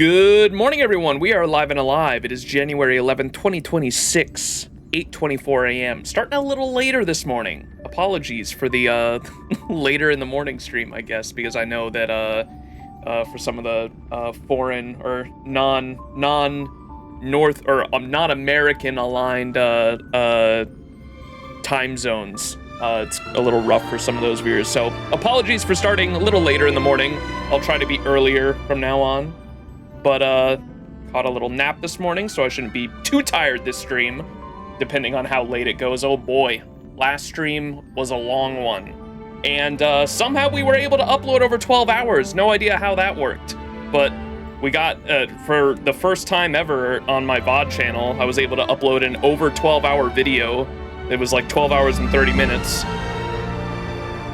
Good morning, everyone. We are live and alive. It is January 11th, 2026, 8:24 a.m. Starting a little later this morning. Apologies for the later in the morning stream, I guess, because I know that for some of the foreign or non-North or not American aligned time zones, it's a little rough for some of those viewers. So apologies for starting a little later in the morning. I'll try to be earlier from now on. But caught a little nap this morning, so I shouldn't be too tired this stream, depending on how late it goes. Oh boy, last stream was a long one. And somehow we were able to upload over 12 hours. No idea how that worked. But we got, for the first time ever on my VOD channel, I was able to upload an over 12-hour video. It was like 12 hours and 30 minutes.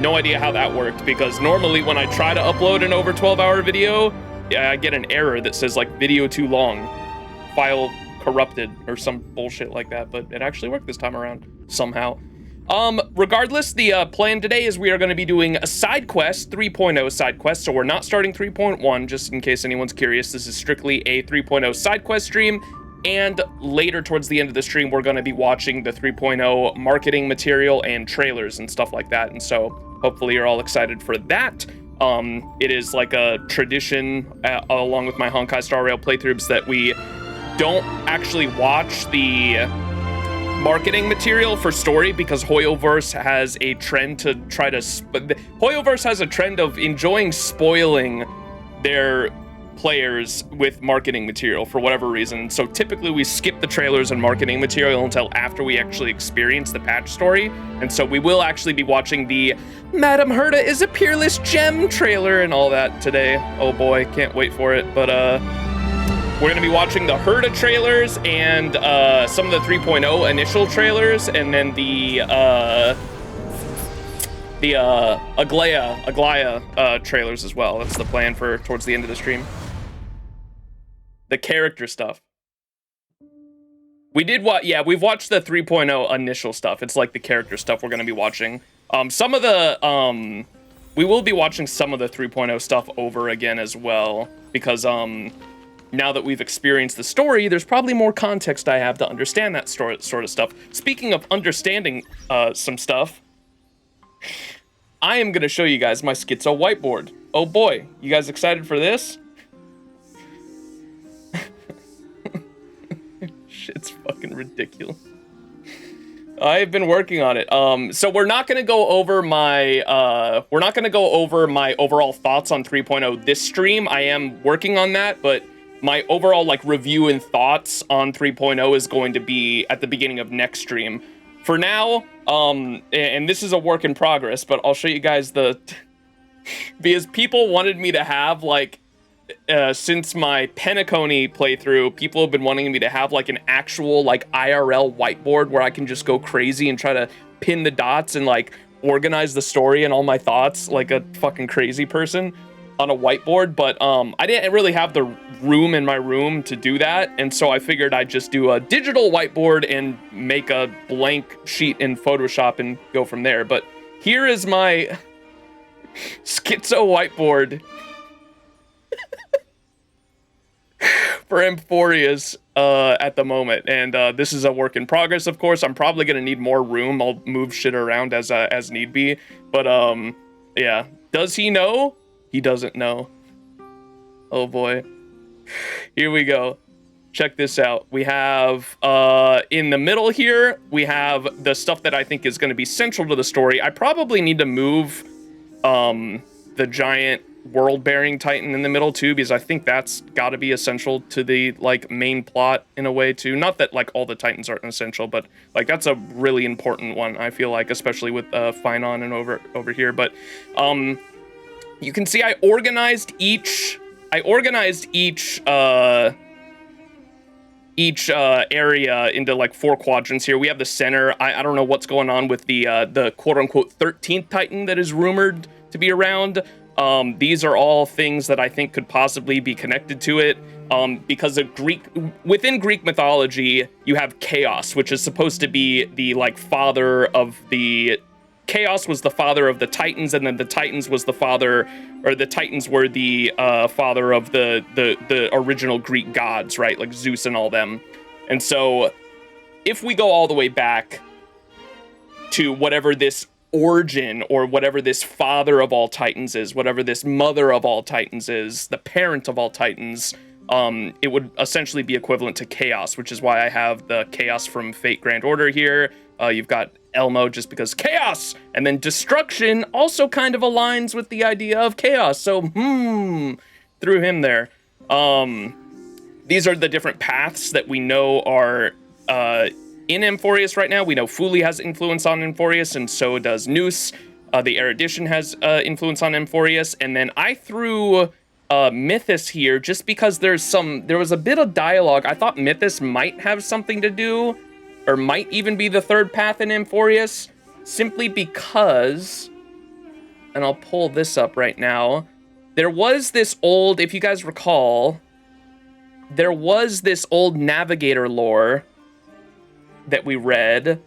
No idea how that worked, because normally when I try to upload an over 12-hour video, I get an error that says like video too long, file corrupted or some bullshit like that, but it actually worked this time around somehow. Regardless, the plan today is we are going to be doing a side quest, 3.0 side quest, so we're not starting 3.1, just in case anyone's curious. This is strictly a 3.0 side quest stream, and later towards the end of the stream, we're going to be watching the 3.0 marketing material and trailers and stuff like that, and so hopefully you're all excited for that. It is like a tradition, along with my Honkai Star Rail playthroughs, that we don't actually watch the marketing material for story, because Hoyoverse has a trend to try to... Hoyoverse has a trend of enjoying spoiling their players with marketing material for whatever reason. So typically we skip the trailers and marketing material until after we actually experience the patch story. And so we will actually be watching the Madame Herta is a Peerless Gem trailer and all that today. Oh boy, can't wait for it. But we're gonna be watching the Herta trailers and some of the 3.0 initial trailers, and then the Aglaia trailers as well. That's the plan for towards the end of the stream. The character stuff. We did what? Yeah, we've watched the 3.0 initial stuff. It's like the character stuff we're going to be watching. Some of the, we will be watching some of the 3.0 stuff over again as well, because now that we've experienced the story, there's probably more context I have to understand that sort of stuff. Speaking of understanding some stuff, I am going to show you guys my schizo whiteboard. Oh boy, you guys excited for this? Shit's fucking ridiculous. I've been working on it. So we're not going to go over my overall thoughts on 3.0 this stream. I am working on that, but my overall like review and thoughts on 3.0 is going to be at the beginning of next stream. For now, and this is a work in progress, but I'll show you guys the because people wanted me to have like since my Penacony playthrough, people have been wanting me to have like an actual like IRL whiteboard where I can just go crazy and try to pin the dots and like organize the story and all my thoughts like a fucking crazy person on a whiteboard. But I didn't really have the room in my room to do that, and so I figured I'd just do a digital whiteboard and make a blank sheet in Photoshop and go from there. But here is my schizo whiteboard for Amphoreus at the moment, and this is a work in progress. Of course, I'm probably gonna need more room. I'll move shit around as need be, but yeah. Does he know? He doesn't know. Oh boy. Here we go. Check this out. We have in the middle here, we have the stuff that I think is going to be central to the story. I probably need to move the giant world-bearing titan in the middle too, because I think that's got to be essential to the like main plot in a way too. Not that like all the titans aren't essential, but like that's a really important one, I feel like, especially with Finon and over here. But you can see I organized each area into like 4 quadrants here. We have the center. I don't know what's going on with the quote-unquote 13th titan that is rumored to be around. These are all things that I think could possibly be connected to it, because within Greek mythology, you have Chaos, which is supposed to be the like father of the Chaos was the father of the Titans, and then the Titans was the father, or the Titans were the father of the original Greek gods, right? Like Zeus and all them. And so if we go all the way back to whatever this origin or whatever this father of all Titans is, whatever this mother of all Titans is, the parent of all Titans, it would essentially be equivalent to Chaos, which is why I have the Chaos from Fate Grand Order here. You've got Elmo just because Chaos, and then Destruction also kind of aligns with the idea of Chaos, so threw him there. These are the different paths that we know are in Amphoreus right now. We know Fuli has influence on Amphoreus, and so does Noose. The Erudition has influence on Amphoreus, and then I threw Mythos here just because there was a bit of dialogue. I thought Mythos might have something to do, or might even be the third path in Amphoreus, simply because, and I'll pull this up right now, there was this old, if you guys recall, there was this old Navigator lore that we read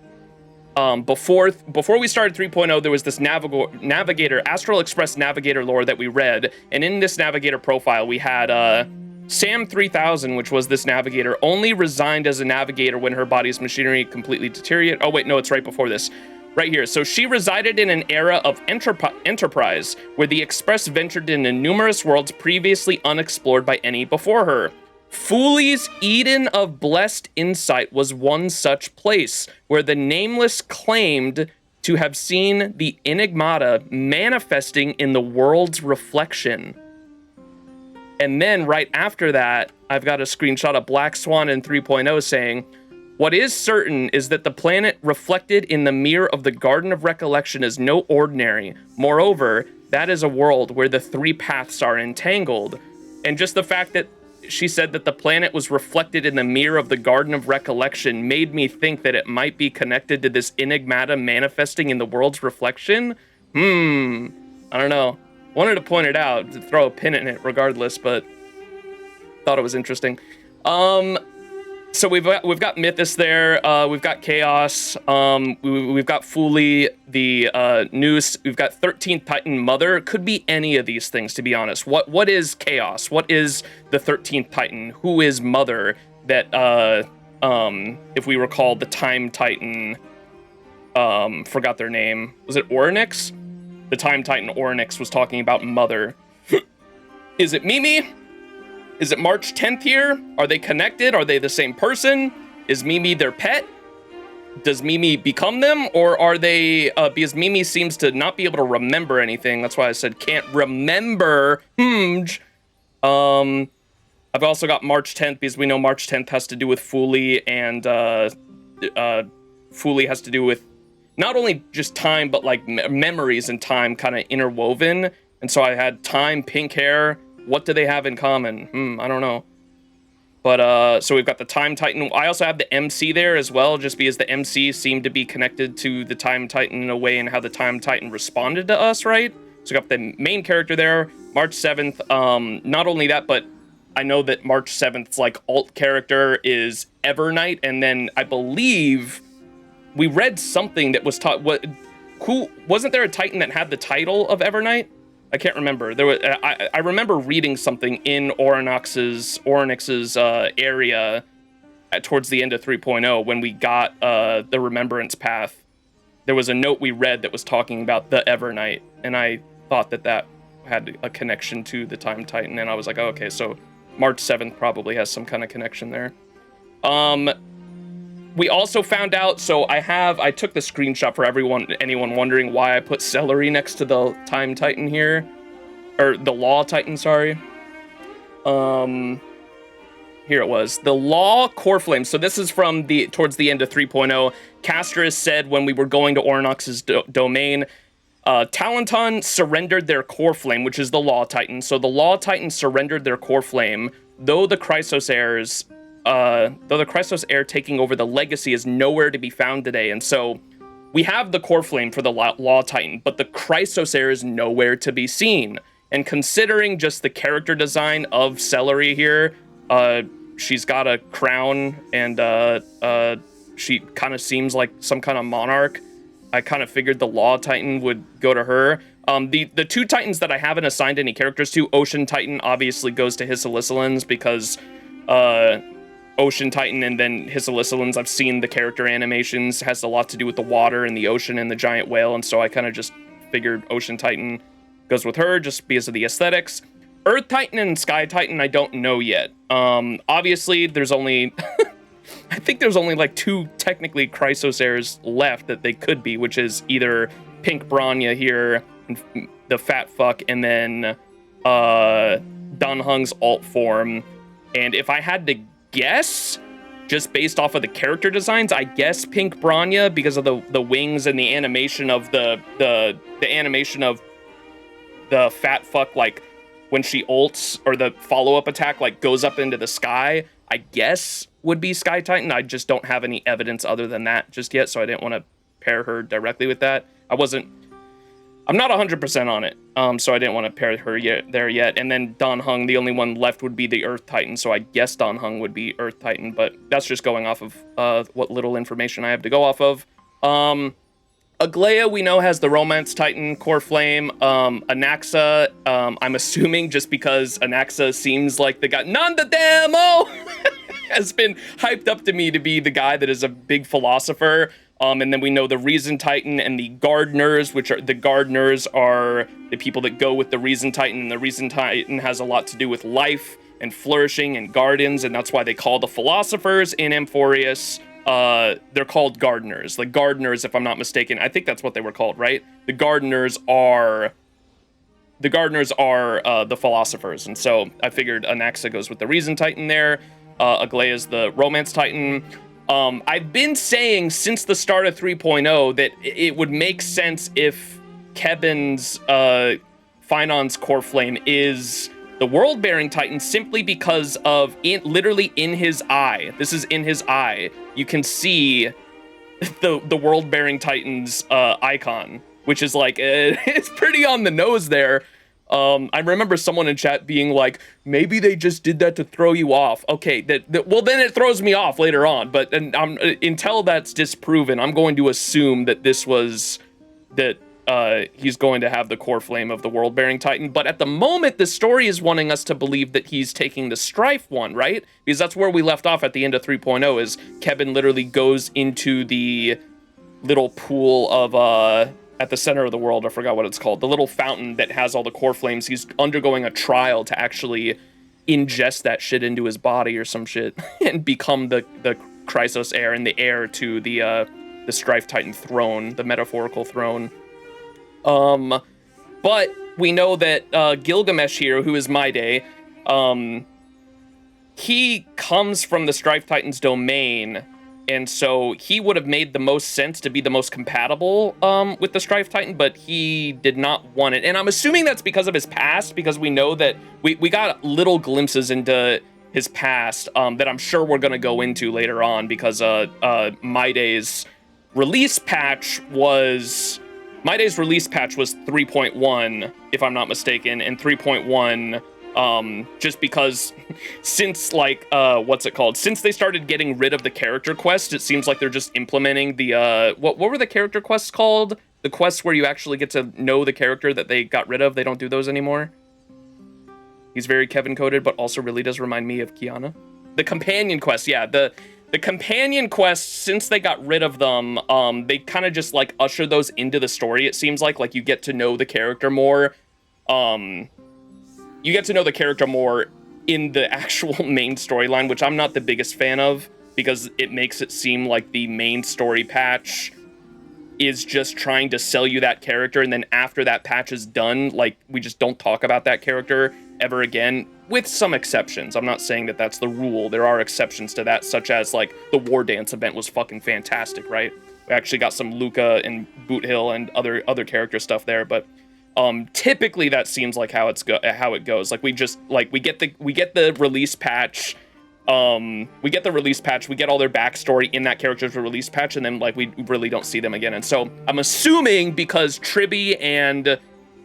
before we started 3.0. There was this Navigator, Astral Express Navigator lore that we read, and in this Navigator profile we had Sam 3000, which was this Navigator, only resigned as a Navigator when her body's machinery completely deteriorated. Oh wait, no, it's right before this. Right here. So she resided in an era of enterprise, where the Express ventured into numerous worlds previously unexplored by any before her. Fuli's Eden of Blessed Insight was one such place, where the Nameless claimed to have seen the Enigmata manifesting in the world's reflection. And then right after that, I've got a screenshot of Black Swan in 3.0 saying, "What is certain is that the planet reflected in the mirror of the Garden of Recollection is no ordinary. Moreover, that is a world where the three paths are entangled." And just the fact that she said that the planet was reflected in the mirror of the Garden of Recollection made me think that it might be connected to this Enigmata manifesting in the world's reflection. I don't know. Wanted to point it out, to throw a pin in it regardless, but thought it was interesting. So we've got Mythos there, we've got Chaos, we've got Fuli, the Noose, we've got 13th Titan Mother. Could be any of these things, to be honest. What is Chaos? What is the 13th Titan? Who is Mother? That if we recall, the Time Titan, forgot their name. Was it Orynyx? The Time Titan Orynyx was talking about Mother. Is it Mimi? Is it March 10th here? Are they connected? Are they the same person? Is Mimi their pet? Does Mimi become them? Or are they, because Mimi seems to not be able to remember anything. That's why I said can't remember. I've also got March 10th because we know March 10th has to do with Fuli, and Fuli has to do with not only just time, but like memories and time kind of interwoven. And so I had time, pink hair. What do they have in common? I don't know. But, so we've got the Time Titan. I also have the MC there as well, just because the MC seemed to be connected to the Time Titan in a way, and how the Time Titan responded to us, right? So we got the main character there, March 7th. Not only that, but I know that March 7th's, like, alt character is Evernight, and then I believe we read something that was taught. Wasn't there a Titan that had the title of Evernight? I can't remember. There was. I remember reading something in Orynyx's area towards the end of 3.0 when we got the Remembrance Path. There was a note we read that was talking about the Evernight, and I thought that had a connection to the Time Titan, and I was like, oh, okay, so March 7th probably has some kind of connection there. We also found out, so I took the screenshot for anyone wondering why I put Celery next to the Time Titan here, or the Law Titan, sorry. Here it was, the Law Core Flame. So this is from towards the end of 3.0. Castris said when we were going to Orynyx's domain, Talenton surrendered their Core Flame, which is the Law Titan. So the Law Titan surrendered their Core Flame, though the Chrysos heir taking over the legacy is nowhere to be found today. And so we have the Core Flame for the Law Titan, but the Chrysos heir is nowhere to be seen. And considering just the character design of Celery here, she's got a crown, and she kind of seems like some kind of monarch. I kind of figured the Law Titan would go to her. The two Titans that I haven't assigned any characters to, Ocean Titan obviously goes to Hisalisalans because Ocean Titan and then Hisalisalans, I've seen the character animations, has a lot to do with the water and the ocean and the giant whale, and so I kind of just figured Ocean Titan goes with her just because of the aesthetics. Earth Titan and Sky Titan, I don't know yet. Obviously, there's only... I think there's only like 2 technically Chrysos heirs left that they could be, which is either Pink Bronya here, the fat fuck, and then Dan Heng's alt form. And if I had to guess, just based off of the character designs, I guess Pink Bronya because of the wings and the animation of the animation of the fat fuck, like when she ults or the follow-up attack like goes up into the sky, I guess would be Sky Titan. I just don't have any evidence other than that just yet, so I didn't want to pair her directly with that. I'm not 100% on it, so I didn't want to pair her yet. And then Dan Heng, the only one left would be the Earth Titan, so I guess Dan Heng would be Earth Titan, but that's just going off of what little information I have to go off of. Aglaia, we know, has the Romance Titan core flame. Anaxa, I'm assuming just because Anaxa seems like the guy, Nandadamo has been hyped up to me to be the guy that is a big philosopher. And then we know the Reason Titan and the Gardeners, which are the Gardeners are the people that go with the Reason Titan, and the Reason Titan has a lot to do with life and flourishing and gardens, and that's why they call the philosophers in Amphoreus, they're called Gardeners. Like Gardeners, if I'm not mistaken, I think that's what they were called, right? The Gardeners are the philosophers, and so I figured Anaxa goes with the Reason Titan there. Aglaia's the Romance Titan. I've been saying since the start of 3.0 that it would make sense if Kevin's Phinon's core flame is the World-Bearing Titan simply because of literally in his eye. This is in his eye. You can see the World-Bearing Titan's icon, which is like, it's pretty on the nose there. I remember someone in chat being like, maybe they just did that to throw you off. Okay, well, then it throws me off later on, but until that's disproven, I'm going to assume that he's going to have the core flame of the World-Bearing Titan. But at the moment, the story is wanting us to believe that he's taking the Strife one, right? Because that's where we left off at the end of 3.0, is Kevin literally goes into the little pool of, at the center of the world, I forgot what it's called, the little fountain that has all the core flames. He's undergoing a trial to actually ingest that shit into his body or some shit and become the Chrysos heir and the heir to the Strife Titan throne, the metaphorical throne. But we know that Gilgamesh here, who is Maide, he comes from the Strife Titan's domain, and so he would have made the most sense to be the most compatible with the Strife Titan, but he did not want it. And I'm assuming that's because of his past, because we know that we got little glimpses into his past that I'm sure we're going to go into later on, because Maide's release patch was 3.1, if I'm not mistaken, and 3.1 just because since since they started getting rid of the character quest, it seems like they're just implementing the what were the character quests called? The quests where you actually get to know the character that they got rid of. They don't do those anymore. He's very Kevin coded, but also really does remind me of Kiana. The companion quests, yeah, the companion quests, since they got rid of them, they kind of just like usher those into the story. It seems like you get to know the character more. You get to know the character more in the actual main storyline, which I'm not the biggest fan of, because it makes it seem like the main story patch is just trying to sell you that character, and then after that patch is done, like, we just don't talk about that character ever again, with some exceptions. I'm not saying that that's the rule. There are exceptions to that, such as, like, the War Dance event was fucking fantastic, right? We actually got some Luca and Boot Hill and other character stuff there, but typically that seems like how it goes. Like, we get the release patch. We get all their backstory in that character's release patch, and then, like, we really don't see them again. And so I'm assuming because Tribby and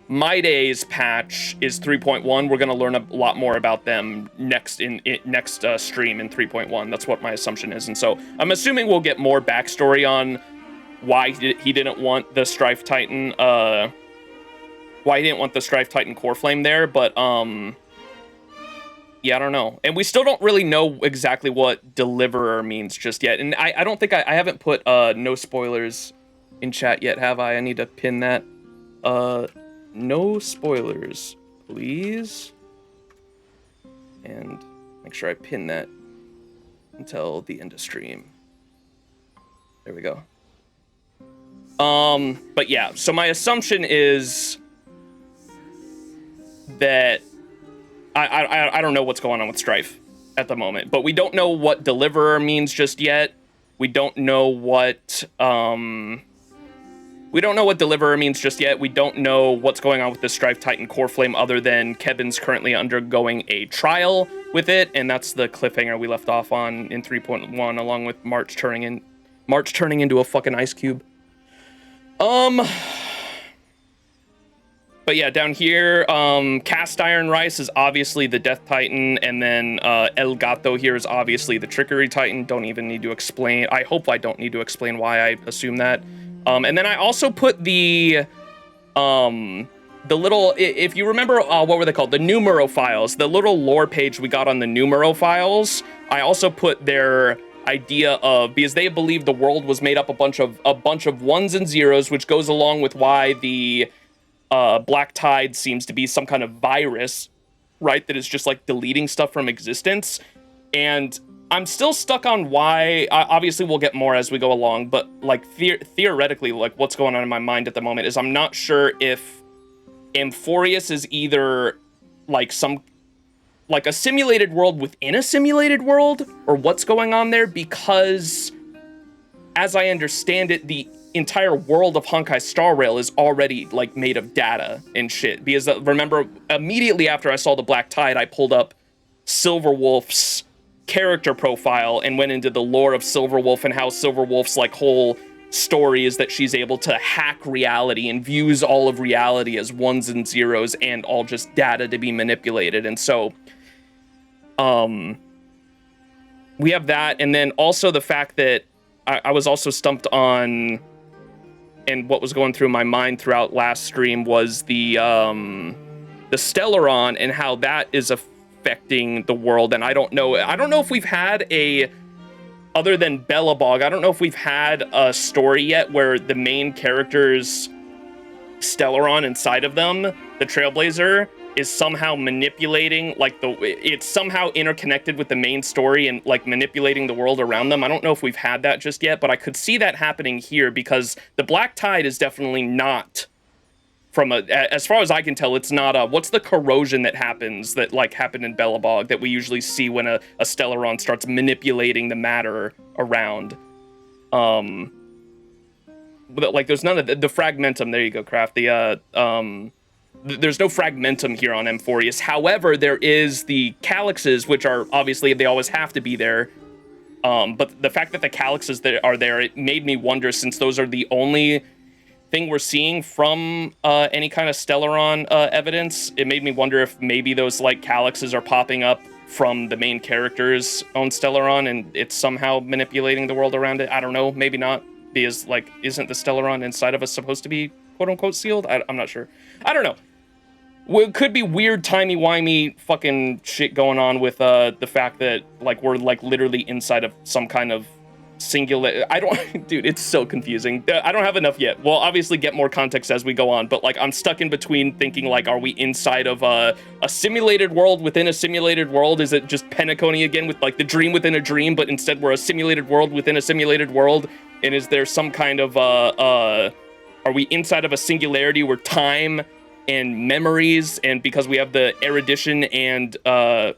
Maide's patch is 3.1, we're gonna learn a lot more about them next stream in 3.1. That's what my assumption is. And so I'm assuming we'll get more backstory on why he didn't want the Strife Titan, Core Flame there, but, yeah, I don't know. And we still don't really know exactly what Deliverer means just yet. And I don't think I haven't put, no spoilers in chat yet, have I? I need to pin that. No spoilers, please. And make sure I pin that until the end of stream. There we go. But yeah, so my assumption is that I don't know what's going on with Strife at the moment, but we don't know what Deliverer means just yet. We don't know what Deliverer means just yet. We don't know what's going on with the Strife Titan Core Flame other than Kevin's currently undergoing a trial with it, and that's the cliffhanger we left off on in 3.1, along with March turning into a fucking ice cube. But yeah, down here, Cast Iron Rice is obviously the Death Titan, and then El Gato here is obviously the Trickery Titan. Don't even need to explain. I hope I don't need to explain why I assume that. And then I also put the little, if you remember, what were they called? The numero files, the little lore page we got on the numero files. I also put their idea of, because they believe the world was made up a bunch of ones and zeros, which goes along with why the Black Tide seems to be some kind of virus, right? That is just like deleting stuff from existence. And I'm still stuck on why. Obviously, we'll get more as we go along, but like theoretically, like what's going on in my mind at the moment is I'm not sure if Amphoreus is either like a simulated world within a simulated world, or what's going on there, because as I understand it, the entire world of Honkai Star Rail is already like made of data and shit. Because remember, immediately after I saw the Black Tide, I pulled up Silverwolf's character profile and went into the lore of Silverwolf and how Silverwolf's like whole story is that she's able to hack reality and views all of reality as ones and zeros and all just data to be manipulated. And so we have that, and then also the fact that I was also stumped on, and what was going through my mind throughout last stream was the Stellaron and how that is affecting the world. And I don't know if we've had other than Bellabog, I don't know if we've had a story yet where the main character's Stellaron inside of them, the Trailblazer, is somehow manipulating, like it's somehow interconnected with the main story and like manipulating the world around them. I don't know if we've had that just yet, but I could see that happening here because the Black Tide is definitely not, as far as I can tell, it's not what's the corrosion that happens that like happened in Bellabog that we usually see when a Stellaron starts manipulating the matter around. But like there's none of the fragmentum. There you go, Craft. There's no fragmentum here on Amphoreus. However, there is the calyxes, which are obviously, they always have to be there. But the fact that the calyxes are there, it made me wonder, since those are the only thing we're seeing from any kind of Stellaron evidence, it made me wonder if maybe those like calyxes are popping up from the main character's own Stellaron and it's somehow manipulating the world around it. I don't know, maybe not, because like, isn't the Stellaron inside of us supposed to be quote unquote sealed? I'm not sure. I don't know. Well, it could be weird, timey-wimey fucking shit going on with the fact that like we're like literally inside of some kind of singular. Dude, it's so confusing. I don't have enough yet. We'll obviously get more context as we go on, but like I'm stuck in between thinking like, are we inside of a simulated world within a simulated world? Is it just Penacony again with like the dream within a dream, but instead we're a simulated world within a simulated world? And is there some kind of are we inside of a singularity where time and memories, and because we have the erudition and Fuli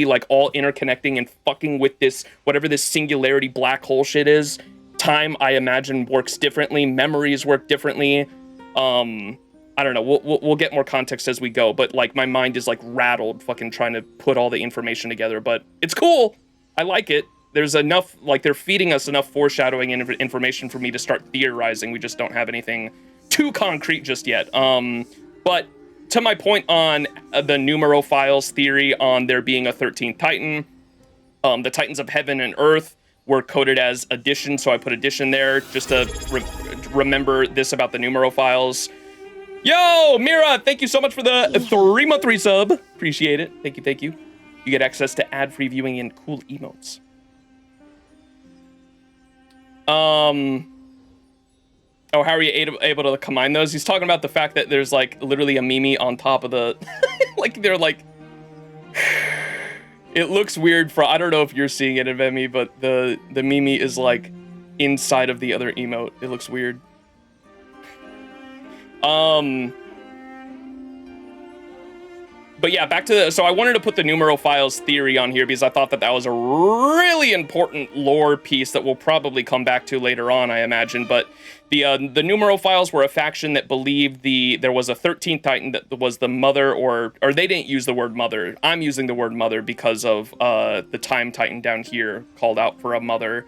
like all interconnecting and fucking with this, whatever this singularity black hole shit is, time I imagine works differently, memories work differently. I don't know, we'll get more context as we go, but like my mind is like rattled fucking trying to put all the information together, but it's cool. I like it. There's enough, like they're feeding us enough foreshadowing and information for me to start theorizing. We just don't have anything too concrete just yet. But to my point on the numero files theory on there being a 13th Titan, the Titans of Heaven and Earth were coded as addition, so I put addition there just to remember this about the numero files. Yo, Mira, thank you so much for the 3-month resub. Appreciate it. Thank you, thank you. You get access to ad-free viewing and cool emotes. Oh, how are you able to combine those? He's talking about the fact that there's like literally a Mimi on top of the, like they're like, it looks weird for, I don't know if you're seeing it, Evemi, but the Mimi is like inside of the other emote. It looks weird. But yeah, back to the, so I wanted to put the numero files theory on here because I thought that that was a really important lore piece that we'll probably come back to later on, I imagine. But the numero files were a faction that believed there was a 13th Titan that was the mother, or they didn't use the word mother. I'm using the word mother because of the Time Titan down here called out for a mother.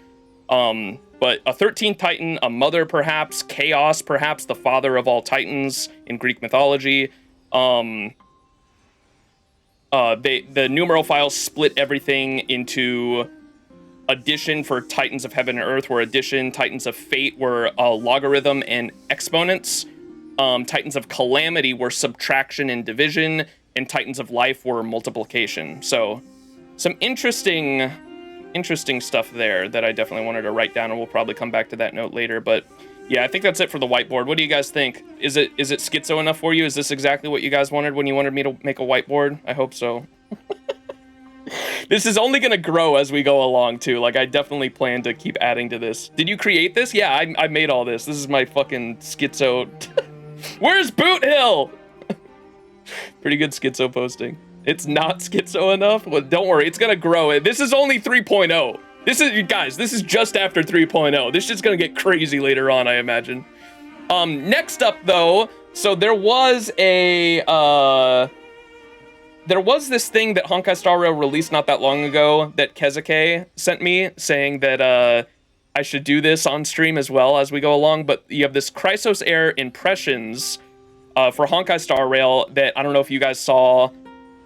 But a 13th Titan, a mother perhaps, Chaos perhaps, the father of all Titans in Greek mythology. The numero files split everything into addition for Titans of Heaven and Earth, where addition, Titans of Fate were logarithm and exponents, Titans of Calamity were subtraction and division, and Titans of Life were multiplication. So some interesting stuff there that I definitely wanted to write down, and we'll probably come back to that note later. But yeah, I think that's it for the whiteboard. What do you guys think? Is it schizo enough for you? Is this exactly what you guys wanted when you wanted me to make a whiteboard? I hope so. This is only gonna grow as we go along too. Like, I definitely plan to keep adding to this. Did you create this? Yeah, I made all this. This is my fucking schizo. Where's Boot Hill? Pretty good schizo posting. It's not schizo enough? Well, don't worry, it's gonna grow. This is only 3.0. This is just after 3.0. This shit's gonna get crazy later on, I imagine. Next up though, so there was this thing that Honkai Star Rail released not that long ago that Kezuke sent me, saying that I should do this on stream as well as we go along, but you have this Chrysos Air impressions for Honkai Star Rail that I don't know if you guys saw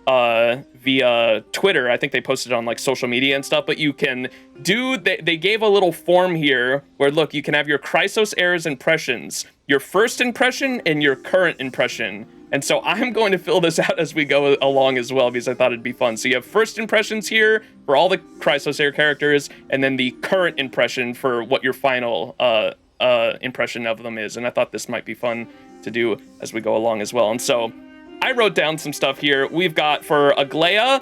via Twitter. I think they posted on like social media and stuff, but you can do, they gave a little form here where, look, you can have your Chrysos Airs impressions, your first impression and your current impression. And so I'm going to fill this out as we go along as well, because I thought it'd be fun. So you have first impressions here for all the Chrysos Air characters, and then the current impression for what your final impression of them is. And I thought this might be fun to do as we go along as well. And so I wrote down some stuff here. We've got for Aglaia,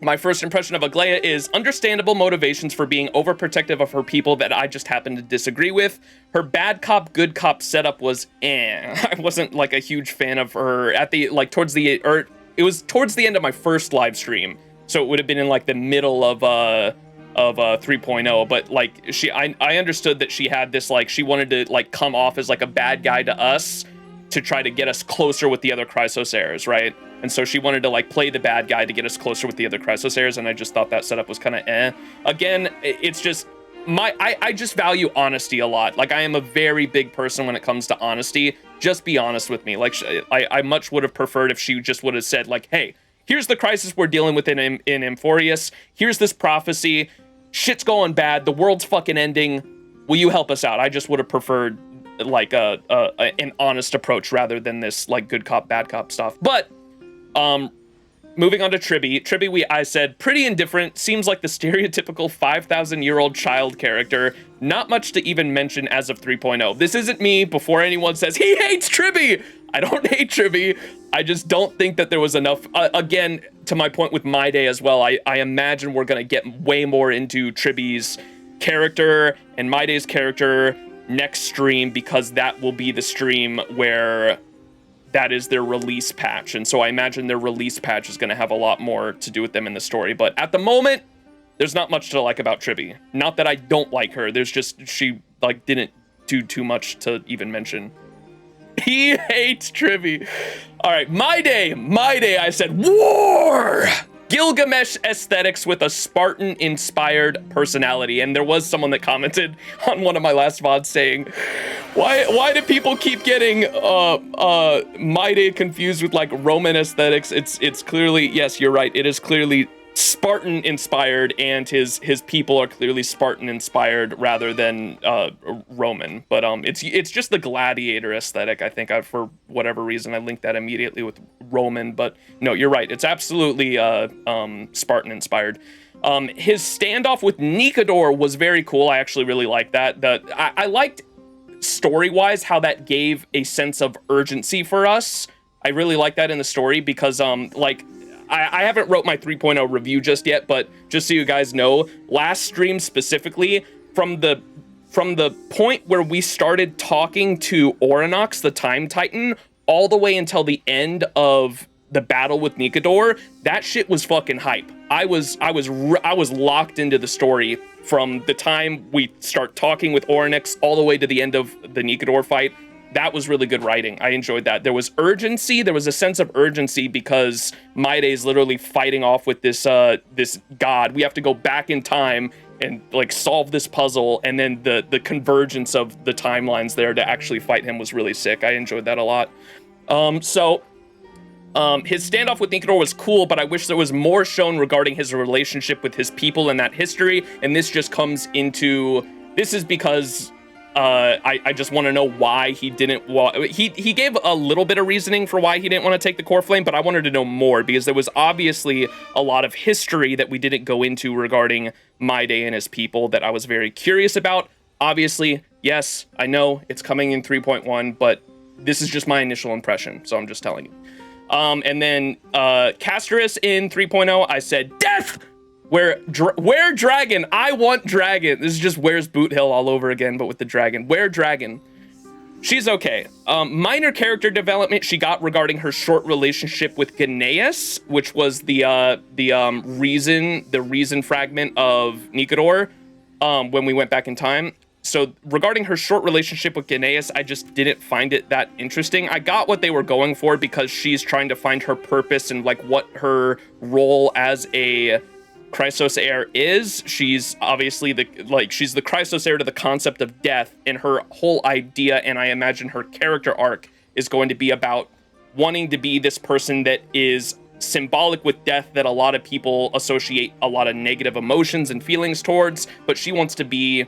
my first impression of Aglaia is understandable motivations for being overprotective of her people that I just happen to disagree with. Her bad cop, good cop setup was I wasn't like a huge fan of her at the, like it was towards the end of my first live stream. So it would have been in like the middle of 3.0, but like I understood that she had this, like, she wanted to like come off as like a bad guy to us to try to get us closer with the other Chrysos Airs, right? And so she wanted to like play the bad guy to get us closer with the other Chrysos Airs, and I just thought that setup was kind of Again, it's just I just value honesty a lot. Like, I am a very big person when it comes to honesty. Just be honest with me. Like, I much would have preferred if she just would have said like, hey, here's the crisis we're dealing with in Amphoreus. Here's this prophecy. Shit's going bad. The world's fucking ending. Will you help us out? I just would have preferred like an honest approach rather than this like good cop, bad cop stuff. But moving on to Tribby, I said pretty indifferent, seems like the stereotypical 5,000-year-old child character, not much to even mention as of 3.0. This isn't me before anyone says he hates Tribby. I don't hate Tribby. I just don't think that there was enough, again, to my point with My Day as well. I imagine we're gonna get way more into Tribby's character and My Day's character next stream, because that will be the stream where that is their release patch. And so I imagine their release patch is going to have a lot more to do with them in the story. But at the moment, there's not much to like about Tribby. Not that I don't like her. There's just, she like didn't do too much to even mention. He hates Tribby. All right, My Day, I said, war! Gilgamesh aesthetics with a Spartan-inspired personality. And there was someone that commented on one of my last VODs saying, why do people keep getting My Day confused with like Roman aesthetics? It's clearly, yes, you're right. It is clearly Spartan inspired, and his people are clearly Spartan inspired rather than Roman. But it's just the gladiator aesthetic. I think for whatever reason I linked that immediately with Roman. But no, you're right. It's absolutely Spartan inspired. His standoff with Nikador was very cool. I actually really liked that. I liked story-wise how that gave a sense of urgency for us. I really like that in the story because like. I haven't wrote my 3.0 review just yet, but just so you guys know, last stream specifically, from the point where we started talking to Orinox, the Time Titan, all the way until the end of the battle with Nikador, that shit was fucking hype. I was locked into the story from the time we start talking with Orinox all the way to the end of the Nikador fight. That was really good writing. I enjoyed that. There was urgency. There was a sense of urgency because Maide is literally fighting off with this god. We have to go back in time and like solve this puzzle, and then the convergence of the timelines there to actually fight him was really sick. I enjoyed that a lot. His standoff with Nikador was cool, but I wish there was more shown regarding his relationship with his people and that history. And this just comes into, this is because I just want to know why he didn't he gave a little bit of reasoning for why he didn't want to take the core flame, but I wanted to know more because there was obviously a lot of history that we didn't go into regarding Maide and his people that I was very curious about. Obviously, yes, I know it's coming in 3.1, but this is just my initial impression, so I'm just telling you. And then Casterus in 3.0, I said death. Where dragon? I want dragon. This is just where's Boot Hill all over again, but with the dragon. Where dragon? She's okay. Minor character development she got regarding her short relationship with Ganaeus, which was the reason fragment of Nikador, when we went back in time. So regarding her short relationship with Ganaeus, I just didn't find it that interesting. I got what they were going for because she's trying to find her purpose and like what her role as a Chrysos heir is. She's obviously she's the Chrysos heir to the concept of death, and her whole idea, and I imagine her character arc, is going to be about wanting to be this person that is symbolic with death that a lot of people associate a lot of negative emotions and feelings towards, but she wants to be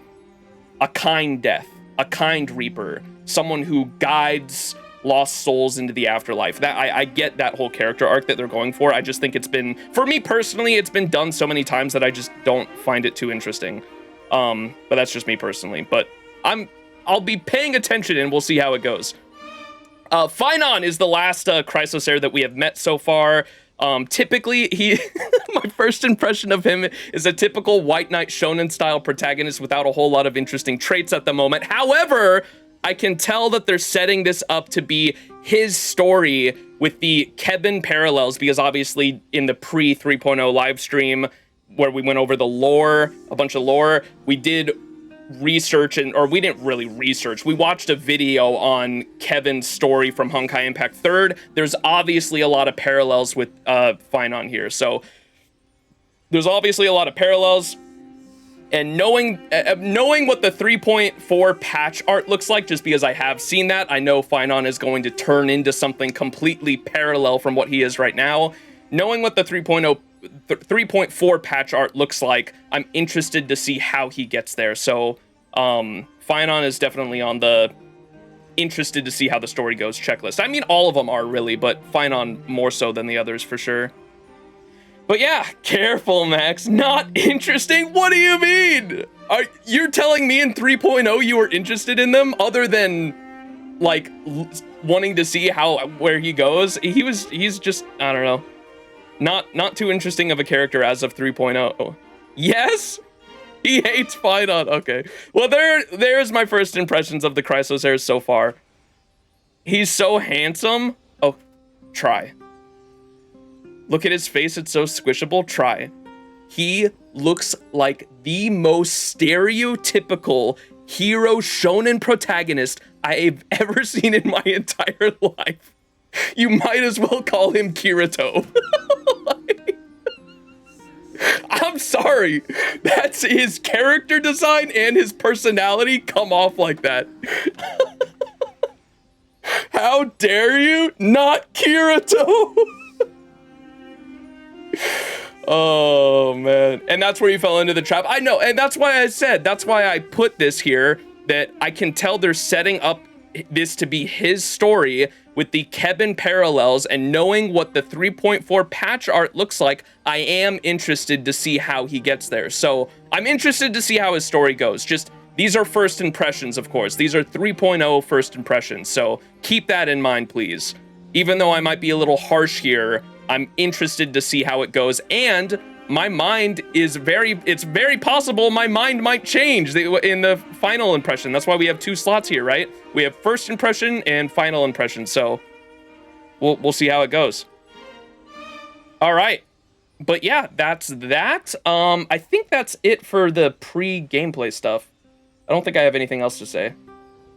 a kind death, a kind reaper, someone who guides lost souls into the afterlife. That I get that whole character arc that they're going for. I just think it's been, for me personally, it's been done so many times that I just don't find it too interesting. But that's just me personally. But I'll be paying attention and we'll see how it goes. Phainon is the last Chrysos heir that we have met so far. Typically, my first impression of him is a typical White Knight Shonen style protagonist without a whole lot of interesting traits at the moment. However, I can tell that they're setting this up to be his story with the Kevin parallels, because obviously in the pre 3.0 live stream where we went over the lore, a bunch of lore, we did research, or we didn't really research. We watched a video on Kevin's story from Honkai Impact 3rd. There's obviously a lot of parallels with Phainon here. So there's obviously a lot of parallels. And knowing what the 3.4 patch art looks like, just because I have seen that, I know Phainon is going to turn into something completely parallel from what he is right now. Knowing what the 3.4 patch art looks like, I'm interested to see how he gets there. So Phainon is definitely on the interested to see how the story goes checklist. I mean, all of them are really, but Phainon more so than the others for sure. But yeah, careful, Max. Not interesting? What do you mean? You're telling me in 3.0 you were interested in them, other than like wanting to see where he goes? He's just, I don't know, not too interesting of a character as of 3.0. Yes, he hates Phainon. Okay, well there's my first impressions of the Chrysos heirs so far. He's so handsome. Oh, try. Look at his face, it's so squishable. Try. He looks like the most stereotypical hero shonen protagonist I've ever seen in my entire life. You might as well call him Kirito. I'm sorry. That's his character design and his personality come off like that. How dare you? Not Kirito. Oh man, and that's where you fell into the trap. I know, and that's why I put this here, that I can tell they're setting up this to be his story with the Kevin parallels, and knowing what the 3.4 patch art looks like, I am interested to see how he gets there. So I'm interested to see how his story goes. Just, these are first impressions, of course. These are 3.0 first impressions, so keep that in mind, please. Even though I might be a little harsh here, I'm interested to see how it goes, and my mind is it's very possible my mind might change in the final impression. That's why we have 2 slots here, right? We have first impression and final impression, so we'll see how it goes. All right, but yeah, that's that. I think that's it for the pre-gameplay stuff. I don't think I have anything else to say.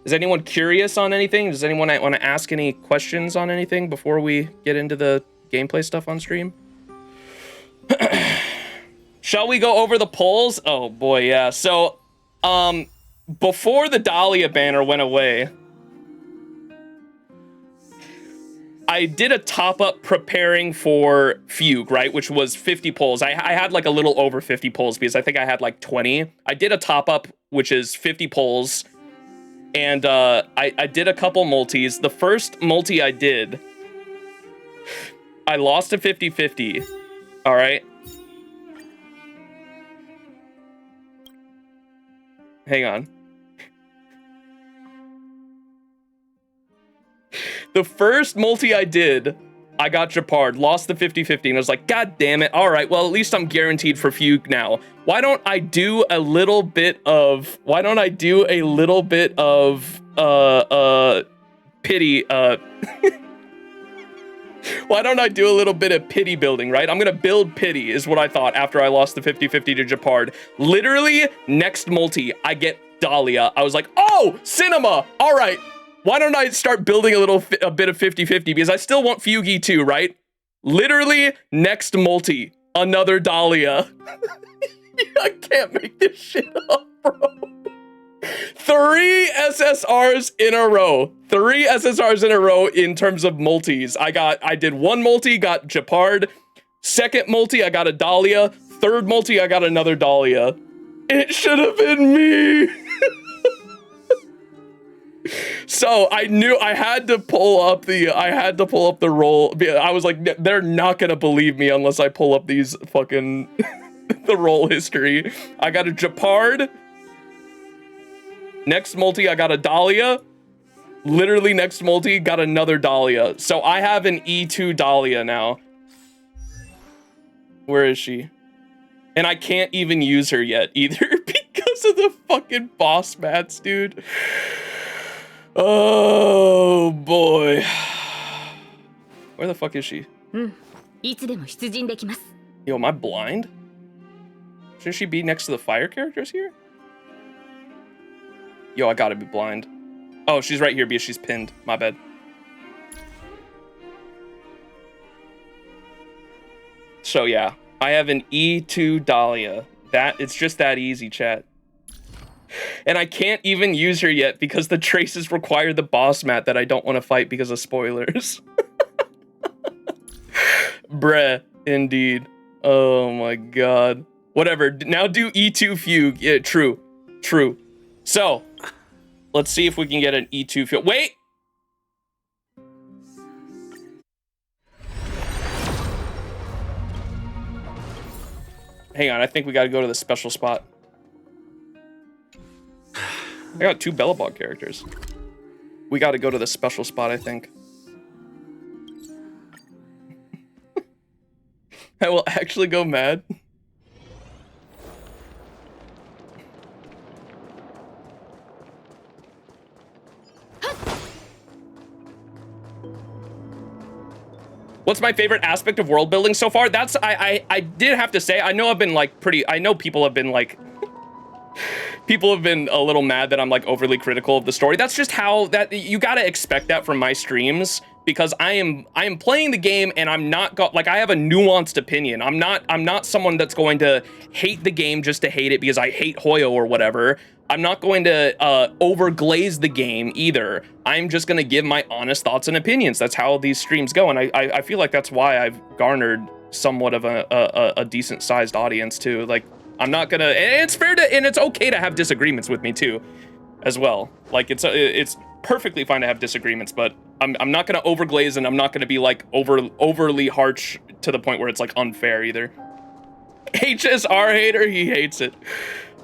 Is anyone curious on anything? Does anyone want to ask any questions on anything before we get into the gameplay stuff on stream? Shall we go over the polls? Oh boy, yeah. So, before the Dahlia banner went away, I did a top-up preparing for Fugue, right? Which was 50 polls. I had like a little over 50 polls because I think I had like 20. I did a top-up, which is 50 polls. And I did a couple multis. The first multi I did, I lost a 50-50. All right. Hang on. The first multi I did, I got Japard, lost the 50-50, and I was like, God damn it. All right, well, at least I'm guaranteed for Fugue now. Why don't I do a little bit of pity, why don't I do a little bit of pity building, right? I'm gonna build pity, is what I thought after I lost the 50-50 to Japard. Literally, next multi, I get Dahlia. I was like, oh, cinema, all right. Why don't I start building a bit of 50-50, because I still want Fugie too, right? Literally, next multi, another Dahlia. I can't make this shit up, bro. 3 SSRs in a row. 3 SSRs in a row in terms of multis. I did 1 multi, got Japard. Second multi, I got a Dahlia. Third multi, I got another Dahlia. It should have been me. So I knew I had to pull up the roll. I was like, they're not gonna believe me unless I pull up these fucking the roll history. I got a Japard. Next multi, I got a Dahlia. Literally next multi, got another Dahlia. So I have an E2 Dahlia now. Where is she? And I can't even use her yet either because of the fucking boss mats, dude. Oh boy. Where the fuck is she? Yo, am I blind? Shouldn't she be next to the fire characters here? Yo, I gotta be blind. Oh, she's right here because she's pinned. My bad. So yeah, I have an E2 Dahlia. It's just that easy, chat. And I can't even use her yet because the traces require the boss mat that I don't want to fight because of spoilers. Bruh, indeed. Oh my god. Whatever, now do E2 Fugue. Yeah, true. So, let's see if we can get an E2 Fugue. Wait! Hang on, I think we gotta go to the special spot. I got 2 Bellabog characters. We gotta go to the special spot, I think. I will actually go mad. What's my favorite aspect of world building so far? That's, I did have to say, I know I've been like I know people have been like, people have been a little mad that I'm like overly critical of the story. That's just how you gotta expect that from my streams, because I am playing the game and I'm not like, I have a nuanced opinion. I'm not someone that's going to hate the game just to hate it because I hate Hoyo or whatever. I'm not going to overglaze the game either. I'm just gonna give my honest thoughts and opinions. That's how these streams go, and I feel like that's why I've garnered somewhat of a decent sized audience too. Like, I'm not gonna, and it's fair to, and it's okay to have disagreements with me too, as well. Like, it's perfectly fine to have disagreements, but I'm not gonna overglaze, and I'm not gonna be like overly harsh to the point where it's like unfair either. HSR hater, he hates it.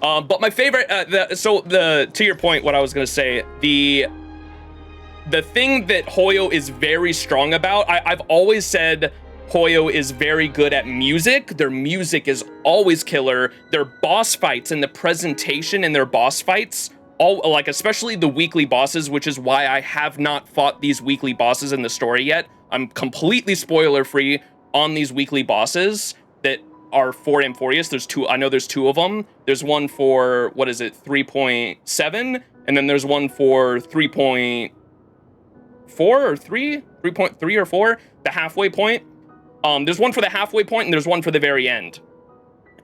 But my favorite, to your point, what I was gonna say, the thing that Hoyo is very strong about, I've always said Hoyo is very good at music. Their music is always killer. Their boss fights and the presentation in their boss fights, like especially the weekly bosses, which is why I have not fought these weekly bosses in the story yet. I'm completely spoiler free on these weekly bosses that are for Amphoreus. There's two, I know there's two of them. There's one for, what is it, 3.7, and then there's one for 3.4 or 3.3 or 4, the halfway point. There's one for the halfway point, and there's one for the very end.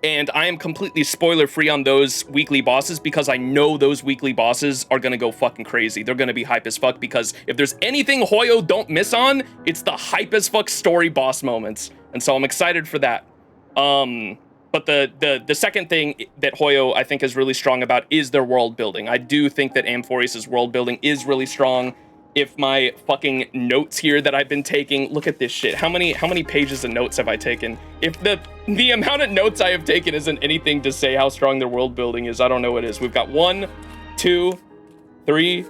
And I am completely spoiler free on those weekly bosses because I know those weekly bosses are gonna go fucking crazy. They're gonna be hype as fuck, because if there's anything Hoyo don't miss on, it's the hype as fuck story boss moments. And so I'm excited for that. But the second thing that Hoyo, I think, is really strong about is their world building. I do think that Amphoreus' world building is really strong. If my fucking notes here that I've been taking, look at this shit. How many pages of notes have I taken? If the amount of notes I have taken isn't anything to say how strong their world building is, I don't know what it is. We've got 1, 2, 3,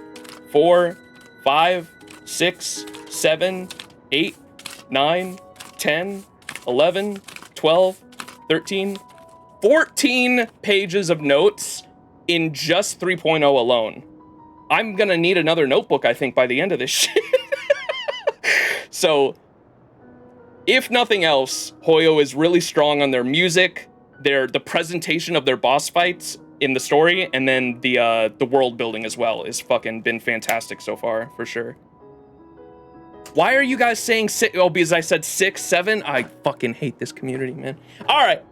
4, 5, 6, 7, 8, 9, 10, 11, 12, 13, 14 pages of notes in just 3.0 alone. I'm gonna need another notebook, I think, by the end of this shit. So, if nothing else, Hoyo is really strong on their music, the presentation of their boss fights in the story, and then the world building as well is fucking been fantastic so far, for sure. Why are you guys saying 6? Oh, because I said 6, 7? I fucking hate this community, man. All right.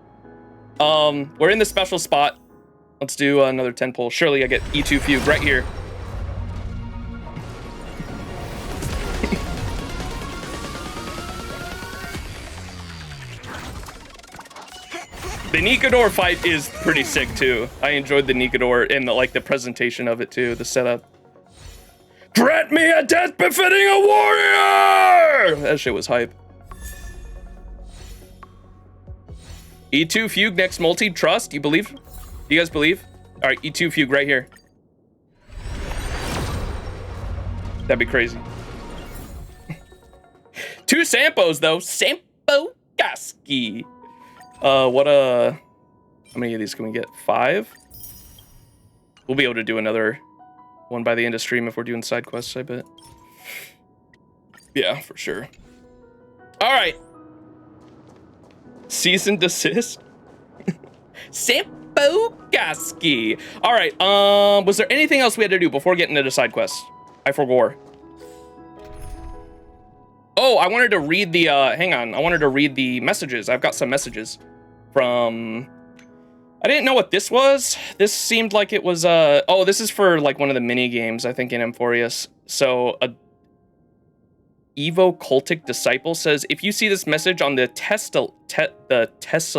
We're in the special spot. Let's do another 10 pull. Surely I get E2 Fugue right here. The Nikador fight is pretty sick too. I enjoyed the Nikador and the presentation of it too, the setup. Grant me a death befitting a warrior! That shit was hype. E2 Fugue next multi, trust? You believe? Do you guys believe? All right, E2 Fugue right here. That'd be crazy. 2 Sampos though. Sampo Gaski. How many of these can we get? 5? We'll be able to do another one by the end of stream if we're doing side quests, I bet. Yeah, for sure. All right. Cease and desist. Sampo Gaski. All right, was there anything else we had to do before getting into side quests? I forgot. Oh, I wanted to read the, hang on. I wanted to read the messages. I've got some messages from, I didn't know what this was. This seemed like it was, oh, this is for like one of the mini games, I think, in Amphoreus. So, Evo Cultic Disciple says, if you see this message on the Tesla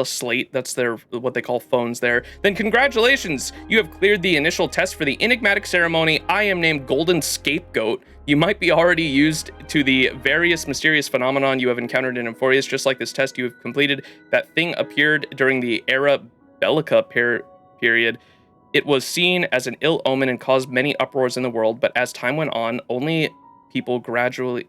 slate, that's their, what they call phones there, then congratulations, you have cleared the initial test for the enigmatic ceremony. I am named Golden Scapegoat. You might be already used to the various mysterious phenomenon you have encountered in Amphoreus. Just like this test you have completed, that thing appeared during the Era Bellica period. It was seen as an ill omen and caused many uproars in the world, but as time went on, people gradually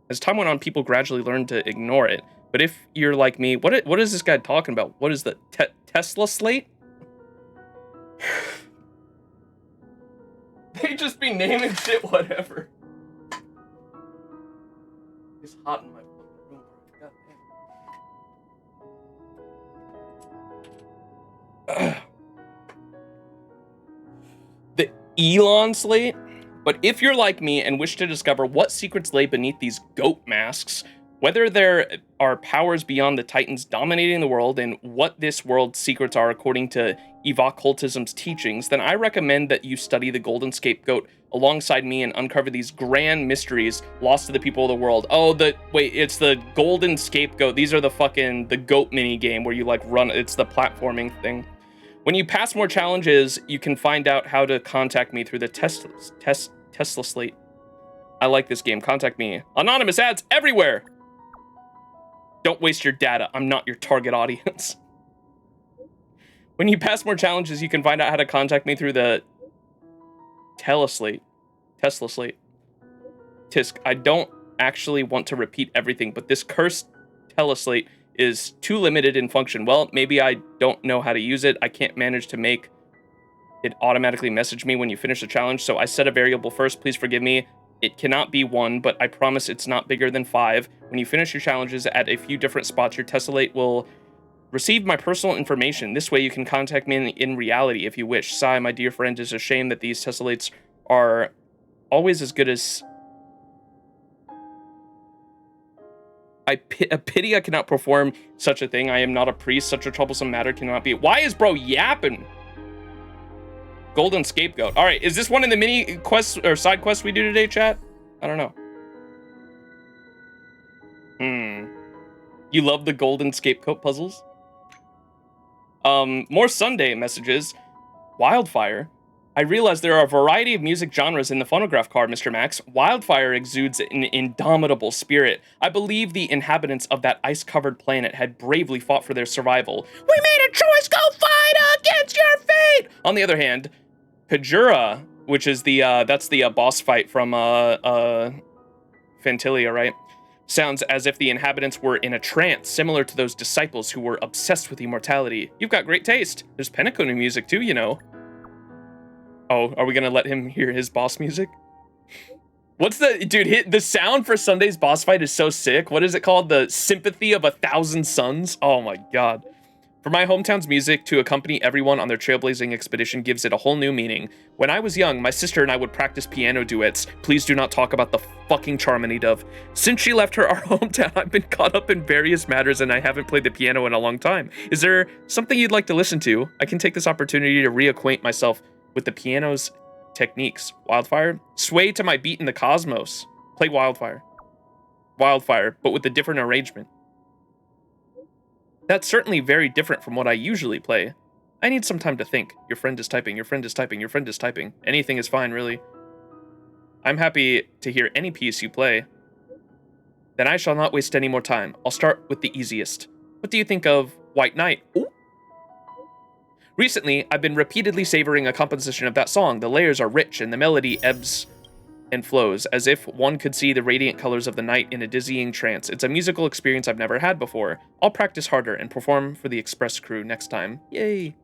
learned to ignore it. But if you're like me, what is this guy talking about? What is the Tesla slate? They just be naming shit whatever. It's hot in my fucking room. The Elon slate? But if you're like me and wish to discover what secrets lay beneath these goat masks, Whether there are powers beyond the Titans dominating the world and what this world's secrets are according to Evoccultism's teachings, then I recommend that you study the Golden Scapegoat alongside me and uncover these grand mysteries lost to the people of the world. Oh, it's the Golden Scapegoat. These are the goat mini game where you like run, it's the platforming thing. When you pass more challenges, you can find out how to contact me through the Tesla slate. I like this game. Contact me. Anonymous ads everywhere. Don't waste your data. I'm not your target audience. When you pass more challenges, you can find out how to contact me through the Tesla slate. Tisk, I don't actually want to repeat everything, but this cursed teleslate is too limited in function. Well, maybe I don't know how to use it. I can't manage to make it automatically message me when you finish the challenge, so I set a variable first. Please forgive me. It cannot be 1, but I promise it's not bigger than 5. When you finish your challenges at a few different spots, your tessellate will receive my personal information. This way you can contact me in reality if you wish. Sigh, my dear friend, it's a shame that these tessellates are always as good as... a pity I cannot perform such a thing. I am not a priest. Such a troublesome matter cannot be... Why is bro yapping? Golden Scapegoat. All right, is this one in the mini quests or side quests we do today, chat? I don't know. You love the Golden Scapegoat puzzles? More Sunday messages. Wildfire. I realize there are a variety of music genres in the phonograph card, Mr. Max. Wildfire exudes an indomitable spirit. I believe the inhabitants of that ice-covered planet had bravely fought for their survival. We made a choice, go fight against your fate! On the other hand, Pajura, which is that's the boss fight from Fantilia, right? Sounds as if the inhabitants were in a trance, similar to those disciples who were obsessed with immortality. You've got great taste. There's Penacony music too, you know. Oh, are we gonna let him hear his boss music? What's the sound for Sunday's boss fight is so sick. What is it called? The Sympathy of 1,000 Suns? Oh my god. For my hometown's music to accompany everyone on their trailblazing expedition gives it a whole new meaning. When I was young, my sister and I would practice piano duets. Please do not talk about the fucking Charmony Dove. Since she left our hometown, I've been caught up in various matters and I haven't played the piano in a long time. Is there something you'd like to listen to? I can take this opportunity to reacquaint myself with the piano's techniques. Wildfire? Sway to my beat in the cosmos. Play Wildfire. Wildfire, but with a different arrangement. That's certainly very different from what I usually play. I need some time to think. Your friend is typing, your friend is typing, your friend is typing. Anything is fine, really. I'm happy to hear any piece you play. Then I shall not waste any more time. I'll start with the easiest. What do you think of White Knight? Ooh. Recently, I've been repeatedly savoring a composition of that song. The layers are rich and the melody ebbs and flows, as if one could see the radiant colors of the night in a dizzying trance. It's a musical experience I've never had before. I'll practice harder and perform for the Express crew next time. Yay.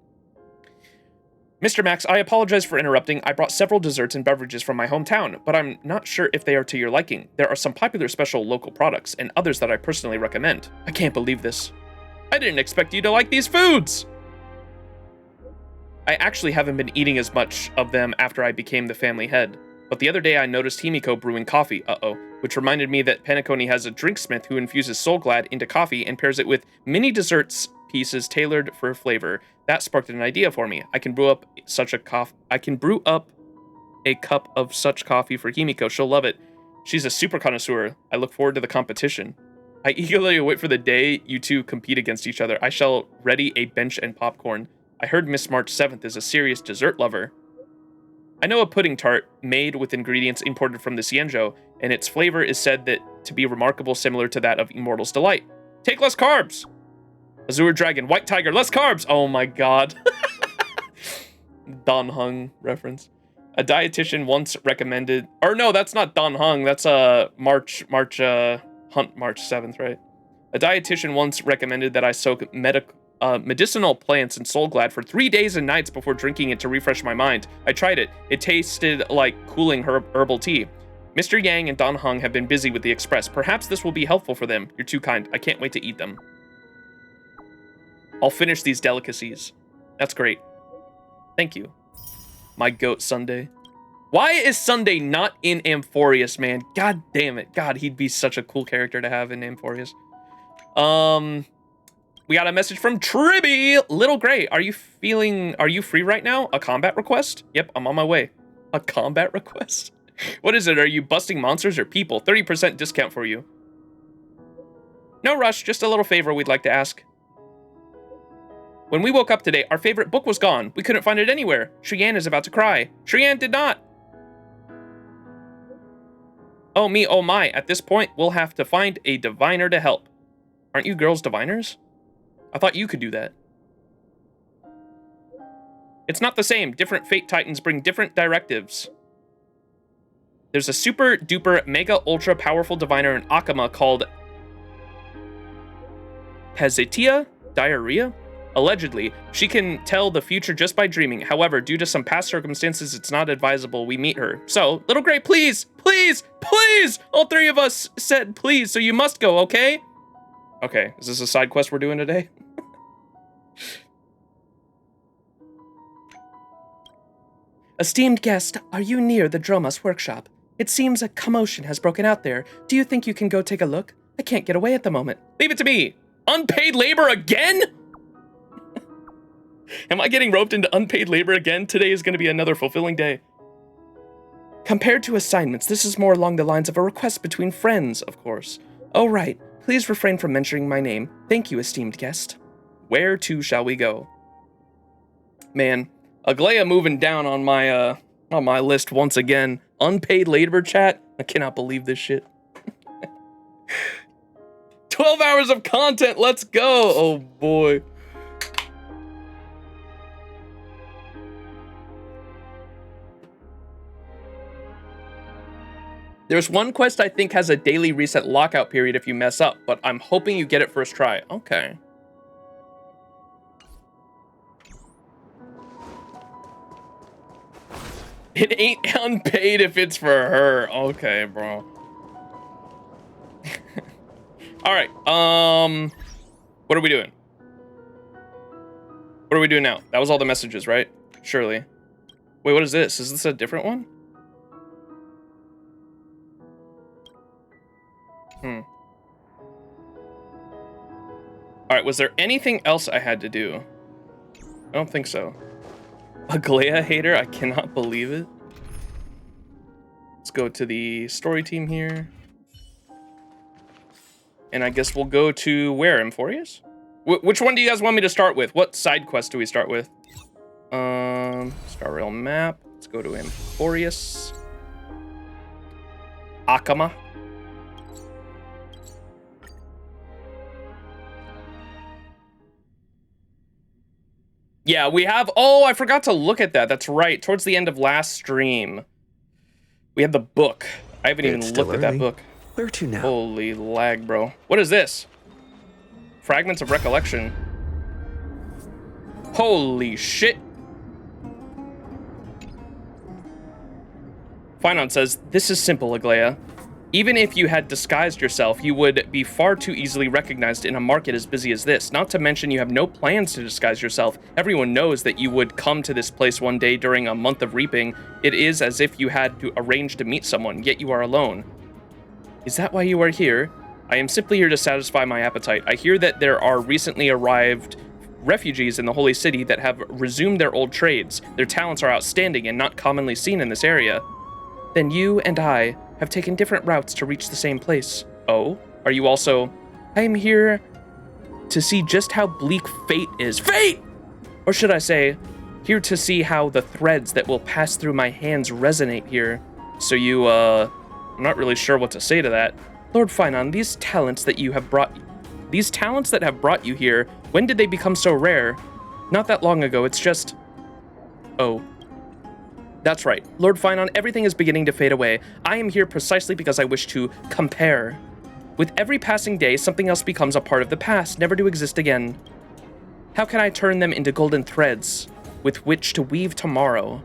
Mr. Max, I apologize for interrupting. I brought several desserts and beverages from my hometown, but I'm not sure if they are to your liking. There are some popular special local products and others that I personally recommend. I can't believe this. I didn't expect you to like these foods! I actually haven't been eating as much of them after I became the family head. But the other day I noticed Himiko brewing coffee, which reminded me that Penacony has a drinksmith who infuses Soulglad into coffee and pairs it with mini desserts pieces tailored for flavor. That sparked an idea for me. I can brew up a cup of such coffee for Himiko. She'll love it. She's a super connoisseur. I look forward to the competition. I eagerly wait for the day you two compete against each other. I shall ready a bench and popcorn. I heard Miss March 7th is a serious dessert lover. I know a pudding tart made with ingredients imported from the Xianzhou, and its flavor is said to be remarkable, similar to that of Immortal's Delight. Take less carbs! Azure Dragon, White Tiger, less carbs! Oh my god. Don Hung reference. A dietitian once recommended... Or no, that's not Don Hung, that's Hunt March 7th, right? A dietitian once recommended that I soak medicinal plants in Soulglad for 3 days and nights before drinking it to refresh my mind. I tried it. It tasted like cooling herbal tea. Mr. Yang and Don Hung have been busy with the Express. Perhaps this will be helpful for them. You're too kind. I can't wait to eat them. I'll finish these delicacies. That's great. Thank you. My goat Sunday. Why is Sunday not in Amphoreus, man? God damn it. God, he'd be such a cool character to have in Amphoreus. We got a message from Tribby. Little Gray, are you free right now? A combat request? Yep, I'm on my way. A combat request? What is it? Are you busting monsters or people? 30% discount for you. No rush, just a little favor we'd like to ask. When we woke up today, our favorite book was gone. We couldn't find it anywhere. Cheyenne is about to cry. Cheyenne did not. Oh me, oh my. At this point, we'll have to find a diviner to help. Aren't you girls diviners? I thought you could do that. It's not the same. Different fate titans bring different directives. There's a super duper mega ultra powerful diviner in Akama called Hezetia Diarrhea. Allegedly, she can tell the future just by dreaming. However, due to some past circumstances, it's not advisable we meet her. So, Little Gray, please, please, please! All three of us said please, so you must go, okay? Okay, is this a side quest we're doing today? Esteemed guest, are you near the Dromas workshop? It seems a commotion has broken out there. Do you think you can go take a look? I can't get away at the moment. Leave it to me! Unpaid labor again? Am I getting roped into unpaid labor again? Today is going to be another fulfilling day. Compared to assignments, this is more along the lines of a request between friends, of course. Oh, right. Please refrain from mentioning my name. Thank you, esteemed guest. Where to shall we go? Man, Aglaya moving down on my list once again. Unpaid labor chat? I cannot believe this shit. 12 hours of content, let's go! Oh boy. There's one quest I think has a daily reset lockout period if you mess up, but I'm hoping you get it first try. Okay. It ain't unpaid if it's for her. Okay, bro. All right. What are we doing? What are we doing now? That was all the messages, right? Surely. Wait, what is this? Is this a different one? All right, was there anything else I had to do? I don't think so. Aglaya hater, I cannot believe it. Let's go to the story team here. And I guess we'll go to where, Amphoreus? Which one do you guys want me to start with? What side quest do we start with? Star Rail map. Let's go to Amphoreus. Akama. Yeah, we have... Oh, I forgot to look at that. That's right. Towards the end of last stream, we had the book. I haven't even looked at that book. Where to now? Holy lag, bro. What is this? Fragments of Recollection. Holy shit. Finon says, this is simple, Aglaya. Even if you had disguised yourself, you would be far too easily recognized in a market as busy as this. Not to mention you have no plans to disguise yourself. Everyone knows that you would come to this place one day during a month of reaping. It is as if you had to arrange to meet someone, yet you are alone. Is that why you are here? I am simply here to satisfy my appetite. I hear that there are recently arrived refugees in the Holy City that have resumed their old trades. Their talents are outstanding and not commonly seen in this area. Then you and I have taken different routes to reach the same place. Oh? Are you also... I am here to see just how bleak fate is. Fate! Or should I say, here to see how the threads that will pass through my hands resonate here. So you, I'm not really sure what to say to that. Lord Finon, these talents that have brought you here, when did they become so rare? Not that long ago, it's just... Oh. That's right. Lord Finon, everything is beginning to fade away. I am here precisely because I wish to compare. With every passing day, something else becomes a part of the past, never to exist again. How can I turn them into golden threads with which to weave tomorrow?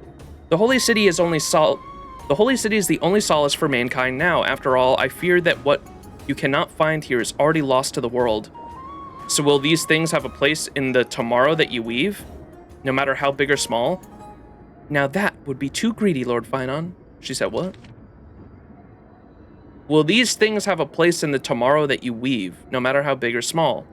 The Holy City is the only solace for mankind now. After all, I fear that what you cannot find here is already lost to the world. So will these things have a place in the tomorrow that you weave? No matter how big or small? Now that would be too greedy, Lord Finon. She said, what? Will these things have a place in the tomorrow that you weave, no matter how big or small?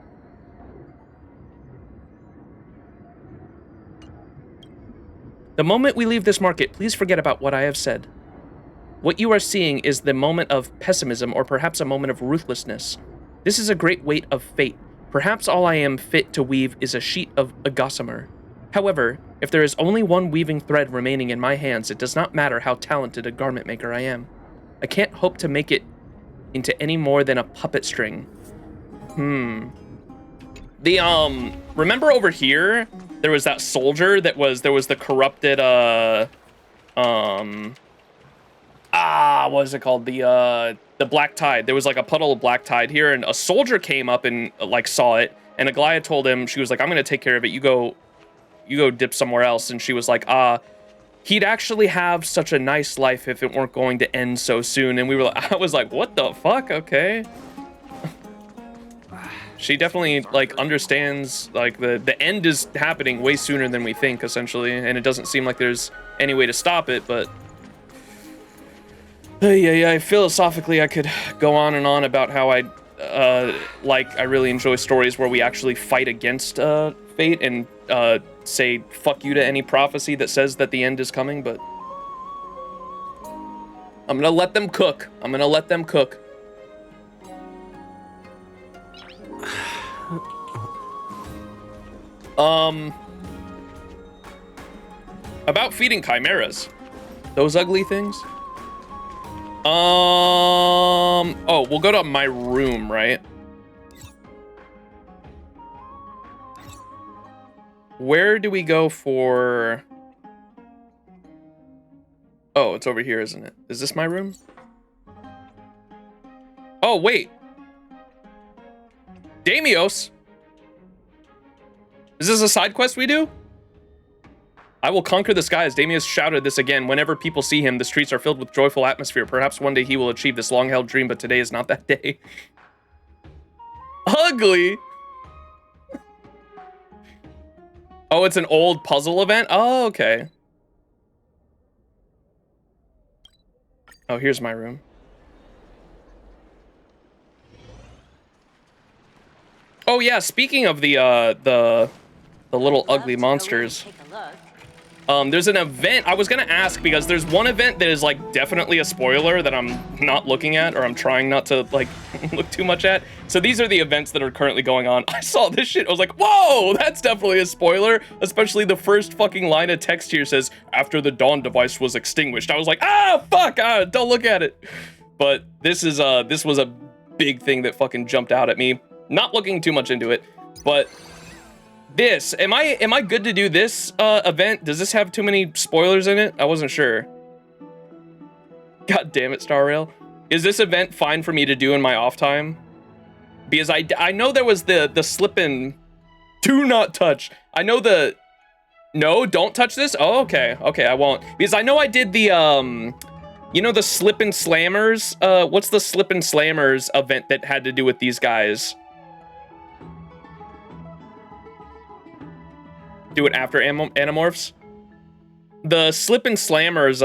The moment we leave this market, please forget about what I have said. What you are seeing is the moment of pessimism or perhaps a moment of ruthlessness. This is a great weight of fate. Perhaps all I am fit to weave is a sheet of a gossamer. However, if there is only one weaving thread remaining in my hands, it does not matter how talented a garment maker I am. I can't hope to make it into any more than a puppet string. Remember over here, there was that soldier there was the corrupted, what is it called? The black tide. There was like a puddle of black tide here, and a soldier came up and like saw it, and Aglaia told him, she was like, I'm gonna take care of it, you go dip somewhere else. And she was like, he'd actually have such a nice life if it weren't going to end so soon. And I was like, what the fuck? Okay. She definitely like understands like the end is happening way sooner than we think, essentially, and it doesn't seem like there's any way to stop it. But yeah, philosophically I could go on and on about how I really enjoy stories where we actually fight against fate and say fuck you to any prophecy that says that the end is coming. But I'm gonna let them cook. About feeding chimeras. Those ugly things? Oh, we'll go to my room, right? Where do we go for... Oh, it's over here, isn't it? Is this my room? Oh, wait. Damios! Is this a side quest we do? I will conquer the skies. Damius shouted this again. Whenever people see him, the streets are filled with joyful atmosphere. Perhaps one day he will achieve this long-held dream, but today is not that day. Ugly! Oh, it's an old puzzle event? Oh, okay. Oh, here's my room. Oh yeah, speaking of the little ugly monsters. There's an event, I was gonna ask, because there's one event that is like definitely a spoiler that I'm not looking at, or I'm trying not to like look too much at. So these are the events that are currently going on. I saw this shit, I was like, whoa, that's definitely a spoiler. Especially the first fucking line of text here says, after the Dawn device was extinguished. I was like, fuck, don't look at it. But this was a big thing that fucking jumped out at me. Not looking too much into it, but this, am I good to do this event? Does this have too many spoilers in it? I wasn't sure. God damn it, Star Rail. Is this event fine for me to do in my off time? Because I know there was the slippin', do not touch. I know no, don't touch this? Oh, okay, I won't. Because I know I did the, you know the Slip and Slammers? What's the Slip and Slammers event that had to do with these guys? Do it after Animorphs? The Slip and Slammers,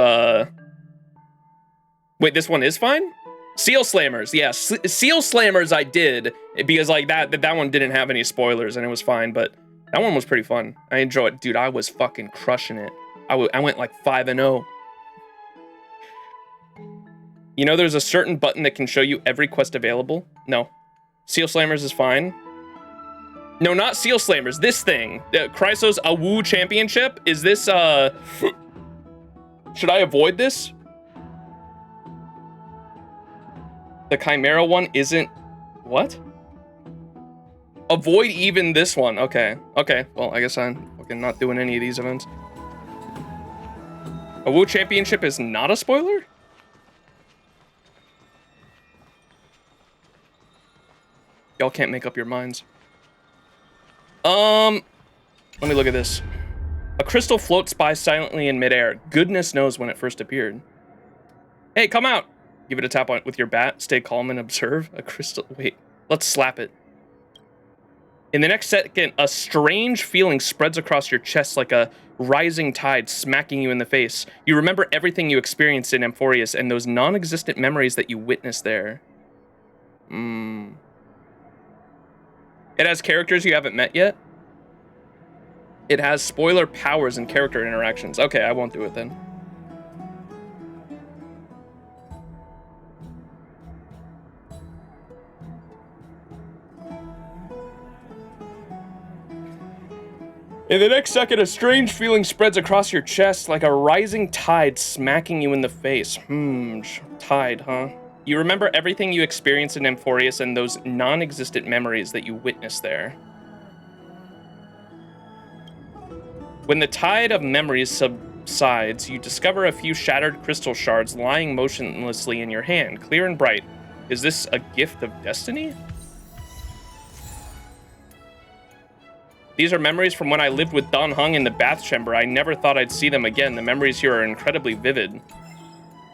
wait, this one is fine? Seal Slammers, yeah, Seal Slammers I did, because like that one didn't have any spoilers and it was fine, but that one was pretty fun. I enjoyed it. Dude, I was fucking crushing it. I went like 5-0. You know there's a certain button that can show you every quest available? No. Seal Slammers is fine. No, not Seal Slammers, this thing. Chrysos Awu Championship? Is this, should I avoid this? The Chimera one isn't... What? Avoid even this one, okay. Okay, well, I guess I'm fucking not doing any of these events. Awu Championship is not a spoiler? Y'all can't make up your minds. Let me look at this. A crystal floats by silently in midair. Goodness knows when it first appeared. Hey, come out! Give it a tap on it with your bat. Stay calm and observe. A crystal... Wait, let's slap it. In the next second, a strange feeling spreads across your chest like a rising tide smacking you in the face. You remember everything you experienced in Amphoreus and those non-existent memories that you witnessed there. It has characters you haven't met yet. It has spoiler powers and character interactions. Okay, I won't do it then. In the next second, a strange feeling spreads across your chest like a rising tide smacking you in the face. Tide, huh? You remember everything you experienced in Amphoreus and those non-existent memories that you witnessed there. When the tide of memories subsides, you discover a few shattered crystal shards lying motionlessly in your hand, clear and bright. Is this a gift of destiny? These are memories from when I lived with Don Hung in the bath chamber. I never thought I'd see them again. The memories here are incredibly vivid.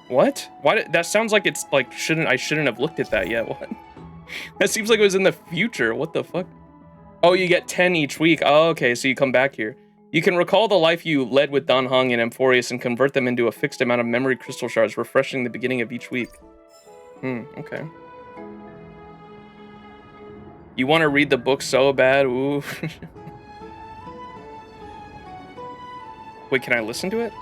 What? Why? That sounds like it's like I shouldn't have looked at that yet. What? That seems like it was in the future. What the fuck? Oh, you get 10 each week. Oh, okay, so you come back here. You can recall the life you led with Don Hung in Amphoreus and convert them into a fixed amount of memory crystal shards, refreshing the beginning of each week. Okay. You want to read the book so bad? Ooh. Wait, can I listen to it?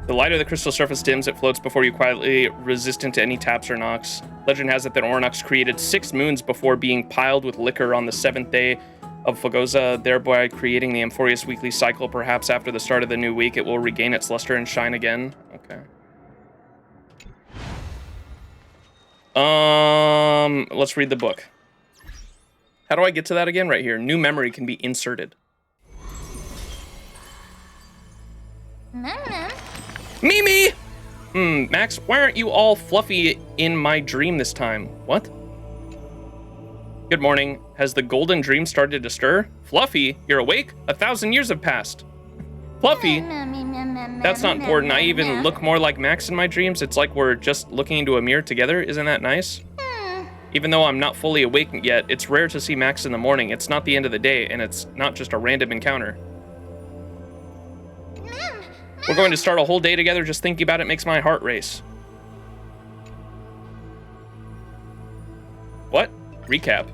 The light of the crystal surface dims, it floats before you quietly, resistant to any taps or knocks. Legend has it that Oronux created 6 moons before being piled with liquor on the 7th day of Fogoza, thereby creating the Amphoreus weekly cycle. Perhaps after the start of the new week, it will regain its luster and shine again. Okay. Let's read the book. How do I get to that again? Right here. New memory can be inserted. Mimi! Max, why aren't you all fluffy in my dream this time? What? Good morning. Has the golden dream started to stir? Fluffy, you're awake? 1,000 years have passed. Fluffy? That's not important. I even look more like Max in my dreams. It's like we're just looking into a mirror together. Isn't that nice? Even though I'm not fully awake yet, it's rare to see Max in the morning. It's not the end of the day, and it's not just a random encounter. We're going to start a whole day together. Just thinking about it makes my heart race. What? Recap.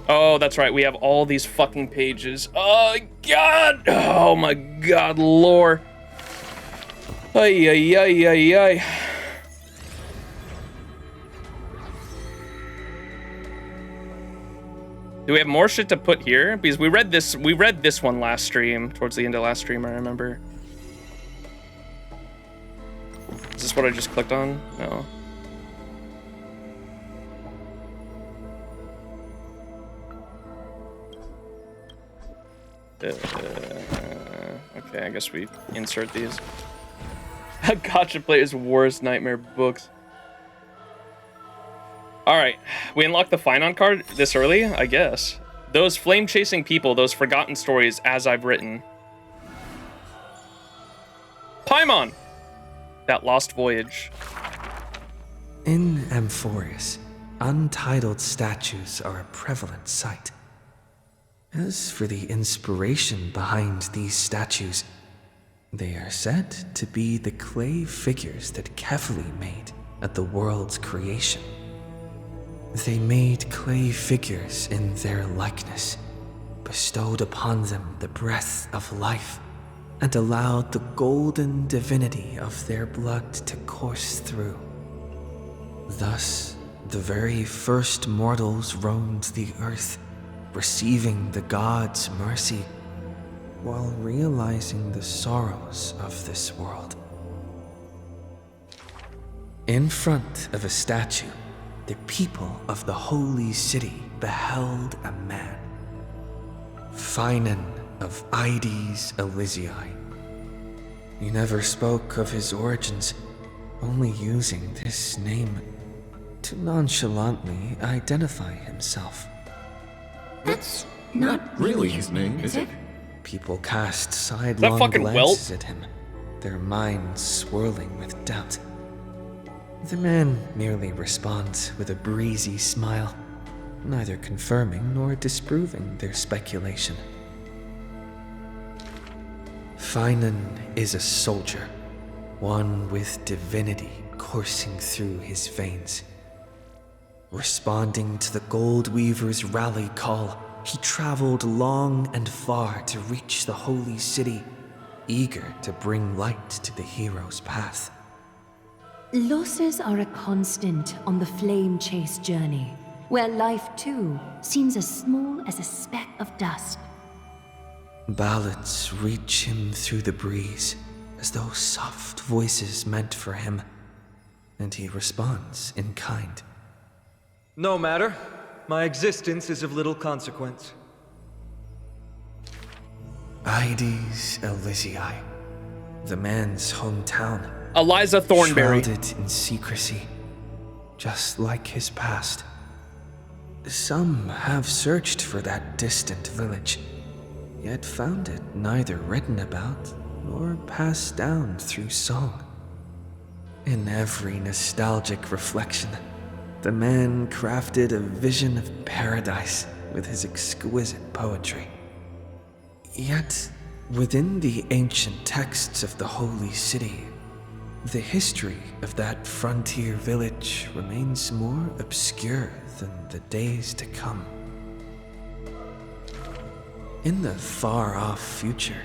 Oh, that's right. We have all these fucking pages. Oh, God. Oh, my God. Lore. Ay, ay, ay, ay, ay. Do we have more shit to put here? Because we read this one last stream, towards the end of last stream, I remember. Is this what I just clicked on? No. Okay, I guess we insert these. Gotcha Player's Worst Nightmare Books. Alright, we unlocked the Finon card this early, I guess. Those flame-chasing people, those forgotten stories as I've written. Paimon! That lost voyage. In Amphoreus, untitled statues are a prevalent sight. As for the inspiration behind these statues, they are said to be the clay figures that Kefali made at the world's creation. They made clay figures in their likeness, bestowed upon them the breath of life, and allowed the golden divinity of their blood to course through. Thus, the very first mortals roamed the earth, receiving the gods' mercy, while realizing the sorrows of this world. In front of a statue, the people of the holy city beheld a man, Finon of Ides Elysiae. He never spoke of his origins, only using this name to nonchalantly identify himself. That's not really his name, is it? People cast sidelong fucking glances at him, their minds swirling with doubt. The man merely responds with a breezy smile, neither confirming nor disproving their speculation. Finan is a soldier, one with divinity coursing through his veins. Responding to the Gold Weaver's rally call, he traveled long and far to reach the holy city, eager to bring light to the hero's path. Losses are a constant on the flame chase journey, where life too seems as small as a speck of dust. Ballads reach him through the breeze, as though soft voices meant for him, and he responds in kind. No matter. My existence is of little consequence. Ides Elysiae, the man's hometown, Eliza Thornberry. shrouded in secrecy, just like his past. Some have searched for that distant village, yet found it neither written about nor passed down through song. In every nostalgic reflection, the man crafted a vision of paradise with his exquisite poetry. Yet, within the ancient texts of the Holy City, the history of that frontier village remains more obscure than the days to come. In the far-off future,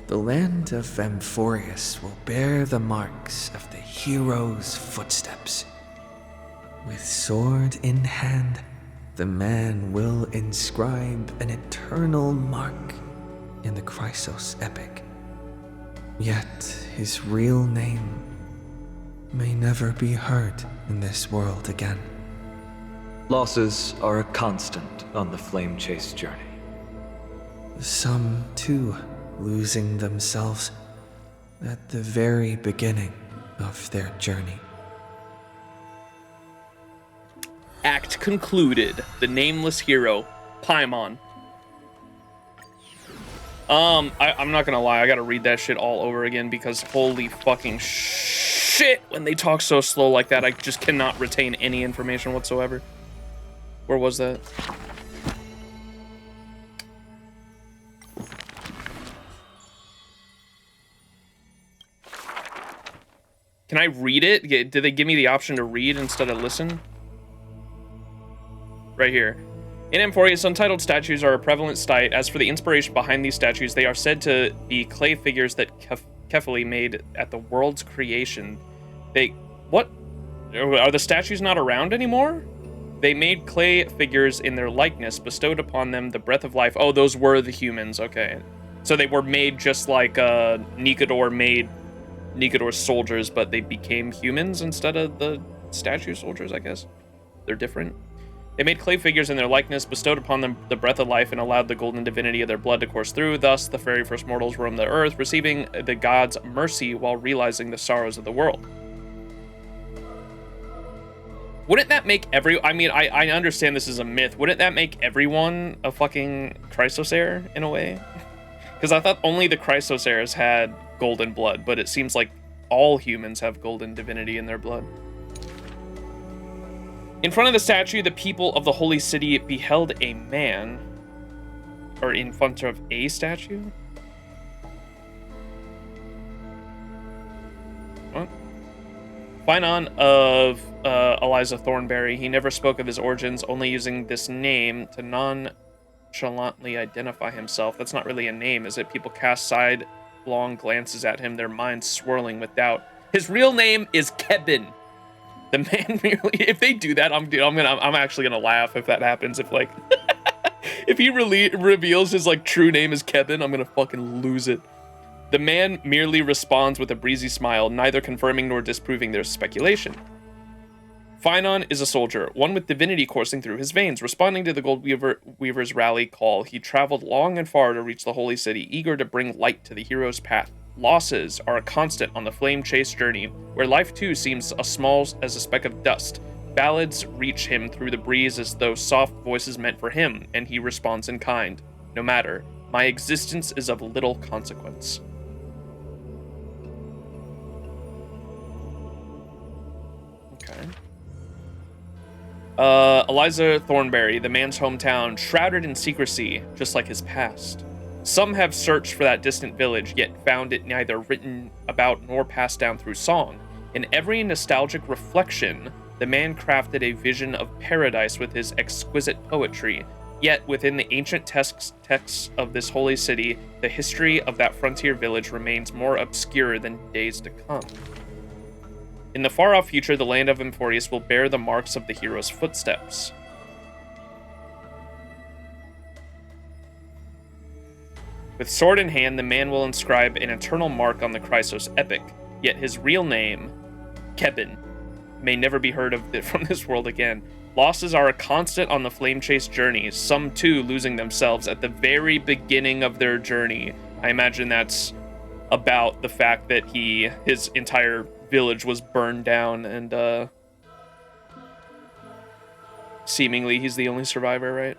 the land of Amphoreus will bear the marks of the hero's footsteps. With sword in hand, the man will inscribe an eternal mark in the Chrysos epic. Yet his real name may never be heard in this world again. Losses are a constant on the flame chase journey. Some, too, losing themselves at the very beginning of their journey. Act concluded. The nameless hero, Paimon. I'm not gonna lie, I gotta read that shit all over again because holy fucking shit, when they talk so slow like that, I just cannot retain any information whatsoever. Where was that? Can I read it? Did they give me the option to read instead of listen? Right here. In Amphoreus, untitled statues are a prevalent sight. As for the inspiration behind these statues, they are said to be clay figures that Kefali made at the world's creation. What? Are the statues not around anymore? They made clay figures in their likeness, bestowed upon them the breath of life. Oh, those were the humans, okay. So they were made just like Nikador made Nikador's soldiers, but they became humans instead of the statue soldiers, I guess. They're different. They made clay figures in their likeness, bestowed upon them the breath of life, and allowed the golden divinity of their blood to course through. Thus, the very first mortals roamed the earth, receiving the gods' mercy while realizing the sorrows of the world. Wouldn't that make I understand this is a myth. Wouldn't that make everyone a fucking Chrysosaur in a way? Because I thought only the Chrysosauros had golden blood, but it seems like all humans have golden divinity in their blood. In front of the statue, the people of the holy city beheld a man. Or in front of a statue? What? Finan of Eliza Thornberry. He never spoke of his origins, only using this name to nonchalantly identify himself. That's not really a name, is it? People cast sidelong glances at him, their minds swirling with doubt. His real name is Kevin. The man merely, if they do that, I'm actually gonna laugh if that happens. If like, if he reveals his like true name is Kevin, I'm gonna fucking lose it. The man merely responds with a breezy smile, neither confirming nor disproving their speculation. Finan is a soldier, one with divinity coursing through his veins. Responding to the Gold Weaver's rally call, he traveled long and far to reach the holy city, eager to bring light to the hero's path. Losses are a constant on the flame chase journey, where life too seems as small as a speck of dust. Ballads reach him through the breeze as though soft voices meant for him, and he responds in kind. No matter, my existence is of little consequence. Okay. Eliza Thornberry, the man's hometown, shrouded in secrecy, just like his past. Some have searched for that distant village, yet found it neither written about nor passed down through song. In every nostalgic reflection, the man crafted a vision of paradise with his exquisite poetry. Yet, within the ancient texts of this holy city, the history of that frontier village remains more obscure than days to come. In the far-off future, the land of Amphoreus will bear the marks of the hero's footsteps. With sword in hand, the man will inscribe an eternal mark on the Chrysos epic, yet his real name, Kevin, may never be heard of from this world again. Losses are a constant on the flame chase journey, some too losing themselves at the very beginning of their journey. I imagine that's about the fact that his entire village was burned down, and seemingly he's the only survivor, right?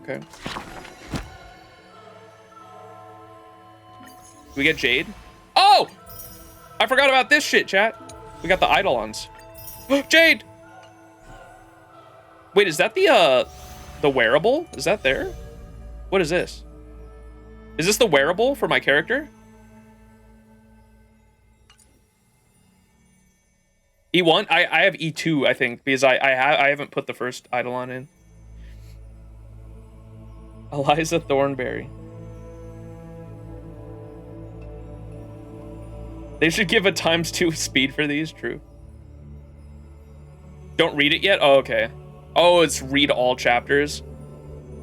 Okay. We get Jade. Oh! I forgot about this shit, chat. We got the Eidolons. Jade! Wait, is that the wearable? Is that there? What is this? Is this the wearable for my character? E1? I have E2, I think, because I haven't put the first Eidolon in. Eliza Thornberry. They should give a ×2 speed for these, true. Don't read it yet? Oh, okay. Oh, it's read all chapters.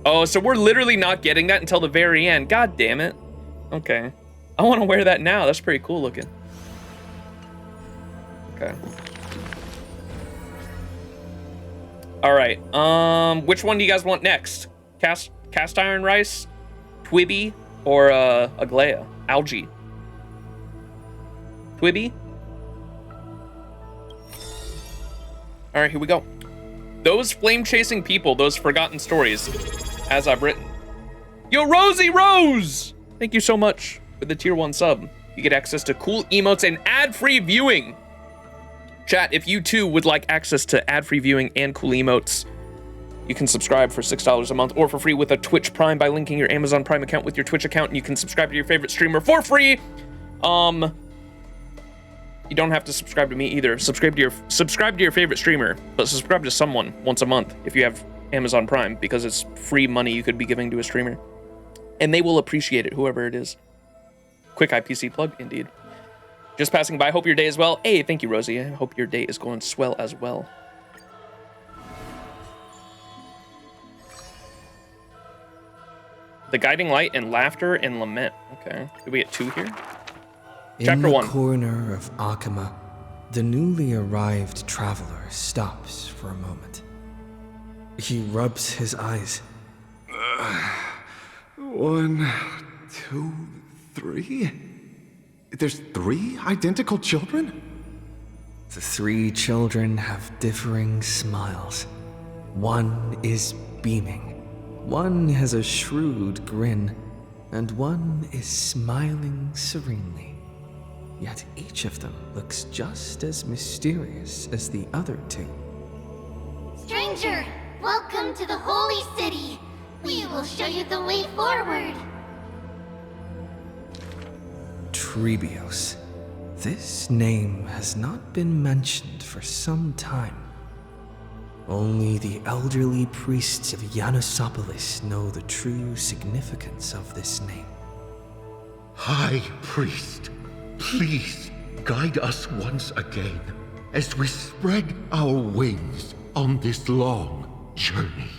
Oh, so we're literally not getting that until the very end. God damn it. Okay. I want to wear that now. That's pretty cool looking. Okay. All right. Which one do you guys want next? Cast iron rice, Twibby, or Aglaya? Algae. Twibby. All right, here we go. Those flame-chasing people, those forgotten stories, as I've written. Yo, Rosie Rose! Thank you so much for the tier 1 sub. You get access to cool emotes and ad-free viewing. Chat, if you too would like access to ad-free viewing and cool emotes, you can subscribe for $6 a month or for free with a Twitch Prime by linking your Amazon Prime account with your Twitch account, and you can subscribe to your favorite streamer for free. You don't have to subscribe to me either. Subscribe to your favorite streamer, but subscribe to someone once a month if you have Amazon Prime, because it's free money you could be giving to a streamer. And they will appreciate it, whoever it is. Quick IPC plug, indeed. Just passing by, hope your day is well. Hey, thank you, Rosie. I hope your day is going swell as well. The guiding light and laughter and lament. Okay, did we get 2 here? Chapter 1. In the corner of Akama, the newly arrived traveler stops for a moment. He rubs his eyes. 1, 2, 3? There's 3 identical children? The 3 children have differing smiles. One is beaming, one has a shrewd grin, and one is smiling serenely. Yet each of them looks just as mysterious as the other 2. Stranger, welcome to the holy city. We will show you the way forward. Trebios. This name has not been mentioned for some time. Only the elderly priests of Yanosopolis know the true significance of this name. High Priest, please guide us once again as we spread our wings on this long journey.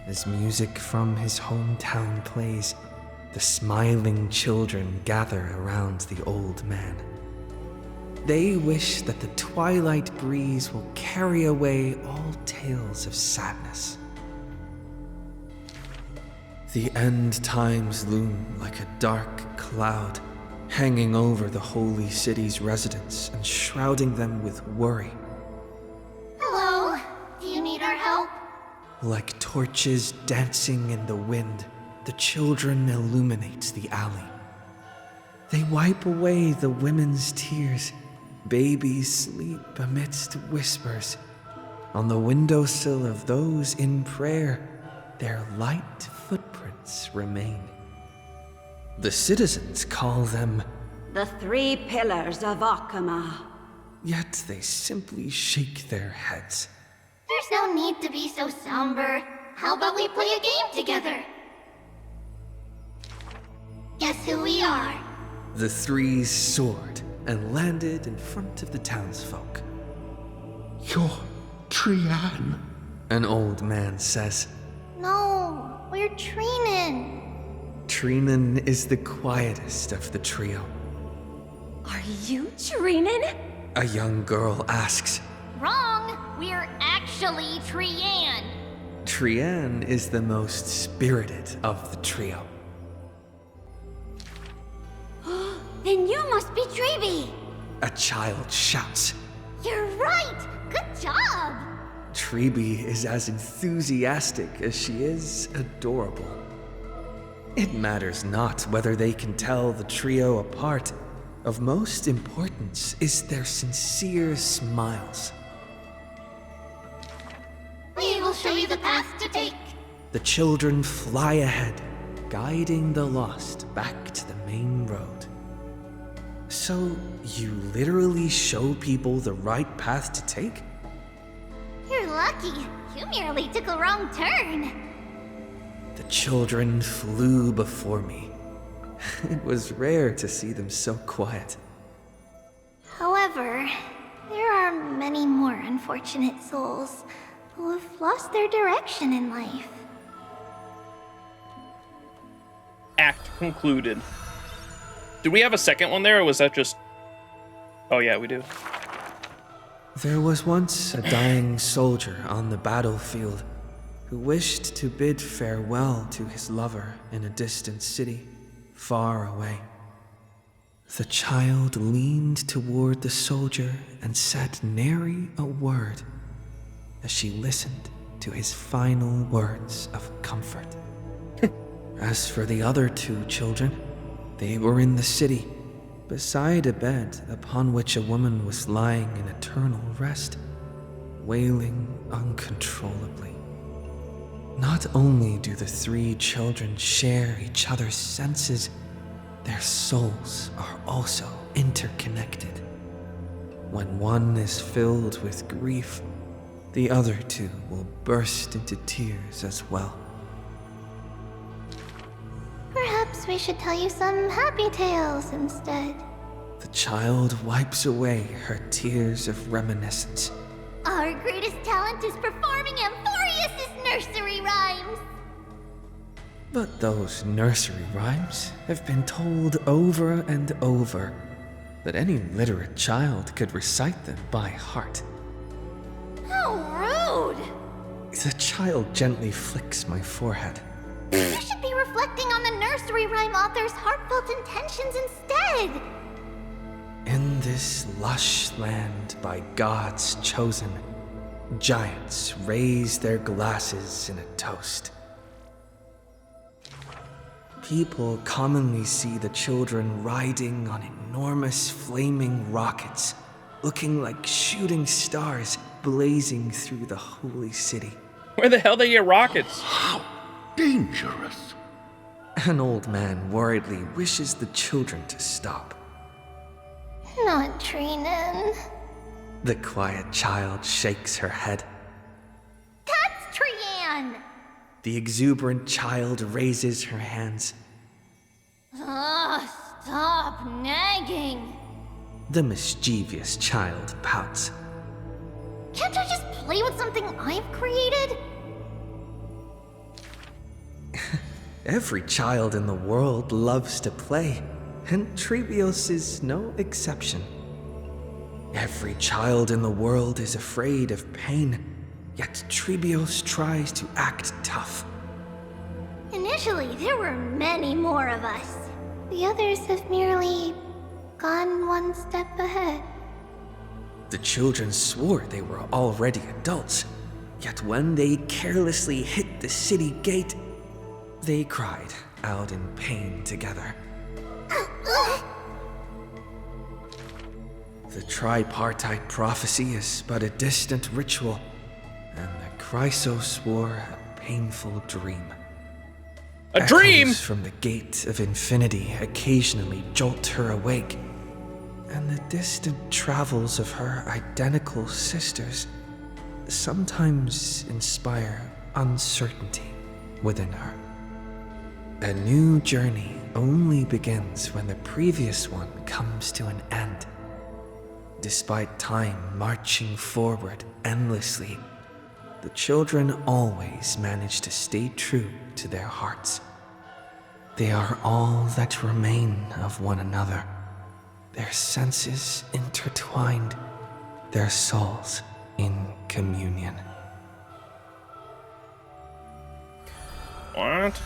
As music from his hometown plays, the smiling children gather around the old man. They wish that the twilight breeze will carry away all tales of sadness. The end times loom like a dark cloud, hanging over the holy city's residents and shrouding them with worry. Hello. Like torches dancing in the wind, the children illuminate the alley. They wipe away the women's tears. Babies sleep amidst whispers. On the windowsill of those in prayer, their light footprints remain. The citizens call them the 3 pillars of Akama. yet they simply shake their heads. There's no need to be so somber. How about we play a game together? Guess who we are? The three soared and landed in front of the townsfolk. You're Trian. An old man says. No, we're Treenan. Treenan is the quietest of the trio. Are you Treenan? A young girl asks. Wrong. We're actually Trian. Trian is the most spirited of the trio. Then you must be Treeby. A child shouts. You're right. Good job. Treeby is as enthusiastic as she is adorable. It matters not whether they can tell the trio apart. Of most importance is their sincere smiles. We will show you the path to take. The children fly ahead, guiding the lost back to the main road. So, you literally show people the right path to take? You're lucky. You merely took a wrong turn. The children flew before me. It was rare to see them so quiet. However, there are many more unfortunate souls who have lost their direction in life. Act concluded. Do we have a second one there, or was that just... Oh yeah, we do. There was once a dying soldier on the battlefield who wished to bid farewell to his lover in a distant city, far away. The child leaned toward the soldier and said nary a word as she listened to his final words of comfort. As for the other two children, they were in the city, beside a bed upon which a woman was lying in eternal rest, wailing uncontrollably. Not only do the three children share each other's senses, their souls are also interconnected. When one is filled with grief, the other two will burst into tears as well. Perhaps we should tell you some happy tales instead. The child wipes away her tears of reminiscence. Our greatest talent is performing Amphoreus' nursery rhymes. But those nursery rhymes have been told over and over that any literate child could recite them by heart. How rude! The child gently flicks my forehead. You should be reflecting on the nursery rhyme author's heartfelt intentions instead. In this lush land by gods chosen, giants raise their glasses in a toast. People commonly see the children riding on enormous flaming rockets, looking like shooting stars blazing through the holy city. Where the hell they get rockets? How dangerous. An old man worriedly wishes the children to stop. Not Treenan. The quiet child shakes her head. That's Trian! The exuberant child raises her hands. Stop nagging. The mischievous child pouts. Can't I just play with something I've created? Every child in the world loves to play, and Trebios is no exception. Every child in the world is afraid of pain, yet Trebios tries to act tough. Initially, there were many more of us. The others have merely gone one step ahead. The children swore they were already adults, Yet when they carelessly hit the city gate, they cried out in pain together. The tripartite prophecy is but a distant ritual, and the Chrysos wore a painful dream. A dream? Echoes from the gate of infinity occasionally jolt her awake, and the distant travels of her identical sisters sometimes inspire uncertainty within her. A new journey only begins when the previous one comes to an end. Despite time marching forward endlessly, the children always manage to stay true to their hearts. They are all that remain of one another, their senses intertwined, their souls in communion. What?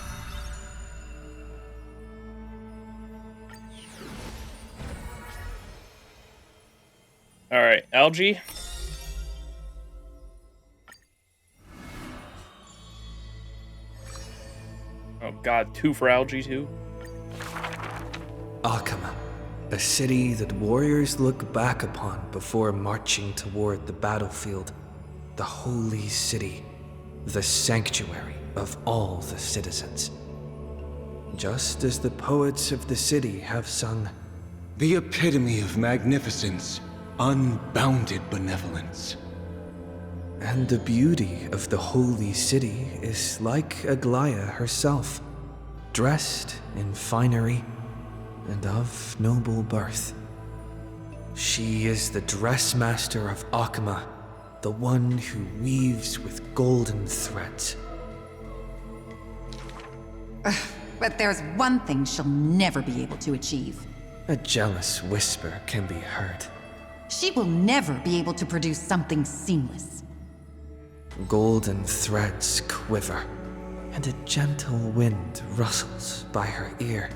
Alright, Algae. Oh god, 2 for Algae too? Akama, a city that warriors look back upon before marching toward the battlefield. The holy city, the sanctuary of all the citizens. Just as the poets of the city have sung, The epitome of magnificence, unbounded benevolence. and the beauty of the holy city is like Aglaya herself, dressed in finery and of noble birth. She is the dressmaster of Akama, the one who weaves with golden threads. But there's one thing she'll never be able to achieve. A jealous whisper can be heard. She will never be able to produce something seamless. Golden threads quiver, and a gentle wind rustles by her ear.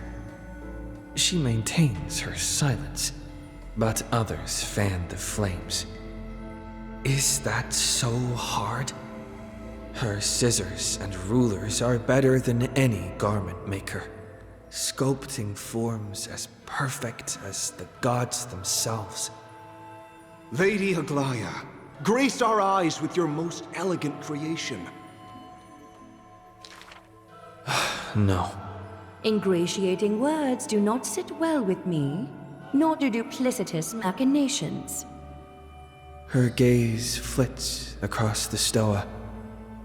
She maintains her silence, but others fan the flames. Is that so hard? Her scissors and rulers are better than any garment maker, sculpting forms as perfect as the gods themselves. Lady Aglaya, grace our eyes with your most elegant creation. No. Ingratiating words do not sit well with me, nor do duplicitous machinations. Her gaze flits across the stoa,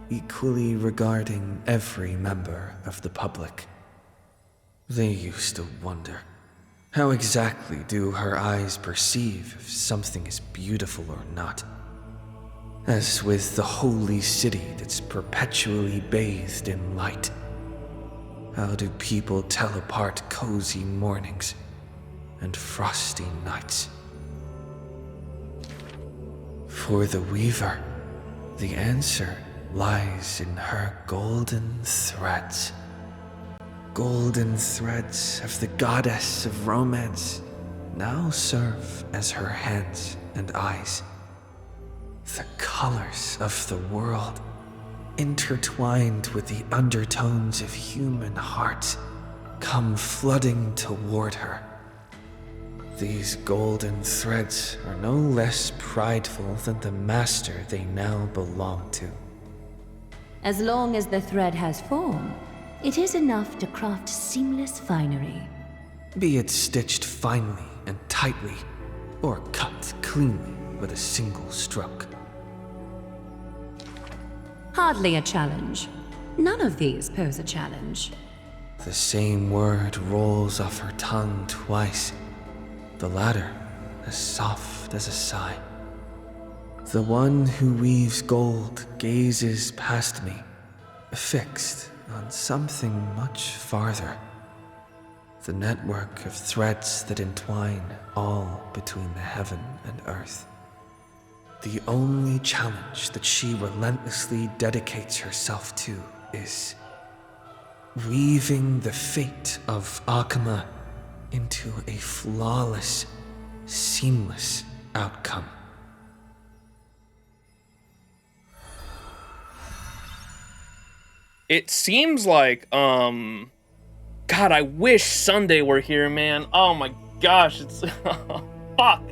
equally regarding every member of the public. They used to wonder, how exactly do her eyes perceive if something is beautiful or not? As with the holy city that's perpetually bathed in light. How do people tell apart cozy mornings and frosty nights? For the Weaver, the answer lies in her golden threads. Golden threads of the goddess of romance now serve as her hands and eyes. The colors of the world, intertwined with the undertones of human hearts, come flooding toward her. These golden threads are no less prideful than the master they now belong to. As long as the thread has form, it is enough to craft seamless finery. Be it stitched finely and tightly, or cut cleanly with a single stroke. Hardly a challenge. None of these pose a challenge. The same word rolls off her tongue twice, the latter as soft as a sigh. The one who weaves gold gazes past me, fixed on something much farther. The network of threads that entwine all between the heaven and earth. The only challenge that she relentlessly dedicates herself to is weaving the fate of Akama into a flawless, seamless outcome. it seems like, God, I wish Sunday were here, man. Oh my gosh, it's, fuck.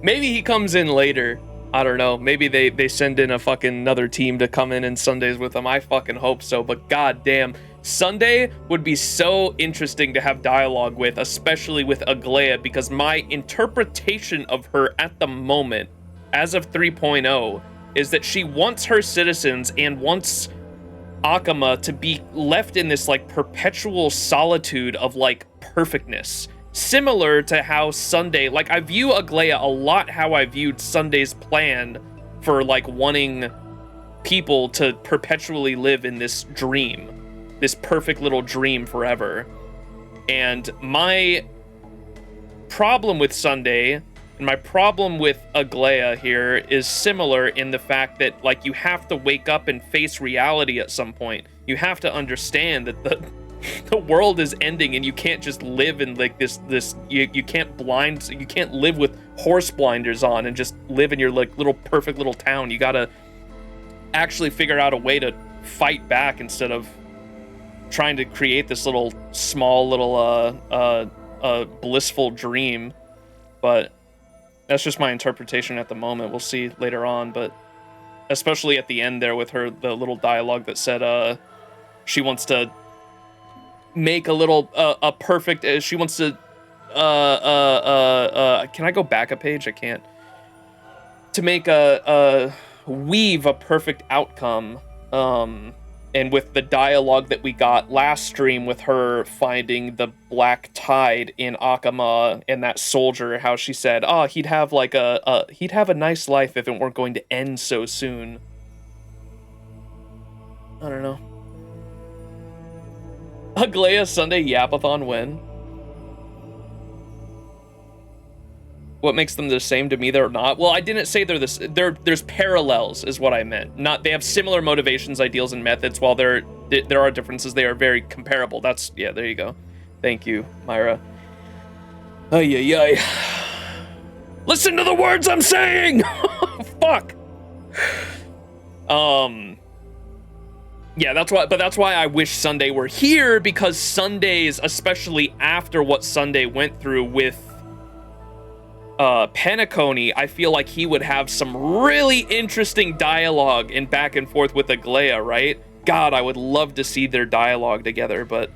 Maybe he comes in later. I don't know. Maybe they send in a fucking another team to come in and Sundays with him. I fucking hope so, but goddamn. Sunday would be so interesting to have dialogue with, especially with Aglaia, because my interpretation of her at the moment, as of 3.0, is that she wants her citizens and wants Akama to be left in this like perpetual solitude of like perfectness. Similar to how Sunday, like I view Aglaia a lot how I viewed Sunday's plan for like wanting people to perpetually live in this dream. This perfect little dream forever. And my problem with Sunday and my problem with Aglaia here is similar in the fact that like you have to wake up and face reality at some point. You have to understand that the world is ending and you can't just live in like this you can't live with horse blinders on and just live in your like little perfect little town. You gotta actually figure out a way to fight back instead of trying to create this little small little blissful dream. But that's just my interpretation at the moment. We'll see later on, but especially at the end there with her, the little dialogue that said she wants to make a little a perfect she wants to can I go back a page? I can't. To make a weave a perfect outcome. And with the dialogue that we got last stream with her finding the black tide in Akama and that soldier, how she said, oh, he'd have like he'd have a nice life if it weren't going to end so soon. I don't know. Aglaia Sunday Yapathon when? What makes them the same to me? They're not. Well, I didn't say they're this. There's parallels, is what I meant. Not they have similar motivations, ideals, and methods. While there are differences, they are very comparable. That's yeah. There you go. Thank you, Myra. Ay ay ay. Listen to the words I'm saying. Fuck. Yeah, that's why. But that's why I wish Sunday were here, because Sundays, especially after what Sunday went through with Penacony, I feel like he would have some really interesting dialogue and back and forth with Aglaia, right? God, I would love to see their dialogue together, but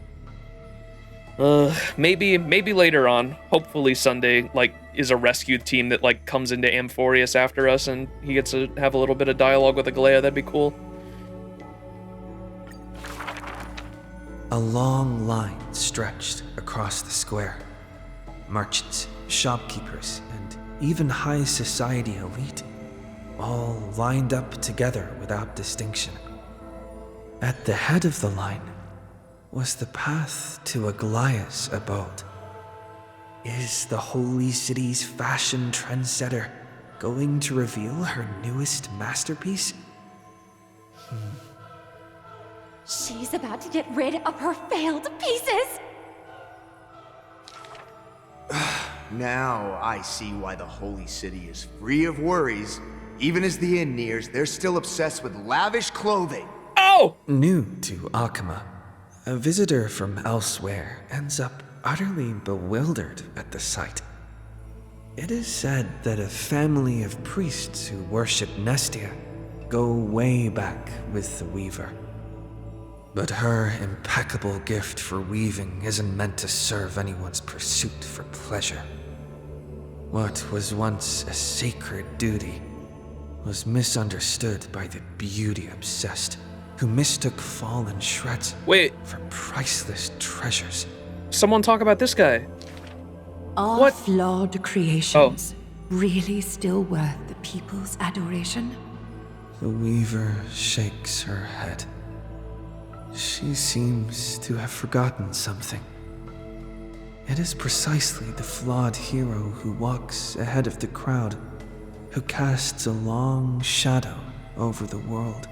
maybe later on. Hopefully Sunday like is a rescued team that like comes into Amphoreus after us and he gets to have a little bit of dialogue with Aglaia. That'd be cool. A long line stretched across the square. Merchants, shopkeepers, and even high society elite, all lined up together without distinction. At the head of the line was the path to Aglaia's abode. Is the holy city's fashion trendsetter going to reveal her newest masterpiece? She's about to get rid of her failed pieces! Now I see why the Holy City is free of worries. Even as the inn nears, they're still obsessed with lavish clothing. Oh! New to Akama, a visitor from elsewhere ends up utterly bewildered at the sight. It is said that a family of priests who worship Nestia go way back with the Weaver. But her impeccable gift for weaving isn't meant to serve anyone's pursuit for pleasure. What was once a sacred duty was misunderstood by the beauty-obsessed, who mistook fallen shreds for priceless treasures. Someone talk about this guy. Are flawed creations really still worth the people's adoration? The Weaver shakes her head. She seems to have forgotten something. It is precisely the flawed hero who walks ahead of the crowd, who casts a long shadow over the world.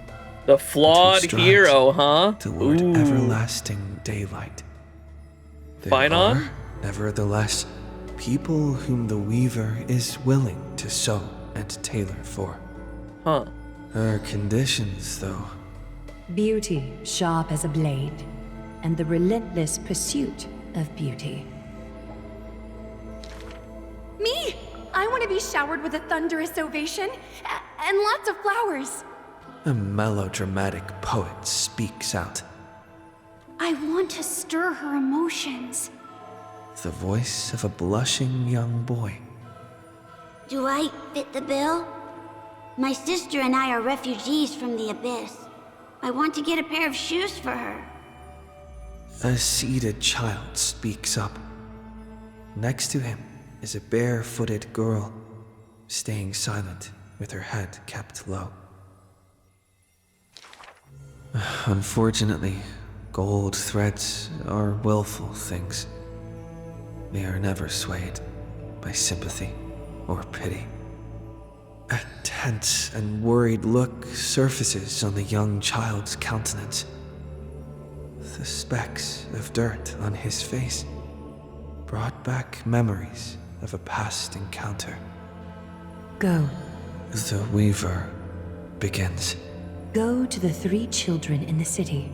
The flawed hero, huh? Toward everlasting daylight. There are, nevertheless, people whom the Weaver is willing to sew and tailor for. Huh. Her conditions, though, Beauty sharp as a blade, and the relentless pursuit of beauty. Me! I want to be showered with a thunderous ovation and lots of flowers. A melodramatic poet speaks out. I want to stir her emotions. The voice of a blushing young boy. Do I fit the bill? My sister and I are refugees from the Abyss. I want to get a pair of shoes for her. A seated child speaks up. Next to him is a barefooted girl, staying silent with her head kept low. Unfortunately, gold threads are willful things. They are never swayed by sympathy or pity. A tense and worried look surfaces on the young child's countenance. The specks of dirt on his face brought back memories of a past encounter. Go. The Weaver begins. Go to the 3 children in the city.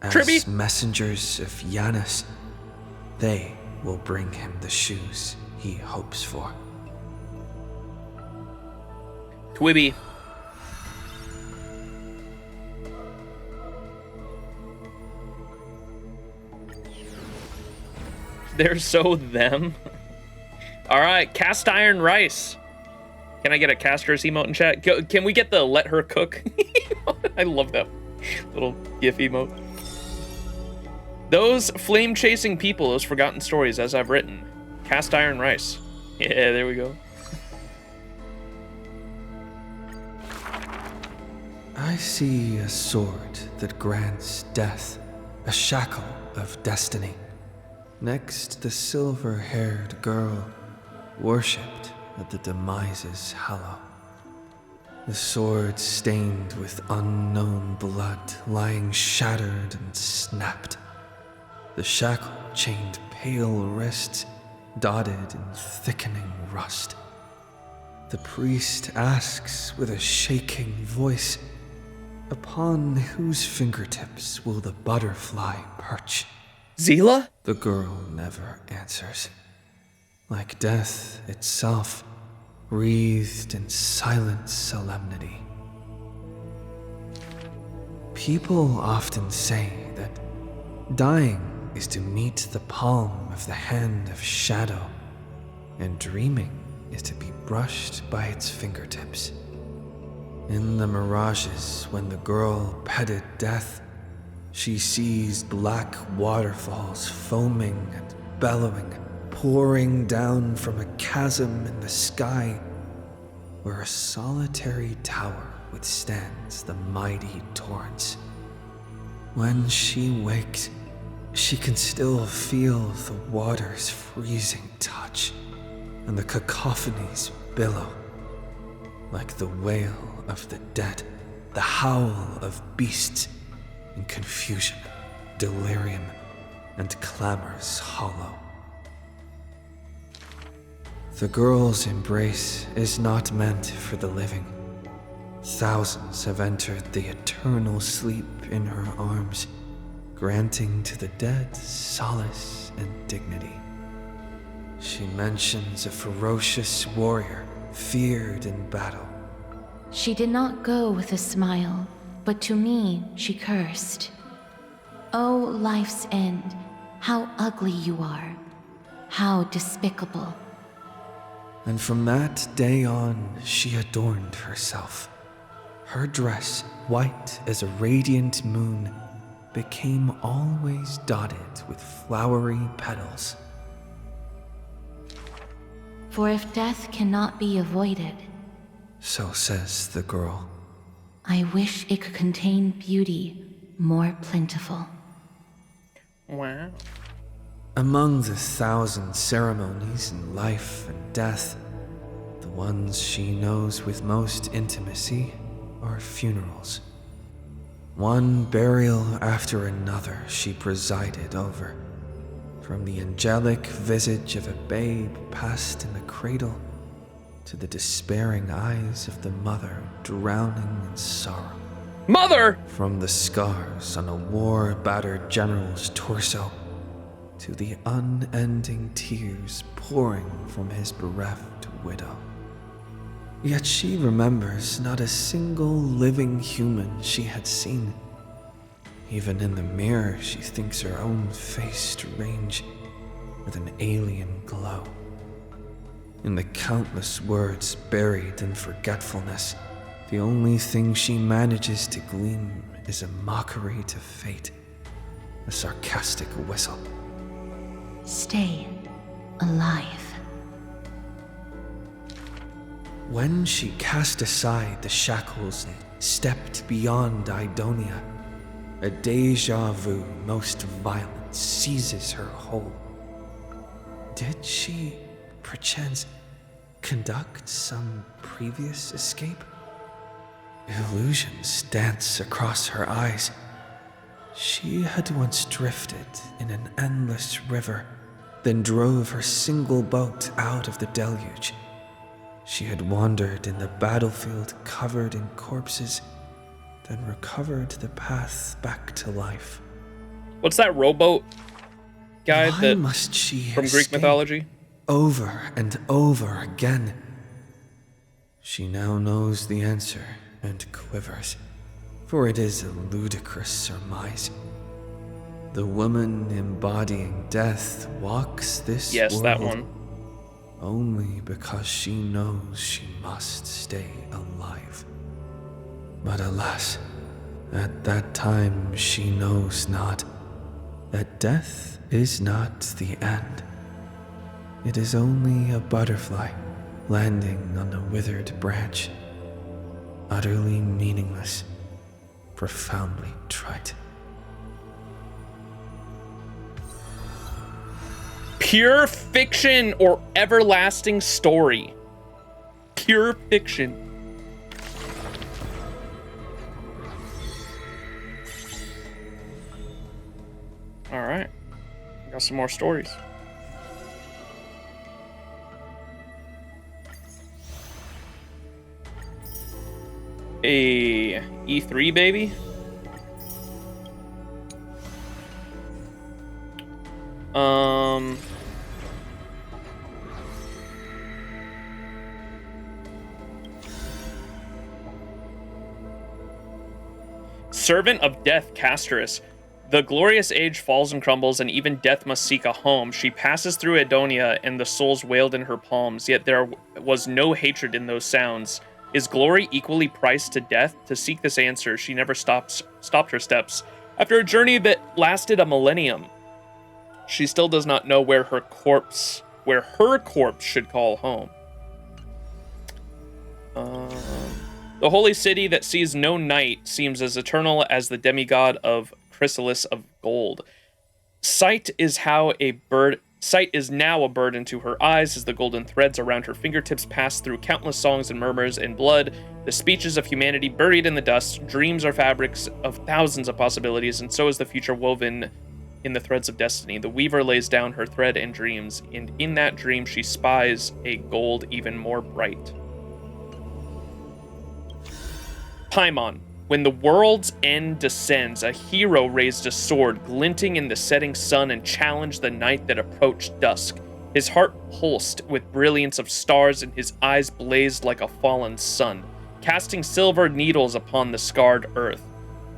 As Tribby. messengers of Janus, they will bring him the shoes he hopes for. Twibby. They're so them. All right, cast iron rice. Can I get a casters emote in chat? Can we get the let her cook? I love that little gif emote. Those flame chasing people, those forgotten stories, as I've written. Cast iron rice. Yeah, there we go. I see a sword that grants death, a shackle of destiny. Next, the silver-haired girl, worshipped at the demise's hallow. The sword stained with unknown blood, lying shattered and snapped. The shackle chained pale wrists, dotted in thickening rust. The priest asks with a shaking voice, upon whose fingertips will the butterfly perch? Zila? The girl never answers. Like death itself, wreathed in silent solemnity. People often say that dying is to meet the palm of the hand of shadow, and dreaming is to be brushed by its fingertips. In the mirages, when the girl petted death, she sees black waterfalls foaming and bellowing, pouring down from a chasm in the sky, where a solitary tower withstands the mighty torrents. When she wakes, she can still feel the water's freezing touch, and the cacophonies billow, like the wail of the dead, the howl of beasts in confusion, delirium, and clamors hollow. The girl's embrace is not meant for the living. Thousands have entered the eternal sleep in her arms, granting to the dead solace and dignity. She mentions a ferocious warrior feared in battle. She did not go with a smile, but to me she cursed. Oh, life's end, how ugly you are, how despicable. And from that day on, she adorned herself. Her dress, white as a radiant moon, became always dotted with flowery petals. For if death cannot be avoided, so says the girl, I wish it could contain beauty more plentiful. Wow. Among the 1,000 ceremonies in life and death, the ones she knows with most intimacy are funerals. One burial after another she presided over, from the angelic visage of a babe passed in the cradle to the despairing eyes of the mother drowning in sorrow. Mother! From the scars on a war-battered general's torso to the unending tears pouring from his bereft widow. Yet she remembers not a single living human she had seen. Even in the mirror, she thinks her own face strange with an alien glow. In the countless words buried in forgetfulness, the only thing she manages to glean is a mockery to fate, a sarcastic whistle. Stay alive. When she cast aside the shackles and stepped beyond Idonia, a deja vu most violent seizes her whole. Did she, perchance, conduct some previous escape? Illusions dance across her eyes. She had once drifted in an endless river, then drove her single boat out of the deluge. She had wandered in the battlefield covered in corpses, then recovered the path back to life. What's that rowboat guy Why must she from Greek escape mythology? Over and over again. She now knows the answer and quivers, for it is a ludicrous surmise. The woman embodying death walks this world. Yes, that one. Only because she knows she must stay alive. But alas, at that time she knows not that death is not the end. It is only a butterfly landing on a withered branch, utterly meaningless, profoundly trite. Pure fiction or everlasting story? Pure fiction. All right, got some more stories. A E3 baby. Servant of Death, Casterus. The glorious age falls and crumbles, and even death must seek a home. She passes through Adonia, and the souls wailed in her palms, yet there was no hatred in those sounds. Is glory equally priced to death? To seek this answer, she never stopped her steps. After a journey that lasted a millennium, she still does not know where her corpse should call home. The holy city that sees no night seems as eternal as the demigod of chrysalis of gold. Sight is now a burden to her eyes as the golden threads around her fingertips pass through countless songs and murmurs and blood, the speeches of humanity buried in the dust. Dreams are fabrics of thousands of possibilities, and so is the future woven in the threads of destiny. The weaver lays down her thread and dreams, and in that dream she spies a gold even more bright. Paimon. When the world's end descends, a hero raised a sword, glinting in the setting sun, and challenged the night that approached dusk. His heart pulsed with brilliance of stars, and his eyes blazed like a fallen sun, casting silver needles upon the scarred earth.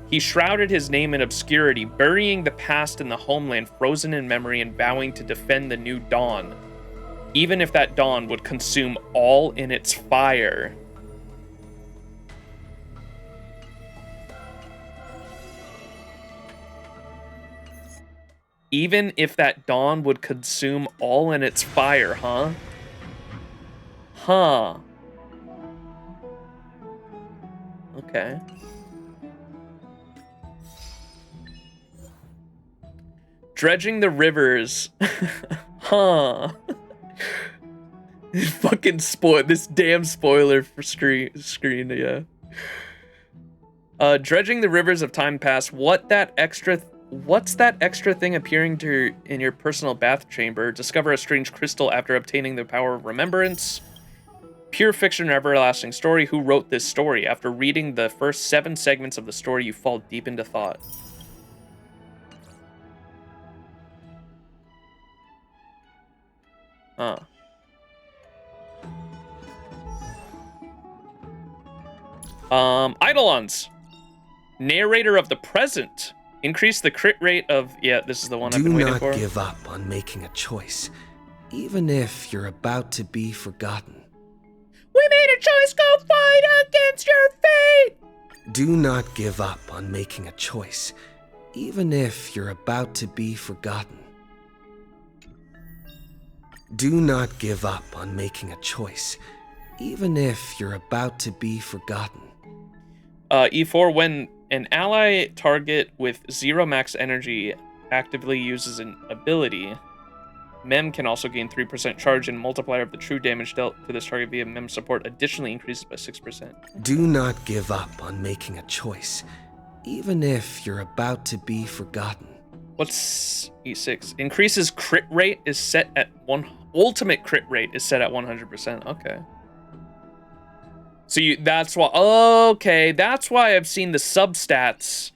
He shrouded his name in obscurity, burying the past in the homeland frozen in memory and vowing to defend the new dawn, even if that dawn would consume all in its fire. Even if that dawn would consume all in its fire, huh? Huh. Okay. Dredging the rivers. Huh. Fucking this damn spoiler for screen, yeah. Dredging the rivers of time past. What's that extra thing appearing in your personal bath chamber? Discover a strange crystal after obtaining the power of remembrance. Pure fiction or everlasting story? Who wrote this story? After reading the first 7 segments of the story, you fall deep into thought. Huh. Eidolons. Narrator of the present. Increase the crit rate of... Yeah, this is the one I've been waiting for. Do not give up on making a choice, even if you're about to be forgotten. We made a choice, go fight against your fate! Do not give up on making a choice, even if you're about to be forgotten. Do not give up on making a choice, even if you're about to be forgotten. E4, when an ally target with 0 max energy actively uses an ability, Mem can also gain 3% charge, and multiplier of the true damage dealt to this target via Mem support additionally increases by 6%. Do not give up on making a choice, even if you're about to be forgotten. What's E6? Increases crit rate is set at 1. Ultimate crit rate is set at 100%. Okay. So that's why. Okay, that's why I've seen the substats.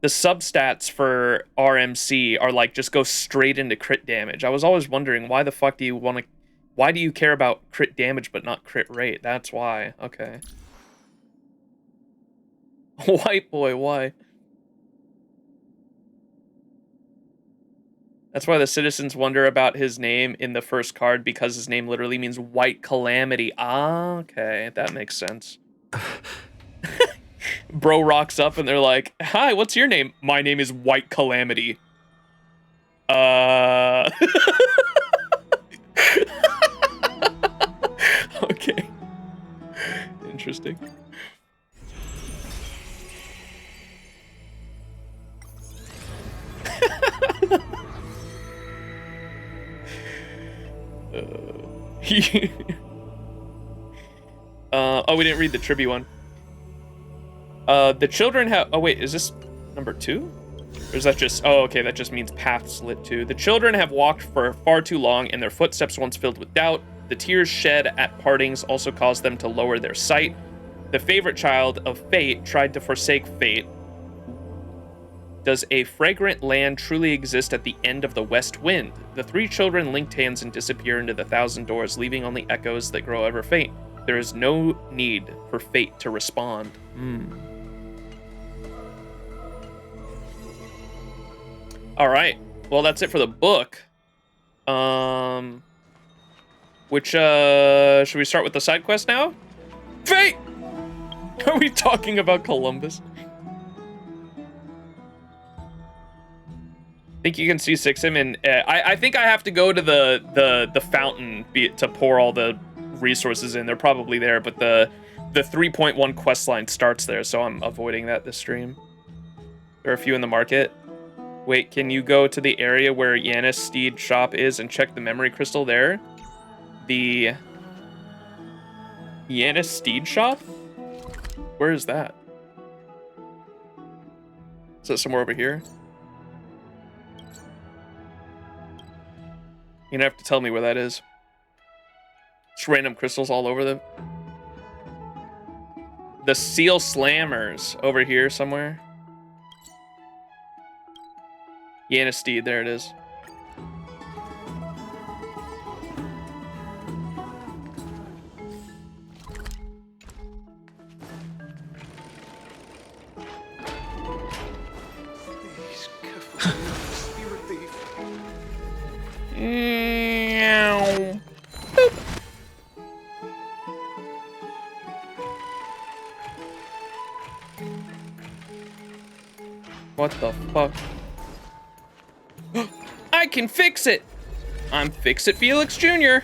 The substats for RMC are like just go straight into crit damage. I was always wondering why the fuck do you want to? Why do you care about crit damage but not crit rate? That's why. Okay. White boy, why? That's why the citizens wonder about his name in the first card, because his name literally means white calamity. Ah, okay, that makes sense. Bro rocks up and they're like, "Hi, what's your name?" "My name is White Calamity." Okay. Interesting. Oh, we didn't read the tribute one. The children have... Oh, wait, is this number 2? Or is that just... Oh, okay, that just means paths lit to. The children have walked for far too long, and their footsteps once filled with doubt. The tears shed at partings also caused them to lower their sight. The favorite child of fate tried to forsake fate. Does a fragrant land truly exist at the end of the west wind? The 3 children linked hands and disappear into the 1,000 doors, leaving only echoes that grow ever faint. There is no need for fate to respond. All right. Well, that's it for the book. Should we start with the side quest now? Fate! Are we talking about Columbus? Think you can C6 him, and I think I have to go to the fountain to pour all the resources in. They're probably there, but the 3.1 quest line starts there, so I'm avoiding that this stream. There are a few in the market. Wait, can you go to the area where Yanis Steed shop is and check the memory crystal there? The Yanis Steed shop? Where is that? Is that somewhere over here? You're gonna have to tell me where that is. Just random crystals all over them. The Seal Slammers over here somewhere. Yanis Steed, there it is. What the fuck? I can fix it! I'm Fix-It Felix Jr.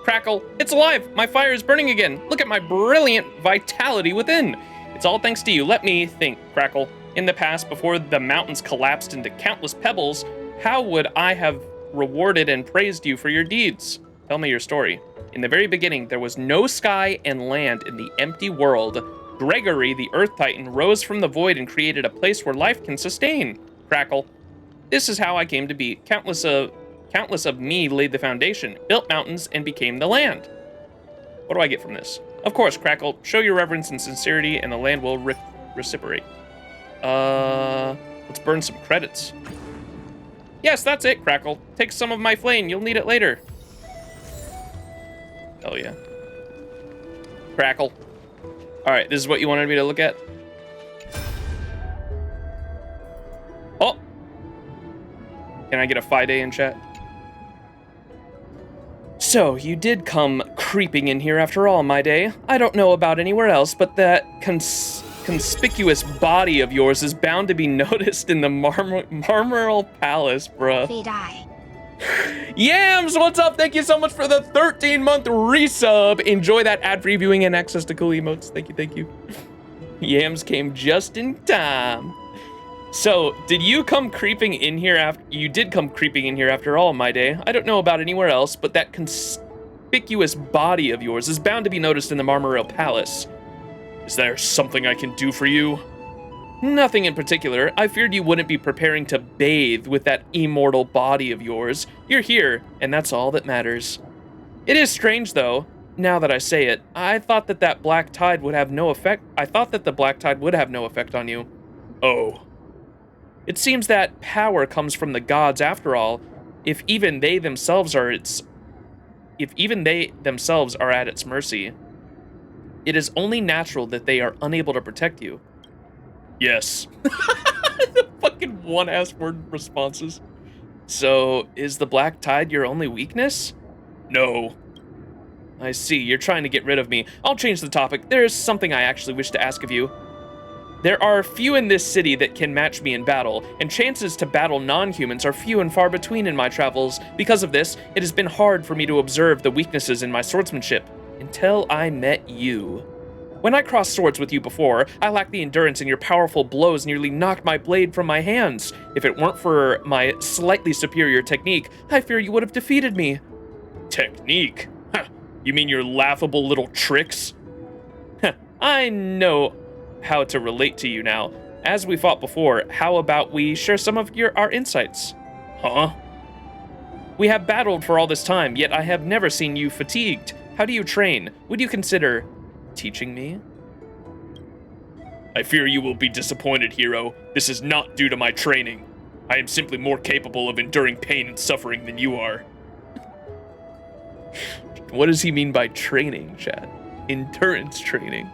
Crackle, it's alive! My fire is burning again! Look at my brilliant vitality within! It's all thanks to you. Let me think, Crackle. In the past, before the mountains collapsed into countless pebbles, how would I have rewarded and praised you for your deeds? Tell me your story. In the very beginning, there was no sky and land in the empty world. Gregory, the Earth Titan, rose from the void and created a place where life can sustain. Crackle. This is how I came to be. Countless countless of me laid the foundation, built mountains, and became the land. What do I get from this? Of course, Crackle, show your reverence and sincerity, and the land will reciprocate. Let's burn some credits. Yes, that's it, Crackle. Take some of my flame, you'll need it later. Hell yeah. Crackle. Alright, this is what you wanted me to look at? Oh! Can I get a Fide in chat? So, you did come creeping in here after all, my day. I don't know about anywhere else, but that conspicuous body of yours is bound to be noticed in the Marmoral Palace, bruh. Yams, what's up? Thank you so much for the 13-month resub. Enjoy that ad-free viewing and access to cool emotes. Thank you, thank you. Yams came just in time. So, did you come creeping in here after... You did come creeping in here after all, my day. I don't know about anywhere else, but that conspicuous body of yours is bound to be noticed in the Marmoral Palace. Is there something I can do for you? Nothing in particular. I feared you wouldn't be preparing to bathe with that immortal body of yours. You're here, and that's all that matters. It is strange, though. Now that I say it, I thought that the black tide would have no effect on you. Oh. It seems that power comes from the gods after all. If even they themselves are at its mercy, it is only natural that they are unable to protect you. Yes. The fucking one-ass word responses. So, is the black tide your only weakness? No. I see, you're trying to get rid of me. I'll change the topic. There is something I actually wish to ask of you. There are few in this city that can match me in battle, and chances to battle non-humans are few and far between in my travels. Because of this, it has been hard for me to observe the weaknesses in my swordsmanship, until I met you. When I crossed swords with you before, I lacked the endurance and your powerful blows nearly knocked my blade from my hands. If it weren't for my slightly superior technique, I fear you would have defeated me. Technique? Huh. You mean your laughable little tricks? Huh. I know how to relate to you now. As we fought before, how about we share some of our insights? Huh? We have battled for all this time, yet I have never seen you fatigued. How do you train? Would you consider teaching me? I fear you will be disappointed, hero. This is not due to my training. I am simply more capable of enduring pain and suffering than you are. What does he mean by training, Chad? Endurance training.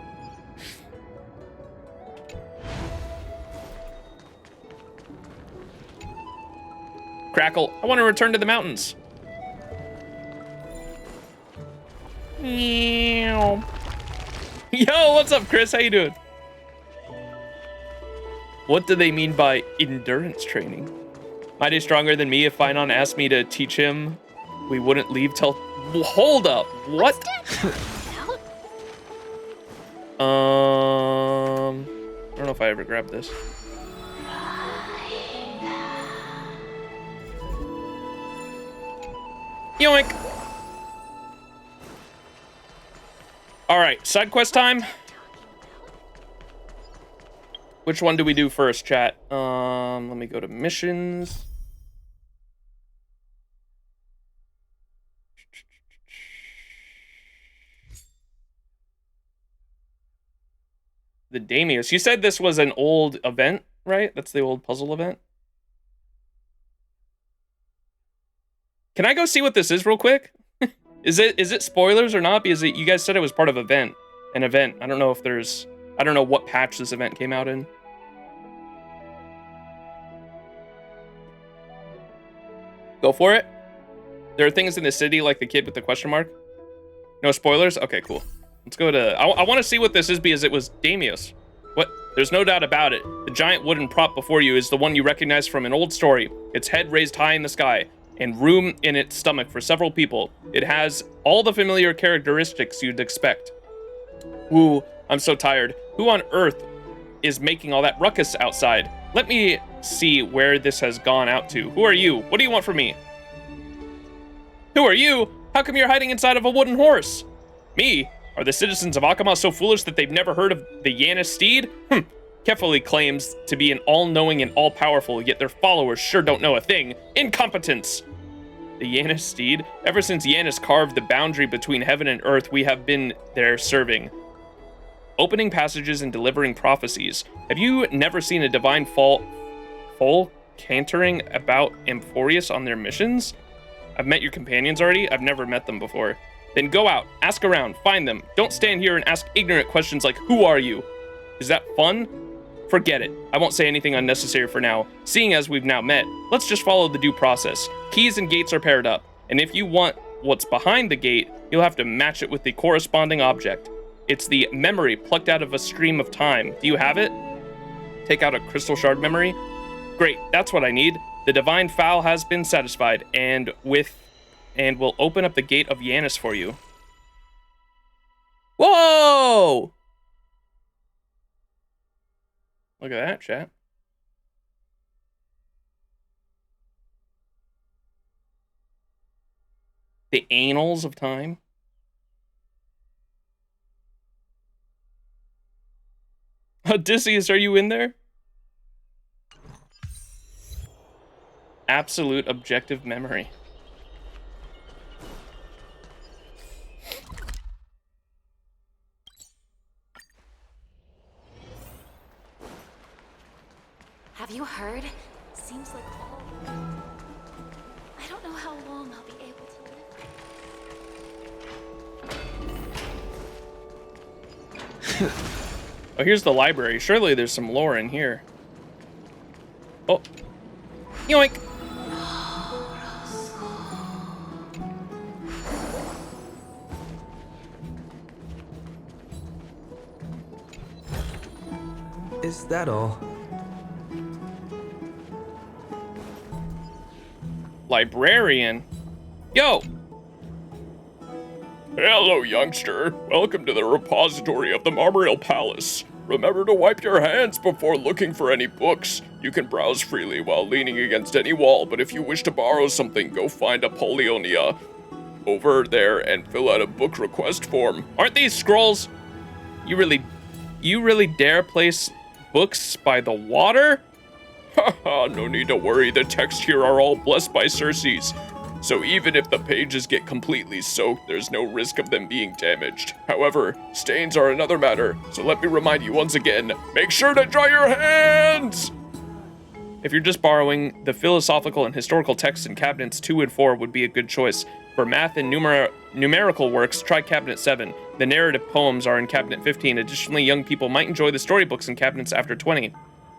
Crackle, I want to return to the mountains. Yo, what's up, Chris? How you doing? What do they mean by endurance training? Mighty stronger than me. If Finon asked me to teach him, we wouldn't leave till... Hold up. What? I don't know if I ever grabbed this. Yoink. All right, side quest time. Which one do we do first, chat? Let me go to missions. The Damius. You said this was an old event, right? That's the old puzzle event. Can I go see what this is real quick? Is it spoilers or not? Because you guys said it was part of an event. I don't know if there's... I don't know what patch this event came out in. Go for it. There are things in the city like the kid with the question mark. No spoilers? Okay, cool. Let's go to... I want to see what this is because it was Damius. What? There's no doubt about it. The giant wooden prop before you is the one you recognize from an old story. Its head raised high in the sky, and room in its stomach for several people. It has all the familiar characteristics you'd expect. Ooh, I'm so tired. Who on earth is making all that ruckus outside? Let me see where this has gone out to. Who are you? What do you want from me? Who are you? How come you're hiding inside of a wooden horse? Me? Are the citizens of Akama so foolish that they've never heard of the Yanis steed? Kefali claims to be an all-knowing and all-powerful, yet their followers sure don't know a thing. Incompetence! The Yanis steed? Ever since Yanis carved the boundary between heaven and earth, we have been there serving. Opening passages and delivering prophecies. Have you never seen a divine foal cantering about Amphoreus on their missions? I've met your companions already. I've never met them before. Then go out, ask around, find them. Don't stand here and ask ignorant questions like, who are you? Is that fun? Forget it. I won't say anything unnecessary for now. Seeing as we've now met, let's just follow the due process. Keys and gates are paired up, and if you want what's behind the gate, you'll have to match it with the corresponding object. It's the memory plucked out of a stream of time. Do you have it? Take out a crystal shard memory? Great, that's what I need. The divine fowl has been satisfied, and will open up the gate of Yanis for you. Whoa! Look at that, chat. The annals of time. Odysseus, are you in there? Absolute objective memory. Have you heard? Seems like I don't know how long I'll be able to live. Oh, here's the library. Surely there's some lore in here. Oh. Yoink! Is that all? Librarian? Yo! Hello, youngster. Welcome to the repository of the Marmoreal Palace. Remember to wipe your hands before looking for any books. You can browse freely while leaning against any wall, but if you wish to borrow something, go find Apollyonia over there and fill out a book request form. Aren't these scrolls? You really dare place books by the water? Haha, no need to worry. The texts here are all blessed by Circes. So even if the pages get completely soaked, there's no risk of them being damaged. However, stains are another matter, so let me remind you once again, make sure to dry your hands! If you're just borrowing, the philosophical and historical texts in cabinets 2 and 4 would be a good choice. For math and numerical works, try cabinet 7. The narrative poems are in cabinet 15. Additionally, young people might enjoy the storybooks in cabinets after 20.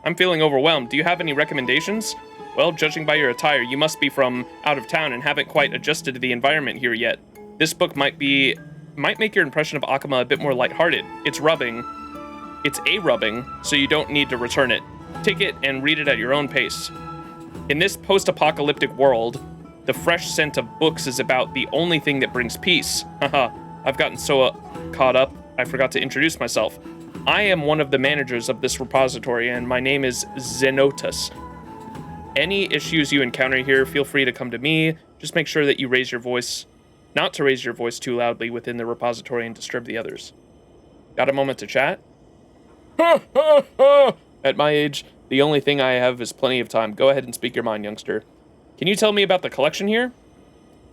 I'm feeling overwhelmed. Do you have any recommendations? Well, judging by your attire, you must be from out of town and haven't quite adjusted to the environment here yet. This book might make your impression of Akama a bit more lighthearted. It's a rubbing, so you don't need to return it. Take it and read it at your own pace. In this post-apocalyptic world, the fresh scent of books is about the only thing that brings peace. Haha, I've gotten so caught up, I forgot to introduce myself. I am one of the managers of this repository, and my name is Xenotus. Any issues you encounter here, feel free to come to me. Just make sure that you raise your voice, not to raise your voice too loudly within the repository and disturb the others. Got a moment to chat? At my age, the only thing I have is plenty of time. Go ahead and speak your mind, youngster. Can you tell me about the collection here?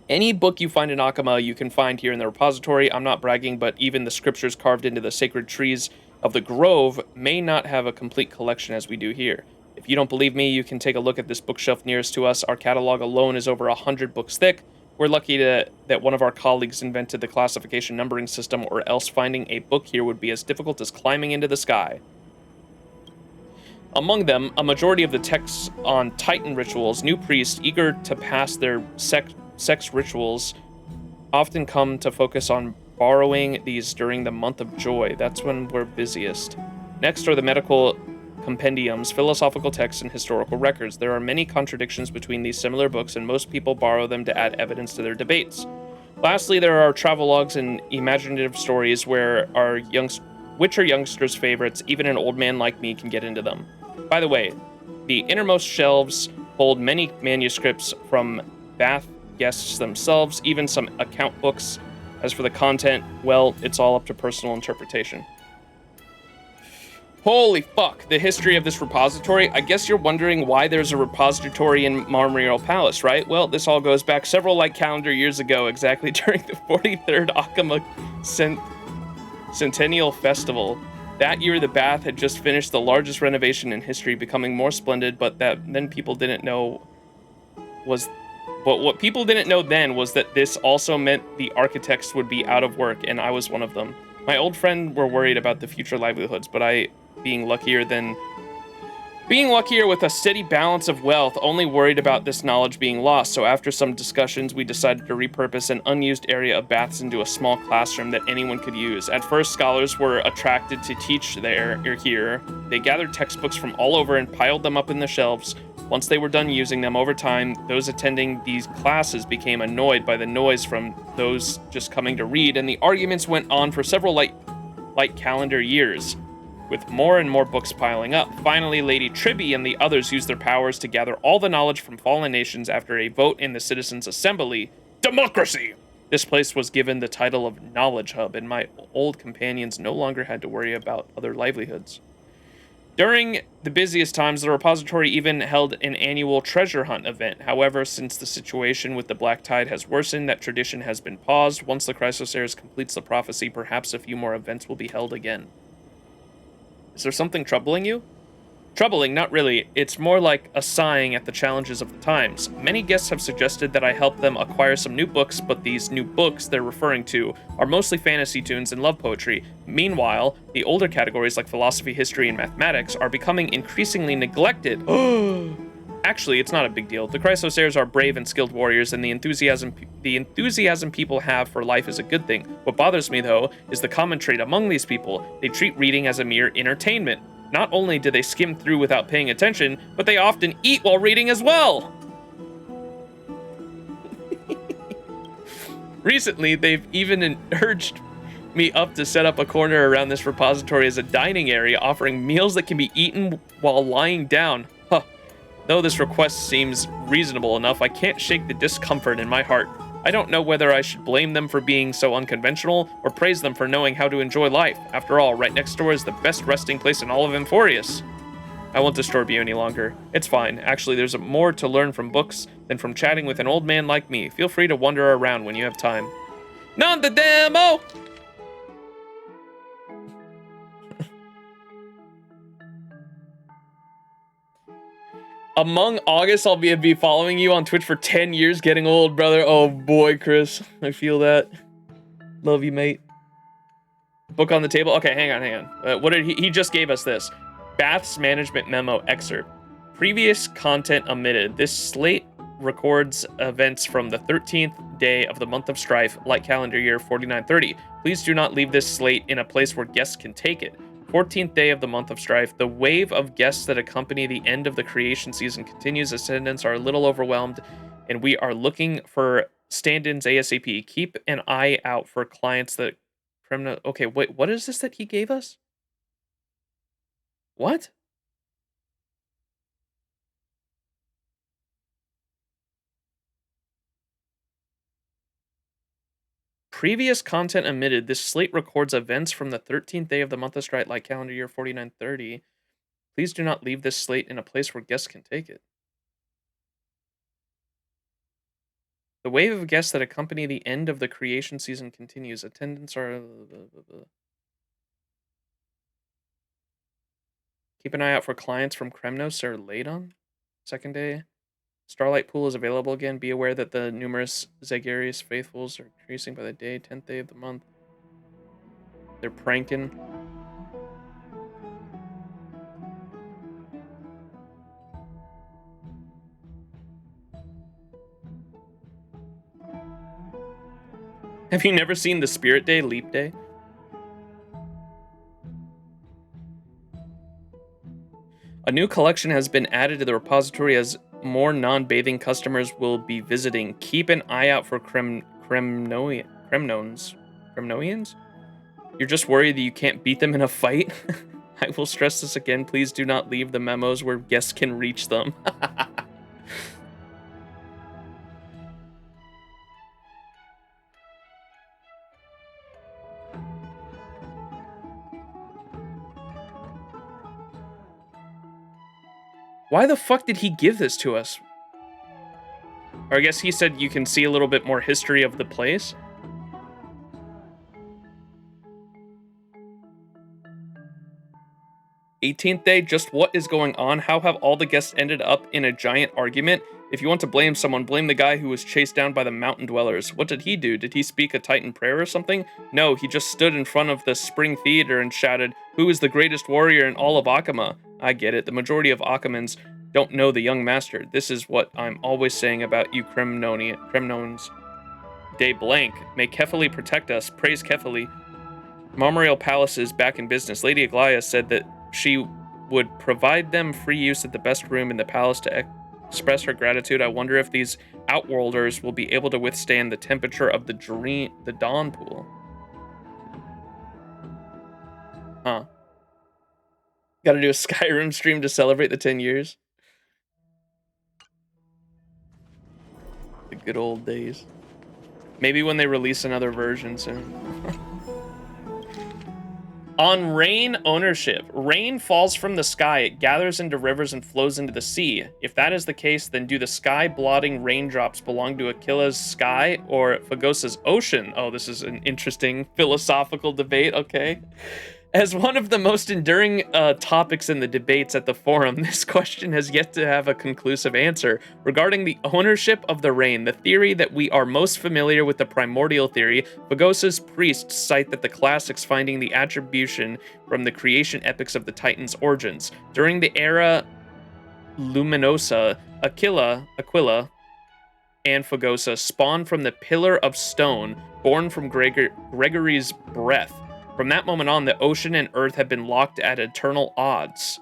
Any book you find in Akama, you can find here in the repository. I'm not bragging, but even the scriptures carved into the sacred trees of the grove may not have a complete collection as we do here. If you don't believe me, you can take a look at this bookshelf nearest to us. Our catalog alone is over 100 books thick. We're lucky that one of our colleagues invented the classification numbering system, or else finding a book here would be as difficult as climbing into the sky. Among them, a majority of the texts on Titan rituals. New priests eager to pass their sex rituals often come to focus on borrowing these during the month of joy. That's when we're busiest. Next are the medical compendiums, philosophical texts, and historical records. There are many contradictions between these similar books, and most people borrow them to add evidence to their debates. Lastly, there are travelogues and imaginative stories which are youngsters' favorites. Even an old man like me can get into them. By the way, the innermost shelves hold many manuscripts from Bath guests themselves, even some account books. As for the content, well, it's all up to personal interpretation. Holy fuck, the history of this repository. I guess you're wondering why there's a repository in Marmoreal Palace, right? Well, this all goes back several light calendar years ago, exactly during the 43rd Akama Centennial Festival. That year, the bath had just finished the largest renovation in history, becoming more splendid, but then people didn't know was... But what people didn't know then was that this also meant the architects would be out of work, and I was one of them. My old friend were worried about the future livelihoods, but I, being luckier with a steady balance of wealth, only worried about this knowledge being lost. So after some discussions, we decided to repurpose an unused area of baths into a small classroom that anyone could use. At first, scholars were attracted to teach there or here. They gathered textbooks from all over and piled them up in the shelves. Once they were done using them, over time, those attending these classes became annoyed by the noise from those just coming to read, and the arguments went on for several light calendar years, with more and more books piling up. Finally, Lady Tribby and the others used their powers to gather all the knowledge from fallen nations after a vote in the Citizens' Assembly. Democracy! This place was given the title of Knowledge Hub, and my old companions no longer had to worry about other livelihoods. During the busiest times, the repository even held an annual treasure hunt event. However, since the situation with the Black Tide has worsened, that tradition has been paused. Once the Chrysoceres completes the prophecy, perhaps a few more events will be held again. Is there something troubling you? Troubling, not really. It's more like a sighing at the challenges of the times. Many guests have suggested that I help them acquire some new books, but these new books they're referring to are mostly fantasy tunes and love poetry. Meanwhile, the older categories like philosophy, history, and mathematics are becoming increasingly neglected. Actually, it's not a big deal. The Chrysoceres are brave and skilled warriors, and the enthusiasm people have for life is a good thing. What bothers me, though, is the common trait among these people. They treat reading as a mere entertainment. Not only do they skim through without paying attention, but they often eat while reading as well. Recently, they've even urged me up to set up a corner around this repository as a dining area, offering meals that can be eaten while lying down. Huh. Though this request seems reasonable enough, I can't shake the discomfort in my heart. I don't know whether I should blame them for being so unconventional or praise them for knowing how to enjoy life. After all, right next door is the best resting place in all of Amphoreus. I won't disturb you any longer. It's fine. Actually, there's more to learn from books than from chatting with an old man like me. Feel free to wander around when you have time. Non the demo! Among August, I'll be following you on Twitch for 10 years. Getting old, brother. Oh boy, Chris. I feel that. Love you, mate. Book on the table. Okay, hang on. What did he just gave us this. Baths Management Memo Excerpt. Previous content omitted. This slate records events from the 13th day of the month of strife, light calendar year 4930. Please do not leave this slate in a place where guests can take it. 14th day of the month of strife. The wave of guests that accompany the end of the creation season continues. Attendants are a little overwhelmed, and we are looking for stand-ins ASAP. Keep an eye out for clients that... Okay, wait, what is this that he gave us? What? Previous content omitted. This slate records events from the 13th day of the month of strife, like calendar year 4930. Please do not leave this slate in a place where guests can take it. The wave of guests that accompany the end of the creation season continues. Attendants are... Keep an eye out for clients from Kremnos or Ladon. Second day. Starlight Pool is available again. Be aware that the numerous Zagarius faithfuls are increasing by the day. 10th day of the month. They're pranking. Have you never seen the Spirit Day, Leap Day? A new collection has been added to the repository as more non-bathing customers will be visiting. Keep an eye out for Kremnoians. You're just worried that you can't beat them in a fight? I will stress this again. Please do not leave the memos where guests can reach them. Why the fuck did he give this to us? Or I guess he said you can see a little bit more history of the place. "18th day, just what is going on? How have all the guests ended up in a giant argument? If you want to blame someone, blame the guy who was chased down by the mountain dwellers. What did he do? Did he speak a Titan prayer or something? No, he just stood in front of the Spring Theater and shouted, 'Who is the greatest warrior in all of Akama?' I get it. The majority of Akamans don't know the young master. This is what I'm always saying about you Kremnones. Day blank. May Kefali protect us. Praise Kefali. Marmoreal Palace is back in business. Lady Aglaya said that she would provide them free use at the best room in the palace to express her gratitude. I wonder if these outworlders will be able to withstand the temperature of the dawn pool." Huh. Gotta do a Skyrim stream to celebrate the 10 years. The good old days. Maybe when they release another version soon. On rain ownership. Rain falls from the sky. It gathers into rivers and flows into the sea. If that is the case, then do the sky-blotting raindrops belong to Aquila's sky or Phagosa's ocean? Oh, this is an interesting philosophical debate. Okay. As one of the most enduring topics in the debates at the forum, this question has yet to have a conclusive answer. Regarding the ownership of the rain, the theory that we are most familiar with, the primordial theory, Phagosa's priests cite that the classics finding the attribution from the creation epics of the Titans' origins. During the era Luminosa, Aquila, and Phagosa spawned from the pillar of stone, born from Gregory's breath. From that moment on, the ocean and earth have been locked at eternal odds.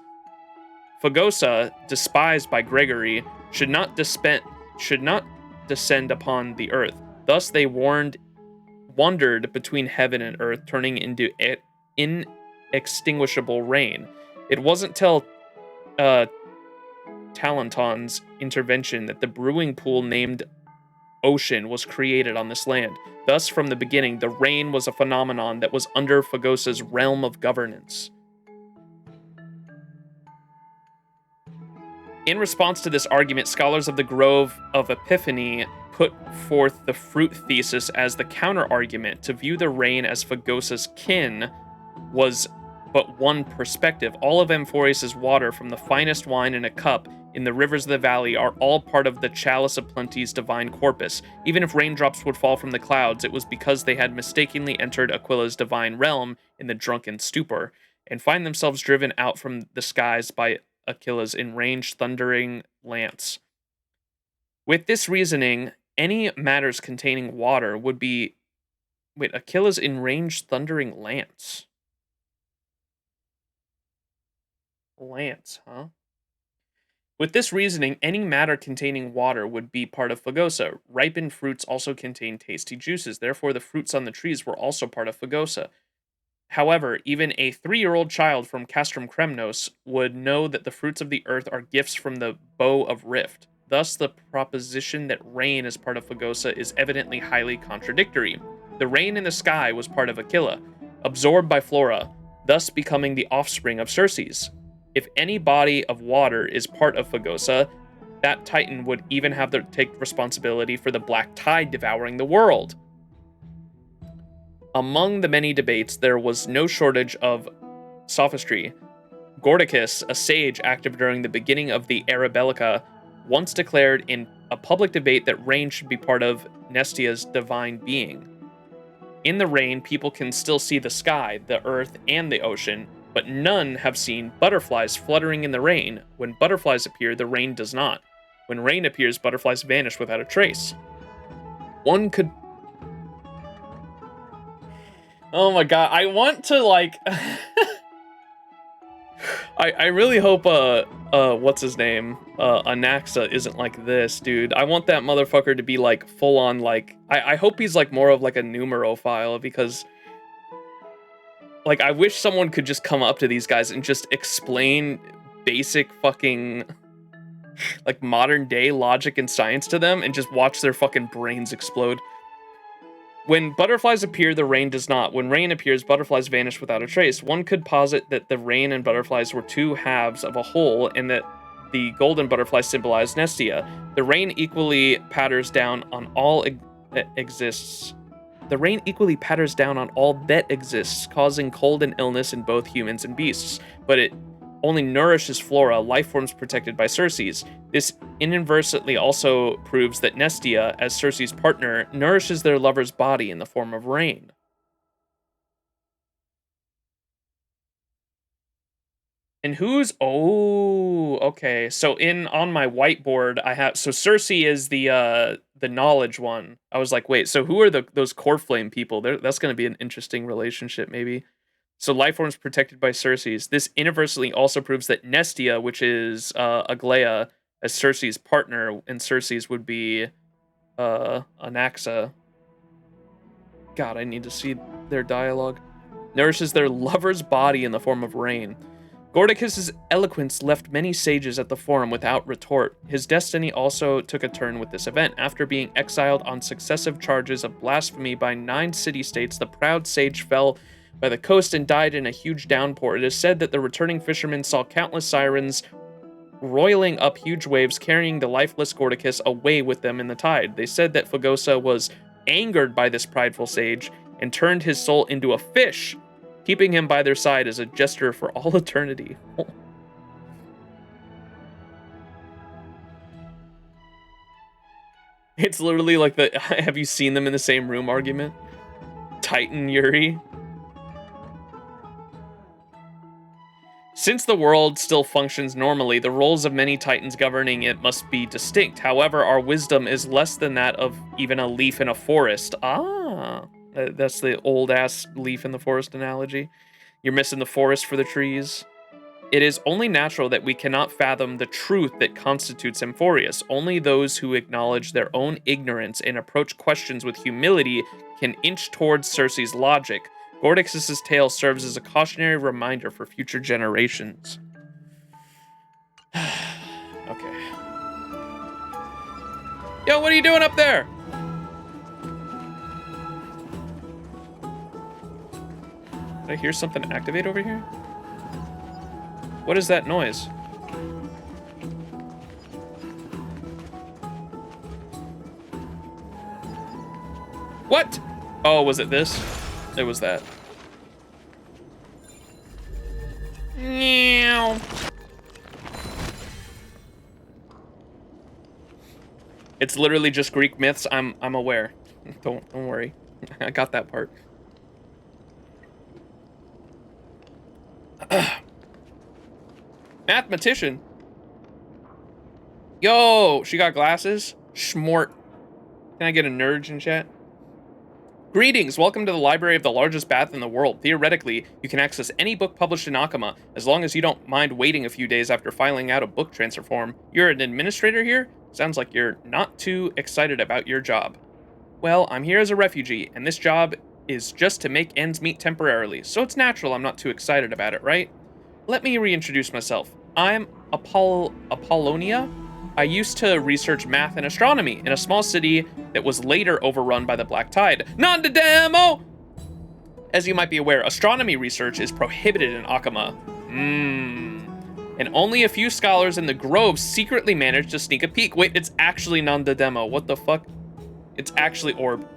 Phagosa, despised by Gregory, should not descend upon the earth. Thus they wandered between heaven and earth, turning into inextinguishable rain. It wasn't till Talanton's intervention that the brewing pool named Ocean was created on this land. Thus, from the beginning, the rain was a phenomenon that was under Phagosa's realm of governance. In response to this argument, scholars of the Grove of Epiphany put forth the fruit thesis as the counter-argument. To view the rain as Phagosa's kin was but one perspective. All of Amphoreus' water, from the finest wine in a cup in the rivers of the valley, are all part of the chalice of plenty's divine corpus. Even if raindrops would fall from the clouds, it was because they had mistakenly entered Aquila's divine realm in the drunken stupor, and find themselves driven out from the skies by Aquila's enraged thundering lance. With this reasoning, any matters containing water would be... Wait, Aquila's enraged thundering lance? Lance, huh? With this reasoning, any matter containing water would be part of Phagosa. Ripened fruits also contain tasty juices. Therefore, the fruits on the trees were also part of Phagosa. However, even a 3-year-old child from Castrum Kremnos would know that the fruits of the earth are gifts from the bow of Rift. Thus, the proposition that rain is part of Phagosa is evidently highly contradictory. The rain in the sky was part of Aquila, absorbed by Flora, thus becoming the offspring of Circes. If any body of water is part of Phagosa, that Titan would even have to take responsibility for the black tide devouring the world. Among the many debates, there was no shortage of sophistry. Gordicus, a sage active during the beginning of the Era Bellica, once declared in a public debate that rain should be part of Nestia's divine being. In the rain, people can still see the sky, the earth, and the ocean, but none have seen butterflies fluttering in the rain. When butterflies appear, the rain does not. When rain appears, butterflies vanish without a trace. One could... Oh my god, I want to, like... I really hope, what's his name? Anaxa isn't like this, dude. I want that motherfucker to be, like, full-on, like... I hope he's, like, more of, like, a numerophile, because... Like, I wish someone could just come up to these guys and just explain basic fucking, like, modern-day logic and science to them and just watch their fucking brains explode. When butterflies appear, the rain does not. When rain appears, butterflies vanish without a trace. One could posit that the rain and butterflies were two halves of a whole, and that the golden butterfly symbolized Nestia. The rain equally patters down on all exists. The rain equally patters down on all that exists, causing cold and illness in both humans and beasts. But it only nourishes flora, life forms protected by Circes. This inadvertently also proves that Nestia, as Circe's partner, nourishes their lover's body in the form of rain. And who's... Oh, okay. So on my whiteboard, I have... So Circe is the knowledge one. I was like, wait, so who are those core flame people? That's going to be an interesting relationship, maybe. So life forms protected by Circes. This inadvertently also proves that Nestia, which is Aglaia, as Circe's partner, and Circe's would be Anaxa. God, I need to see their dialogue. Nourishes their lover's body in the form of rain. Gordicus's eloquence left many sages at the forum without retort. His destiny also took a turn with this event. After being exiled on successive charges of blasphemy by 9 city-states, the proud sage fell by the coast and died in a huge downpour. It is said that the returning fishermen saw countless sirens roiling up huge waves, carrying the lifeless Gordicus away with them in the tide. They said that Fagosa was angered by this prideful sage and turned his soul into a fish, keeping him by their side as a gesture for all eternity. It's literally like the have you seen them in the same room argument? Titan Yuri. Since the world still functions normally, the roles of many titans governing it must be distinct. However, our wisdom is less than that of even a leaf in a forest. Ah, that's the old-ass leaf in the forest analogy. You're missing the forest for the trees. It is only natural that we cannot fathom the truth that constitutes Amphoreus. Only those who acknowledge their own ignorance and approach questions with humility can inch towards Circe's logic. Gordicus's tale serves as a cautionary reminder for future generations. Okay. Yo, what are you doing up there? Did I hear something activate over here? What is that noise? What? Oh, was it this? It was that. Meow. It's literally just Greek myths. I'm aware. Don't worry. I got that part. Mathematician. Yo, she got glasses. Schmort. Can I get a nerd in chat? Greetings, welcome to the library of the largest bath in the world. Theoretically, you can access any book published in Akama, as long as you don't mind waiting a few days after filing out a book transfer form. You're an administrator here? Sounds like you're not too excited about your job. Well, I'm here as a refugee, and this job is just to make ends meet temporarily, so it's natural I'm not too excited about it, right? Let me reintroduce myself. I'm Apollonia. I used to research math and astronomy in a small city that was later overrun by the Black Tide. Non-de-demo! As you might be aware, astronomy research is prohibited in Akama. And only a few scholars in the Grove secretly managed to sneak a peek. Wait, it's actually non-de-demo. What the fuck? It's actually Orb.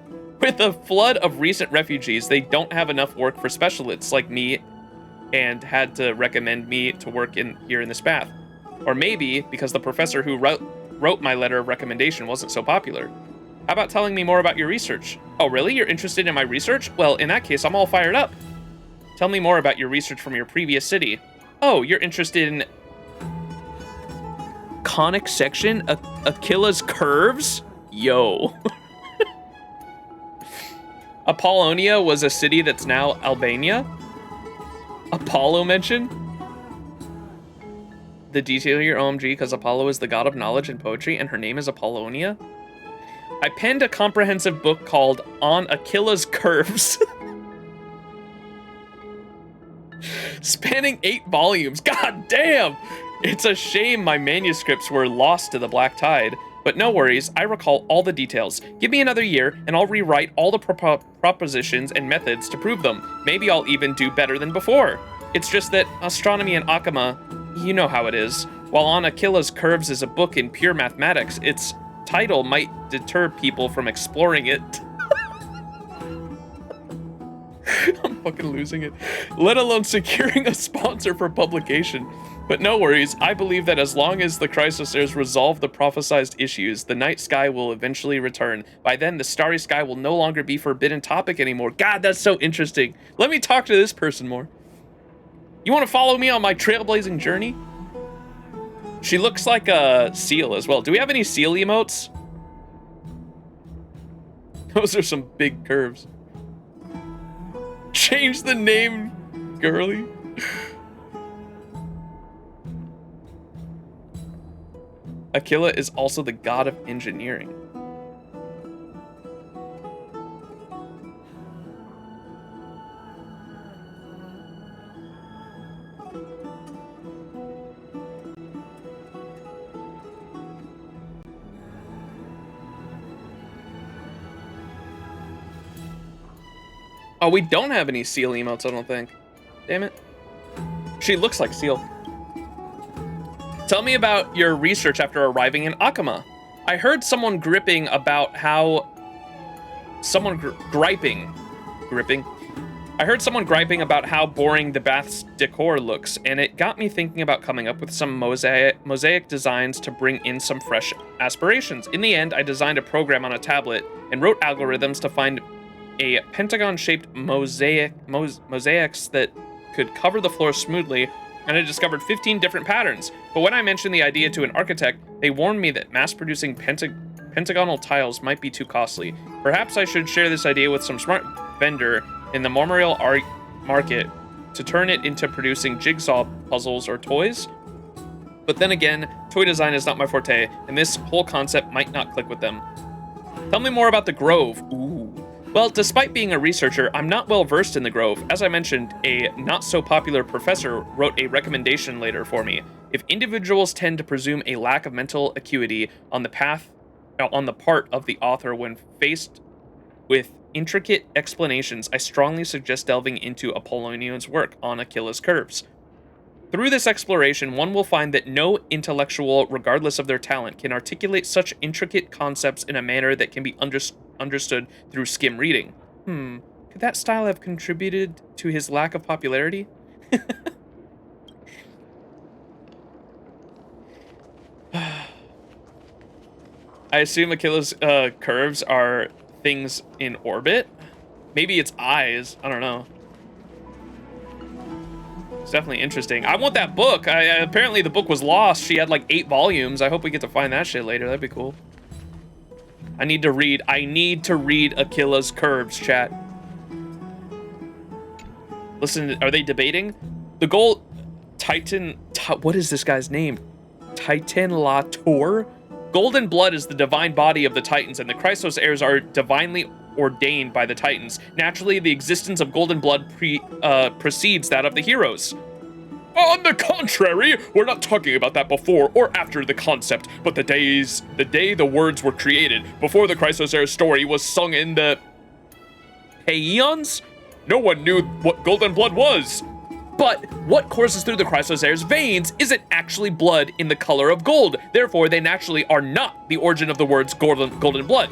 With a flood of recent refugees, they don't have enough work for specialists like me and had to recommend me to work here in this bath. Or maybe because the professor who wrote my letter of recommendation wasn't so popular. How about telling me more about your research? Oh, really? You're interested in my research? Well, in that case, I'm all fired up. Tell me more about your research from your previous city. Oh, you're interested in conic section? Achilles curves? Yo. Apollonia was a city that's now Albania? Apollo mentioned? The detail here, OMG, because Apollo is the god of knowledge and poetry, and her name is Apollonia. I penned a comprehensive book called On Achilles Curves. Spanning 8 volumes. God damn! It's a shame my manuscripts were lost to the Black Tide. But no worries, I recall all the details. Give me another year, and I'll rewrite all the propositions and methods to prove them. Maybe I'll even do better than before. It's just that astronomy in Akama You know how it is. While On Aquila's Curves is a book in pure mathematics, its title might deter people from exploring it. I'm fucking losing it. Let alone securing a sponsor for publication. But no worries, I believe that as long as the Chrysosairs resolve the prophesized issues, the night sky will eventually return. By then, the starry sky will no longer be forbidden topic anymore. God, that's so interesting. Let me talk to this person more. You want to follow me on my trailblazing journey? She looks like a seal as well. Do we have any seal emotes? Those are some big curves. Change the name, girly. Aquila is also the god of engineering. Oh, we don't have any seal emotes, I don't think. Damn it. She looks like Seal. Tell me about your research after arriving in Akama. I heard someone gripping about how... I heard someone griping about how boring the bath's decor looks, and it got me thinking about coming up with some mosaic designs to bring in some fresh aspirations. In the end, I designed a program on a tablet and wrote algorithms to find a pentagon-shaped mosaics that could cover the floor smoothly, and I discovered 15 different patterns. But when I mentioned the idea to an architect, they warned me that mass-producing pentagonal tiles might be too costly. Perhaps I should share this idea with some smart vendor in the Memorial Art Market to turn it into producing jigsaw puzzles or toys. But then again, toy design is not my forte, and this whole concept might not click with them. Tell me more about the Grove. Ooh. Well, despite being a researcher, I'm not well versed in the Grove. As I mentioned, a not-so-popular professor wrote a recommendation later for me. If individuals tend to presume a lack of mental acuity on the part of the author when faced with intricate explanations, I strongly suggest delving into Apollonio's work on Aquila's Curves. Through this exploration, one will find that no intellectual, regardless of their talent, can articulate such intricate concepts in a manner that can be understood through skim reading. Could that style have contributed to his lack of popularity? I assume Aquila's curves are things in orbit. Maybe it's eyes. I don't know. It's definitely interesting. I want that book. Apparently the book was lost. She had like 8 volumes. I hope we get to find that shit later. That'd be cool. I need to read Aquila's Curves, chat. Listen, are they debating? The goal... what is this guy's name? Titan Lator? Golden blood is the divine body of the Titans, and the Chrysos heirs are divinely ordained by the Titans. Naturally, the existence of golden blood precedes that of the heroes. On the contrary, we're not talking about that before or after the concept, but the day the words were created, before the Chrysos heirs story was sung in the Aeons. No one knew what golden blood was. But what courses through the Chrysos heirs' veins isn't actually blood in the color of gold. Therefore, they naturally are not the origin of the words golden blood.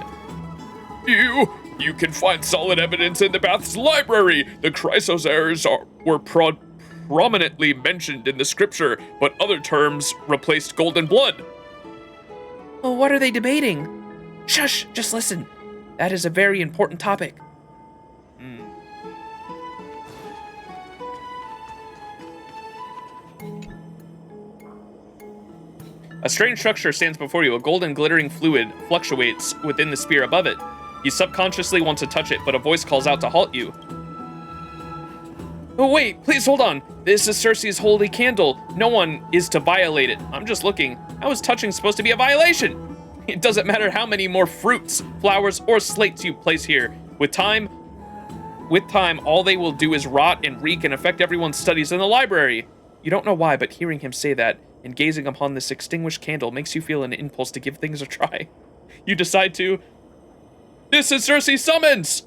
You can find solid evidence in the Bath's library. The Chrysos heirs were prominently mentioned in the scripture, but other terms replaced golden blood. Well, what are they debating? Shush, just listen. That is a very important topic. A strange structure stands before you. A golden glittering fluid fluctuates within the sphere above it. You subconsciously want to touch it, but a voice calls out to halt you. Oh wait, please hold on. This is Circe's holy candle. No one is to violate it. I'm just looking. How is touching supposed to be a violation? It doesn't matter how many more fruits, flowers, or slates you place here. With time, all they will do is rot and reek and affect everyone's studies in the library. You don't know why, but hearing him say that and gazing upon this extinguished candle makes you feel an impulse to give things a try. You decide to... This is Circe's summons!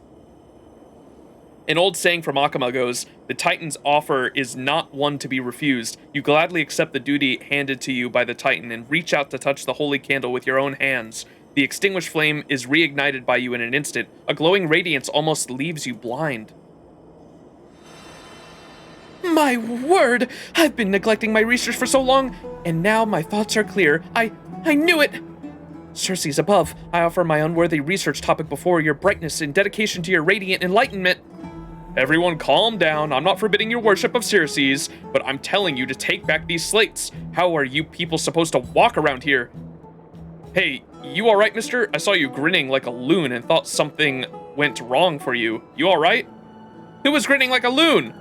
An old saying from Akama goes, the Titan's offer is not one to be refused. You gladly accept the duty handed to you by the Titan and reach out to touch the holy candle with your own hands. The extinguished flame is reignited by you in an instant. A glowing radiance almost leaves you blind. My word! I've been neglecting my research for so long, and now my thoughts are clear. I knew it! Circe's above. I offer my unworthy research topic before your brightness in dedication to your radiant enlightenment. Everyone calm down. I'm not forbidding your worship of Circe's, but I'm telling you to take back these slates. How are you people supposed to walk around here? Hey, you alright, mister? I saw you grinning like a loon and thought something went wrong for you. You alright? Who was grinning like a loon?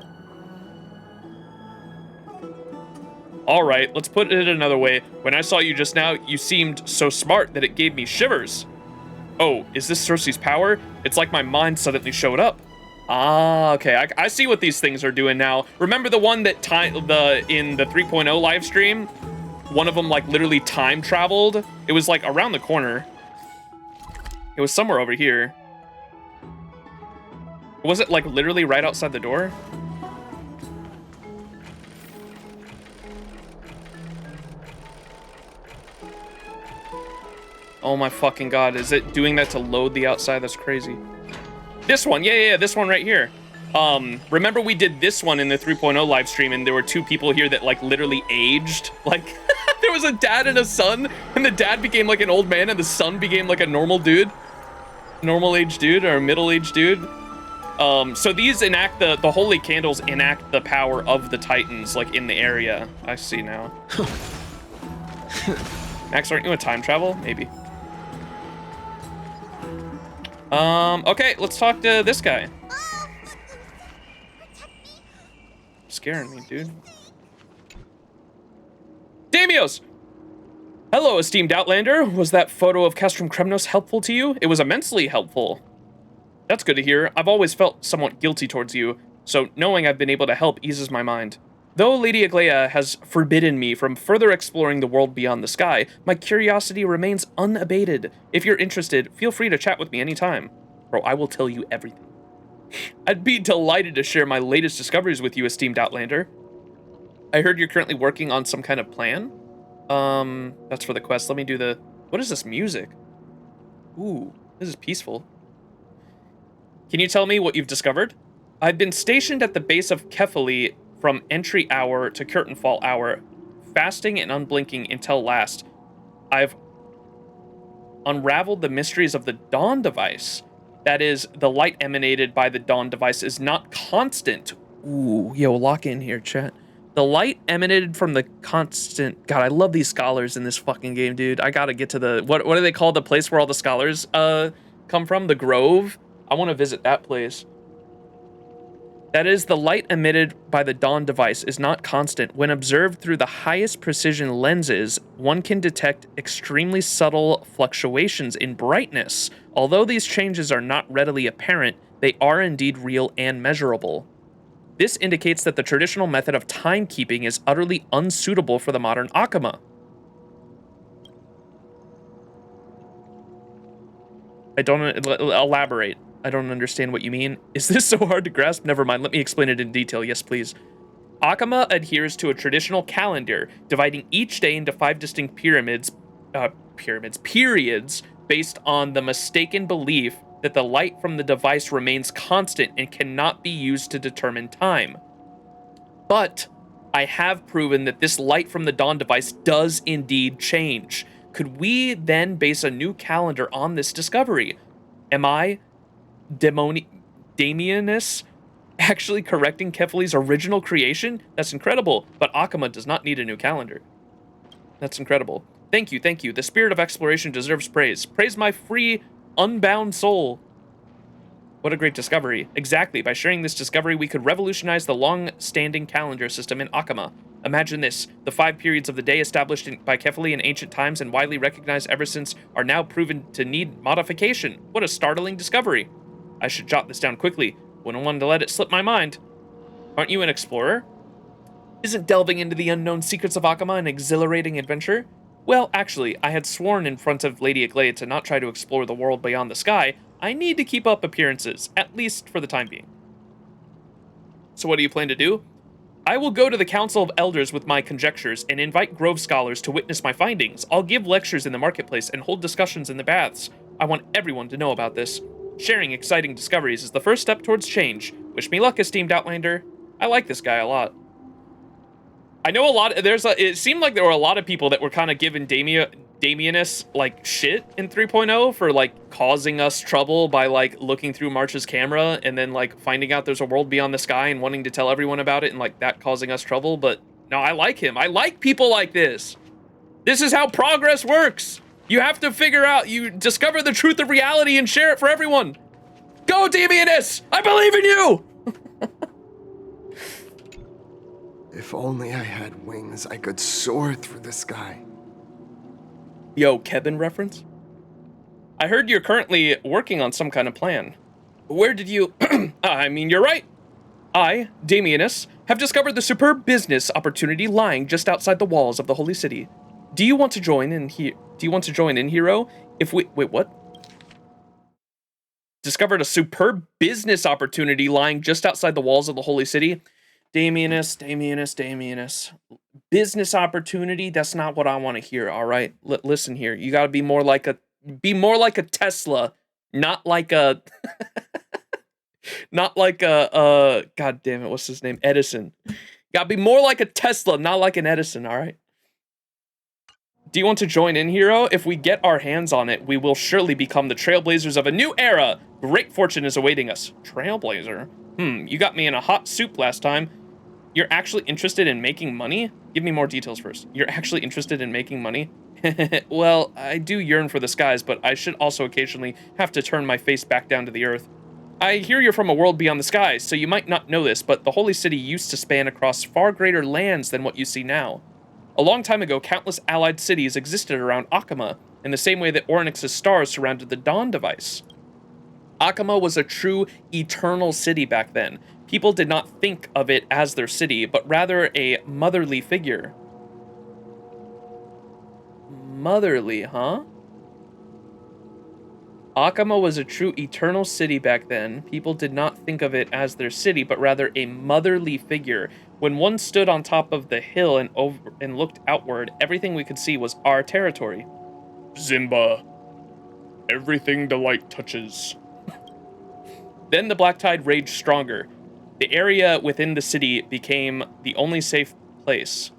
Alright, let's put it another way. When I saw you just now, you seemed so smart that it gave me shivers. Oh, is this Circe's power? It's like my mind suddenly showed up. Ah, okay, I see what these things are doing now. Remember the one that in the 3.0 live stream? One of them like literally time traveled? It was like around the corner. It was somewhere over here. Was it like literally right outside the door? Oh my fucking god, is it doing that to load the outside? That's crazy. This one, yeah, this one right here. Remember we did this one in the 3.0 live stream and there were two people here that like literally aged? Like, there was a dad and a son, and the dad became like an old man and the son became like a normal dude. Normal aged dude or a middle aged dude. So these enact the holy candles enact the power of the Titans like in the area. I see now. Max, aren't you a time travel? Maybe. Okay, let's talk to this guy. Scaring me, dude. Damios! Hello, esteemed Outlander. Was that photo of Castrum Kremnos helpful to you? It was immensely helpful. That's good to hear. I've always felt somewhat guilty towards you, so knowing I've been able to help eases my mind. Though Lady Aglaia has forbidden me from further exploring the world beyond the sky, my curiosity remains unabated. If you're interested, feel free to chat with me anytime. Bro, I will tell you everything. I'd be delighted to share my latest discoveries with you, esteemed Outlander. I heard you're currently working on some kind of plan? That's for the quest. Let me do the... What is this music? Ooh, this is peaceful. Can you tell me what you've discovered? I've been stationed at the base of Kefali from entry hour to curtain fall hour, fasting and unblinking until last. I've unraveled the mysteries of the Dawn device. That is, the light emanated by the Dawn device is not constant. Ooh, yo, lock in here, chat. The light emanated from the constant... God, I love these scholars in this fucking game, dude. I gotta get to the... What do they call the place where all the scholars come from? The Grove? I want to visit that place. That is, the light emitted by the Dawn device is not constant. When observed through the highest precision lenses, one can detect extremely subtle fluctuations in brightness. Although these changes are not readily apparent, they are indeed real and measurable. This indicates that the traditional method of timekeeping is utterly unsuitable for the modern Akama. I don't... Elaborate. I don't understand what you mean. Is this so hard to grasp? Never mind, let me explain it in detail. Yes, please. Akama adheres to a traditional calendar, dividing each day into 5 distinct periods based on the mistaken belief that the light from the device remains constant and cannot be used to determine time. But I have proven that this light from the Dawn device does indeed change. Could we then base a new calendar on this discovery? Am I, Damianus, actually correcting Kefali's original creation? That's incredible, but Akama does not need a new calendar. That's incredible. Thank you, thank you. The spirit of exploration deserves praise. Praise my free, unbound soul. What a great discovery. Exactly, by sharing this discovery, we could revolutionize the long-standing calendar system in Akama. Imagine this, the 5 periods of the day established by Kefali in ancient times and widely recognized ever since are now proven to need modification. What a startling discovery. I should jot this down quickly. Wouldn't want to let it slip my mind. Aren't you an explorer? Isn't delving into the unknown secrets of Akama an exhilarating adventure? Well, actually, I had sworn in front of Lady Aglaia to not try to explore the world beyond the sky. I need to keep up appearances, at least for the time being. So what do you plan to do? I will go to the Council of Elders with my conjectures and invite Grove scholars to witness my findings. I'll give lectures in the marketplace and hold discussions in the baths. I want everyone to know about this. Sharing exciting discoveries is the first step towards change. Wish me luck, esteemed Outlander. I like this guy a lot. I know it seemed like there were a lot of people that were kind of giving Damianus, like, shit in 3.0 for, like, causing us trouble by, like, looking through March's camera and then, like, finding out there's a world beyond the sky and wanting to tell everyone about it and, like, that causing us trouble. But, no, I like him. I like people like this. This is how progress works. You have to figure out, you discover the truth of reality and share it for everyone. Go, Damianus! I believe in you! If only I had wings, I could soar through the sky. Yo, Kevin reference? I heard you're currently working on some kind of plan. Where did you... I mean, you're right. I, Damianus, have discovered the superb business opportunity lying just outside the walls of the Holy City. Do you want to join in hero? If we... Wait, what? Discovered a superb business opportunity lying just outside the walls of the Holy City. Damianus. Business opportunity, that's not what I want to hear, all right? Listen here, you gotta be more like a Tesla, not like a... not like a, god damn it, what's his name? Edison. Gotta be more like a Tesla, not like an Edison, all right? Do you want to join in, hero? If we get our hands on it, we will surely become the trailblazers of a new era. Great fortune is awaiting us. Trailblazer? You got me in a hot soup last time. You're actually interested in making money? Give me more details first. You're actually interested in making money? Well, I do yearn for the skies, but I should also occasionally have to turn my face back down to the earth. I hear you're from a world beyond the skies, so you might not know this, but the Holy City used to span across far greater lands than what you see now. A long time ago, countless allied cities existed around Akama, in the same way that Orynyx's stars surrounded the Dawn device. Akama was a true eternal city back then. People did not think of it as their city, but rather a motherly figure. Motherly, huh? Akama was a true eternal city back then. People did not think of it as their city, but rather a motherly figure. When one stood on top of the hill and looked outward, everything we could see was our territory. Zimba. Everything the light touches. Then the black tide raged stronger. The area within the city became the only safe place,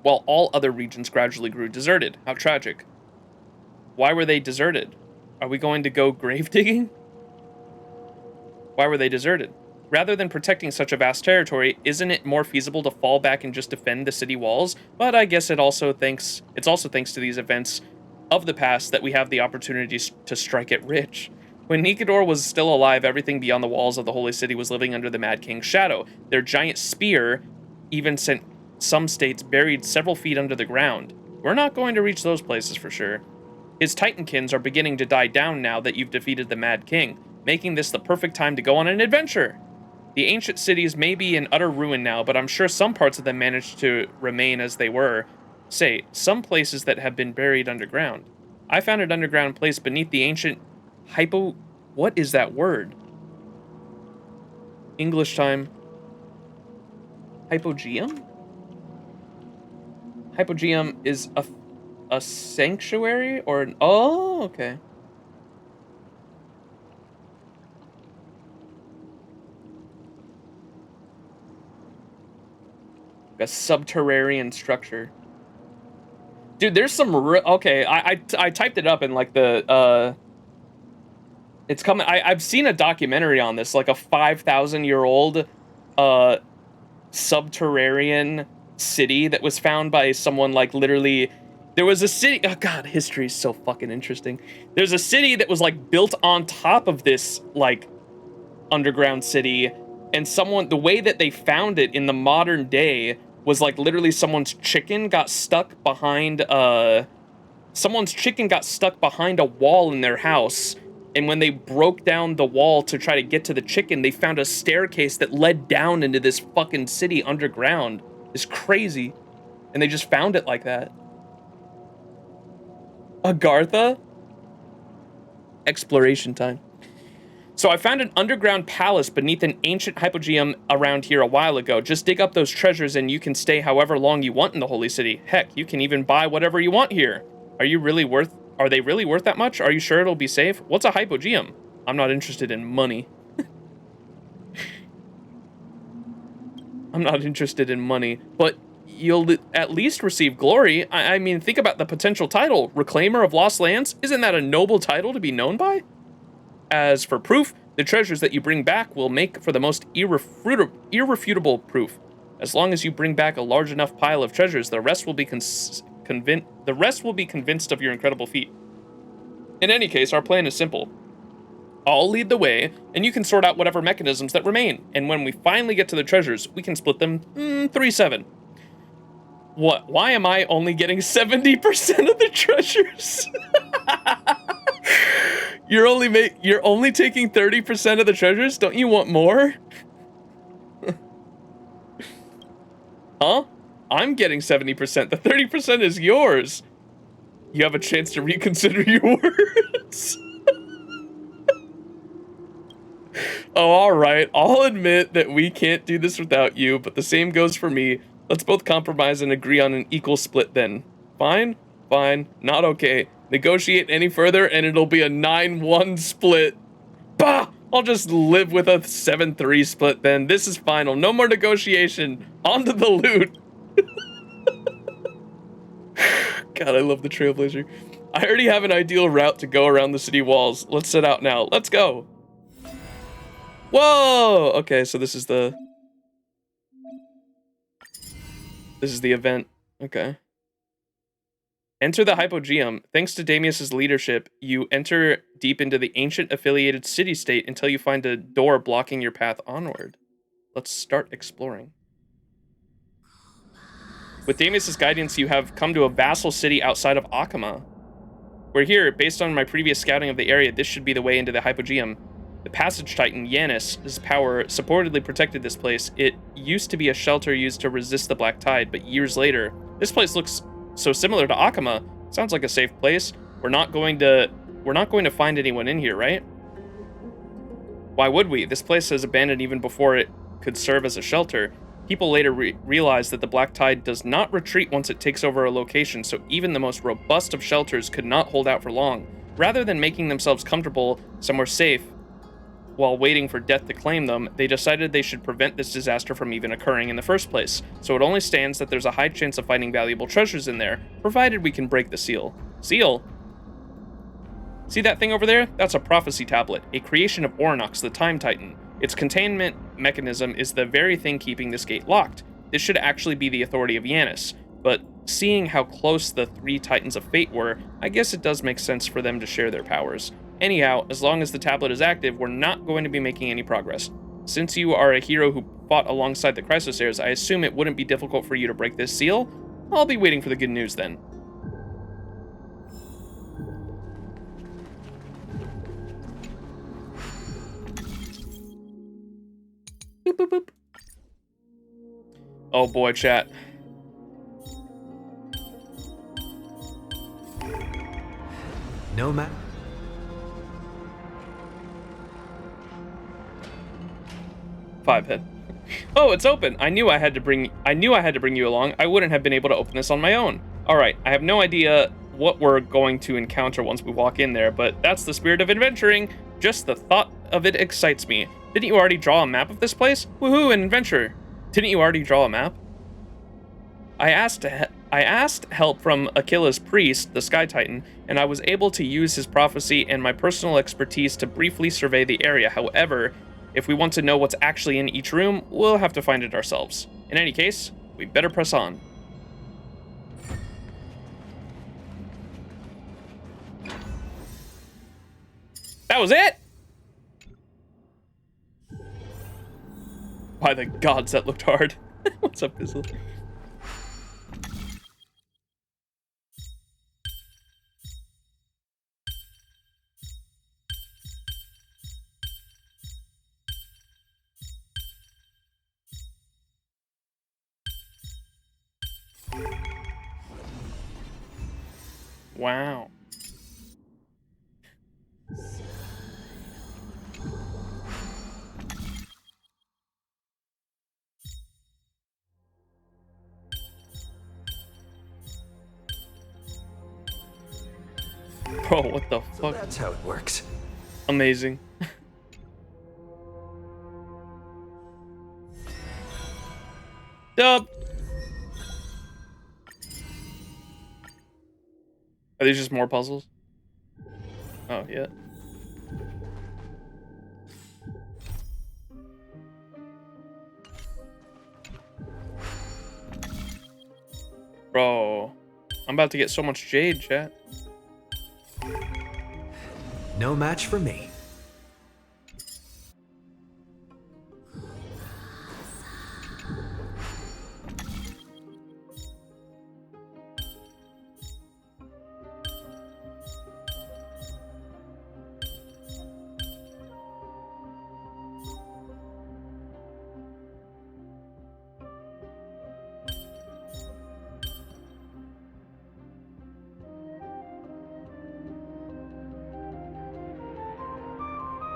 while all other regions gradually grew deserted. How tragic. Why were they deserted? Are we going to go grave digging? Why were they deserted? Rather than protecting such a vast territory, isn't it more feasible to fall back and just defend the city walls? But I guess it's also thanks to these events of the past that we have the opportunity to strike it rich. When Nikador was still alive, everything beyond the walls of the Holy City was living under the Mad King's shadow. Their giant spear even sent some states buried several feet under the ground. We're not going to reach those places for sure. His Titankins are beginning to die down now that you've defeated the Mad King, making this the perfect time to go on an adventure. The ancient cities may be in utter ruin now, but I'm sure some parts of them managed to remain as they were. Say, some places that have been buried underground. I found an underground place beneath the ancient what is that word? English time. Hypogeum? Hypogeum is a sanctuary or an... Oh, okay. A subterranean structure. Dude, there's some okay, I typed it up in like the it's coming. I've seen a documentary on this, like a 5,000-year-old subterranean city that was found by someone, like, literally. There was a city. Oh god, history is so fucking interesting. There's a city that was like built on top of this like underground city, and the way that they found it in the modern day was like literally someone's chicken got stuck behind a wall in their house. And when they broke down the wall to try to get to the chicken, they found a staircase that led down into this fucking city underground. It's crazy. And they just found it like that. Agartha? Exploration time. So I found an underground palace beneath an ancient hypogeum around here a while ago. Just dig up those treasures and you can stay however long you want in the Holy City. Heck, you can even buy whatever you want here. Are they really worth that much? Are you sure it'll be safe? What's a hypogeum? I'm not interested in money. I'm not interested in money, but you'll at least receive glory. I mean, think about the potential title. Reclaimer of Lost Lands? Isn't that a noble title to be known by? As for proof, the treasures that you bring back will make for the most irrefutable proof. As long as you bring back a large enough pile of treasures, the rest will be convinced of your incredible feat. In any case, our plan is simple. I'll lead the way, and you can sort out whatever mechanisms that remain. And when we finally get to the treasures, we can split them 3-7. What? Why am I only getting 70% of the treasures? You're only taking 30% of the treasures? Don't you want more? Huh? I'm getting 70%. The 30% is yours. You have a chance to reconsider your words. Oh, all right. I'll admit that we can't do this without you, but the same goes for me. Let's both compromise and agree on an equal split then. Fine? Fine. Not okay. Negotiate any further and it'll be a 9-1 split. Bah! I'll just live with a 7-3 split then. This is final. No more negotiation. On to the loot. God, I love the Trailblazer. I already have an ideal route to go around the city walls. Let's set out now. Let's go. Whoa! Okay, so this is the event. Okay. Enter the Hypogeum. Thanks to Damius's leadership, you enter deep into the ancient affiliated city-state until you find a door blocking your path onward. Let's start exploring. With Damius's guidance, you have come to a vassal city outside of Akama. We're here, based on my previous scouting of the area, this should be the way into the Hypogeum. The Passage Titan, Yanis' power supportedly protected this place. It used to be a shelter used to resist the Black Tide, but years later, this place looks so similar to Akama. Sounds like a safe place. We're not going to find anyone in here, right? Why would we? This place is abandoned even before it could serve as a shelter. People later realized that the Black Tide does not retreat once it takes over a location, so even the most robust of shelters could not hold out for long. Rather than making themselves comfortable somewhere safe while waiting for death to claim them, they decided they should prevent this disaster from even occurring in the first place. So it only stands that there's a high chance of finding valuable treasures in there, provided we can break the seal. Seal? See that thing over there? That's a prophecy tablet, a creation of Oronox, the Time Titan. Its containment mechanism is the very thing keeping this gate locked. This should actually be the authority of Yanis, but seeing how close the 3 Titans of Fate were, I guess it does make sense for them to share their powers. Anyhow, as long as the tablet is active, we're not going to be making any progress. Since you are a hero who fought alongside the Chrysosairs, I assume it wouldn't be difficult for you to break this seal? I'll be waiting for the good news then. Boop, boop, boop. Oh boy, chat. No man. Five head. Oh, it's open. I knew I had to bring you along. I wouldn't have been able to open this on my own. All right, I have no idea what we're going to encounter once we walk in there, but that's the spirit of adventuring. Just the thought of it excites me. Didn't you already draw a map of this place? Woohoo, an adventure. Didn't you already draw a map? I asked help from Aquila's priest, the Sky Titan, and I was able to use his prophecy and my personal expertise to briefly survey the area. However, if we want to know what's actually in each room, we'll have to find it ourselves. In any case, we better press on. That was it? By the gods, that looked hard. What's up, Bizzle? Wow. Bro, what the So fuck? that's how it works. Amazing. Dub. Are these just more puzzles? Oh, yeah. Bro, I'm about to get so much jade, chat. No match for me.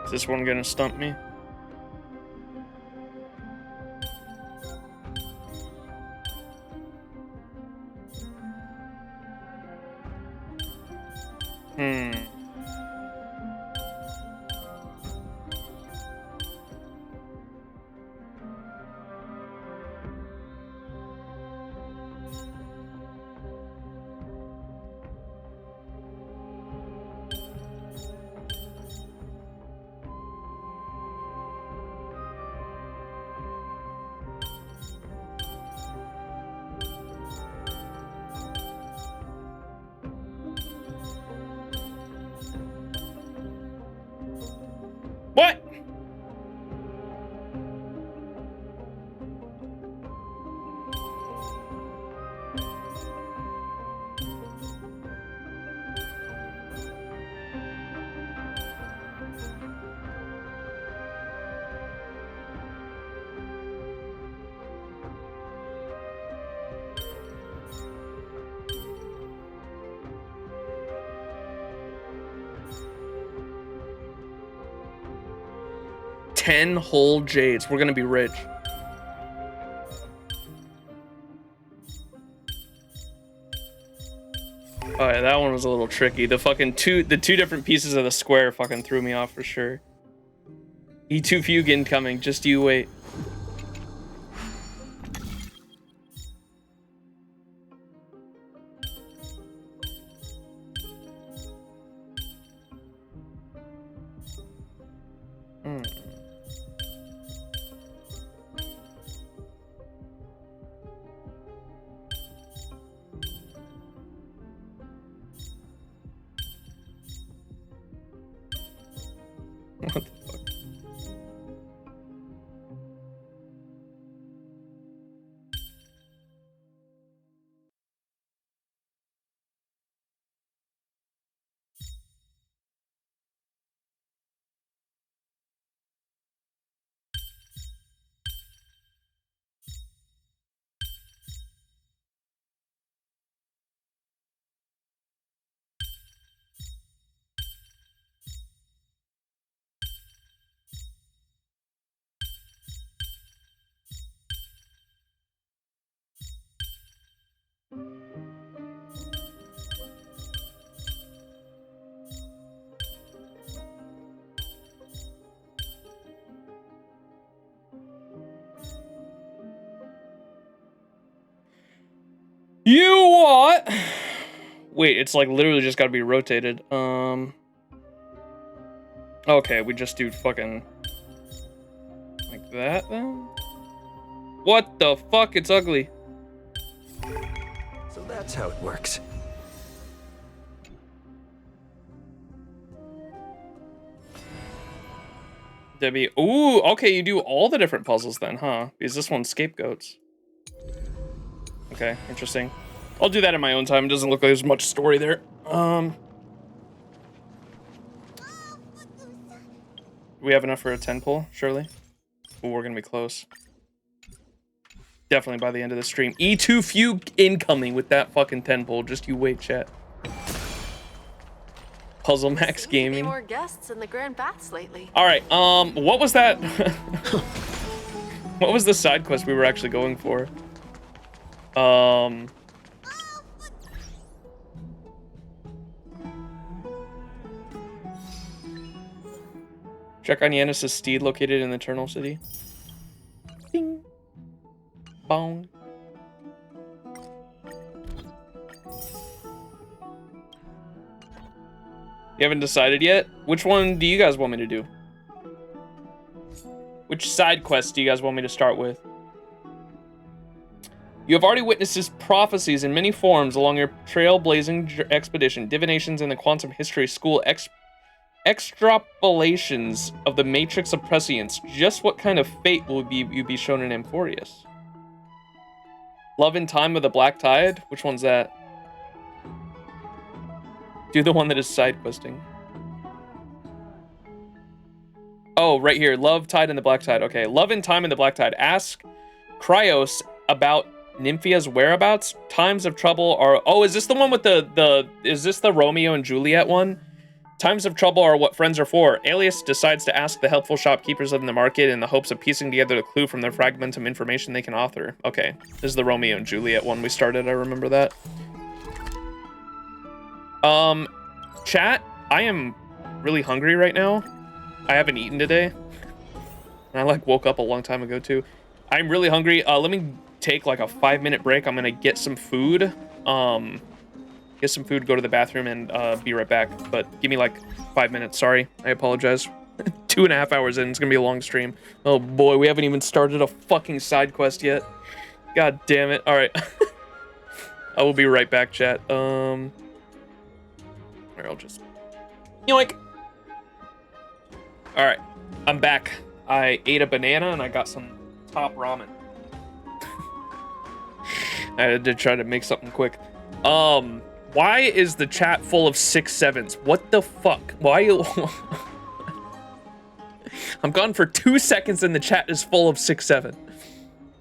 Is this one gonna stump me? What? Ten whole jades. We're gonna be rich. Oh yeah, that one was a little tricky. The two different pieces of the square fucking threw me off for sure. E2 fugue incoming. Just you wait. What the fuck? You what? Wait, it's like literally just gotta be rotated. Okay, we just do fucking like that then? What the fuck? It's ugly. So that's how it works. Debbie. Ooh, okay, you do all the different puzzles then, huh? Because this one's scapegoats. Okay, interesting. I'll do that in my own time. It doesn't look like there's much story there. We have enough for a 10 pull, surely? Ooh, we're gonna be close. Definitely by the end of the stream. E2 fugue incoming with that fucking 10 pull. Just you wait, chat. Puzzle Max Gaming. More guests in the Grand Baths lately. All right. What was that? What was the side quest we were actually going for? Check on Yanis' steed located in the Eternal City. Bing. Bong. You haven't decided yet? Which one do you guys want me to do? Which side quest do you guys want me to start with? You have already witnessed his prophecies in many forms along your trailblazing expedition, divinations in the quantum history school, extrapolations of the matrix of prescience. Just what kind of fate will you be shown in Amphoreus? Love in Time with the Black Tide? Which one's that? Do the one that is side questing. Oh, right here. Love Tide and the Black Tide. Okay. Love in Time and the Black Tide. Ask Cryos about Nymphia's whereabouts. Times of trouble are... Oh, is this the one with the... Is this the Romeo and Juliet one? Times of trouble are what friends are for. Alias decides to ask the helpful shopkeepers in the market in the hopes of piecing together the clue from the fragmentum information they can author. Okay. This is the Romeo and Juliet one we started. I remember that. Chat, I am really hungry right now. I haven't eaten today. And I like woke up a long time ago too. I'm really hungry. Let me take like a 5-minute break. I'm gonna get some food. Get some food, go to the bathroom, and be right back. But give me like 5 minutes. Sorry, I apologize. 2.5 hours in, it's gonna be a long stream. Oh boy, we haven't even started a fucking side quest yet. God damn it. All right. I will be right back, chat. Or I'll just yoink. All right, I'm back. I ate a banana and I got some top ramen. I had to try to make something quick. Why is the chat full of 6-7s? What the fuck? Why you... I'm gone for 2 seconds and the chat is full of 6-7.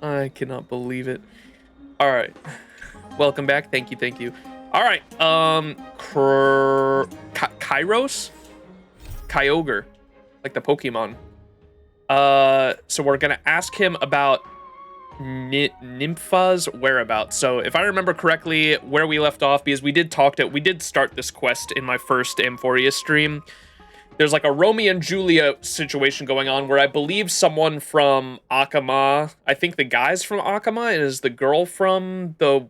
I cannot believe it. All right. Welcome back. Thank you. Thank you. All right. Kairos? Kyogre. Like the Pokemon. So we're going to ask him about Nympha's whereabouts. So if I remember correctly, where we left off, because we did start this quest in my first Amphoreus stream. There's like a Romeo and Juliet situation going on where I believe someone from Akama, I think the guy's from Akama, and is the girl from the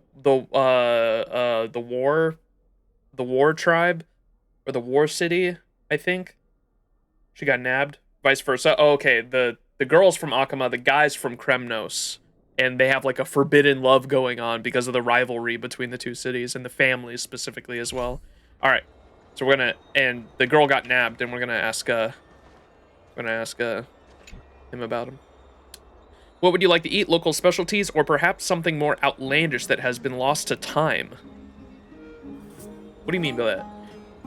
war tribe or the war city, I think. She got nabbed, vice versa. Oh, okay, the girl's from Akama, the guy's from Kremnos. And they have like a forbidden love going on because of the rivalry between the two cities and the families specifically as well. All right, so we're gonna, and the girl got nabbed, and we're gonna ask him about him. What would you like to eat? Local specialties, or perhaps something more outlandish that has been lost to time? What do you mean by that?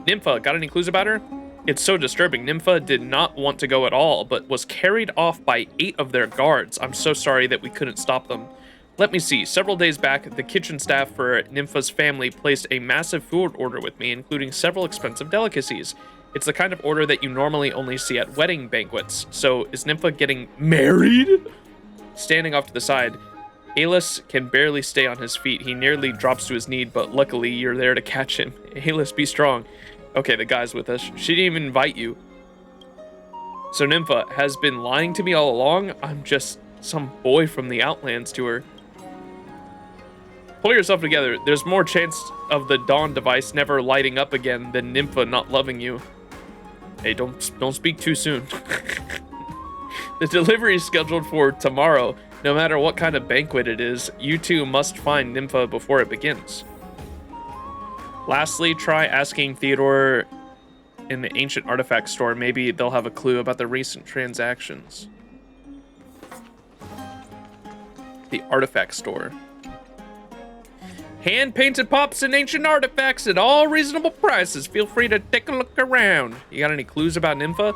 Nympha, got any clues about her? It's so disturbing. Nympha did not want to go at all, but was carried off by 8 of their guards. I'm so sorry that we couldn't stop them. Let me see. Several days back, the kitchen staff for Nympha's family placed a massive food order with me, including several expensive delicacies. It's the kind of order that you normally only see at wedding banquets. So, is Nympha getting married? Standing off to the side, Alis can barely stay on his feet. He nearly drops to his knee, but luckily you're there to catch him. Alis, be strong. Okay, the guy's with us. She didn't even invite you. So Nympha has been lying to me all along. I'm just some boy from the Outlands to her. Pull yourself together. There's more chance of the Dawn device never lighting up again than Nympha not loving you. Hey, don't speak too soon. The delivery is scheduled for tomorrow. No matter what kind of banquet it is, you two must find Nympha before it begins. Lastly, try asking Theodore in the ancient artifact store. Maybe they'll have a clue about the recent transactions. The artifact store. Hand-painted pops and ancient artifacts at all reasonable prices. Feel free to take a look around. You got any clues about Nympha?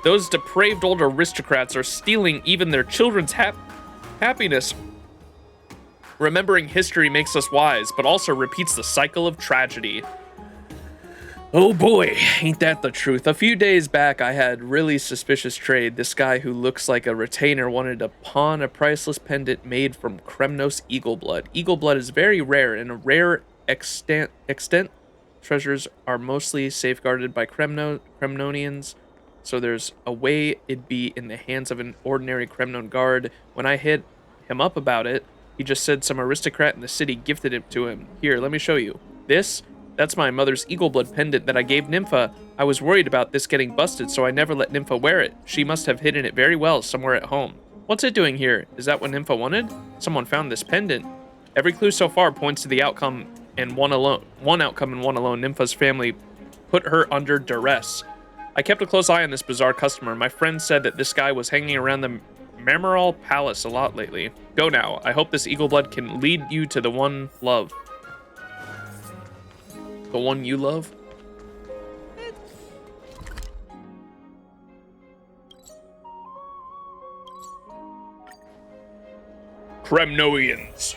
Those depraved old aristocrats are stealing even their children's happiness. Remembering history makes us wise, but also repeats the cycle of tragedy. Oh boy, ain't that the truth. A few days back, I had really suspicious trade. This guy who looks like a retainer wanted to pawn a priceless pendant made from Kremnos eagle blood. Eagle blood is very rare, and a rare extent treasures are mostly safeguarded by Kremnonians. so there's a way it'd be in the hands of an ordinary Kremnon guard. When I hit him up about it, he just said some aristocrat in the city gifted it to him. Here, let me show you. That's my mother's eagle blood pendant that I gave Nympha. I was worried about this getting busted, so I never let Nympha wear it. She must have hidden it very well somewhere at home. What's it doing here? Is that what Nympha wanted? Someone found this pendant. Every clue so far points to the outcome and one outcome and one alone. Nympha's family put her under duress. I kept a close eye on this bizarre customer. My friend said that this guy was hanging around the Memorial Palace a lot lately. Go now. I hope this eagle blood can lead you to the one love. The one you love? Kremnoians.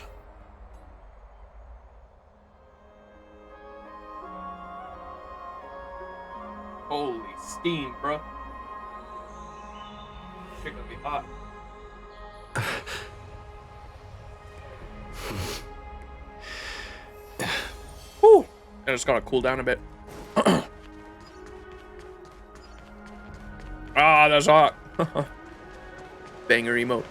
Holy steam, bro. Shit gonna be hot. Whew. I just gotta cool down a bit. Ah, that's hot. Banger emote.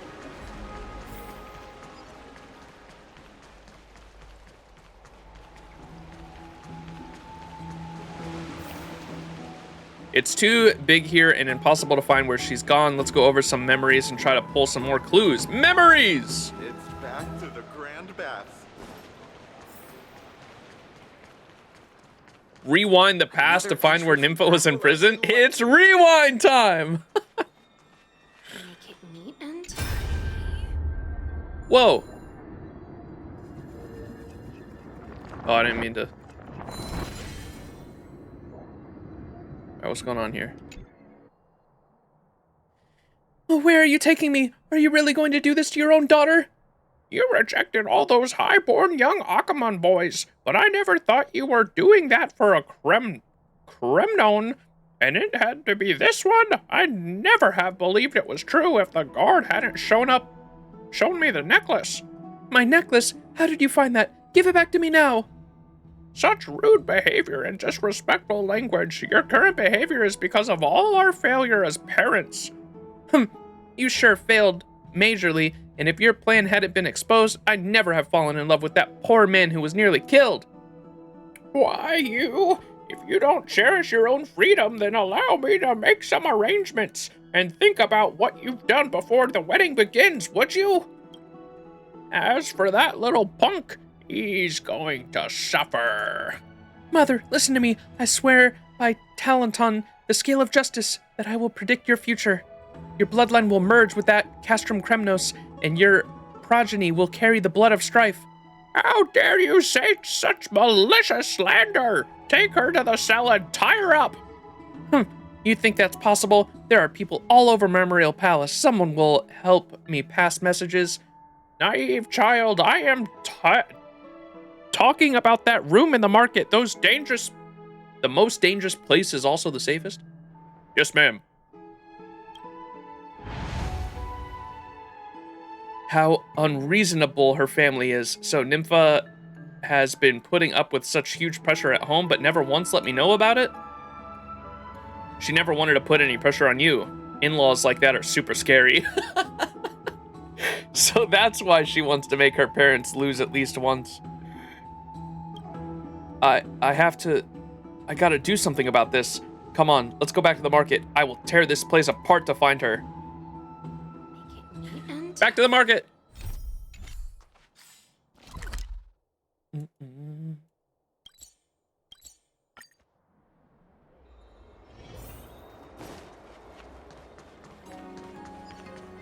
It's too big here and impossible to find where she's gone. Let's go over some memories and try to pull some more clues. Memories! It's back to the Grand Baths. Rewind the past to find where Nympha was in prison. It's rewind time! Make it neat and Whoa. Oh, I didn't mean to. Alright, what's going on here? Oh, where are you taking me? Are you really going to do this to your own daughter? You rejected all those high-born young Akamon boys, but I never thought you were doing that for a Kremnon, and it had to be this one? I'd never have believed it was true if the guard hadn't shown me the necklace. My necklace? How did you find that? Give it back to me now. Such rude behavior and disrespectful language. Your current behavior is because of all our failure as parents. You sure failed majorly, and if your plan hadn't been exposed, I'd never have fallen in love with that poor man who was nearly killed. Why, if you don't cherish your own freedom, then allow me to make some arrangements and think about what you've done before the wedding begins, would you? As for that little punk, he's going to suffer. Mother, listen to me. I swear by Talenton, the scale of justice, that I will predict your future. Your bloodline will merge with that Castrum Kremnos, and your progeny will carry the blood of strife. How dare you say such malicious slander? Take her to the cell and tie her up. You think that's possible? There are people all over Memorial Palace. Someone will help me pass messages. Naive child, I am talking about that room in the market. The most dangerous place is also the safest? Yes, ma'am. How unreasonable her family is. So Nympha has been putting up with such huge pressure at home, but never once let me know about it? She never wanted to put any pressure on you. In-laws like that are super scary. So that's why she wants to make her parents lose at least once. I gotta do something about this. Come on, let's go back to the market. I will tear this place apart to find her. Back to the market!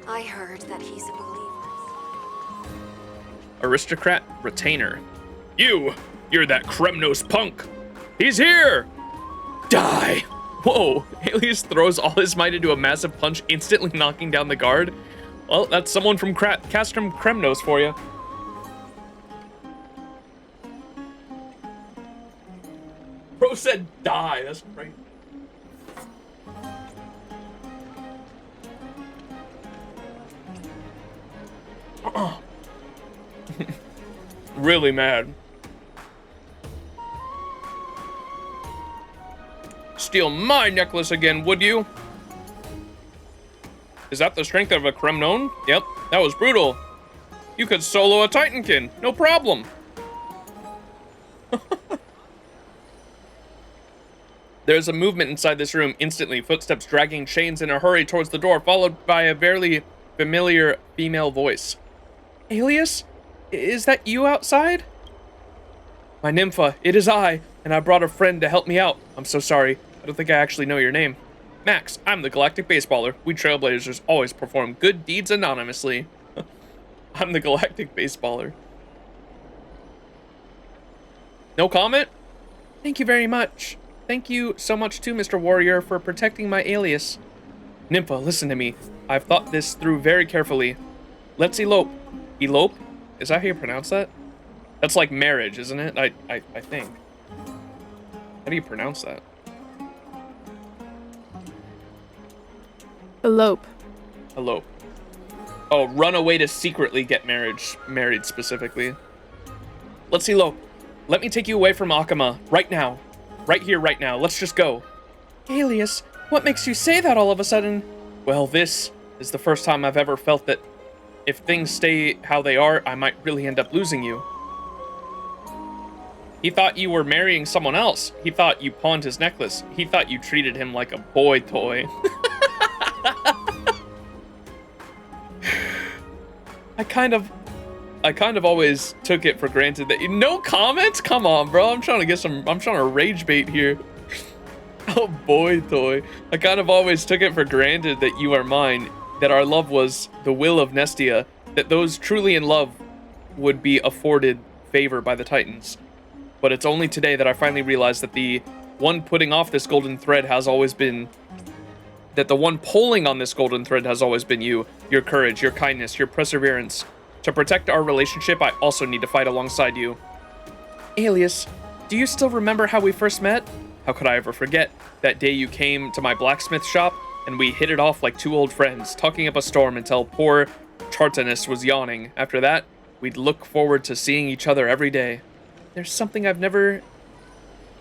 I heard that he's a believer. Aristocrat retainer. You're that Kremnos punk. He's here! Die! Whoa, Alias throws all his might into a massive punch, instantly knocking down the guard. Well, that's someone from Castrum Kremnos for you. Bro said die, that's crazy. Really mad. Steal my necklace again, would you? Is that the strength of a Kremnon? Yep, that was brutal. You could solo a Titankin, no problem. There's a movement inside this room instantly, footsteps dragging chains in a hurry towards the door, followed by a barely familiar female voice. Alias? Is that you outside? My Nympha, it is I, and I brought a friend to help me out. I'm so sorry, I don't think I actually know your name. Max, I'm the Galactic Baseballer. We Trailblazers always perform good deeds anonymously. I'm the Galactic Baseballer. No comment? Thank you very much. Thank you so much too, Mr. Warrior, for protecting my alias. Nympha, listen to me. I've thought this through very carefully. Let's elope. Elope? Is that how you pronounce that? That's like marriage, isn't it? I think. How do you pronounce that? Elope. Elope. Oh, run away to secretly get married specifically. Let's elope. Let me take you away from Akama right now. Right here, right now. Let's just go. Alias, what makes you say that all of a sudden? Well, this is the first time I've ever felt that if things stay how they are, I might really end up losing you. He thought you were marrying someone else. He thought you pawned his necklace. He thought you treated him like a boy toy. I kind of always took it for granted that no comments. Come on, bro. I'm trying to rage bait here. Oh, boy toy. I kind of always took it for granted that you are mine, that our love was the will of Nestia, that those truly in love would be afforded favor by the Titans. But it's only today that I finally realized that the one putting off this golden thread has always been, that the one pulling on this golden thread has always been you, your courage, your kindness, your perseverance. To protect our relationship, I also need to fight alongside you. Alias, do you still remember how we first met? How could I ever forget that day you came to my blacksmith shop and we hit it off like two old friends, talking up a storm until poor Chartanus was yawning. After that, we'd look forward to seeing each other every day. There's something I've never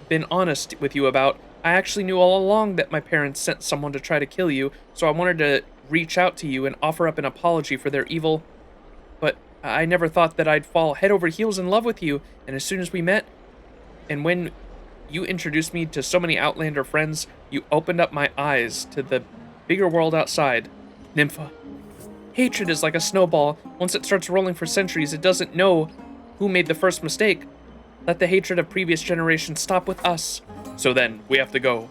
been honest with you about. I actually knew all along that my parents sent someone to try to kill you, so I wanted to reach out to you and offer up an apology for their evil. But I never thought that I'd fall head over heels in love with you, and as soon as we met, and when you introduced me to so many Outlander friends, you opened up my eyes to the bigger world outside. Nympha, hatred is like a snowball. Once it starts rolling for centuries, it doesn't know who made the first mistake. Let the hatred of previous generations stop with us. So then, we have to go.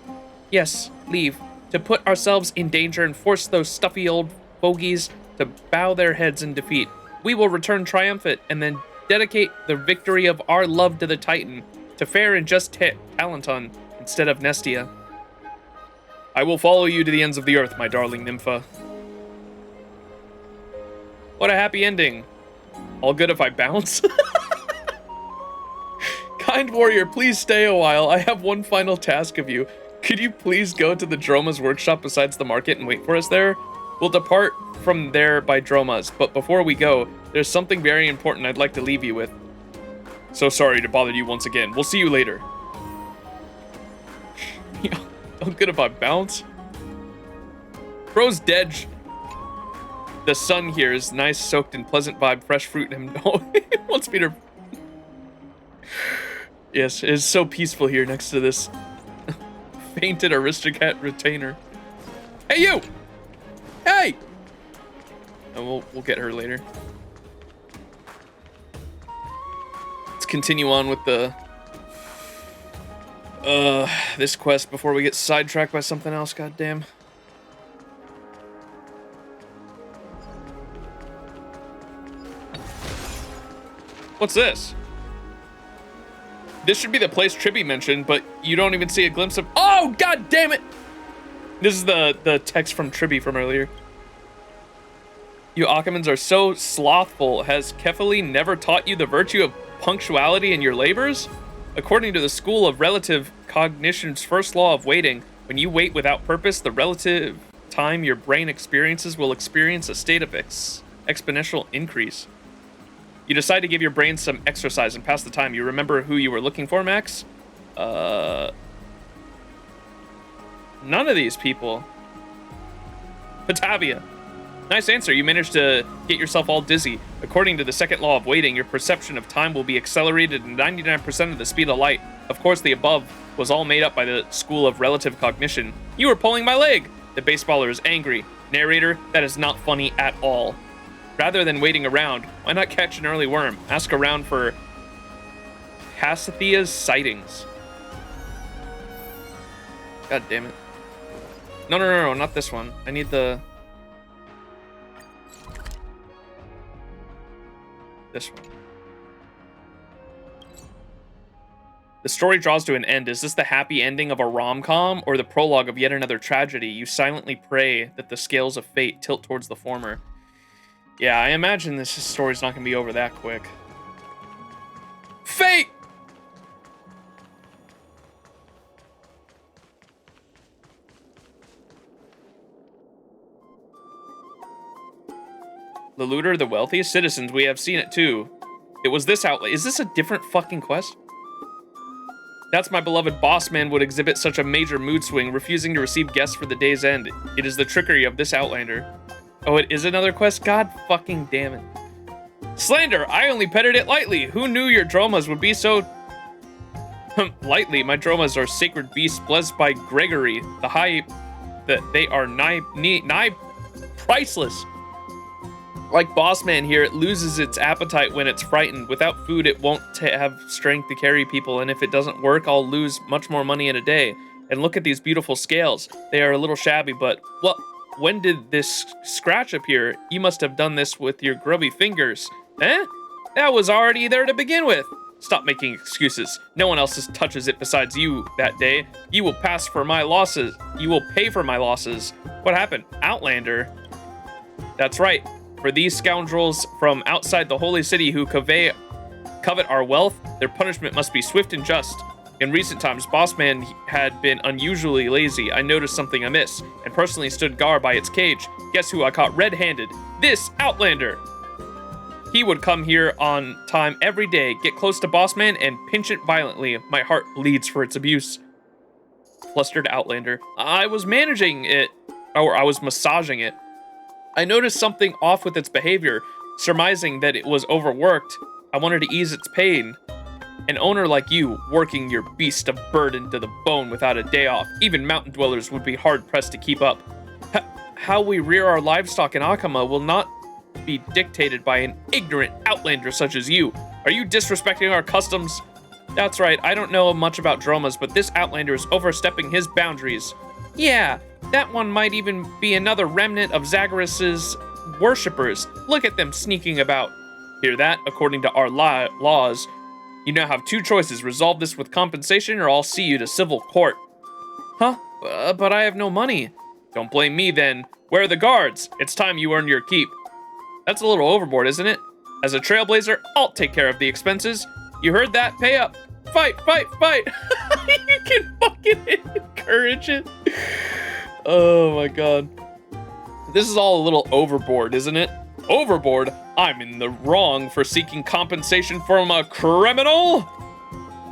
Yes, leave. To put ourselves in danger and force those stuffy old fogies to bow their heads in defeat. We will return triumphant and then dedicate the victory of our love to the Titan, to fair and just Talenton instead of Nestia. I will follow you to the ends of the earth, my darling Nympha. What a happy ending. All good if I bounce? Kind warrior, please stay a while. I have one final task of you. Could you please go to the Droma's workshop besides the market and wait for us there? We'll depart from there by Droma's, but before we go, there's something very important I'd like to leave you with. So sorry to bother you once again. We'll see you later. I'm good if I bounce. Bro's dead. The sun here is nice, soaked in pleasant vibe, fresh fruit, and he wants me to... Yes, it is so peaceful here next to this fainted aristocrat retainer. Hey, you! Hey! And we'll get her later. Let's continue on with the this quest before we get sidetracked by something else. Goddamn. What's this? This should be the place Tribby mentioned, but you don't even see a glimpse of... Oh, god damn it! This is the text from Tribby from earlier. You Akamans are so slothful. Has Kefali never taught you the virtue of punctuality in your labors? According to the School of Relative Cognition's first law of waiting, when you wait without purpose, the relative time your brain experiences will experience a state of exponential increase. You decide to give your brain some exercise and pass the time. You remember who you were looking for, Max? None of these people. Batavia. Nice answer. You managed to get yourself all dizzy. According to the second law of weighting, your perception of time will be accelerated at 99% of the speed of light. Of course, the above was all made up by the school of relative cognition. You were pulling my leg! The baseballer is angry. Narrator, that is not funny at all. Rather than waiting around, why not catch an early worm? Ask around for Pasithia's sightings. God damn it. No, not this one. I need the... this one. The story draws to an end. Is this the happy ending of a rom-com or the prologue of yet another tragedy? You silently pray that the scales of fate tilt towards the former. Yeah, I imagine this story's not going to be over that quick. Fate! The looter, the wealthiest citizens, we have seen it too. It was this outlet. Is this a different fucking quest? That's my beloved boss man would exhibit such a major mood swing, refusing to receive guests for the day's end. It is the trickery of this outlander. Oh, it is another quest? God fucking damn it. Slander, I only petted it lightly. Who knew your dromas would be so... lightly, my dromas are sacred beasts blessed by Gregory. They are nigh priceless. Like Boss Man here, it loses its appetite when it's frightened. Without food, it won't have strength to carry people, and if it doesn't work, I'll lose much more money in a day. And look at these beautiful scales. They are a little shabby, but, well, when did this scratch appear? You must have done this with your grubby fingers. Eh? That was already there to begin with. Stop making excuses. No one else touches it besides you that day. You will pass for my losses. You will pay for my losses. What happened? Outlander? That's right. For these scoundrels from outside the holy city who covet our wealth, their punishment must be swift and just. In recent times, Bossman had been unusually lazy. I noticed something amiss, and personally stood guard by its cage. Guess who I caught red-handed? This Outlander! He would come here on time every day, get close to Bossman, and pinch it violently. My heart bleeds for its abuse. Flustered Outlander. I was managing it, or I was massaging it. I noticed something off with its behavior, surmising that it was overworked. I wanted to ease its pain. An owner like you, working your beast of burden to the bone without a day off, even mountain dwellers would be hard-pressed to keep up. How we rear our livestock in Akama will not be dictated by an ignorant outlander such as you. Are you disrespecting our customs? That's right, I don't know much about dromas, but this outlander is overstepping his boundaries. Yeah, that one might even be another remnant of Zagreus's worshippers. Look at them sneaking about. Hear that? According to our laws, you now have two choices. Resolve this with compensation or I'll see you to civil court. Huh? But I have no money. Don't blame me then. Where are the guards? It's time you earned your keep. That's a little overboard, isn't it? As a trailblazer, I'll take care of the expenses. You heard that? Pay up. Fight, fight, fight. You can fucking encourage it. Oh my god. This is all a little overboard, isn't it? Overboard? I'm in the wrong for seeking compensation from a criminal?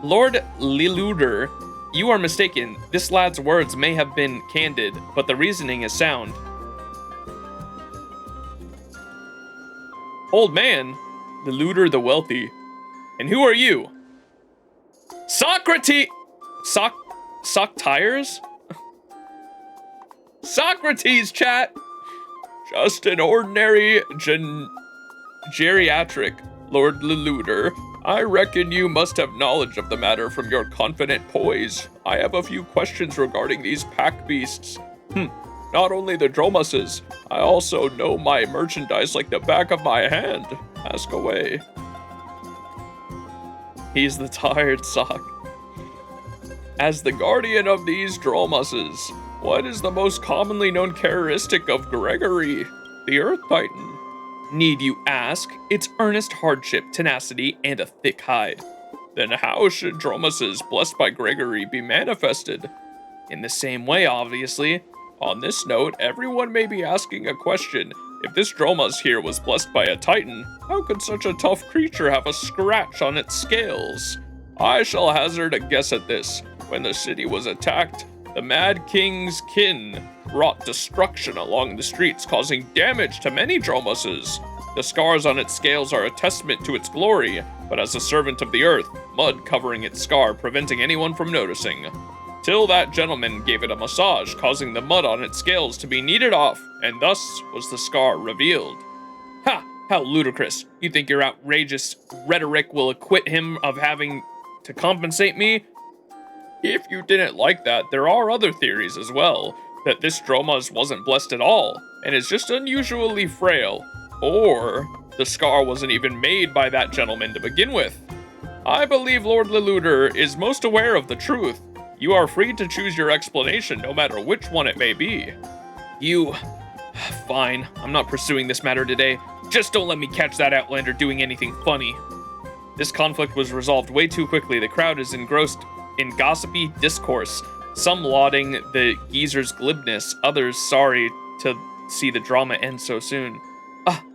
Lord Liluder, you are mistaken. This lad's words may have been candid, but the reasoning is sound. Old man, Liluder the wealthy. And who are you? Socrates! Sock tires? Socrates, chat! Just an ordinary geriatric, Lord Liluder. I reckon you must have knowledge of the matter from your confident poise. I have a few questions regarding these pack beasts. Not only the dromases, I also know my merchandise like the back of my hand. Ask away. He's the tired sock. As the guardian of these dromases, what is the most commonly known characteristic of Gregory, the Earth Titan? Need you ask? It's earnest hardship, tenacity, and a thick hide. Then how should dromases blessed by Gregory be manifested? In the same way, obviously. On this note, everyone may be asking a question. If this dromas here was blessed by a titan, how could such a tough creature have a scratch on its scales? I shall hazard a guess at this. When the city was attacked, the Mad King's kin wrought destruction along the streets, causing damage to many dromoses. The scars on its scales are a testament to its glory, but as a servant of the earth, mud covering its scar, preventing anyone from noticing. Till that gentleman gave it a massage, causing the mud on its scales to be kneaded off, and thus was the scar revealed. Ha! How ludicrous. You think your outrageous rhetoric will acquit him of having to compensate me? If you didn't like that, there are other theories as well, that this Dromas wasn't blessed at all, and is just unusually frail, or the scar wasn't even made by that gentleman to begin with. I believe Lord Leluder is most aware of the truth. You are free to choose your explanation, no matter which one it may be. Fine, I'm not pursuing this matter today. Just don't let me catch that Outlander doing anything funny. This conflict was resolved way too quickly. The crowd is engrossed in gossipy discourse, some lauding the geezer's glibness, others sorry to see the drama end so soon.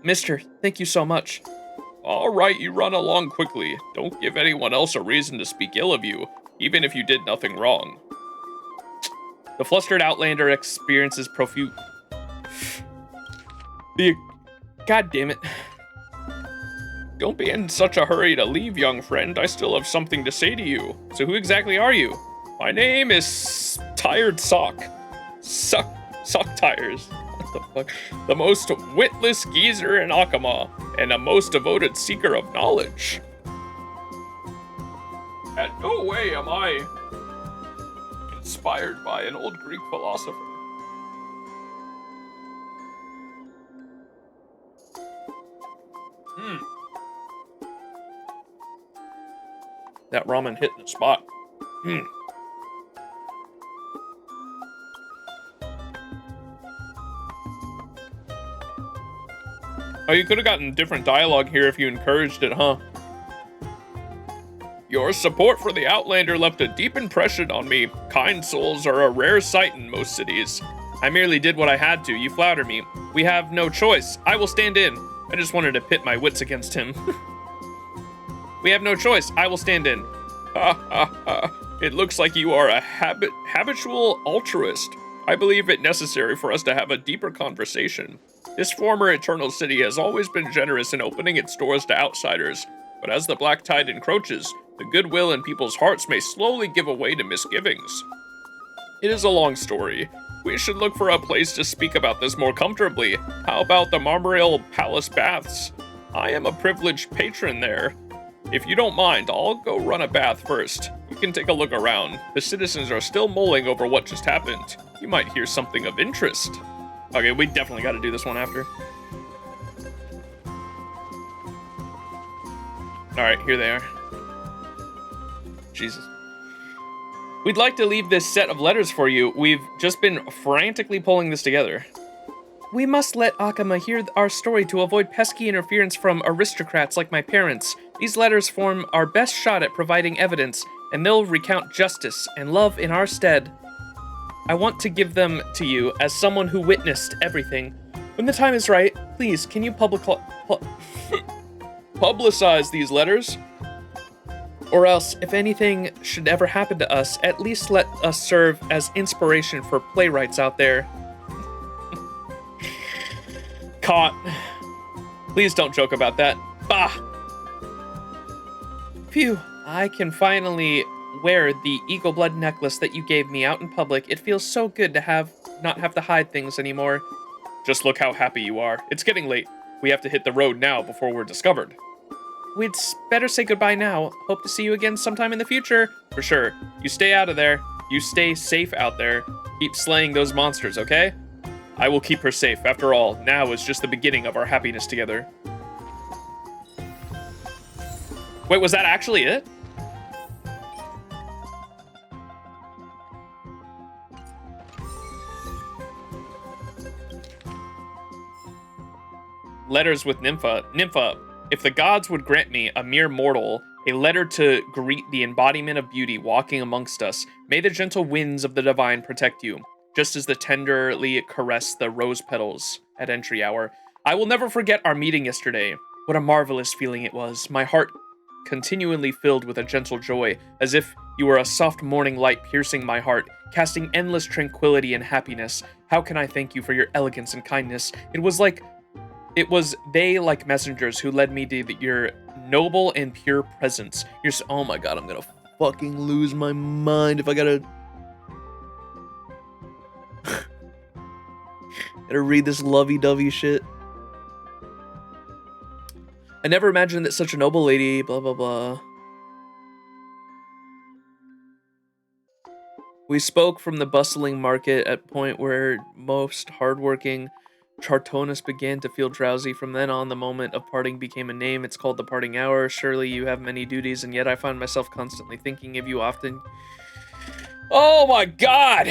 Mister, thank you so much. All right, you run along quickly. Don't give anyone else a reason to speak ill of you, even if you did nothing wrong. The flustered Outlander experiences God damn it. Don't be in such a hurry to leave, young friend. I still have something to say to you. So who exactly are you? My name is Tired Sock. Sock Tires. What the fuck? The most witless geezer in Akama, and a most devoted seeker of knowledge. And no way am I inspired by an old Greek philosopher. That ramen hit the spot. Oh, you could have gotten different dialogue here if you encouraged it, huh? Your support for the Outlander left a deep impression on me. Kind souls are a rare sight in most cities. I merely did what I had to. You flatter me. We have no choice. I will stand in. I just wanted to pit my wits against him. We have no choice. I will stand in. Ha ha ha. It looks like you are a habitual altruist. I believe it necessary for us to have a deeper conversation. This former Eternal City has always been generous in opening its doors to outsiders, but as the black tide encroaches, the goodwill in people's hearts may slowly give way to misgivings. It is a long story. We should look for a place to speak about this more comfortably. How about the Marmoreal Palace Baths? I am a privileged patron there. If you don't mind, I'll go run a bath first. You can take a look around. The citizens are still mulling over what just happened. You might hear something of interest. Okay, we definitely got to do this one after. Alright, here they are. Jesus. We'd like to leave this set of letters for you. We've just been frantically pulling this together. We must let Akama hear our story to avoid pesky interference from aristocrats like my parents. These letters form our best shot at providing evidence, and they'll recount justice and love in our stead. I want to give them to you as someone who witnessed everything. When the time is right, please, can you publicize these letters? Or else, if anything should ever happen to us, at least let us serve as inspiration for playwrights out there. Caught. Please don't joke about that. Bah! Phew, I can finally wear the eagle blood necklace that you gave me out in public. It feels so good to not have to hide things anymore. Just look how happy you are. It's getting late. We have to hit the road now before we're discovered. We'd better say goodbye now. Hope to see you again sometime in the future. For sure. You stay out of there. You stay safe out there. Keep slaying those monsters, okay? I will keep her safe. After all, now is just the beginning of our happiness together. Wait, was that actually it? Letters with Nympha. Nympha, if the gods would grant me, a mere mortal, a letter to greet the embodiment of beauty walking amongst us, may the gentle winds of the divine protect you, just as the tenderly caress the rose petals at entry hour. I will never forget our meeting yesterday. What a marvelous feeling it was. My heart continually filled with a gentle joy, as if you were a soft morning light piercing my heart, casting endless tranquility and happiness. How can I thank you for your elegance and kindness? It was they like messengers who led me to your noble and pure presence. Oh my god, I'm gonna fucking lose my mind if I gotta read this lovey-dovey shit. I never imagined that such a noble lady, blah blah blah. We spoke from the bustling market at point where most hardworking Chartonus began to feel drowsy. From then on, the moment of parting became a name. It's called the parting hour. Surely you have many duties, and yet I find myself constantly thinking of you often. Oh my god!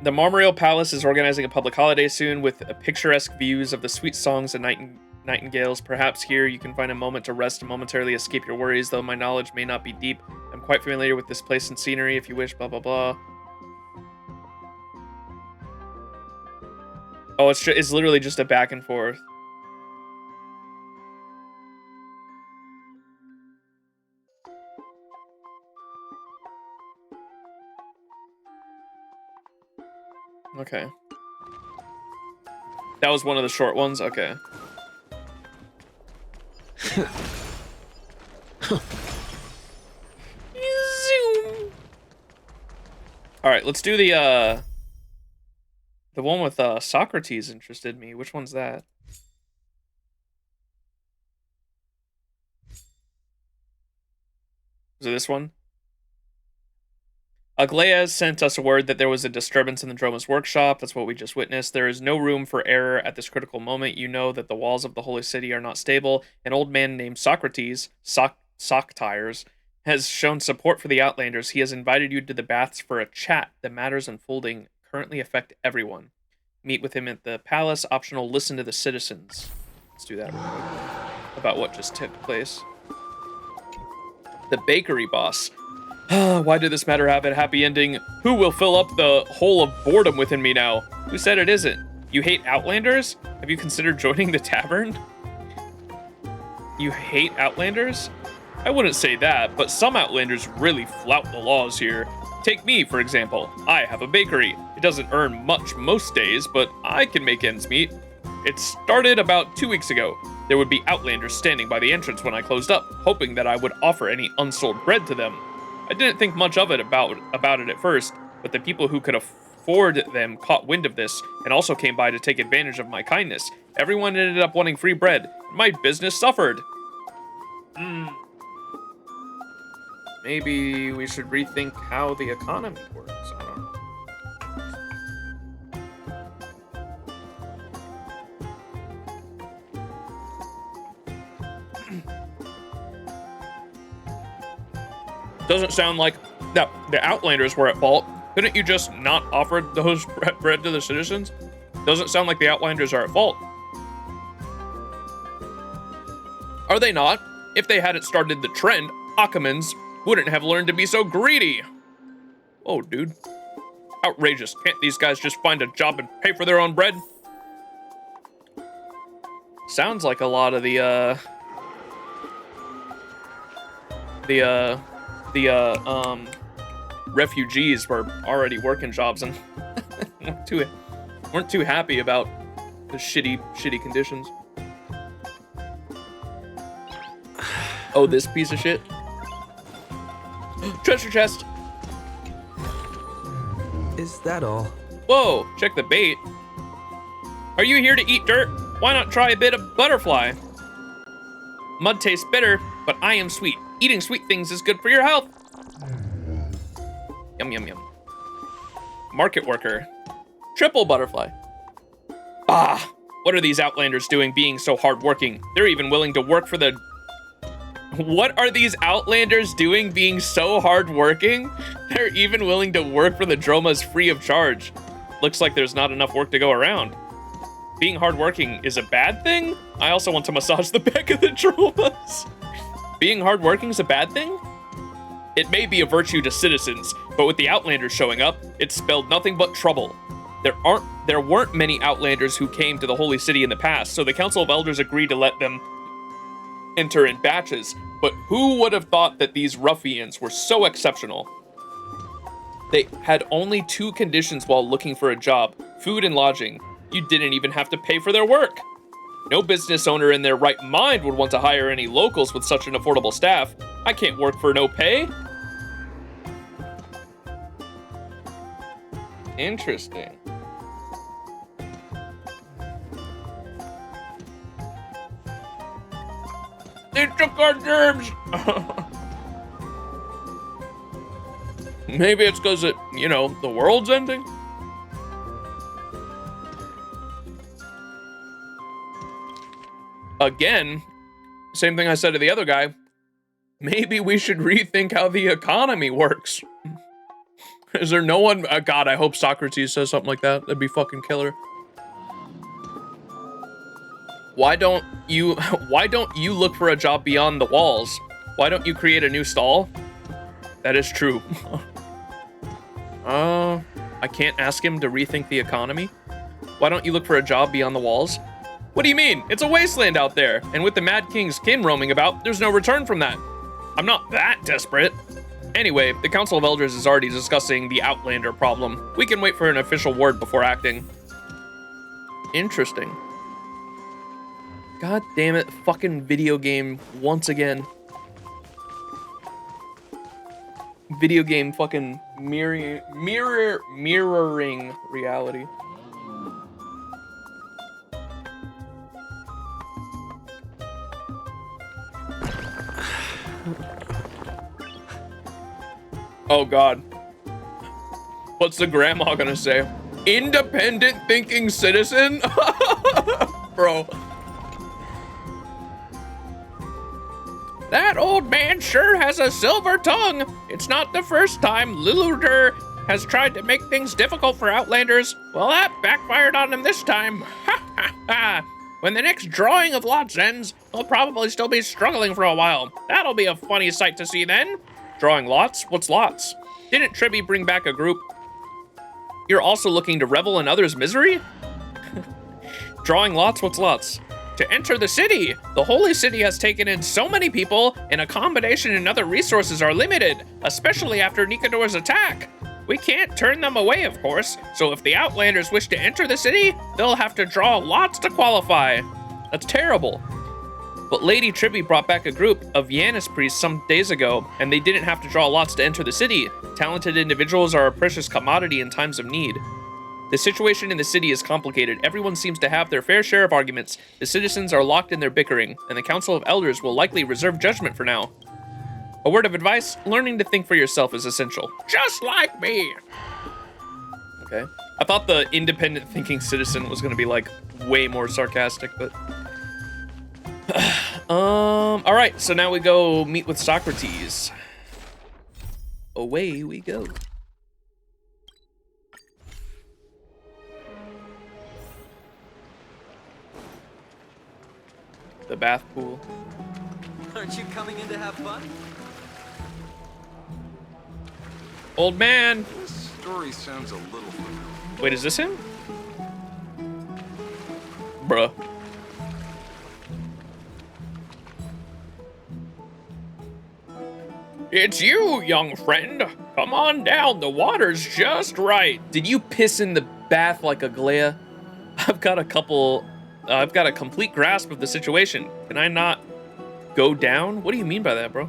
The Marmoreal Palace is organizing a public holiday soon with picturesque views of the sweet songs and nightingales. Perhaps here you can find a moment to rest and momentarily escape your worries, though my knowledge may not be deep. I'm quite familiar with this place and scenery. If you wish, blah, blah, blah. Oh, it's literally just a back and forth. Okay. That was one of the short ones? Okay. Zoom. Alright, let's do the one with Socrates interested me. Which one's that? Is it this one? Aglaia sent us a word that there was a disturbance in the Droma's workshop. That's what we just witnessed. There is no room for error at this critical moment. You know that the walls of the holy city are not stable. An old man named Socrates, Soctires, has shown support for the Outlanders. He has invited you to the baths for a chat. The matters unfolding currently affect everyone. Meet with him at the palace. Optional, listen to the citizens. Let's do that real quick. About what just took place. The bakery boss. Why did this matter have a happy ending? Who will fill up the hole of boredom within me now? Who said it isn't? You hate Outlanders? Have you considered joining the tavern? You hate Outlanders? I wouldn't say that, but some Outlanders really flout the laws here. Take me, for example. I have a bakery. It doesn't earn much most days, but I can make ends meet. It started about 2 weeks ago. There would be Outlanders standing by the entrance when I closed up, hoping that I would offer any unsold bread to them. I didn't think much of it about it at first, but the people who could afford them caught wind of this and also came by to take advantage of my kindness. Everyone ended up wanting free bread. My business suffered. Maybe we should rethink how the economy works. I don't know. Doesn't sound like that the Outlanders were at fault. Couldn't you just not offer those bread to the citizens? Doesn't sound like the Outlanders are at fault. Are they not? If they hadn't started the trend, Akamans wouldn't have learned to be so greedy. Oh, dude. Outrageous. Can't these guys just find a job and pay for their own bread? Sounds like a lot of the refugees were already working jobs and weren't too happy about the shitty conditions. Oh, this piece of shit. Treasure chest. Is that all? Whoa, check the bait. Are you here to eat dirt? Why not try a bit of butterfly? Mud tastes bitter, but I am sweet. Eating sweet things is good for your health. Yum, yum, yum. Market worker. Triple butterfly. Ah, what are these Outlanders doing being so hardworking? They're even willing to work for the... What are these Outlanders doing being so hardworking? They're even willing to work for the Dromas free of charge. Looks like there's not enough work to go around. Being hardworking is a bad thing? I also want to massage the back of the Dromas. Being hardworking is a bad thing? It may be a virtue to citizens, but with the Outlanders showing up, it spelled nothing but trouble. There weren't many Outlanders who came to the Holy City in the past, so the Council of Elders agreed to let them enter in batches. But who would have thought that these ruffians were so exceptional? They had only 2 conditions while looking for a job: food and lodging. You didn't even have to pay for their work. No business owner in their right mind would want to hire any locals with such an affordable staff. I can't work for no pay. Interesting. They took our germs! Maybe it's because the world's ending? Again, same thing I said to the other guy. Maybe we should rethink how the economy works. Is there no one? God, I hope Socrates says something like that. That'd be fucking killer. Why don't you look for a job beyond the walls? Why don't you create a new stall? That is true. I can't ask him to rethink the economy. Why don't you look for a job beyond the walls? What do you mean? It's a wasteland out there, and with the Mad King's kin roaming about, there's no return from that. I'm not that desperate. Anyway, the Council of Elders is already discussing the Outlander problem. We can wait for an official word before acting. Interesting. God damn it, fucking video game once again. Video game fucking mirroring reality. Oh God. What's the grandma gonna say? Independent thinking citizen? Bro. That old man sure has a silver tongue. It's not the first time Liluder has tried to make things difficult for Outlanders. Well, that backfired on him this time. Ha ha ha. When the next drawing of lots ends, he'll probably still be struggling for a while. That'll be a funny sight to see then. Drawing lots? What's lots? Didn't Tribby bring back a group? You're also looking to revel in others' misery? Drawing lots? What's lots? To enter the city. The Holy City has taken in so many people, and accommodation and other resources are limited, especially after Nikador's attack. We can't turn them away, of course, so if the Outlanders wish to enter the city, they'll have to draw lots to qualify. That's terrible. But Lady Tribby brought back a group of Yanis priests some days ago, and they didn't have to draw lots to enter the city. Talented individuals are a precious commodity in times of need. The situation in the city is complicated. Everyone seems to have their fair share of arguments. The citizens are locked in their bickering, and the Council of Elders will likely reserve judgment for now. A word of advice, learning to think for yourself is essential. Just like me! Okay. I thought the independent thinking citizen was gonna be like way more sarcastic, but... Alright, so now we go meet with Socrates. Away we go. The bath pool. Aren't you coming in to have fun? Old man! This story sounds a little familiar. Wait, is this him? Bruh. It's you, young friend. Come on down, the water's just right. Did you piss in the bath like a Glea? I've got a complete grasp of the situation. Can I not go down? What do you mean by that, bro?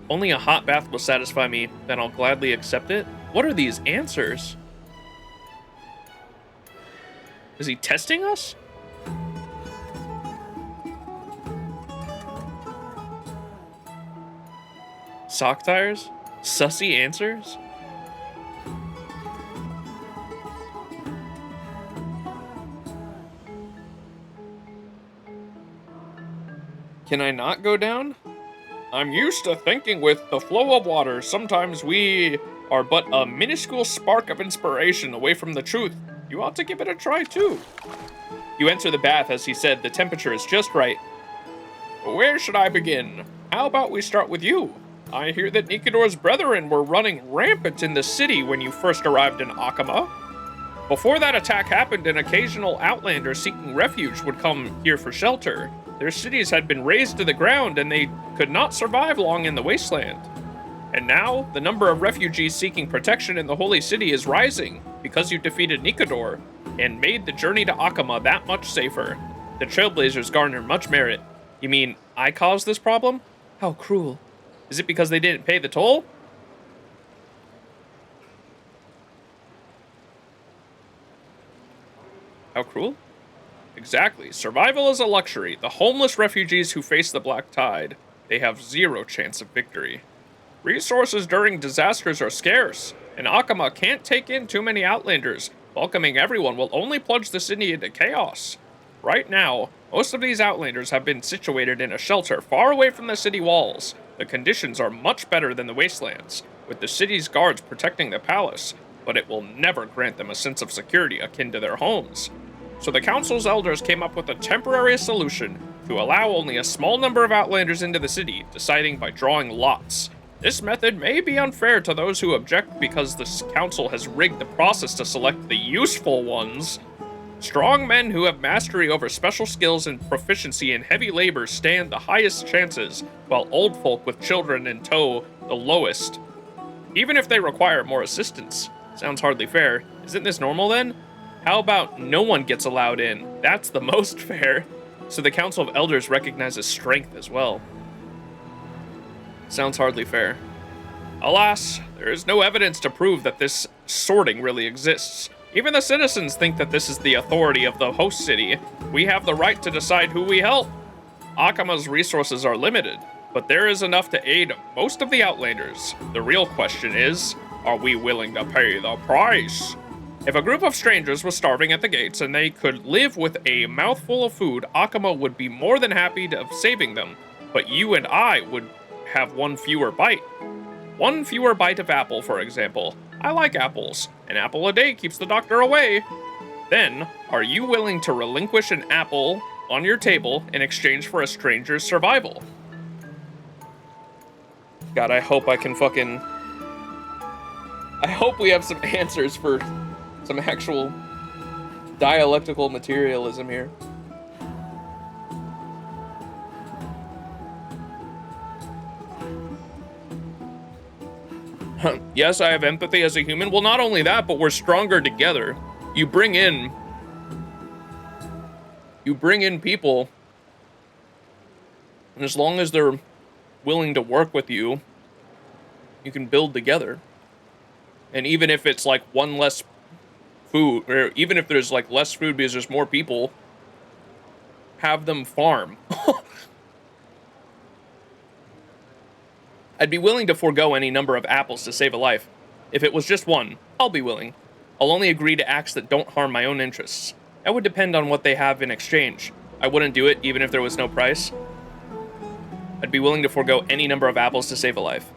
Only a hot bath will satisfy me, then I'll gladly accept it. What are these answers? Is he testing us? Sock tires? Sussy answers? Can I not go down? I'm used to thinking with the flow of water. Sometimes we are but a minuscule spark of inspiration away from the truth. You ought to give it a try too. You enter the bath, as he said, the temperature is just right. Where should I begin? How about we start with you? I hear that Nikador's brethren were running rampant in the city when you first arrived in Akama. Before that attack happened, an occasional outlander seeking refuge would come here for shelter. Their cities had been razed to the ground, and they could not survive long in the wasteland. And now, the number of refugees seeking protection in the Holy City is rising because you defeated Nikador and made the journey to Akama that much safer. The Trailblazers garner much merit. You mean I caused this problem? How cruel. Is it because they didn't pay the toll? How cruel? Exactly. Survival is a luxury. The homeless refugees who face the black tide, they have zero chance of victory. Resources during disasters are scarce, and Akama can't take in too many Outlanders. Welcoming everyone will only plunge the city into chaos. Right now, most of these Outlanders have been situated in a shelter far away from the city walls. The conditions are much better than the wastelands, with the city's guards protecting the palace, but it will never grant them a sense of security akin to their homes. So the council's elders came up with a temporary solution to allow only a small number of Outlanders into the city, deciding by drawing lots. This method may be unfair to those who object because the council has rigged the process to select the useful ones. Strong men who have mastery over special skills and proficiency in heavy labor stand the highest chances, while old folk with children in tow the lowest. Even if they require more assistance. Sounds hardly fair. Isn't this normal then? How about no one gets allowed in? That's the most fair. So the Council of Elders recognizes strength as well. Sounds hardly fair. Alas, there is no evidence to prove that this sorting really exists. Even the citizens think that this is the authority of the host city. We have the right to decide who we help. Akama's resources are limited, but there is enough to aid most of the Outlanders. The real question is, are we willing to pay the price? If a group of strangers was starving at the gates and they could live with a mouthful of food, Akama would be more than happy to saving them, but you and I would have one fewer bite. One fewer bite of apple, for example. I like apples. An apple a day keeps the doctor away. Then, are you willing to relinquish an apple on your table in exchange for a stranger's survival? God, I hope I can fucking... I hope we have some answers for some actual dialectical materialism here. Yes, I have empathy as a human. Well, not only that, but we're stronger together. You bring in people, and as long as they're willing to work with you, you can build together. And even if it's like one less food, or even if there's like less food because there's more people, have them farm. I'd be willing to forego any number of apples to save a life. If it was just one, I'll be willing. I'll only agree to acts that don't harm my own interests. That would depend on what they have in exchange. I wouldn't do it even if there was no price. I'd be willing to forego any number of apples to save a life.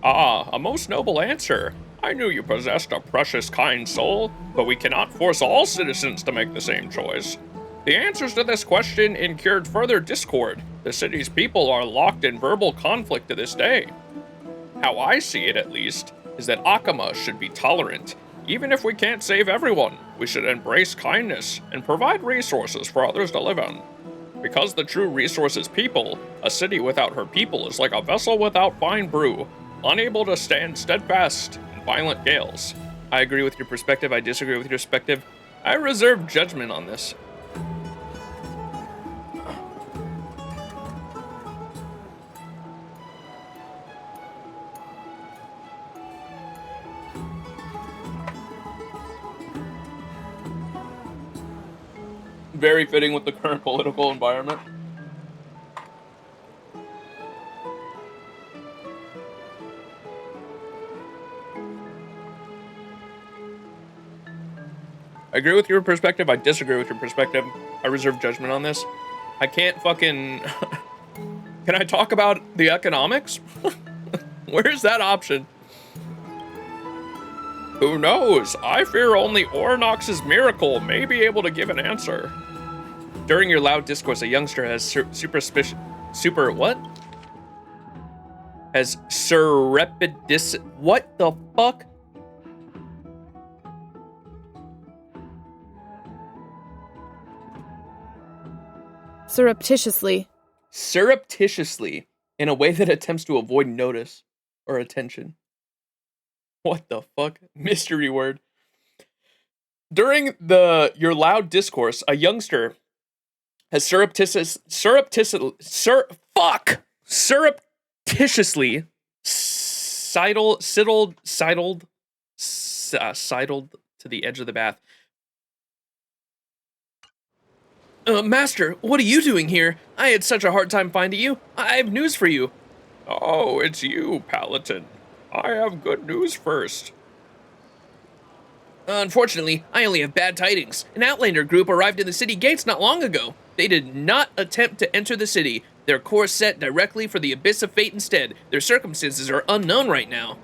Ah, a most noble answer. I knew you possessed a precious, kind soul, but we cannot force all citizens to make the same choice. The answers to this question incurred further discord. The city's people are locked in verbal conflict to this day. How I see it, at least, is that Akama should be tolerant. Even if we can't save everyone, we should embrace kindness and provide resources for others to live on. Because the true resource is people, a city without her people is like a vessel without fine brew, unable to stand steadfast in violent gales. I agree with your perspective. I disagree with your perspective. I reserve judgment on this. Very fitting with the current political environment. I agree with your perspective. I disagree with your perspective. I reserve judgment on this. I can't fucking... Can I talk about the economics? Where's that option? Who knows? I fear only Ornox's miracle may be able to give an answer. During your loud discourse, a youngster has Has surreptitious... What the fuck? Surreptitiously. Surreptitiously, in a way that attempts to avoid notice. Or attention. What the fuck? Mystery word. During your loud discourse, a youngster has surreptitiously sidled to the edge of the bath. Master, what are you doing here? I had such a hard time finding you. I have news for you. Oh, it's you, Paladin. I have good news first. Unfortunately, I only have bad tidings. An Outlander group arrived in the city gates not long ago. They did not attempt to enter the city. Their course set directly for the Abyss of Fate instead. Their circumstances are unknown right now.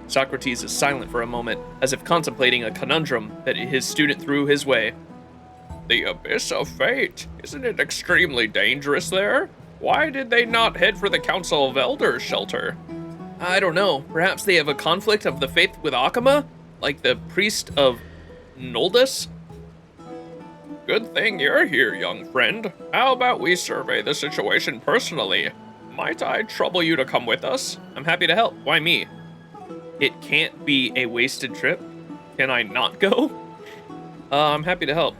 Socrates is silent for a moment, as if contemplating a conundrum that his student threw his way. The Abyss of Fate. Isn't it extremely dangerous there? Why did they not head for the Council of Elders shelter? I don't know. Perhaps they have a conflict of the faith with Akama? Like the priest of Noldus? Good thing you're here, young friend. How about we survey the situation personally? Might I trouble you to come with us? I'm happy to help. Why me? It can't be a wasted trip. Can I not go? I'm happy to help.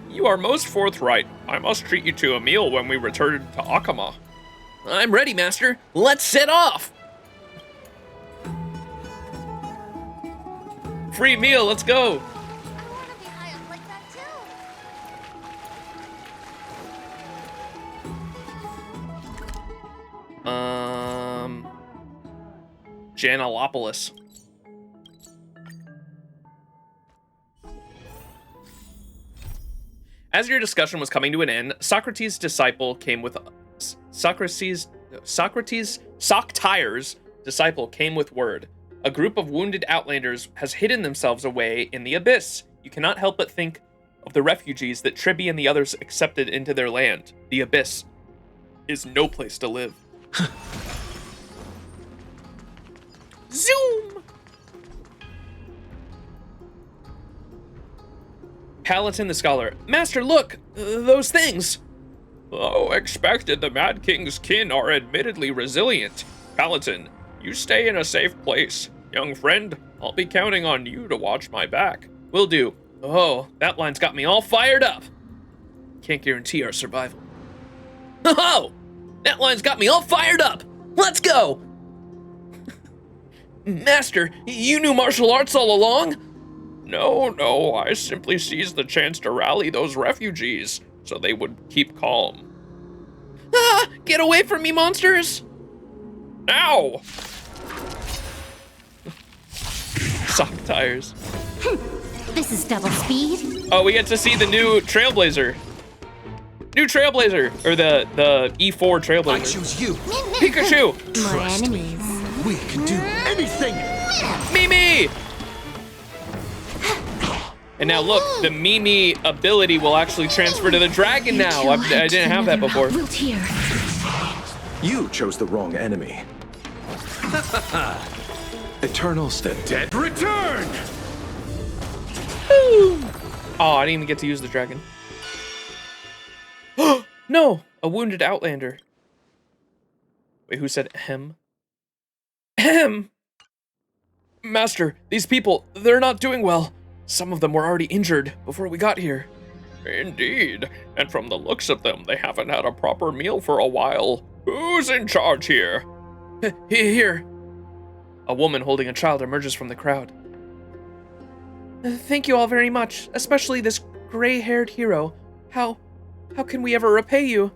You are most forthright. I must treat you to a meal when we return to Akama. I'm ready, Master. Let's set off! Free meal, let's go! Janalopolis. As your discussion was coming to an end, Socrates' disciple came with word. A group of wounded Outlanders has hidden themselves away in the Abyss. You cannot help but think of the refugees that Tribby and the others accepted into their land. The Abyss is no place to live. Zoom! Paladin the Scholar. Master, look! Those things! Oh, expected. The Mad King's kin are admittedly resilient. Paladin, you stay in a safe place. Young friend, I'll be counting on you to watch my back. Will do. Oh, that line's got me all fired up. Can't guarantee our survival. Oh! That line's got me all fired up! Let's go! Master, you knew martial arts all along? No, I simply seized the chance to rally those refugees, so they would keep calm. Ah! Get away from me, monsters! Ow! Sock tires. This is double speed. Oh, we get to see the new Trailblazer. Or the E4 Trailblazer. I choose you. Pikachu! More enemies. We can do anything! Mimi! And now look, the Mimi ability will actually transfer to the dragon now. I didn't have that before. You chose the wrong enemy. Eternals, the dead return! Oh, I didn't even get to use the dragon. No, a wounded Outlander. Wait, who said ahem? Ahem! Master, these people, they're not doing well. Some of them were already injured before we got here. Indeed, and from the looks of them, they haven't had a proper meal for a while. Who's in charge here? Here. A woman holding a child emerges from the crowd. Thank you all very much, especially this gray-haired hero. How can we ever repay you?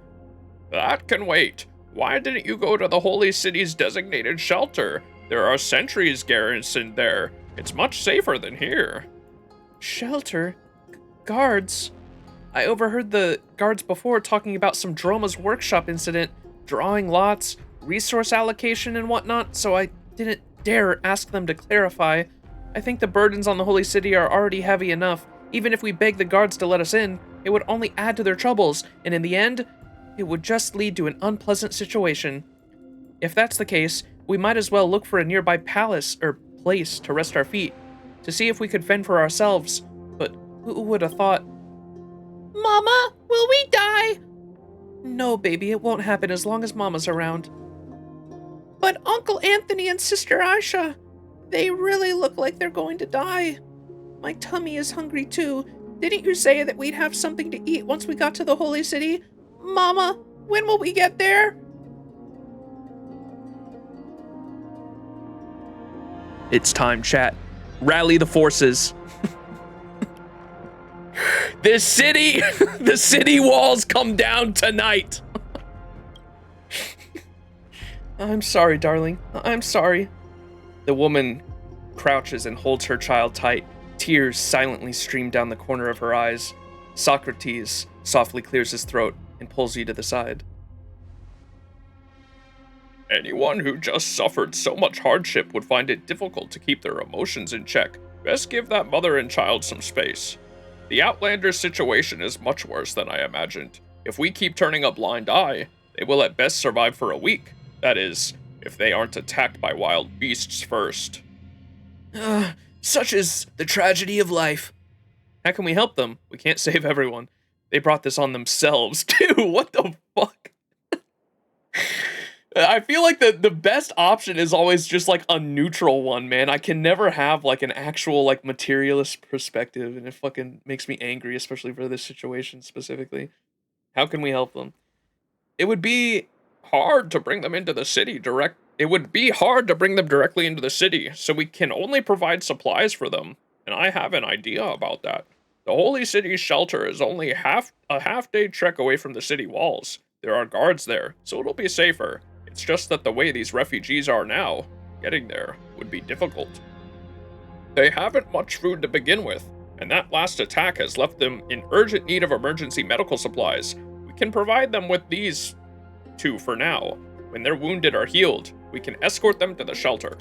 That can wait. Why didn't you go to the Holy City's designated shelter? There are sentries garrisoned there. It's much safer than here. Shelter? Guards? I overheard the guards before talking about some Droma's workshop incident, drawing lots, resource allocation and whatnot, so I didn't dare ask them to clarify. I think the burdens on the Holy City are already heavy enough. Even if we beg the guards to let us in, it would only add to their troubles, and in the end, it would just lead to an unpleasant situation. If that's the case, we might as well look for a nearby palace or place to rest our feet, to see if we could fend for ourselves. But who would have thought? Mama, will we die? No, baby, it won't happen as long as Mama's around. But Uncle Anthony and Sister Aisha, they really look like they're going to die. My tummy is hungry too. Didn't you say that we'd have something to eat once we got to the Holy City? Mama, when will we get there? It's time, chat. Rally the forces. The city walls come down tonight. I'm sorry, darling. I'm sorry. The woman crouches and holds her child tight. Tears silently stream down the corner of her eyes. Socrates softly clears his throat and pulls you to the side. Anyone who just suffered so much hardship would find it difficult to keep their emotions in check. Best give that mother and child some space. The Outlander's situation is much worse than I imagined. If we keep turning a blind eye, they will at best survive for a week. That is, if they aren't attacked by wild beasts first. Such is the tragedy of life. How can we help them? We can't save everyone. They brought this on themselves, too. What the fuck? I feel like the best option is always just like a neutral one, man. I can never have like an actual like materialist perspective, and it fucking makes me angry, especially for this situation specifically. How can we help them? It would be hard to bring them into the city It would be hard to bring them directly into the city, so we can only provide supplies for them. And I have an idea about that. The Holy City's shelter is only a half-day trek away from the city walls. There are guards there, so it'll be safer. It's just that the way these refugees are now, getting there would be difficult. They haven't much food to begin with, and that last attack has left them in urgent need of emergency medical supplies. We can provide them with these two for now. When they're wounded or healed, we can escort them to the shelter.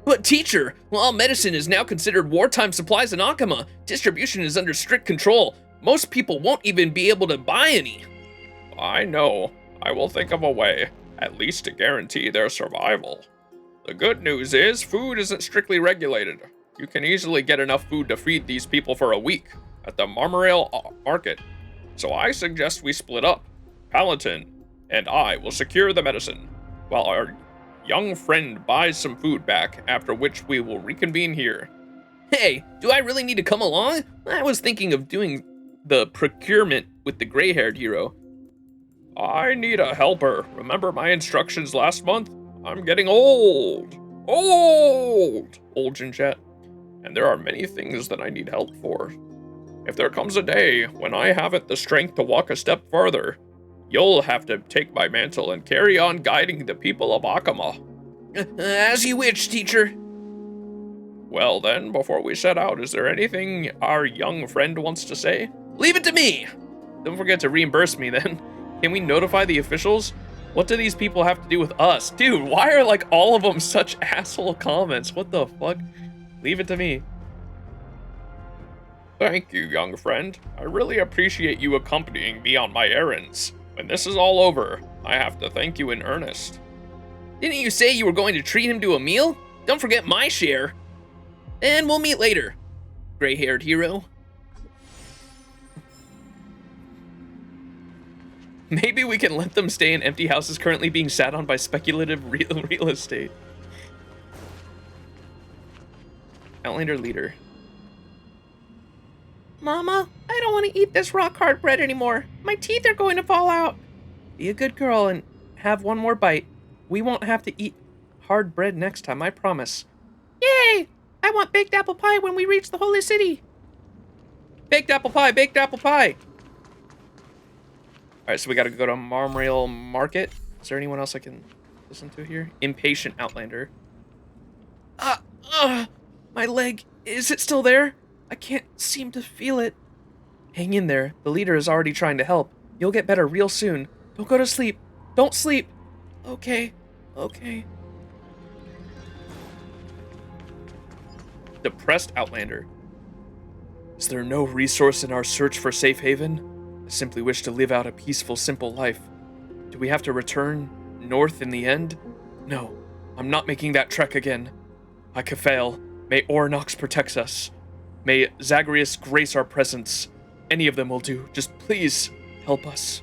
But teacher, all medicine is now considered wartime supplies in Akama. Distribution is under strict control. Most people won't even be able to buy any. I know. I will think of a way, at least to guarantee their survival. The good news is, food isn't strictly regulated. You can easily get enough food to feed these people for a week at the Marmorail Market. So I suggest we split up. Paladin and I will secure the medicine, while our young friend buys some food back, after which we will reconvene here. Hey, do I really need to come along? I was thinking of doing the procurement with the gray-haired hero. I need a helper. Remember my instructions last month? I'm getting old. Old in chat. And there are many things that I need help for. If there comes a day when I haven't the strength to walk a step farther, you'll have to take my mantle and carry on guiding the people of Akama. As you wish, teacher. Well then, before we set out, is there anything our young friend wants to say? Leave it to me! Don't forget to reimburse me then. Can we notify the officials? What do these people have to do with us? Dude, why are like all of them such asshole comments? What the fuck? Leave it to me. Thank you, young friend. I really appreciate you accompanying me on my errands. When this is all over, I have to thank you in earnest. Didn't you say you were going to treat him to a meal? Don't forget my share. And we'll meet later, gray-haired hero. Maybe we can let them stay in empty houses currently being sat on by speculative real estate. Outlander leader. Mama, I don't want to eat this rock hard bread anymore. My teeth are going to fall out. Be a good girl and have one more bite. We won't have to eat hard bread next time, I promise. Yay! I want baked apple pie when we reach the Holy City. Baked apple pie, baked apple pie. All right, so we got to go to Marmorail Market. Is there anyone else I can listen to here? Impatient Outlander. My leg, is it still there? I can't seem to feel it. Hang in there. The leader is already trying to help. You'll get better real soon. Don't go to sleep. Don't sleep. Okay. Depressed Outlander. Is there no resource in our search for safe haven? I simply wish to live out a peaceful, simple life. Do we have to return north in the end? No, I'm not making that trek again. Ikafael, may Ornox protect us. May Zagreus grace our presence. Any of them will do. Just please help us.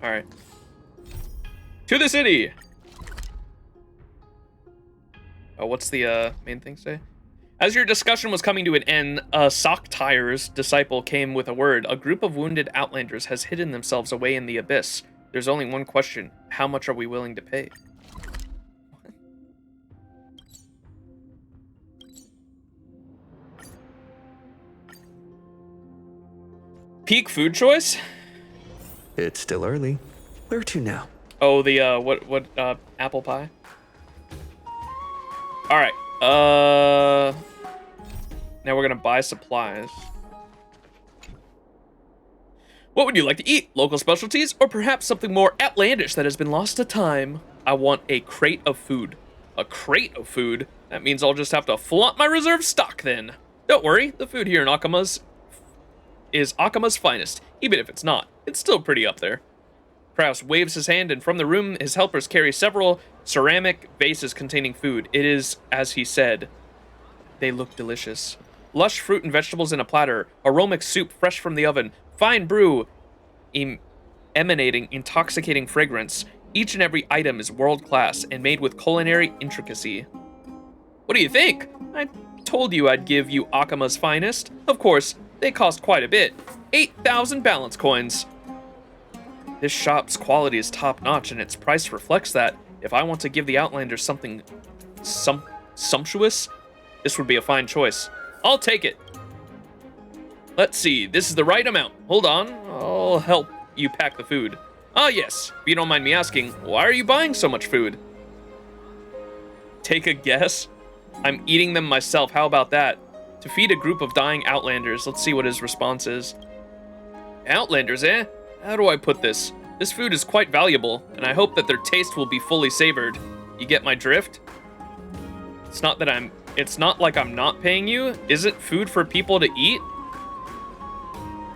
All right. To the city. Oh, what's the main thing say? As your discussion was coming to an end, Socktire's disciple came with a word. A group of wounded outlanders has hidden themselves away in the abyss. There's only one question. How much are we willing to pay? Peak food choice? It's still early. Where to now? Oh, the apple pie? All right. Now we're gonna buy supplies. What would you like to eat? Local specialties, or perhaps something more outlandish that has been lost to time? I want a crate of food. A crate of food? That means I'll just have to flaunt my reserve stock then. Don't worry, the food here in Akama's is Akama's finest. Even if it's not, it's still pretty up there. Kraus waves his hand, and from the room, his helpers carry several ceramic vases containing food. It is, as he said, they look delicious. Lush fruit and vegetables in a platter, aromatic soup fresh from the oven, fine brew emanating intoxicating fragrance. Each and every item is world-class and made with culinary intricacy. What do you think? I told you I'd give you Akama's finest. Of course, they cost quite a bit. 8,000 balance coins. This shop's quality is top-notch, and its price reflects that. If I want to give the Outlanders something sumptuous, this would be a fine choice. I'll take it. Let's see, this is the right amount. Hold on, I'll help you pack the food. Ah, yes, if you don't mind me asking, why are you buying so much food? Take a guess? I'm eating them myself, how about that? To feed a group of dying Outlanders. Let's see what his response is. Outlanders, eh? How do I put this? This food is quite valuable, and I hope that their taste will be fully savored. You get my drift? It's not like I'm not paying you. Isn't food for people to eat?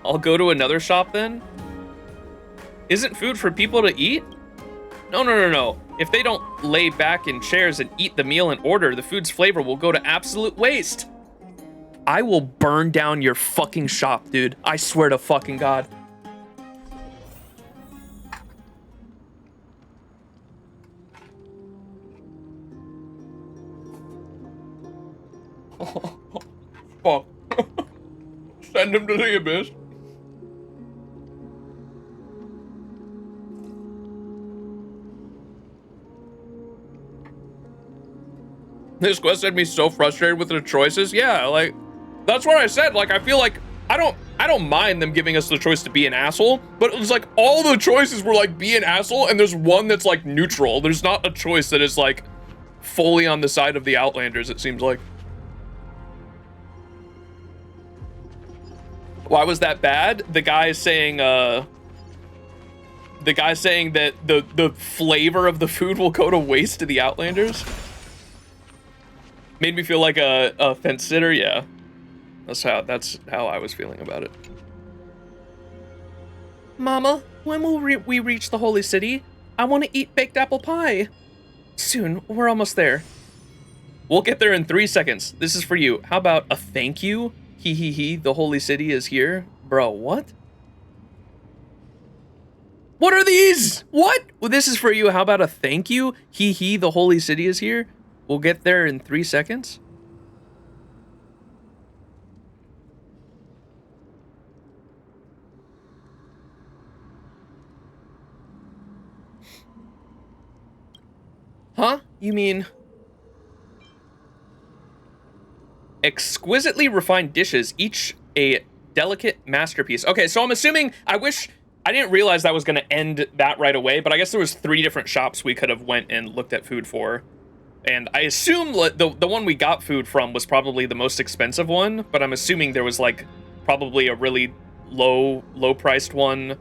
I'll go to another shop then? Isn't food for people to eat? No. If they don't lay back in chairs and eat the meal in order, the food's flavor will go to absolute waste. I will burn down your fucking shop, dude. I swear to fucking God. Fuck. Send him to the abyss. This quest had me so frustrated with the choices. Yeah, like, that's what I said. Like, I feel like I don't mind them giving us the choice to be an asshole, but it was like all the choices were like be an asshole, and there's one that's like neutral. There's not a choice that is like fully on the side of the Outlanders, it seems like. Why was that bad? The guy saying that the flavor of the food will go to waste to the Outlanders. Made me feel like a fence sitter, yeah. That's how I was feeling about it. Mama, when will we reach the holy city? I want to eat baked apple pie. Soon, we're almost there. We'll get there in 3 seconds. This is for you. How about a thank you? He, the holy city is here. Bro, what? What are these? What? Well, this is for you. How about a thank you? He, the holy city is here. We'll get there in 3 seconds. Huh? You mean... exquisitely refined dishes, each a delicate masterpiece. Okay, so I'm assuming, I didn't realize that was going to end that right away, but I guess there was 3 different shops we could have went and looked at food for. And I assume the one we got food from was probably the most expensive one, but I'm assuming there was like probably a really low priced one,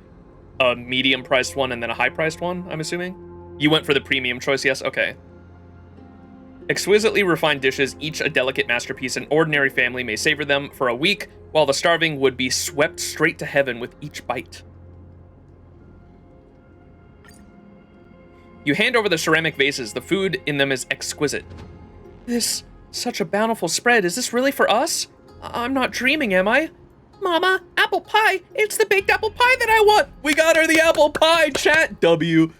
a medium priced one, and then a high priced one, I'm assuming. You went for the premium choice, yes? Okay. Exquisitely refined dishes, each a delicate masterpiece. An ordinary family may savor them for a week, while the starving would be swept straight to heaven with each bite. You hand over the ceramic vases. The food in them is exquisite. Such a bountiful spread. Is this really for us? I'm not dreaming, am I? Mama, apple pie. It's the baked apple pie that I want. We got her the apple pie, chat. W.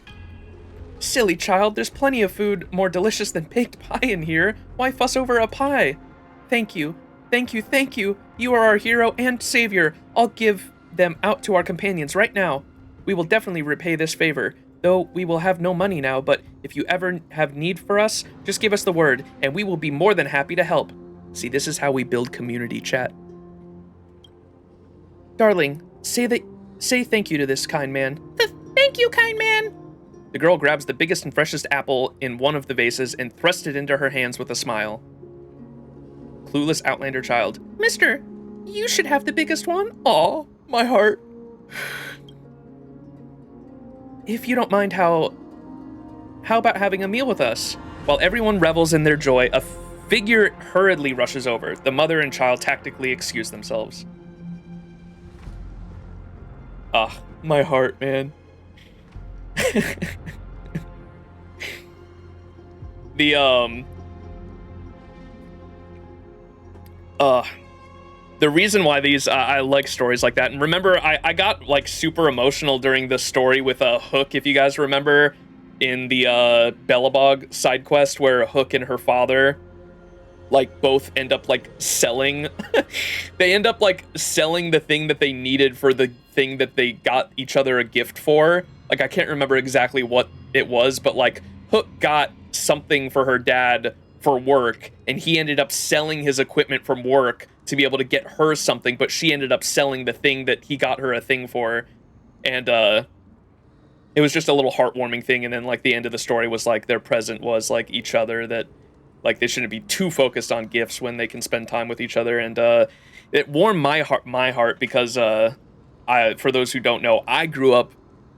Silly child, there's plenty of food more delicious than baked pie in here. Why fuss over a pie? Thank you. Thank you, thank you. You are our hero and savior. I'll give them out to our companions right now. We will definitely repay this favor, though we will have no money now, but if you ever have need for us, just give us the word, and we will be more than happy to help. See, this is how we build community, chat. Darling, say thank you to this kind man. Thank you, kind man. The girl grabs the biggest and freshest apple in one of the vases and thrusts it into her hands with a smile. Clueless Outlander child. Mister, you should have the biggest one. Aw, my heart. If you don't mind, how about having a meal with us? While everyone revels in their joy, a figure hurriedly rushes over. The mother and child tactically excuse themselves. Ah, my heart, man. The reason why these I like stories like that, and remember I got like super emotional during the story with Hook, if you guys remember, in the Bellabog side quest where Hook and her father like both end up like selling they end up like selling the thing that they needed for the thing that they got each other a gift for. Like, I can't remember exactly what it was, but like Hook got something for her dad for work, and he ended up selling his equipment from work to be able to get her something, but she ended up selling the thing that he got her a thing for. And it was just a little heartwarming thing. And then like the end of the story was like their present was like each other, that like they shouldn't be too focused on gifts when they can spend time with each other. And it warmed my heart because for those who don't know, I grew up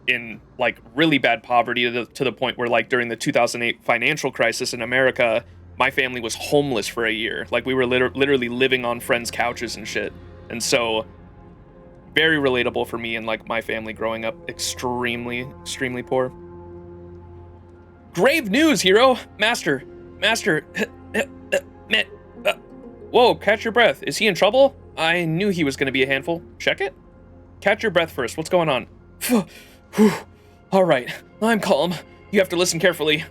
in like really bad poverty to the point where like during the 2008 financial crisis in America, my family was homeless for a year. Like we were literally living on friends' couches and shit. And so very relatable for me and like my family growing up extremely poor. Grave news, hero. Master. Whoa, catch your breath. Is he in trouble? I knew he was going to be a handful. Check it. Catch your breath first. What's going on? All right, I'm calm. You have to listen carefully.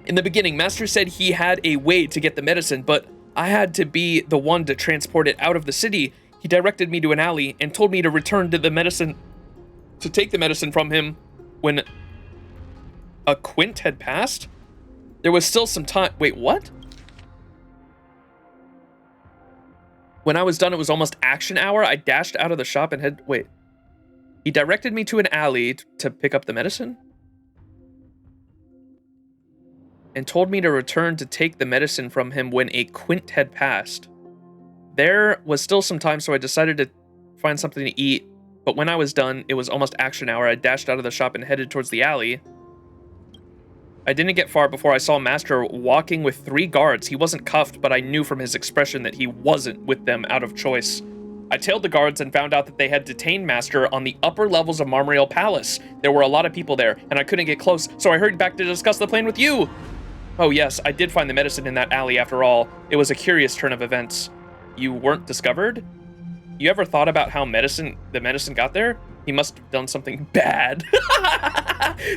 In the beginning, Master said he had a way to get the medicine, but I had to be the one to transport it out of the city. He directed me to an alley and told me to return to the medicine, to take the medicine from him when a quint had passed. There was still some time. Wait, what? When I was done, it was almost action hour. I dashed out of the shop and wait. He directed me to an alley to pick up the medicine? And told me to return to take the medicine from him when a quint had passed. There was still some time, so I decided to find something to eat, but when I was done, it was almost action hour. I dashed out of the shop and headed towards the alley. I didn't get far before I saw Master walking with 3 guards. He wasn't cuffed, but I knew from his expression that he wasn't with them out of choice. I tailed the guards and found out that they had detained Master on the upper levels of Marmorial Palace. There were a lot of people there, and I couldn't get close, so I hurried back to discuss the plan with you. Oh yes, I did find the medicine in that alley after all. It was a curious turn of events. You weren't discovered? You ever thought about how the medicine got there? He must have done something bad.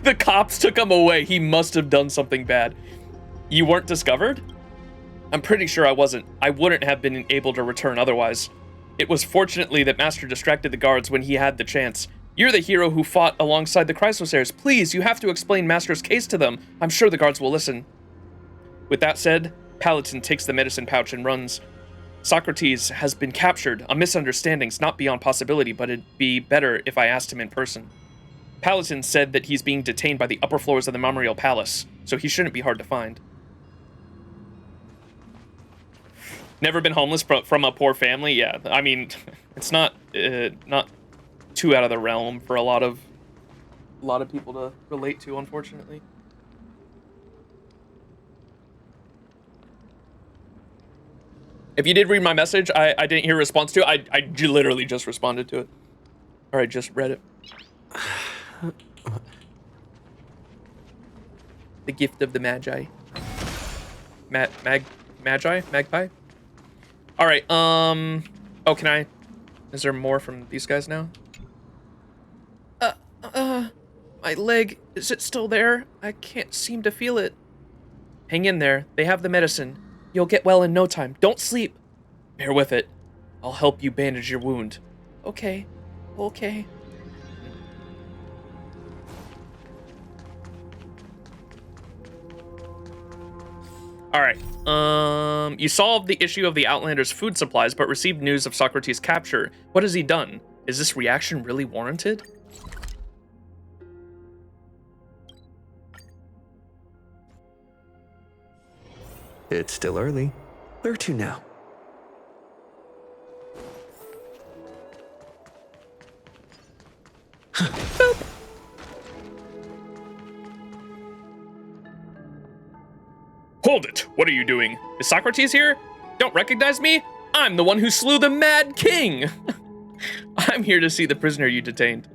The cops took him away. He must have done something bad. You weren't discovered? I'm pretty sure I wasn't. I wouldn't have been able to return otherwise. It was fortunately that Master distracted the guards when he had the chance. You're the hero who fought alongside the Chrysosairs. Please, you have to explain Master's case to them. I'm sure the guards will listen. With that said, Paladin takes the medicine pouch and runs. Socrates has been captured. A misunderstanding's not beyond possibility, but it'd be better if I asked him in person. Paladin said that he's being detained by the upper floors of the Marmorial Palace, so he shouldn't be hard to find. Never been homeless from a poor family? Yeah, I mean, it's not too out of the realm for a lot of people to relate to, unfortunately. If you did read my message, I didn't hear a response to it. I literally just responded to it. Or I just read it. The gift of the Magi. Magpie? Alright, oh, can I Is there more from these guys now? My leg, is it still there? I can't seem to feel it. Hang in there. They have the medicine. You'll get well in no time. Don't sleep. Bear with it. I'll help you bandage your wound. Okay. Okay. Alright. You solved the issue of the Outlander's food supplies, but received news of Socrates' capture. What has he done? Is this reaction really warranted? It's still early. Where to now? Hold it! What are you doing? Is Socrates here? Don't recognize me? I'm the one who slew the Mad King! I'm here to see the prisoner you detained.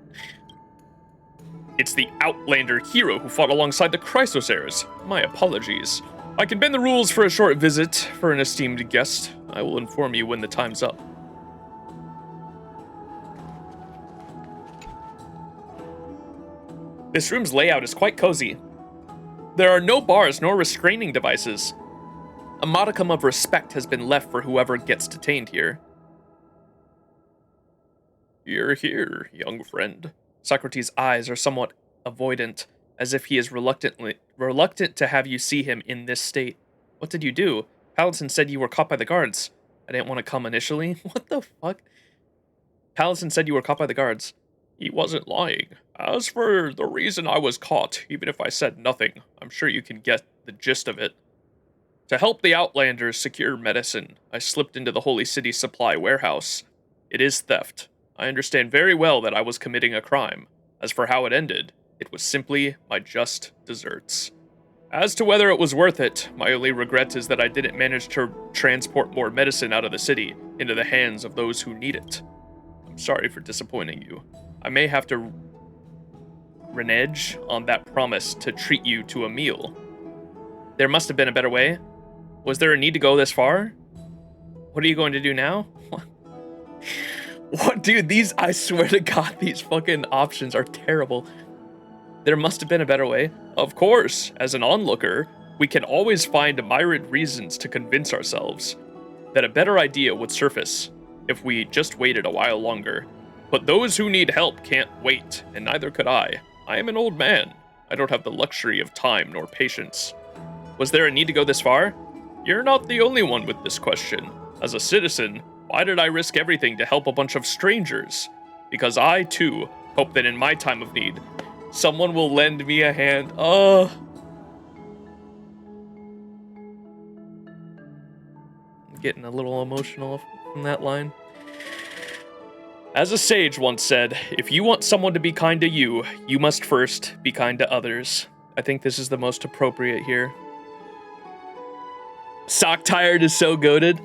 It's the Outlander hero who fought alongside the Chrysosaurs. My apologies. I can bend the rules for a short visit for an esteemed guest. I will inform you when the time's up. This room's layout is quite cozy. There are no bars nor restraining devices. A modicum of respect has been left for whoever gets detained here. You're here, young friend. Socrates' eyes are somewhat avoidant, as if he is reluctant to have you see him in this state. What did you do? Paladin said you were caught by the guards. I didn't want to come initially. What the fuck? Paladin said you were caught by the guards. He wasn't lying. As for the reason I was caught, even if I said nothing, I'm sure you can get the gist of it. To help the Outlanders secure medicine, I slipped into the Holy City supply warehouse. It is theft. I understand very well that I was committing a crime. As for how it ended, it was simply my just deserts. As to whether it was worth it, my only regret is that I didn't manage to transport more medicine out of the city into the hands of those who need it. I'm sorry for disappointing you. I may have to renege on that promise to treat you to a meal. There must have been a better way. Was there a need to go this far? What are you going to do now? What, dude, I swear to God, these fucking options are terrible. There must have been a better way. Of course, as an onlooker, we can always find myriad reasons to convince ourselves that a better idea would surface if we just waited a while longer. But those who need help can't wait, and neither could I. I am an old man. I don't have the luxury of time nor patience. Was there a need to go this far? You're not the only one with this question. As a citizen, why did I risk everything to help a bunch of strangers? Because I, too, hope that in my time of need, someone will lend me a hand. I'm getting a little emotional from that line. As a sage once said, if you want someone to be kind to you, you must first be kind to others. I think this is the most appropriate here. Sock tired is so goated.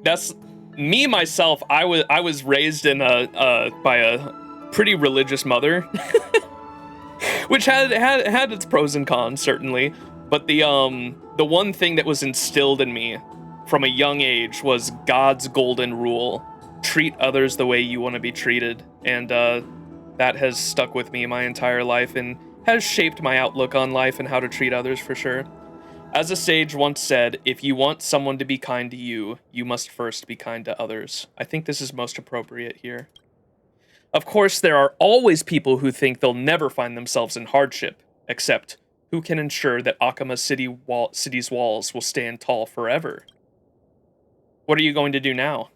That's me myself. I was raised in by a pretty religious mother, which had its pros and cons certainly. But the one thing that was instilled in me from a young age was God's golden rule: treat others the way you want to be treated, and that has stuck with me my entire life and has shaped my outlook on life and how to treat others for sure. As a sage once said, if you want someone to be kind to you, you must first be kind to others. I think this is most appropriate here. Of course, there are always people who think they'll never find themselves in hardship, except who can ensure that Akama City's walls will stand tall forever? What are you going to do now?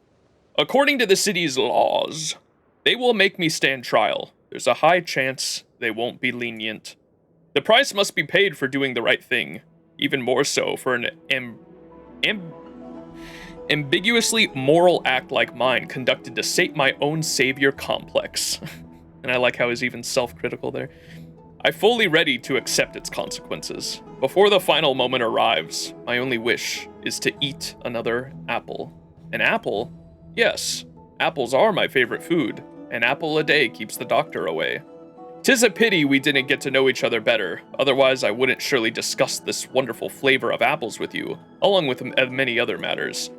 According to the city's laws, they will make me stand trial. There's a high chance they won't be lenient. The price must be paid for doing the right thing. Even more so for an ambiguously moral act like mine conducted to sate my own savior complex. And I like how he's even self-critical there. I'm fully ready to accept its consequences. Before the final moment arrives, my only wish is to eat another apple. An apple? Yes, apples are my favorite food. An apple a day keeps the doctor away. 'Tis a pity we didn't get to know each other better, otherwise I wouldn't surely discuss this wonderful flavor of apples with you, along with many other matters.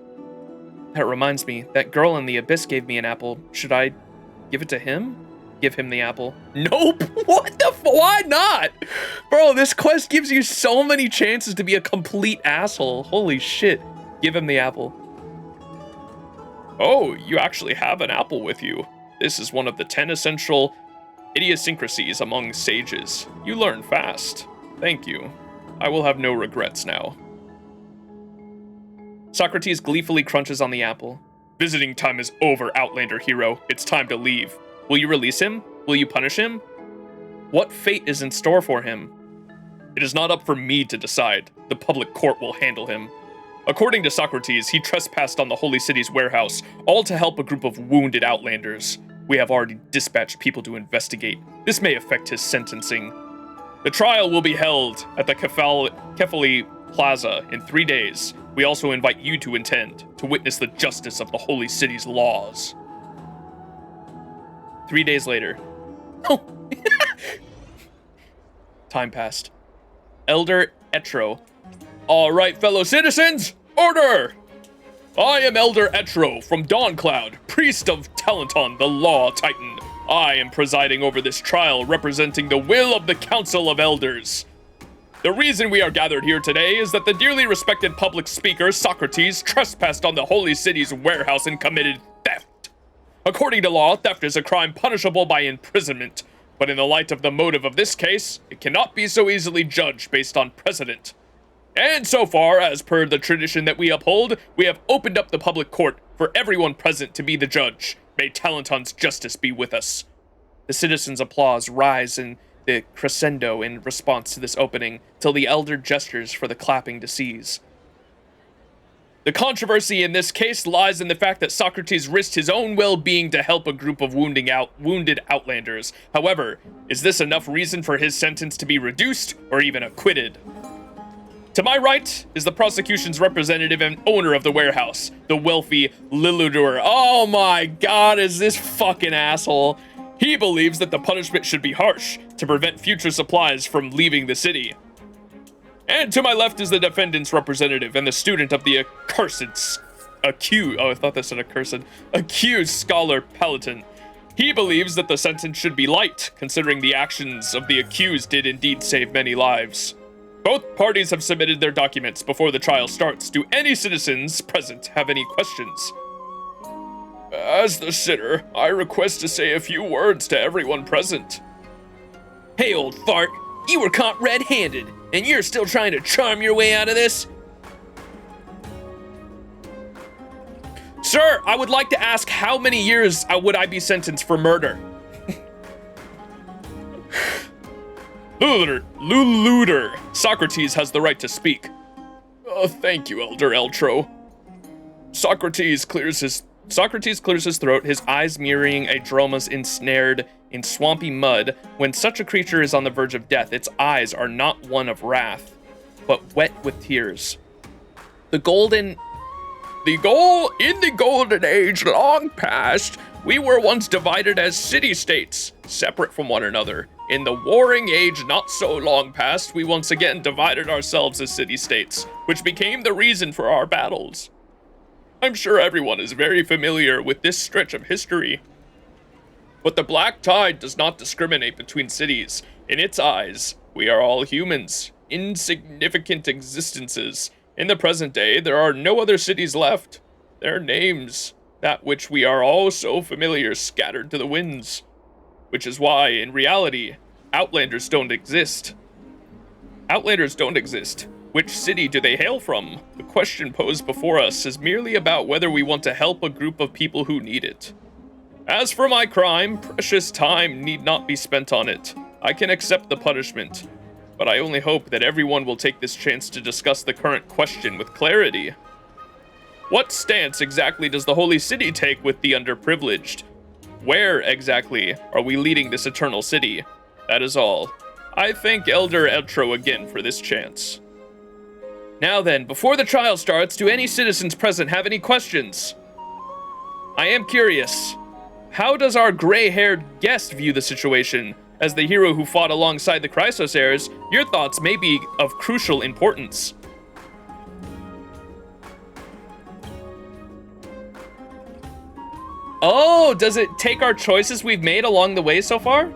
That reminds me, that girl in the abyss gave me an apple. Should I give it to him? Give him the apple. Nope! What the why not? Bro, this quest gives you so many chances to be a complete asshole. Holy shit. Give him the apple. Oh, you actually have an apple with you. This is one of the 10 essential idiosyncrasies among sages. You learn fast. Thank you. I will have no regrets now. Socrates gleefully crunches on the apple. Visiting time is over, Outlander hero. It's time to leave. Will you release him? Will you punish him? What fate is in store for him? It is not up for me to decide. The public court will handle him. According to Socrates, he trespassed on the Holy City's warehouse, all to help a group of wounded Outlanders. We have already dispatched people to investigate. This may affect his sentencing. The trial will be held at the Kefali Plaza in 3 days. We also invite you to attend, to witness the justice of the Holy City's laws. 3 days later. Oh! Time passed. Elder Etro. All right, fellow citizens, order! I am Elder Etro from Dawncloud, priest of Talenton, the Law Titan. I am presiding over this trial, representing the will of the Council of Elders. The reason we are gathered here today is that the dearly respected public speaker, Socrates, trespassed on the Holy City's warehouse and committed theft. According to law, theft is a crime punishable by imprisonment, but in the light of the motive of this case, it cannot be so easily judged based on precedent. And so far, as per the tradition that we uphold, we have opened up the public court for everyone present to be the judge. May Talenton's justice be with us. The citizens' applause rise in the crescendo in response to this opening, till the elder gestures for the clapping to cease. The controversy in this case lies in the fact that Socrates risked his own well-being to help a group of wounded Outlanders. However, is this enough reason for his sentence to be reduced or even acquitted? To my right is the prosecution's representative and owner of the warehouse, the wealthy Liludur. Oh my god, is this fucking asshole. He believes that the punishment should be harsh, to prevent future supplies from leaving the city. And to my left is the defendant's representative and the student of the accused scholar Paladin. He believes that the sentence should be light, considering the actions of the accused did indeed save many lives. Both parties have submitted their documents before the trial starts. Do any citizens present have any questions? As the sitter, I request to say a few words to everyone present. Hey, old fart, you were caught red-handed, and you're still trying to charm your way out of this? Sir, I would like to ask how many years would I be sentenced for murder? Luluder, Socrates has the right to speak. Thank you, Elder Eltro. Socrates clears his throat, his eyes mirroring a droma's ensnared in swampy mud. When such a creature is on the verge of death, its eyes are not one of wrath, but wet with tears. In the golden age long past, we were once divided as city-states, separate from one another. In the warring age not so long past, we once again divided ourselves as city-states, which became the reason for our battles. I'm sure everyone is very familiar with this stretch of history. But the Black Tide does not discriminate between cities. In its eyes, we are all humans, insignificant existences. In the present day, there are no other cities left. Their names, that which we are all so familiar, scattered to the winds. Which is why, in reality, Outlanders don't exist. Outlanders don't exist. Which city do they hail from? The question posed before us is merely about whether we want to help a group of people who need it. As for my crime, precious time need not be spent on it. I can accept the punishment, but I only hope that everyone will take this chance to discuss the current question with clarity. What stance exactly does the Holy City take with the underprivileged? Where exactly are we leading this eternal city? That is all. I thank Elder Eltro again for this chance. Now then, before the trial starts, do any citizens present have any questions? I am curious. How does our gray-haired guest view the situation? As the hero who fought alongside the Chrysosairs, your thoughts may be of crucial importance. Oh, does it take our choices we've made along the way so far?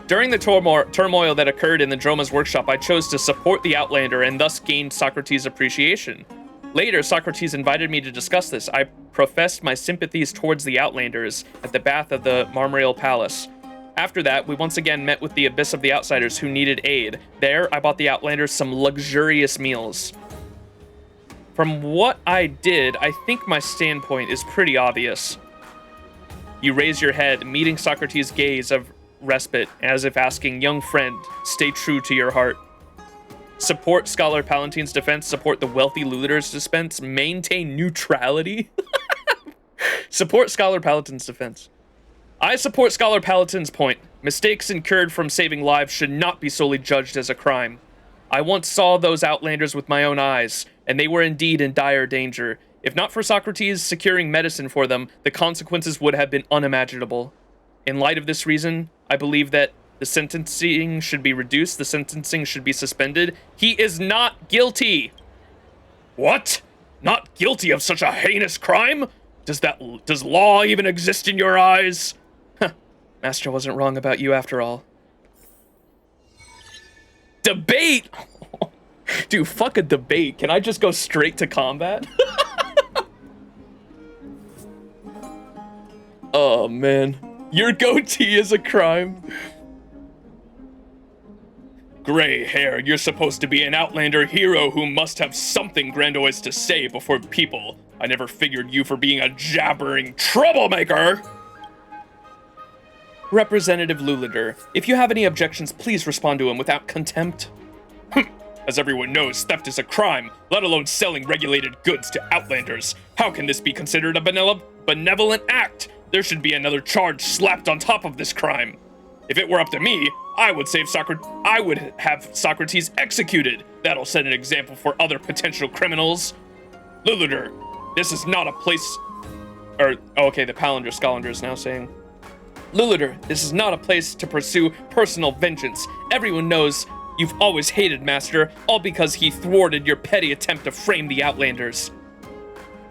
During the turmoil that occurred in the Droma's workshop, I chose to support the Outlander and thus gained Socrates' appreciation. Later, Socrates invited me to discuss this. I professed my sympathies towards the Outlanders at the bath of the Marmoreal Palace. After that, we once again met with the Abyss of the Outsiders who needed aid. There, I bought the Outlanders some luxurious meals. From what I did, I think my standpoint is pretty obvious. You raise your head, meeting Socrates' gaze of respite, as if asking, young friend, stay true to your heart. Support Scholar Palatine's defense, support the wealthy Luther's defense, maintain neutrality. Support Scholar Palatine's defense. I support Scholar Palatine's point. Mistakes incurred from saving lives should not be solely judged as a crime. I once saw those Outlanders with my own eyes, and they were indeed in dire danger. If not for Socrates securing medicine for them, the consequences would have been unimaginable. In light of this reason, I believe that the sentencing should be reduced, the sentencing should be suspended. He is not guilty. What? Not guilty of such a heinous crime? Does law even exist in your eyes? Master wasn't wrong about you after all. Debate? Dude, fuck a debate. Can I just go straight to combat? Oh, man. Your goatee is a crime. Gray hair, you're supposed to be an Outlander hero who must have something grandiose to say before people. I never figured you for being a jabbering troublemaker. Representative Lulander, if you have any objections, please respond to him without contempt. As everyone knows, theft is a crime, let alone selling regulated goods to Outlanders. How can this be considered a benevolent act? There should be another charge slapped on top of this crime. If it were up to me, I would have Socrates executed. That'll set an example for other potential criminals. Lulander, this is not a place... okay, the Palander Scholander is now saying... Lulander, this is not a place to pursue personal vengeance. Everyone knows you've always hated Master, all because he thwarted your petty attempt to frame the Outlanders.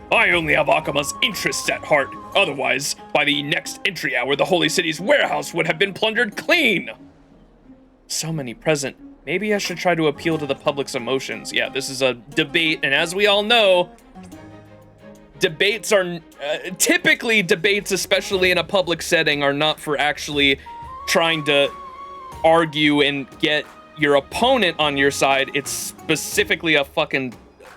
I only have Akima's interests at heart. Otherwise, by the next entry hour, the Holy City's warehouse would have been plundered clean. So many present. Maybe I should try to appeal to the public's emotions. Yeah, this is a debate, and as we all know, debates are... typically, debates, especially in a public setting, are not for actually trying to argue and get your opponent on your side. It's specifically a fucking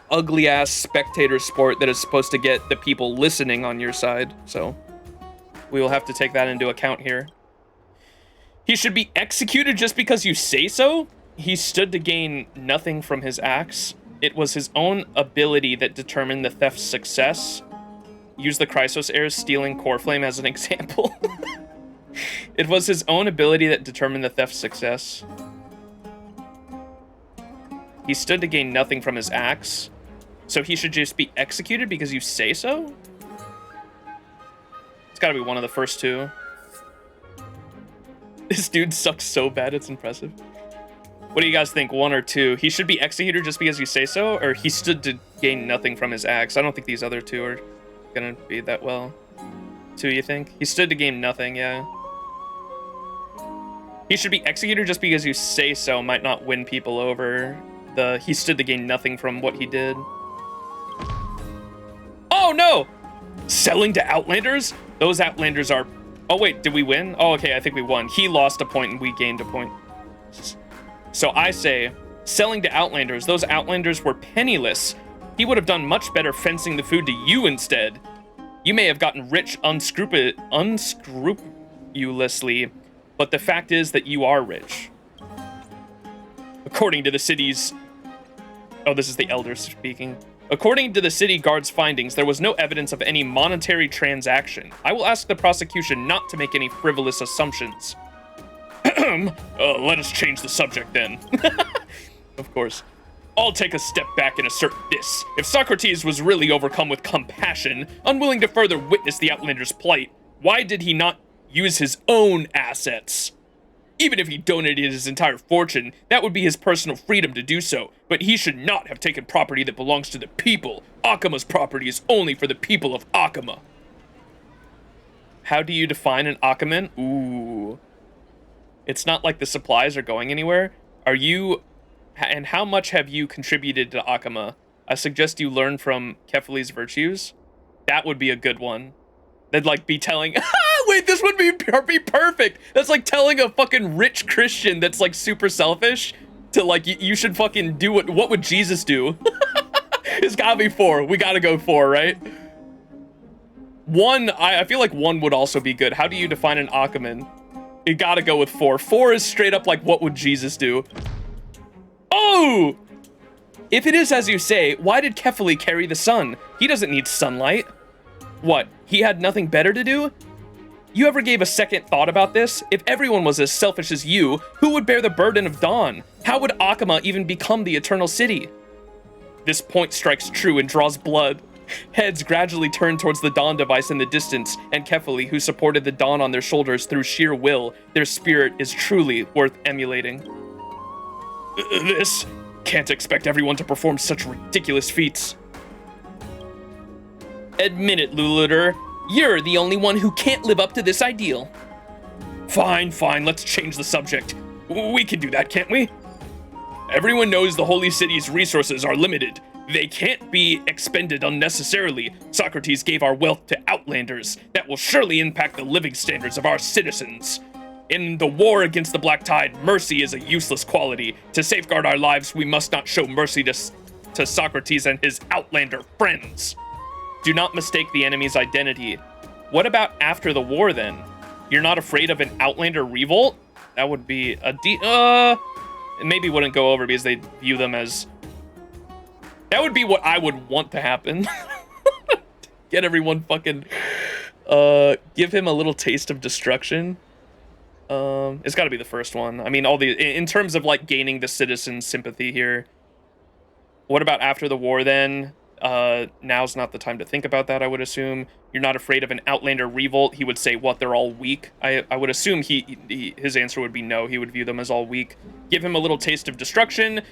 ugly-ass spectator sport that is supposed to get the people listening on your side. So, we will have to take that into account here. He should be executed just because you say so? He stood to gain nothing from his acts. It was his own ability that determined the theft's success. Use the Chrysos heirs stealing Core Flame as an example. It was his own ability that determined the theft's success. He stood to gain nothing from his acts. So he should just be executed because you say so? It's gotta be one of the first two. This dude sucks so bad, it's impressive. What do you guys think, one or two? He should be executed just because you say so, or he stood to gain nothing from his acts? I don't think these other two are gonna be that well. Two, you think? He stood to gain nothing, yeah. He should be executed just because you say so might not win people over. He stood to gain nothing from what he did. Oh no! Selling to Outlanders? Those Outlanders are... Oh wait, did we win? Oh, okay, I think we won. He lost a point and we gained a point. So I say, selling to Outlanders, those Outlanders were penniless. He would have done much better fencing the food to you instead. You may have gotten rich unscrupulously, but the fact is that you are rich. According to the city's... Oh, this is the Elder speaking. According to the city guard's findings, there was no evidence of any monetary transaction. I will ask the prosecution not to make any frivolous assumptions. Let us change the subject then. Of course. I'll take a step back and assert this. If Socrates was really overcome with compassion, unwilling to further witness the Outlander's plight, why did he not use his own assets? Even if he donated his entire fortune, that would be his personal freedom to do so, but he should not have taken property that belongs to the people. Akima's property is only for the people of Akima. How do you define an Akaman? Ooh. It's not like the supplies are going anywhere. Are you... And how much have you contributed to Akama? I suggest you learn from Kefali's virtues. That would be a good one. They'd like be telling... Wait, this would be perfect! That's like telling a fucking rich Christian that's like super selfish to like, you should fucking do what would Jesus do? It's gotta be 4. We gotta go 4, right? 1, I feel like 1 would also be good. How do you define an Akaman? You gotta go with 4. 4 is straight up like, what would Jesus do? Oh! If it is as you say, why did Kefali carry the sun? He doesn't need sunlight. What, he had nothing better to do? You ever gave a second thought about this? If everyone was as selfish as you, who would bear the burden of dawn? How would Akama even become the Eternal City? This point strikes true and draws blood. Heads gradually turn towards the dawn device in the distance, and Kefali, who supported the dawn on their shoulders through sheer will, their spirit is truly worth emulating. This... Can't expect everyone to perform such ridiculous feats. Admit it, Luluter. You're the only one who can't live up to this ideal. Fine, let's change the subject. We can do that, can't we? Everyone knows the Holy City's resources are limited. They can't be expended unnecessarily. Socrates gave our wealth to outlanders. That will surely impact the living standards of our citizens. In the war against the Black Tide, mercy is a useless quality. To safeguard our lives, we must not show mercy to Socrates and his outlander friends. Do not mistake the enemy's identity. What about after the war, then? You're not afraid of an outlander revolt? That would be a it maybe wouldn't go over because they view them as... That would be what I would want to happen. Get everyone fucking... give him a little taste of destruction. It's got to be the first one. I mean, in terms of like gaining the citizens' sympathy here. What about after the war then? Now's not the time to think about that, I would assume. You're not afraid of an outlander revolt. He would say, what, they're all weak? I would assume his answer would be no. He would view them as all weak. Give him a little taste of destruction.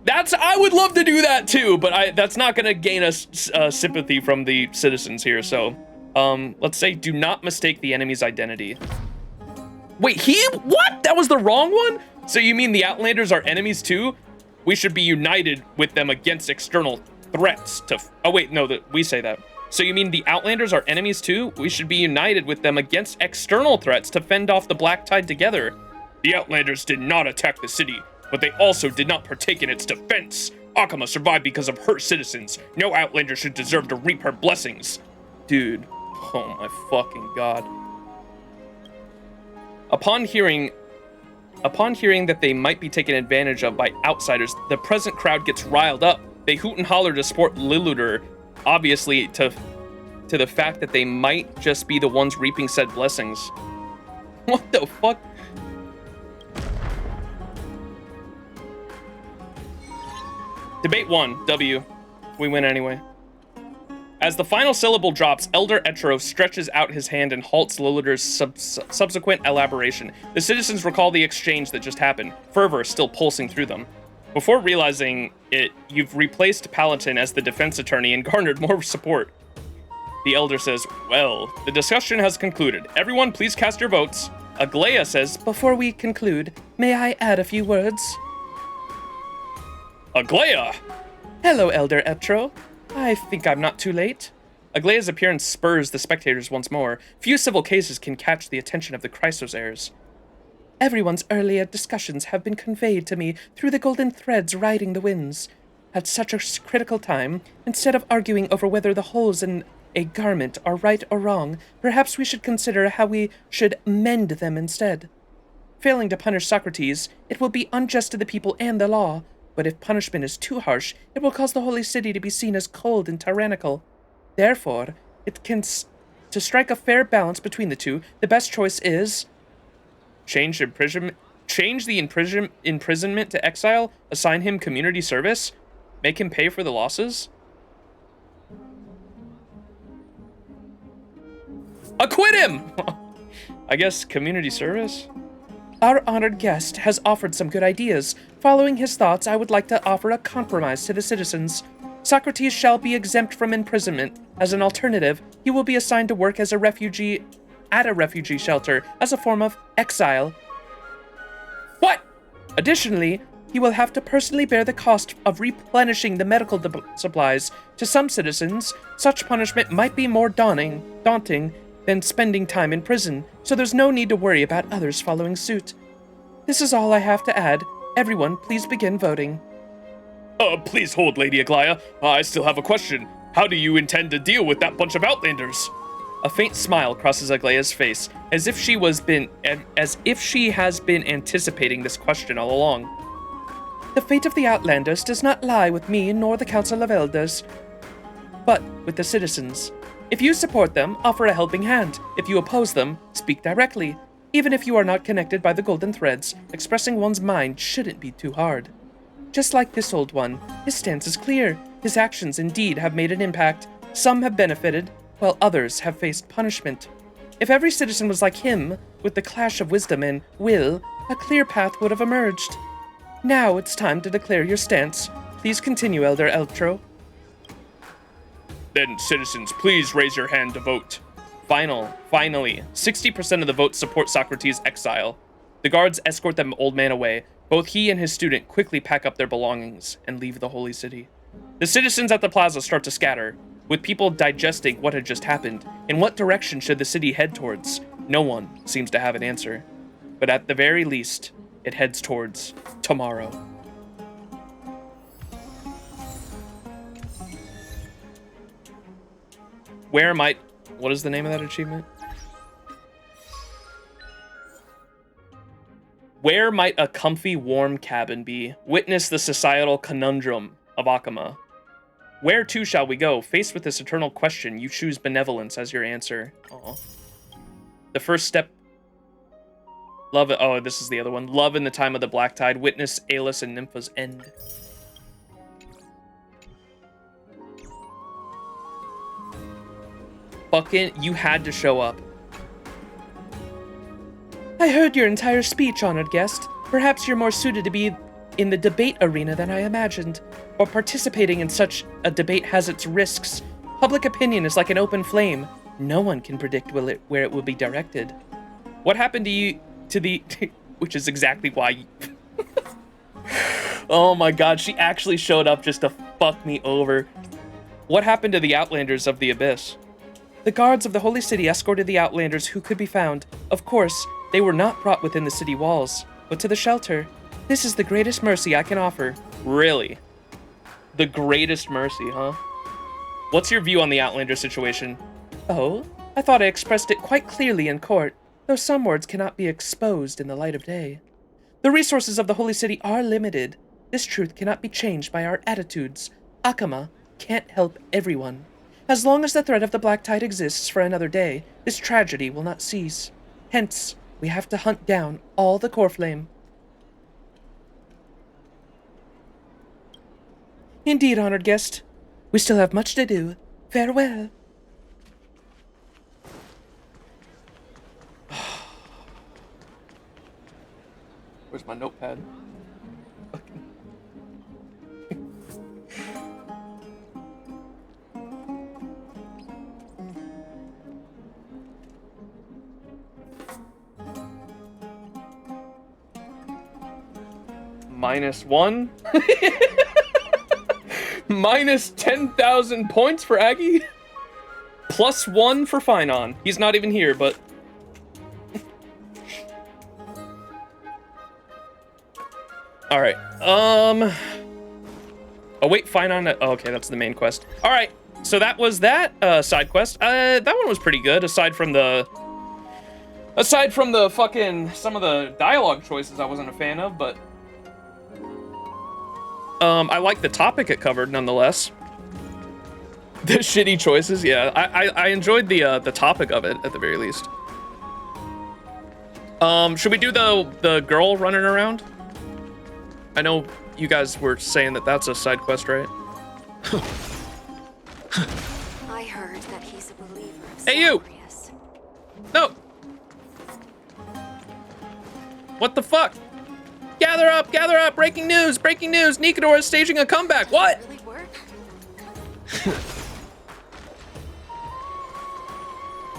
I would love to do that too, but that's not going to gain us sympathy from the citizens here. So, let's say, do not mistake the enemy's identity. Wait, what? That was the wrong one? So you mean the Outlanders are enemies too? We should be united with them against external threats to... Oh wait, no, we say that. So you mean the Outlanders are enemies too? We should be united with them against external threats to fend off the Black Tide together. The Outlanders did not attack the city, but they also did not partake in its defense. Akama survived because of her citizens. No Outlander should deserve to reap her blessings. Dude, oh my fucking god. Upon hearing that they might be taken advantage of by outsiders, the present crowd gets riled up. They hoot and holler to support Liluder, obviously to the fact that they might just be the ones reaping said blessings. What the fuck? Debate 1, W. We win anyway. As the final syllable drops, Elder Etro stretches out his hand and halts Liluder's subsequent elaboration. The citizens recall the exchange that just happened, fervor still pulsing through them. Before realizing it, you've replaced Paladin as the defense attorney and garnered more support. The Elder says, well, the discussion has concluded. Everyone, please cast your votes. Aglaya says, before we conclude, may I add a few words? Aglaya! Hello, Elder Etro. I think I'm not too late. Aglaya's appearance spurs the spectators once more. Few civil cases can catch the attention of the Chrysos heirs. Everyone's earlier discussions have been conveyed to me through the golden threads riding the winds. At such a critical time, instead of arguing over whether the holes in a garment are right or wrong, perhaps we should consider how we should mend them instead. Failing to punish Socrates, it will be unjust to the people and the law. But if punishment is too harsh, it will cause the Holy City to be seen as cold and tyrannical. Therefore, to strike a fair balance between the two, the best choice is... Change the imprisonment to exile, assign him community service, make him pay for the losses? Acquit him! I guess community service? Our honored guest has offered some good ideas. Following his thoughts, I would like to offer a compromise to the citizens. Socrates shall be exempt from imprisonment. As an alternative, he will be assigned to work as a refugee at a refugee shelter as a form of exile. What? Additionally, he will have to personally bear the cost of replenishing the medical supplies. To some citizens, such punishment might be more daunting than spending time in prison, so there's no need to worry about others following suit. This is all I have to add. Everyone, please begin voting. Please hold, Lady Aglaya. I still have a question. How do you intend to deal with that bunch of Outlanders? A faint smile crosses Aglaya's face, as if she has been anticipating this question all along. The fate of the Outlanders does not lie with me nor the Council of Elders, but with the citizens. If you support them, offer a helping hand. If you oppose them, speak directly. Even if you are not connected by the golden threads, expressing one's mind shouldn't be too hard. Just like this old one, his stance is clear. His actions indeed have made an impact. Some have benefited, while others have faced punishment. If every citizen was like him, with the clash of wisdom and will, a clear path would have emerged. Now it's time to declare your stance. Please continue, Elder Eltro. Then, citizens, please raise your hand to vote. Finally, 60% of the votes support Socrates' exile. The guards escort the old man away. Both he and his student quickly pack up their belongings and leave the holy city. The citizens at the plaza start to scatter, with people digesting what had just happened. In what direction should the city head towards? No one seems to have an answer. But at the very least, it heads towards tomorrow. What is the name of that achievement? Where might a comfy, warm cabin be? Witness the societal conundrum of Akama. Where to shall we go? Faced with this eternal question, you choose benevolence as your answer. Aww. The first step... Love... Oh, this is the other one. Love in the time of the black tide. Witness Aelus and Nympha's end. Fucking, you had to show up. I heard your entire speech, honored guest. Perhaps you're more suited to be in the debate arena than I imagined. Or participating in such a debate has its risks. Public opinion is like an open flame. No one can predict where it will be directed. What happened to you, which is exactly why Oh my god, she actually showed up just to fuck me over. What happened to the Outlanders of the Abyss? The guards of the Holy City escorted the Outlanders who could be found. Of course, they were not brought within the city walls, but to the shelter. This is the greatest mercy I can offer. Really? The greatest mercy, huh? What's your view on the Outlander situation? Oh, I thought I expressed it quite clearly in court, though some words cannot be exposed in the light of day. The resources of the Holy City are limited. This truth cannot be changed by our attitudes. Akama can't help everyone. As long as the threat of the Black Tide exists for another day, this tragedy will not cease. Hence, we have to hunt down all the core flame. Indeed, honored guest. We still have much to do. Farewell. Where's my notepad? -1? Minus 10,000 points for Aggie? +1 for Finon. He's not even here, but... Alright, Oh wait, Finon... Oh, okay, that's the main quest. Alright, so that was that side quest. That one was pretty good, aside from the fucking... Some of the dialogue choices I wasn't a fan of, but... I like the topic it covered, nonetheless. The shitty choices, yeah. I enjoyed the topic of it, at the very least. Should we do the girl running around? I know you guys were saying that that's a side quest, right? I heard that he's a believer of Hey, you! No! What the fuck? Gather up, gather up! Breaking news, breaking news! Nikador is staging a comeback! What?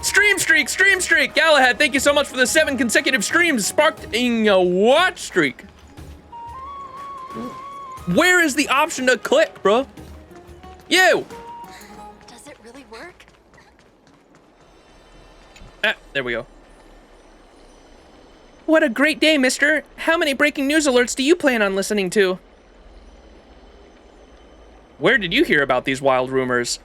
Stream streak, stream streak. Galahad, thank you so much for the 7 consecutive streams, sparking a watch streak. Where is the option to click, bro? You. Does it really work? Ah, there we go. What a great day, mister. How many breaking news alerts do you plan on listening to? Where did you hear about these wild rumors?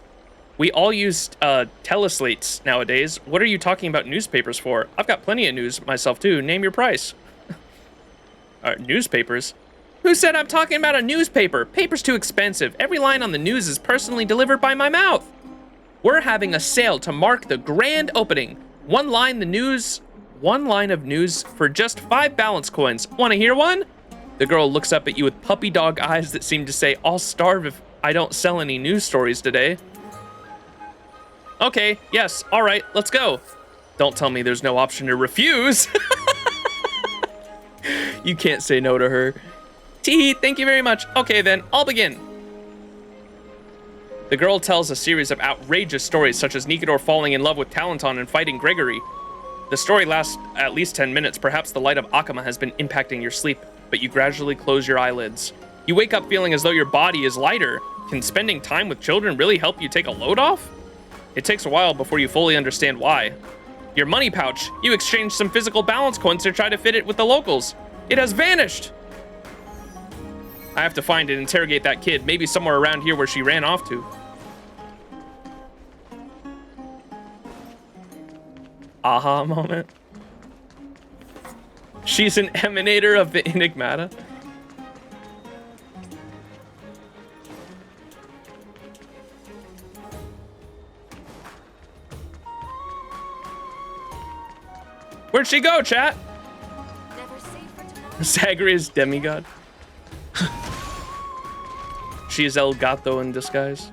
We all use teleslates nowadays. What are you talking about newspapers for? I've got plenty of news myself too. Name your price. Newspapers? Who said I'm talking about a newspaper? Paper's too expensive. Every line on the news is personally delivered by my mouth. We're having a sale to mark the grand opening. One line of news for just 5 balance coins. Want to hear one? The girl looks up at you with puppy dog eyes that seem to say, I'll starve if I don't sell any news stories today. Okay, yes, all right, let's go. Don't tell me there's no option to refuse. You can't say no to her. Tee, thank you very much. Okay then, I'll begin. The girl tells a series of outrageous stories such as Nikador falling in love with Talenton and fighting Gregory. The story lasts at least 10 minutes. Perhaps the light of Akama has been impacting your sleep, but you gradually close your eyelids. You wake up feeling as though your body is lighter. Can spending time with children really help you take a load off? It takes a while before you fully understand why. Your money pouch. You exchanged some physical balance coins to try to fit it with the locals. It has vanished. I have to find and interrogate that kid, maybe somewhere around here where she ran off to. Aha moment. She's an emanator of the Enigmata. Where'd she go, chat? Zagreus demigod. She is El Gato in disguise.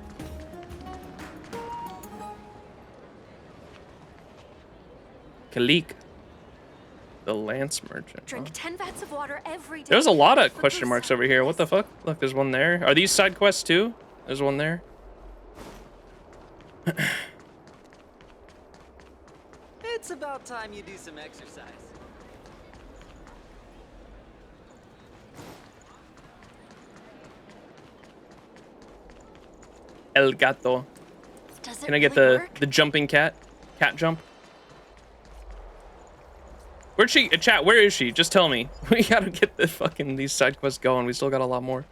Kalik, the lance merchant. Drink 10 vats of water every day. There's a lot of question marks over here. What the fuck? Look, there's one there. Are these side quests too? There's one there. It's about time you do some exercise. El Gato. Can I get the jumping cat? Cat jump? Where'd she? Chat, where is she? Just tell me. We gotta get the fucking these side quests going. We still got a lot more.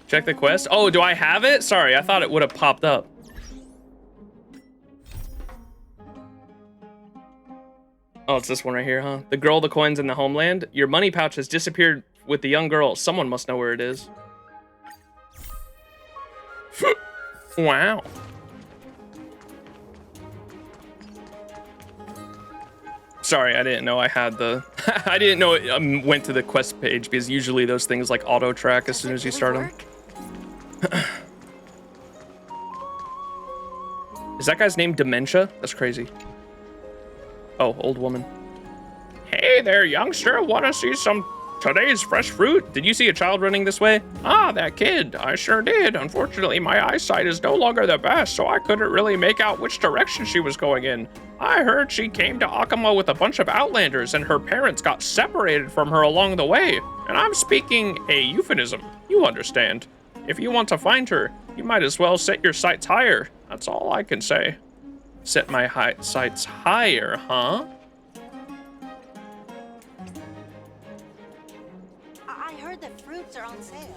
Check the quest. Oh, do I have it? Sorry, I thought it would have popped up. Oh, it's this one right here, huh? The girl, the coins, and the homeland. Your money pouch has disappeared with the young girl. Someone must know where it is. Wow. Sorry, I didn't know I had the... I didn't know it went to the quest page, because usually those things like auto-track as soon as you start them. Is that guy's name Dementia? That's crazy. Oh, old woman. Hey there, youngster. Want to see some today's fresh fruit? Did you see a child running this way? Ah, that kid. I sure did. Unfortunately, my eyesight is no longer the best, so I couldn't really make out which direction she was going in. I heard she came to Akama with a bunch of outlanders, and her parents got separated from her along the way. And I'm speaking a euphemism. You understand. If you want to find her, you might as well set your sights higher. That's all I can say. Set my sights higher, huh? I heard that fruits are on sale.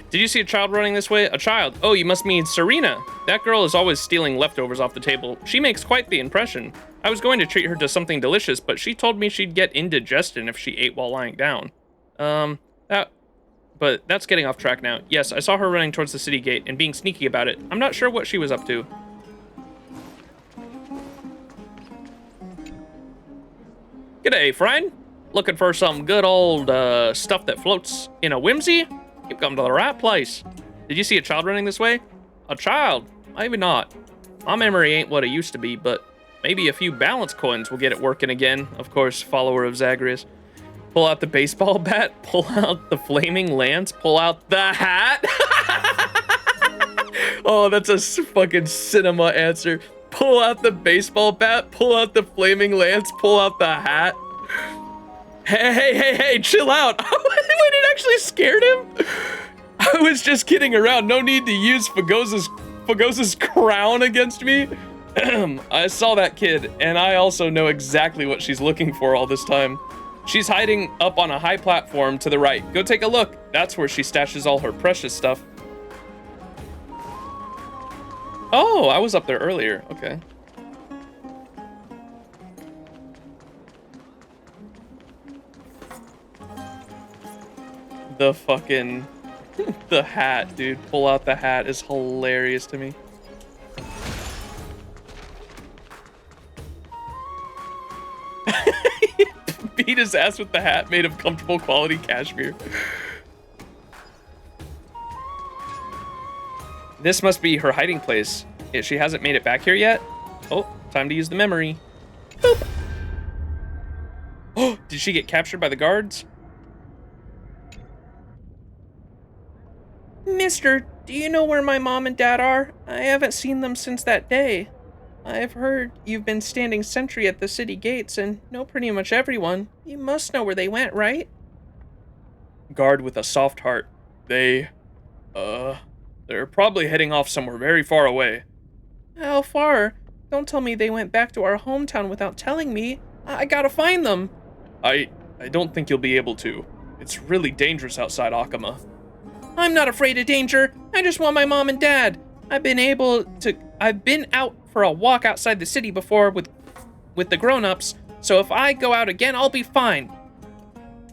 Did you see a child running this way? A child? Oh, you must mean Serena. That girl is always stealing leftovers off the table. She makes quite the impression. I was going to treat her to something delicious, but she told me she'd get indigestion if she ate while lying down. But that's getting off track now. Yes, I saw her running towards the city gate and being sneaky about it. I'm not sure what she was up to. G'day, friend. Looking for some good old stuff that floats in a whimsy? You've come to the right place. Did you see a child running this way? A child? Maybe not. My memory ain't what it used to be, but maybe a few balance coins will get it working again. Of course, follower of Zagreus. Pull out the baseball bat, pull out the flaming lance, pull out the hat. Oh, that's a fucking cinema answer. Pull out the baseball bat, pull out the flaming lance, pull out the hat. Hey, chill out. Wait, it actually scared him? I was just kidding around. No need to use Fagosa's crown against me. I saw that kid, and I also know exactly what she's looking for all this time. She's hiding up on a high platform to the right. Go take a look. That's where she stashes all her precious stuff. Oh, I was up there earlier. Okay. The fucking... the hat, dude. Pull out the hat is hilarious to me. Beat his ass with the hat made of comfortable quality cashmere. This must be her hiding place. If she hasn't made it back here yet. Oh, time to use the memory. Boop. Oh, did she get captured by the guards? Mister, do you know where my mom and dad are? I haven't seen them since that day. I've heard you've been standing sentry at the city gates and know pretty much everyone. You must know where they went, right? Guard with a soft heart. They're probably heading off somewhere very far away. How far? Don't tell me they went back to our hometown without telling me. I gotta find them. I don't think you'll be able to. It's really dangerous outside Akama. I'm not afraid of danger. I just want my mom and dad. I've been out for a walk outside the city before with the grown-ups, so if I go out again, I'll be fine.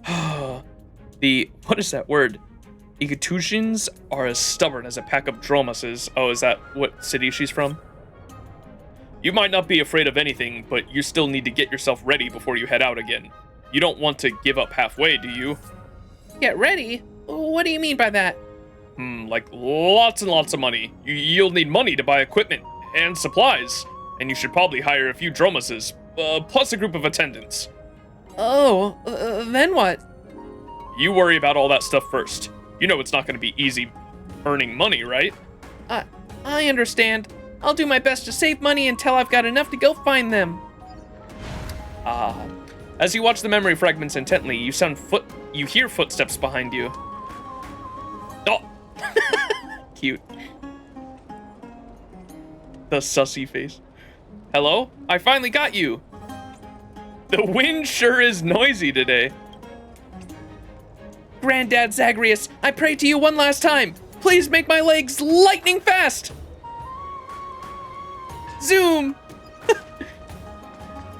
What is that word? Igatusians are as stubborn as a pack of dromuses. Oh, is that what city she's from? You might not be afraid of anything, but you still need to get yourself ready before you head out again. You don't want to give up halfway, do you? Get ready? What do you mean by that? Like lots and lots of money. You'll need money to buy equipment and supplies, and you should probably hire a few dromuses, plus a group of attendants. Oh, then what? You worry about all that stuff first. You know it's not going to be easy earning money, right? I understand. I'll do my best to save money until I've got enough to go find them. As you watch the memory fragments intently, you hear footsteps behind you. Oh! Cute. The sussy face. Hello? I finally got you! The wind sure is noisy today. Granddad Zagreus, I pray to you one last time. Please make my legs lightning fast! Zoom!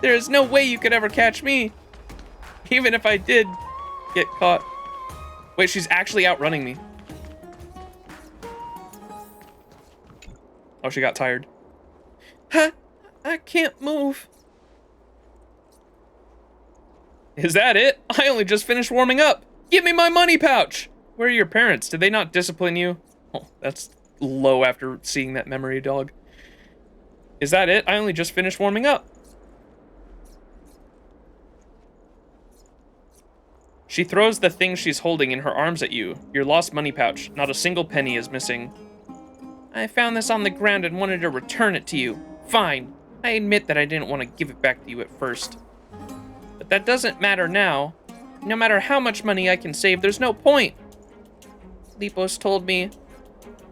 There is no way you could ever catch me. Even if I did get caught. Wait, she's actually outrunning me. Oh, she got tired. Huh? I can't move. Is that it? I only just finished warming up. Give me my money pouch. Where are your parents? Did they not discipline you? Oh, that's low after seeing that memory dog. Is that it? I only just finished warming up. She throws the thing she's holding in her arms at you. Your lost money pouch. Not a single penny is missing. I found this on the ground and wanted to return it to you. Fine. I admit that I didn't want to give it back to you at first. But that doesn't matter now. No matter how much money I can save, there's no point. Lipos told me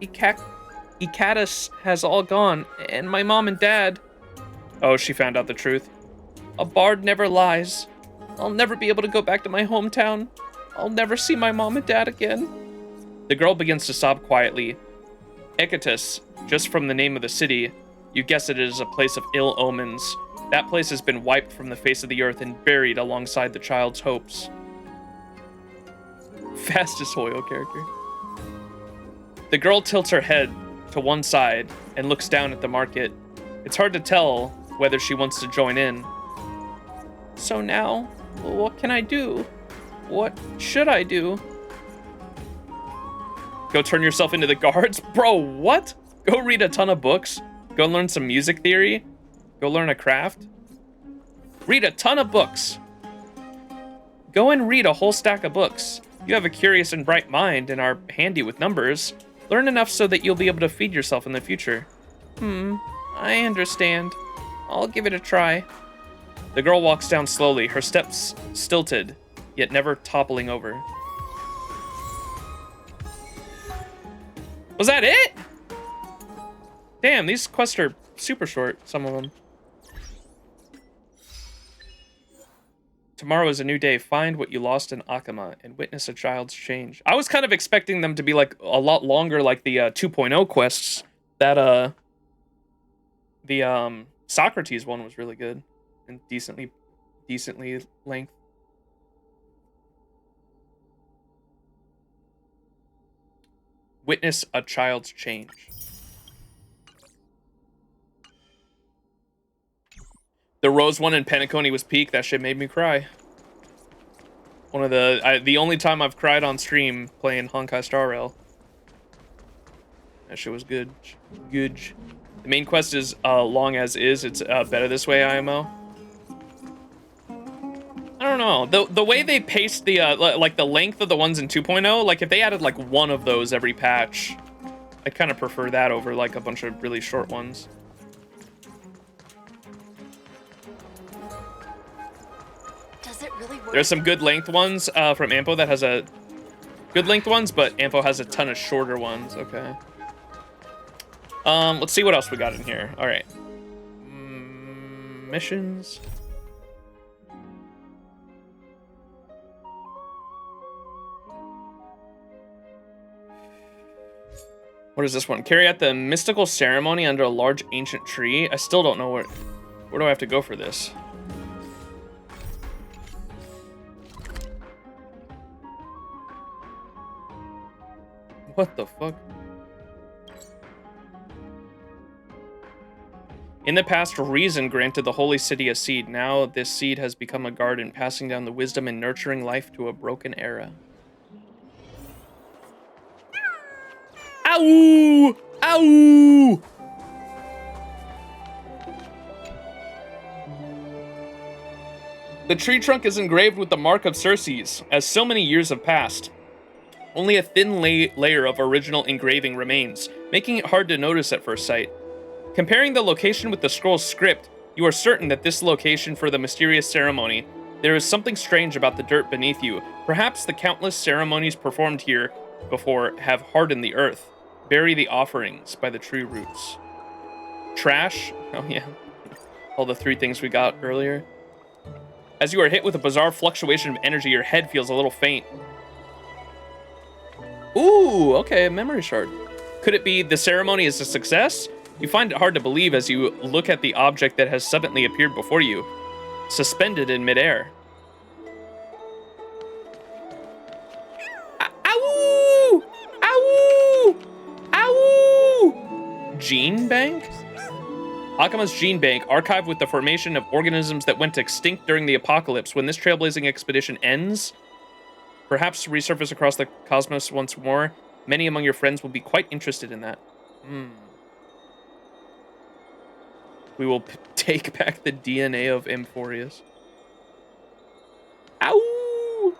Ikatus has all gone, and my mom and dad... Oh, she found out the truth. A bard never lies. I'll never be able to go back to my hometown. I'll never see my mom and dad again. The girl begins to sob quietly. Ikatus, just from the name of the city, you guess it is a place of ill omens. That place has been wiped from the face of the earth and buried alongside the child's hopes. Fastest Hoyle character. The girl tilts her head to one side and looks down at the market. It's hard to tell whether she wants to join in. So now, what can I do? What should I do? Go turn yourself into the guards? Bro, what? Go read a ton of books? Go learn some music theory. Go learn a craft. Read a ton of books. Go and read a whole stack of books. You have a curious and bright mind and are handy with numbers. Learn enough so that you'll be able to feed yourself in the future. I understand. I'll give it a try. The girl walks down slowly, her steps stilted, yet never toppling over. Was that it? Damn, these quests are super short, some of them. Tomorrow is a new day. Find what you lost in Akama and witness a child's change. I was kind of expecting them to be like a lot longer, like the 2.0 quests. That the Socrates one was really good and decently length. Witness a child's change. The Rose one in Penacony was peak. That shit made me cry. One of the only time I've cried on stream playing Honkai Star Rail. That shit was good. Good. The main quest is long as is. It's better this way, IMO. I don't know. The way they paced the like the length of the ones in 2.0, like if they added like one of those every patch, I kind of prefer that over like a bunch of really short ones. There's some good length ones from Ampho that has a good length ones, but Ampho has a ton of shorter ones. Okay. Let's see what else we got in here. All right. Missions. What is this one? Carry out the mystical ceremony under a large ancient tree. I still don't know where do I have to go for this? What the fuck? In the past, reason granted the holy city a seed. Now this seed has become a garden, passing down the wisdom and nurturing life to a broken era. Ow! Ow! The tree trunk is engraved with the mark of Circes, as so many years have passed. Only a thin layer of original engraving remains, making it hard to notice at first sight. Comparing the location with the scroll's script, you are certain that this location for the mysterious ceremony. There is something strange about the dirt beneath you. Perhaps the countless ceremonies performed here before have hardened the earth. Bury the offerings by the tree roots. Trash? Oh yeah. All the 3 things we got earlier. As you are hit with a bizarre fluctuation of energy, your head feels a little faint. Ooh, okay, a memory shard. Could it be the ceremony is a success? You find it hard to believe as you look at the object that has suddenly appeared before you, suspended in midair. Ow! Ow! Ow! Gene Bank? Akama's Gene Bank, archived with the formation of organisms that went extinct during the apocalypse. When this trailblazing expedition ends, perhaps resurface across the cosmos once more. Many among your friends will be quite interested in that. We will take back the DNA of Amphoreus. Ow!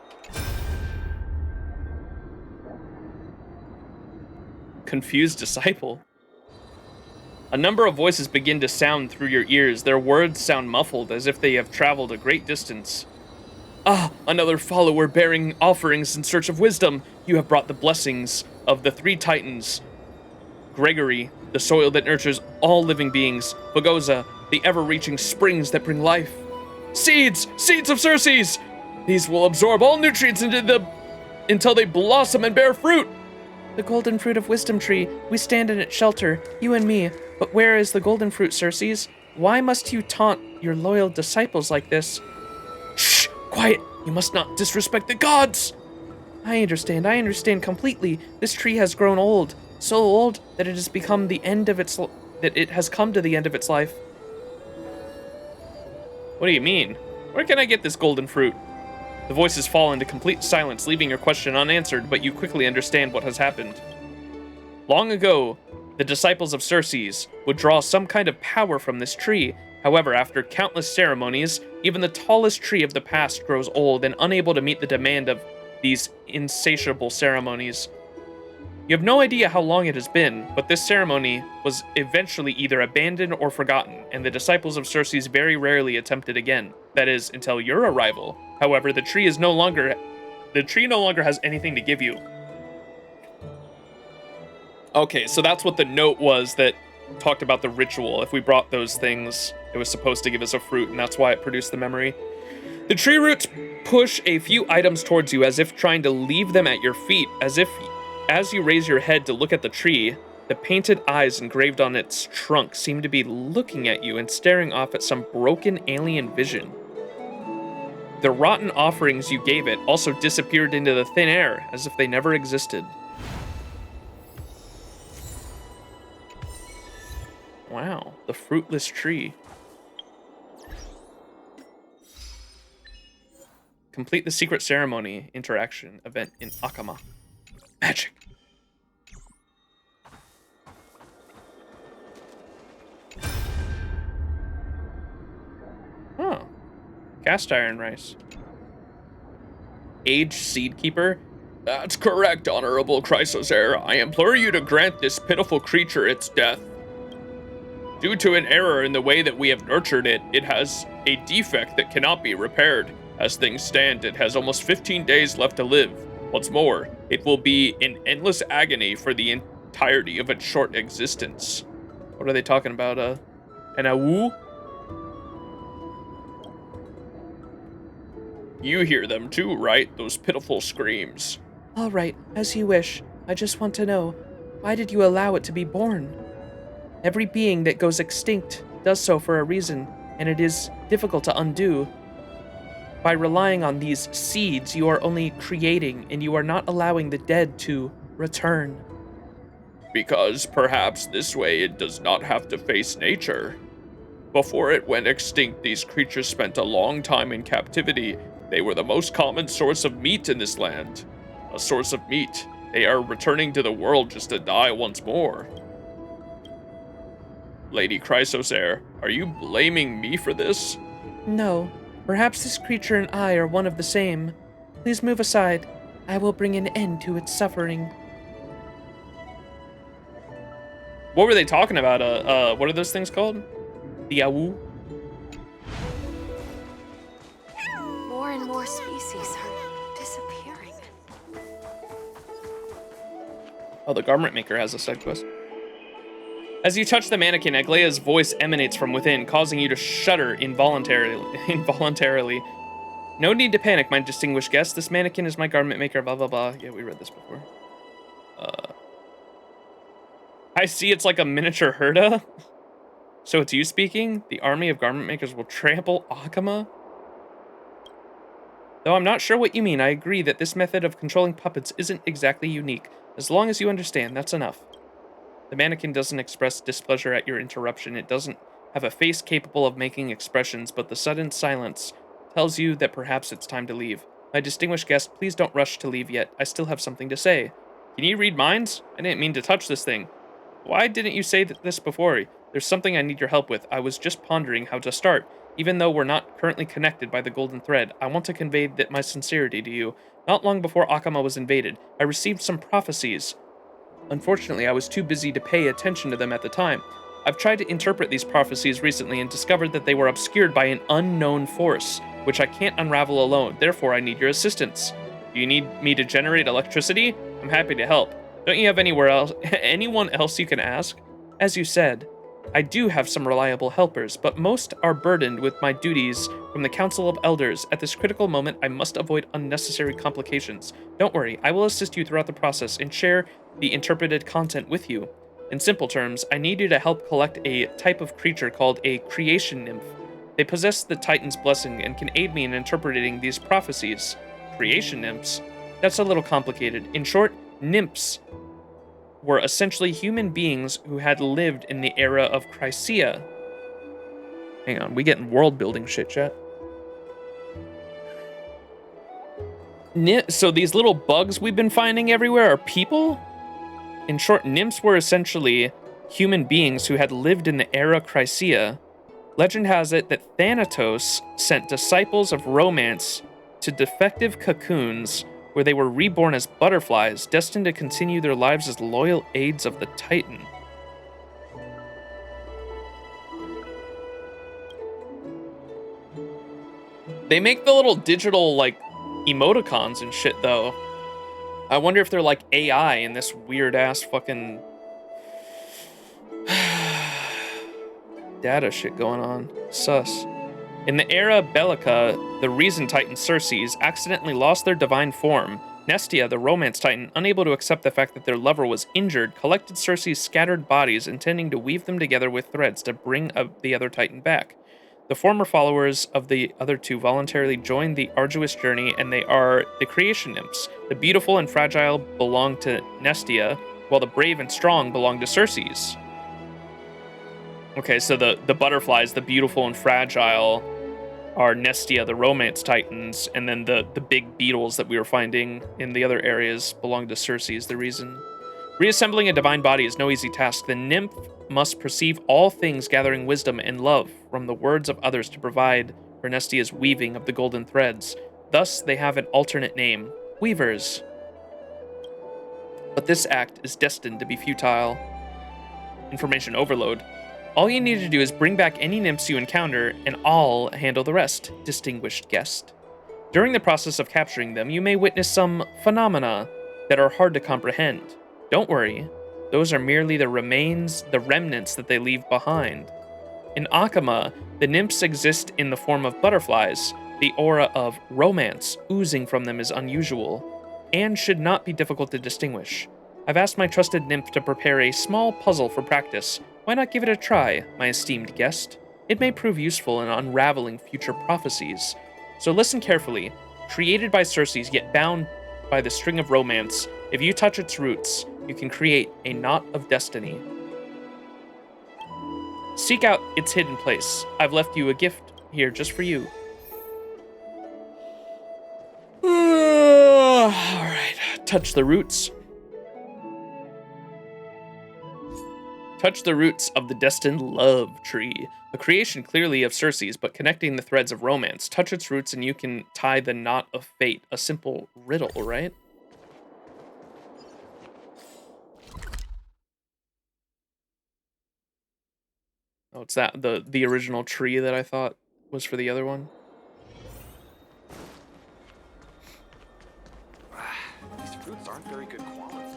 Confused disciple. A number of voices begin to sound through your ears. Their words sound muffled, as if they have traveled a great distance. Ah, another follower bearing offerings in search of wisdom. You have brought the blessings of the 3 titans. Gregory, the soil that nurtures all living beings. Bogoza, the ever-reaching springs that bring life. Seeds! Seeds of Circes! These will absorb all nutrients until they blossom and bear fruit. The golden fruit of wisdom tree. We stand in its shelter, you and me. But where is the golden fruit, Circes? Why must you taunt your loyal disciples like this? Shh! Quiet! You must not disrespect the gods! I understand completely. This tree has grown old. So old that it has become the end of its it has come to the end of its life. What do you mean? Where can I get this golden fruit? The voices fall into complete silence, leaving your question unanswered, but you quickly understand what has happened. Long ago, The disciples of Circes would draw some kind of power from this tree. However, after countless ceremonies, even the tallest tree of the past grows old and unable to meet the demand of these insatiable ceremonies. You have no idea how long it has been, but this ceremony was eventually either abandoned or forgotten, and the disciples of Circes very rarely attempted again. That is, until your arrival. However, the tree no longer has anything to give you. Okay, so that's what the note was that talked about the ritual. If we brought those things, it was supposed to give us a fruit, and that's why it produced the memory. The tree roots push a few items towards you as if trying to leave them at your feet, as you raise your head to look at the tree, the painted eyes engraved on its trunk seem to be looking at you and staring off at some broken alien vision. The rotten offerings you gave it also disappeared into the thin air as if they never existed. Wow, the fruitless tree. Complete the secret ceremony interaction event in Akama. Magic. Huh. Cast iron rice. Aged seed keeper. That's correct, Honorable Chrysosaur. I implore you to grant this pitiful creature its death. Due to an error in the way that we have nurtured it, it has a defect that cannot be repaired. As things stand, it has almost 15 days left to live. What's more, it will be in endless agony for the entirety of its short existence. What are they talking about? An awu? You hear them too, right? Those pitiful screams. All right, as you wish. I just want to know, why did you allow it to be born? Every being that goes extinct does so for a reason, and it is difficult to undo. By relying on these seeds, you are only creating, and you are not allowing the dead to return. Because perhaps this way it does not have to face nature. Before it went extinct, these creatures spent a long time in captivity. They were the most common source of meat in this land. A source of meat. They are returning to the world just to die once more. Lady Chrysosaur, are you blaming me for this? No. Perhaps this creature and I are one of the same. Please move aside. I will bring an end to its suffering. What were they talking about? What are those things called? The awu? More and more species are disappearing. Oh, the garment maker has a side quest. As you touch the mannequin, Aglaea's voice emanates from within, causing you to shudder involuntarily. No need to panic, my distinguished guest. This mannequin is my garment maker, blah, blah, blah. Yeah, we read this before. I see it's like a miniature Herda. So it's you speaking? The army of garment makers will trample Akama? Though I'm not sure what you mean, I agree that this method of controlling puppets isn't exactly unique. As long as you understand, that's enough. The mannequin doesn't express displeasure at your interruption. It doesn't have a face capable of making expressions, but the sudden silence tells you that perhaps it's time to leave. My distinguished guest, please don't rush to leave yet. I still have something to say. Can you read minds? I didn't mean to touch this thing. Why didn't you say this before? There's something I need your help with. I was just pondering how to start. Even though we're not currently connected by the golden thread, I want to convey my sincerity to you. Not long before Akama was invaded, I received some prophecies. Unfortunately, I was too busy to pay attention to them at the time. I've tried to interpret these prophecies recently and discovered that they were obscured by an unknown force, which I can't unravel alone. Therefore, I need your assistance. Do you need me to generate electricity? I'm happy to help. Don't you have anyone else you can ask? As you said, I do have some reliable helpers, but most are burdened with my duties from the Council of Elders. At this critical moment, I must avoid unnecessary complications. Don't worry, I will assist you throughout the process and share the interpreted content with you. In simple terms, I need you to help collect a type of creature called a creation nymph. They possess the Titan's blessing and can aid me in interpreting these prophecies. Creation nymphs? That's a little complicated. In short, nymphs were essentially human beings who had lived in the era of Chrysia. Hang on, we getting world building shit, chat. So these little bugs we've been finding everywhere are people? In short, nymphs were essentially human beings who had lived in the era Chrysia. Legend has it that Thanatos sent disciples of romance to defective cocoons where they were reborn as butterflies, destined to continue their lives as loyal aides of the Titan. They make the little digital, like, emoticons and shit, though. I wonder if they're like AI in this weird-ass fucking data shit going on. Sus. In the era Bellica, the Reason Titan Circes accidentally lost their divine form. Nestia, the Romance Titan, unable to accept the fact that their lover was injured, collected Circe's scattered bodies, intending to weave them together with threads to bring the other Titan back. The former followers of the other two voluntarily joined the arduous journey, and they are the creation nymphs. The beautiful and fragile belong to Nestia, while the brave and strong belong to Circes. Okay, so the butterflies, the beautiful and fragile, are Nestia, the Romance Titans, and then the big beetles that we were finding in the other areas belong to Circes, the Reason. Reassembling a divine body is no easy task. The nymph must perceive all things, gathering wisdom and love from the words of others to provide for Nestia's weaving of the golden threads. Thus, they have an alternate name, Weavers. But this act is destined to be futile. Information overload. All you need to do is bring back any nymphs you encounter, and I'll handle the rest, distinguished guest. During the process of capturing them, you may witness some phenomena that are hard to comprehend. Don't worry, those are merely the remnants that they leave behind. In Akama, the nymphs exist in the form of butterflies. The aura of romance oozing from them is unusual, and should not be difficult to distinguish. I've asked my trusted nymph to prepare a small puzzle for practice. Why not give it a try, my esteemed guest? It may prove useful in unraveling future prophecies. So listen carefully. Created by Circes, yet bound by the string of romance, if you touch its roots, you can create a knot of destiny. Seek out its hidden place. I've left you a gift here just for you. Alright, touch the roots. Touch the roots of the destined love tree. A creation clearly of Circes, but connecting the threads of romance. Touch its roots and you can tie the knot of fate. A simple riddle, right? Oh, it's that the original tree that I thought was for the other one. These fruits aren't very good quality.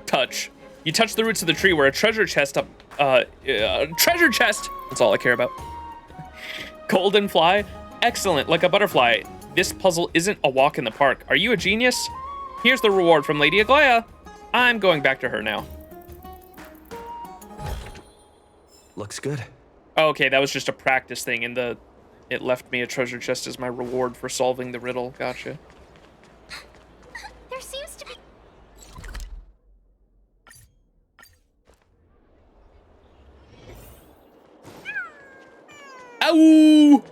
Touch. You touch the roots of the tree where a treasure chest treasure chest! That's all I care about. Golden fly? Excellent, like a butterfly. This puzzle isn't a walk in the park. Are you a genius? Here's the reward from Lady Aglaya. I'm going back to her now. Looks good. Oh, okay, that was just a practice thing, and it left me a treasure chest as my reward for solving the riddle. Gotcha. There seems to be... Ow!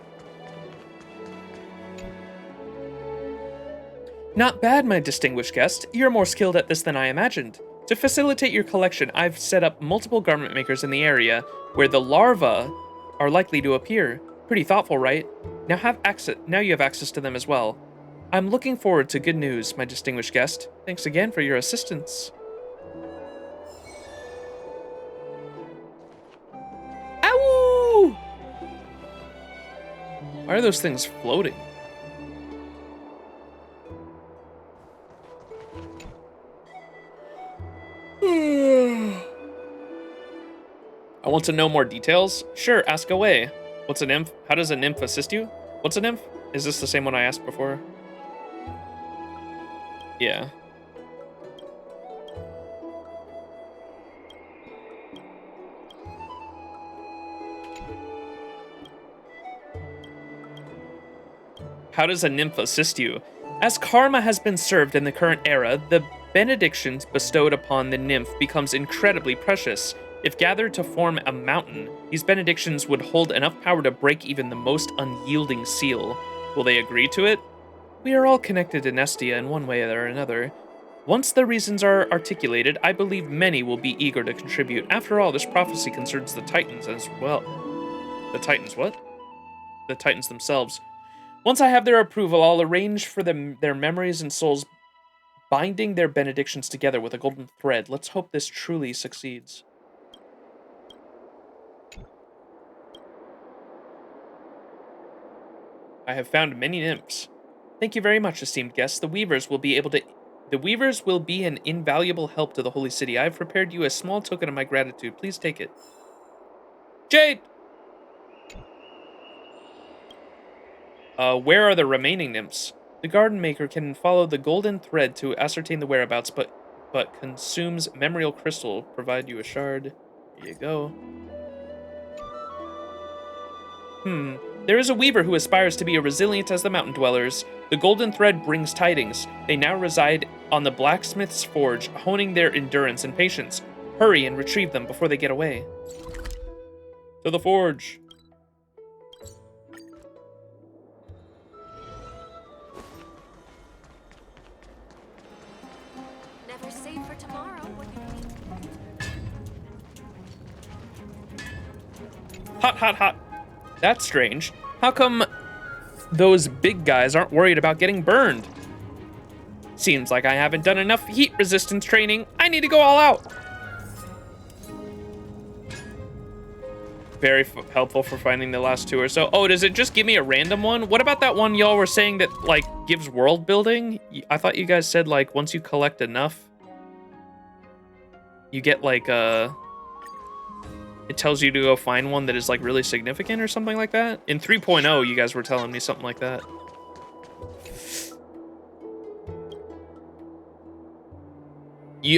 Not bad, my distinguished guest. You're more skilled at this than I imagined. To facilitate your collection, I've set up multiple garment makers in the area where the larvae are likely to appear. Pretty thoughtful, right? Now you have access to them as well. I'm looking forward to good news, my distinguished guest. Thanks again for your assistance. Ow! Why are those things floating? I want to know more details? Sure, ask away. What's a nymph? How does a nymph assist you? What's a nymph? Is this the same one I asked before? Yeah. How does a nymph assist you? As karma has been served in the current era, the benedictions bestowed upon the nymph becomes incredibly precious. If gathered to form a mountain, these benedictions would hold enough power to break even the most unyielding seal. Will they agree to it? We are all connected to Nestia in one way or another. Once the reasons are articulated, I believe many will be eager to contribute. After all, this prophecy concerns the Titans as well. The Titans what? The Titans themselves. Once I have their approval, I'll arrange for them their memories and souls, binding their benedictions together with a golden thread. Let's hope this truly succeeds. I have found many nymphs. Thank you very much, esteemed guests. The Weavers will be an invaluable help to the Holy City. I have prepared you a small token of my gratitude. Please take it. Jade! Where are the remaining nymphs? The Garden Maker can follow the golden thread to ascertain the whereabouts, but consumes memorial crystal. Provide you a shard. Here you go. There is a weaver who aspires to be as resilient as the mountain dwellers. The golden thread brings tidings. They now reside on the blacksmith's forge, honing their endurance and patience. Hurry and retrieve them before they get away. To the forge. Never save for tomorrow, what do you mean? Hot, hot, hot. That's strange. How come those big guys aren't worried about getting burned? Seems like I haven't done enough heat resistance training. I need to go all out. Very helpful for finding the last two or so. Oh, does it just give me a random one? What about that one y'all were saying that, like, gives world building? I thought you guys said, like, once you collect enough, you get, like, it tells you to go find one that is, like, really significant or something like that? In 3.0, you guys were telling me something like that.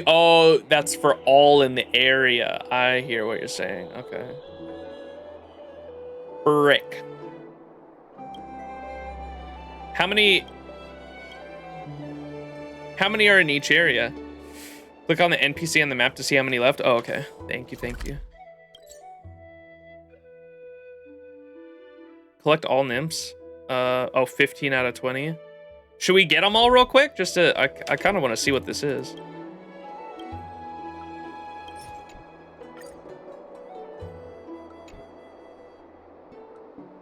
Oh, that's for all in the area. I hear what you're saying. Okay. Brick. How many are in each area? Click on the NPC on the map to see how many left. Oh, okay. Thank you, thank you. Collect all nymphs. 15 out of 20. Should we get them all real quick? Just to, I kind of want to see what this is.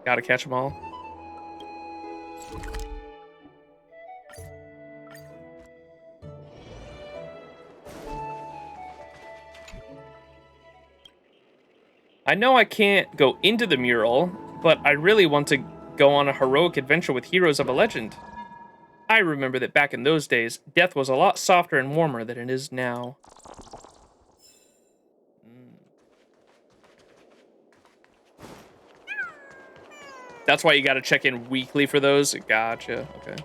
Gotta catch them all. I know I can't go into the mural, but I really want to go on a heroic adventure with heroes of a legend. I remember that back in those days, death was a lot softer and warmer than it is now. That's why you gotta check in weekly for those? Gotcha, okay.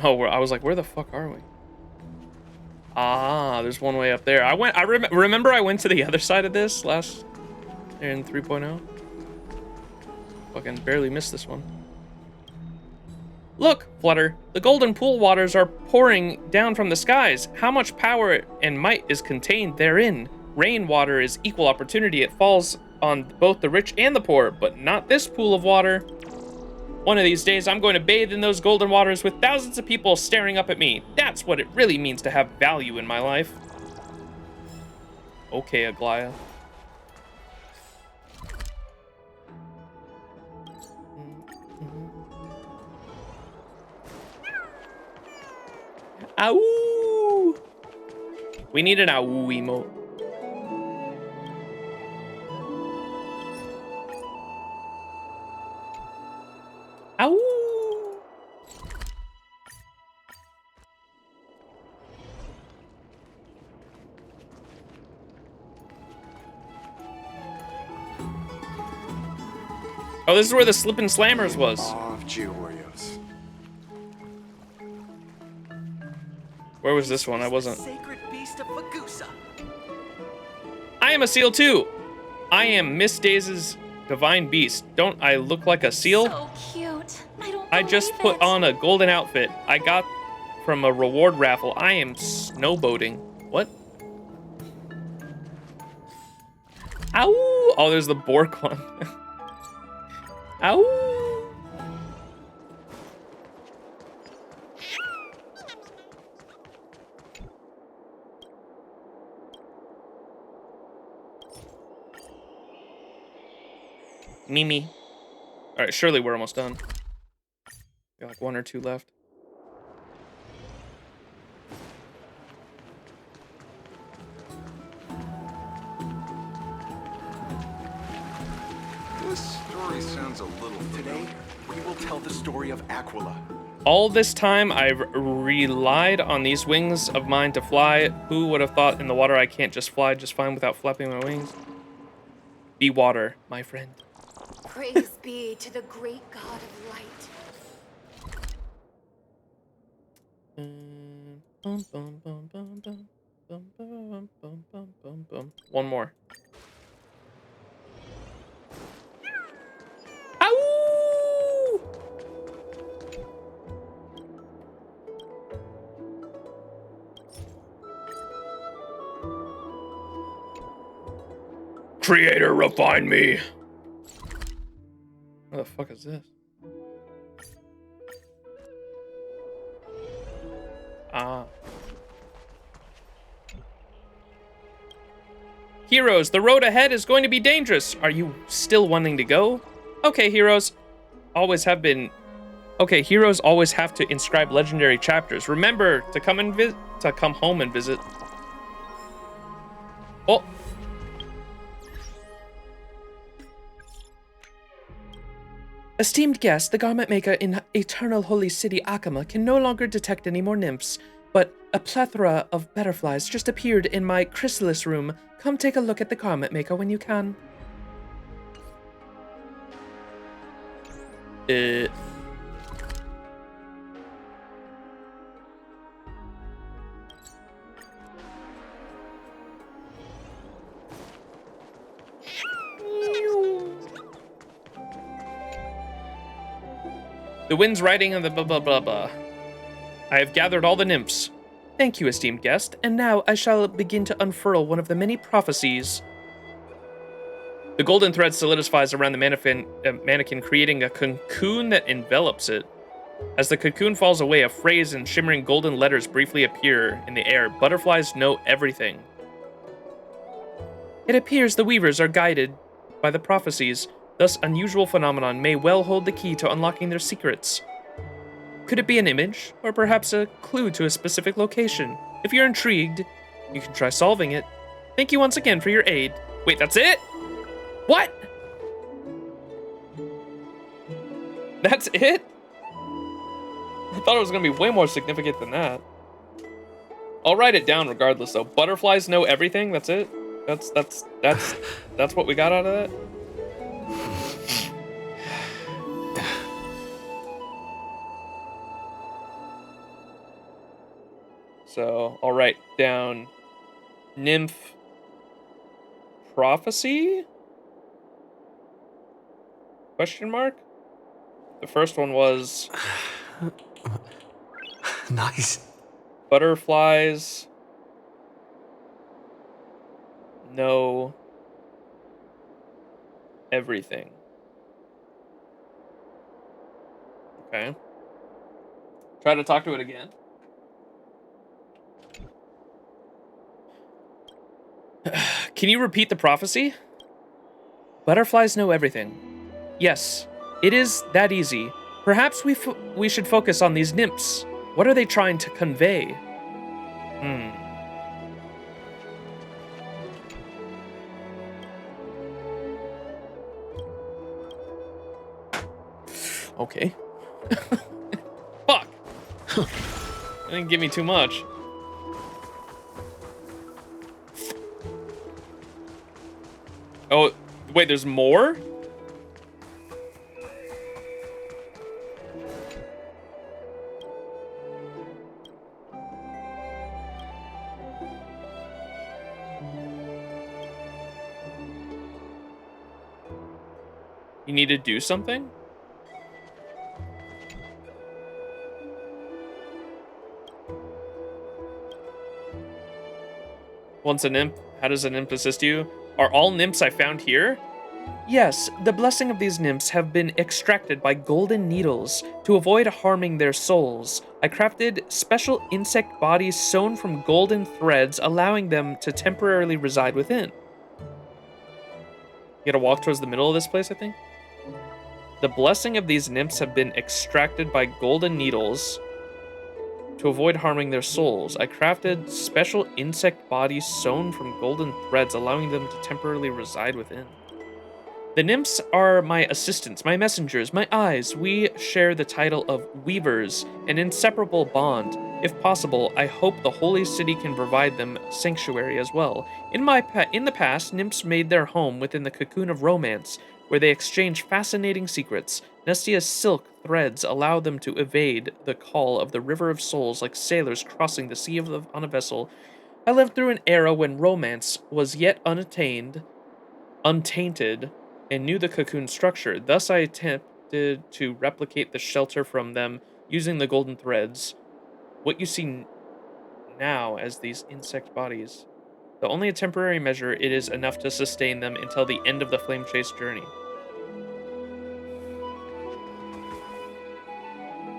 Oh, I was like, where the fuck are we? Ah, there's one way up there. Remember I went to the other side of this last in 3.0? Fucking barely missed this one. Look, Flutter, the golden pool waters are pouring down from the skies. How much power and might is contained therein? Rainwater is equal opportunity. It falls on both the rich and the poor, but not this pool of water. One of these days, I'm going to bathe in those golden waters with thousands of people staring up at me. That's what it really means to have value in my life. Okay, Aglaya. Ow! We need an ow emote. Ow! Oh, this is where the Slippin' Slammers was. Of Georeos. Where was this one? I wasn't. Sacred beast of Magusa. I am a seal too. I am Miss Daze's divine beast. Don't I look like a seal? So cute. I just put on a golden outfit I got from a reward raffle. I am snowboating. What? Ow! Oh, there's the Bork one. Ow! Mimi. All right, surely we're almost done. Got like 1 or 2 left. This story sounds a little familiar. Today, we will tell the story of Aquila. All this time, I've relied on these wings of mine to fly. Who would have thought in the water I can't just fly just fine without flapping my wings? Be water, my friend. Praise be to the great god of light. One more. Ow! Creator, refine me. What the fuck is this? Ah. Heroes, the road ahead is going to be dangerous. Are you still wanting to go? Okay, heroes. Always have been. Okay, heroes always have to inscribe legendary chapters. Remember to come home and visit. Oh. Esteemed guest, the garment maker in Eternal Holy City Akama can no longer detect any more nymphs, but a plethora of butterflies just appeared in my chrysalis room. Come take a look at the garment maker when you can. The wind's riding on the blah blah blah blah. I have gathered all the nymphs. Thank you, esteemed guest, and now I shall begin to unfurl one of the many prophecies. The golden thread solidifies around the mannequin, creating a cocoon that envelops it. As the cocoon falls away, a phrase in shimmering golden letters briefly appear in the air. Butterflies know everything. It appears the weavers are guided by the prophecies. Thus, unusual phenomenon may well hold the key to unlocking their secrets. Could it be an image, or perhaps a clue to a specific location? If you're intrigued, you can try solving it. Thank you once again for your aid. Wait, that's it? What? That's it? I thought it was gonna be way more significant than that. I'll write it down regardless though. Butterflies know everything, that's it? That's what we got out of that? So I'll write down nymph prophecy? Question mark? The first one was nice. Butterflies know everything. Okay. Try to talk to it again. Can you repeat the prophecy? Butterflies know everything. Yes, it is that easy. Perhaps we should focus on these nymphs. What are they trying to convey? Okay. Fuck. That didn't give me too much. Oh, wait, there's more? You need to do something? Once a nymph, how does a nymph assist you? Are all nymphs I found here? Yes, the blessing of these nymphs have been extracted by golden needles to avoid harming their souls. I crafted special insect bodies sewn from golden threads, allowing them to temporarily reside within. You gotta walk towards the middle of this place, I think. The blessing of these nymphs have been extracted by golden needles to avoid harming their souls. I crafted special insect bodies sewn from golden threads, allowing them to temporarily reside within. The nymphs are my assistants, my messengers, my eyes. We share the title of weavers, an inseparable bond. If possible, I hope the holy city can provide them sanctuary as well. In the past, nymphs made their home within the cocoon of romance, where they exchange fascinating secrets. Nestia's silk threads allow them to evade the call of the river of souls like sailors crossing the sea on a vessel. I lived through an era when romance was yet untainted, and knew the cocoon structure. Thus I attempted to replicate the shelter from them using the golden threads. What you see now as these insect bodies. Though only a temporary measure, it is enough to sustain them until the end of the flame chase journey.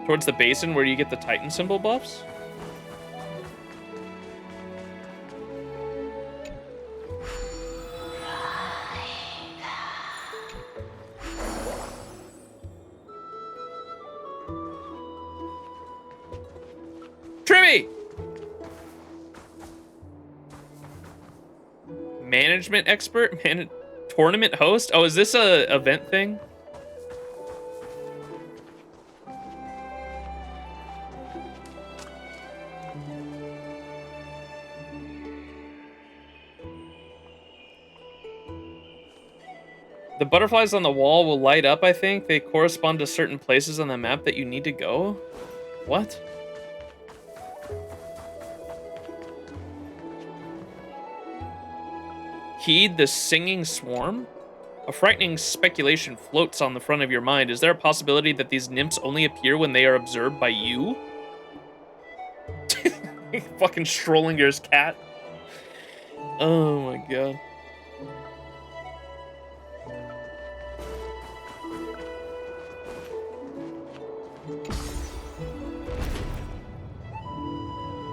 Towards the basin where you get the Titan symbol buffs? Trimmy! Management expert? Tournament host? Oh, is this a event thing? The butterflies on the wall will light up, I think. They correspond to certain places on the map that you need to go. What? Heed the singing swarm? A frightening speculation floats on the front of your mind. Is there a possibility that these nymphs only appear when they are observed by you? Fucking Schrodinger's cat. Oh my god.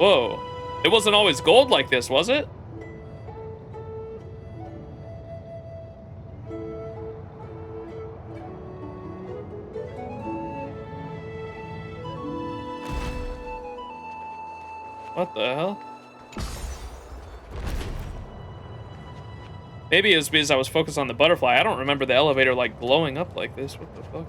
Whoa. It wasn't always gold like this, was it? What the hell? Maybe it was because I was focused on the butterfly. I don't remember the elevator like blowing up like this. What the fuck?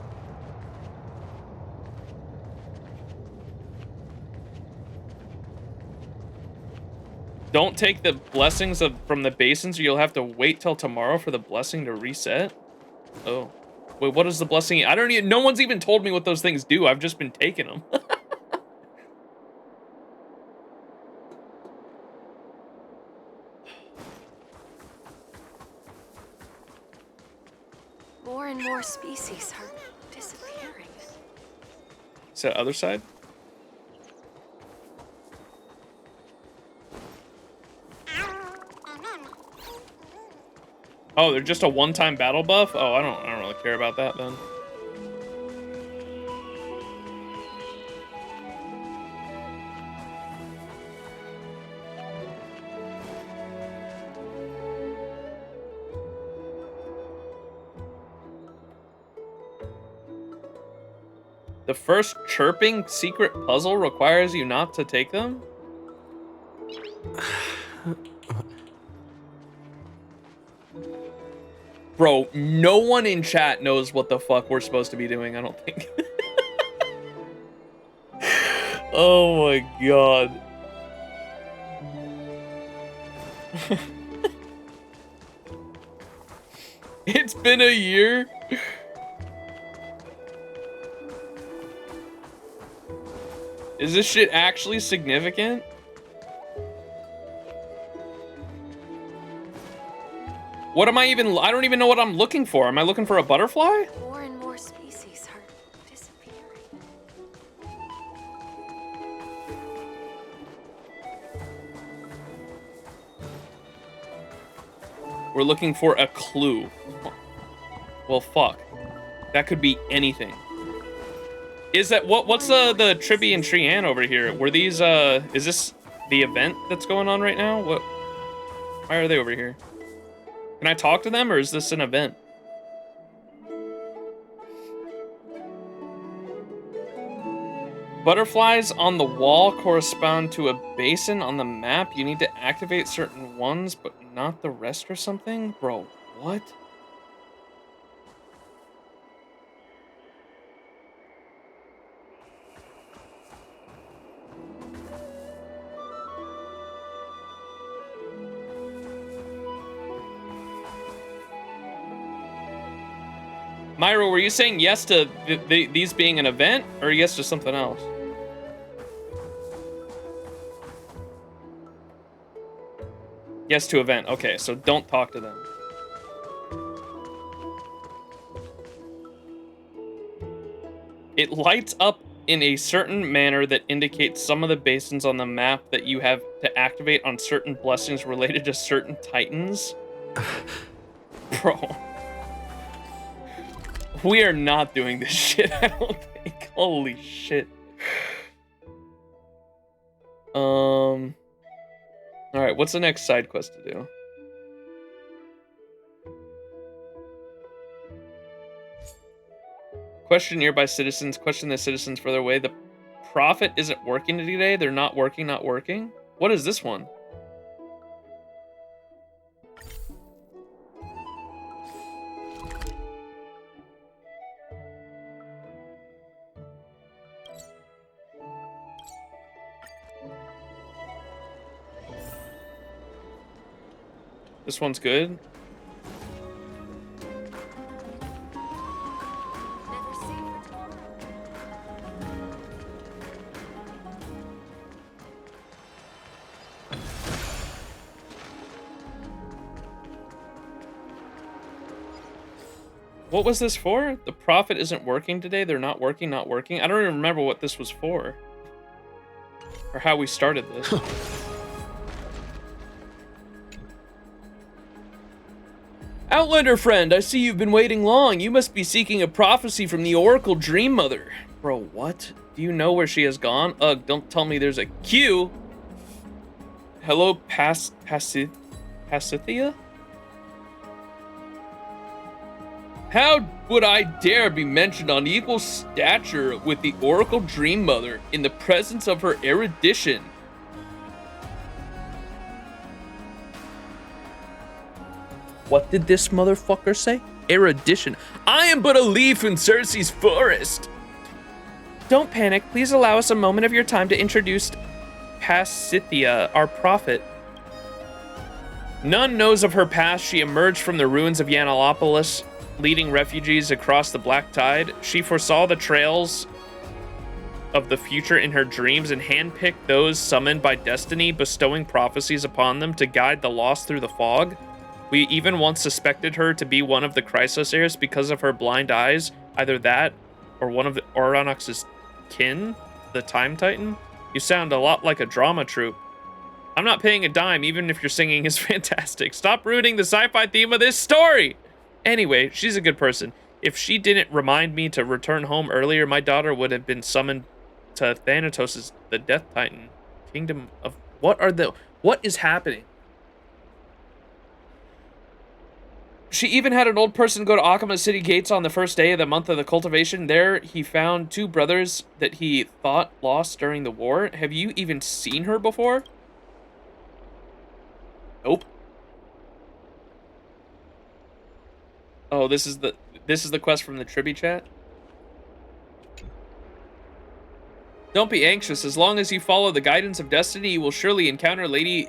Don't take the blessings from the basins or you'll have to wait till tomorrow for the blessing to reset. Oh. Wait, what is the blessing? I don't even, no one's even told me what those things do. I've just been taking them. More and more species are disappearing. Is that other side? Oh, they're just a one-time battle buff? Oh, I don't really care about that then. The first chirping secret puzzle requires you not to take them? Bro, no one in chat knows what the fuck we're supposed to be doing, I don't think. Oh my god. It's been a year. Is this shit actually significant? What am I even, I don't even know what I'm looking for. Am I looking for a butterfly? More and more species are disappearing. We're looking for a clue. Well, fuck. That could be anything. Is that what's the Tribby and Trian over here? Were these is this the event that's going on right now? Why are they over here? Can I talk to them, or is this an event? Butterflies on the wall correspond to a basin on the map. You need to activate certain ones, but not the rest or something? Bro, what? Myra, were you saying yes to these being an event, or yes to something else? Yes to event. Okay, so don't talk to them. It lights up in a certain manner that indicates some of the basins on the map that you have to activate on certain blessings related to certain titans. Bro. We are not doing this shit, I don't think. Holy shit. Alright, what's the next side quest to do? Question nearby citizens. Question the citizens further away. The prophet isn't working today. They're not working, not working. What is this one? This one's good. What was this for? The prophet isn't working today. They're not working, not working. I don't even remember what this was for. Or how we started this. Outlander friend, I see you've been waiting long. You must be seeking a prophecy from the Oracle Dream Mother. Bro, what? Do you know where she has gone? Ugh, don't tell me there's a queue. Hello, Pasithia? How would I dare be mentioned on equal stature with the Oracle Dream Mother in the presence of her erudition? What did this motherfucker say? Erudition. I am but a leaf in Cersei's forest. Don't panic. Please allow us a moment of your time to introduce Pasithia, our prophet. None knows of her past. She emerged from the ruins of Yanalopolis, leading refugees across the Black Tide. She foresaw the trails of the future in her dreams and handpicked those summoned by destiny, bestowing prophecies upon them to guide the lost through the fog. We even once suspected her to be one of the Chrysos heirs because of her blind eyes, either that or one of the Oronox's kin, the Time Titan. You sound a lot like a drama troupe. I'm not paying a dime, even if your singing is fantastic. Stop ruining the sci-fi theme of this story! Anyway, she's a good person. If she didn't remind me to return home earlier, my daughter would have been summoned to Thanatos' the Death Titan. Kingdom of... What is happening? She even had an old person go to Akama's city gates on the first day of the month of the cultivation. There, he found two brothers that he thought lost during the war. Have you even seen her before? Nope. Oh, this is the quest from the Tribby chat. Don't be anxious. As long as you follow the guidance of destiny, you will surely encounter Lady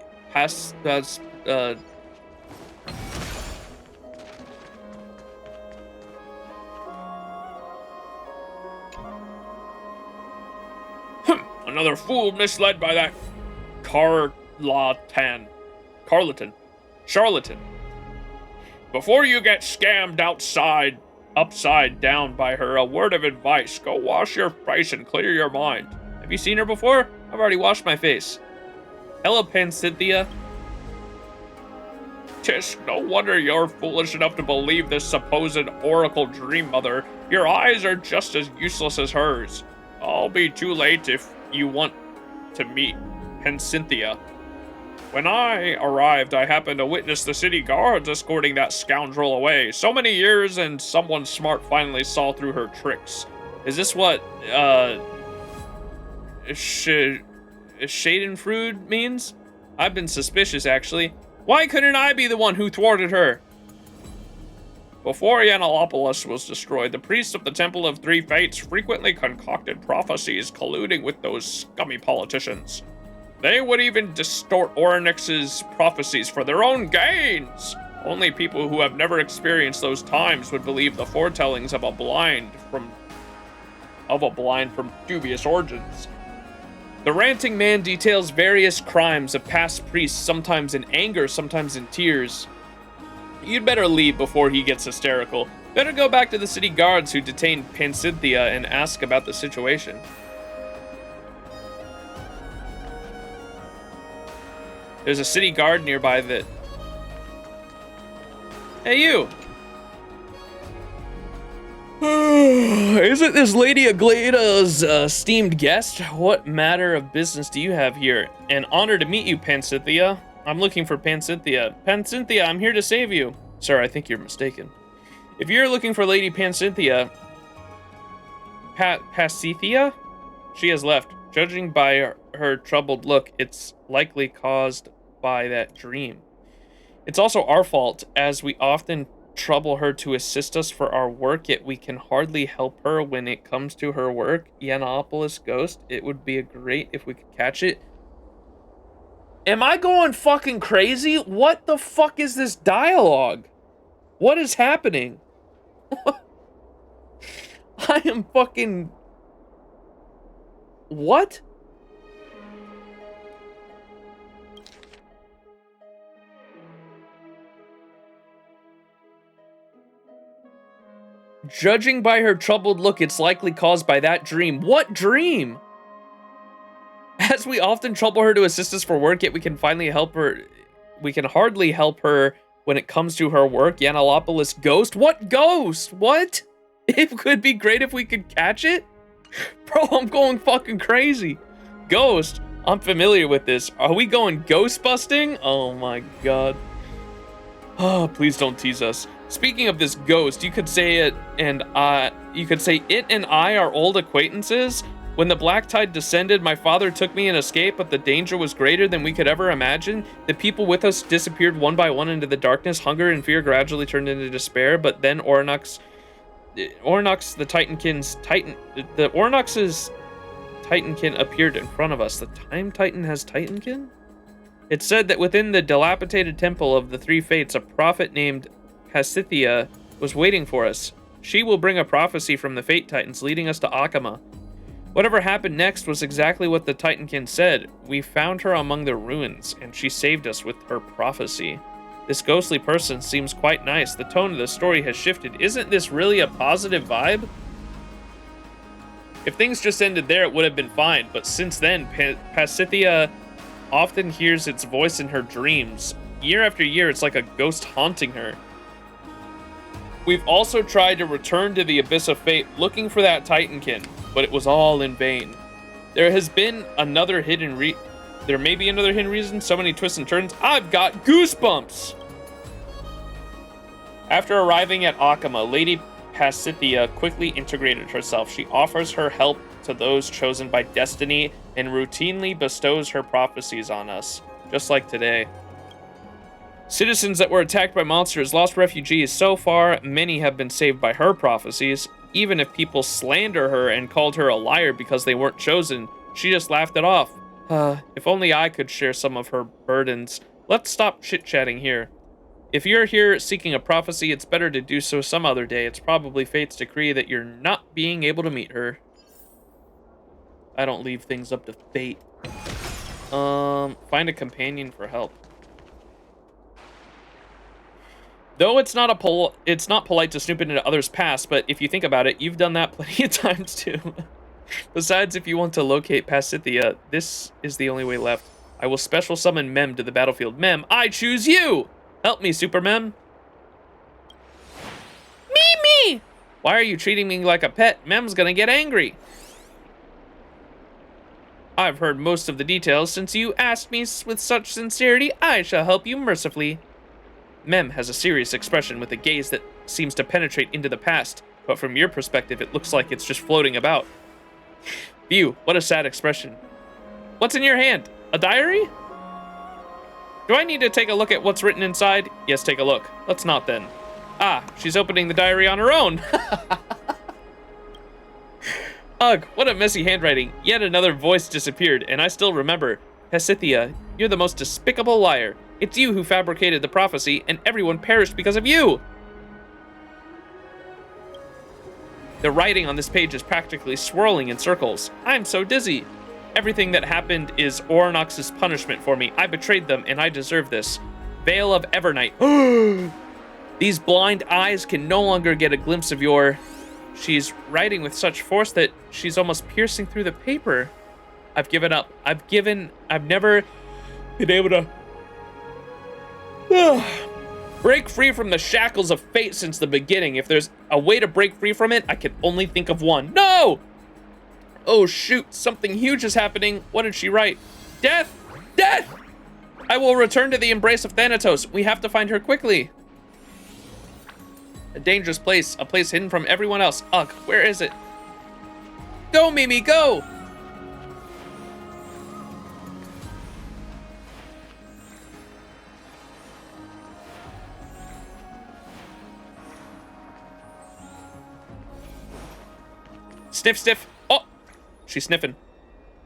Another fool misled by that charlatan. Before you get scammed upside down by her, a word of advice. Go wash your face and clear your mind. Have you seen her before? I've already washed my face. Hello, Pansithia. Tisk, no wonder you're foolish enough to believe this supposed oracle dream mother. Your eyes are just as useless as hers. I'll be too late if you want to meet Cynthia. When I arrived, I happened to witness the city guards escorting that scoundrel away. So many years, and someone smart finally saw through her tricks. Is this what, Schadenfreude means? I've been suspicious, actually. Why couldn't I be the one who thwarted her? Before Yanalopolis was destroyed, the priests of the Temple of Three Fates frequently concocted prophecies colluding with those scummy politicians. They would even distort Orynyx's prophecies for their own gains. Only people who have never experienced those times would believe the foretellings of a blind from dubious origins. The ranting man details various crimes of past priests, sometimes in anger, sometimes in tears. You'd better leave before he gets hysterical. Better go back to the city guards who detained Cynthia and ask about the situation. There's a city guard nearby that... Hey, you! Isn't this Lady Aglaeda's esteemed guest? What matter of business do you have here? An honor to meet you, Cynthia. I'm looking for Cynthia. Cynthia, I'm here to save you. Sir, I think you're mistaken. If you're looking for Lady Cynthia, Pasithia? She has left. Judging by her troubled look, it's likely caused by that dream. It's also our fault, as we often trouble her to assist us for our work, yet we can hardly help her when it comes to her work. Yanalopolis ghost, it would be great if we could catch it. Am I going fucking crazy? What the fuck is this dialogue? What is happening? I am fucking... What? Judging by her troubled look, it's likely caused by that dream. What dream? As we often trouble her to assist us for work, yet we can finally help her. We can hardly help her when it comes to her work. Yanalopolis ghost? What ghost? What? It could be great if we could catch it? Bro, I'm going fucking crazy. Ghost? I'm familiar with this. Are we going ghost busting? Oh my god. Oh, please don't tease us. Speaking of this ghost, you could say it and I are old acquaintances. When the black tide descended, my father took me in escape, but the danger was greater than we could ever imagine. The people with us disappeared one by one into the darkness. Hunger and fear gradually turned into despair, but then Orynyx's Titankin appeared in front of us. The Time Titan has Titankin? It said that within the dilapidated temple of the Three Fates, a prophet named Pasithia was waiting for us. She will bring a prophecy from the Fate Titans leading us to Akama. Whatever happened next was exactly what the Titankin said. We found her among the ruins, and she saved us with her prophecy. This ghostly person seems quite nice. The tone of the story has shifted. Isn't this really a positive vibe? If things just ended there, it would have been fine, but since then, Pasithia often hears its voice in her dreams. Year after year, it's like a ghost haunting her. We've also tried to return to the Abyss of Fate looking for that Titankin, but it was all in vain. There may be another hidden reason, so many twists and turns. I've got goosebumps! After arriving at Akama, Lady Pasithia quickly integrated herself. She offers her help to those chosen by destiny and routinely bestows her prophecies on us, just like today. Citizens that were attacked by monsters, lost refugees. So far, many have been saved by her prophecies. Even if people slander her and called her a liar because they weren't chosen, she just laughed it off. If only I could share some of her burdens. Let's stop chit-chatting here. If you're here seeking a prophecy, it's better to do so some other day. It's probably fate's decree that you're not being able to meet her. I don't leave things up to fate. Find a companion for help. Though it's not polite to snoop into others' past, but if you think about it, you've done that plenty of times too. Besides, if you want to locate Pasithia, this is the only way left. I will special summon Mem to the battlefield. Mem, I choose you! Help me, Superman. Me! Why are you treating me like a pet? Mem's gonna get angry. I've heard most of the details. Since you asked me with such sincerity, I shall help you mercifully. Mem has a serious expression with a gaze that seems to penetrate into the past, but from your perspective, it looks like it's just floating about. Phew, what a sad expression. What's in your hand? A diary? Do I need to take a look at what's written inside? Yes, take a look. Let's not then. Ah, she's opening the diary on her own. Ugh, what a messy handwriting. Yet another voice disappeared, and I still remember. Pesithia, you're the most despicable liar. It's you who fabricated the prophecy, and everyone perished because of you. The writing on this page is practically swirling in circles. I'm so dizzy. Everything that happened is Oronox's punishment for me. I betrayed them, and I deserve this. Veil of Evernight. These blind eyes can no longer get a glimpse of your... She's writing with such force that she's almost piercing through the paper. I've given up. I've never been able to break free from the shackles of fate since the beginning. If there's a way to break free from it, I can only think of one. No! Oh shoot, something huge is happening. What did she write? Death! Death! I will return to the embrace of Thanatos. We have to find her quickly. A dangerous place, a place hidden from everyone else. Ugh, where is it? Go, Mimi, go! Sniff, sniff. Oh, she's sniffing.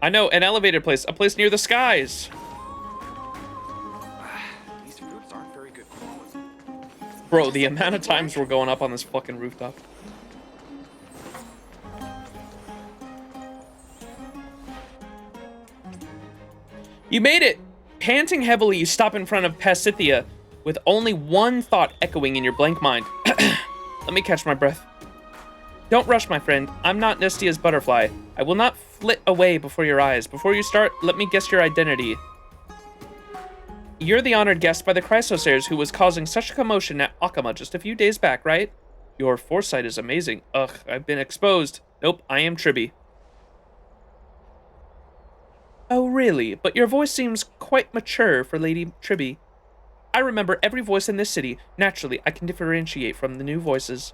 I know, an elevated place, a place near the skies. These fruits aren't very good quality. Bro, the amount of times we're going up on this fucking rooftop. You made it! Panting heavily, you stop in front of Pasithia with only one thought echoing in your blank mind. Let me catch my breath. Don't rush, my friend. I'm not Nestia's butterfly. I will not flit away before your eyes. Before you start, let me guess your identity. You're the honored guest by the Chrysosairs who was causing such a commotion at Akama just a few days back, right? Your foresight is amazing. Ugh, I've been exposed. Nope, I am Tribby. Oh, really? But your voice seems quite mature for Lady Tribby. I remember every voice in this city. Naturally, I can differentiate from the new voices.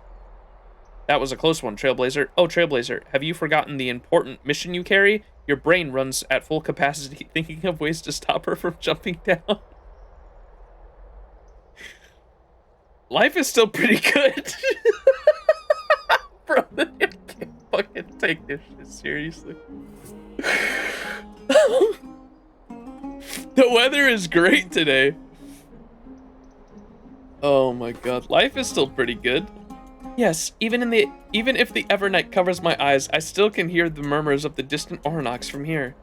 That was a close one, Trailblazer. Oh, Trailblazer, have you forgotten the important mission you carry? Your brain runs at full capacity, thinking of ways to stop her from jumping down. Life is still pretty good. Bro, I can't fucking take this shit seriously. The weather is great today. Oh my god, life is still pretty good. Yes, even if the Evernight covers my eyes, I still can hear the murmurs of the distant Oronox from here.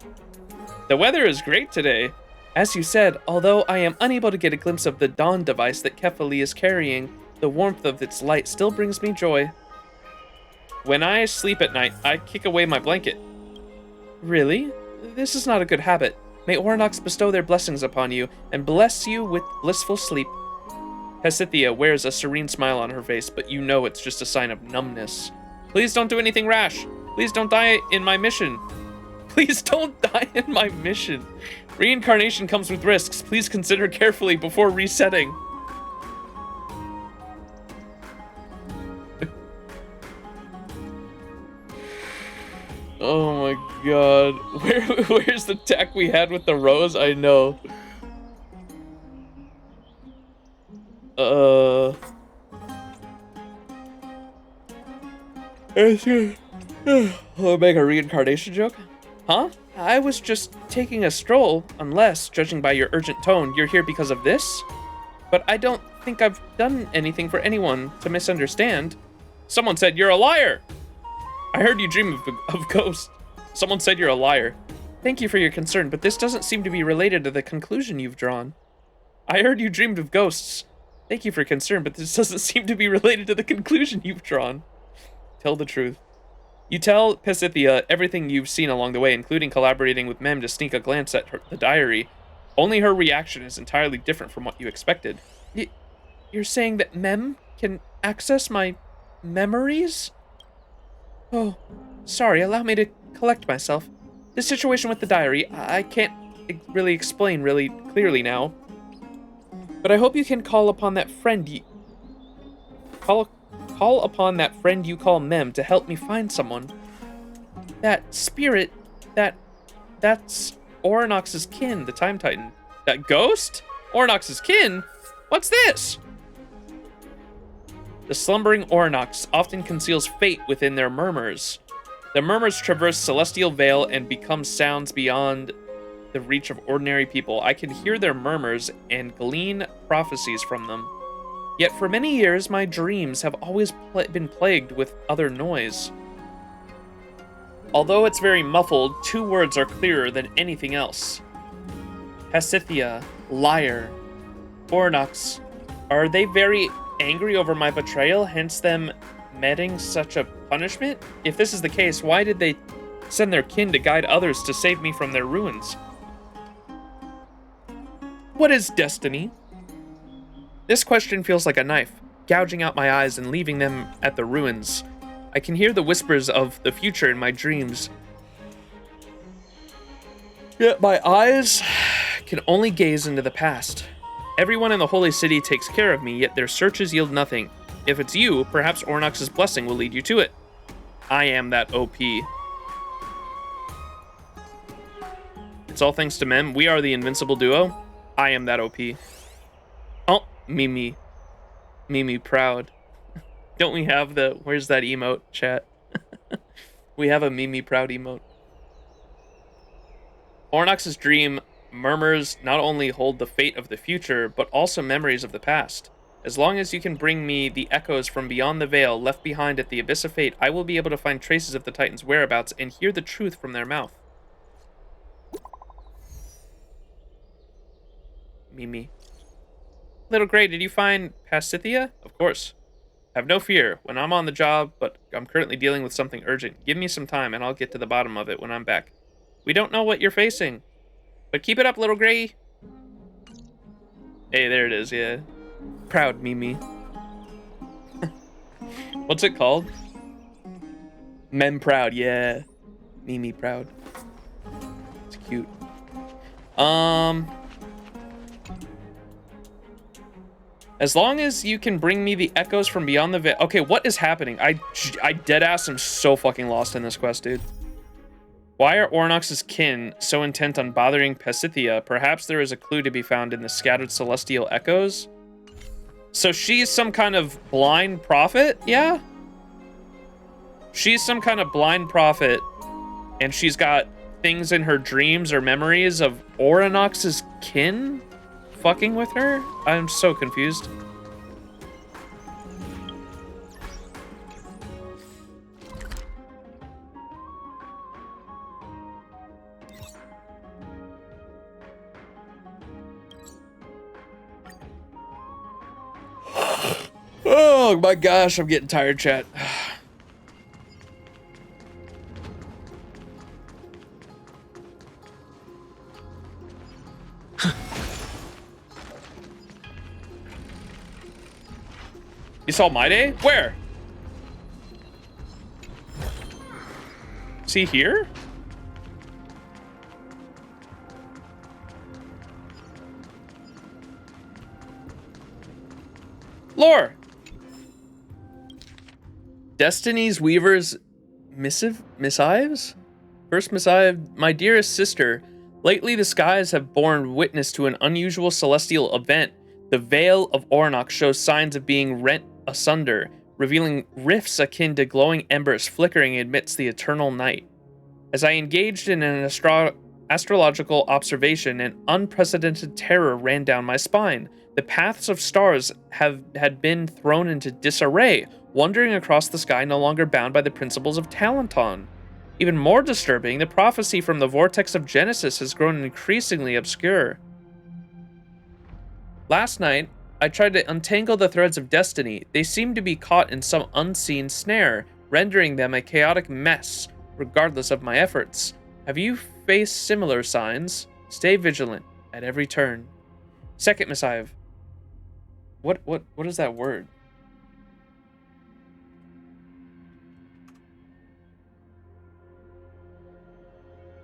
The weather is great today. As you said, although I am unable to get a glimpse of the dawn device that Kefali is carrying, the warmth of its light still brings me joy. When I sleep at night, I kick away my blanket. Really? This is not a good habit. May Oronox bestow their blessings upon you, and bless you with blissful sleep. Pesithia wears a serene smile on her face, but you know it's just a sign of numbness. Please don't do anything rash. Please don't die in my mission. Please don't die in my mission. Reincarnation comes with risks. Please consider carefully before resetting. Oh my god. Where's the tech we had with the rose? I know. I'll make a reincarnation joke? Huh? I was just taking a stroll, unless, judging by your urgent tone, you're here because of this? But I don't think I've done anything for anyone to misunderstand. Someone said you're a liar! I heard you dream of ghosts. Someone said you're a liar. Thank you for your concern, but this doesn't seem to be related to the conclusion you've drawn. I heard you dreamed of ghosts. Thank you for concern, but this doesn't seem to be related to the conclusion you've drawn. Tell the truth. You tell Pesithia everything you've seen along the way, including collaborating with Mem to sneak a glance at the diary. Only her reaction is entirely different from what you expected. You're saying that Mem can access my memories? Oh, sorry, allow me to collect myself. This situation with the diary, I can't really explain really clearly now. But I hope you can call upon that friend you... Call upon that friend you call Mem to help me find someone. That spirit, that's Oronox's kin, the Time Titan. That ghost? Oronox's kin? What's this? The slumbering Oronox often conceals fate within their murmurs. The murmurs traverse celestial veil and become sounds beyond the reach of ordinary people. I can hear their murmurs and glean prophecies from them. Yet for many years, my dreams have always been plagued with other noise. Although it's very muffled, 2 words are clearer than anything else. Pasithia, liar. Oronox, are they very angry over my betrayal, hence them meting such a punishment? If this is the case, why did they send their kin to guide others to save me from their ruins? What is destiny? This question feels like a knife, gouging out my eyes and leaving them at the ruins. I can hear the whispers of the future in my dreams. Yet my eyes can only gaze into the past. Everyone in the Holy City takes care of me, yet their searches yield nothing. If it's you, perhaps Oronox's blessing will lead you to it. I am that OP. It's all thanks to Mem. We are the invincible duo. I am that OP. Oh, Mimi. Mimi proud. Don't we have the... Where's that emote, chat? We have a Mimi proud emote. Oronox's dream murmurs not only hold the fate of the future, but also memories of the past. As long as you can bring me the echoes from beyond the veil left behind at the Abyss of Fate, I will be able to find traces of the Titans' whereabouts and hear the truth from their mouth. Mimi. Little Gray, did you find Pasithia? Of course. Have no fear when I'm on the job, but I'm currently dealing with something urgent. Give me some time and I'll get to the bottom of it when I'm back. We don't know what you're facing, but keep it up, Little Gray. Hey, there it is, yeah. Proud Mimi. What's it called? Mem proud, yeah. Mimi proud. It's cute. As long as you can bring me the echoes from beyond the veil. Okay, what is happening? I deadass am so fucking lost in this quest, dude. Why are Oronox's kin so intent on bothering Pasithia? Perhaps there is a clue to be found in the scattered celestial echoes. So she's some kind of blind prophet, yeah? She's some kind of blind prophet, and she's got things in her dreams or memories of Oronox's kin fucking with her? I'm so confused. Oh my gosh, I'm getting tired, chat. You saw my day? Where? Is he here? Lore! Destiny's Weaver's missives? First missive, my dearest sister, lately the skies have borne witness to an unusual celestial event. The veil of Oronox shows signs of being rent asunder, revealing rifts akin to glowing embers flickering amidst the eternal night. As I engaged in an astrological observation, an unprecedented terror ran down my spine. The paths of stars had been thrown into disarray, wandering across the sky no longer bound by the principles of Talenton. Even more disturbing, the prophecy from the vortex of Genesis has grown increasingly obscure. Last night, I tried to untangle the threads of destiny. They seemed to be caught in some unseen snare, rendering them a chaotic mess, regardless of my efforts. Have you faced similar signs? Stay vigilant at every turn. Second missive. What is that word?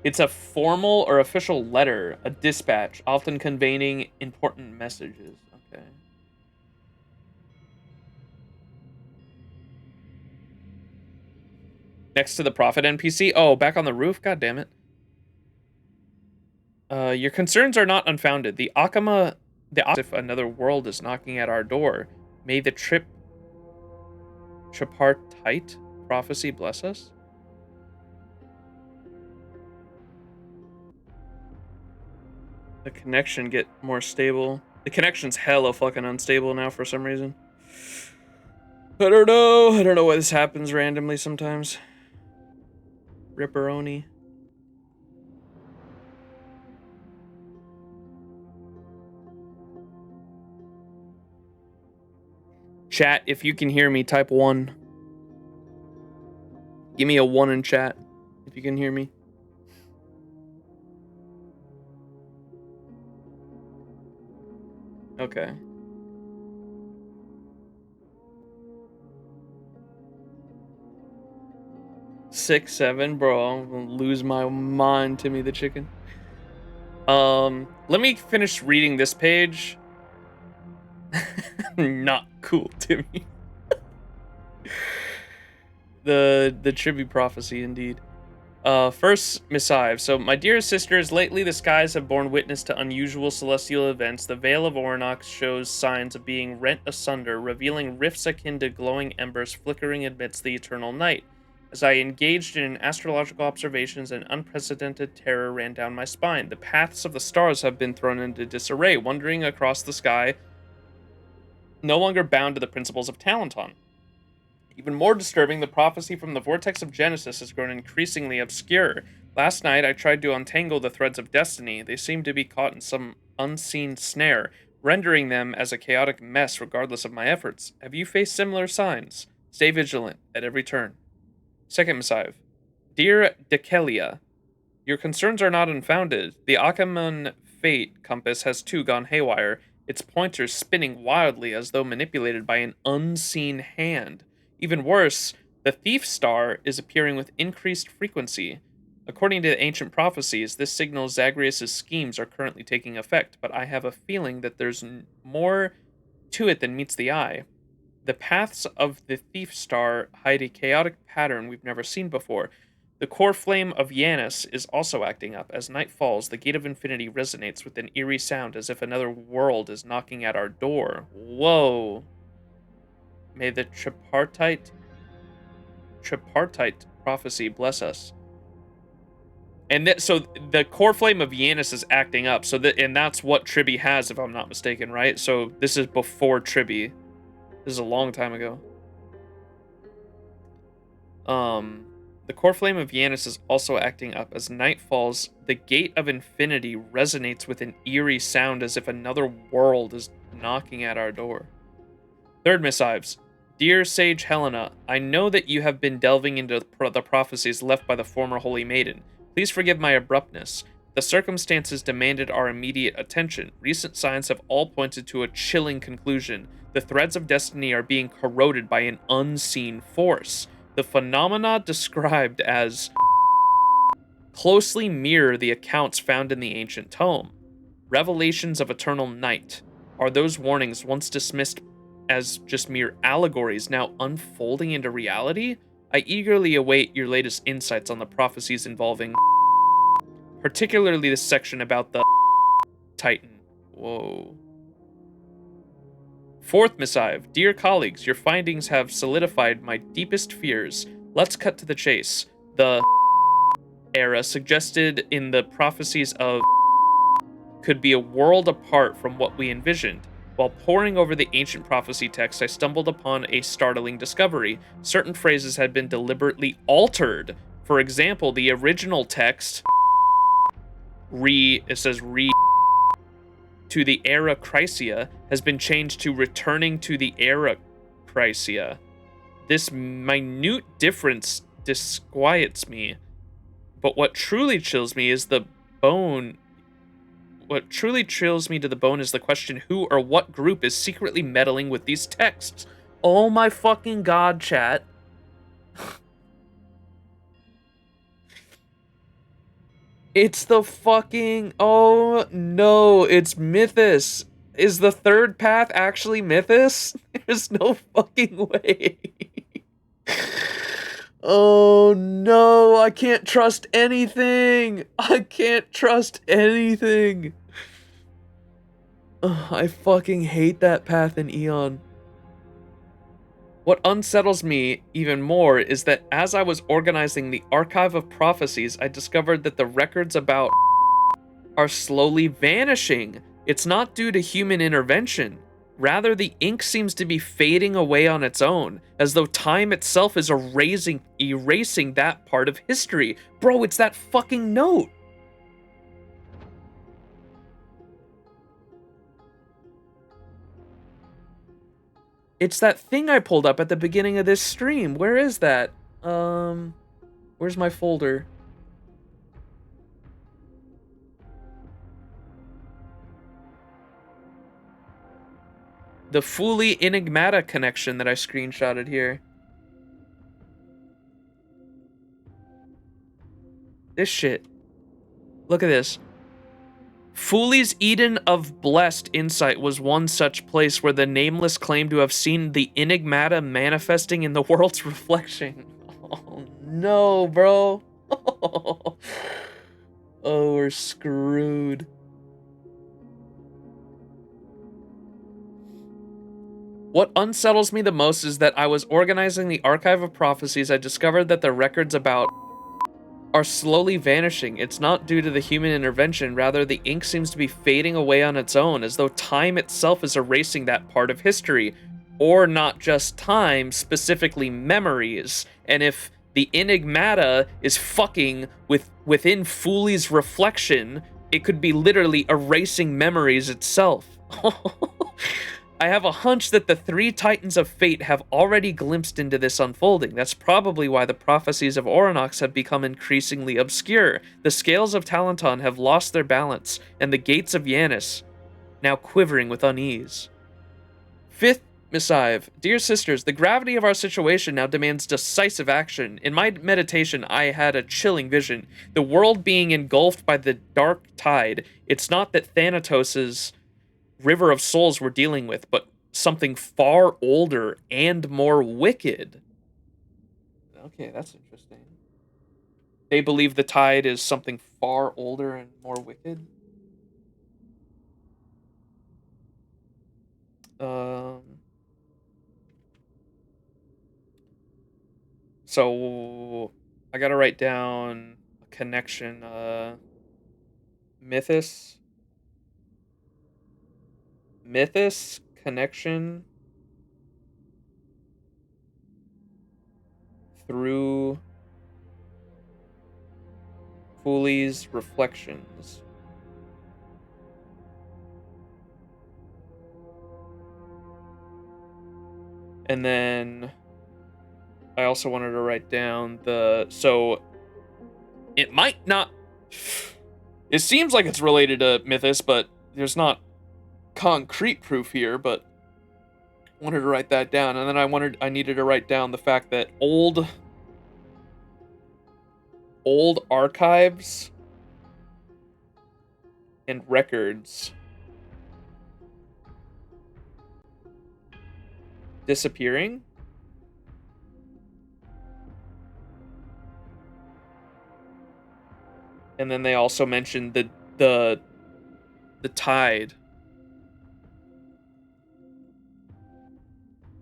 It's a formal or official letter, a dispatch, often conveying important messages. Okay. Next to the Prophet NPC. Oh, back on the roof? God damn it. Your concerns are not unfounded. If another world is knocking at our door, may the tripartite prophecy bless us? The connection get more stable. The connection's hella fucking unstable now for some reason. I don't know why this happens randomly sometimes. Ripperoni. Chat, if you can hear me, type 1. Give me a 1 in chat if you can hear me. Okay. Six, 7, bro. I'm gonna lose my mind, Timmy the chicken. Let me finish reading this page. Not cool, Timmy. The tribute prophecy, indeed. First missive. So, my dearest sisters, lately the skies have borne witness to unusual celestial events. The veil of Ornox shows signs of being rent asunder, revealing rifts akin to glowing embers flickering amidst the eternal night. As I engaged in astrological observations, an unprecedented terror ran down my spine. The paths of the stars have been thrown into disarray, wandering across the sky, no longer bound to the principles of Talenton. Even more disturbing, the prophecy from the vortex of Genesis has grown increasingly obscure. Last night, I tried to untangle the threads of destiny. They seemed to be caught in some unseen snare, rendering them as a chaotic mess regardless of my efforts. Have you faced similar signs? Stay vigilant at every turn. Second missive. Dear Dekelia, your concerns are not unfounded. The Achaemon fate compass has too gone haywire, its pointers spinning wildly as though manipulated by an unseen hand. Even worse, the Thief Star is appearing with increased frequency. According to the ancient prophecies, this signals Zagreus' schemes are currently taking effect, but I have a feeling that there's more to it than meets the eye. The paths of the Thief Star hide a chaotic pattern we've never seen before. The core flame of Yanis is also acting up. As night falls, the Gate of Infinity resonates with an eerie sound as if another world is knocking at our door. Whoa. May the tripartite prophecy bless us. And so the core flame of Yanis is acting up. And that's what Tribby has, if I'm not mistaken, right? So this is before Tribby. This is a long time ago. The core flame of Yanis is also acting up. As night falls, the Gate of Infinity resonates with an eerie sound as if another world is knocking at our door. Third missives. Dear Sage Helena, I know that you have been delving into the prophecies left by the former Holy Maiden. Please forgive my abruptness. The circumstances demanded our immediate attention. Recent signs have all pointed to a chilling conclusion. The threads of destiny are being corroded by an unseen force. The phenomena described as closely mirror the accounts found in the ancient tome. Revelations of eternal night. Are those warnings once dismissed as just mere allegories now unfolding into reality? I eagerly await your latest insights on the prophecies involving, particularly this section about the Titan. Whoa. Fourth missive. Dear colleagues, your findings have solidified my deepest fears. Let's cut to the chase. The era suggested in the prophecies of could be a world apart from what we envisioned. While poring over the ancient prophecy text, I stumbled upon a startling discovery. Certain phrases had been deliberately altered. For example, the original text, it says to the era Chrysia, has been changed to returning to the era Chrysia. This minute difference disquiets me, but what truly chills me is the bone. what truly chills me to the bone is the question who or what group is secretly meddling with these texts. Oh my fucking god, chat. It's the fucking... Oh no, it's Mythos. Is the third path actually Mythos? There's no fucking way. Oh no, I can't trust anything. I can't trust anything. Ugh, I fucking hate that path in Eon. What unsettles me even more is that as I was organizing the Archive of Prophecies, I discovered that the records about are slowly vanishing. It's not due to human intervention. Rather, the ink seems to be fading away on its own, as though time itself is erasing that part of history. Bro, it's that fucking note. It's that thing I pulled up at the beginning of this stream. Where is that? Where's my folder? The Fully Enigmata connection that I screenshotted here. This shit. Look at this. Fully's Eden of Blessed Insight was one such place where the Nameless claimed to have seen the Enigmata manifesting in the world's reflection. Oh no, bro. Oh, we're screwed. What unsettles me the most is that I was organizing the Archive of Prophecies. I discovered that the records about are slowly vanishing. It's not due to the human intervention. Rather, the ink seems to be fading away on its own, as though time itself is erasing that part of history. Or not just time, specifically memories. And if the Enigmata is fucking within Fully's reflection, it could be literally erasing memories itself. I have a hunch that the three Titans of Fate have already glimpsed into this unfolding. That's probably why the prophecies of Oronox have become increasingly obscure. The scales of Talenton have lost their balance, and the gates of Yanis now quivering with unease. Fifth missive. Dear sisters, the gravity of our situation now demands decisive action. In my meditation, I had a chilling vision. The world being engulfed by the dark tide. It's not that Thanatos' River of Souls we're dealing with, but something far older and more wicked. Okay, that's interesting. They believe the tide is something far older and more wicked. So I gotta write down a connection. Mythos connection through Fully's reflections. And then I also wanted to write down so it might not, it seems like it's related to Mythos, but there's not concrete proof here, but I wanted to write that down. And then I needed to write down the fact that old archives and records disappearing. And then they also mentioned the tide.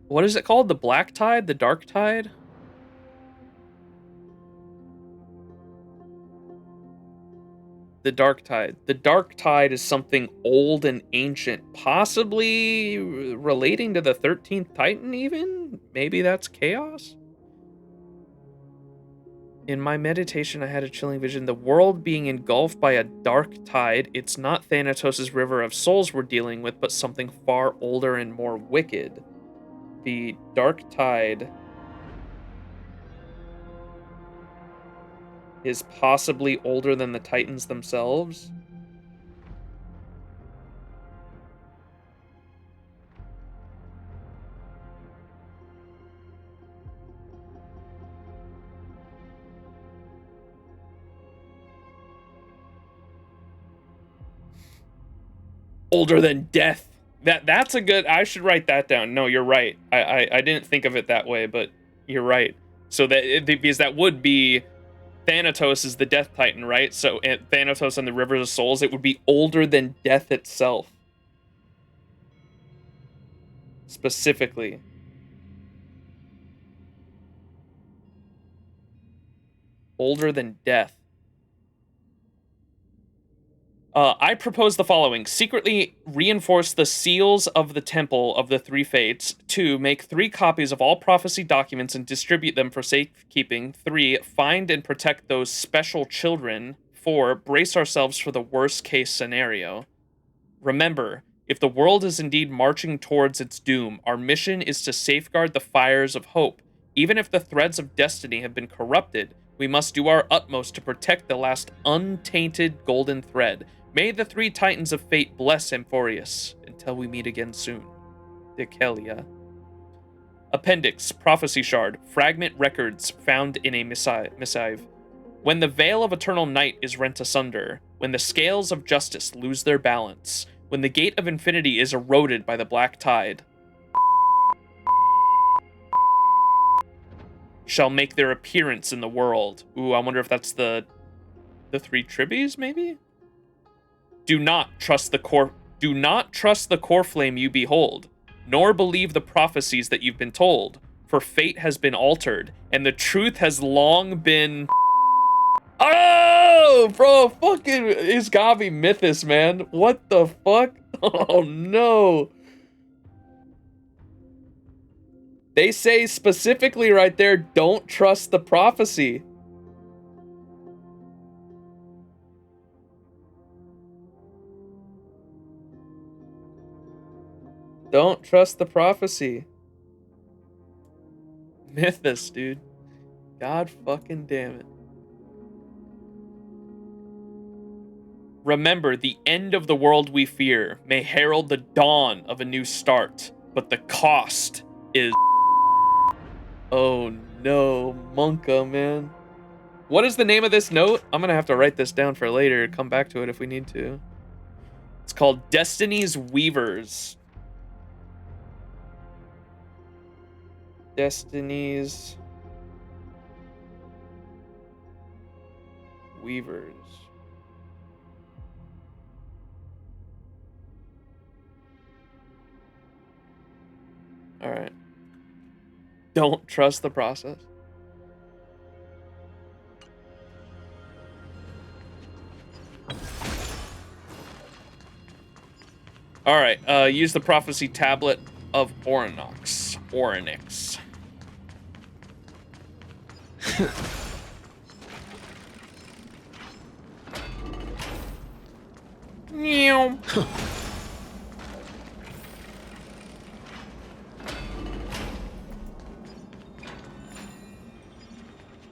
What is it called? The black tide? The dark tide? The dark tide. The dark tide is something old and ancient, possibly relating to the 13th Titan even? Maybe that's chaos? In my meditation, I had a chilling vision. The world being engulfed by a dark tide. It's not Thanatos' River of Souls we're dealing with, but something far older and more wicked. The dark tide is possibly older than the Titans themselves. Older than death. That's a good. I should write that down. No, you're right. I didn't think of it that way, but you're right. So because that would be Thanatos is the Death Titan, right? So Thanatos and the Rivers of Souls, it would be older than death itself. Specifically. Older than death. I propose the following. Secretly reinforce the seals of the Temple of the Three Fates. 2. Make 3 copies of all prophecy documents and distribute them for safekeeping. 3. Find and protect those special children. 4. Brace ourselves for the worst case scenario. Remember, if the world is indeed marching towards its doom, our mission is to safeguard the fires of hope. Even if the threads of destiny have been corrupted, we must do our utmost to protect the last untainted golden thread. May the 3 Titans of Fate bless Amphoreus. Until we meet again soon. Dekelia. Appendix, Prophecy Shard, Fragment Records found in a missive. When the veil of eternal night is rent asunder, when the scales of justice lose their balance, when the gate of infinity is eroded by the black tide, shall make their appearance in the world. Ooh, I wonder if that's the 3 Tribbies, maybe? Do not trust the core flame you behold, nor believe the prophecies that you've been told, for fate has been altered, and the truth has long been... Oh, bro, fucking Isgavi Mythos, man. What the fuck? Oh, no. They say specifically right there, don't trust the prophecy. Don't trust the prophecy. Mythos, dude. God fucking damn it. Remember, the end of the world we fear may herald the dawn of a new start, but the cost is... Oh no, Monka, man. What is the name of this note? I'm gonna have to write this down for later, come back to it if we need to. It's called Destiny's Weavers. Destiny's Weavers. All right. Don't trust the process. All right. Use the prophecy tablet of Oryx. Meow.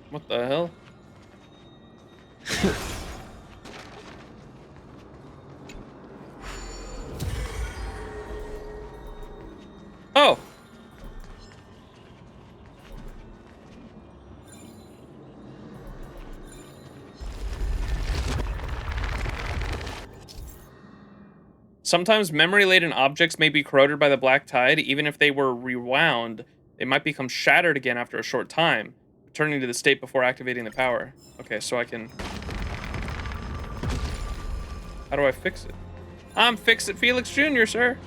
What the hell? Oh. Sometimes memory-laden objects may be corroded by the black tide. Even if they were rewound, they might become shattered again after a short time, returning to the state before activating the power. Okay, so I can... How do I fix it? I'm Fix-It Felix Jr., sir.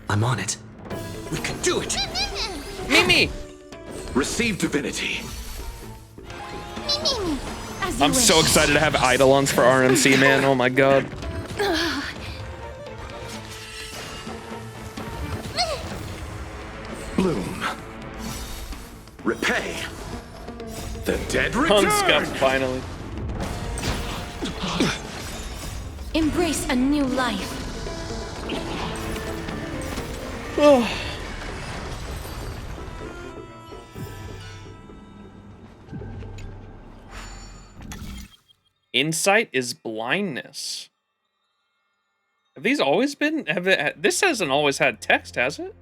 I'm on it. We can do it! Mimi! Receive divinity. I'm so excited to have Eidolons for RMC, man. Oh my god. Bloom. Repay. The dead return. Unscuffed, finally. Embrace a new life. Insight is blindness. Have these always been? This hasn't always had text, has it?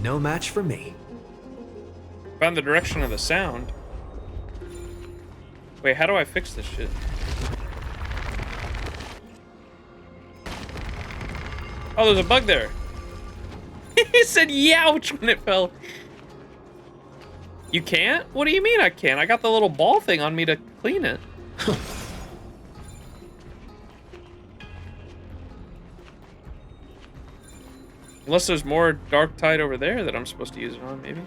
no match for me. Found the direction of the sound. Wait, how do I fix this shit? Oh, there's a bug there. He said youch when it fell. You can't? What do you mean I can't? I got the little ball thing on me to clean it. Unless there's more dark tide over there that I'm supposed to use it on, maybe.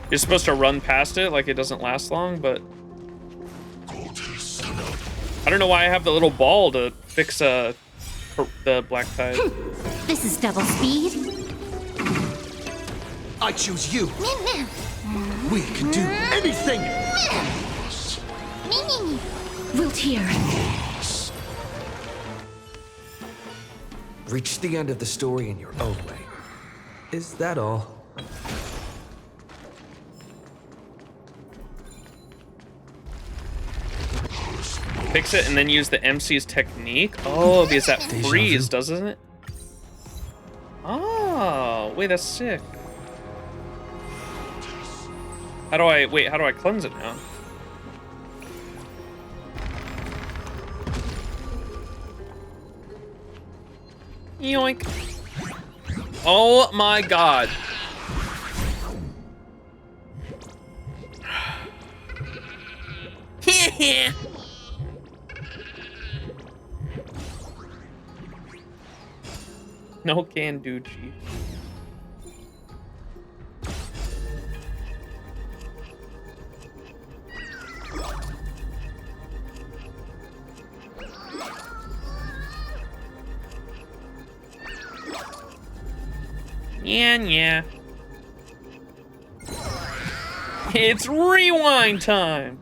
You're supposed to run past it like it doesn't last long, but I don't know why I have the little ball to fix the black tide. This is double speed. I choose you. We can do anything. Wilt here. Reach the end of the story in your own way. Is that all? Fix it and then use the MC's technique? Oh, because that freeze, doesn't it? Oh, wait, that's sick. How do I cleanse it now? Yoink. Oh my god. No can do, Chief. Yeah. It's rewind time.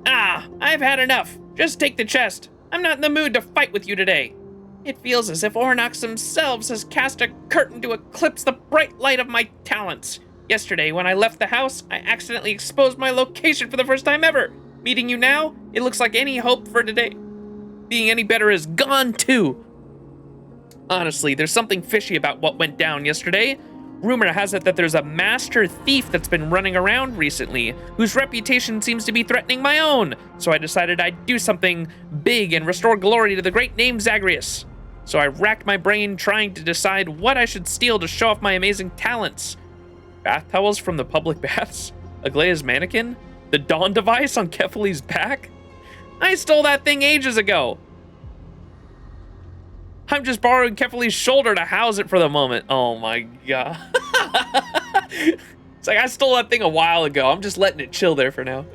Ah, I've had enough. Just take the chest. I'm not in the mood to fight with you today. It feels as if Ornox themselves has cast a curtain to eclipse the bright light of my talents. Yesterday, when I left the house, I accidentally exposed my location for the first time ever. Meeting you now, it looks like any hope for today being any better is gone too. Honestly, there's something fishy about what went down yesterday. Rumor has it that there's a master thief that's been running around recently, whose reputation seems to be threatening my own. So I decided I'd do something big and restore glory to the great name Zagreus. So I racked my brain trying to decide what I should steal to show off my amazing talents. Bath towels from the public baths? Aglaya's mannequin? The Dawn device on Kefali's back? I stole that thing ages ago. I'm just borrowing Kefali's shoulder to house it for the moment. Oh my god. It's like I stole that thing a while ago. I'm just letting it chill there for now.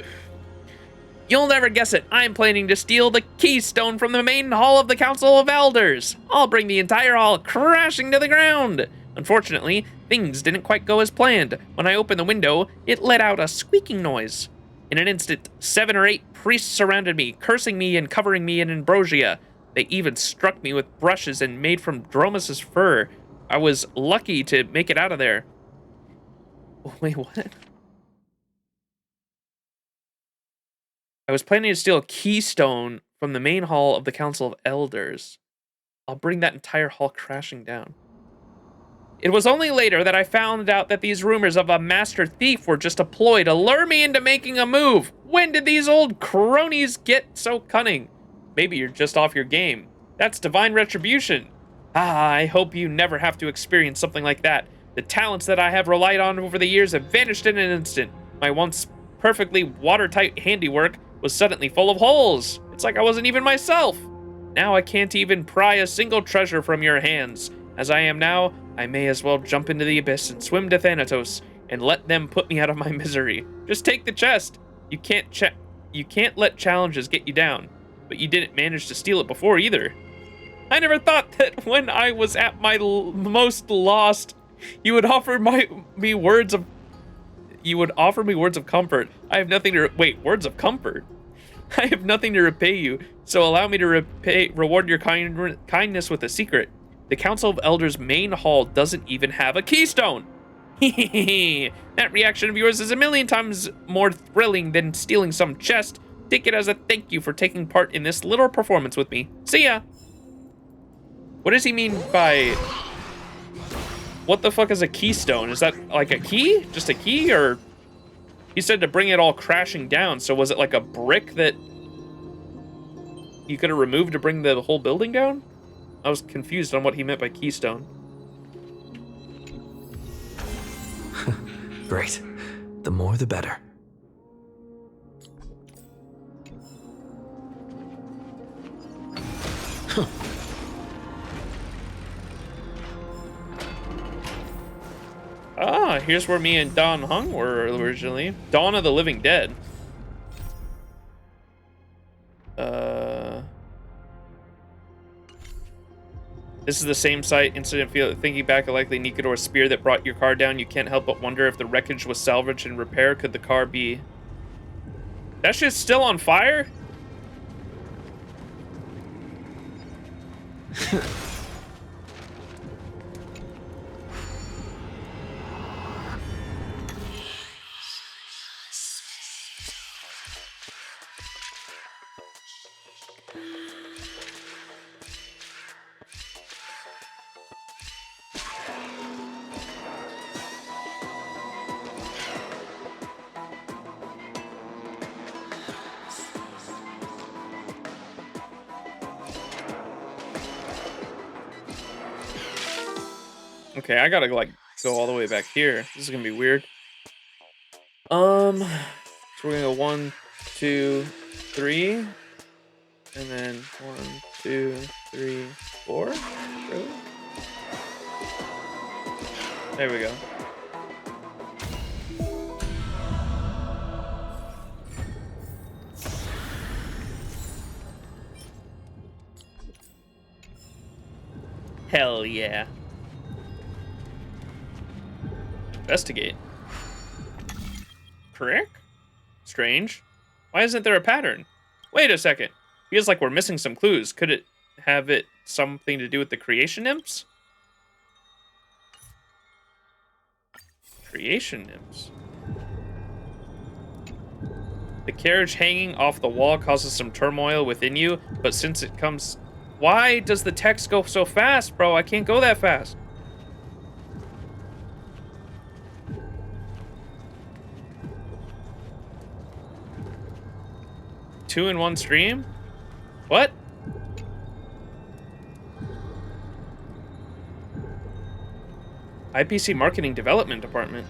You'll never guess it. I'm planning to steal the keystone from the main hall of the Council of Elders. I'll bring the entire hall crashing to the ground. Unfortunately, things didn't quite go as planned. When I opened the window, it let out a squeaking noise. In an instant, 7 or 8 priests surrounded me, cursing me and covering me in ambrosia. They even struck me with brushes and made from Dromus's fur. I was lucky to make it out of there. Wait, what? I was planning to steal a keystone from the main hall of the Council of Elders. I'll bring that entire hall crashing down. It was only later that I found out that these rumors of a master thief were just a ploy to lure me into making a move. When did these old cronies get so cunning? Maybe you're just off your game. That's divine retribution. Ah, I hope you never have to experience something like that. The talents that I have relied on over the years have vanished in an instant. My once perfectly watertight handiwork was suddenly full of holes. It's like I wasn't even myself. Now I can't even pry a single treasure from your hands. As I am now, I may as well jump into the abyss and swim to Thanatos and let them put me out of my misery. Just take the chest. You can't let challenges get you down. But you didn't manage to steal it before either. I never thought that when I was at my most lost, you would offer me words of comfort. I have nothing to words of comfort. I have nothing to repay you, so allow me to reward your kindness with a secret. The Council of Elders main hall doesn't even have a keystone. That reaction of yours is a million times more thrilling than stealing some chest. Take it as a thank you for taking part in this little performance with me. See ya. What does he mean by... What the fuck is a keystone? Is that like a key? Just a key? Or... He said to bring it all crashing down, so was it like a brick that you could have removed to bring the whole building down? I was confused on what he meant by keystone. Great. The more the better. Ah, here's where me and Don Hung were originally. Dawn of the Living Dead. This is the same site. Incident thinking back, a likely Nikador spear that brought your car down. You can't help but wonder if the wreckage was salvaged and repaired. Could the car be... That shit's still on fire? Okay, I gotta like go all the way back here. This is gonna be weird. So we're gonna go 1, 2, 3, and then 1, 2, 3, 4. Really? There we go. Hell yeah. Investigate. Crick? Strange. Why isn't there a pattern? Wait a second. Feels like we're missing some clues. Could it have something to do with the creation nymphs? Creation nymphs. The carriage hanging off the wall causes some turmoil within you, but since it comes... Why does the text go so fast, bro? I can't go that fast. Two in one stream? What? IPC Marketing Development Department.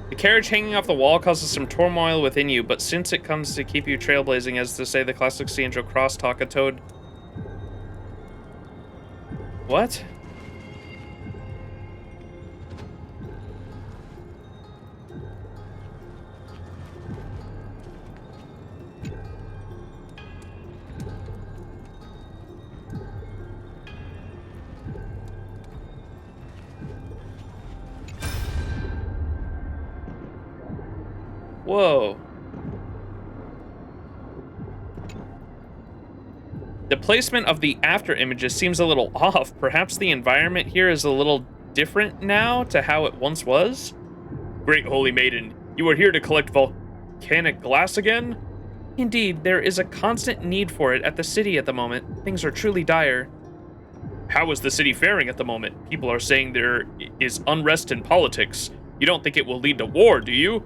The carriage hanging off the wall causes some turmoil within you, but since it comes to keep you trailblazing, as to say the classic Cianjo crosstalk, a toad. What? Whoa. The placement of the after images seems a little off. Perhaps the environment here is a little different now to how it once was? Great Holy Maiden, you are here to collect volcanic glass again? Indeed, there is a constant need for it at the city at the moment. Things are truly dire. How is the city faring at the moment? People are saying there is unrest in politics. You don't think it will lead to war, do you?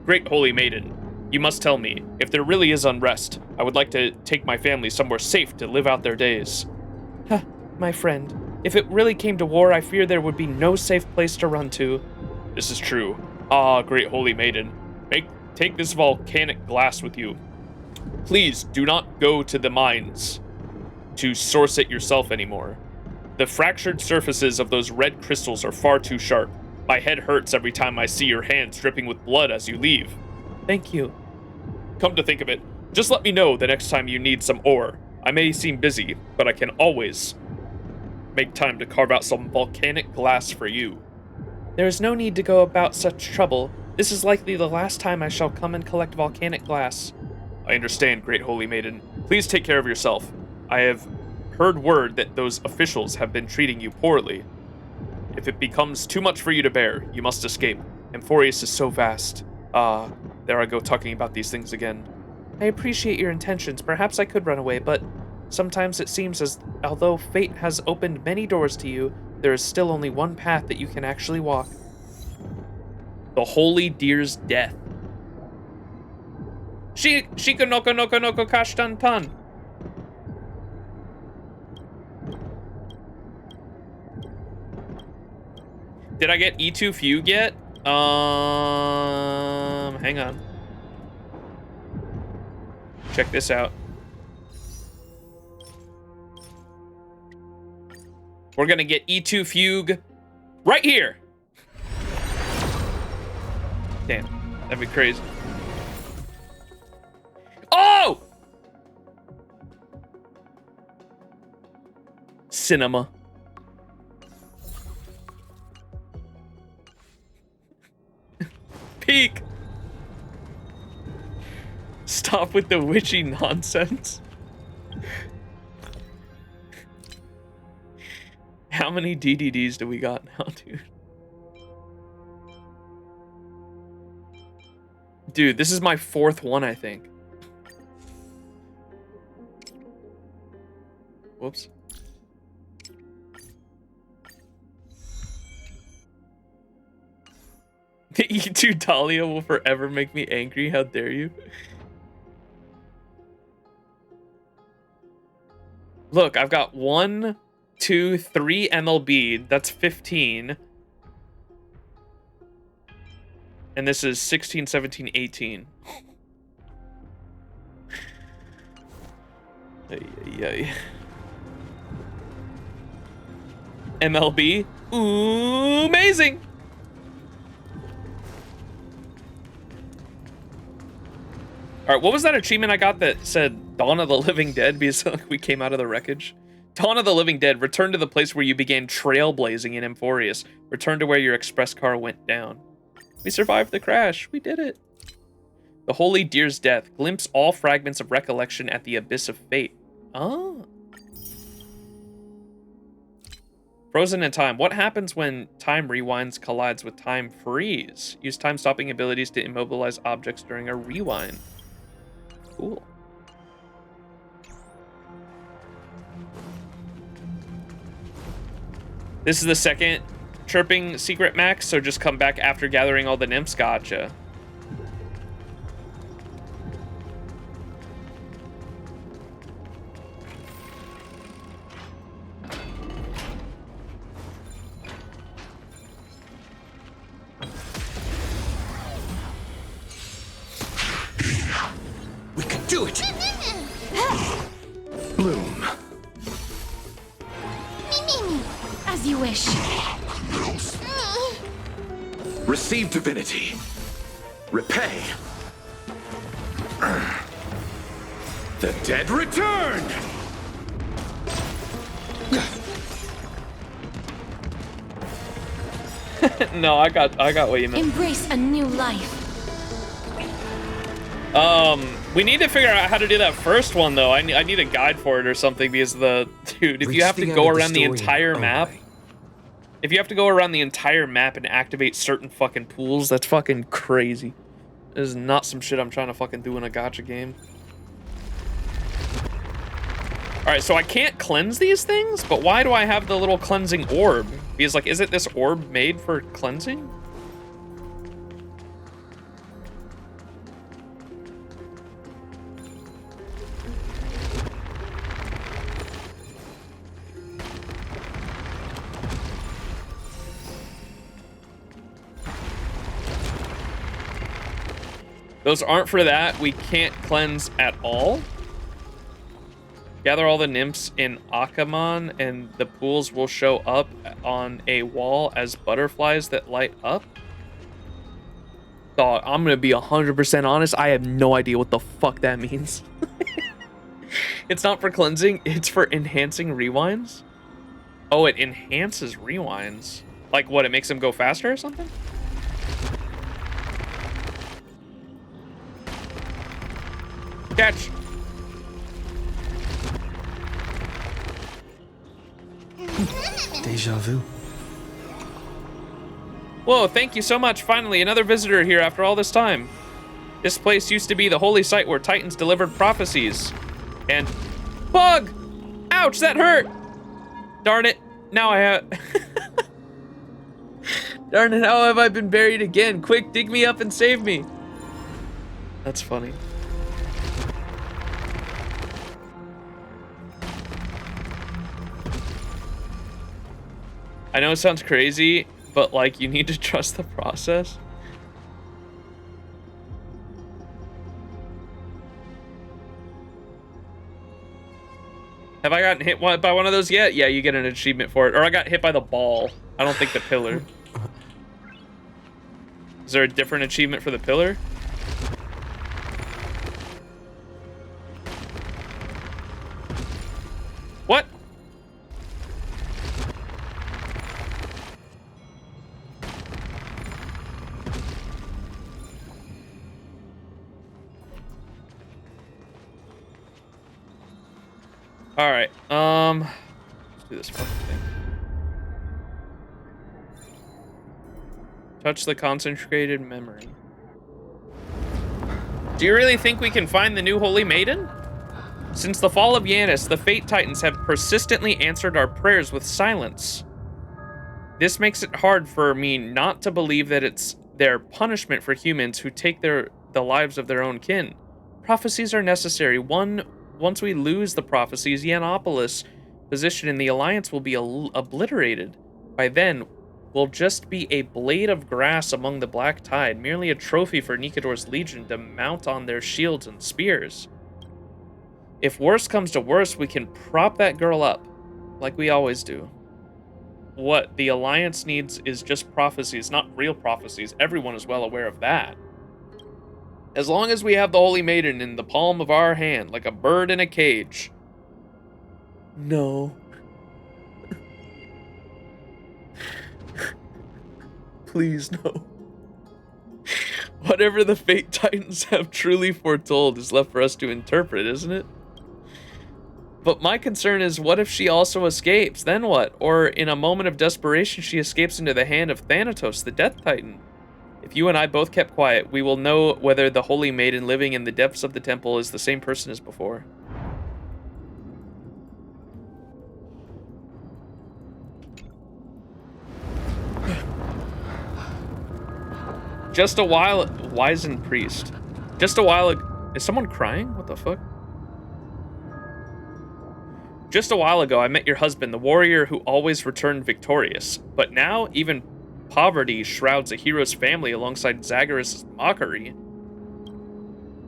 Great Holy Maiden, you must tell me, if there really is unrest, I would like to take my family somewhere safe to live out their days. Huh, my friend, if it really came to war, I fear there would be no safe place to run to. This is true. Ah, Great Holy Maiden, take this volcanic glass with you. Please do not go to the mines to source it yourself anymore. The fractured surfaces of those red crystals are far too sharp. My head hurts every time I see your hands dripping with blood as you leave. Thank you. Come to think of it, just let me know the next time you need some ore. I may seem busy, but I can always make time to carve out some volcanic glass for you. There is no need to go about such trouble. This is likely the last time I shall come and collect volcanic glass. I understand, Great Holy Maiden. Please take care of yourself. I have heard word that those officials have been treating you poorly. If it becomes too much for you to bear, you must escape. Amphoreus is so vast. There I go talking about these things again. I appreciate your intentions. Perhaps I could run away, but sometimes it seems as although fate has opened many doors to you, there is still only one path that you can actually walk. The Holy Deer's death. Shika noko noko noko kashtan tan. Did I get E2 Fugue yet? Hang on. Check this out. We're gonna get E2 Fugue right here. Damn, that'd be crazy. Oh! Cinema. Peek. Stop with the witchy nonsense. How many DDDs do we got now, dude? Dude, this is my 4th one, I think. Whoops. The E2 Dahlia will forever make me angry. How dare you? Look, I've got 1, 2, 3 MLB. That's 15. And this is 16, 17, 18. MLB. Ooh, amazing. All right, what was that achievement I got that said Dawn of the Living Dead because we came out of the wreckage? Dawn of the Living Dead, return to the place where you began trailblazing in Amphoreus. Return to where your express car went down. We survived the crash. We did it. The Holy Deer's death. Glimpse all fragments of recollection at the abyss of fate. Oh. Frozen in time. What happens when time rewinds collides with time freeze? Use time-stopping abilities to immobilize objects during a rewind. Cool. This is the second chirping secret max, so just come back after gathering all the nymphs. Gotcha. We can do it! Bloom. As you wish. Receive divinity. Repay. The dead return! No, I got what you meant. Embrace a new life. We need to figure out how to do that first one though. I need a guide for it or something because dude, if you have to go around the entire map, if you have to go around the entire map and activate certain fucking pools, that's fucking crazy. This is not some shit I'm trying to fucking do in a gacha game. All right, so I can't cleanse these things, but why do I have the little cleansing orb? Because like, isn't this orb made for cleansing? Those aren't for that. We can't cleanse at all. Gather all the nymphs in Akamon, and the pools will show up on a wall as butterflies that light up. Dog, I'm gonna be 100% honest. I have no idea what the fuck that means. It's not for cleansing. It's for enhancing rewinds. Oh, it enhances rewinds. Like what? It makes them go faster or something? Catch. Deja vu. Whoa, thank you so much. Finally, another visitor here after all this time. This place used to be the holy site where Titans delivered prophecies. And... Bug! Ouch, that hurt! Darn it. Now I have... Darn it, how have I been buried again? Quick, dig me up and save me. That's funny. I know it sounds crazy, but like you need to trust the process. Have I gotten hit by one of those yet? Yeah, you get an achievement for it. Or I got hit by the ball. I don't think the pillar. Is there a different achievement for the pillar? What? All right. Let's do this fucking thing. Touch the concentrated memory. Do you really think we can find the new Holy Maiden? Since the fall of Yanis, the Fate Titans have persistently answered our prayers with silence. This makes it hard for me not to believe that it's their punishment for humans who take the lives of their own kin. Prophecies are necessary. Once we lose the prophecies, Yianopolis' position in the Alliance will be obliterated. By then, we'll just be a blade of grass among the Black Tide, merely a trophy for Nikador's Legion to mount on their shields and spears. If worse comes to worse, we can prop that girl up, like we always do. What the Alliance needs is just prophecies, not real prophecies. Everyone is well aware of that. As long as we have the Holy Maiden in the palm of our hand, like a bird in a cage. No. Please, no. Whatever the Fate Titans have truly foretold is left for us to interpret, isn't it? But my concern is, what if she also escapes? Then what? Or in a moment of desperation, she escapes into the hand of Thanatos, the Death Titan. If you and I both kept quiet, we will know whether the Holy Maiden living in the depths of the temple is the same person as before. Just a while... Wizened priest. Just a while ago... Is someone crying? What the fuck? Just a while ago, I met your husband, the warrior who always returned victorious. But now, even poverty shrouds a hero's family alongside Zagreus' mockery.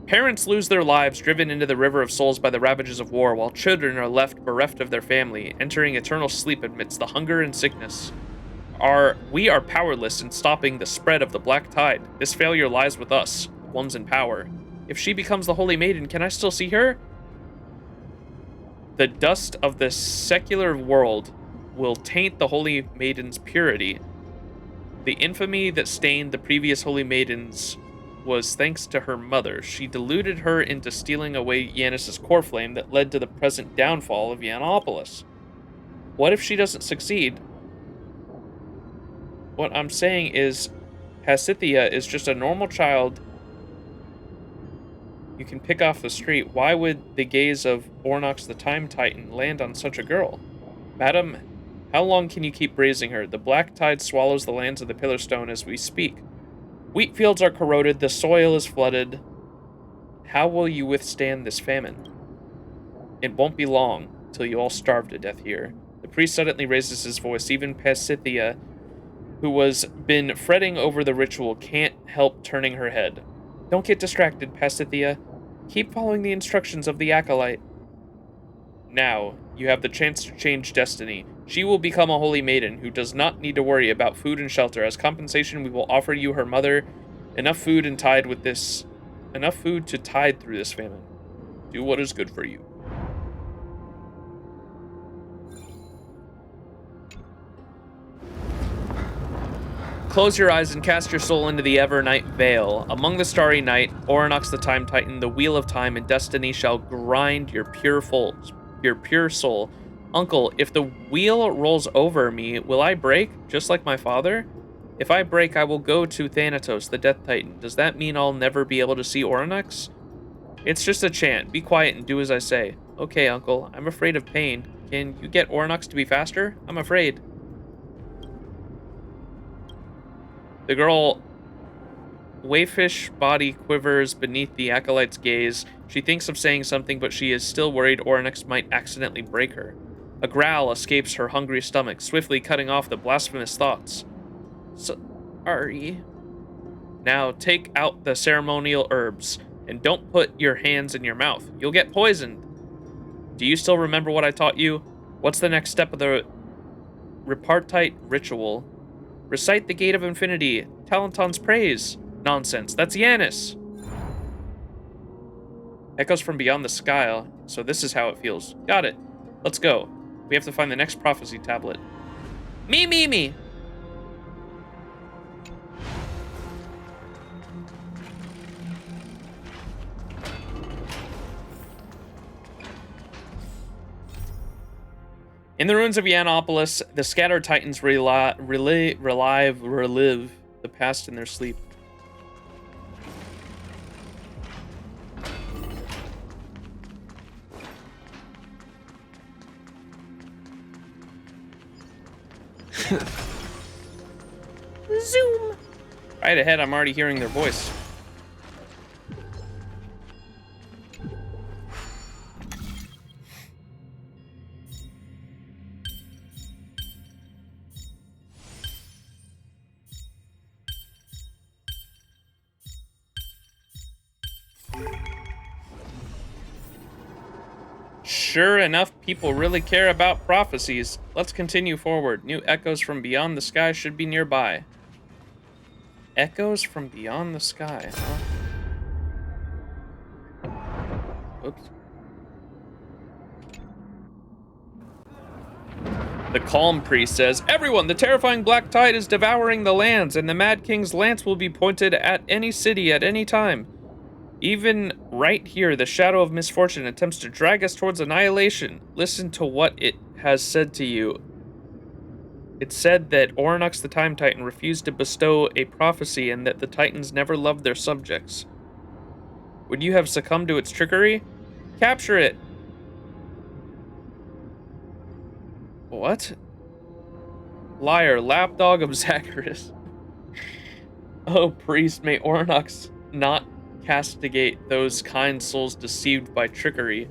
Parents lose their lives driven into the river of souls by the ravages of war, while children are left bereft of their family, entering eternal sleep amidst the hunger and sickness. We are powerless in stopping the spread of the Black Tide. This failure lies with us, the ones in power. If she becomes the Holy Maiden, can I still see her? The dust of the secular world will taint the Holy Maiden's purity. The infamy that stained the previous Holy Maidens was thanks to her mother. She deluded her into stealing away Yanis' core flame that led to the present downfall of Yianopolis. What if she doesn't succeed? What I'm saying is, Pasithea is just a normal child you can pick off the street. Why would the gaze of Ornox the Time Titan land on such a girl? Madam, how long can you keep raising her? The Black Tide swallows the lands of the Pillar Stone as we speak. Wheat fields are corroded, the soil is flooded. How will you withstand this famine? It won't be long till you all starve to death here. The priest suddenly raises his voice. Even Pasithea, who was been fretting over the ritual, can't help turning her head. Don't get distracted, Pasithea. Keep following the instructions of the Acolyte. Now, you have the chance to change destiny. She will become a Holy Maiden who does not need to worry about food and shelter. As compensation, we will offer you, her mother, enough food to tide through this famine. Do what is good for you. Close your eyes and cast your soul into the Evernight Vale. Among the starry night, Orynox the Time Titan, the wheel of time and destiny shall grind your pure soul. Uncle, if the wheel rolls over me, will I break, just like my father? If I break, I will go to Thanatos, the Death Titan. Does that mean I'll never be able to see Orynox? It's just a chant. Be quiet and do as I say. Okay, Uncle. I'm afraid of pain. Can you get Orynox to be faster? I'm afraid. The girl wayfish body quivers beneath the acolyte's gaze. She thinks of saying something, but she is still worried Orynox might accidentally break her. A growl escapes her hungry stomach, swiftly cutting off the blasphemous thoughts. Sorry. Now take out the ceremonial herbs, and don't put your hands in your mouth. You'll get poisoned. Do you still remember what I taught you? What's the next step of the repartite ritual? Recite the Gate of Infinity, Talenton's praise. Nonsense, that's Yanis. Echoes from beyond the sky, so this is how it feels. Got it. Let's go. We have to find the next prophecy tablet. Me. In the ruins of Yanopolis, the scattered titans relive the past in their sleep. Zoom! Right ahead, I'm already hearing their voice. Sure enough, people really care about prophecies. Let's continue forward. New echoes from beyond the sky should be nearby. Echoes from beyond the sky, huh? Oops. The Calm Priest says, "Everyone, the terrifying black tide is devouring the lands, and the Mad King's lance will be pointed at any city at any time. Even right here, the shadow of misfortune attempts to drag us towards annihilation. Listen to what it has said to you. It said that Orynox the Time Titan refused to bestow a prophecy and that the Titans never loved their subjects. Would you have succumbed to its trickery? Capture it!" What? Liar, lapdog of Zacharias. Oh, priest, may Orynox not castigate those kind souls deceived by trickery.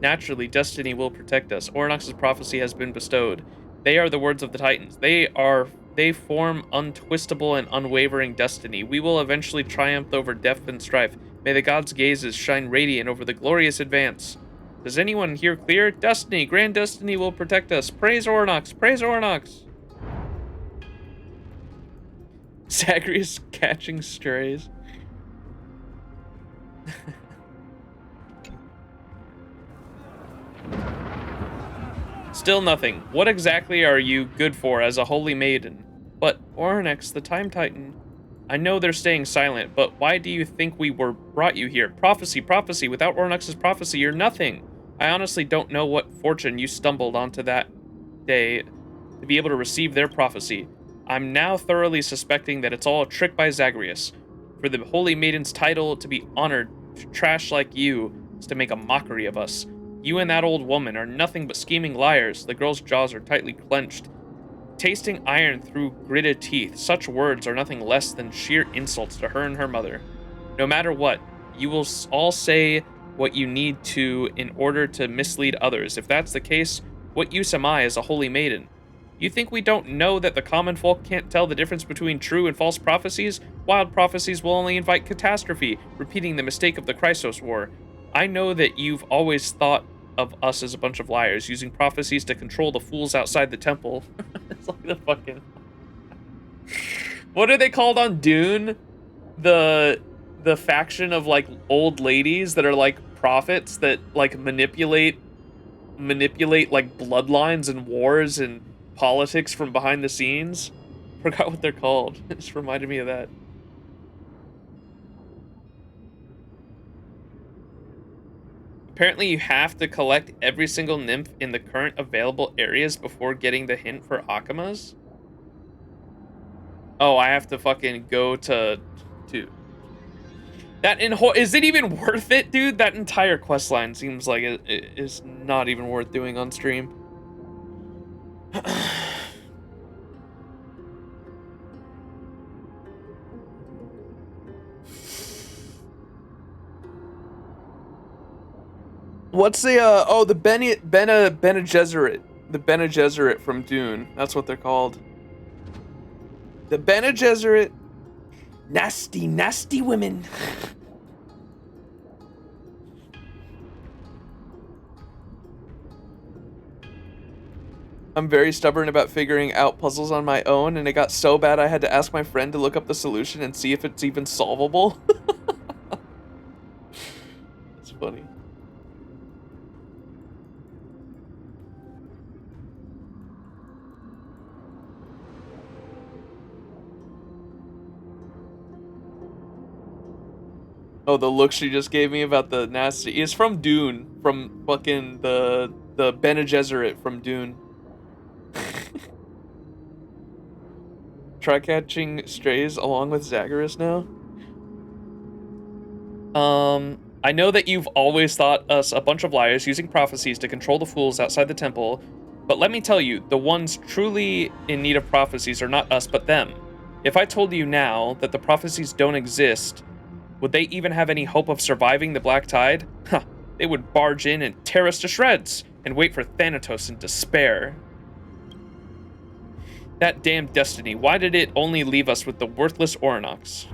Naturally, destiny will protect us. Orynox's prophecy has been bestowed. They are the words of the Titans. They form untwistable and unwavering destiny. We will eventually triumph over death and strife. May the gods' gazes shine radiant over the glorious advance. Does anyone hear clear? Destiny, grand destiny will protect us. Praise Orynox, praise Orynox. Zacharias catching strays. Still nothing. What exactly are you good for as a holy maiden? But Orynox, the Time Titan. I know they're staying silent, but why do you think we brought you here? Prophecy, prophecy. Without Orynox's prophecy, you're nothing. I honestly don't know what fortune you stumbled onto that day to be able to receive their prophecy. I'm now thoroughly suspecting that it's all a trick by Zagreus. For the holy maiden's title to be honored, trash like you is to make a mockery of us. You and that old woman are nothing but scheming liars. The girl's jaws are tightly clenched, tasting iron through gritted teeth. Such words are nothing less than sheer insults to her and her mother. No matter what, you will all say what you need to in order to mislead others. If that's the case, what use am I as a holy maiden? You think we don't know that the common folk can't tell the difference between true and false prophecies? Wild prophecies will only invite catastrophe, repeating the mistake of the Chrysos War. I know that you've always thought of us as a bunch of liars, using prophecies to control the fools outside the temple." It's like the fucking... What are they called on Dune? The faction of, like, old ladies that are, like, prophets that, like, manipulate, like, bloodlines and wars and politics from behind the scenes? Forgot what they're called. It just reminded me of that. Apparently you have to collect every single nymph in the current available areas before getting the hint for Akamas. Oh, I have to fucking go to that is it even worth it, dude? That entire quest line seems like it is not even worth doing on stream. What's the the Bene Gesserit. The Bene Gesserit from Dune. That's what they're called. The Bene Gesserit. Nasty, nasty women. I'm very stubborn about figuring out puzzles on my own, and it got so bad I had to ask my friend to look up the solution and see if it's even solvable. It's funny. Oh, the look she just gave me about the nasty is from Dune, from fucking the Bene Gesserit from Dune. Try catching strays along with Zagreus now. I know that you've always thought us a bunch of liars using prophecies to control the fools outside the temple, but let me tell you, the ones truly in need of prophecies are not us, but them. If I told you now that the prophecies don't exist, would they even have any hope of surviving the Black Tide? Huh, they would barge in and tear us to shreds, and wait for Thanatos in despair. That damn destiny, why did it only leave us with the worthless Ornyx?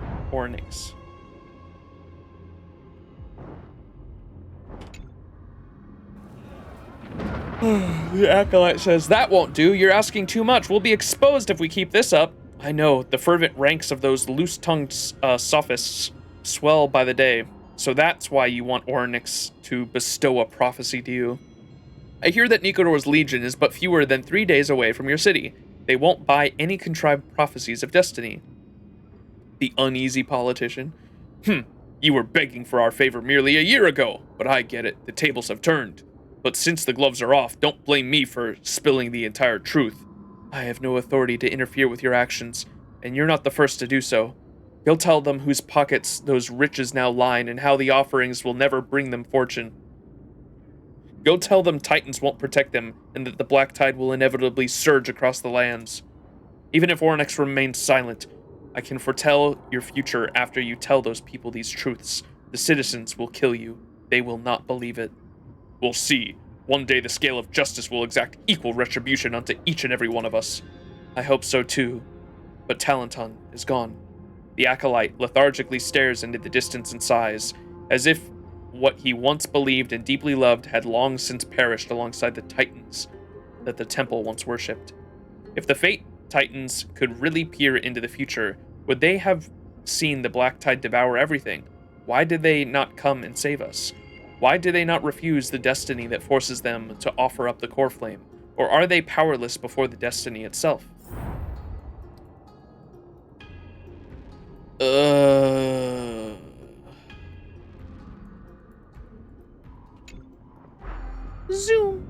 The Acolyte says, that won't do, you're asking too much, we'll be exposed if we keep this up. I know, the fervent ranks of those loose-tongued sophists swell by the day, so that's why you want Ornyx to bestow a prophecy to you. I hear that Nikodor's legion is but fewer than 3 days away from your city. They won't buy any contrived prophecies of destiny. The uneasy politician. You were begging for our favor merely a year ago, but I get it, the tables have turned. But since the gloves are off, don't blame me for spilling the entire truth. I have no authority to interfere with your actions, and you're not the first to do so. He'll tell them whose pockets those riches now line and how the offerings will never bring them fortune. Go tell them Titans won't protect them and that the Black Tide will inevitably surge across the lands. Even if Ornyx remains silent, I can foretell your future after you tell those people these truths. The citizens will kill you. They will not believe it. We'll see. One day the scale of justice will exact equal retribution unto each and every one of us. I hope so too. But Talenton is gone. The Acolyte lethargically stares into the distance and sighs, as if what he once believed and deeply loved had long since perished alongside the Titans that the temple once worshipped. If the Fate Titans could really peer into the future, would they have seen the Black Tide devour everything? Why did they not come and save us? Why do they not refuse the destiny that forces them to offer up the core flame? Or are they powerless before the destiny itself? Zoom.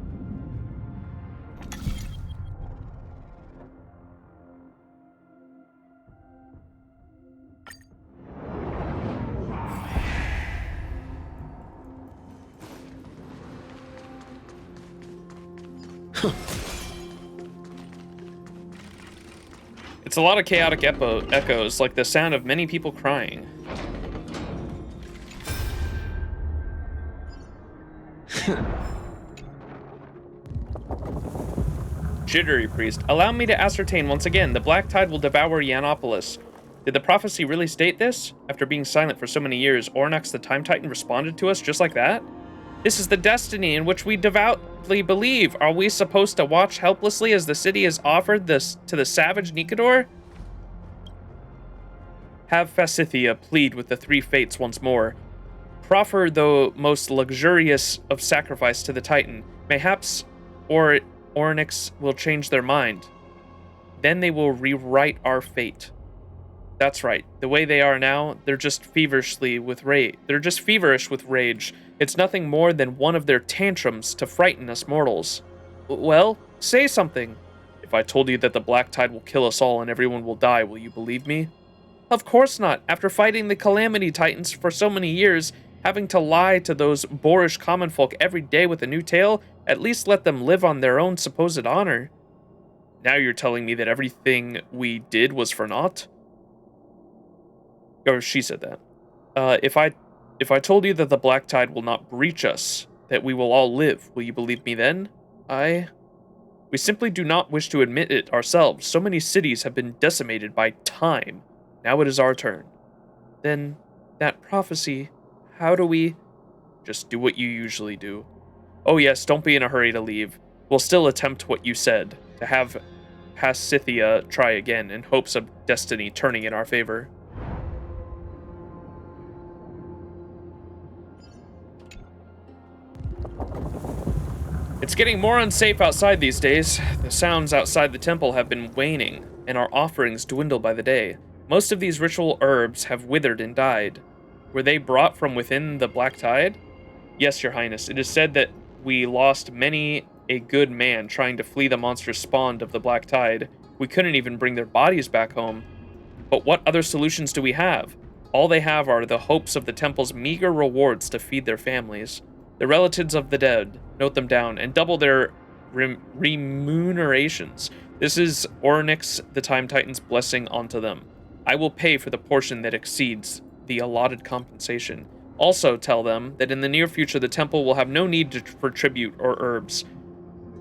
It's a lot of chaotic echoes, like the sound of many people crying. Jittery Priest, allow me to ascertain once again, the Black Tide will devour Yanopolis. Did the prophecy really state this? After being silent for so many years, Ornyx the Time Titan responded to us just like that? This is the destiny in which we devoutly believe. Are we supposed to watch helplessly as the city is offered this to the savage Nikodor? Have Fasithia plead with the three fates once more. Proffer the most luxurious of sacrifice to the Titan. Mayhaps Ornyx will change their mind. Then they will rewrite our fate. That's right. The way they are now, they're just feverish with rage. It's nothing more than one of their tantrums to frighten us mortals. Well, say something. If I told you that the black tide will kill us all and everyone will die, will you believe me? Of course not. After fighting the Calamity Titans for so many years, having to lie to those boorish common folk every day with a new tale, at least let them live on their own supposed honor. Now you're telling me that everything we did was for naught? Or she said that. If I told you that the black tide will not breach us, that we will all live, will you believe me then? We simply do not wish to admit it ourselves. So many cities have been decimated by time. Now it is our turn. Then, that prophecy, how do we... Just do what you usually do. Oh yes, don't be in a hurry to leave. We'll still attempt what you said, to have Pasithia try again in hopes of destiny turning in our favor. It's getting more unsafe outside these days. The sounds outside the temple have been waning, and our offerings dwindle by the day. Most of these ritual herbs have withered and died. Were they brought from within the Black Tide? Yes, Your Highness. It is said that we lost many a good man trying to flee the monstrous spawn of the Black Tide. We couldn't even bring their bodies back home. But what other solutions do we have? All they have are the hopes of the temple's meager rewards to feed their families. The relatives of the dead, note them down, and double their remunerations. This is Ornyx, the Time Titan's blessing onto them. I will pay for the portion that exceeds the allotted compensation. Also tell them that in the near future the temple will have no need for tribute or herbs.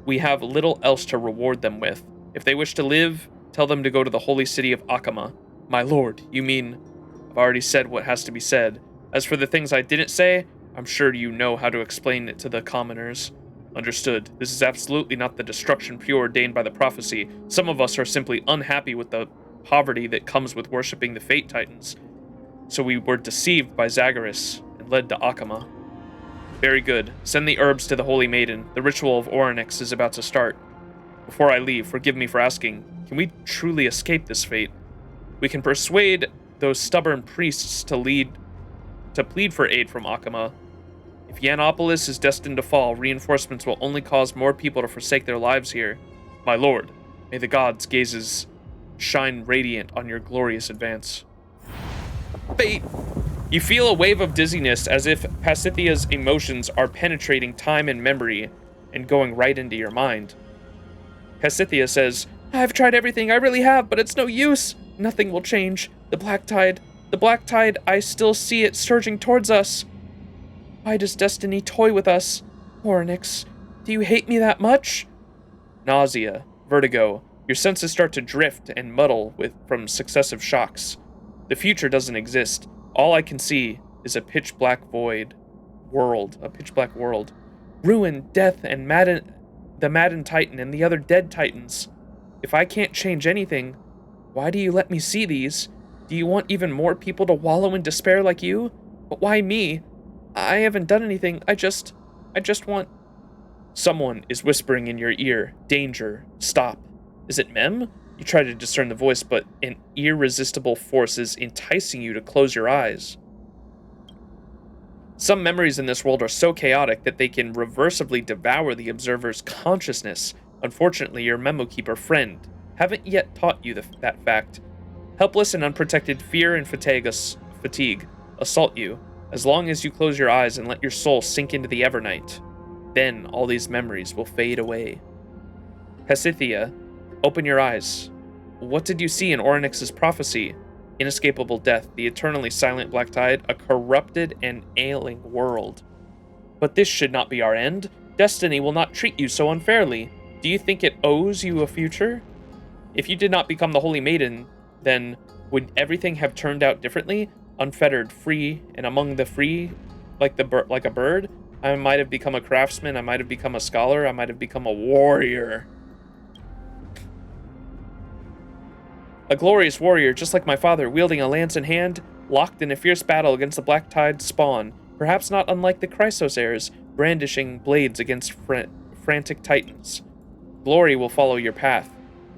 We have little else to reward them with. If they wish to live, tell them to go to the holy city of Akama. My lord, you mean... I've already said what has to be said. As for the things I didn't say, I'm sure you know how to explain it to the commoners. Understood. This is absolutely not the destruction preordained by the prophecy. Some of us are simply unhappy with the poverty that comes with worshipping the Fate Titans. So we were deceived by Zagreus and led to Akama. Very good. Send the herbs to the Holy Maiden. The ritual of Ornyx is about to start. Before I leave, forgive me for asking, can we truly escape this fate? We can persuade those stubborn priests to plead for aid from Akama. If Yanopolis is destined to fall, reinforcements will only cause more people to forsake their lives here. My lord, may the gods' gazes shine radiant on your glorious advance. Fate! You feel a wave of dizziness as if Pasithia's emotions are penetrating time and memory and going right into your mind. Pasithia says, I've tried everything, I really have, but it's no use. Nothing will change. The black tide, I still see it surging towards us. Why does destiny toy with us? Ornyx, do you hate me that much? Nausea, vertigo, your senses start to drift and muddle from successive shocks. The future doesn't exist. All I can see is a pitch black world. Ruin, death, and the maddened Titan and the other dead Titans. If I can't change anything, why do you let me see these? Do you want even more people to wallow in despair like you? But why me? I haven't done anything. I just want... Someone is whispering in your ear. Danger. Stop. Is it Mem? You try to discern the voice, but an irresistible force is enticing you to close your eyes. Some memories in this world are so chaotic that they can reversibly devour the observer's consciousness. Unfortunately, your memo keeper friend haven't yet taught you that fact. Helpless and unprotected, fear and fatigue assault you, as long as you close your eyes and let your soul sink into the Evernight. Then all these memories will fade away. Pasithia, open your eyes. What did you see in Ornyx's prophecy? Inescapable death, the eternally silent black tide, a corrupted and ailing world. But this should not be our end. Destiny will not treat you so unfairly. Do you think it owes you a future? If you did not become the Holy Maiden, then would everything have turned out differently? Unfettered, free, and among the free, like a bird? I might have become a craftsman, I might have become a scholar, I might have become a warrior. A glorious warrior, just like my father, wielding a lance in hand, locked in a fierce battle against the Black Tide spawn, perhaps not unlike the Chrysos heirs, brandishing blades against frantic titans. Glory will follow your path,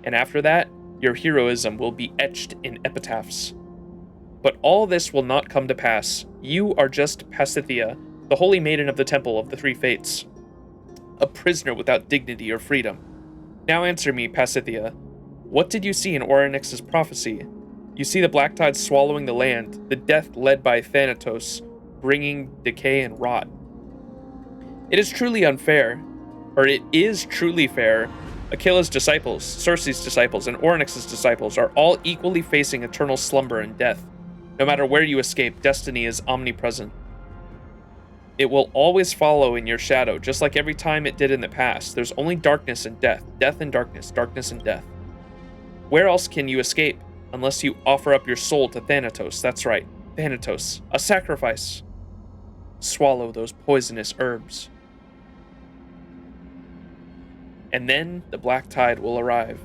and after that, Your heroism will be etched in epitaphs. But all this will not come to pass. You are just Pasithea, the holy maiden of the Temple of the Three Fates. A prisoner without dignity or freedom. Now answer me, Pasithea. What did you see in Oryx's prophecy? You see the black tide swallowing the land, the death led by Thanatos, bringing decay and rot. It is truly unfair, or it is truly fair. Achilles' disciples, Circe's disciples, and Oryx's disciples are all equally facing eternal slumber and death. No matter where you escape, destiny is omnipresent. It will always follow in your shadow, just like every time it did in the past. There's only darkness and death, death and darkness, darkness and death. Where else can you escape, unless you offer up your soul to Thanatos? That's right, Thanatos, a sacrifice. Swallow those poisonous herbs. And then the black tide will arrive.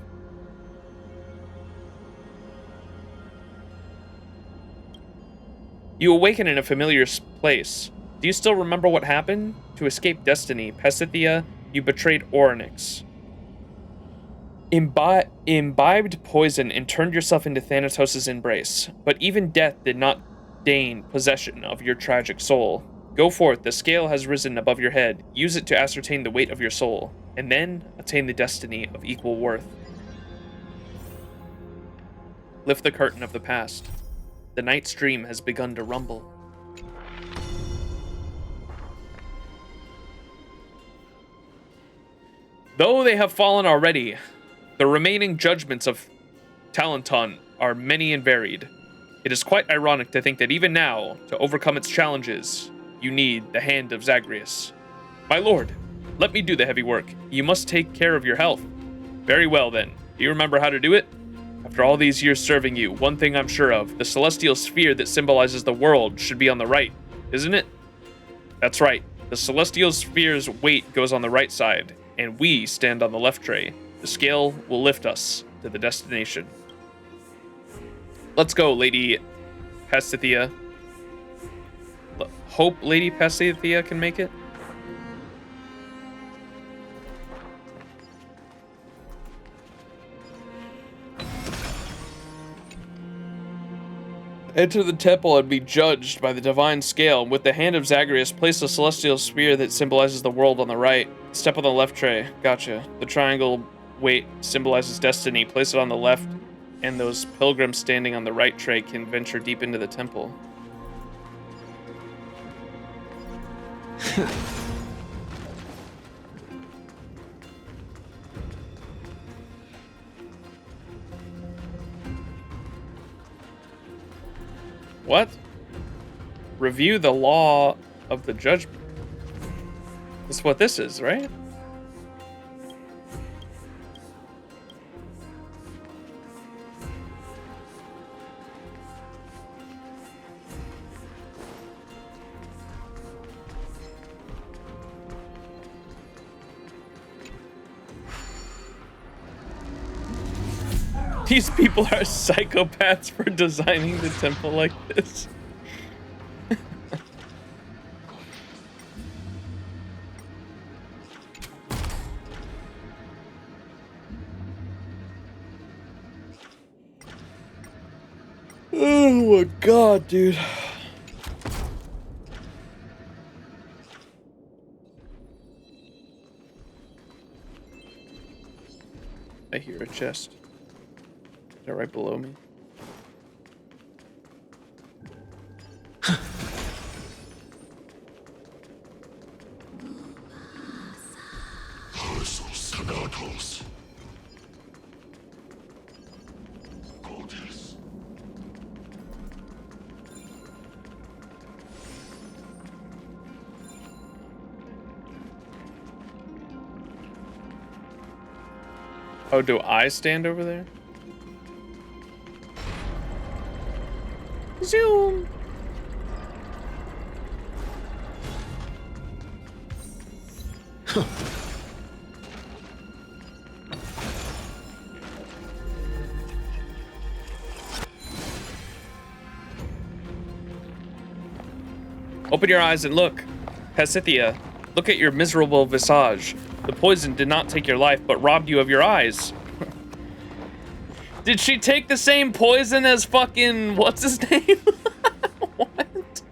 You awaken in a familiar place. Do you still remember what happened? To escape destiny, Pasithea, you betrayed Oryx. Imbibed poison and turned yourself into Thanatos' embrace. But even death did not deign possession of your tragic soul. Go forth, the scale has risen above your head. Use it to ascertain the weight of your soul, and then attain the destiny of equal worth. Lift the curtain of the past. The night's dream has begun to rumble. Though they have fallen already, the remaining judgments of Talenton are many and varied. It is quite ironic to think that even now, to overcome its challenges, you need the hand of Zagreus. My lord, let me do the heavy work. You must take care of your health. Very well then. Do you remember how to do it? After all these years serving you, one thing I'm sure of, the celestial sphere that symbolizes the world should be on the right, isn't it? That's right. The celestial sphere's weight goes on the right side, and we stand on the left tray. The scale will lift us to the destination. Let's go, Lady Pasithea. Hope Lady Pasithea can make it. Enter the temple and be judged by the divine scale. With the hand of Zagreus, place the celestial sphere that symbolizes the world on the right. Step on the left tray. Gotcha. The triangle weight symbolizes destiny. Place it on the left, and those pilgrims standing on the right tray can venture deep into the temple. What? Review the law of the judgment. That's what this is, right? These people are psychopaths for designing the temple like this. Oh my god, dude. I hear a chest. They're right below me. Oh, do I stand over there? Zoom. Open your eyes and look. Pasithea, look at your miserable visage. The poison did not take your life, but robbed you of your eyes. Did she take the same poison as fucking what's his name? What?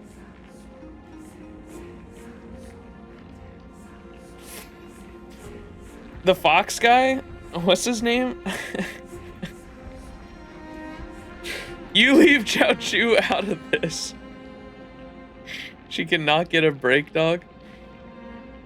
The fox guy? What's his name? You leave Chao Chu out of this. She cannot get a break, dog.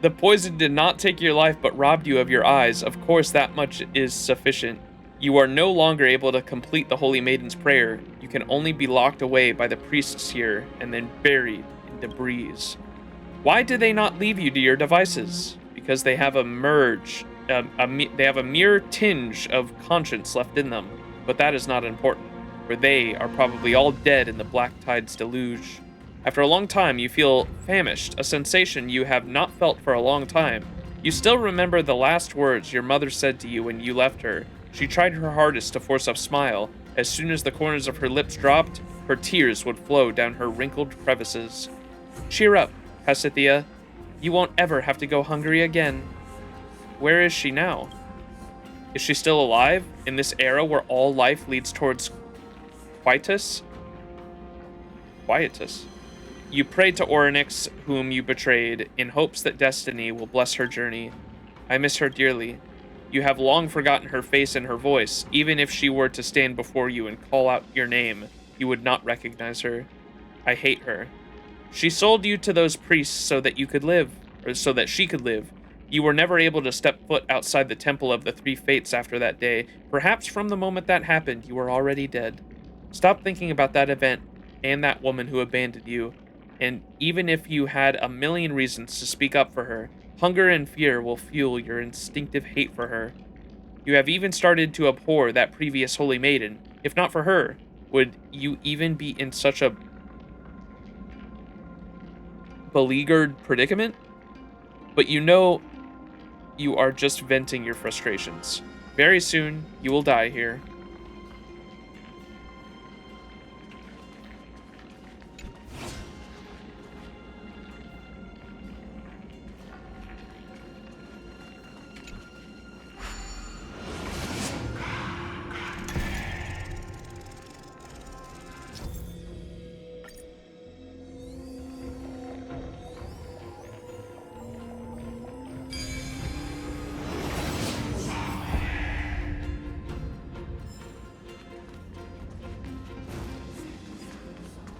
The poison did not take your life, but robbed you of your eyes. Of course, that much is sufficient. You are no longer able to complete the Holy Maiden's prayer. You can only be locked away by the priests here and then buried in debris. Why do they not leave you to your devices? Because they have a mere tinge of conscience left in them. But that is not important, for they are probably all dead in the Black Tide's deluge. After a long time, you feel famished, a sensation you have not felt for a long time. You still remember the last words your mother said to you when you left her. She tried her hardest to force a smile. As soon as the corners of her lips dropped, her tears would flow down her wrinkled crevices. Cheer up, Pasithea. You won't ever have to go hungry again. Where is she now? Is she still alive, in this era where all life leads towards quietus? Quietus. You pray to Orynyx, whom you betrayed, in hopes that destiny will bless her journey. I miss her dearly. You have long forgotten her face and her voice. Even if she were to stand before you and call out your name, you would not recognize her. I hate her. She sold you to those priests so that you could live, or so that she could live. You were never able to step foot outside the Temple of the Three Fates after that day. Perhaps from the moment that happened, you were already dead. Stop thinking about that event and that woman who abandoned you. And even if you had a million reasons to speak up for her, hunger and fear will fuel your instinctive hate for her. You have even started to abhor that previous Holy Maiden. If not for her, would you even be in such a beleaguered predicament? But you know you are just venting your frustrations. Very soon, you will die here.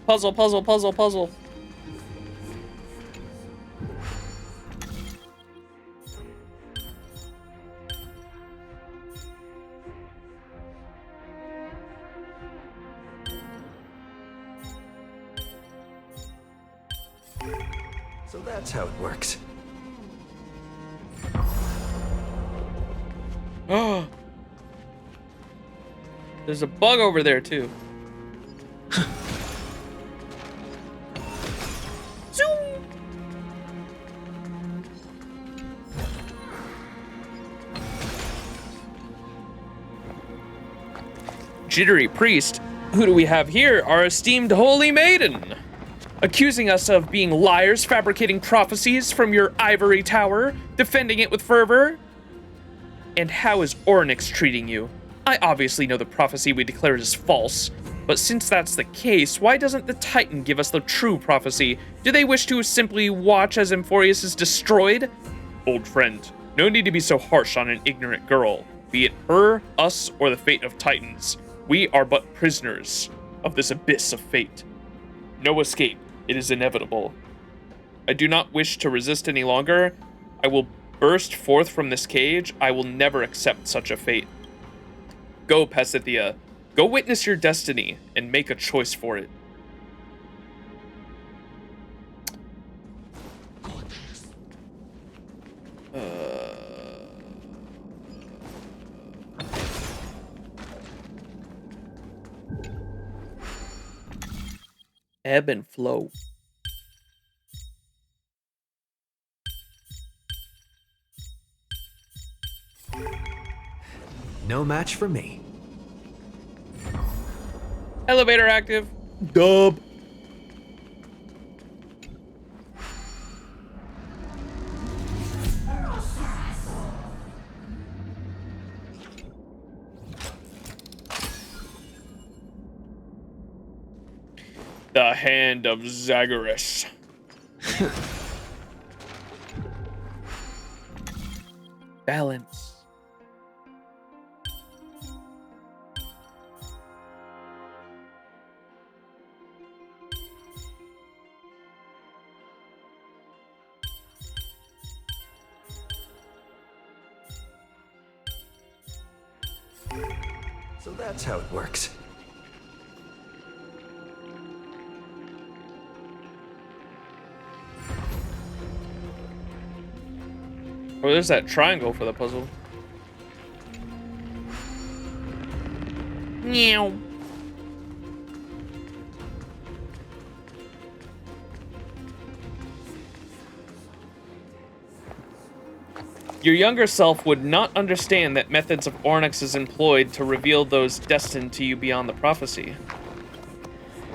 Puzzle, puzzle, puzzle, puzzle. So that's how it works. Oh. There's a bug over there too. Jittery priest, who do we have here? Our esteemed Holy Maiden, accusing us of being liars, fabricating prophecies from your ivory tower, defending it with fervor. And how is Orynyx treating you? I obviously know the prophecy we declared is false, but since that's the case, why doesn't the Titan give us the true prophecy? Do they wish to simply watch as Amphoreus is destroyed? Old friend, no need to be so harsh on an ignorant girl, be it her, us, or the fate of Titans. We are but prisoners of this abyss of fate. No escape. It is inevitable. I do not wish to resist any longer. I will burst forth from this cage. I will never accept such a fate. Go, Pasithea. Go witness your destiny and make a choice for it. Ebb and flow. No match for me. Elevator active. Dub. The hand of Zagreus. Balance. So that's how it works. Oh, there's that triangle for the puzzle. Meow. Your younger self would not understand that methods of Ornyx is employed to reveal those destined to you beyond the prophecy.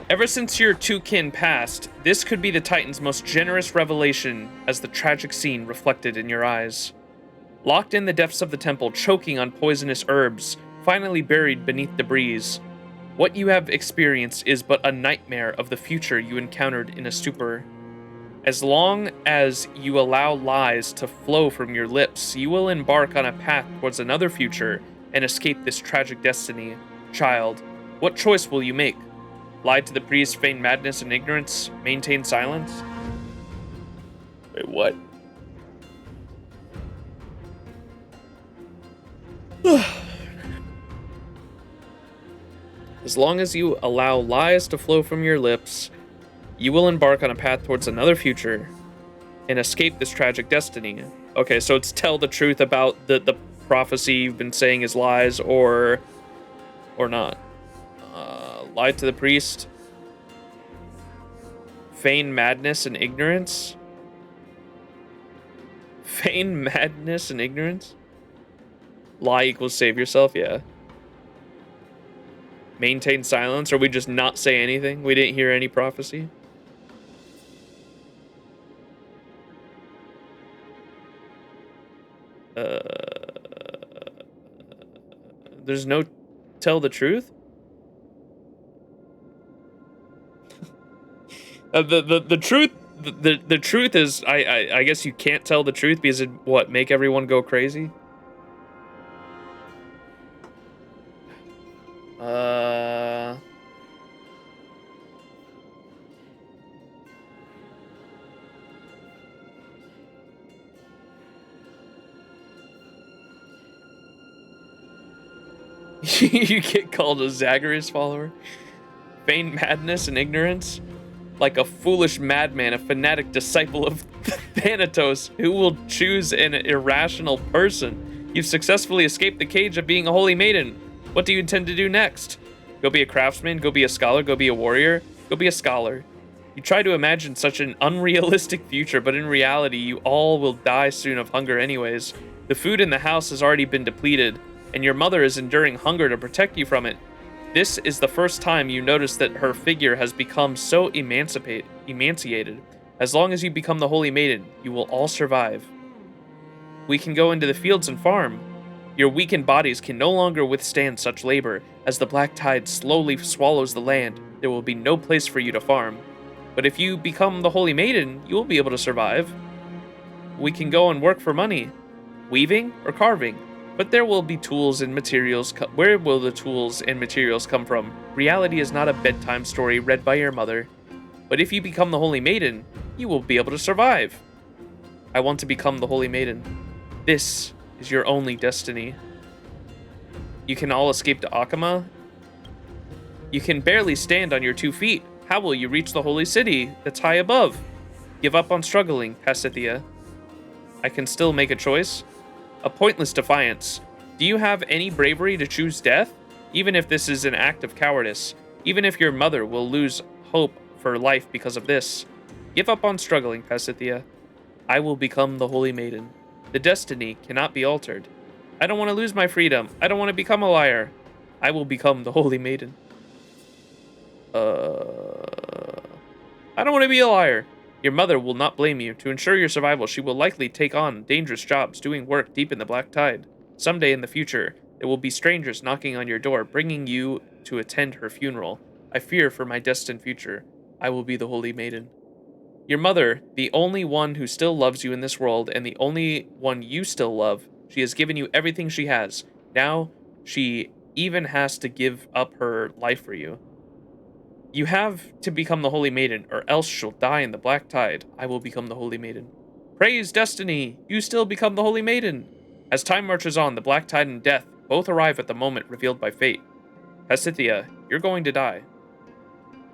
Ever since your two kin passed, this could be the Titan's most generous revelation as the tragic scene reflected in your eyes. Locked in the depths of the temple, choking on poisonous herbs, finally buried beneath debris, what you have experienced is but a nightmare of the future you encountered in a stupor. As long as you allow lies to flow from your lips, you will embark on a path towards another future and escape this tragic destiny. Child, what choice will you make? Lie to the priest, feign madness and ignorance, maintain silence? Wait, what? As long as you allow lies to flow from your lips, you will embark on a path towards another future and escape this tragic destiny. Okay, so it's tell the truth about the prophecy you've been saying is lies or not. Lie to the priest. Feign madness and ignorance. Feign madness and ignorance? Lie equals save yourself, yeah. Maintain silence, or we just not say anything? We didn't hear any prophecy? There's no tell the truth? The truth the truth is I guess you can't tell the truth because it what make everyone go crazy? You get called a Zagreus follower? Feign madness and ignorance? Like a foolish madman, a fanatic disciple of Thanatos who will choose an irrational person. You've successfully escaped the cage of being a holy maiden. What do you intend to do next? Go be a craftsman? Go be a scholar? Go be a warrior? Go be a scholar. You try to imagine such an unrealistic future, but in reality, you all will die soon of hunger anyways. The food in the house has already been depleted, and your mother is enduring hunger to protect you from it. This is the first time you notice that her figure has become so emaciated. As long as you become the Holy Maiden, you will all survive. We can go into the fields and farm. Your weakened bodies can no longer withstand such labor. As the black tide slowly swallows the land, there will be no place for you to farm. But if you become the Holy Maiden, you will be able to survive. We can go and work for money, weaving or carving. But there will be tools and materials. Where will the tools and materials come from? Reality is not a bedtime story read by your mother. But if you become the Holy Maiden, you will be able to survive. I want to become the Holy Maiden. This is your only destiny. You can all escape to Akama. You can barely stand on your 2 feet. How will you reach the holy city that's high above? Give up on struggling, Pasithia. I can still make a choice. A pointless defiance. Do you have any bravery to choose death? Even if this is an act of cowardice. Even if your mother will lose hope for life because of this. Give up on struggling, Pasithia. I will become the Holy Maiden. The destiny cannot be altered. I don't want to lose my freedom. I don't want to become a liar. I will become the Holy Maiden. I don't want to be a liar. Your mother will not blame you. To ensure your survival, she will likely take on dangerous jobs, doing work deep in the black tide. Someday in the future, there will be strangers knocking on your door, bringing you to attend her funeral. I fear for my destined future. I will be the Holy Maiden. Your mother, the only one who still loves you in this world and the only one you still love, she has given you everything she has. Now, she even has to give up her life for you. You have to become the Holy Maiden, or else she'll die in the black tide. I will become the Holy Maiden. Praise destiny! You still become the Holy Maiden! As time marches on, the black tide and death both arrive at the moment revealed by fate. Pasithea, you're going to die.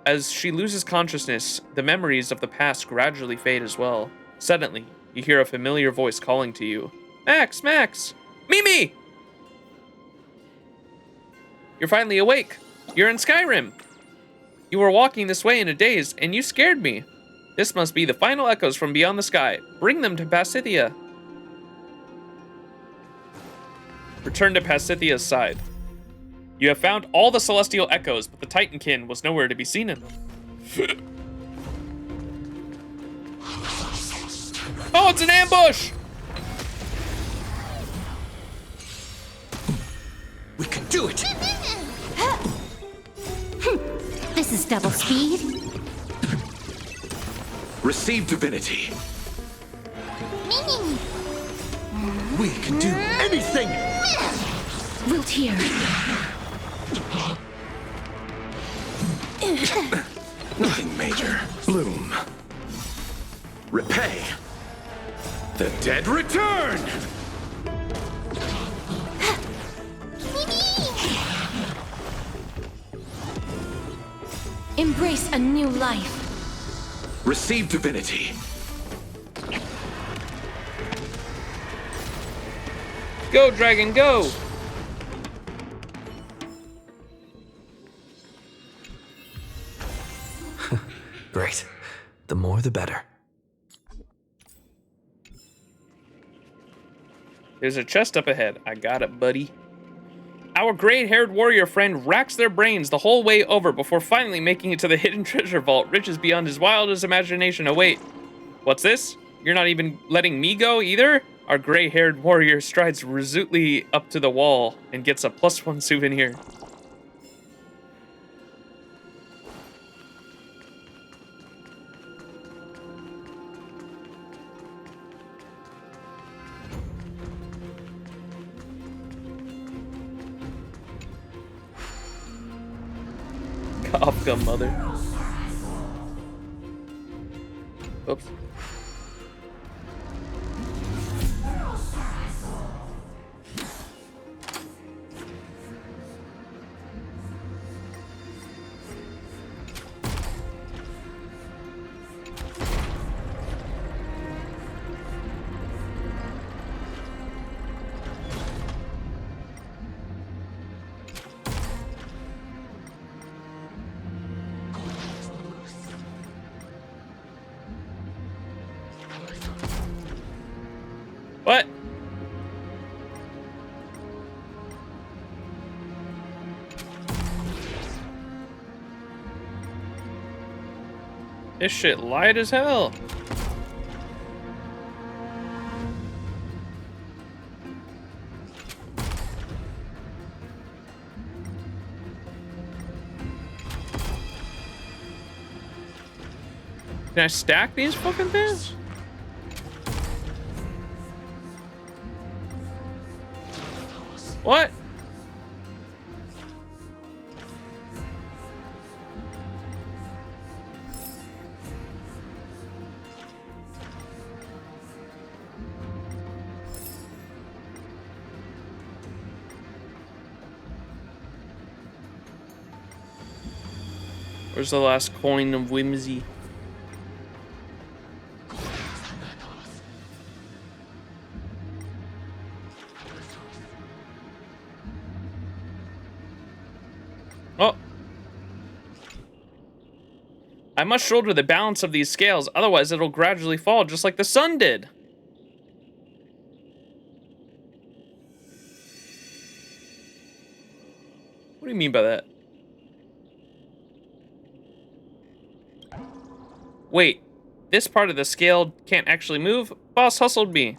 As she loses consciousness, the memories of the past gradually fade as well. Suddenly, you hear a familiar voice calling to you. Max! Max! Mimi! You're finally awake. You're in Skyrim. You were walking this way in a daze, and you scared me. This must be the final echoes from beyond the sky. Bring them to Pasithea. Return to Pasithea's side. You have found all the celestial echoes, but the Titankin was nowhere to be seen in them. Oh, it's an ambush! We can do it! This is double speed. Receive divinity. We can do anything! Wilt here. Nothing major. Bloom. Repay. The dead return! Embrace a new life. Receive divinity. Go, dragon, go! Great. The more the better. There's a chest up ahead. I got it, buddy. Our gray-haired warrior friend racks their brains the whole way over before finally making it to the hidden treasure vault, riches beyond his wildest imagination await. What's this? You're not even letting me go either? Our gray-haired warrior strides resolutely up to the wall and gets a +1 souvenir. Kafka, mother. Oops. What? This shit light as hell. Can I stack these fucking things? What? Where's the last coin of whimsy? Oh. I must shoulder the balance of these scales, otherwise it'll gradually fall just like the sun did. What do you mean by that? Wait, this part of the scale can't actually move? Boss hustled me.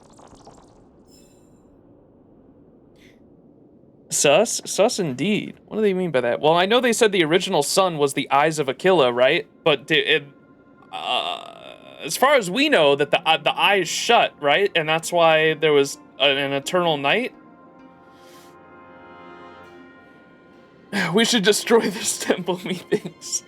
Sus? Sus indeed. What do they mean by that? Well, I know they said the original sun was the eyes of Aquila, right? But as far as we know, that the eyes shut, right? And that's why there was an eternal night. We should destroy this temple, methinks.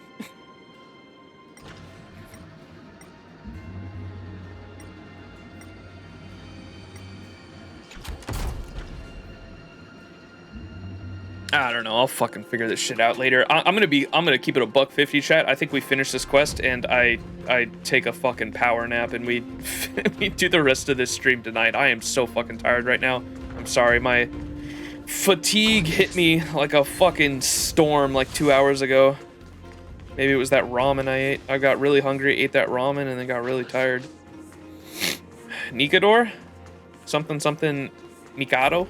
I don't know. I'll fucking figure this shit out later. I'm gonna keep it a $150, chat. I think we finish this quest and I take a fucking power nap and we we do the rest of this stream tonight. I am so fucking tired right now. I'm sorry. My fatigue hit me like a fucking storm like 2 hours ago. Maybe it was that ramen I ate. I got really hungry, ate that ramen, and then got really tired. Nikador? Something Mikado?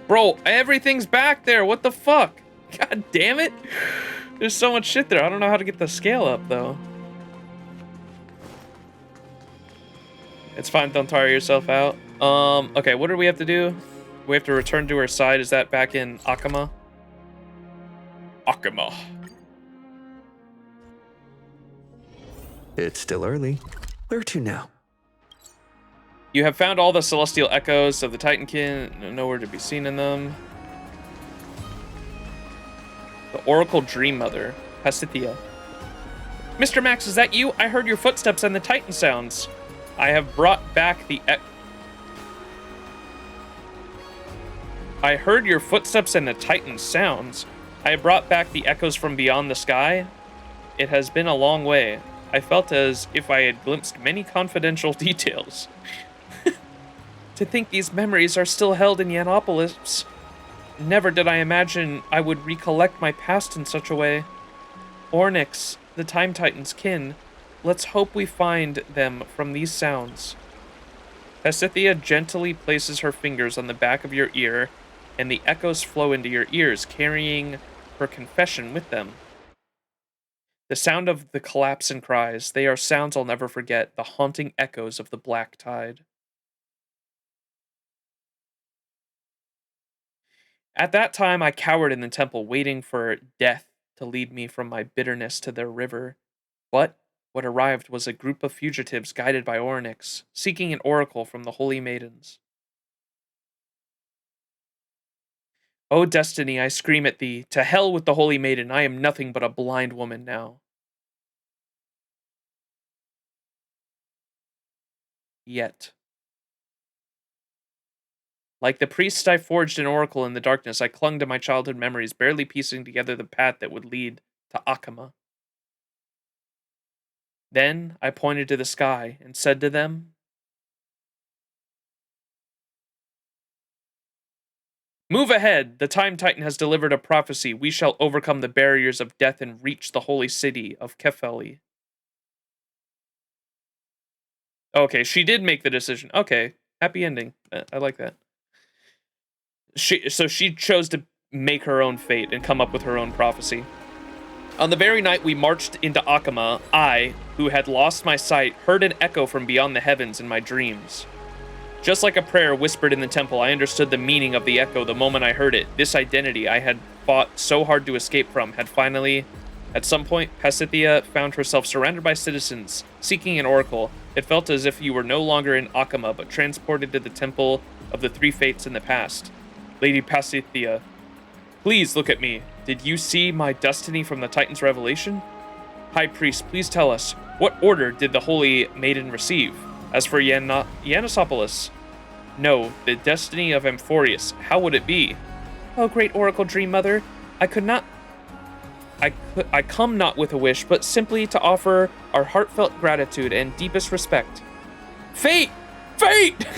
Bro, everything's back there. What the fuck? God damn it. There's so much shit there. I don't know how to get the scale up, though. It's fine. Don't tire yourself out. Okay, what do we have to do? We have to return to her side. Is that back in Akama? Akama. It's still early. Where to now? You have found all the celestial echoes of the Titankin. Nowhere to be seen in them. The Oracle Dream Mother, Pasithia. Mr. Max, is that you? I heard your footsteps and the Titan sounds. I have brought back the I heard your footsteps and the Titan sounds. I have brought back the echoes from beyond the sky. It has been a long way. I felt as if I had glimpsed many confidential details. To think these memories are still held in Yanopolis. Never did I imagine I would recollect my past in such a way. Ornyx, the Time Titan's kin. Let's hope we find them from these sounds. Pasithia gently places her fingers on the back of your ear, and the echoes flow into your ears, carrying her confession with them. The sound of the collapse and cries, they are sounds I'll never forget, the haunting echoes of the black tide. At that time, I cowered in the temple, waiting for death to lead me from my bitterness to their river. What arrived was a group of fugitives guided by Ornyx, seeking an oracle from the holy maidens. O destiny, I scream at thee, to hell with the holy maiden, I am nothing but a blind woman now. Yet. Like the priest, I forged an oracle in the darkness. I clung to my childhood memories, barely piecing together the path that would lead to Akama. Then I pointed to the sky and said to them, "Move ahead! The Time Titan has delivered a prophecy. We shall overcome the barriers of death and reach the holy city of Kefeli." Okay, she did make the decision. Okay, happy ending. I like that. So she chose to make her own fate and come up with her own prophecy. On the very night we marched into Akama, I, who had lost my sight, heard an echo from beyond the heavens in my dreams. Just like a prayer whispered in the temple, I understood the meaning of the echo the moment I heard it. This identity I had fought so hard to escape from had finally, at some point, Pasithia found herself surrounded by citizens, seeking an oracle. It felt as if you were no longer in Akama, but transported to the temple of the three fates in the past. Lady Pasithia, please look at me. Did you see my destiny from the Titan's revelation? High Priest, please tell us, what order did the Holy Maiden receive? As for Yanopolis, no, the destiny of Amphoreus, how would it be? Oh, great Oracle Dream Mother, I come not with a wish, but simply to offer our heartfelt gratitude and deepest respect. Fate! Fate!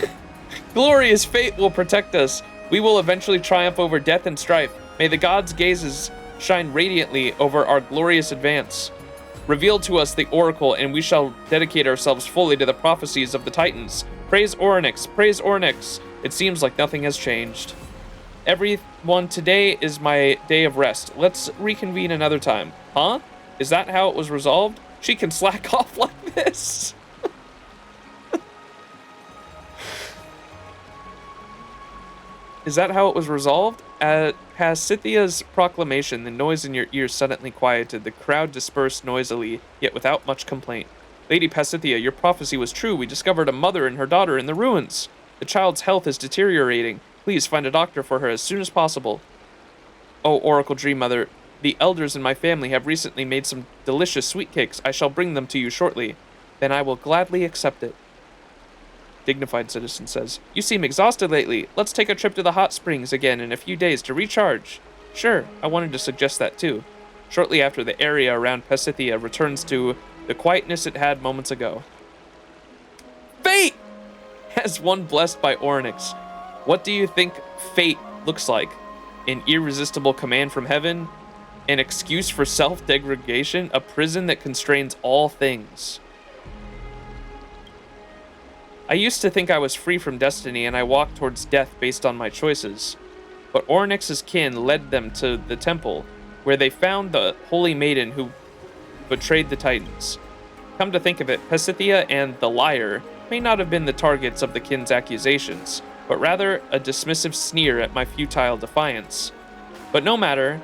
Glorious fate will protect us. We will eventually triumph over death and strife. May the gods' gazes shine radiantly over our glorious advance. Reveal to us the oracle, and we shall dedicate ourselves fully to the prophecies of the Titans. Praise Ornyx, praise Ornyx. It seems like nothing has changed. Everyone, today is my day of rest. Let's reconvene another time. Huh? Is that how it was resolved? She can slack off like this. Is that how it was resolved? At Pasithia's proclamation, the noise in your ears suddenly quieted. The crowd dispersed noisily, yet without much complaint. Lady Pasithia, your prophecy was true. We discovered a mother and her daughter in the ruins. The child's health is deteriorating. Please find a doctor for her as soon as possible. Oh, Oracle Dream Mother, the elders in my family have recently made some delicious sweet cakes. I shall bring them to you shortly. Then I will gladly accept it. Dignified Citizen says, you seem exhausted lately. Let's take a trip to the hot springs again in a few days to recharge. Sure, I wanted to suggest that too. Shortly after, the area around Pasithia returns to the quietness it had moments ago. Fate! As one blessed by Oryx. What do you think fate looks like? An irresistible command from heaven? An excuse for self-degradation? A prison that constrains all things? I used to think I was free from destiny and I walked towards death based on my choices. But Oryx's kin led them to the temple, where they found the holy maiden who betrayed the Titans. Come to think of it, Pasithia and the liar may not have been the targets of the kin's accusations, but rather a dismissive sneer at my futile defiance. But no matter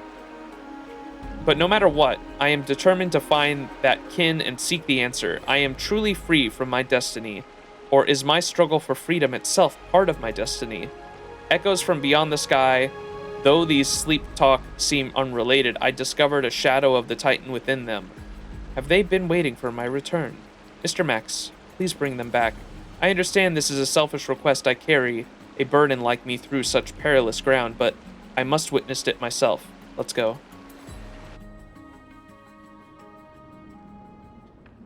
what, I am determined to find that kin and seek the answer. I am truly free from my destiny. Or is my struggle for freedom itself part of my destiny? Echoes from beyond the sky. Though these sleep talk seem unrelated, I discovered a shadow of the Titan within them. Have they been waiting for my return? Mr. Max, please bring them back. I understand this is a selfish request I carry, a burden like me through such perilous ground, but I must witness it myself. Let's go.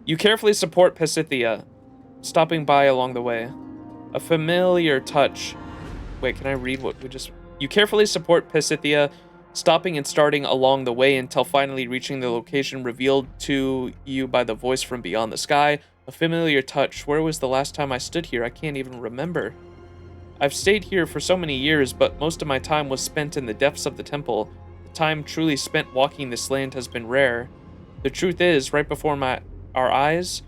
You carefully support Pasithia, stopping by along the way. A familiar touch. Wait, can I read what we just... You carefully support Pasithia, stopping and starting along the way until finally reaching the location revealed to you by the voice from beyond the sky. A familiar touch. Where was the last time I stood here? I can't even remember. I've stayed here for so many years, but most of my time was spent in the depths of the temple. The time truly spent walking this land has been rare. The truth is, right before our eyes,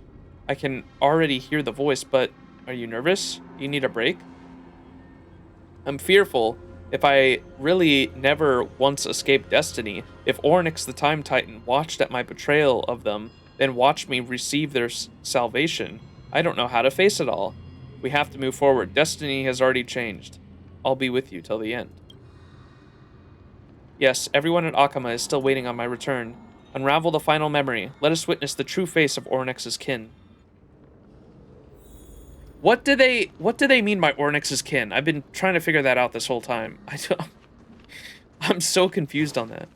I can already hear the voice, but are you nervous? Do you need a break? I'm fearful if I really never once escaped destiny, if Oryx the Time Titan watched at my betrayal of them, then watched me receive their salvation. I don't know how to face it all. We have to move forward. Destiny has already changed. I'll be with you till the end. Yes, everyone at Akama is still waiting on my return. Unravel the final memory. Let us witness the true face of Oryx's kin. What do they mean by Oryx's kin? I've been trying to figure that out this whole time. I'm so confused on that.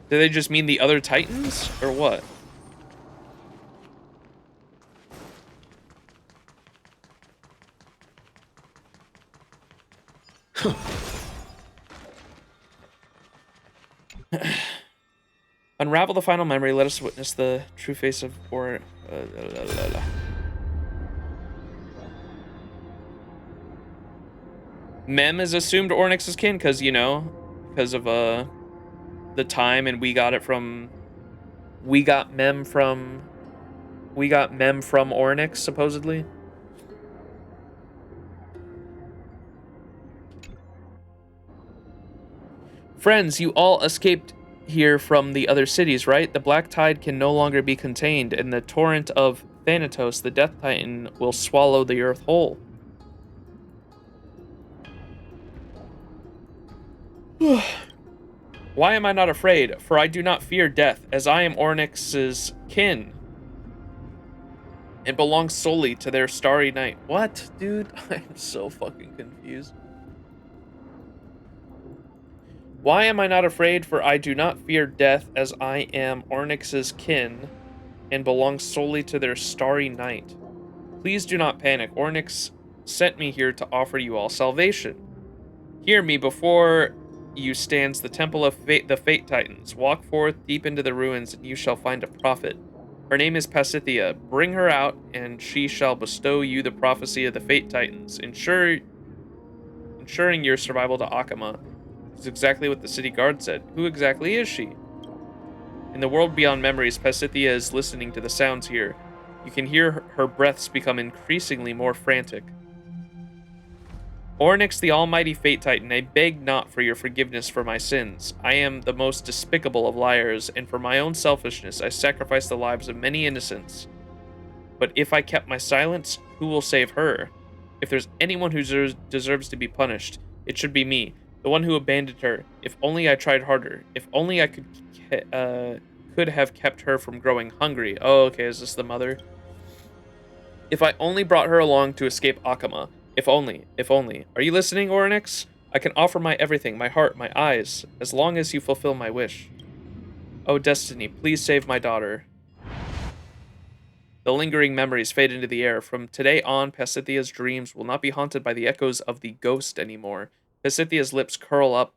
Do they just mean the other Titans or what? Unravel the final memory. Let us witness the true face of Mem is assumed Oryx's kin because, you know, because of the time, and we got Mem from Oryx, supposedly. Friends, you all escaped here from the other cities, right? The black tide can no longer be contained, and the torrent of Thanatos, the Death Titan, will swallow the earth whole. Why am I not afraid? For I do not fear death, as I am Oryx's kin, and belong solely to their starry night. What, dude? I'm so fucking confused. Why am I not afraid? For I do not fear death, as I am Oryx's kin, and belong solely to their starry night. Please do not panic. Oryx sent me here to offer you all salvation. Hear me, before you stands the temple of fate, the Fate Titans. Walk forth deep into the ruins, and you shall find a prophet. Her name is Pasithia. Bring her out, and she shall bestow you the prophecy of the Fate Titans, ensuring your survival to Akama. Is exactly what the city guard said. Who exactly is she? In the world beyond memories, Pasithia is listening to the sounds here. You can hear her breaths become increasingly more frantic. Ornyx, the almighty Fate Titan, I beg not for your forgiveness for my sins. I am the most despicable of liars, and for my own selfishness, I sacrificed the lives of many innocents. But if I kept my silence, who will save her? If there's anyone who deserves to be punished, it should be me, the one who abandoned her. If only I tried harder. If only I could have kept her from growing hungry. Oh, okay, is this the mother? If I only brought her along to escape Akama. If only, if only. Are you listening, Ornyx? I can offer my everything, my heart, my eyes, as long as you fulfill my wish. Oh, Destiny, please save my daughter. The lingering memories fade into the air. From today on, Pasithia's dreams will not be haunted by the echoes of the ghost anymore. Pasithia's lips curl up,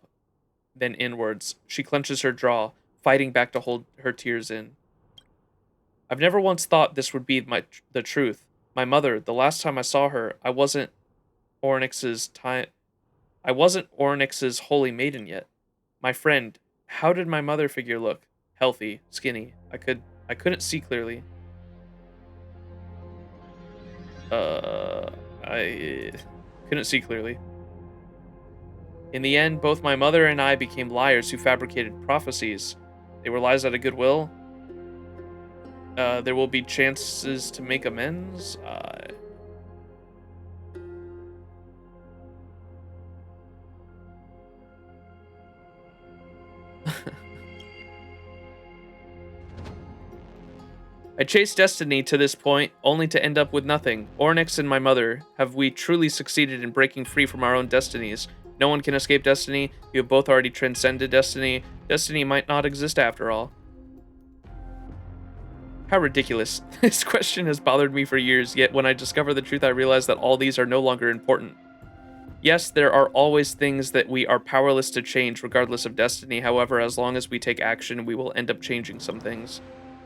then inwards. She clenches her jaw, fighting back to hold her tears in. I've never once thought this would be the truth. My mother, the last time I saw her, I wasn't Ornyx's holy maiden yet. My friend, how did my mother figure look? Healthy, skinny. I couldn't see clearly. I couldn't see clearly. In the end, both my mother and I became liars who fabricated prophecies. They were lies out of goodwill. There will be chances to make amends. I chased destiny to this point, only to end up with nothing. Ornyx and my mother, have we truly succeeded in breaking free from our own destinies? No one can escape destiny. You have both already transcended destiny. Destiny might not exist after all. How ridiculous. This question has bothered me for years, yet when I discover the truth, I realize that all these are no longer important. Yes, there are always things that we are powerless to change regardless of destiny. However, as long as we take action, we will end up changing some things.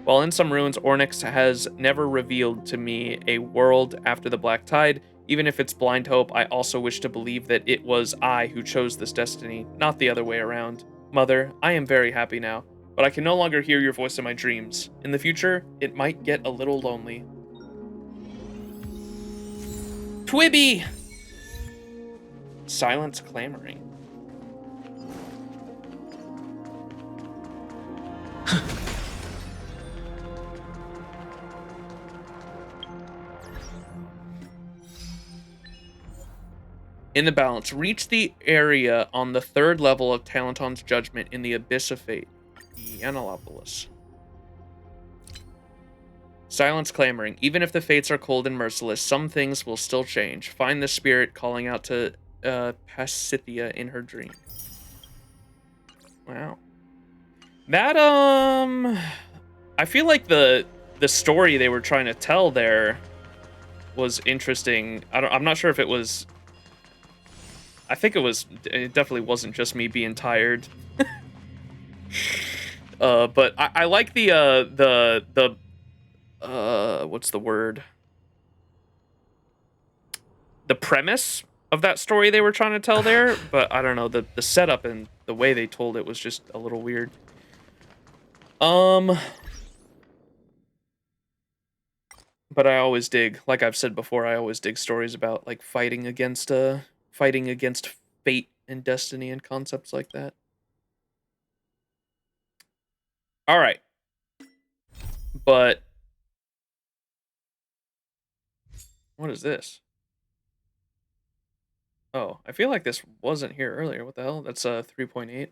While in some ruins, Ornyx has never revealed to me a world after the Black Tide. Even if it's blind hope, I also wish to believe that it was I who chose this destiny, not the other way around. Mother, I am very happy now, but I can no longer hear your voice in my dreams. In the future, it might get a little lonely. Twibby! Silence clamoring. In the balance, reach the area on the 3rd level of Talenton's Judgment in the Abyss of Fate, Yanalopolis. Silence clamoring. Even if the fates are cold and merciless, some things will still change. Find the spirit calling out to Pasithia in her dream. Wow. That, I feel like the story they were trying to tell there was interesting. I'm not sure if it was... I think it definitely wasn't just me being tired. But I like the what's the word? The premise of that story they were trying to tell there, but I don't know, the setup and the way they told it was just a little weird. But I always dig, like I've said before, I always dig stories about like fighting against fate and destiny and concepts like that. All right. But what is this? Oh, I feel like this wasn't here earlier. What the hell? That's 3.8.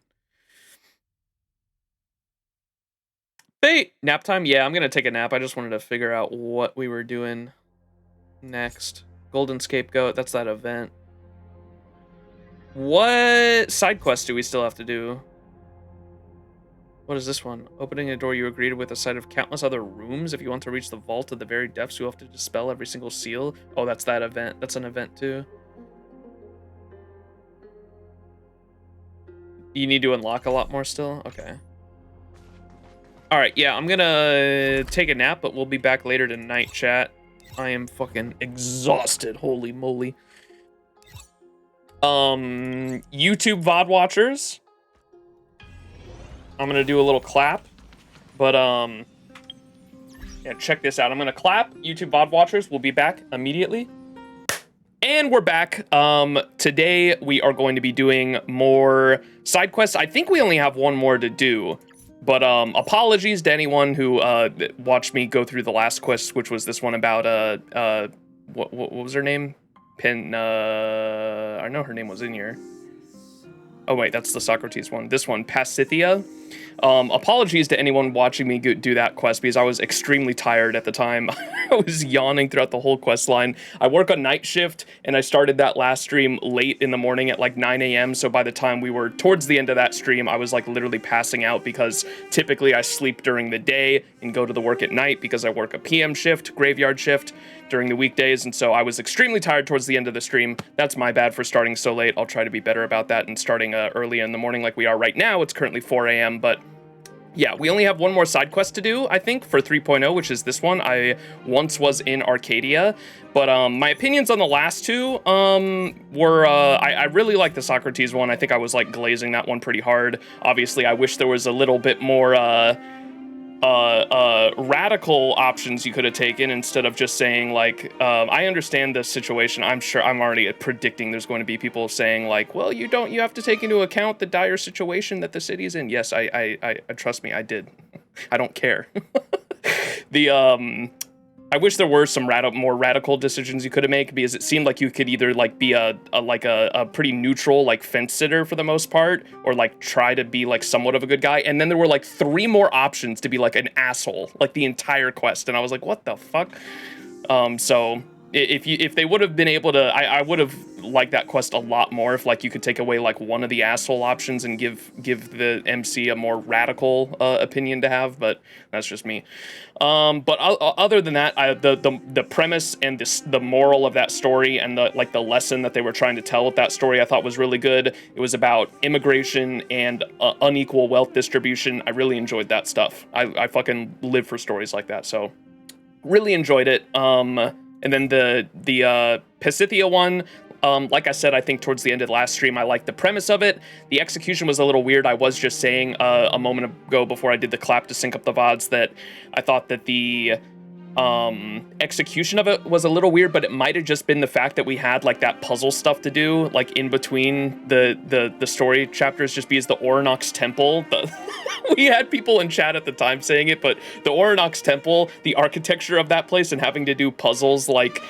Hey, nap time? Yeah, I'm gonna take a nap. I just wanted to figure out what we were doing next. Golden Scapegoat, that's that event. What side quests do we still have to do? What is this one? Opening a door you agreed with a sight of countless other rooms. If you want to reach the vault of the very depths, you have to dispel every single seal. Oh, that's that event. That's an event too. You need to unlock a lot more still? Okay. Alright, yeah, I'm gonna take a nap, but we'll be back later tonight, chat. I am fucking exhausted. Holy moly. YouTube VOD watchers. I'm gonna do a little clap. But, yeah, check this out. I'm gonna clap. YouTube VOD watchers will be back immediately. And we're back. Today we are going to be doing more side quests. I think we only have one more to do. But apologies to anyone who watched me go through the last quest, which was this one about what was her name? I know her name was in here. Oh wait, that's the Socrates one. This one, Pasithia. Apologies to anyone watching me do that quest because I was extremely tired at the time. I was yawning throughout the whole quest line. I work a night shift and I started that last stream late in the morning at like 9 a.m. So by the time we were towards the end of that stream, I was like literally passing out because typically I sleep during the day and go to the work at night because I work a PM shift, graveyard shift during the weekdays. And so I was extremely tired towards the end of the stream. That's my bad for starting so late. I'll try to be better about that and starting early in the morning like we are right now. It's currently 4 a.m. But yeah, we only have one more side quest to do, I think, for 3.0, which is this one. I once was in Arcadia, but my opinions on the last two were, I really like the Socrates one. I think I was like glazing that one pretty hard. Obviously, I wish there was a little bit more radical options you could have taken instead of just saying like, I understand the situation. I'm sure I'm already predicting there's going to be people saying like, well, you have to take into account the dire situation that the city's in. Yes, I trust me, I did. I don't care. I wish there were some more radical decisions you could have made because it seemed like you could either like be a pretty neutral like fence sitter for the most part, or like try to be like somewhat of a good guy. And then there were like 3 more options to be like an asshole, like the entire quest. And I was like, what the fuck? So if they would have been able to, I would have liked that quest a lot more if like you could take away like one of the asshole options and give the MC a more radical opinion to have, but that's just me. But other than that, the premise and the moral of that story and the lesson that they were trying to tell with that story, I thought was really good. It was about immigration and unequal wealth distribution. I really enjoyed that stuff. I fucking live for stories like that, so really enjoyed it. And then the Pasithia one, like I said, I think towards the end of the last stream, I liked the premise of it. The execution was a little weird. I was just saying a moment ago before I did the clap to sync up the VODs that I thought that the execution of it was a little weird, but it might have just been the fact that we had like that puzzle stuff to do, like in between the story chapters, just because the Oronox Temple, we had people in chat at the time saying it, but the Oronox Temple, the architecture of that place and having to do puzzles like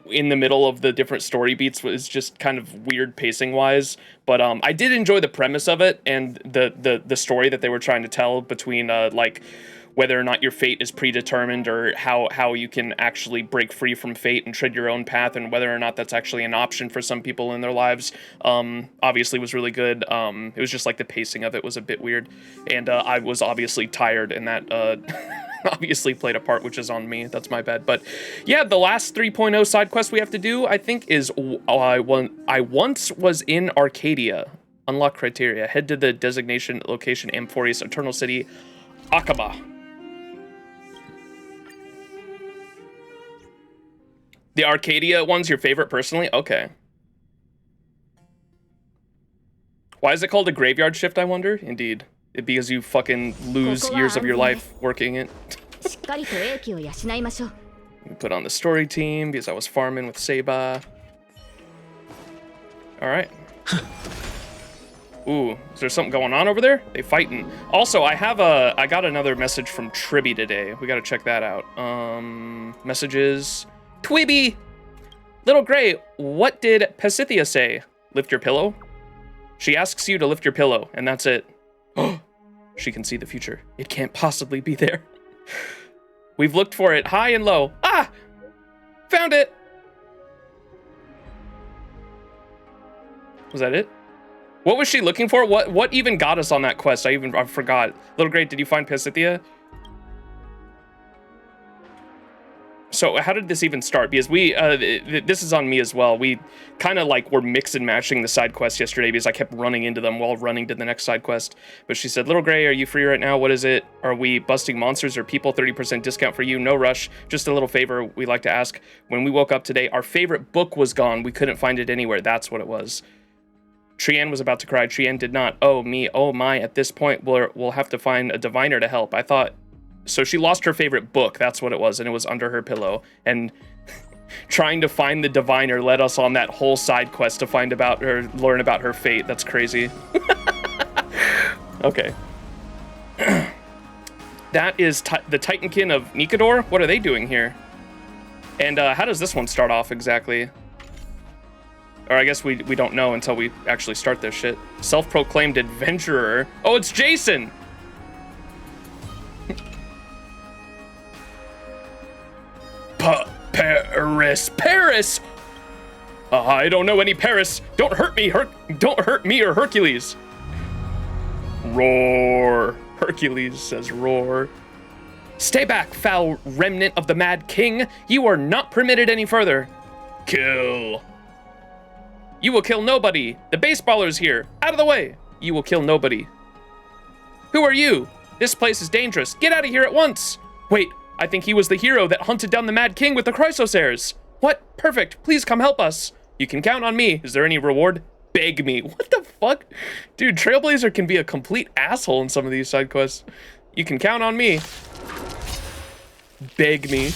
in the middle of the different story beats was just kind of weird pacing wise. But I did enjoy the premise of it and the story that they were trying to tell between like whether or not your fate is predetermined or how you can actually break free from fate and tread your own path, and whether or not that's actually an option for some people in their lives. Obviously was really good. It was just like the pacing of it was a bit weird, and I was obviously tired, and that obviously played a part, which is on me. That's my bad. But yeah, the last 3.0 side quest we have to do, I think, is I once was in Arcadia. Unlock criteria. Head to the designation location Amphoreus, Eternal City, Aqaba. The Arcadia one's your favorite personally? Okay. Why is it called a graveyard shift, I wonder? Indeed. Because you fucking lose years of your life working it. We put on the story team because I was farming with Seba. Alright. Ooh, is there something going on over there? They fighting. Also, I got another message from Tribby today. We gotta check that out. Messages. Twibby! Little Gray, what did Pasithia say? Lift your pillow? She asks you to lift your pillow, and that's it. Oh, she can see the future. It can't possibly be there. We've looked for it high and low. Ah! Found it! Was that it? What was she looking for? What even got us on that quest? I forgot. Little Gray, did you find Pasithia? So how did this even start? Because this is on me as well. We kind of like were mix and matching the side quests yesterday because I kept running into them while running to the next side quest. But she said, Little Gray, are you free right now? What is it? Are we busting monsters or people? 30% discount for you. No rush. Just a little favor we like to ask. When we woke up today, our favorite book was gone. We couldn't find it anywhere. That's what it was. Trian was about to cry. Trian did not. Oh, me. Oh, my. At this point, we'll have to find a diviner to help. I thought So she lost her favorite book, that's what it was, and it was under her pillow. And trying to find the diviner led us on that whole side quest to find about her, learn about her fate. That's crazy. Okay. That is the Titankin of Nikador. What are they doing here? And how does this one start off exactly? Or I guess we don't know until we actually start this shit. Self-proclaimed adventurer. Oh, it's Jason! Paris! Paris! I don't know any Paris. Don't hurt me, don't hurt me or Hercules. Roar. Hercules says roar. Stay back, foul remnant of the Mad King. You are not permitted any further. Kill. You will kill nobody. The baseballer's here. Out of the way. You will kill nobody. Who are you? This place is dangerous. Get out of here at once. Wait, I think he was the hero that hunted down the Mad King with the Chrysosairs. What? Perfect. Please come help us. You can count on me. Is there any reward? Beg me. What the fuck? Dude, Trailblazer can be a complete asshole in some of these side quests. You can count on me. Beg me.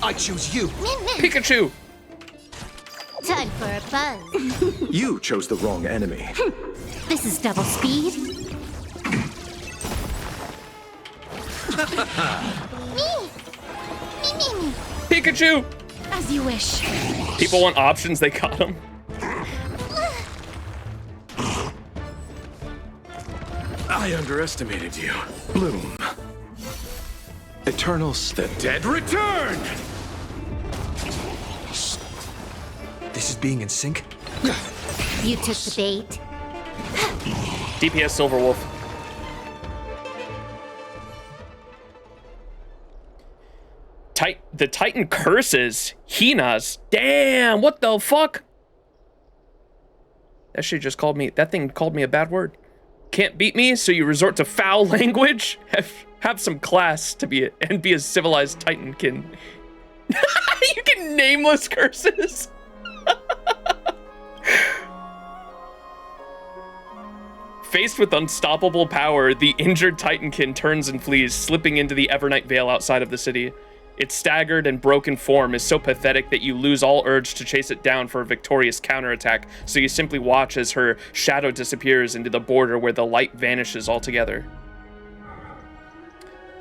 I choose you. Pikachu. Time for a buzz. You chose the wrong enemy. This is double speed. Me. Pikachu. As you wish. People want options, they got them. I underestimated you. Bloom. Eternals, the dead return! This is being in sync? You took the bait. DPS Silverwolf. The Titan curses. Hina's. Damn, what the fuck? That shit just called me, that thing called me a bad word. Can't beat me, so you resort to foul language? Have some class to be and be a civilized Titankin. You can nameless curses. Faced with unstoppable power, the injured Titankin turns and flees, slipping into the Evernight Vale outside of the city. Its staggered and broken form is so pathetic that you lose all urge to chase it down for a victorious counterattack, so you simply watch as her shadow disappears into the border where the light vanishes altogether.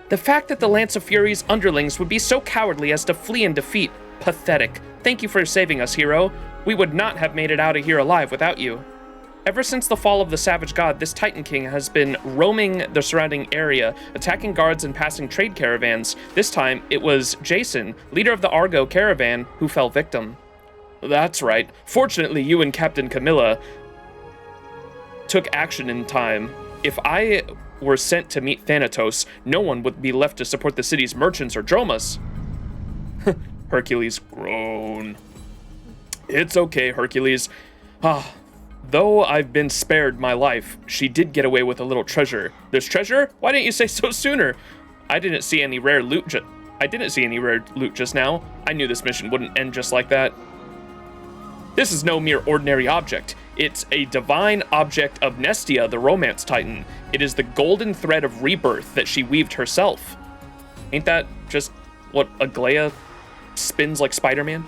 The fact that the Lance of Fury's underlings would be so cowardly as to flee in defeat, pathetic. Thank you for saving us, hero. We would not have made it out of here alive without you. Ever since the fall of the Savage God, this Titan King has been roaming the surrounding area, attacking guards and passing trade caravans. This time, it was Jason, leader of the Argo caravan, who fell victim. That's right. Fortunately, you and Captain Camilla took action in time. If I were sent to meet Thanatos, no one would be left to support the city's merchants or dromas. Hercules groaned. It's okay, Hercules. Though I've been spared my life, she did get away with a little treasure. There's treasure? Why didn't you say so sooner? I didn't see any rare loot just now. I knew this mission wouldn't end just like that. This is no mere ordinary object. It's a divine object of Nestia, the Romance Titan. It is the golden thread of rebirth that she weaved herself. Ain't that just what Aglaia spins like Spider-Man?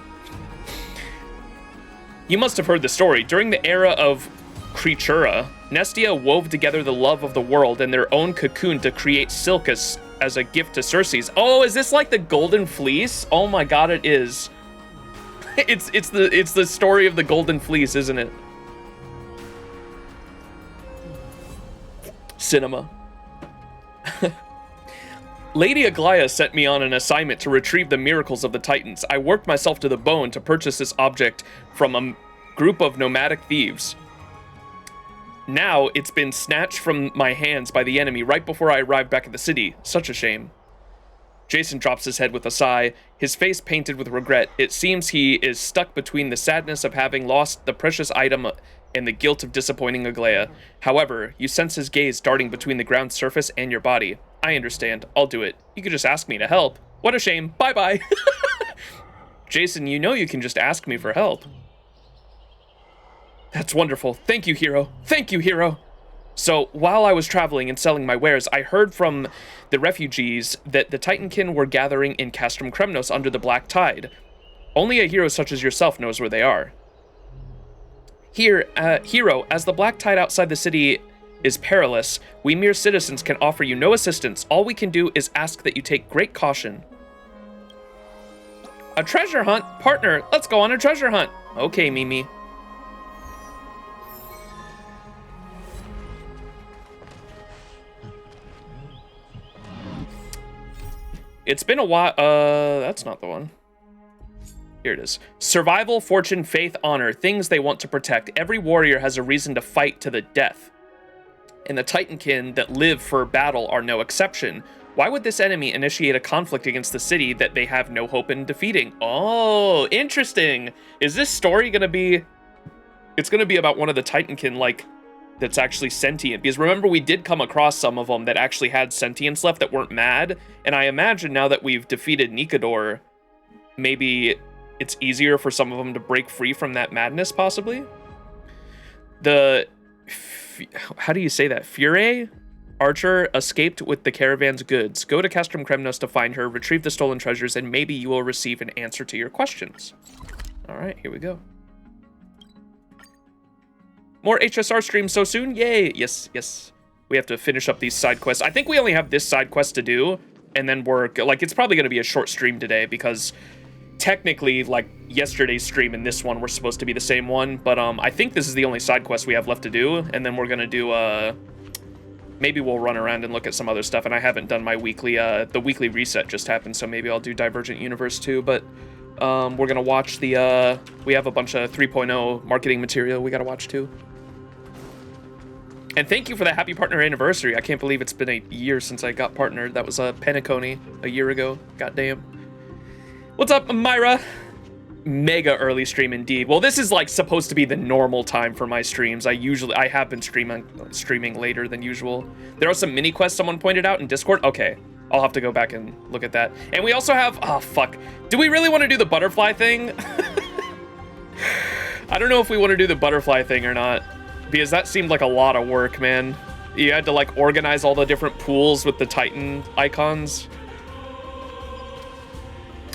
You must have heard the story. During the era of Creatura, Nestia wove together the love of the world in their own cocoon to create Silcus as a gift to Circes. Oh, is this like the Golden Fleece? Oh my god, it is. It's the story of the Golden Fleece, isn't it? Cinema. Lady Aglaia sent me on an assignment to retrieve the miracles of the Titans. I worked myself to the bone to purchase this object from a group of nomadic thieves. Now, it's been snatched from my hands by the enemy right before I arrived back at the city. Such a shame. Jason drops his head with a sigh, his face painted with regret. It seems he is stuck between the sadness of having lost the precious item and the guilt of disappointing Aglaia. However, you sense his gaze darting between the ground surface and your body. I understand. I'll do it. You could just ask me to help. What a shame. Bye-bye. Jason, you know you can just ask me for help. That's wonderful. Thank you, hero. Thank you, hero. So while I was traveling and selling my wares, I heard from the refugees that the Titankin were gathering in Castrum Kremnos under the Black Tide. Only a hero such as yourself knows where they are. Here, hero, as the Black Tide outside the city is perilous, we mere citizens can offer you no assistance. All we can do is ask that you take great caution. A treasure hunt? Partner, let's go on a treasure hunt. Okay, Mimi. It's been a while. That's not the one. Here it is. Survival, fortune, faith, honor. Things they want to protect. Every warrior has a reason to fight to the death. And the Titankin that live for battle are no exception. Why would this enemy initiate a conflict against the city that they have no hope in defeating? Oh, interesting. Is this story gonna be... It's gonna be about one of the Titankin, like, that's actually sentient. Because remember, we did come across some of them that actually had sentience left that weren't mad. And I imagine now that we've defeated Nikador, maybe it's easier for some of them to break free from that madness, possibly? The... How do you say that? Fure? Archer escaped with the caravan's goods. Go to Castrum Kremnos to find her, retrieve the stolen treasures, and maybe you will receive an answer to your questions. Alright, here we go. More HSR streams so soon? Yay! Yes, yes. We have to finish up these side quests. I think we only have this side quest to do, and then it's probably going to be a short stream today, because technically, like, yesterday's stream and this one were supposed to be the same one, but I think this is the only side quest we have left to do, and then we're going to do, maybe we'll run around and look at some other stuff, and I haven't done my weekly, the weekly reset just happened, so maybe I'll do Divergent Universe too, but we're going to watch the, we have a bunch of 3.0 marketing material we got to watch too. And thank you for the happy partner anniversary. I can't believe it's been a year since I got partnered. That was a Penacony a year ago. Goddamn. What's up, Myra? Mega early stream indeed. Well, this is like supposed to be the normal time for my streams. I have been streaming later than usual. There are some mini quests someone pointed out in Discord. Okay, I'll have to go back and look at that. And we also have, oh fuck. Do we really want to do the butterfly thing? I don't know if we want to do the butterfly thing or not, because that seemed like a lot of work, man. You had to like organize all the different pools with the Titan icons.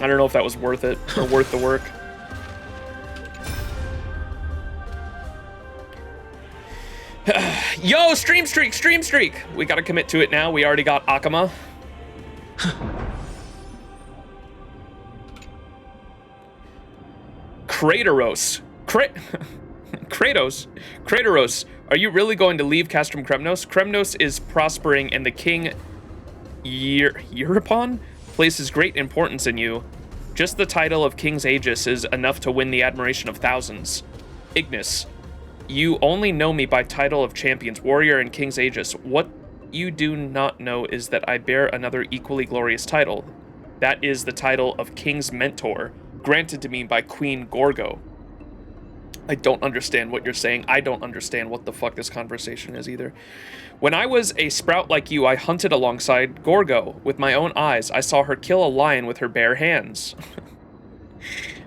I don't know if that was worth it or worth the work. Yo, stream streak, stream streak. We gotta commit to it now. We already got Akama. Kratos. Kratos, are you really going to leave Castrum Kremnos? Kremnos is prospering and the king Euripon places great importance in you. Just the title of King's Aegis is enough to win the admiration of thousands. Ignis, you only know me by title of Champions, Warrior, and King's Aegis. What you do not know is that I bear another equally glorious title. That is the title of King's Mentor, granted to me by Queen Gorgo. I don't understand what you're saying. I don't understand what the fuck this conversation is either. When I was a sprout like you, I hunted alongside Gorgo. With my own eyes, I saw her kill a lion with her bare hands.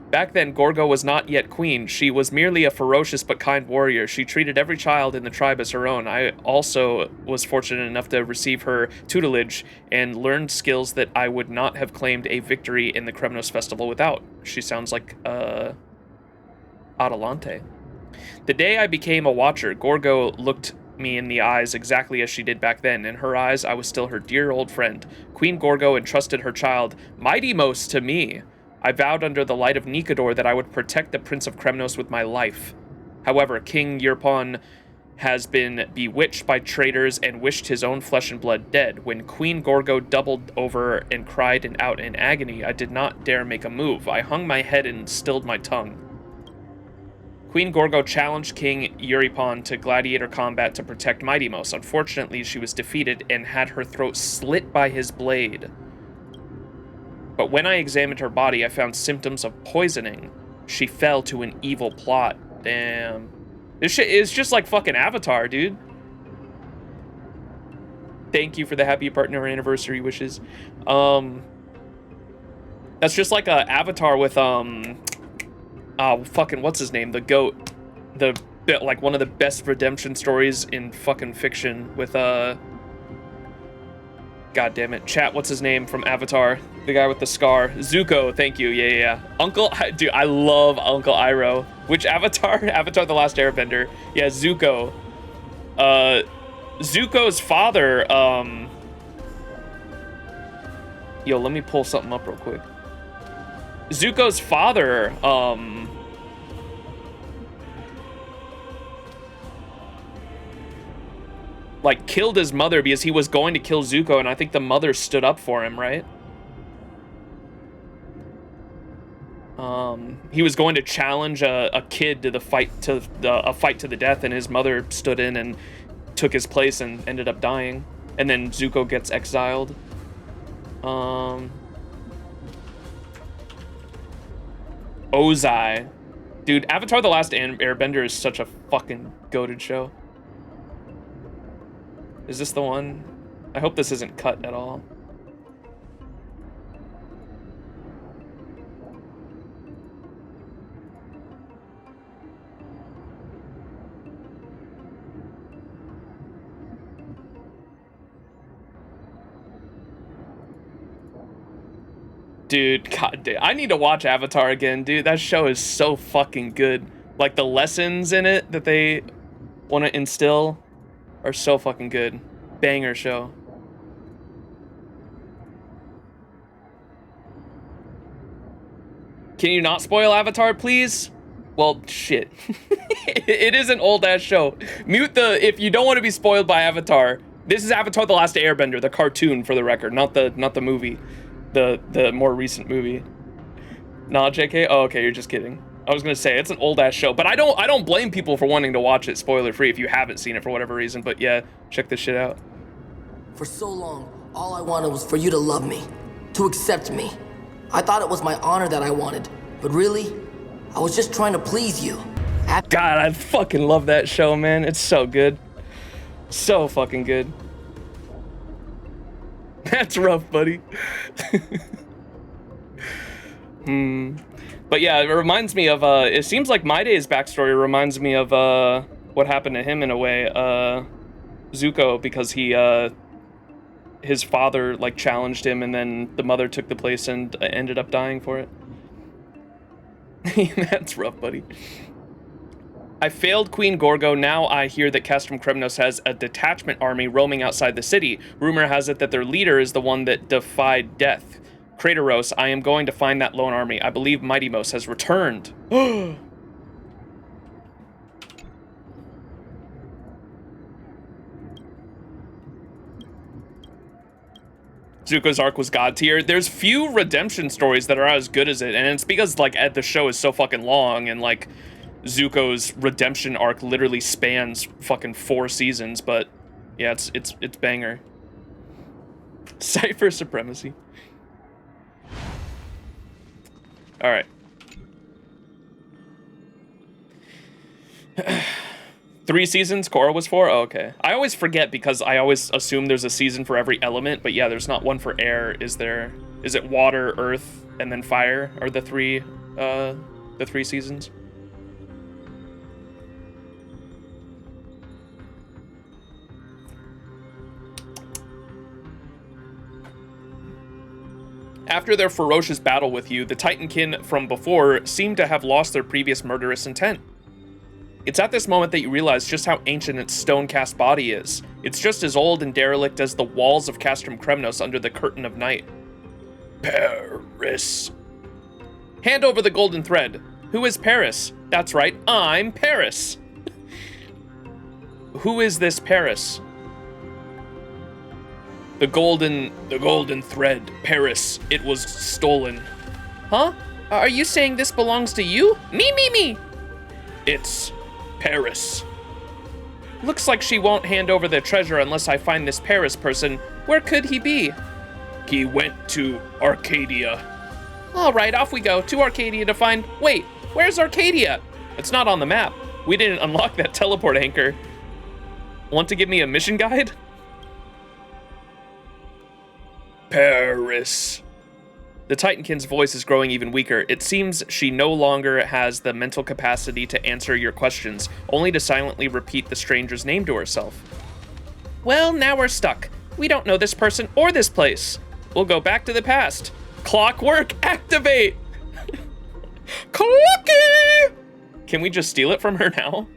Back then, Gorgo was not yet queen. She was merely a ferocious but kind warrior. She treated every child in the tribe as her own. I also was fortunate enough to receive her tutelage and learned skills that I would not have claimed a victory in the Kremnos Festival without. She sounds like, Adelante. The day I became a watcher, Gorgo looked me in the eyes exactly as she did back then. In her eyes, I was still her dear old friend. Queen Gorgo entrusted her child, Mightymost, to me. I vowed under the light of Nikador that I would protect the Prince of Kremnos with my life. However, King Euripon has been bewitched by traitors and wished his own flesh and blood dead. When Queen Gorgo doubled over and cried out in agony, I did not dare make a move. I hung my head and stilled my tongue. Queen Gorgo challenged King Euripon to gladiator combat to protect Mightymost. Unfortunately, she was defeated and had her throat slit by his blade. But when I examined her body, I found symptoms of poisoning. She fell to an evil plot. Damn. This shit is just like fucking Avatar, dude. Thank you for the happy partner anniversary wishes. That's just like a Avatar with, fucking, what's his name? The goat. The like one of the best redemption stories in fucking fiction with God damn it, chat, what's his name from Avatar? The guy with the scar. Zuko, thank you. Yeah. Dude, I love Uncle Iroh. Which Avatar? Avatar The Last Airbender. Yeah, Zuko. Zuko's father, yo, let me pull something up real quick. Zuko's father, like killed his mother because he was going to kill Zuko, and I think the mother stood up for him, right? He was going to challenge a kid to a fight to the death, and his mother stood in and took his place and ended up dying. And then Zuko gets exiled. Ozai. Dude, Avatar The Last Airbender is such a fucking goated show. Is this the one? I hope this isn't cut at all. Dude, god damn. I need to watch Avatar again, dude. That show is so fucking good. Like, the lessons in it that they want to instill are so fucking good. Banger show. Can you not spoil Avatar, please? Well, shit. It is an old-ass show. Mute the... If you don't want to be spoiled by Avatar, this is Avatar The Last Airbender, the cartoon, for the record, not the movie. The more recent movie. Nah, JK? Oh, okay, you're just kidding. I was gonna say, it's an old-ass show, but I don't blame people for wanting to watch it spoiler-free if you haven't seen it for whatever reason, but yeah, check this shit out. For so long, all I wanted was for you to love me, to accept me. I thought it was my honor that I wanted, but really, I was just trying to please you. God, I fucking love that show, man. It's so good. So fucking good. That's rough, buddy. But yeah, it reminds me of, it seems like My Day's backstory reminds me of, what happened to him in a way, Zuko, because he, his father, like, challenged him, and then the mother took the place and ended up dying for it. That's rough, buddy. I failed Queen Gorgo. Now I hear that Castrum Kremnos has a detachment army roaming outside the city. Rumor has it that their leader is the one that defied death. Crateros, I am going to find that lone army. I believe Mightymos has returned. Zuko's arc was god tier. There's few redemption stories that are as good as it, and it's because, like, the show is so fucking long, and, like, Zuko's redemption arc literally spans fucking 4 seasons, but yeah, it's banger. Cypher supremacy. All right. 3 seasons, Korra was 4? Oh, okay. I always forget because I always assume there's a season for every element, but yeah, there's not one for air, is there? Is it water, earth, and then fire are the 3 seasons? After their ferocious battle with you, the Titankin from before seem to have lost their previous murderous intent. It's at this moment that you realize just how ancient its stone-cast body is. It's just as old and derelict as the walls of Castrum Kremnos under the curtain of night. Paris. Hand over the golden thread. Who is Paris? That's right, I'm Paris. Who is this Paris? The golden thread, Paris, it was stolen. Huh? Are you saying this belongs to you? Me. It's Paris. Looks like she won't hand over the treasure unless I find this Paris person. Where could he be? He went to Arcadia. All right, off we go to Arcadia to find... Wait, where's Arcadia? It's not on the map. We didn't unlock that teleport anchor. Want to give me a mission guide? Paris. The Titankin's voice is growing even weaker. It seems she no longer has the mental capacity to answer your questions, only to silently repeat the stranger's name to herself. Well, now we're stuck. We don't know this person or this place. We'll go back to the past. Clockwork, activate! Clocky! Can we just steal it from her now?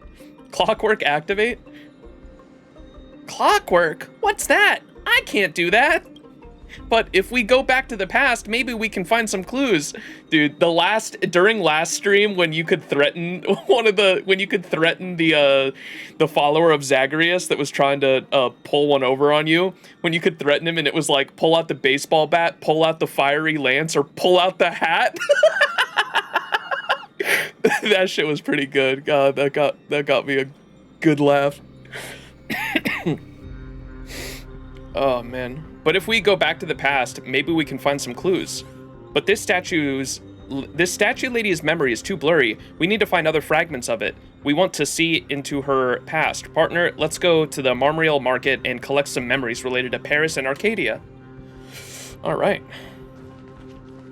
Clockwork, activate? Clockwork? What's that? I can't do that. But if we go back to the past, maybe we can find some clues. Dude, during last stream when you could threaten the follower of Zagreus that was trying to pull one over on you, when you could threaten him and it was like pull out the baseball bat, pull out the fiery lance, or pull out the hat. That shit was pretty good. God, that got me a good laugh. Oh man. But if we go back to the past, maybe we can find some clues. But this statue lady's memory is too blurry. We need to find other fragments of it. We want to see into her past. Partner, let's go to the Marmorial Market and collect some memories related to Paris and Arcadia. All right.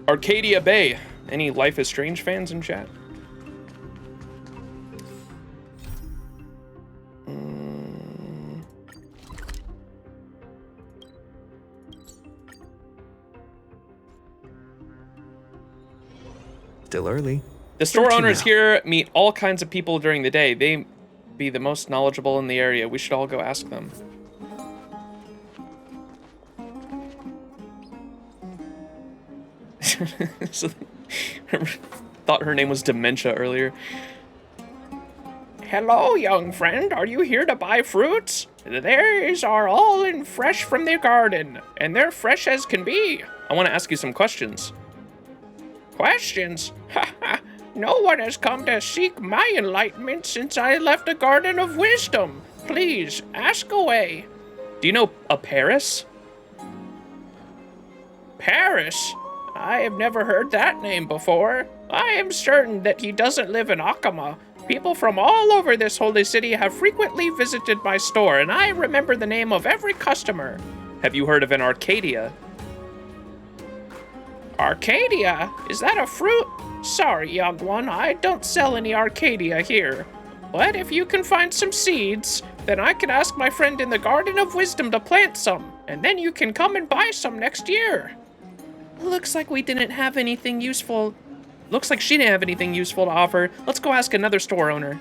Arcadia Bay. Any Life is Strange fans in chat? Still early. The store 13 owners now. here meet all kinds of people during the day. They be the most knowledgeable in the area. We should all go ask them. Thought her name was Dementia earlier. Hello, young friend. Are you here to buy fruits? Theirs are all in fresh from their garden, and they're fresh as can be. I want to ask you some questions. Questions? No one has come to seek my enlightenment since I left the Garden of Wisdom. Please, ask away. Do you know a Paris? Paris? I have never heard that name before. I am certain that he doesn't live in Akama. People from all over this holy city have frequently visited my store, and I remember the name of every customer. Have you heard of an Arcadia? Arcadia? Is that a fruit? Sorry, young one, I don't sell any Arcadia here. But if you can find some seeds, then I can ask my friend in the Garden of Wisdom to plant some, and then you can come and buy some next year. Looks like we didn't have anything useful. Looks like she didn't have anything useful to offer. Let's go ask another store owner.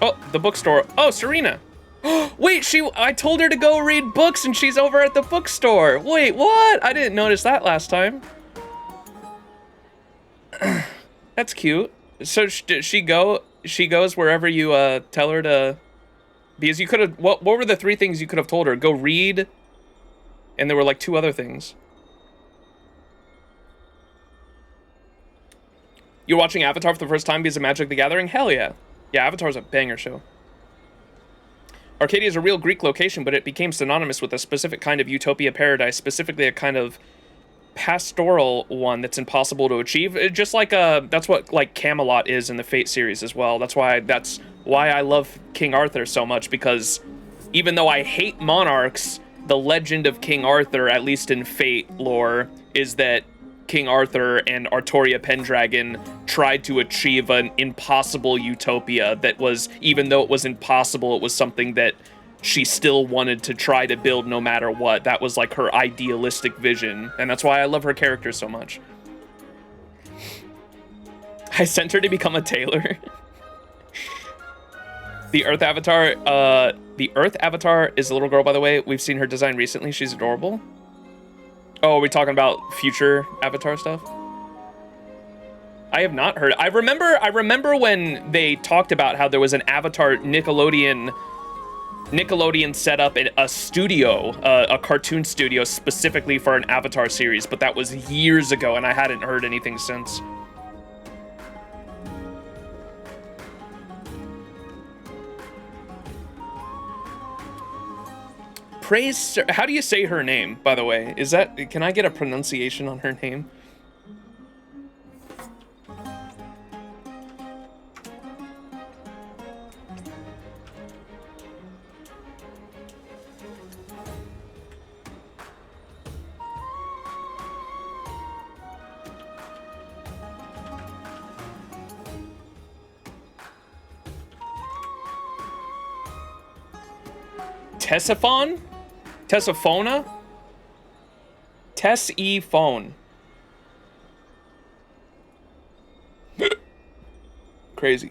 Oh, the bookstore. Oh, Serena. Wait, I told her to go read books and she's over at the bookstore. Wait, what? I didn't notice that last time. That's cute. So she goes wherever you tell her to, because you could have, what were the 3 things you could have told her? Go read, and there were like 2 other things. You're watching Avatar for the first time because of Magic the Gathering? Hell yeah. Yeah, Avatar's a banger show. Arcadia is a real Greek location, but it became synonymous with a specific kind of utopia paradise, specifically a kind of pastoral one that's impossible to achieve. Just like that's what like Camelot is in the Fate series as well. That's why I love King Arthur so much, because even though I hate monarchs, the legend of King Arthur, at least in Fate lore, is that King Arthur and Artoria Pendragon tried to achieve an impossible utopia that was, even though it was impossible, it was something that she still wanted to try to build no matter what. That was like her idealistic vision, and that's why I love her character so much. I sent her to become a tailor. The Earth Avatar is a little girl, by the way. We've seen her design recently. She's adorable. Oh, are we talking about future Avatar stuff? I have not heard. I remember when they talked about how there was an Avatar Nickelodeon set up a studio, a cartoon studio specifically for an Avatar series, but that was years ago and I hadn't heard anything since. Praise, how do you say her name, by the way? Can I get a pronunciation on her name? Tessiphon? Tessiphona? Tess-e-phone. Crazy.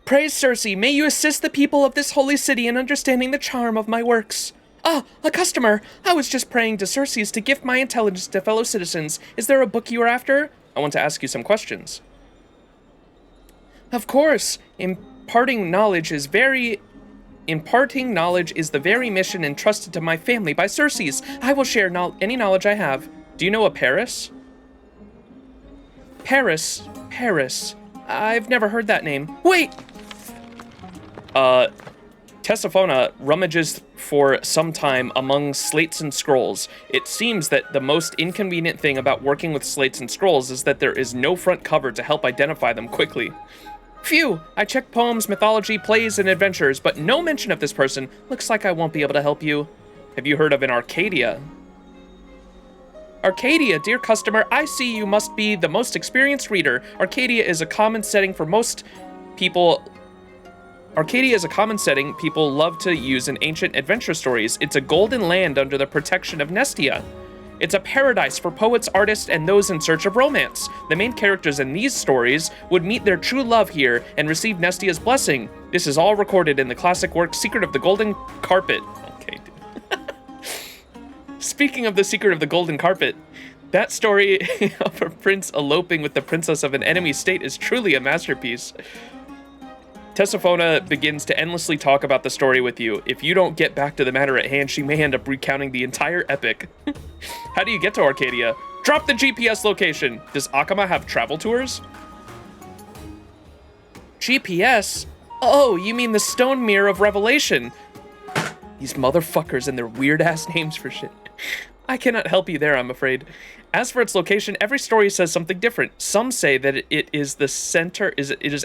Praise Circe, may you assist the people of this holy city in understanding the charm of my works. Ah, a customer. I was just praying to Circe to gift my intelligence to fellow citizens. Is there a book you are after? I want to ask you some questions. Of course. Imparting knowledge is the very mission entrusted to my family by Circe. I will share any knowledge I have. Do you know a Paris? Paris. I've never heard that name. Wait! Tessiphona rummages for some time among slates and scrolls. It seems that the most inconvenient thing about working with slates and scrolls is that there is no front cover to help identify them quickly. Phew! I checked poems, mythology, plays, and adventures, but no mention of this person. Looks like I won't be able to help you. Have you heard of an Arcadia? Arcadia, dear customer, I see you must be the most experienced reader. Arcadia is a common setting people love to use in ancient adventure stories. It's a golden land under the protection of Nestia. It's a paradise for poets, artists, and those in search of romance. The main characters in these stories would meet their true love here and receive Nestia's blessing. This is all recorded in the classic work Secret of the Golden Carpet. Okay, dude. Speaking of the Secret of the Golden Carpet, that story of a prince eloping with the princess of an enemy state is truly a masterpiece. Tessiphona begins to endlessly talk about the story with you. If you don't get back to the matter at hand, she may end up recounting the entire epic. How do you get to Arcadia? Drop the GPS location. Does Akama have travel tours? GPS? Oh, you mean the Stone Mirror of Revelation. These motherfuckers and their weird-ass names for shit. I cannot help you there, I'm afraid. As for its location, every story says something different. Some say that it is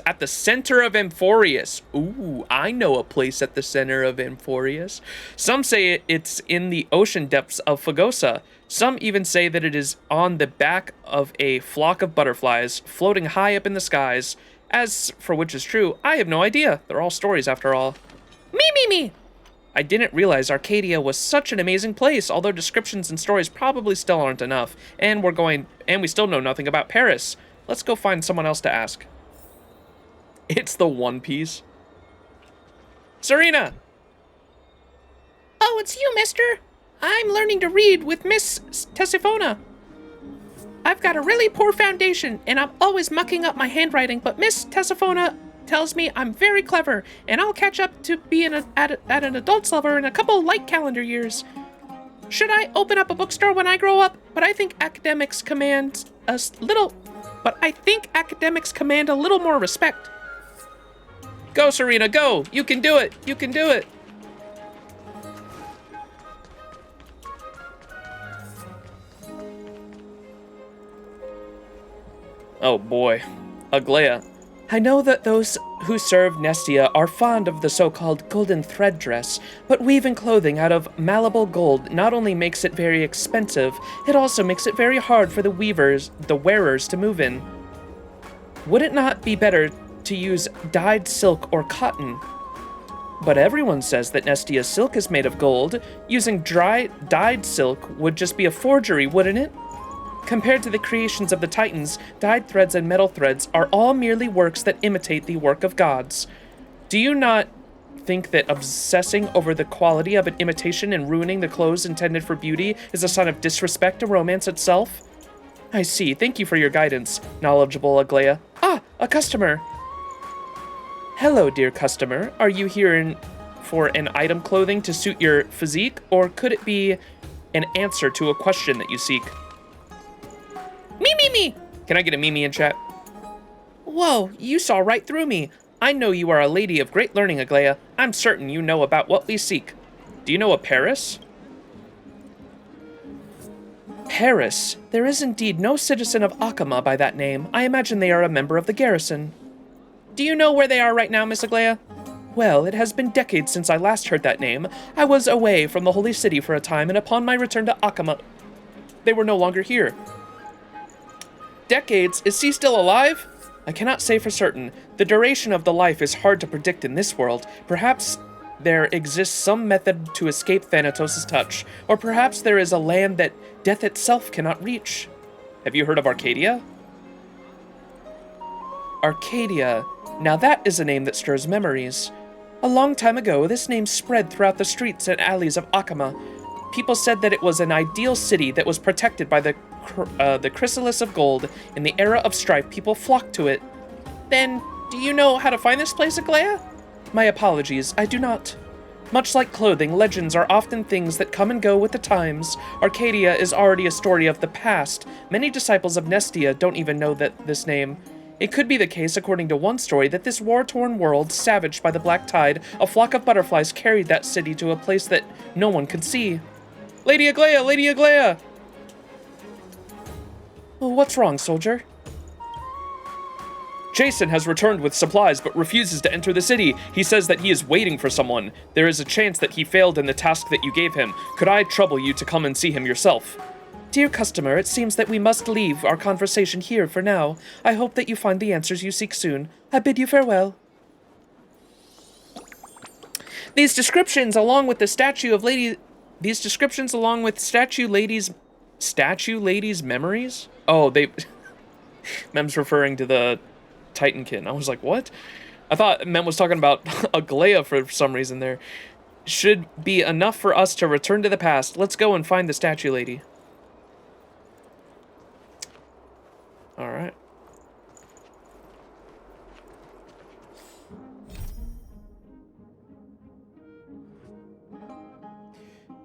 at the center of Amphoreus. Ooh, I know a place at the center of Amphoreus. Some say it's in the ocean depths of Fagosa. Some even say that it is on the back of a flock of butterflies floating high up in the skies. As for which is true, I have no idea. They're all stories after all. Me! I didn't realize Arcadia was such an amazing place, although descriptions and stories probably still aren't enough, and we still know nothing about Paris. Let's go find someone else to ask. It's the One Piece. Serena! Oh, it's you, mister. I'm learning to read with Miss Tessiphona. I've got a really poor foundation, and I'm always mucking up my handwriting, but Miss Tessiphona tells me I'm very clever, and I'll catch up to being at an adult's level in a couple light calendar years. Should I open up a bookstore when I grow up? But I think academics command a little more respect. Go, Serena, go! You can do it! You can do it! Oh boy. Aglaia. I know that those who serve Nestia are fond of the so-called golden thread dress, but weaving clothing out of malleable gold not only makes it very expensive, it also makes it very hard for the wearers to move in. Would it not be better to use dyed silk or cotton? But everyone says that Nestia's silk is made of gold. Using dyed silk would just be a forgery, wouldn't it? Compared to the creations of the Titans, dyed threads and metal threads are all merely works that imitate the work of gods. Do you not think that obsessing over the quality of an imitation and ruining the clothes intended for beauty is a sign of disrespect to romance itself? I see. Thank you for your guidance, knowledgeable Aglaia. Ah, a customer! Hello, dear customer. Are you here for an item clothing to suit your physique, or could it be an answer to a question that you seek? Me! Can I get a Mimi in chat? Whoa, you saw right through me. I know you are a lady of great learning, Aglaia. I'm certain you know about what we seek. Do you know a Paris? Paris? There is indeed no citizen of Akama by that name. I imagine they are a member of the garrison. Do you know where they are right now, Miss Aglaia? Well, it has been decades since I last heard that name. I was away from the Holy City for a time, and upon my return to Akama, they were no longer here. Decades? Is he still alive? I cannot say for certain. The duration of the life is hard to predict in this world. Perhaps there exists some method to escape Thanatos' touch, or perhaps there is a land that death itself cannot reach. Have you heard of Arcadia? Arcadia. Now that is a name that stirs memories. A long time ago, this name spread throughout the streets and alleys of Akama. People said that it was an ideal city that was protected by the chrysalis of gold. In the era of strife, people flocked to it. Then, do you know how to find this place, Aglaya? My apologies, I do not. Much like clothing, legends are often things that come and go with the times. Arcadia is already a story of the past. Many disciples of Nestia don't even know this name. It could be the case, according to one story, that this war-torn world, savaged by the black tide, a flock of butterflies carried that city to a place that no one could see. Lady Aglaya! Lady Aglaya! Well, what's wrong, soldier? Jason has returned with supplies but refuses to enter the city. He says that he is waiting for someone. There is a chance that he failed in the task that you gave him. Could I trouble you to come and see him yourself? Dear customer, it seems that we must leave our conversation here for now. I hope that you find the answers you seek soon. I bid you farewell. These descriptions, along with the statue lady's memories? Oh, Mem's referring to the Titankin. I was like, what? I thought Mem was talking about Aglaya for some reason there. Should be enough for us to return to the past. Let's go and find the statue lady. Alright.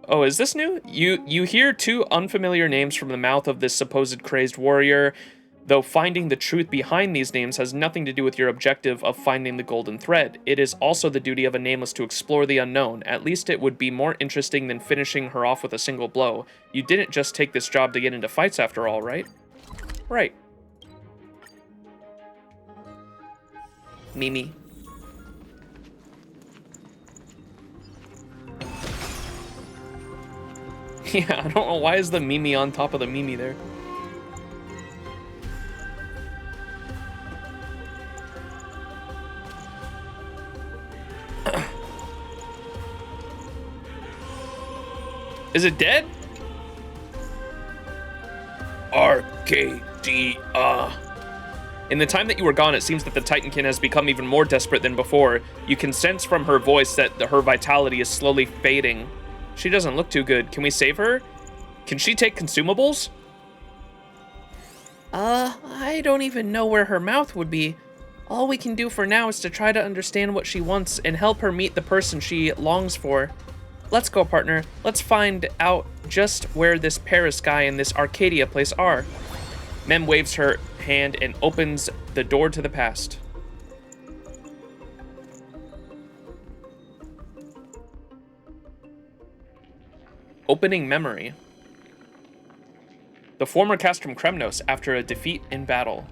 Oh, is this new? You hear two unfamiliar names from the mouth of this supposed crazed warrior, though finding the truth behind these names has nothing to do with your objective of finding the golden thread. It is also the duty of a nameless to explore the unknown. At least it would be more interesting than finishing her off with a single blow. You didn't just take this job to get into fights after all, right? Right. Mimi. Yeah, I don't know why is the Mimi on top of the Mimi there. Is it dead? Arcadia. In the time that you were gone, it seems that the Titankin has become even more desperate than before. You can sense from her voice that her vitality is slowly fading. She doesn't look too good. Can we save her? Can she take consumables? I don't even know where her mouth would be. All we can do for now is to try to understand what she wants and help her meet the person she longs for. Let's go, partner. Let's find out just where this Paris guy and this Arcadia place are. Mem waves her hand and opens the door to the past. Opening memory. The former Castrum Kremnos after a defeat in battle.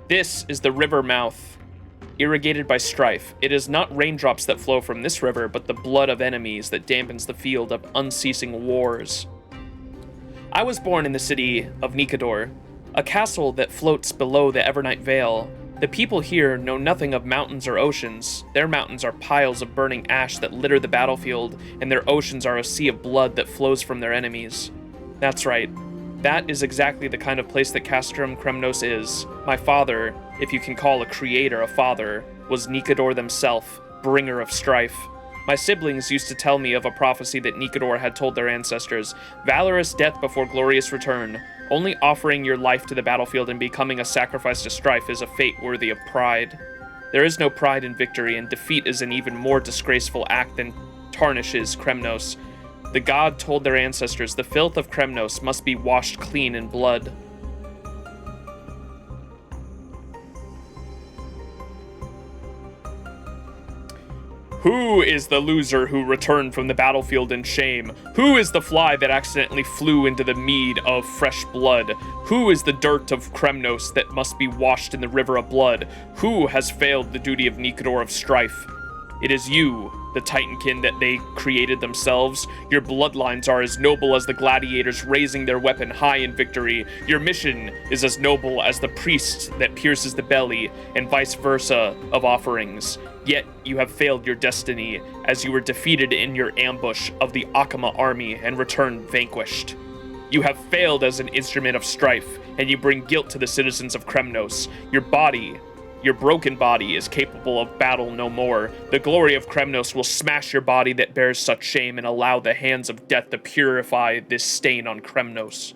This is the river mouth, irrigated by strife. It is not raindrops that flow from this river, but the blood of enemies that dampens the field of unceasing wars. I was born in the city of Nikador, a castle that floats below the Evernight Vale. The people here know nothing of mountains or oceans. Their mountains are piles of burning ash that litter the battlefield, and their oceans are a sea of blood that flows from their enemies. That's right. That is exactly the kind of place that Castrum Kremnos is. My father, if you can call a creator a father, was Nikador themselves, bringer of strife. My siblings used to tell me of a prophecy that Nikador had told their ancestors, valorous death before glorious return. Only offering your life to the battlefield and becoming a sacrifice to strife is a fate worthy of pride. There is no pride in victory, and defeat is an even more disgraceful act than tarnishes Kremnos. The god told their ancestors the filth of Kremnos must be washed clean in blood. Who is the loser who returned from the battlefield in shame? Who is the fly that accidentally flew into the mead of fresh blood? Who is the dirt of Kremnos that must be washed in the river of blood? Who has failed the duty of Nikador of strife? It is you, the Titankin that they created themselves. Your bloodlines are as noble as the gladiators raising their weapon high in victory. Your mission is as noble as the priest that pierces the belly, and vice versa of offerings. Yet you have failed your destiny, as you were defeated in your ambush of the Akama army and returned vanquished. You have failed as an instrument of strife, and you bring guilt to the citizens of Kremnos. Your broken body is capable of battle no more. The glory of Kremnos will smash your body that bears such shame and allow the hands of death to purify this stain on Kremnos.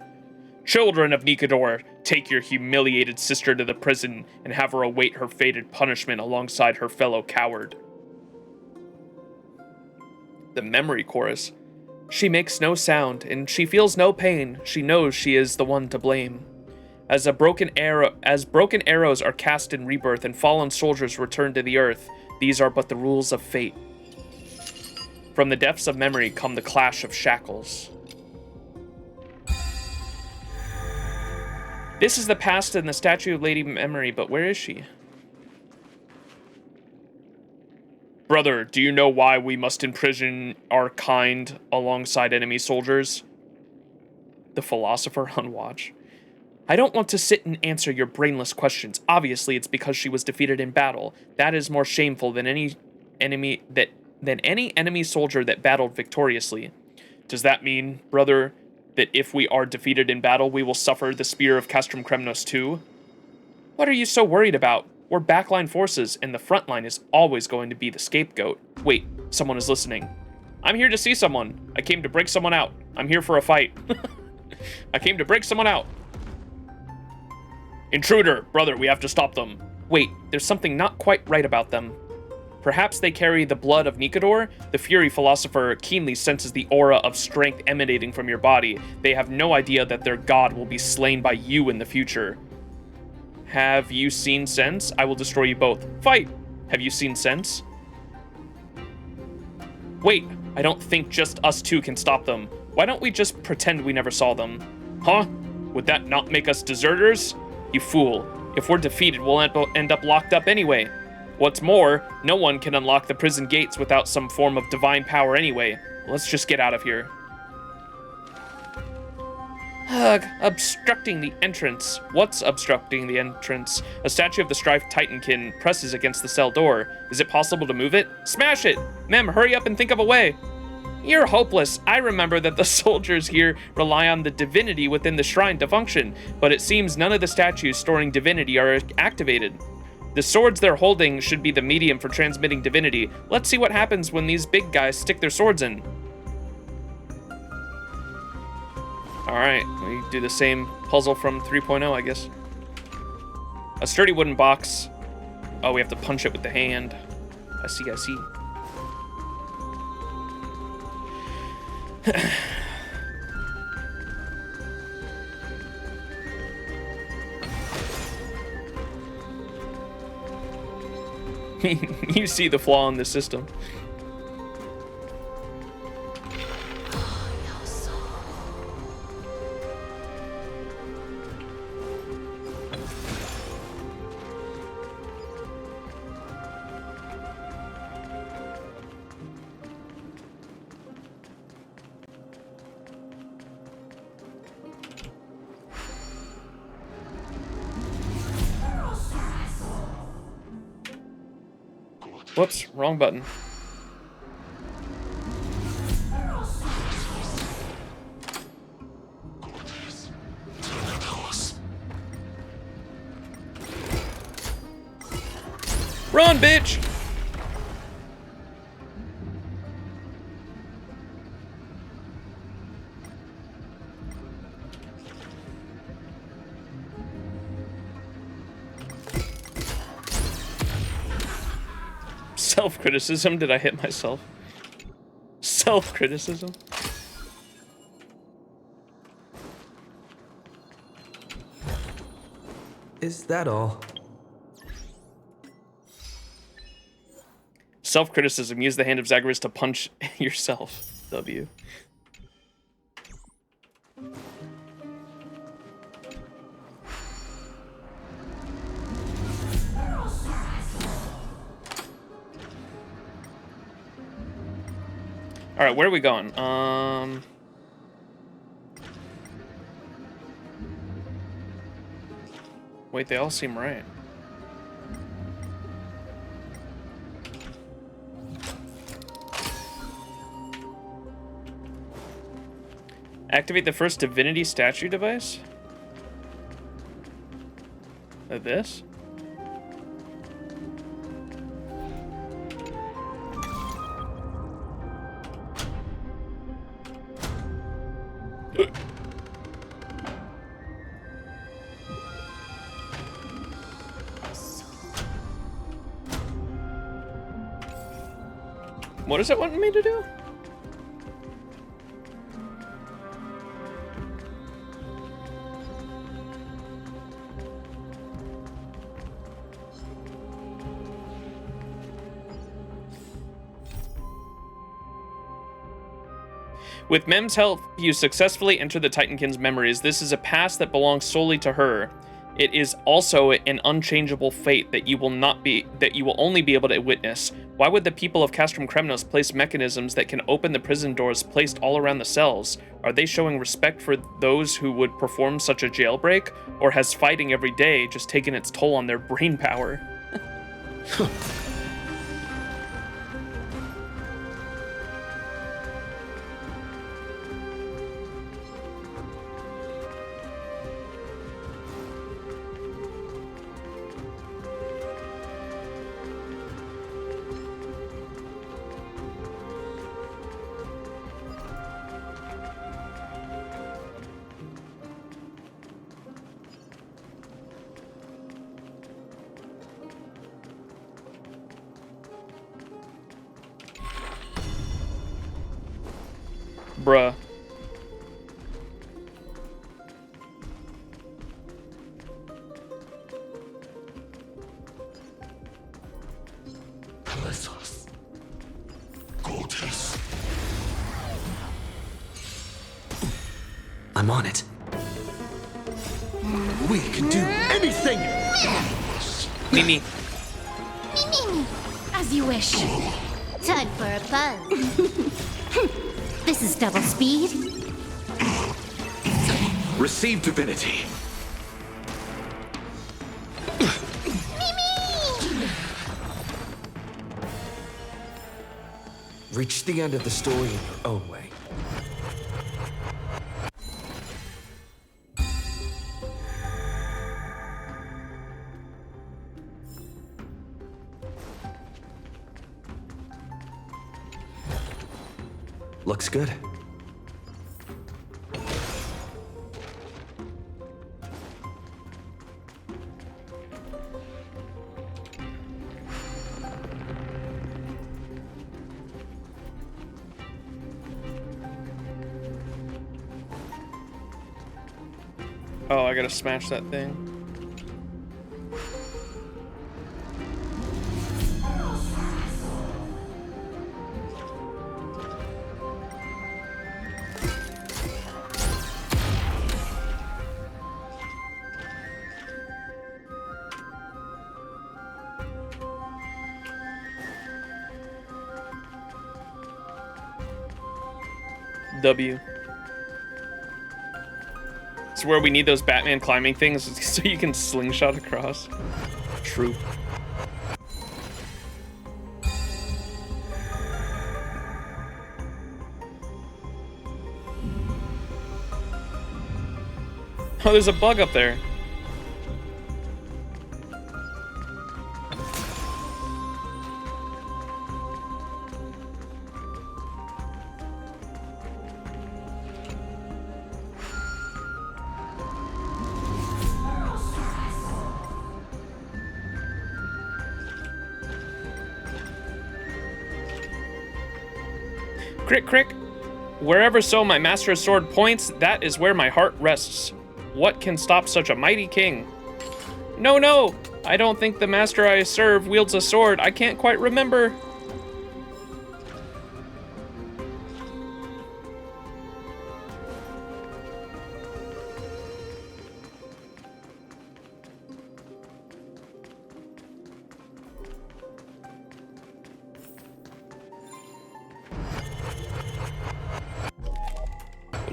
Children of Nikador, take your humiliated sister to the prison and have her await her fated punishment alongside her fellow coward. The memory chorus. She makes no sound, and she feels no pain. She knows she is the one to blame. As broken arrows are cast in rebirth and fallen soldiers return to the earth, these are but the rules of fate. From the depths of memory come the clash of shackles. This is the past and the statue of Lady Memory, but where is she? Brother, do you know why we must imprison our kind alongside enemy soldiers? The philosopher on watch. I don't want to sit and answer your brainless questions. Obviously, it's because she was defeated in battle. That is more shameful than any enemy soldier that battled victoriously. Does that mean, brother, that if we are defeated in battle, we will suffer the spear of Castrum Kremnos too? What are you so worried about? We're backline forces, and the front line is always going to be the scapegoat. Wait, someone is listening. I'm here to see someone. I came to break someone out. I'm here for a fight. I came to break someone out. Intruder, brother, we have to stop them. Wait, there's something not quite right about them. Perhaps they carry the blood of Nikador? The Fury philosopher keenly senses the aura of strength emanating from your body. They have no idea that their god will be slain by you in the future. Have you seen sense? I will destroy you both. Fight! Have you seen sense? Wait, I don't think just us two can stop them. Why don't we just pretend we never saw them? Huh? Would that not make us deserters? You fool. If we're defeated, we'll end up locked up anyway. What's more, no one can unlock the prison gates without some form of divine power anyway. Let's just get out of here. Ugh, obstructing the entrance. What's obstructing the entrance? A statue of the Strife Titankin presses against the cell door. Is it possible to move it? Smash it! Mem, hurry up and think of a way. You're hopeless. I remember that the soldiers here rely on the divinity within the shrine to function, but it seems none of the statues storing divinity are activated. The swords they're holding should be the medium for transmitting divinity. Let's see what happens when these big guys stick their swords in. Alright, we do the same puzzle from 3.0, I guess. A sturdy wooden box. Oh, we have to punch it with the hand. I see. You see the flaw in the system. Whoops, wrong button. Run, bitch! Self-criticism? Did I hit myself? Self-criticism? Is that all? Self-criticism. Use the hand of Zagreus to punch yourself. W. All right, where are we going? Wait, they all seem right. Activate the first divinity statue device? This? What does it want me to do? With Mem's help, you successfully enter the Titankind's memories. This is a past that belongs solely to her. It is also an unchangeable fate that you will only be able to witness. Why would the people of Castrum Kremnos place mechanisms that can open the prison doors placed all around the cells? Are they showing respect for those who would perform such a jailbreak? Or has fighting every day just taken its toll on their brain power? Bruh. I'm on it. We can do anything! Mimi. Mimi, as you wish. Time for a buzz. This is double speed. Receive divinity. Reach the end of the story in your own way. Looks good. Oh, I gotta smash that thing. W. It's where we need those Batman climbing things so you can slingshot across. True. Oh, there's a bug up there. Crick, crick. Wherever so my master's sword points, that is where my heart rests. What can stop such a mighty king? No, no! I don't think the master I serve wields a sword. I can't quite remember.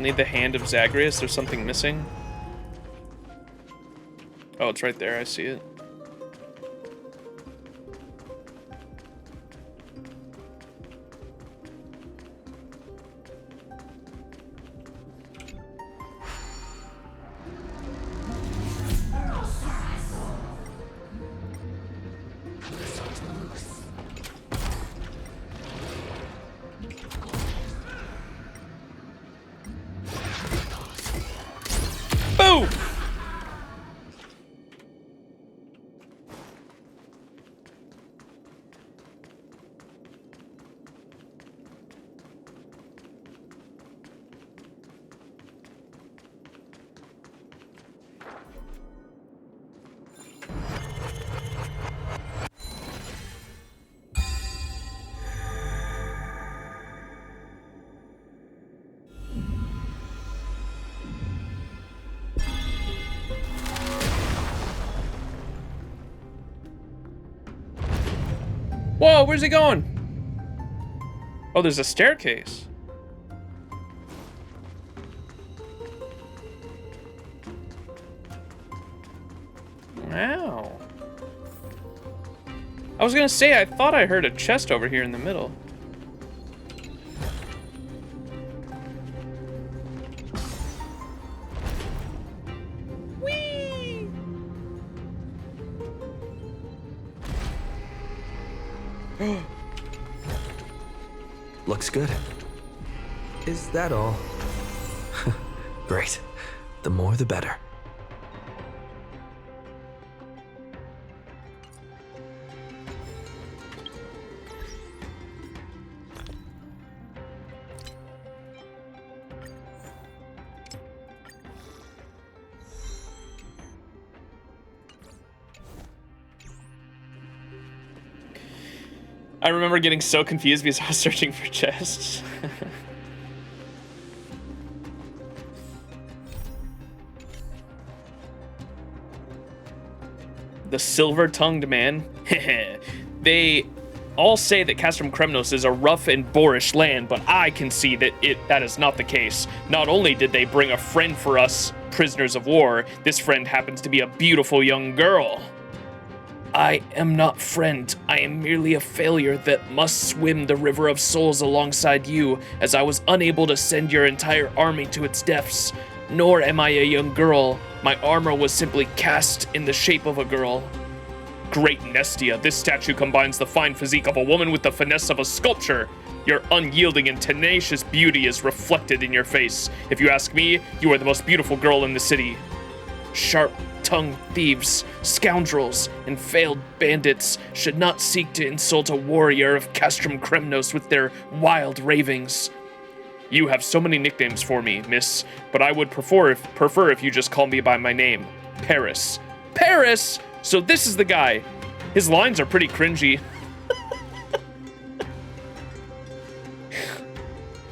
need the hand of Zagreus. There's something missing. Oh, it's right there. I see it. Boom! Whoa, where's he going? Oh, there's a staircase. Wow. I was gonna say, I thought I heard a chest over here in the middle. Looks good. Is that all? Great. The more the better. I remember getting so confused because I was searching for chests. The silver-tongued man. They all say that Castrum Kremnos is a rough and boorish land, but I can see that that is not the case. Not only did they bring a friend for us, prisoners of war, this friend happens to be a beautiful young girl. I am not friend. I am merely a failure that must swim the river of souls alongside you, as I was unable to send your entire army to its depths. Nor am I a young girl. My armor was simply cast in the shape of a girl. Great Nestia, this statue combines the fine physique of a woman with the finesse of a sculpture. Your unyielding and tenacious beauty is reflected in your face. If you ask me, you are the most beautiful girl in the city. Sharp-tongued thieves, scoundrels, and failed bandits should not seek to insult a warrior of Castrum Kremnos with their wild ravings. You have so many nicknames for me, miss, but I would prefer if you just call me by my name, Paris. Paris! So this is the guy. His lines are pretty cringy.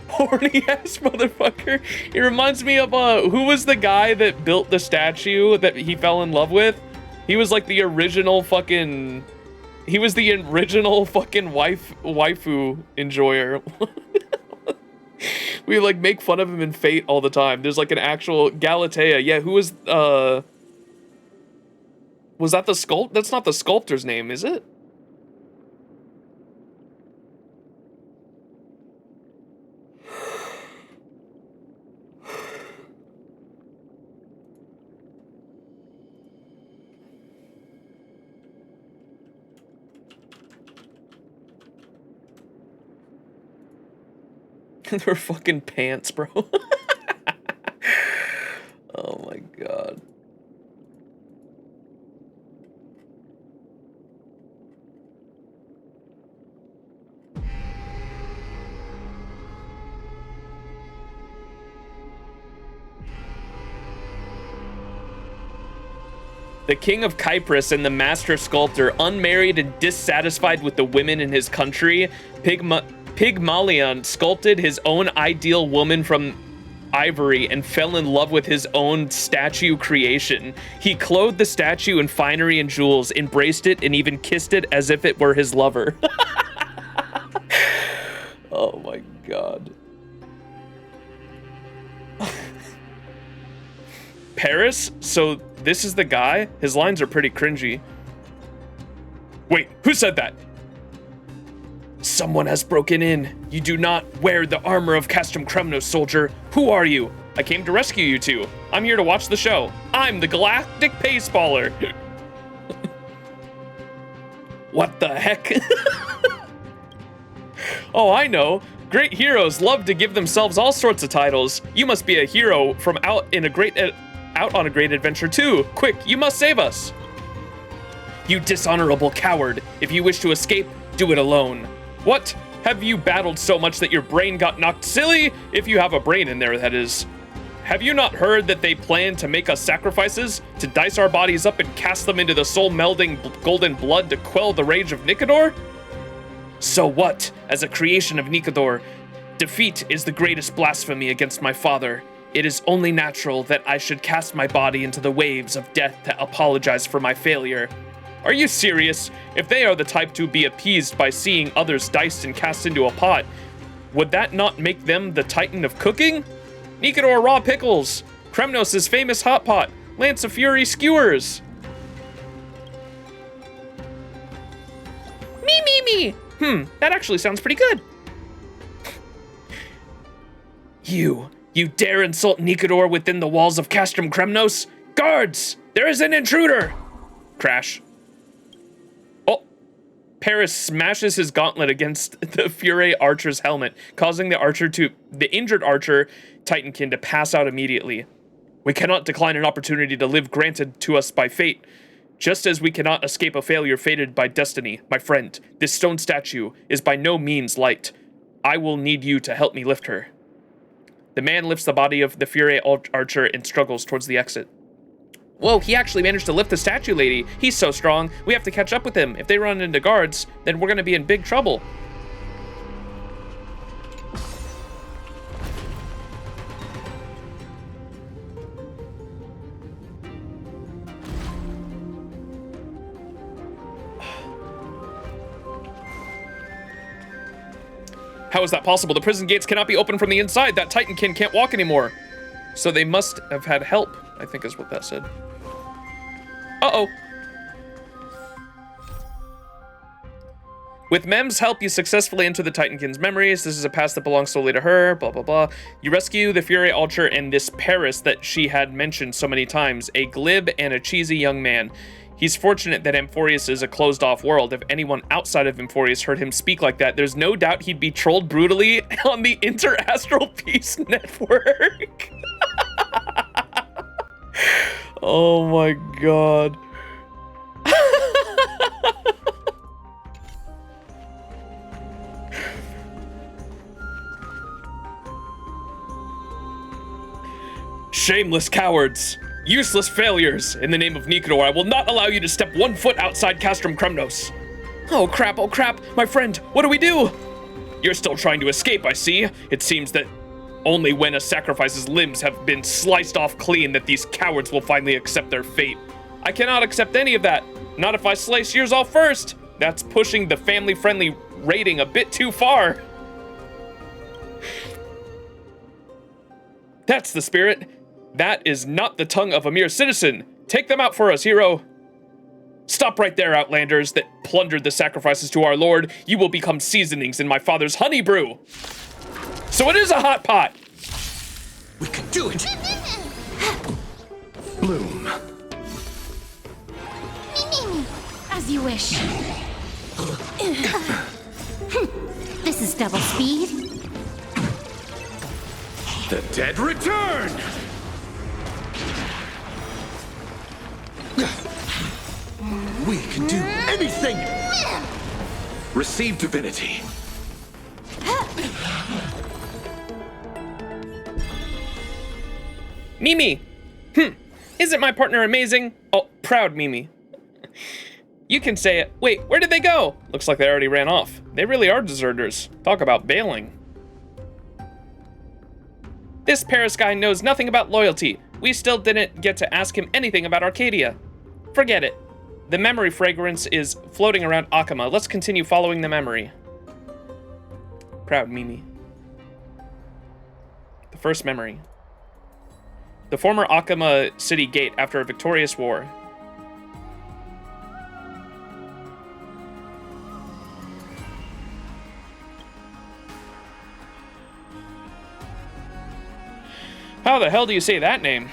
Horny ass motherfucker. He reminds me of who was the guy that built the statue that he fell in love with? He was like the original fucking. He was the original fucking waifu enjoyer. We like make fun of him in Fate all the time. There's like an actual Galatea. Yeah, who was that the sculpt? That's not the sculptor's name, is it? They're fucking pants, bro. Oh my god. The king of Kypris and the master sculptor, unmarried and dissatisfied with the women in his country, Pygmalion sculpted his own ideal woman from ivory and fell in love with his own statue creation. He clothed the statue in finery and jewels, embraced it, and even kissed it as if it were his lover. Oh my god. Paris? So this is the guy? His lines are pretty cringy. Wait, who said that? Someone has broken in. You do not wear the armor of Castrum Kremnos, soldier. Who are you? I came to rescue you two. I'm here to watch the show. I'm the Galactic Paceballer. What the heck? Oh, I know. Great heroes love to give themselves all sorts of titles. You must be a hero from out on a great adventure too. Quick, you must save us. You dishonorable coward. If you wish to escape, do it alone. What? Have you battled so much that your brain got knocked silly? If you have a brain in there, that is. Have you not heard that they plan to make us sacrifices? To dice our bodies up and cast them into the soul-melding golden blood to quell the rage of Nikador? So what? As a creation of Nikador, defeat is the greatest blasphemy against my father. It is only natural that I should cast my body into the waves of death to apologize for my failure. Are you serious? If they are the type to be appeased by seeing others diced and cast into a pot, would that not make them the titan of cooking? Nikador raw pickles, Kremnos' famous hot pot, Lance of Fury skewers. Me. That actually sounds pretty good. You dare insult Nikador within the walls of Castrum Kremnos? Guards, there is an intruder. Crash. Oh, Paris smashes his gauntlet against the Fury archer's helmet, causing the injured archer Titankin to pass out immediately. We cannot decline an opportunity to live granted to us by fate, just as we cannot escape a failure fated by destiny. My friend, this stone statue is by no means light. I will need you to help me lift her. The man lifts the body of the Fury archer and struggles towards the exit. Whoa, he actually managed to lift the statue lady. He's so strong. We have to catch up with him. If they run into guards, then we're going to be in big trouble. How is that possible? The prison gates cannot be opened from the inside. That Titankin can't walk anymore. So they must have had help, I think is what that said. Uh-oh. With Mem's help, you successfully enter the Titankin's memories. This is a past that belongs solely to her, blah, blah, blah. You rescue the Fury Archer and this Paris that she had mentioned so many times, a glib and a cheesy young man. He's fortunate that Amphoreus is a closed-off world. If anyone outside of Amphoreus heard him speak like that, there's no doubt he'd be trolled brutally on the Inter-Astral Peace Network. Oh my god. Shameless cowards. Useless failures. In the name of Nikador, I will not allow you to step 1 foot outside Castrum Kremnos. Oh crap, my friend, what do we do? You're still trying to escape, I see. It seems that only when a sacrifice's limbs have been sliced off clean that these cowards will finally accept their fate. I cannot accept any of that. Not if I slice yours off first. That's pushing the family-friendly rating a bit too far. That's the spirit. That is not the tongue of a mere citizen. Take them out for us, hero. Stop right there, outlanders that plundered the sacrifices to our lord. You will become seasonings in my father's honey brew. So it is a hot pot. We can do it. Bloom. As you wish. This is double speed. The dead return! We can do anything! Receive divinity. Mimi! Isn't my partner amazing? Oh, proud Mimi. You can say it. Wait, where did they go? Looks like they already ran off. They really are deserters. Talk about bailing. This Paris guy knows nothing about loyalty. We still didn't get to ask him anything about Arcadia. Forget it. The memory fragrance is floating around Akama. Let's continue following the memory. Proud Mimi. The first memory. The former Akama city gate after a victorious war. How the hell do you say that name?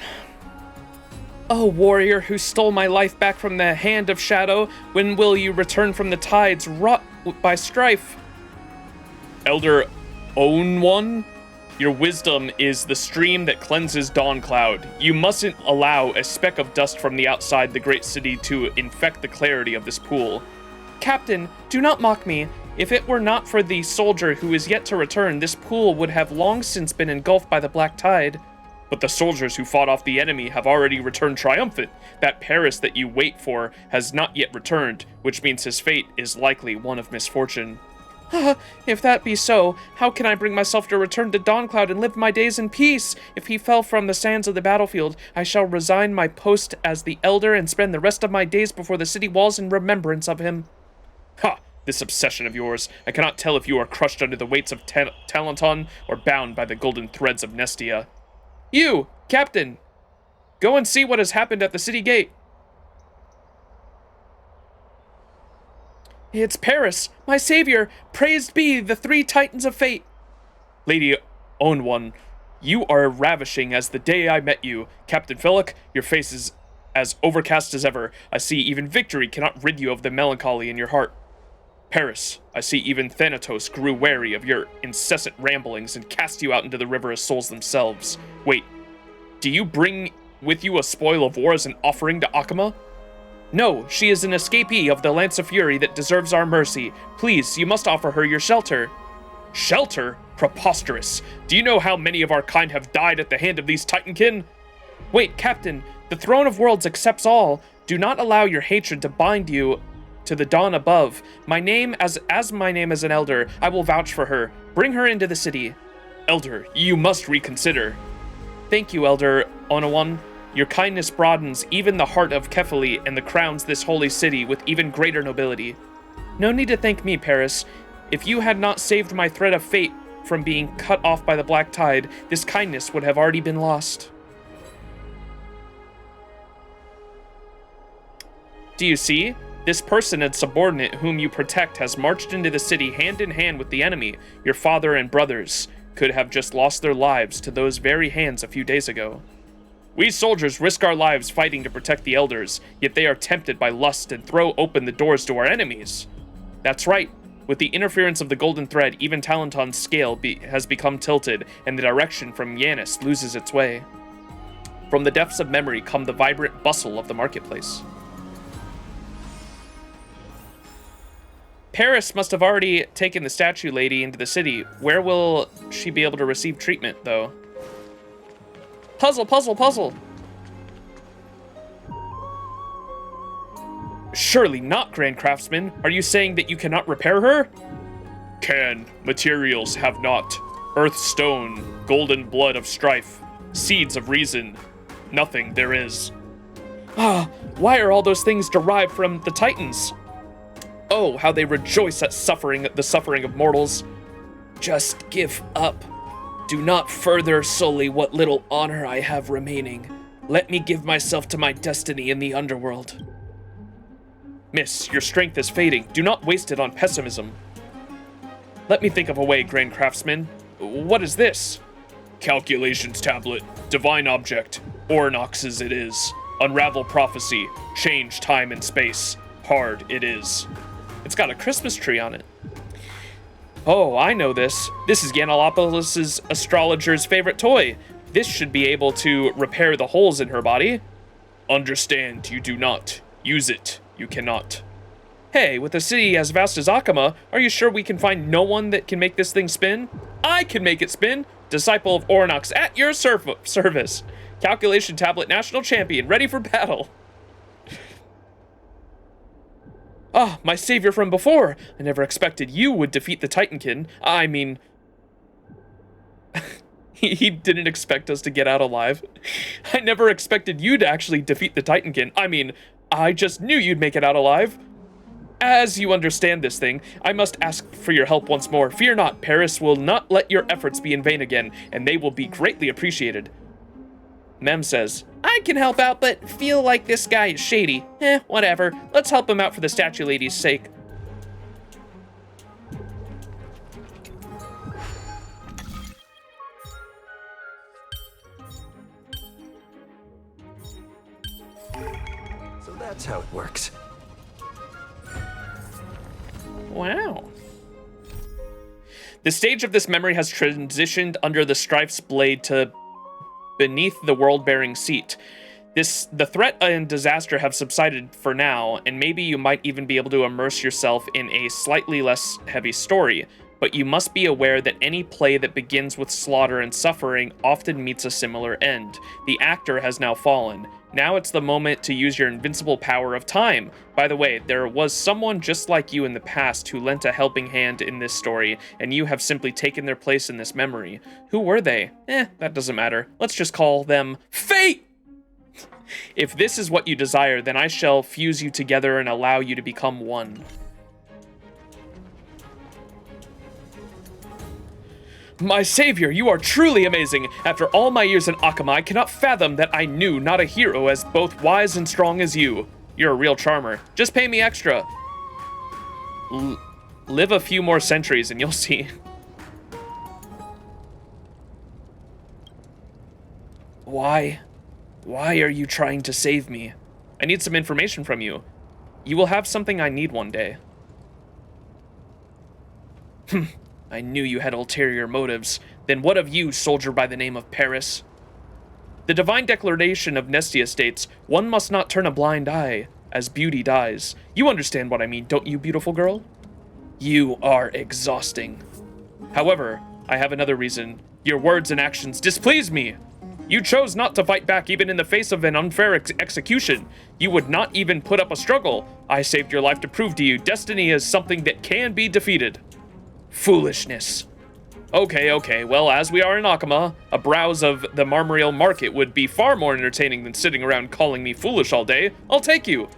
Oh, warrior who stole my life back from the hand of shadow, when will you return from the tides wrought by strife? Elder Own One? Your wisdom is the stream that cleanses Dawn Cloud. You mustn't allow a speck of dust from the outside the great city to infect the clarity of this pool. Captain, do not mock me. If it were not for the soldier who is yet to return, this pool would have long since been engulfed by the black tide. But the soldiers who fought off the enemy have already returned triumphant. That Paris that you wait for has not yet returned, which means his fate is likely one of misfortune. If that be so, how can I bring myself to return to Dawncloud and live my days in peace? If he fell from the sands of the battlefield, I shall resign my post as the elder and spend the rest of my days before the city walls in remembrance of him. Ha! This obsession of yours. I cannot tell if you are crushed under the weights of Talenton or bound by the golden threads of Nestia. You, Captain, go and see what has happened at the city gate. It's Paris, my savior. Praised be the three titans of fate. Lady Own One, you are ravishing as the day I met you. Captain Philip, your face is as overcast as ever. I see even victory cannot rid you of the melancholy in your heart. Paris, I see even Thanatos grew wary of your incessant ramblings and cast you out into the river as souls themselves. Wait, do you bring with you a spoil of war as an offering to Akama? No, she is an escapee of the Lance of Fury that deserves our mercy. Please, you must offer her your shelter. Shelter? Preposterous. Do you know how many of our kind have died at the hand of these Titankin? Wait, Captain, the Throne of Worlds accepts all. Do not allow your hatred to bind you to the dawn above. My name as my name as an elder, I will vouch for her. Bring her into the city. Elder, you must reconsider. Thank you, Elder Onawan. Your kindness broadens even the heart of Kefali and crowns this holy city with even greater nobility. No need to thank me, Paris. If you had not saved my thread of fate from being cut off by the black tide, this kindness would have already been lost. Do you see? This person and subordinate whom you protect has marched into the city hand in hand with the enemy. Your father and brothers could have just lost their lives to those very hands a few days ago. We soldiers risk our lives fighting to protect the elders, yet they are tempted by lust and throw open the doors to our enemies. That's right. With the interference of the golden thread, even Talenton's scale has become tilted, and the direction from Yanis loses its way. From the depths of memory come the vibrant bustle of the marketplace. Paris must have already taken the statue lady into the city. Where will she be able to receive treatment, though? Puzzle, puzzle, puzzle! Surely not, Grand Craftsman. Are you saying that you cannot repair her? Can. Materials have not. Earth stone, golden blood of strife, seeds of reason. Nothing there is. Ah, why are all those things derived from the Titans? Oh, how they rejoice at the suffering of mortals. Just give up. Do not further sully what little honor I have remaining. Let me give myself to my destiny in the underworld. Miss, your strength is fading. Do not waste it on pessimism. Let me think of a way, Grand Craftsman. What is this? Calculations tablet. Divine object. Ornox's it is. Unravel prophecy. Change time and space. Hard it is. It's got a Christmas tree on it. Oh, I know this. This is Yanalopolis' astrologer's favorite toy. This should be able to repair the holes in her body. Understand, you do not. Use it, you cannot. Hey, with a city as vast as Akama, are you sure we can find no one that can make this thing spin? I can make it spin! Disciple of Ornox at your service. Calculation tablet national champion, ready for battle. Ah, my savior from before! I never expected you would defeat the Titankin. I mean... he didn't expect us to get out alive. I never expected you to actually defeat the Titankin. I mean, I just knew you'd make it out alive. As you understand this thing, I must ask for your help once more. Fear not, Paris will not let your efforts be in vain again, and they will be greatly appreciated. Mem says, I can help out, but feel like this guy is shady. Whatever. Let's help him out for the statue lady's sake. So that's how it works. Wow. The stage of this memory has transitioned under the Strife's blade to beneath the world-bearing seat. The threat and disaster have subsided for now, and maybe you might even be able to immerse yourself in a slightly less heavy story, but you must be aware that any play that begins with slaughter and suffering often meets a similar end. The actor has now fallen. Now it's the moment to use your invincible power of time. By the way, there was someone just like you in the past who lent a helping hand in this story, and you have simply taken their place in this memory. Who were they? That doesn't matter. Let's just call them Fate! If this is what you desire, then I shall fuse you together and allow you to become one. My savior, you are truly amazing. After all my years in Akama, I cannot fathom that I knew not a hero as both wise and strong as you. You're a real charmer. Just pay me extra. Live a few more centuries and you'll see. Why? Why are you trying to save me? I need some information from you. You will have something I need one day. I knew you had ulterior motives. Then what of you, soldier by the name of Paris? The divine declaration of Nestia states, one must not turn a blind eye as beauty dies. You understand what I mean, don't you, beautiful girl? You are exhausting. However, I have another reason. Your words and actions displease me. You chose not to fight back even in the face of an unfair execution. You would not even put up a struggle. I saved your life to prove to you destiny is something that can be defeated. Foolishness. Okay, well, as we are in Akama, a browse of the Marmoreal Market would be far more entertaining than sitting around calling me foolish all day. I'll take you.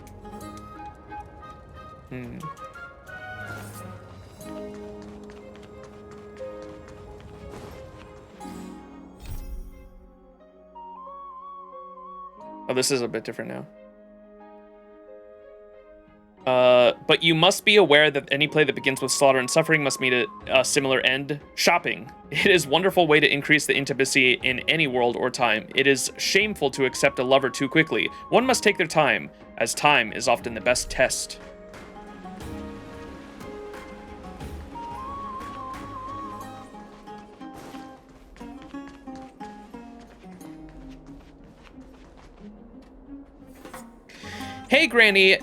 Oh, this is a bit different now. But you must be aware that any play that begins with slaughter and suffering must meet a similar end. Shopping. It is a wonderful way to increase the intimacy in any world or time. It is shameful to accept a lover too quickly. One must take their time, as time is often the best test. Hey, Granny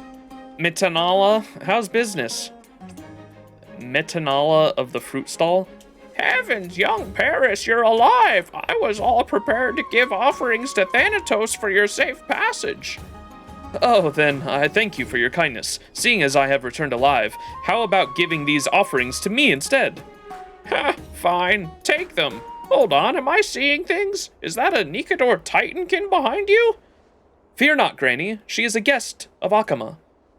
Metanala, how's business? Metanala of the fruit stall? Heavens, young Paris, you're alive! I was all prepared to give offerings to Thanatos for your safe passage. Oh, then, I thank you for your kindness. Seeing as I have returned alive, how about giving these offerings to me instead? Ha, fine, take them. Hold on, am I seeing things? Is that a Nikador Titankin behind you? Fear not, Granny. She is a guest of Akama.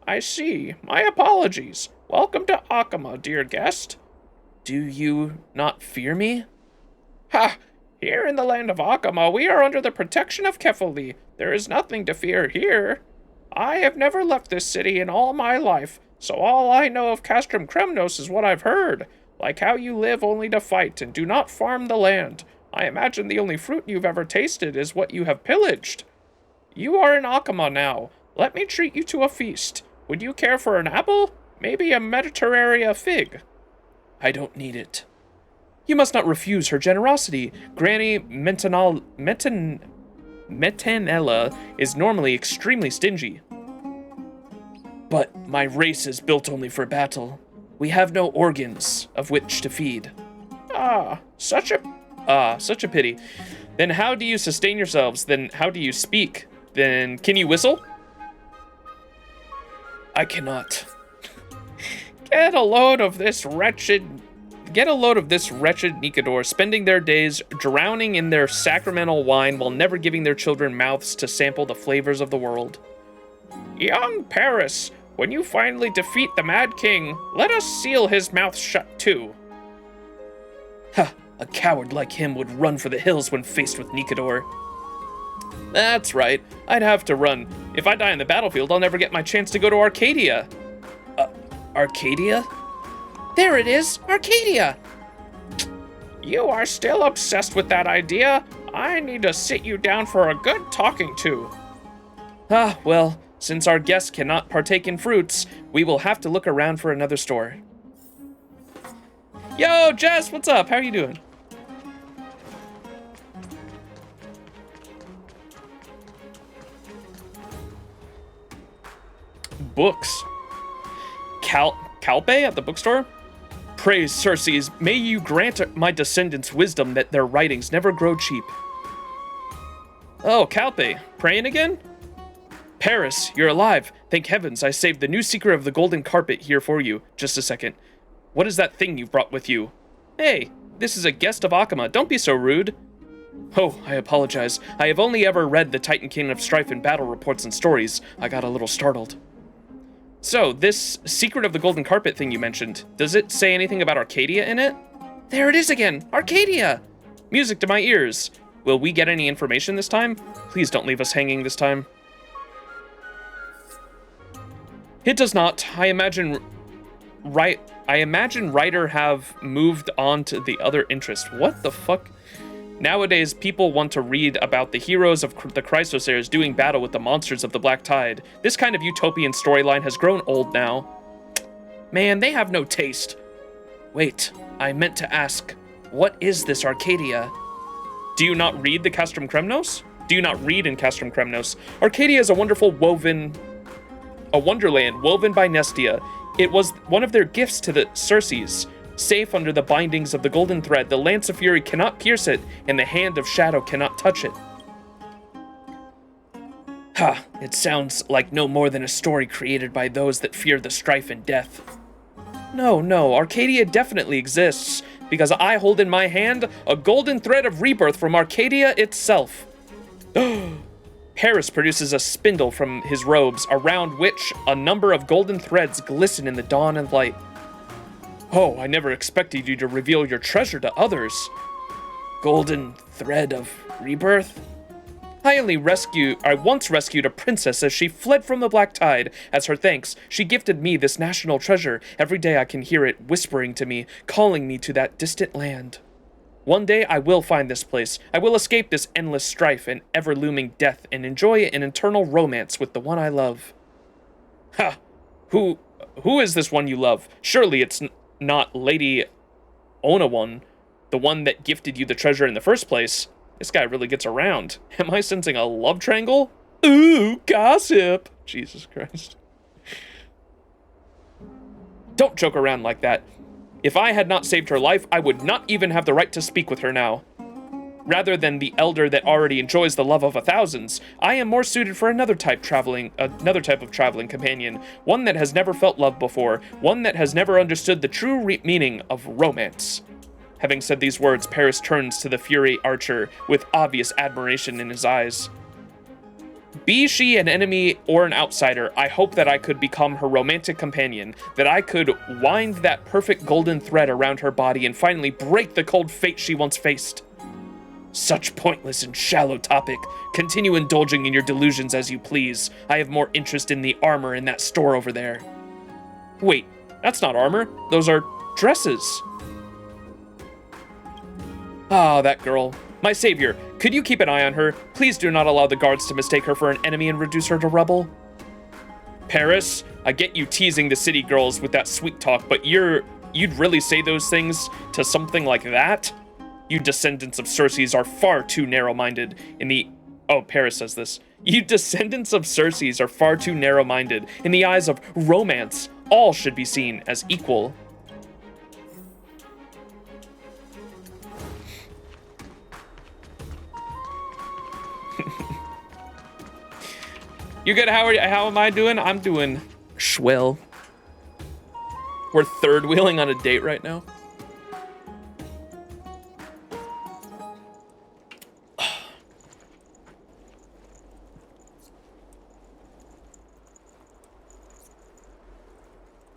I see. My apologies. Welcome to Akama, dear guest. Do you not fear me? Ha! Here in the land of Akama, we are under the protection of Kefali. There is nothing to fear here. I have never left this city in all my life, so all I know of Castrum Kremnos is what I've heard. Like how you live only to fight and do not farm the land. I imagine the only fruit you've ever tasted is what you have pillaged. You are in Akama now. Let me treat you to a feast. Would you care for an apple? Maybe a Mediterranean fig? I don't need it. You must not refuse her generosity. Granny Metanella is normally extremely stingy. But my race is built only for battle. We have no organs of which to feed. Such a pity. Then how do you sustain yourselves? Then how do you speak? Then can you whistle? I cannot. Get a load of this wretched Nikador, spending their days drowning in their sacramental wine while never giving their children mouths to sample the flavors of the world. Young Paris, when you finally defeat the Mad King, let us seal his mouth shut too. Ha! A coward like him would run for the hills when faced with Nikador. That's right. I'd have to run. If I die in the battlefield, I'll never get my chance to go to Arcadia. Arcadia? There it is, Arcadia! You are still obsessed with that idea? I need to sit you down for a good talking to. Ah, well, since our guests cannot partake in fruits, we will have to look around for another store. Yo, Jess, what's up? How are you doing? Books. Calpe at the bookstore? Praise Circes, may you grant my descendants wisdom that their writings never grow cheap. Oh, Calpe, praying again? Paris, you're alive. Thank heavens I saved the new seeker of the golden carpet here for you. Just a second. What is that thing you brought with you? Hey, this is a guest of Akama. Don't be so rude. Oh, I apologize. I have only ever read the Titan King of Strife in battle reports and stories. I got a little startled. So, this Secret of the Golden Carpet thing you mentioned, does it say anything about Arcadia in it? There it is again! Arcadia! Music to my ears. Will we get any information this time? Please don't leave us hanging this time. It does not. I imagine writer have moved on to the other interest. What the fuck? Nowadays, people want to read about the heroes of the Chrysosairs doing battle with the monsters of the Black Tide. This kind of utopian storyline has grown old now. Man, they have no taste. Wait, I meant to ask, what is this Arcadia? Do you not read the Castrum Kremnos? Do you not read in Castrum Kremnos? Arcadia is a wonderful wonderland woven by Nestia. It was one of their gifts to the Circes. Safe under the bindings of the golden thread, the lance of fury cannot pierce it, and the hand of shadow cannot touch it. Ha, it sounds like no more than a story created by those that fear the strife and death. No, Arcadia definitely exists, because I hold in my hand a golden thread of rebirth from Arcadia itself. Paris produces a spindle from his robes, around which a number of golden threads glisten in the dawn and light. Oh, I never expected you to reveal your treasure to others. Golden thread of rebirth? I once rescued a princess as she fled from the Black Tide. As her thanks, she gifted me this national treasure. Every day I can hear it whispering to me, calling me to that distant land. One day I will find this place. I will escape this endless strife and ever-looming death and enjoy an eternal romance with the one I love. Ha! Who is this one you love? Surely it's not Lady Onawan, the one that gifted you the treasure in the first place. This guy really gets around. Am I sensing a love triangle? Ooh, gossip. Jesus Christ. Don't joke around like that. If I had not saved her life, I would not even have the right to speak with her now. Rather than the elder that already enjoys the love of thousands, I am more suited for another type of traveling companion, one that has never felt love before, one that has never understood the true meaning of romance. Having said these words, Paris turns to the Fury Archer with obvious admiration in his eyes. Be she an enemy or an outsider, I hope that I could become her romantic companion, that I could wind that perfect golden thread around her body and finally break the cold fate she once faced. Such pointless and shallow topic. Continue indulging in your delusions as you please. I have more interest in the armor in that store over there. Wait, that's not armor. Those are dresses. Ah, that girl. My savior, could you keep an eye on her? Please do not allow the guards to mistake her for an enemy and reduce her to rubble. Paris, I get you teasing the city girls with that sweet talk, but you'd really say those things to something like that? You descendants of Circes are far too narrow-minded Paris says this. You descendants of Circes are far too narrow-minded. In the eyes of romance, all should be seen as equal. You good? How am I doing? I'm doing swell. We're third wheeling on a date right now.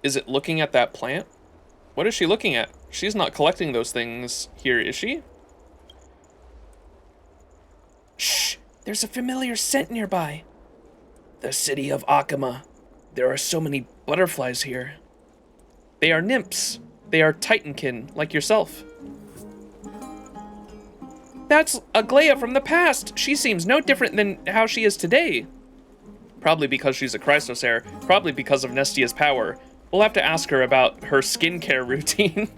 Is it looking at that plant? What is she looking at? She's not collecting those things here, is she? Shh! There's a familiar scent nearby. The city of Akama. There are so many butterflies here. They are nymphs. They are Titankin, like yourself. That's Aglaia from the past. She seems no different than how she is today. Probably because she's a Chrysosaur. Probably because of Nestia's power. We'll have to ask her about her skincare routine.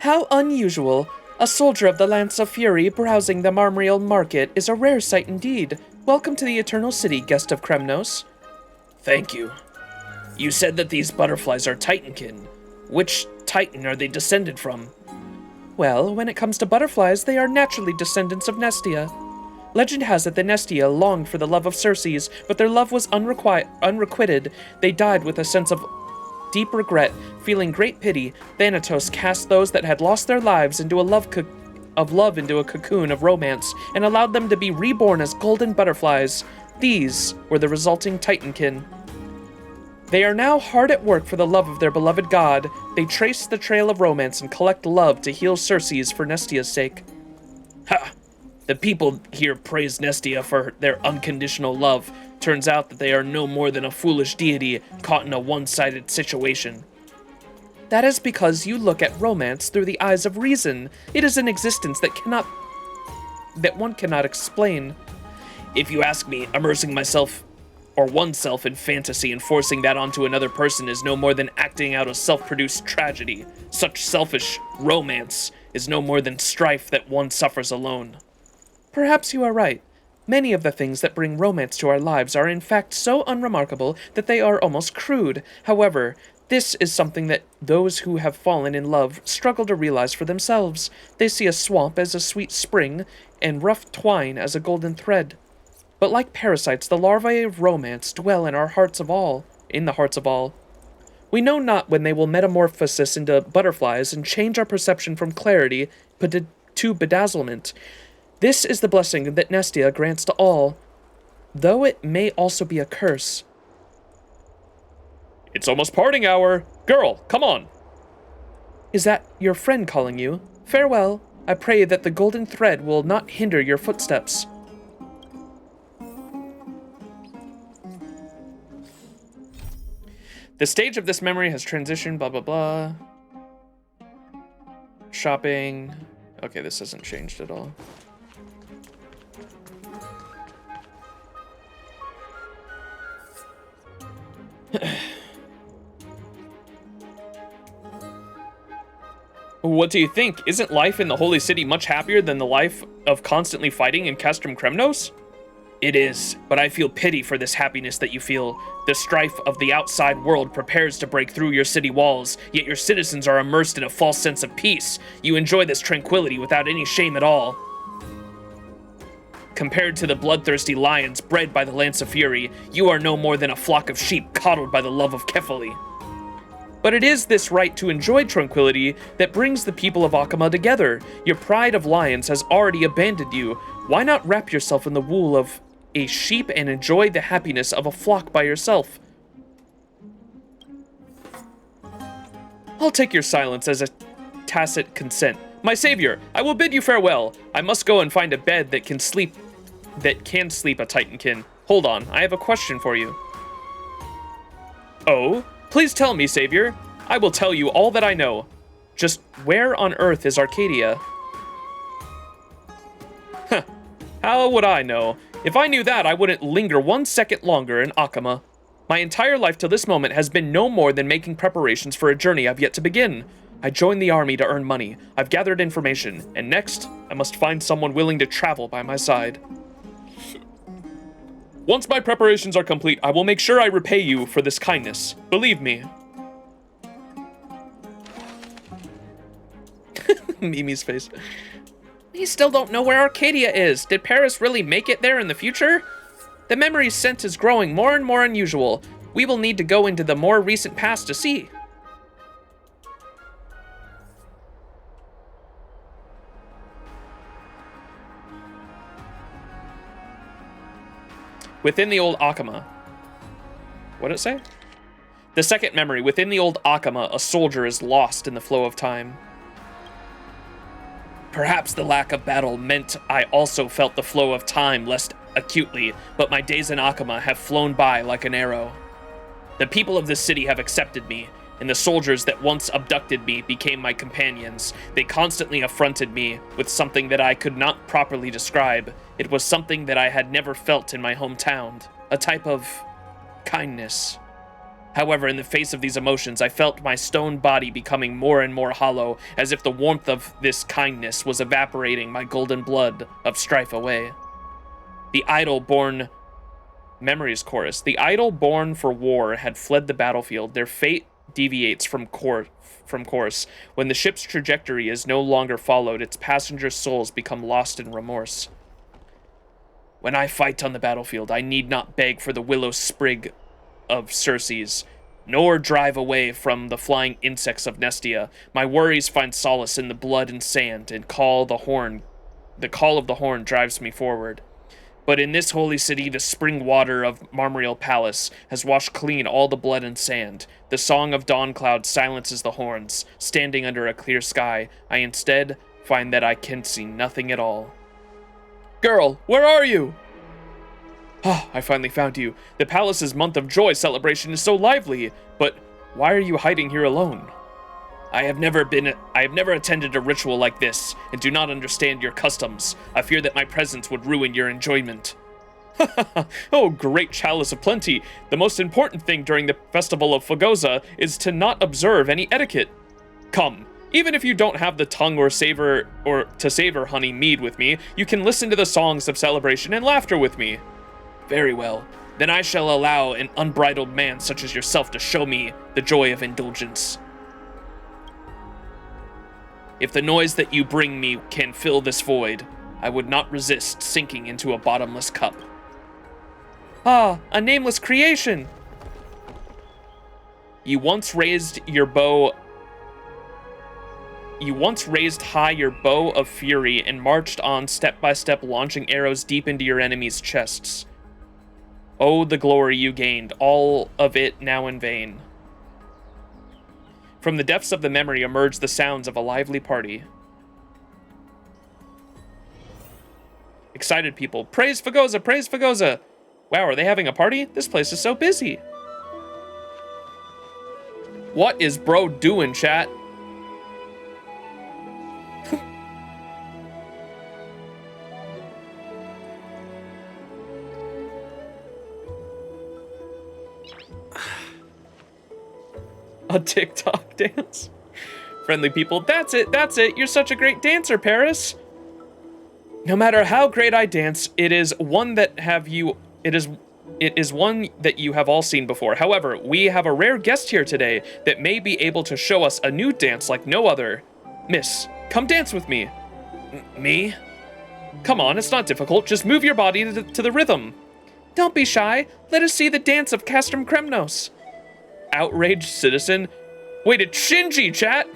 How unusual. A soldier of the Lance of Fury browsing the Marmreal Market is a rare sight indeed. Welcome to the Eternal City, guest of Kremnos. Thank you. You said that these butterflies are Titankin. Which Titan are they descended from? Well, when it comes to butterflies, they are naturally descendants of Nestia. Legend has it that Nestia longed for the love of Circes, but their love was unrequited. They died with a sense of deep regret. Feeling great pity, Thanatos cast those that had lost their lives into a love into a cocoon of romance, and allowed them to be reborn as golden butterflies. These were the resulting Titankin. They are now hard at work for the love of their beloved god. They trace the trail of romance and collect love to heal Circes for Nestia's sake. Ha! The people here praise Nestia for their unconditional love. Turns out that they are no more than a foolish deity caught in a one-sided situation. That is because you look at romance through the eyes of reason. It is an existence that one cannot explain. If you ask me, immersing myself or oneself in fantasy and forcing that onto another person is no more than acting out a self-produced tragedy. Such selfish romance is no more than strife that one suffers alone. Perhaps you are right. Many of the things that bring romance to our lives are in fact so unremarkable that they are almost crude. However, this is something that those who have fallen in love struggle to realize for themselves. They see a swamp as a sweet spring, and rough twine as a golden thread. But like parasites, the larvae of romance dwell in the hearts of all. We know not when they will metamorphose into butterflies and change our perception from clarity to bedazzlement. This is the blessing that Nestia grants to all, though it may also be a curse. It's almost parting hour. Girl, come on. Is that your friend calling you? Farewell. I pray that the golden thread will not hinder your footsteps. The stage of this memory has transitioned, blah, blah, blah. Shopping. Okay, this hasn't changed at all. What do you think? Isn't life in the Holy City much happier than the life of constantly fighting in Castrum Kremnos? It is, but I feel pity for this happiness that you feel. The strife of the outside world prepares to break through your city walls, yet your citizens are immersed in a false sense of peace. You enjoy this tranquility without any shame at all. Compared to the bloodthirsty lions bred by the Lance of Fury, you are no more than a flock of sheep coddled by the love of Kefali. But it is this right to enjoy tranquility that brings the people of Akama together. Your pride of lions has already abandoned you. Why not wrap yourself in the wool of a sheep and enjoy the happiness of a flock by yourself? I'll take your silence as a tacit consent. My savior, I will bid you farewell. I must go and find a bed that can sleep a Titankin. Hold on, I have a question for you. Oh? Please tell me, savior. I will tell you all that I know. Just where on earth is Arcadia? Huh. How would I know? If I knew that, I wouldn't linger 1 second longer in Akama. My entire life till this moment has been no more than making preparations for a journey I've yet to begin. I joined the army to earn money. I've gathered information, and next, I must find someone willing to travel by my side. Once my preparations are complete, I will make sure I repay you for this kindness. Believe me. Mimi's face. We still don't know where Arcadia is. Did Paris really make it there in the future? The memory sense is growing more and more unusual. We will need to go into the more recent past to see. Within the old Akama. What did it say? The second memory. Within the old Akama, a soldier is lost in the flow of time. Perhaps the lack of battle meant I also felt the flow of time less acutely, but my days in Akama have flown by like an arrow. The people of this city have accepted me, and the soldiers that once abducted me became my companions. They constantly affronted me with something that I could not properly describe. It was something that I had never felt in my hometown, a type of kindness. However, in the face of these emotions, I felt my stone body becoming more and more hollow, as if the warmth of this kindness was evaporating my golden blood of strife away. The idol born... Memories chorus. The idol born for war had fled the battlefield. Their fate deviates from course. When the ship's trajectory is no longer followed, its passengers' souls become lost in remorse. When I fight on the battlefield, I need not beg for the willow sprig of Circes, nor drive away from the flying insects of Nestia. My worries find solace in the blood and sand, and the call of the horn drives me forward. But in this holy city, the spring water of Marmoreal Palace has washed clean all the blood and sand. The song of dawn cloud silences the horns. Standing under a clear sky, I instead find that I can see nothing at all. Girl, where are you? Ah, I finally found you. The palace's month of joy celebration is so lively, but why are you hiding here alone? I have never attended a ritual like this, and do not understand your customs. I fear that my presence would ruin your enjoyment. Oh, great chalice of plenty. The most important thing during the festival of Fugosa is to not observe any etiquette. Come, even if you don't have the tongue to savor honey mead with me, you can listen to the songs of celebration and laughter with me. Very well. Then I shall allow an unbridled man such as yourself to show me the joy of indulgence. If the noise that you bring me can fill this void, I would not resist sinking into a bottomless cup. Ah, a nameless creation! You once raised high your bow of fury and marched on step by step, launching arrows deep into your enemies' chests. Oh, the glory you gained, all of it now in vain. From the depths of the memory emerge the sounds of a lively party. Excited people. Praise Fugosa! Praise Fugosa! Wow, are they having a party? This place is so busy. What is bro doing, chat? A TikTok dance. Friendly people, that's it, you're such a great dancer, Paris. No matter how great I dance, it is one that you have all seen before. However, we have a rare guest here today that may be able to show us a new dance like no other. Miss, come dance with me. Me? Come on, it's not difficult, just move your body to the rhythm. Don't be shy, let us see the dance of Castrum Kremnos. Outraged citizen? Wait, it's Shinji, chat!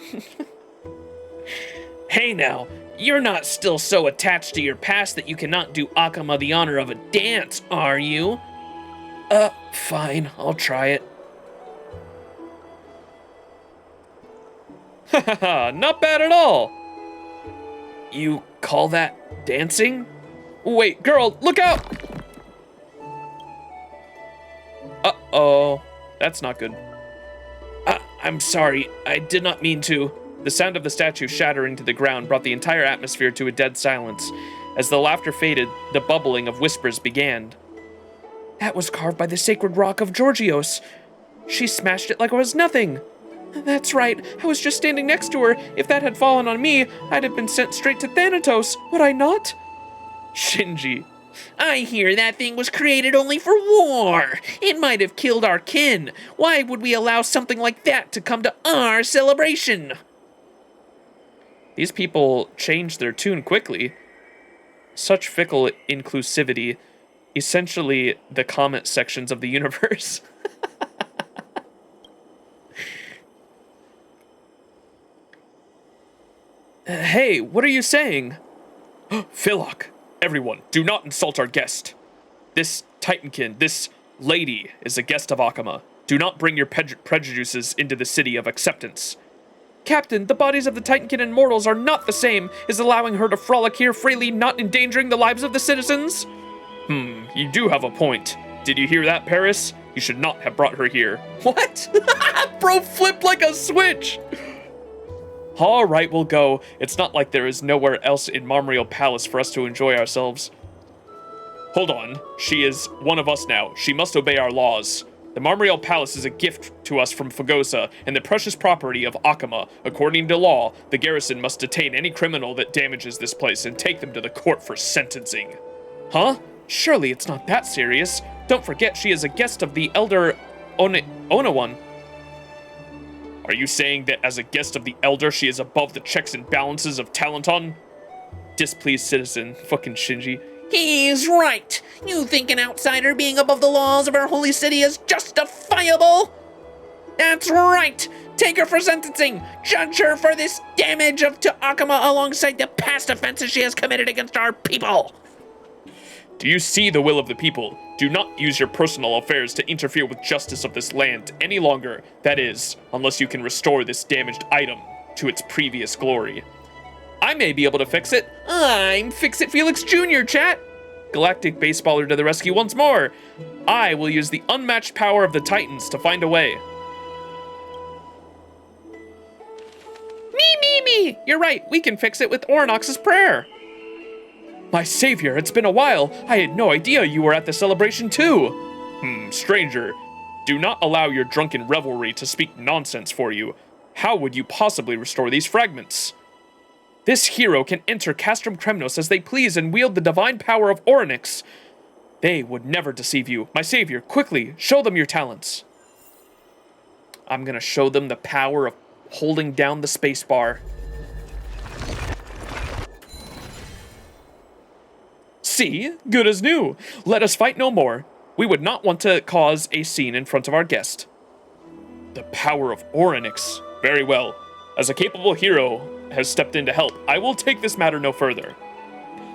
Hey now, you're not still so attached to your past that you cannot do Akama the honor of a dance, are you? Fine, I'll try it. Hahaha, not bad at all! You call that dancing? Wait, girl, look out! Uh-oh. That's not good. I'm sorry, I did not mean to. The sound of the statue shattering to the ground brought the entire atmosphere to a dead silence. As the laughter faded, the bubbling of whispers began. That was carved by the sacred rock of Georgios. She smashed it like it was nothing. That's right, I was just standing next to her. If that had fallen on me, I'd have been sent straight to Thanatos, would I not? Shinji. I hear that thing was created only for war. It might have killed our kin. Why would we allow something like that to come to our celebration? These people changed their tune quickly. Such fickle inclusivity, essentially the comment sections of the universe. Hey, what are you saying? Philok. Everyone, do not insult our guest. This Titankin, this lady, is a guest of Akama. Do not bring your prejudices into the city of acceptance. Captain, the bodies of the Titankin and mortals are not the same. Is allowing her to frolic here freely not endangering the lives of the citizens? You do have a point. Did you hear that, Paris? You should not have brought her here. What? Bro flipped like a switch. All right, we'll go. It's not like there is nowhere else in Marmorial Palace for us to enjoy ourselves. Hold on. She is one of us now. She must obey our laws. The Marmorial Palace is a gift to us from Fagosa and the precious property of Akama. According to law, the garrison must detain any criminal that damages this place and take them to the court for sentencing. Huh? Surely it's not that serious. Don't forget she is a guest of the Elder Onawan. Are you saying that as a guest of the Elder, she is above the checks and balances of Talenton? Displeased citizen, fucking Shinji. He's right. You think an outsider being above the laws of our holy city is justifiable? That's right. Take her for sentencing. Judge her for this damage to Akama alongside the past offenses she has committed against our people. Do you see the will of the people? Do not use your personal affairs to interfere with justice of this land any longer. That is, unless you can restore this damaged item to its previous glory. I may be able to fix it. I'm Fix-It Felix Jr., chat. Galactic Baseballer to the rescue once more. I will use the unmatched power of the Titans to find a way. Me. You're right, we can fix it with Oronox's prayer. My savior, it's been a while. I had no idea you were at the celebration too. Stranger, do not allow your drunken revelry to speak nonsense for you. How would you possibly restore these fragments? This hero can enter Castrum Kremnos as they please and wield the divine power of Oronix. They would never deceive you. My savior, quickly, show them your talents. I'm gonna show them the power of holding down the spacebar. See? Good as new. Let us fight no more. We would not want to cause a scene in front of our guest. The power of Oronix. Very well. As a capable hero has stepped in to help, I will take this matter no further.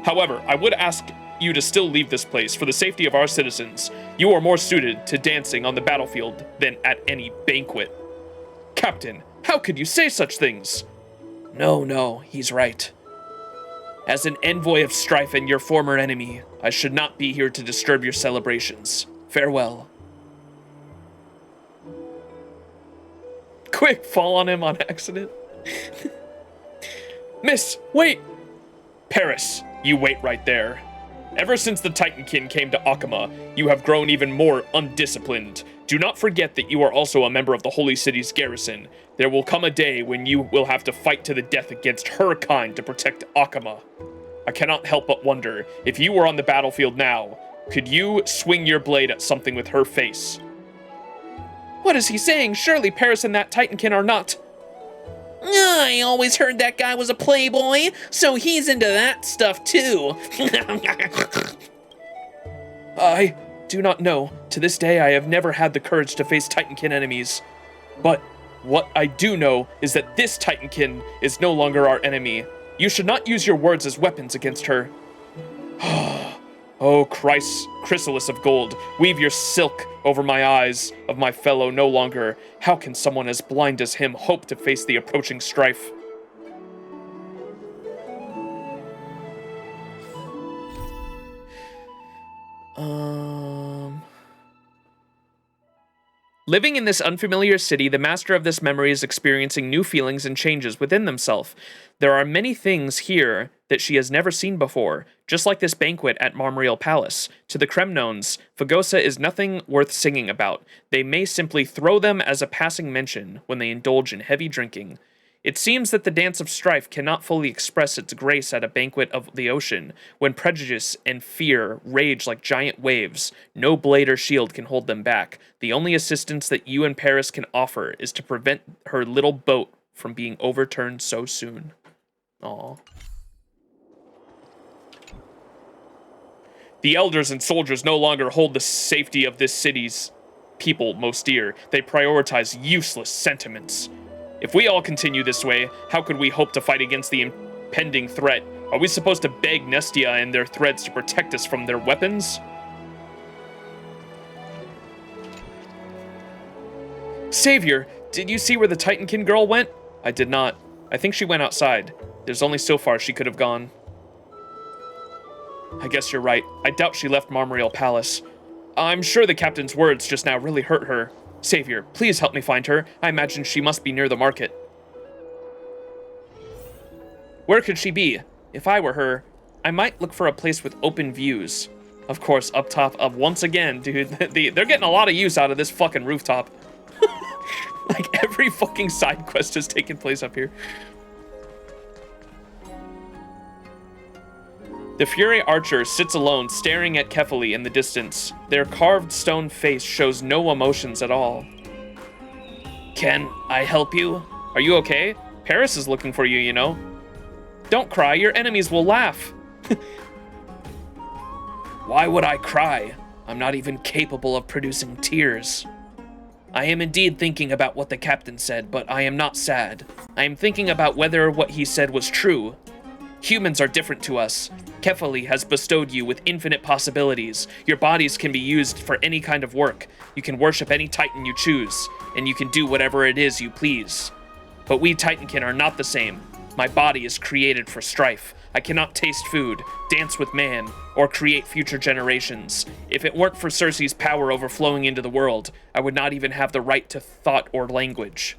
However, I would ask you to still leave this place for the safety of our citizens. You are more suited to dancing on the battlefield than at any banquet. Captain, how could you say such things? No, he's right. As an envoy of strife and your former enemy, I should not be here to disturb your celebrations. Farewell. Quick, fall on him on accident. Miss, wait! Paris, you wait right there. Ever since the Titankin came to Akama, you have grown even more undisciplined. Do not forget that you are also a member of the Holy City's garrison. There will come a day when you will have to fight to the death against her kind to protect Akama. I cannot help but wonder, if you were on the battlefield now, could you swing your blade at something with her face? What is he saying? Surely Paris and that Titankin are not... I always heard that guy was a playboy, so he's into that stuff too. I do not know. To this day, I have never had the courage to face Titankin enemies. But what I do know is that this Titankin is no longer our enemy. You should not use your words as weapons against her. Oh, Christ, chrysalis of gold, weave your silk over my eyes of my fellow no longer. How can someone as blind as him hope to face the approaching strife? Living in this unfamiliar city, the master of this memory is experiencing new feelings and changes within themselves. There are many things here that she has never seen before, just like this banquet at Marmorial Palace. To the Kremnones, Fagosa is nothing worth singing about. They may simply throw them as a passing mention when they indulge in heavy drinking. It seems that the dance of strife cannot fully express its grace at a banquet of the ocean. When prejudice and fear rage like giant waves, no blade or shield can hold them back. The only assistance that you and Paris can offer is to prevent her little boat from being overturned so soon. Aww. The elders and soldiers no longer hold the safety of this city's people most dear. They prioritize useless sentiments. If we all continue this way, how could we hope to fight against the impending threat? Are we supposed to beg Nestia and their threads to protect us from their weapons? Savior, did you see where the Titankin girl went? I did not. I think she went outside. There's only so far she could have gone. I guess you're right. I doubt she left Marmoreal Palace. I'm sure the captain's words just now really hurt her. Savior, please help me find her. I imagine she must be near the market. Where could she be? If I were her, I might look for a place with open views. Of course, up top, once again, dude, they're getting a lot of use out of this fucking rooftop. Like, every fucking side quest has taken place up here. The Fury Archer sits alone, staring at Kefali in the distance. Their carved stone face shows no emotions at all. Can I help you? Are you okay? Paris is looking for you, you know. Don't cry, your enemies will laugh. Why would I cry? I'm not even capable of producing tears. I am indeed thinking about what the captain said, but I am not sad. I am thinking about whether what he said was true. Humans are different to us. Kefali has bestowed you with infinite possibilities. Your bodies can be used for any kind of work. You can worship any Titan you choose, and you can do whatever it is you please. But we Titankin are not the same. My body is created for strife. I cannot taste food, dance with man, or create future generations. If it weren't for Circe's power overflowing into the world, I would not even have the right to thought or language.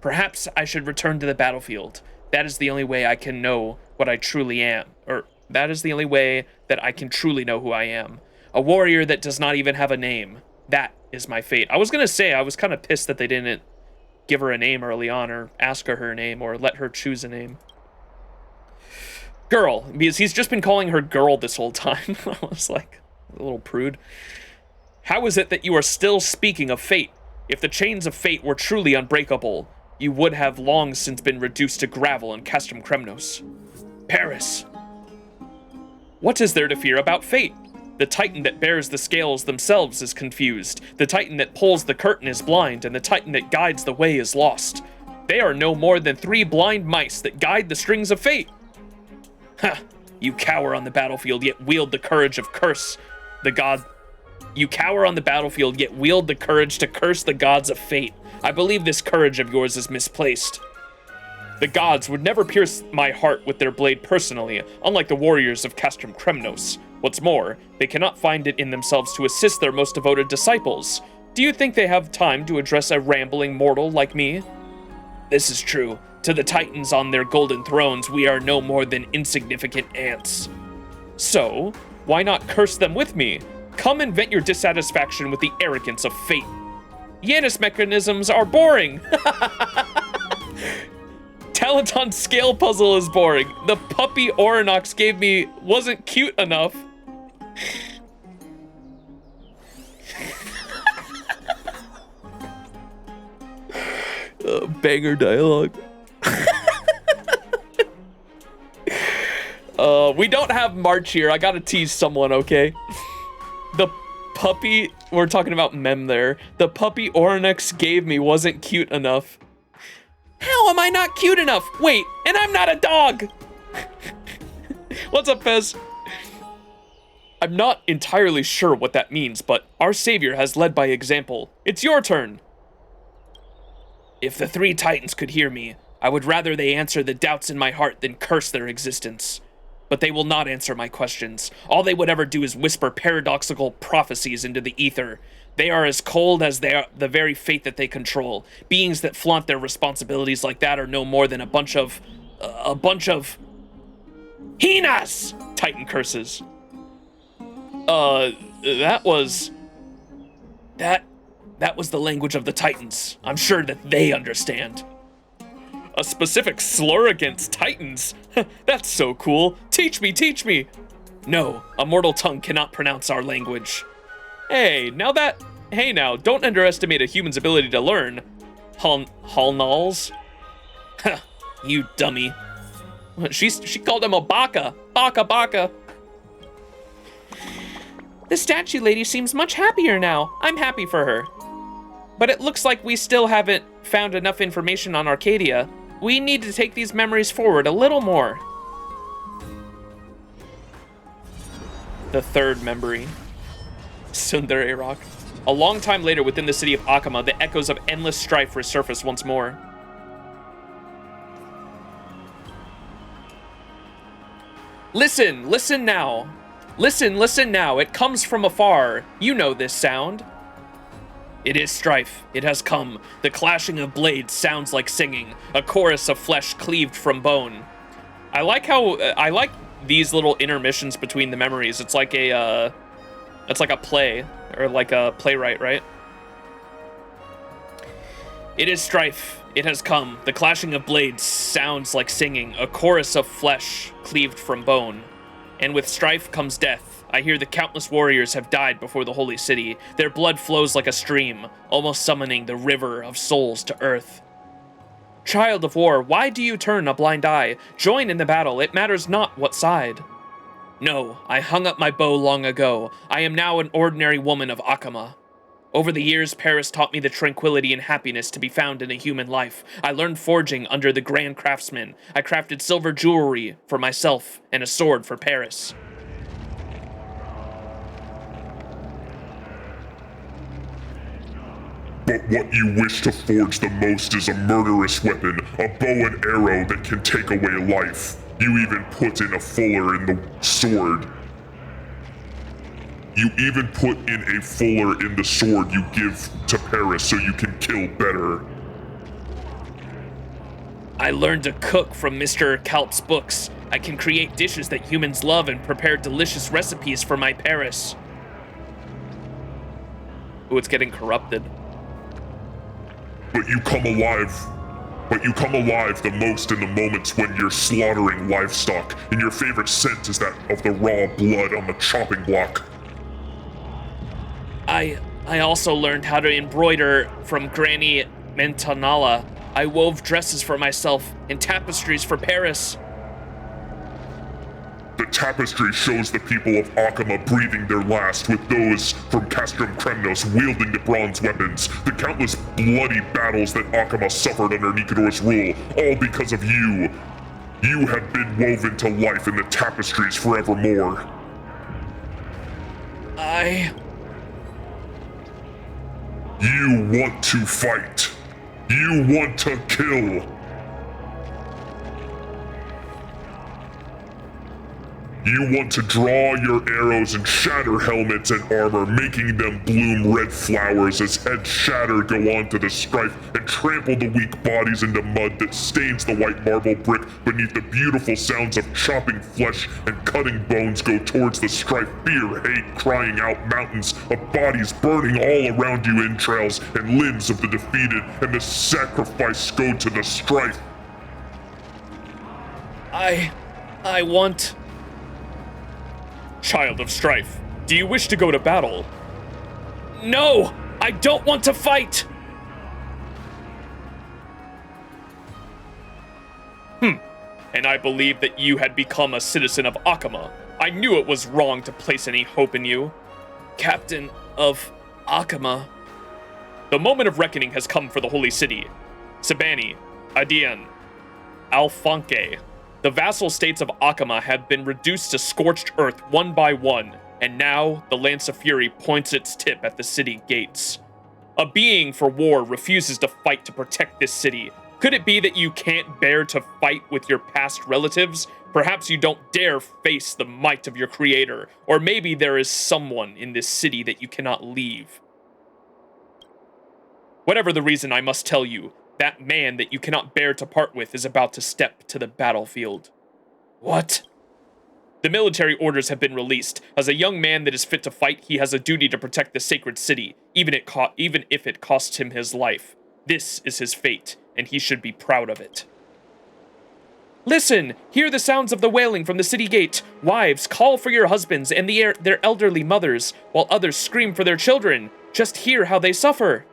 Perhaps I should return to the battlefield. That is the only way I can know what I truly am. Or, that is the only way that I can truly know who I am. A warrior that does not even have a name. That is my fate. I was gonna say, I was kind of pissed that they didn't give her a name early on, or ask her name, or let her choose a name. Girl, because he's just been calling her girl this whole time. I was like, a little prude. How is it that you are still speaking of fate? If the chains of fate were truly unbreakable, you would have long since been reduced to gravel in Castrum Kremnos. Paris. What is there to fear about fate? The Titan that bears the scales themselves is confused. The Titan that pulls the curtain is blind, and the Titan that guides the way is lost. They are no more than 3 blind mice that guide the strings of fate. Ha! You cower on the battlefield, yet wield the courage of curse the god. You cower on the battlefield, yet wield the courage to curse the gods of fate. I believe this courage of yours is misplaced. The gods would never pierce my heart with their blade personally, unlike the warriors of Castrum Kremnos. What's more, they cannot find it in themselves to assist their most devoted disciples. Do you think they have time to address a rambling mortal like me? This is true. To the Titans on their golden thrones, we are no more than insignificant ants. So, why not curse them with me? Come and vent your dissatisfaction with the arrogance of fate. Janus mechanisms are boring. Talaton's scale puzzle is boring. The puppy Orinox gave me wasn't cute enough. Banger dialogue. We don't have March here. I gotta tease someone, okay? The puppy, we're talking about Mem there. The puppy Orinox gave me wasn't cute enough. How am I not cute enough? Wait, and I'm not a dog! What's up, Pez? I'm not entirely sure what that means, but our savior has led by example. It's your turn. If the 3 Titans could hear me, I would rather they answer the doubts in my heart than curse their existence. But they will not answer my questions. All they would ever do is whisper paradoxical prophecies into the ether. They are as cold as they are the very fate that they control. Beings that flaunt their responsibilities like that are no more than a bunch of hyenas! Titan curses. That was the language of the Titans. I'm sure that they understand. A specific slur against Titans? That's so cool. Teach me, teach me. No, a mortal tongue cannot pronounce our language. Hey, now, don't underestimate a human's ability to learn. Halnals? You dummy. She called him a baka. Baka. The statue lady seems much happier now. I'm happy for her. But it looks like we still haven't found enough information on Arcadia. We need to take these memories forward a little more. The 3rd memory. Sundar Rock. A long time later, within the city of Akama, the echoes of endless strife resurface once more. Listen, listen now. Listen, listen now. It comes from afar. You know this sound. It is strife. It has come. The clashing of blades sounds like singing. A chorus of flesh cleaved from bone. I like these little intermissions between the memories. It's like a play, or like a playwright, right? It is strife. It has come. The clashing of blades sounds like singing. A chorus of flesh cleaved from bone. And with strife comes death. I hear the countless warriors have died before the holy city. Their blood flows like a stream, almost summoning the river of souls to earth. Child of war, why do you turn a blind eye? Join in the battle. It matters not what side. No, I hung up my bow long ago. I am now an ordinary woman of Akama. Over the years, Paris taught me the tranquility and happiness to be found in a human life. I learned forging under the grand craftsman. I crafted silver jewelry for myself and a sword for Paris. But what you wish to forge the most is a murderous weapon, a bow and arrow that can take away life. You even put in a fuller in the sword. You even put in a fuller in the sword you give to Paris so you can kill better. I learned to cook from Mr. Kalp's books. I can create dishes that humans love and prepare delicious recipes for my Paris. Ooh, it's getting corrupted. But you come alive the most in the moments when you're slaughtering livestock, and your favorite scent is that of the raw blood on the chopping block. I also learned how to embroider from Granny Mentanala. I wove dresses for myself and tapestries for Paris. The tapestry shows the people of Akama breathing their last, with those from Castrum Kremnos wielding the bronze weapons, the countless bloody battles that Akama suffered under Nikador's rule, all because of you. You have been woven to life in the tapestries forevermore. You want to fight. You want to kill. You want to draw your arrows and shatter helmets and armor, making them bloom red flowers as heads shattered go on to the strife and trample the weak bodies into mud that stains the white marble brick beneath the beautiful sounds of chopping flesh and cutting bones go towards the strife, fear, hate, crying out mountains of bodies burning all around you, entrails and limbs of the defeated, and the sacrifice go to the strife. I want... Child of strife, do you wish to go to battle? No! I don't want to fight! And I believed that you had become a citizen of Akama. I knew it was wrong to place any hope in you. Captain of Akama. The moment of reckoning has come for the holy city. Sibani, Adian, Alfonke. The vassal states of Akama have been reduced to scorched earth one by one, and now the Lance of Fury points its tip at the city gates. A being for war refuses to fight to protect this city. Could it be that you can't bear to fight with your past relatives? Perhaps you don't dare face the might of your creator, or maybe there is someone in this city that you cannot leave. Whatever the reason, I must tell you, that man that you cannot bear to part with is about to step to the battlefield. What? The military orders have been released. As a young man that is fit to fight, he has a duty to protect the sacred city, even if it costs him his life. This is his fate, and he should be proud of it. Listen! Hear the sounds of the wailing from the city gate. Wives, call for your husbands and their elderly mothers, while others scream for their children. Just hear how they suffer.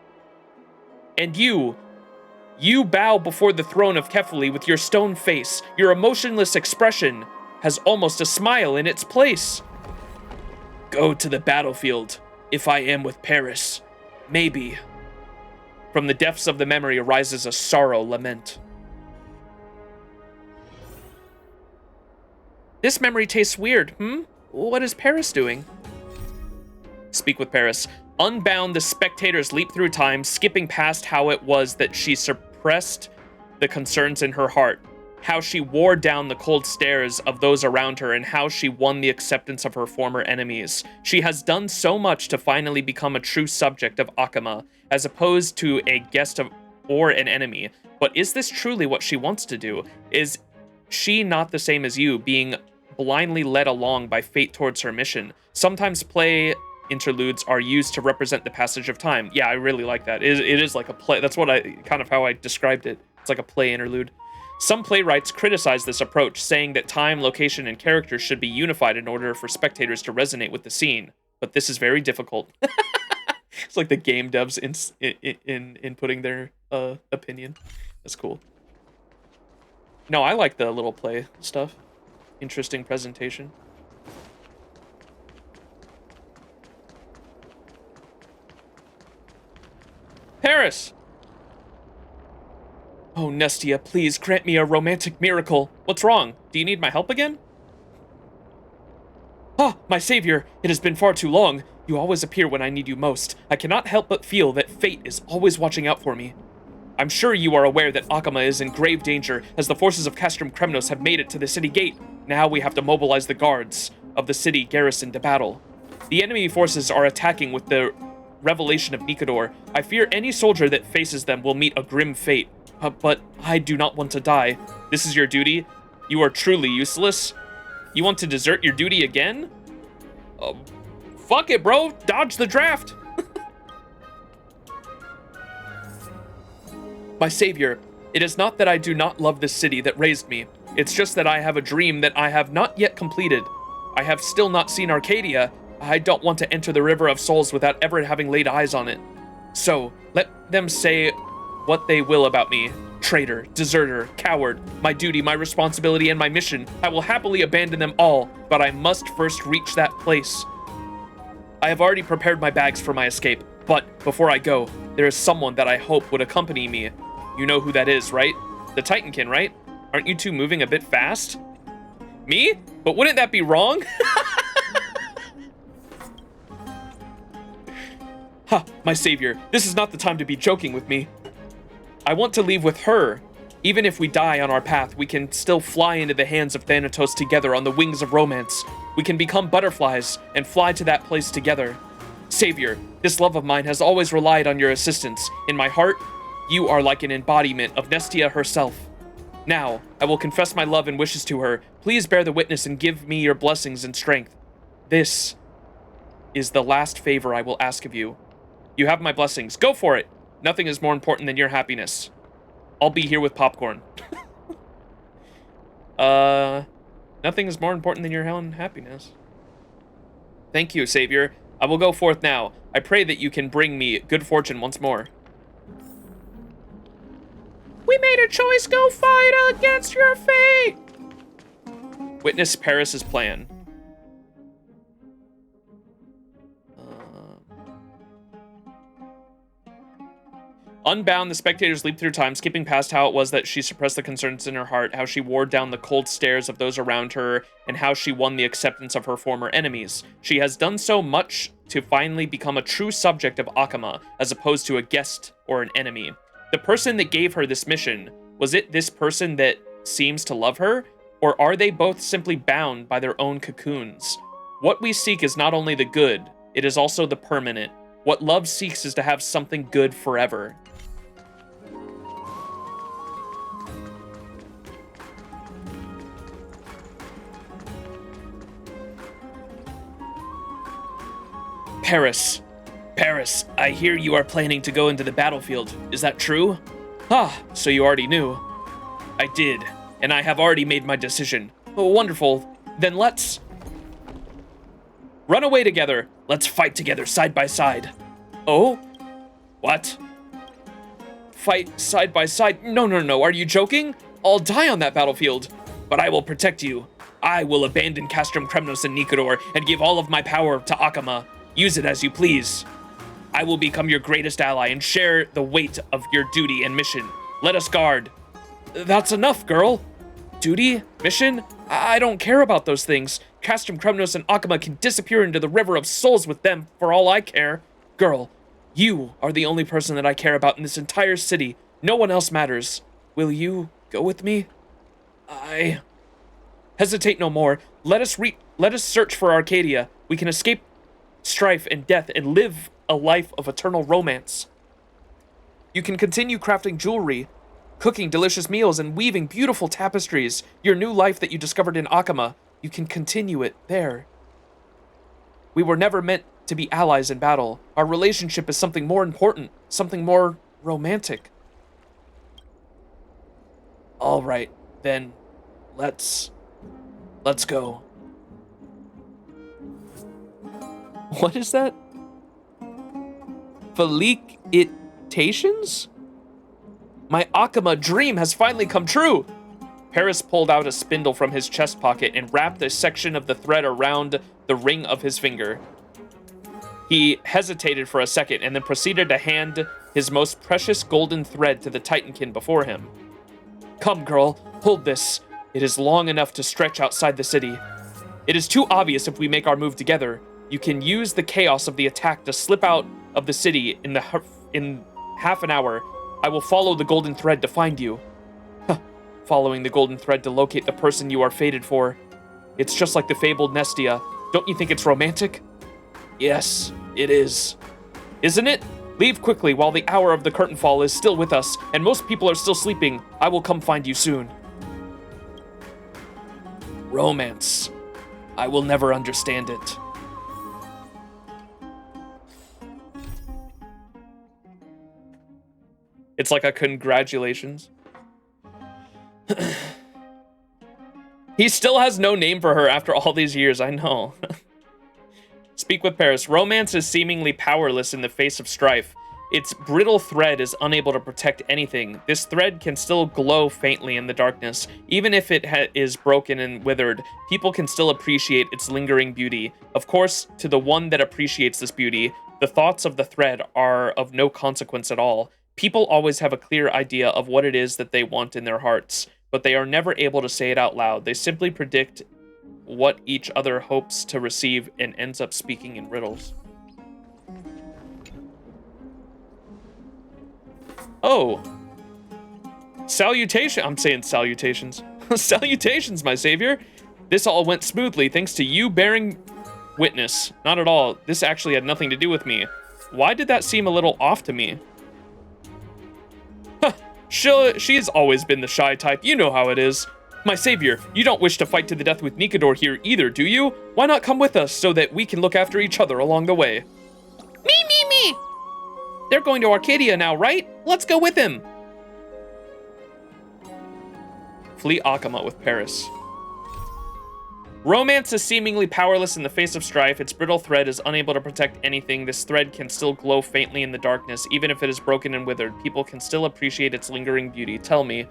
And you bow before the throne of Kefali with your stone face. Your emotionless expression has almost a smile in its place. Go to the battlefield, if I am with Paris. Maybe. From the depths of the memory arises a sorrow lament. This memory tastes weird, What is Paris doing? Speak with Paris. Unbound, the spectators leap through time, skipping past how it was that she suppressed the concerns in her heart. how she wore down the cold stares of those around her, and how she won the acceptance of her former enemies. She has done so much to finally become a true subject of Akama, as opposed to a guest of or an enemy. But is this truly what she wants to do? Is she not the same as you, being blindly led along by fate towards her mission? Sometimes play interludes are used to represent the passage of time. Yeah, I really like that. It is like a play. That's what how I described it. It's like a play interlude. Some playwrights criticize this approach, saying that time, location, and characters should be unified in order for spectators to resonate with the scene. But this is very difficult. It's like the game devs in putting their opinion. That's cool. No, I like the little play stuff. Interesting presentation. Paris! Oh, Nestia, please grant me a romantic miracle. What's wrong? Do you need my help again? Ah, my savior, it has been far too long. You always appear when I need you most. I cannot help but feel that fate is always watching out for me. I'm sure you are aware that Akama is in grave danger, as the forces of Castrum Kremnos have made it to the city gate. Now we have to mobilize the guards of the city garrison to battle. The enemy forces are attacking with the revelation of Nikodor. I fear any soldier that faces them will meet a grim fate. But I do not want to die. This is your duty? You are truly useless? You want to desert your duty again? Fuck it, bro. Dodge the draft. My savior, it is not that I do not love this city that raised me. It's just that I have a dream that I have not yet completed. I have still not seen Arcadia. I don't want to enter the River of Souls without ever having laid eyes on it. So, let them say what they will about me. Traitor, deserter, coward, my duty, my responsibility, and my mission. I will happily abandon them all, but I must first reach that place. I have already prepared my bags for my escape, but before I go, there is someone that I hope would accompany me. You know who that is, right? The Titankin, right? Aren't you two moving a bit fast? Me? But wouldn't that be wrong? Ha, my savior, this is not the time to be joking with me. I want to leave with her. Even if we die on our path, we can still fly into the hands of Thanatos together on the wings of romance. We can become butterflies and fly to that place together. Savior, this love of mine has always relied on your assistance. In my heart, you are like an embodiment of Nestia herself. Now, I will confess my love and wishes to her. Please bear the witness and give me your blessings and strength. This is the last favor I will ask of you. You have my blessings. Go for it. Nothing is more important than your happiness. I'll be here with popcorn. Nothing is more important than your own happiness. Thank you, Savior. I will go forth now. I pray that you can bring me good fortune once more. We made a choice. Go fight against your fate. Witness Paris's plan. Unbound, the spectators leap through time, skipping past how it was that she suppressed the concerns in her heart, how she wore down the cold stares of those around her, and how she won the acceptance of her former enemies. She has done so much to finally become a true subject of Akama, as opposed to a guest or an enemy. The person that gave her this mission, was it this person that seems to love her? Or are they both simply bound by their own cocoons? What we seek is not only the good, it is also the permanent. What love seeks is to have something good forever. Paris. Paris, I hear you are planning to go into the battlefield. Is that true? Ah, so you already knew. I did, and I have already made my decision. Oh, wonderful. Then let's run away together. Let's fight together side by side. Oh? What? Fight side by side? No. Are you joking? I'll die on that battlefield. But I will protect you. I will abandon Castrum Kremnos and Nikodor and give all of my power to Akama. Use it as you please. I will become your greatest ally and share the weight of your duty and mission. Let us guard. That's enough, girl. Duty? Mission? I don't care about those things. Castrum Kremnos and Akama can disappear into the River of Souls with them for all I care. Girl, you are the only person that I care about in this entire city. No one else matters. Will you go with me? I... Hesitate no more. Let us search for Arcadia. We can escape strife and death and live a life of eternal romance. You can continue crafting jewelry, cooking delicious meals, and weaving beautiful tapestries. Your new life that you discovered in Akama, you can continue it there. We were never meant to be allies in battle. Our relationship is something more important, something more romantic. All right, then let's go. What is that? Felicitations? My Akama dream has finally come true! Paris pulled out a spindle from his chest pocket and wrapped a section of the thread around the ring of his finger. He hesitated for a second and then proceeded to hand his most precious golden thread to the Titankin before him. Come, girl, hold this. It is long enough to stretch outside the city. It is too obvious if we make our move together. You can use the chaos of the attack to slip out of the city in half an hour. I will follow the golden thread to find you. Following the golden thread to locate the person you are fated for. It's just like the fabled Nestia. Don't you think it's romantic? Yes, it is. Isn't it? Leave quickly while the hour of the curtain fall is still with us, and most people are still sleeping. I will come find you soon. Romance. I will never understand it. It's like a congratulations. He still has no name for her after all these years, I know. Speak with Paris. Romance is seemingly powerless in the face of strife. Its brittle thread is unable to protect anything. This thread can still glow faintly in the darkness. Even if it is broken and withered, people can still appreciate its lingering beauty. Of course, to the one that appreciates this beauty, the thoughts of the thread are of no consequence at all. People always have a clear idea of what it is that they want in their hearts, but they are never able to say it out loud. They simply predict what each other hopes to receive and ends up speaking in riddles. Oh. Salutation. I'm saying salutations. Salutations, my savior. This all went smoothly thanks to you bearing witness. Not at all. This actually had nothing to do with me. Why did that seem a little off to me? She's always been the shy type. You know how it is. My savior, you don't wish to fight to the death with Nikador here either, do you? Why not come with us so that we can look after each other along the way? Me! They're going to Arcadia now, right? Let's go with him. Flee Akama with Paris. Romance is seemingly powerless in the face of strife. Its brittle thread is unable to protect anything. This thread can still glow faintly in the darkness. Even if it is broken and withered, people can still appreciate its lingering beauty. Tell me,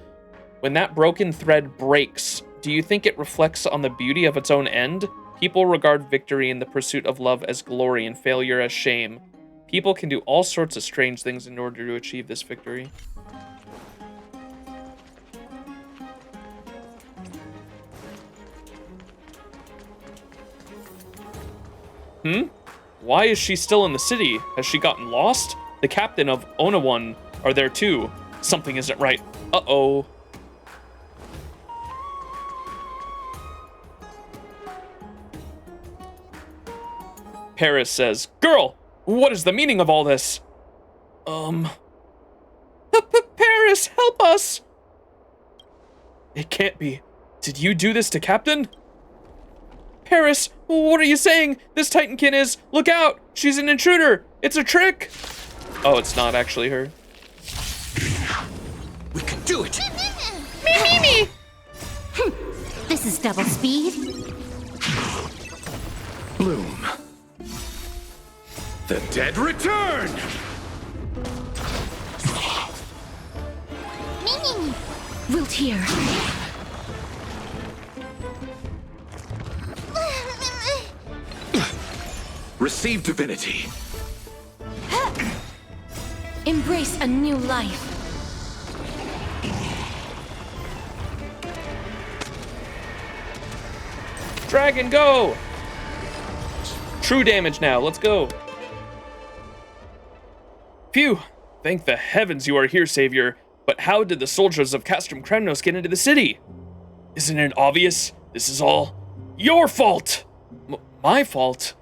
when that broken thread breaks, do you think it reflects on the beauty of its own end? People regard victory in the pursuit of love as glory and failure as shame. People can do all sorts of strange things in order to achieve this victory. Why is she still in the city? Has she gotten lost? The captain of Onawan are there too. Something isn't right. Uh-oh. Paris says, "Girl, what is the meaning of all this?" Paris, help us! It can't be. Did you do this to Captain? Paris, what are you saying? This Titankin is... Look out! She's an intruder! It's a trick! Oh, it's not actually her. We can do it! Me! This is double speed. Bloom. The dead return! Wilt here. Receive divinity. Embrace a new life. Dragon, go! True damage now, let's go. Phew, thank the heavens you are here, savior. But how did the soldiers of Castrum Kremnos get into the city? Isn't it obvious? This is all your fault! My fault?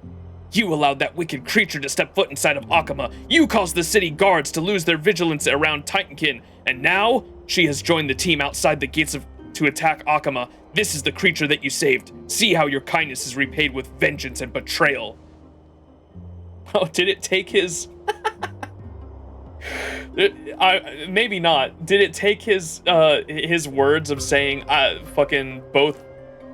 You allowed that wicked creature to step foot inside of Akama. You caused the city guards to lose their vigilance around Titankin, and now she has joined the team outside the gates to attack Akama. This is the creature that you saved. See how your kindness is repaid with vengeance and betrayal. Oh, did it take his... maybe not. Did it take his words of saying fucking both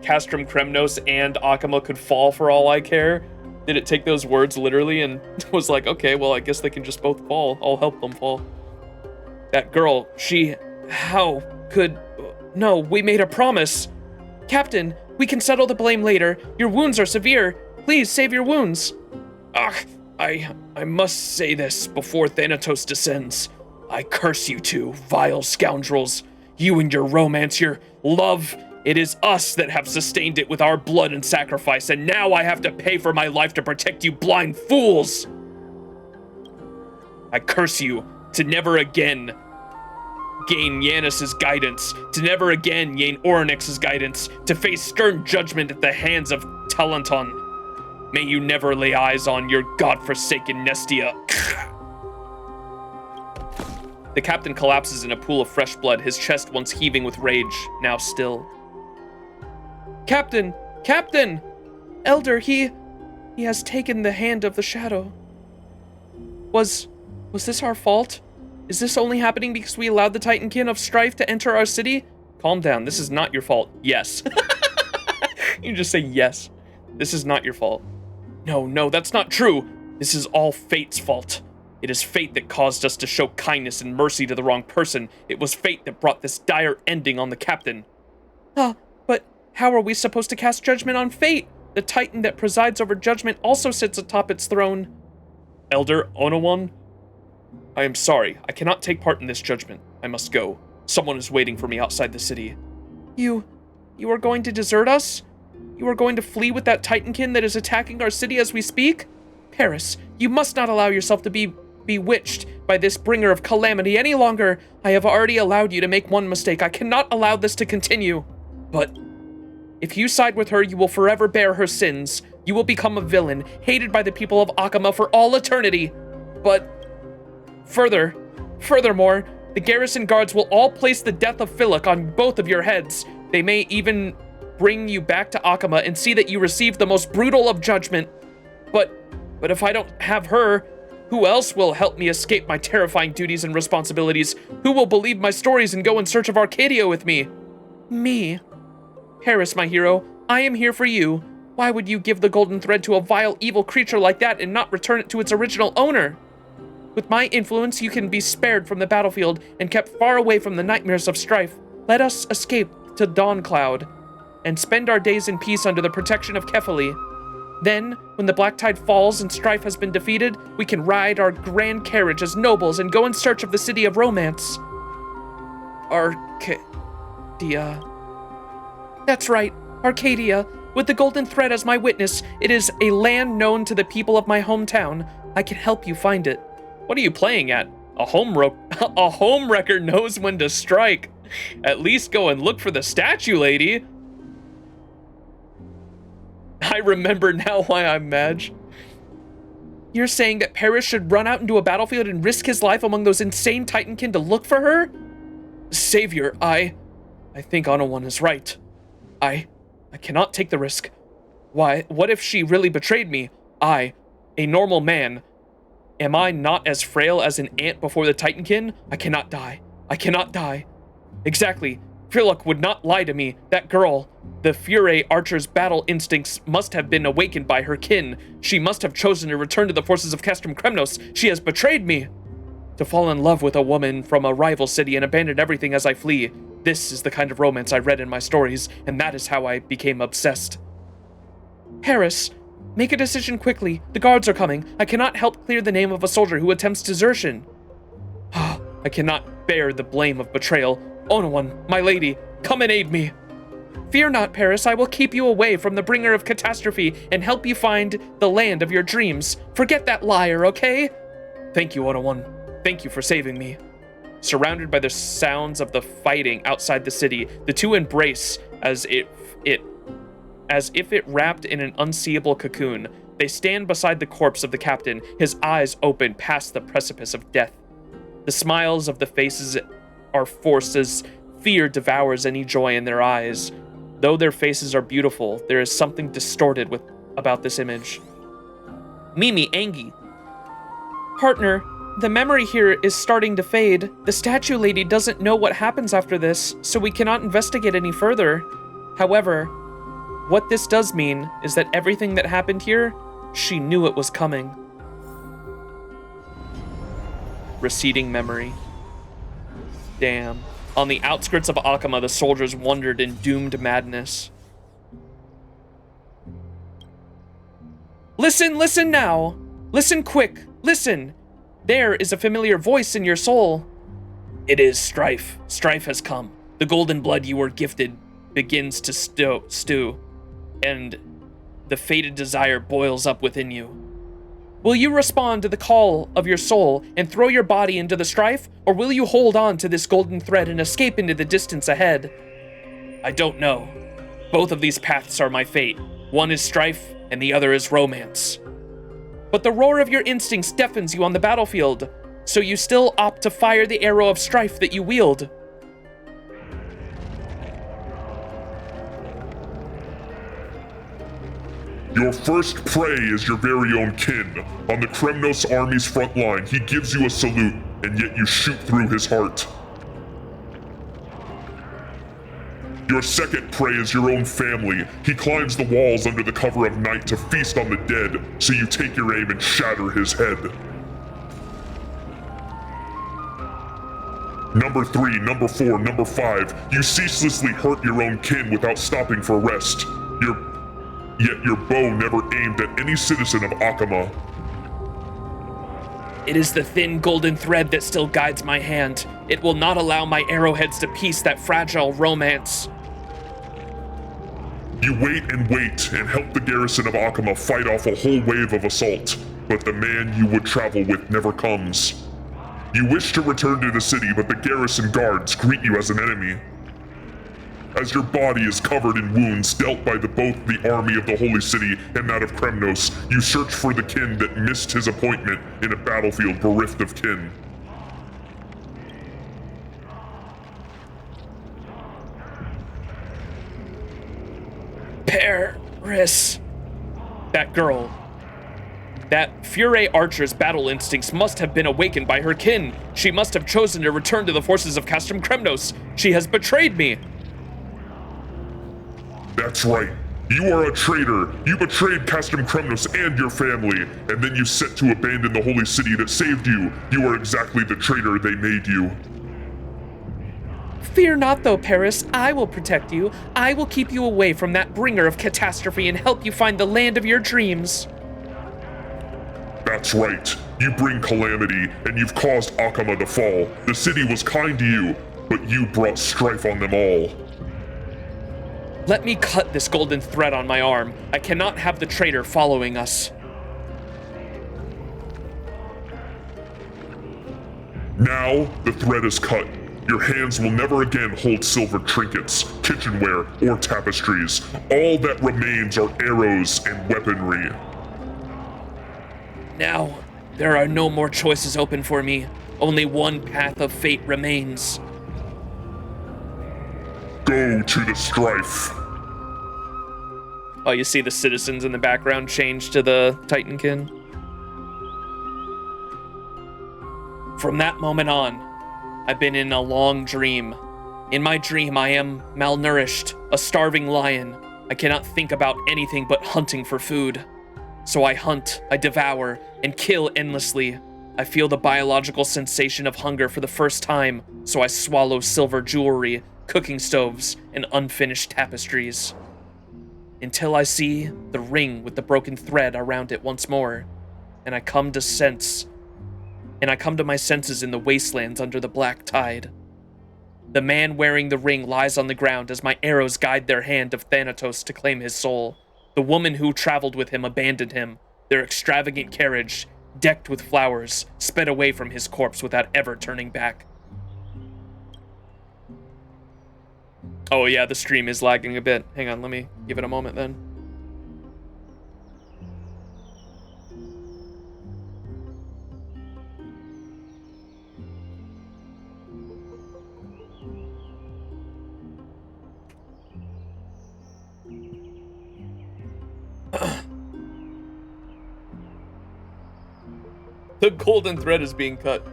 Castrum Kremnos and Akama could fall for all I care? Did it take those words literally and was like, okay, well, I guess they can just both fall. I'll help them fall. That girl, how could... No, we made a promise. Captain, we can settle the blame later. Your wounds are severe. Please save your wounds. Ugh, I must say this before Thanatos descends. I curse you two, vile scoundrels. You and your romance, your love... It is us that have sustained it with our blood and sacrifice, and now I have to pay for my life to protect you blind fools! I curse you to never again gain Yanis's guidance, to never again gain Orynyx's guidance, to face stern judgment at the hands of Talanton. May you never lay eyes on your godforsaken Nestia. The captain collapses in a pool of fresh blood, his chest once heaving with rage, now still. Captain! Captain! Elder, he has taken the hand of the shadow. Was this our fault? Is this only happening because we allowed the Titankin of Strife to enter our city? Calm down, this is not your fault. Yes. You just say yes. This is not your fault. No, that's not true. This is all fate's fault. It is fate that caused us to show kindness and mercy to the wrong person. It was fate that brought this dire ending on the captain. But how are we supposed to cast judgment on fate? The Titan that presides over judgment also sits atop its throne. Elder Onawan, I am sorry. I cannot take part in this judgment. I must go. Someone is waiting for me outside the city. You are going to desert us? You are going to flee with that Titankin that is attacking our city as we speak? Paris, you must not allow yourself to be bewitched by this bringer of calamity any longer. I have already allowed you to make one mistake. I cannot allow this to continue. But if you side with her, you will forever bear her sins. You will become a villain, hated by the people of Akama for all eternity. But furthermore, the garrison guards will all place the death of Philip on both of your heads. They may even bring you back to Akama and see that you receive the most brutal of judgment. But if I don't have her, who else will help me escape my terrifying duties and responsibilities? Who will believe my stories and go in search of Arcadia with me? Me. Paris, my hero, I am here for you. Why would you give the golden thread to a vile, evil creature like that and not return it to its original owner? With my influence, you can be spared from the battlefield and kept far away from the nightmares of strife. Let us escape to Dawncloud and spend our days in peace under the protection of Kefali. Then, when the black tide falls and strife has been defeated, we can ride our grand carriage as nobles and go in search of the city of romance. Arcadia. That's right, Arcadia. With the golden thread as my witness, it is a land known to the people of my hometown. I can help you find it. What are you playing at? A homewrecker knows when to strike. At least go and look for the statue, lady. I remember now why I'm mad. You're saying that Paris should run out into a battlefield and risk his life among those insane Titankin to look for her? Savior, I think Onawan is right. I cannot take the risk. Why, what if she really betrayed me? I, a normal man, am I not as frail as an ant before the Titankin? I cannot die. I cannot die. Exactly. Philip would not lie to me. That girl, the Fure Archer's battle instincts must have been awakened by her kin. She must have chosen to return to the forces of Castrum Kremnos. She has betrayed me. To fall in love with a woman from a rival city and abandon everything as I flee. This is the kind of romance I read in my stories, and that is how I became obsessed. Paris, make a decision quickly. The guards are coming. I cannot help clear the name of a soldier who attempts desertion. I cannot bear the blame of betrayal. Onawan, my lady, come and aid me. Fear not, Paris. I will keep you away from the bringer of catastrophe and help you find the land of your dreams. Forget that liar, okay? Thank you, Onawan. Thank you for saving me. Surrounded by the sounds of the fighting outside the city, the two embrace as if it wrapped in an unseeable cocoon. They stand beside the corpse of the captain, his eyes open past the precipice of death. The smiles of the faces are forced as fear devours any joy in their eyes. Though their faces are beautiful, there is something distorted about this image. Mimi, Angie. Partner, the memory here is starting to fade. The statue lady doesn't know what happens after this, so we cannot investigate any further. However, what this does mean is that everything that happened here, she knew it was coming. Receding memory. Damn. On the outskirts of Akama, the soldiers wandered in doomed madness. Listen, listen now. Listen quick, listen. There is a familiar voice in your soul. It is Strife. Strife has come. The golden blood you were gifted begins to stew, and the fated desire boils up within you. Will you respond to the call of your soul and throw your body into the strife, or will you hold on to this golden thread and escape into the distance ahead? I don't know. Both of these paths are my fate. One is strife, and the other is romance. But the roar of your instincts deafens you on the battlefield, so you still opt to fire the arrow of strife that you wield. Your first prey is your very own kin. On the Kremnos army's front line, he gives you a salute, and yet you shoot through his heart. Your second prey is your own family. He climbs the walls under the cover of night to feast on the dead, so you take your aim and shatter his head. Number 3, number 4, number 5, you ceaselessly hurt your own kin without stopping for rest. Yet your bow never aimed at any citizen of Akama. It is the thin golden thread that still guides my hand. It will not allow my arrowheads to piece that fragile romance. You wait and help the garrison of Akama fight off a whole wave of assault, but the man you would travel with never comes. You wish to return to the city, but the garrison guards greet you as an enemy. As your body is covered in wounds dealt by both the army of the Holy City and that of Kremnos, you search for the kin that missed his appointment in a battlefield bereft of kin. Paris. That girl. That Fury Archer's battle instincts must have been awakened by her kin. She must have chosen to return to the forces of Castrum Kremnos. She has betrayed me. That's right. You are a traitor. You betrayed Castrum Kremnos and your family, and then you set to abandon the holy city that saved you. You are exactly the traitor they made you. Fear not, though, Paris. I will protect you. I will keep you away from that bringer of catastrophe and help you find the land of your dreams. That's right. You bring calamity, and you've caused Akama to fall. The city was kind to you, but you brought strife on them all. Let me cut this golden thread on my arm. I cannot have the traitor following us. Now, the thread is cut. Your hands will never again hold silver trinkets, kitchenware, or tapestries. All that remains are arrows and weaponry. Now, there are no more choices open for me. Only one path of fate remains. Go to the strife. Oh, you see the citizens in the background change to the Titankin? From that moment on, I've been in a long dream. In my dream, I am malnourished, a starving lion. I cannot think about anything but hunting for food. So I hunt, I devour, and kill endlessly. I feel the biological sensation of hunger for the first time, so I swallow silver jewelry, cooking stoves, and unfinished tapestries. Until I see the ring with the broken thread around it once more, and I come to my senses in the wastelands under the black tide. The man wearing the ring lies on the ground as my arrows guide their hand of Thanatos to claim his soul. The woman who traveled with him abandoned him. Their extravagant carriage, decked with flowers, sped away from his corpse without ever turning back. Oh yeah, the stream is lagging a bit. Hang on, let me give it a moment then. The golden thread is being cut.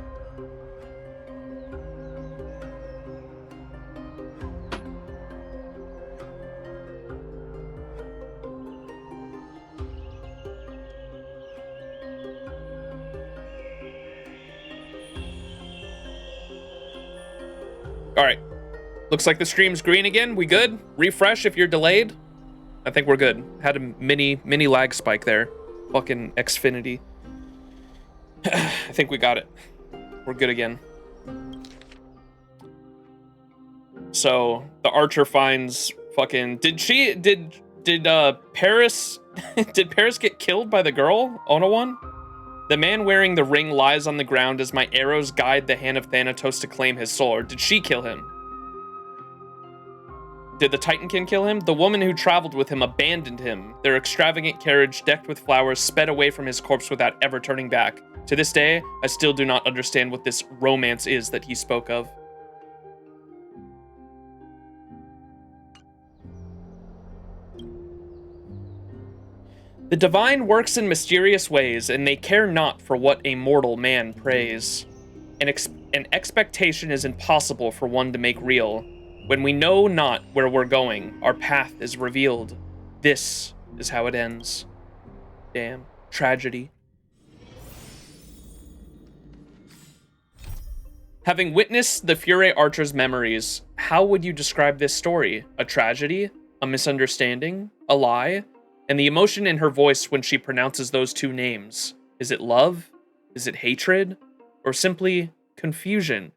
All right. Looks like the stream's green again. We good? Refresh if you're delayed. I think we're good. Had a mini lag spike there. Fucking Xfinity. I think we got it. We're good again. So the archer finds fucking. Did Paris did Paris get killed by the girl? Ona one? The man wearing the ring lies on the ground as my arrows guide the hand of Thanatos to claim his soul. Or did she kill him? Did the Titankin kill him? The woman who traveled with him abandoned him. Their extravagant carriage, decked with flowers, sped away from his corpse without ever turning back. To this day, I still do not understand what this romance is that he spoke of. The divine works in mysterious ways, and they care not for what a mortal man prays. An expectation is impossible for one to make real. When we know not where we're going, our path is revealed. This is how it ends. Damn. Tragedy. Having witnessed the Fury Archer's memories, how would you describe this story? A tragedy? A misunderstanding? A lie? And the emotion in her voice when she pronounces those two names. Is it love? Is it hatred? Or simply confusion?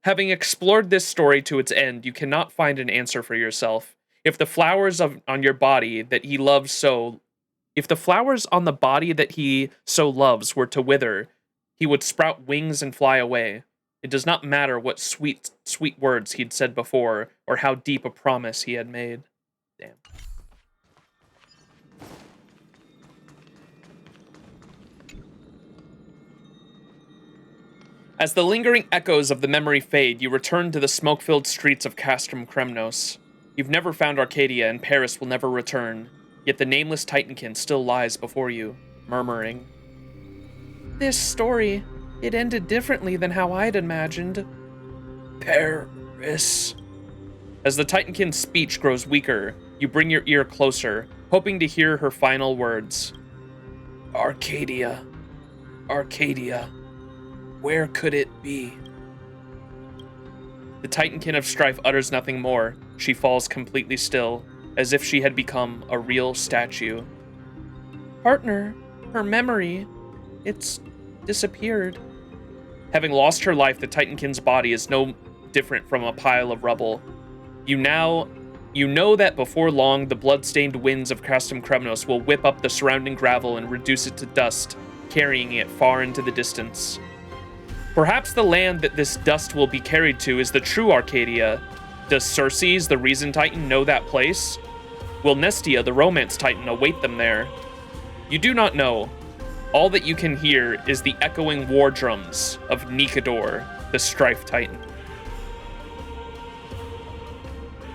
Having explored this story to its end, you cannot find an answer for yourself. If the flowers on your body that he loves so... If the flowers on the body that he so loves were to wither, he would sprout wings and fly away. It does not matter what sweet words he'd said before, or how deep a promise he had made. Damn. As the lingering echoes of the memory fade, you return to the smoke-filled streets of Castrum Kremnos. You've never found Arcadia, and Paris will never return, yet the nameless Titankin still lies before you, murmuring. This story, it ended differently than how I'd imagined. Paris. As the Titankin's speech grows weaker, you bring your ear closer, hoping to hear her final words. Arcadia. Arcadia. Where could it be? The Titankin of Strife utters nothing more. She falls completely still, as if she had become a real statue. Partner, her memory, it's disappeared. Having lost her life, the Titankin's body is no different from a pile of rubble. You know that before long, the blood-stained winds of Castrum Kremnos will whip up the surrounding gravel and reduce it to dust, carrying it far into the distance. Perhaps the land that this dust will be carried to is the true Arcadia. Does Circes, the Reason Titan, know that place? Will Nestia, the Romance Titan, await them there? You do not know. All that you can hear is the echoing war drums of Nikador, the Strife Titan.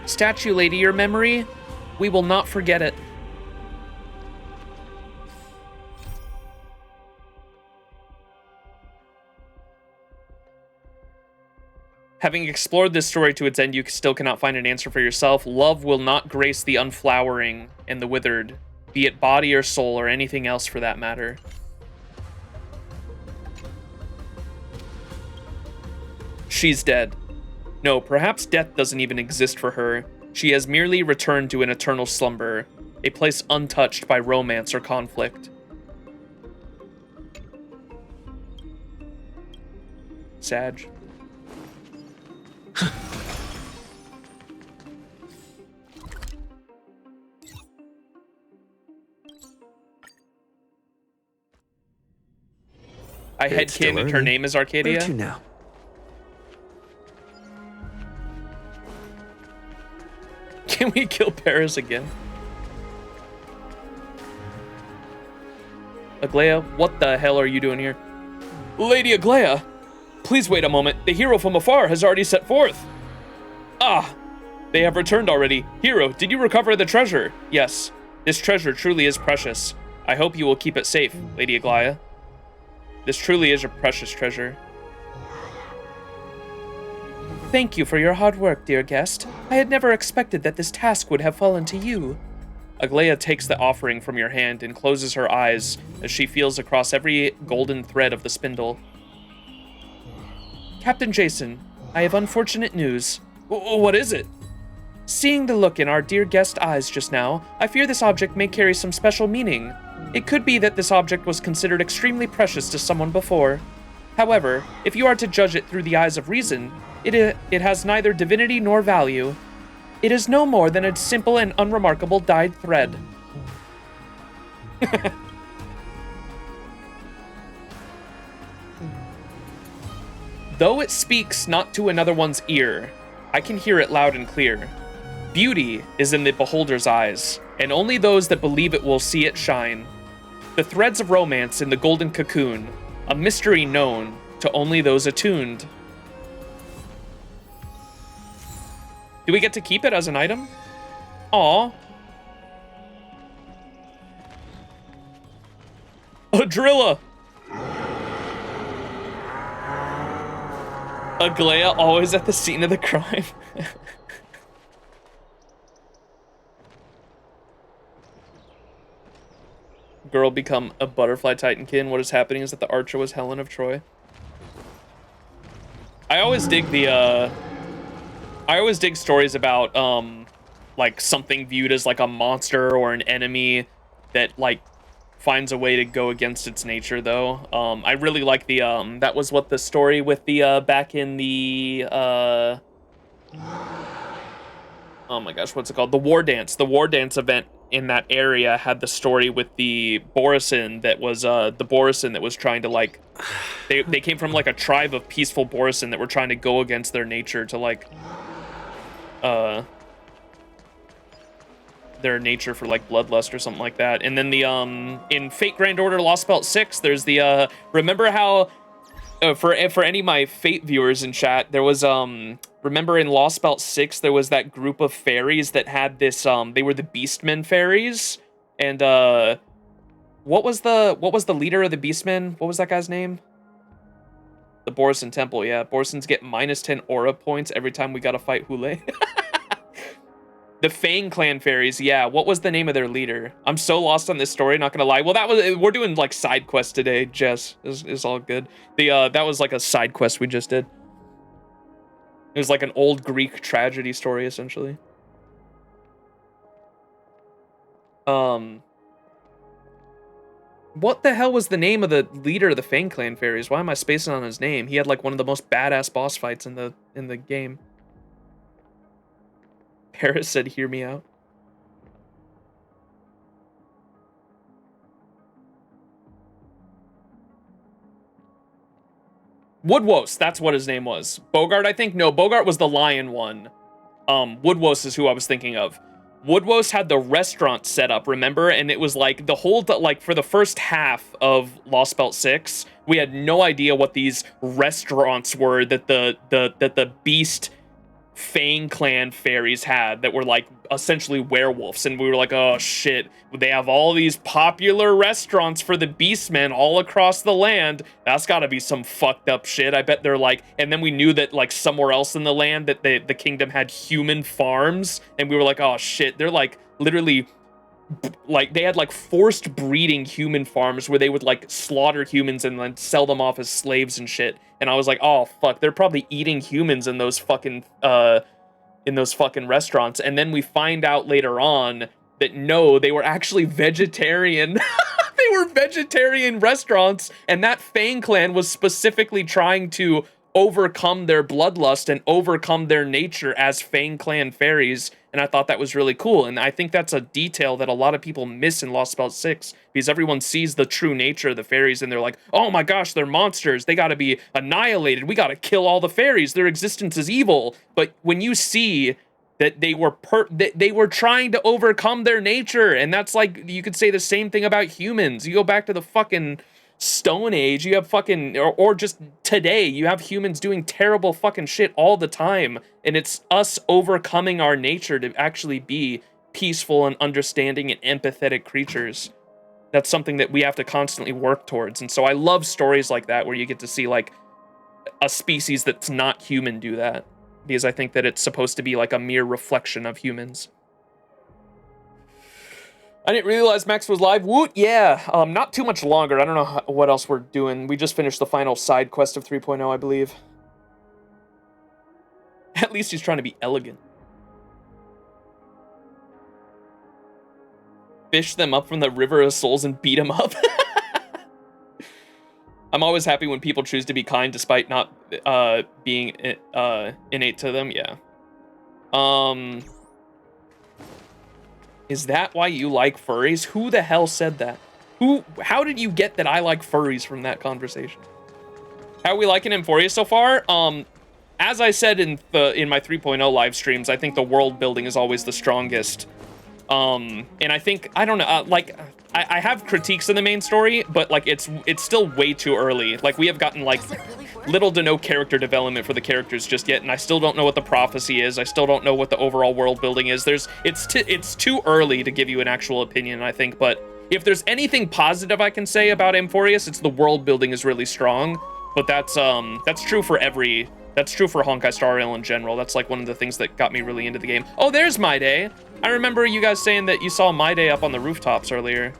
Statue Lady, your memory, we will not forget it. Having explored this story to its end, you still cannot find an answer for yourself. Love will not grace the unflowering and the withered, be it body or soul or anything else for that matter. She's dead. No, perhaps death doesn't even exist for her. She has merely returned to an eternal slumber, a place untouched by romance or conflict. Sag. I headcanoned her name is Arcadia. Where to now? Can we kill Paris again? Aglaia, what the hell are you doing here? Lady Aglaia, please wait a moment. The hero from afar has already set forth. Ah, they have returned already. Hero, did you recover the treasure? Yes, this treasure truly is precious. I hope you will keep it safe, Lady Aglaia. This truly is a precious treasure. Thank you for your hard work, dear guest. I had never expected that this task would have fallen to you. Aglaia takes the offering from your hand and closes her eyes as she feels across every golden thread of the spindle. Captain Jason, I have unfortunate news. What is it? Seeing the look in our dear guest's eyes just now, I fear this object may carry some special meaning. It could be that this object was considered extremely precious to someone before. However, if you are to judge it through the eyes of reason, it has neither divinity nor value. It is no more than a simple and unremarkable dyed thread. Though it speaks not to another one's ear, I can hear it loud and clear. Beauty is in the beholder's eyes, and only those that believe it will see it shine. The threads of romance in the golden cocoon, a mystery known to only those attuned. Do we get to keep it as an item? Aw. Adrilla! Aglaia always at the scene of the crime. Girl become a butterfly titankin. What is happening is that the archer was Helen of Troy. I always dig the I always dig stories about like something viewed as like a monster or an enemy that like finds a way to go against its nature though. I really like the that was what the story with the back in the oh my gosh, what's it called? The War Dance. The War Dance event in that area had the story with the Borisin that was the Borisin that was trying to like they came from like a tribe of peaceful Borisin that were trying to go against their nature to like their nature for like bloodlust or something like that. And then the in Fate Grand Order Lost Belt 6, there's the remember how for any of my Fate viewers in chat, there was remember in Lost Belt 6 there was that group of fairies that had this they were the Beastmen fairies, and what was the leader of the Beastmen? What was that guy's name? The Borisin Temple, yeah. Borisins get -10 aura points every time we gotta fight Hule. The Fang Clan fairies, yeah. What was the name of their leader? I'm so lost on this story, not gonna lie. Well, that was we're doing like side quests today, Jess. It's all good. The that was like a side quest we just did. It was like an old Greek tragedy story, essentially. What the hell was the name of the leader of the Fang Clan fairies? Why am I spacing on his name? He had like one of the most badass boss fights in the game. Paris said, "Hear me out." Woodwose, that's what his name was. Bogart, I think? No, Bogart was the lion one. Woodwose is who I was thinking of. Woodwose had the restaurant set up, remember? And it was like the whole, like for the first half of Lost Belt 6, we had no idea what these restaurants were that the Beast Fang Clan fairies had that were like essentially werewolves, and we were like, oh shit, they have all these popular restaurants for the Beastmen all across the land. That's gotta be some fucked up shit. I bet they're like, and then we knew that like somewhere else in the land that the kingdom had human farms, and we were like, oh shit, they're like literally like they had like forced breeding human farms where they would like slaughter humans and then sell them off as slaves and shit. And I was like, oh fuck, they're probably eating humans in those fucking restaurants. And then we find out later on that no, they were actually vegetarian. They were vegetarian restaurants, and that Fang Clan was specifically trying to overcome their bloodlust and overcome their nature as Fang Clan fairies. And I thought that was really cool. And I think that's a detail that a lot of people miss in Lost Belt 6, because everyone sees the true nature of the fairies and they're like, oh my gosh, they're monsters. They gotta be annihilated. We gotta kill all the fairies. Their existence is evil. But when you see that they were trying to overcome their nature. And that's like, you could say the same thing about humans. You go back to the fucking Stone Age, you have fucking, or just today, you have humans doing terrible fucking shit all the time. And it's us overcoming our nature to actually be peaceful and understanding and empathetic creatures. That's something that we have to constantly work towards. And so I love stories like that where you get to see like a species that's not human do that, because I think that it's supposed to be like a mere reflection of humans. I didn't realize Max was live. Woot, yeah. Not too much longer. I don't know what else we're doing. We just finished the final side quest of 3.0, I believe. At least he's trying to be elegant. Fish them up from the River of Souls and beat them up. I'm always happy when people choose to be kind despite not being innate to them. Yeah. Is that why you like furries? Who the hell said that? How did you get that I like furries from that conversation? How are we liking Amphoreus so far? As I said in my 3.0 live streams, I think the world building is always the strongest. And I think, I don't know, like, I have critiques of the main story, but like it's still way too early. Like, we have gotten like little to no character development for the characters just yet, and I still don't know what the prophecy is. I still don't know what the overall world building is. It's too early to give you an actual opinion, I think. But if there's anything positive I can say about Amphoreus, it's the world building is really strong. But that's true for Honkai Star Rail in general. That's like one of the things that got me really into the game. Oh, there's My Day. I remember you guys saying that you saw My Day up on the rooftops earlier.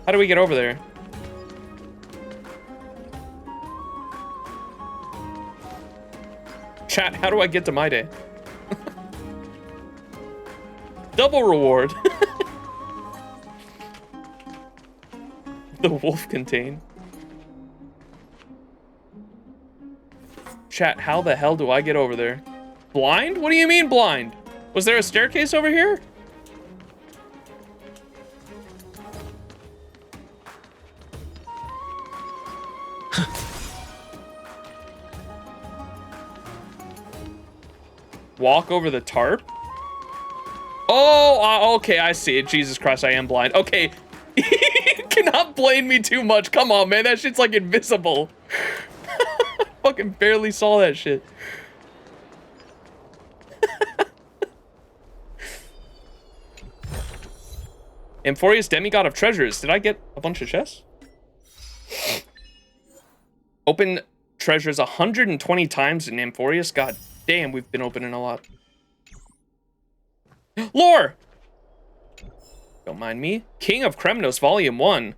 How do we get over there? Chat, how do I get to My Day? Double reward. The wolf contain. Chat, how the hell do I get over there? Blind? What do you mean blind? Was there a staircase over here? Walk over the tarp? Oh, okay, I see it. Jesus Christ, I am blind. Okay, you cannot blame me too much. Come on, man, that shit's like invisible. Fucking barely saw that shit. Amphoreus, demigod of treasures. Did I get a bunch of chests? Open treasures 120 times in Amphoreus. God damn, we've been opening a lot. Lore! Don't mind me. King of Kremnos, Volume 1.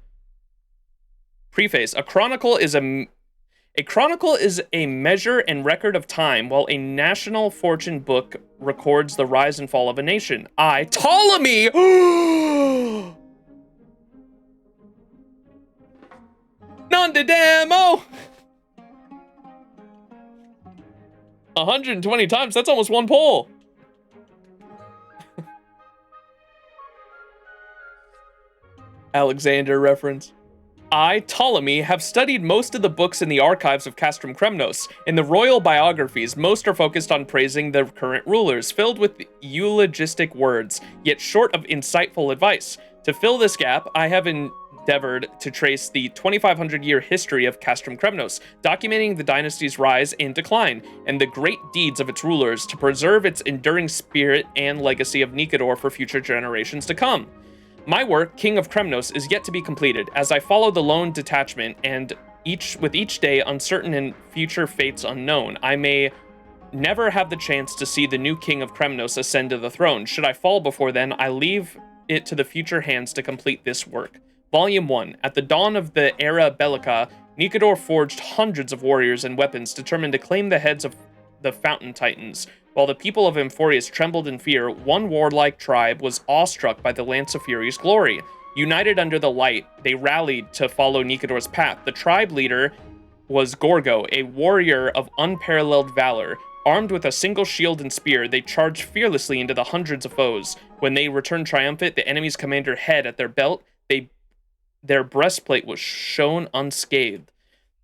Preface. A chronicle is a measure and record of time, while a national fortune book records the rise and fall of a nation. I, Ptolemy! Non de demo! 120 times, that's almost one poll. Alexander reference. I, Ptolemy, have studied most of the books in the archives of Castrum Kremnos. In the royal biographies, most are focused on praising the current rulers, filled with eulogistic words, yet short of insightful advice. To fill this gap, I have endeavored to trace the 2,500-year history of Castrum Kremnos, documenting the dynasty's rise and decline, and the great deeds of its rulers to preserve its enduring spirit and legacy of Nikador for future generations to come. My work, King of Kremnos, is yet to be completed, as I follow the lone detachment, and with each day uncertain and future fates unknown, I may never have the chance to see the new King of Kremnos ascend to the throne. Should I fall before then, I leave it to the future hands to complete this work. Volume 1. At the dawn of the Era Bellica, Nikador forged hundreds of warriors and weapons determined to claim the heads of the Fountain Titans. While the people of Amphoreus trembled in fear, one warlike tribe was awestruck by the Lance of Fury's glory. United under the light, they rallied to follow Nikador's path. The tribe leader was Gorgo, a warrior of unparalleled valor. Armed with a single shield and spear, they charged fearlessly into the hundreds of foes. When they returned triumphant, the enemy's commander head at their belt, their breastplate was shown unscathed.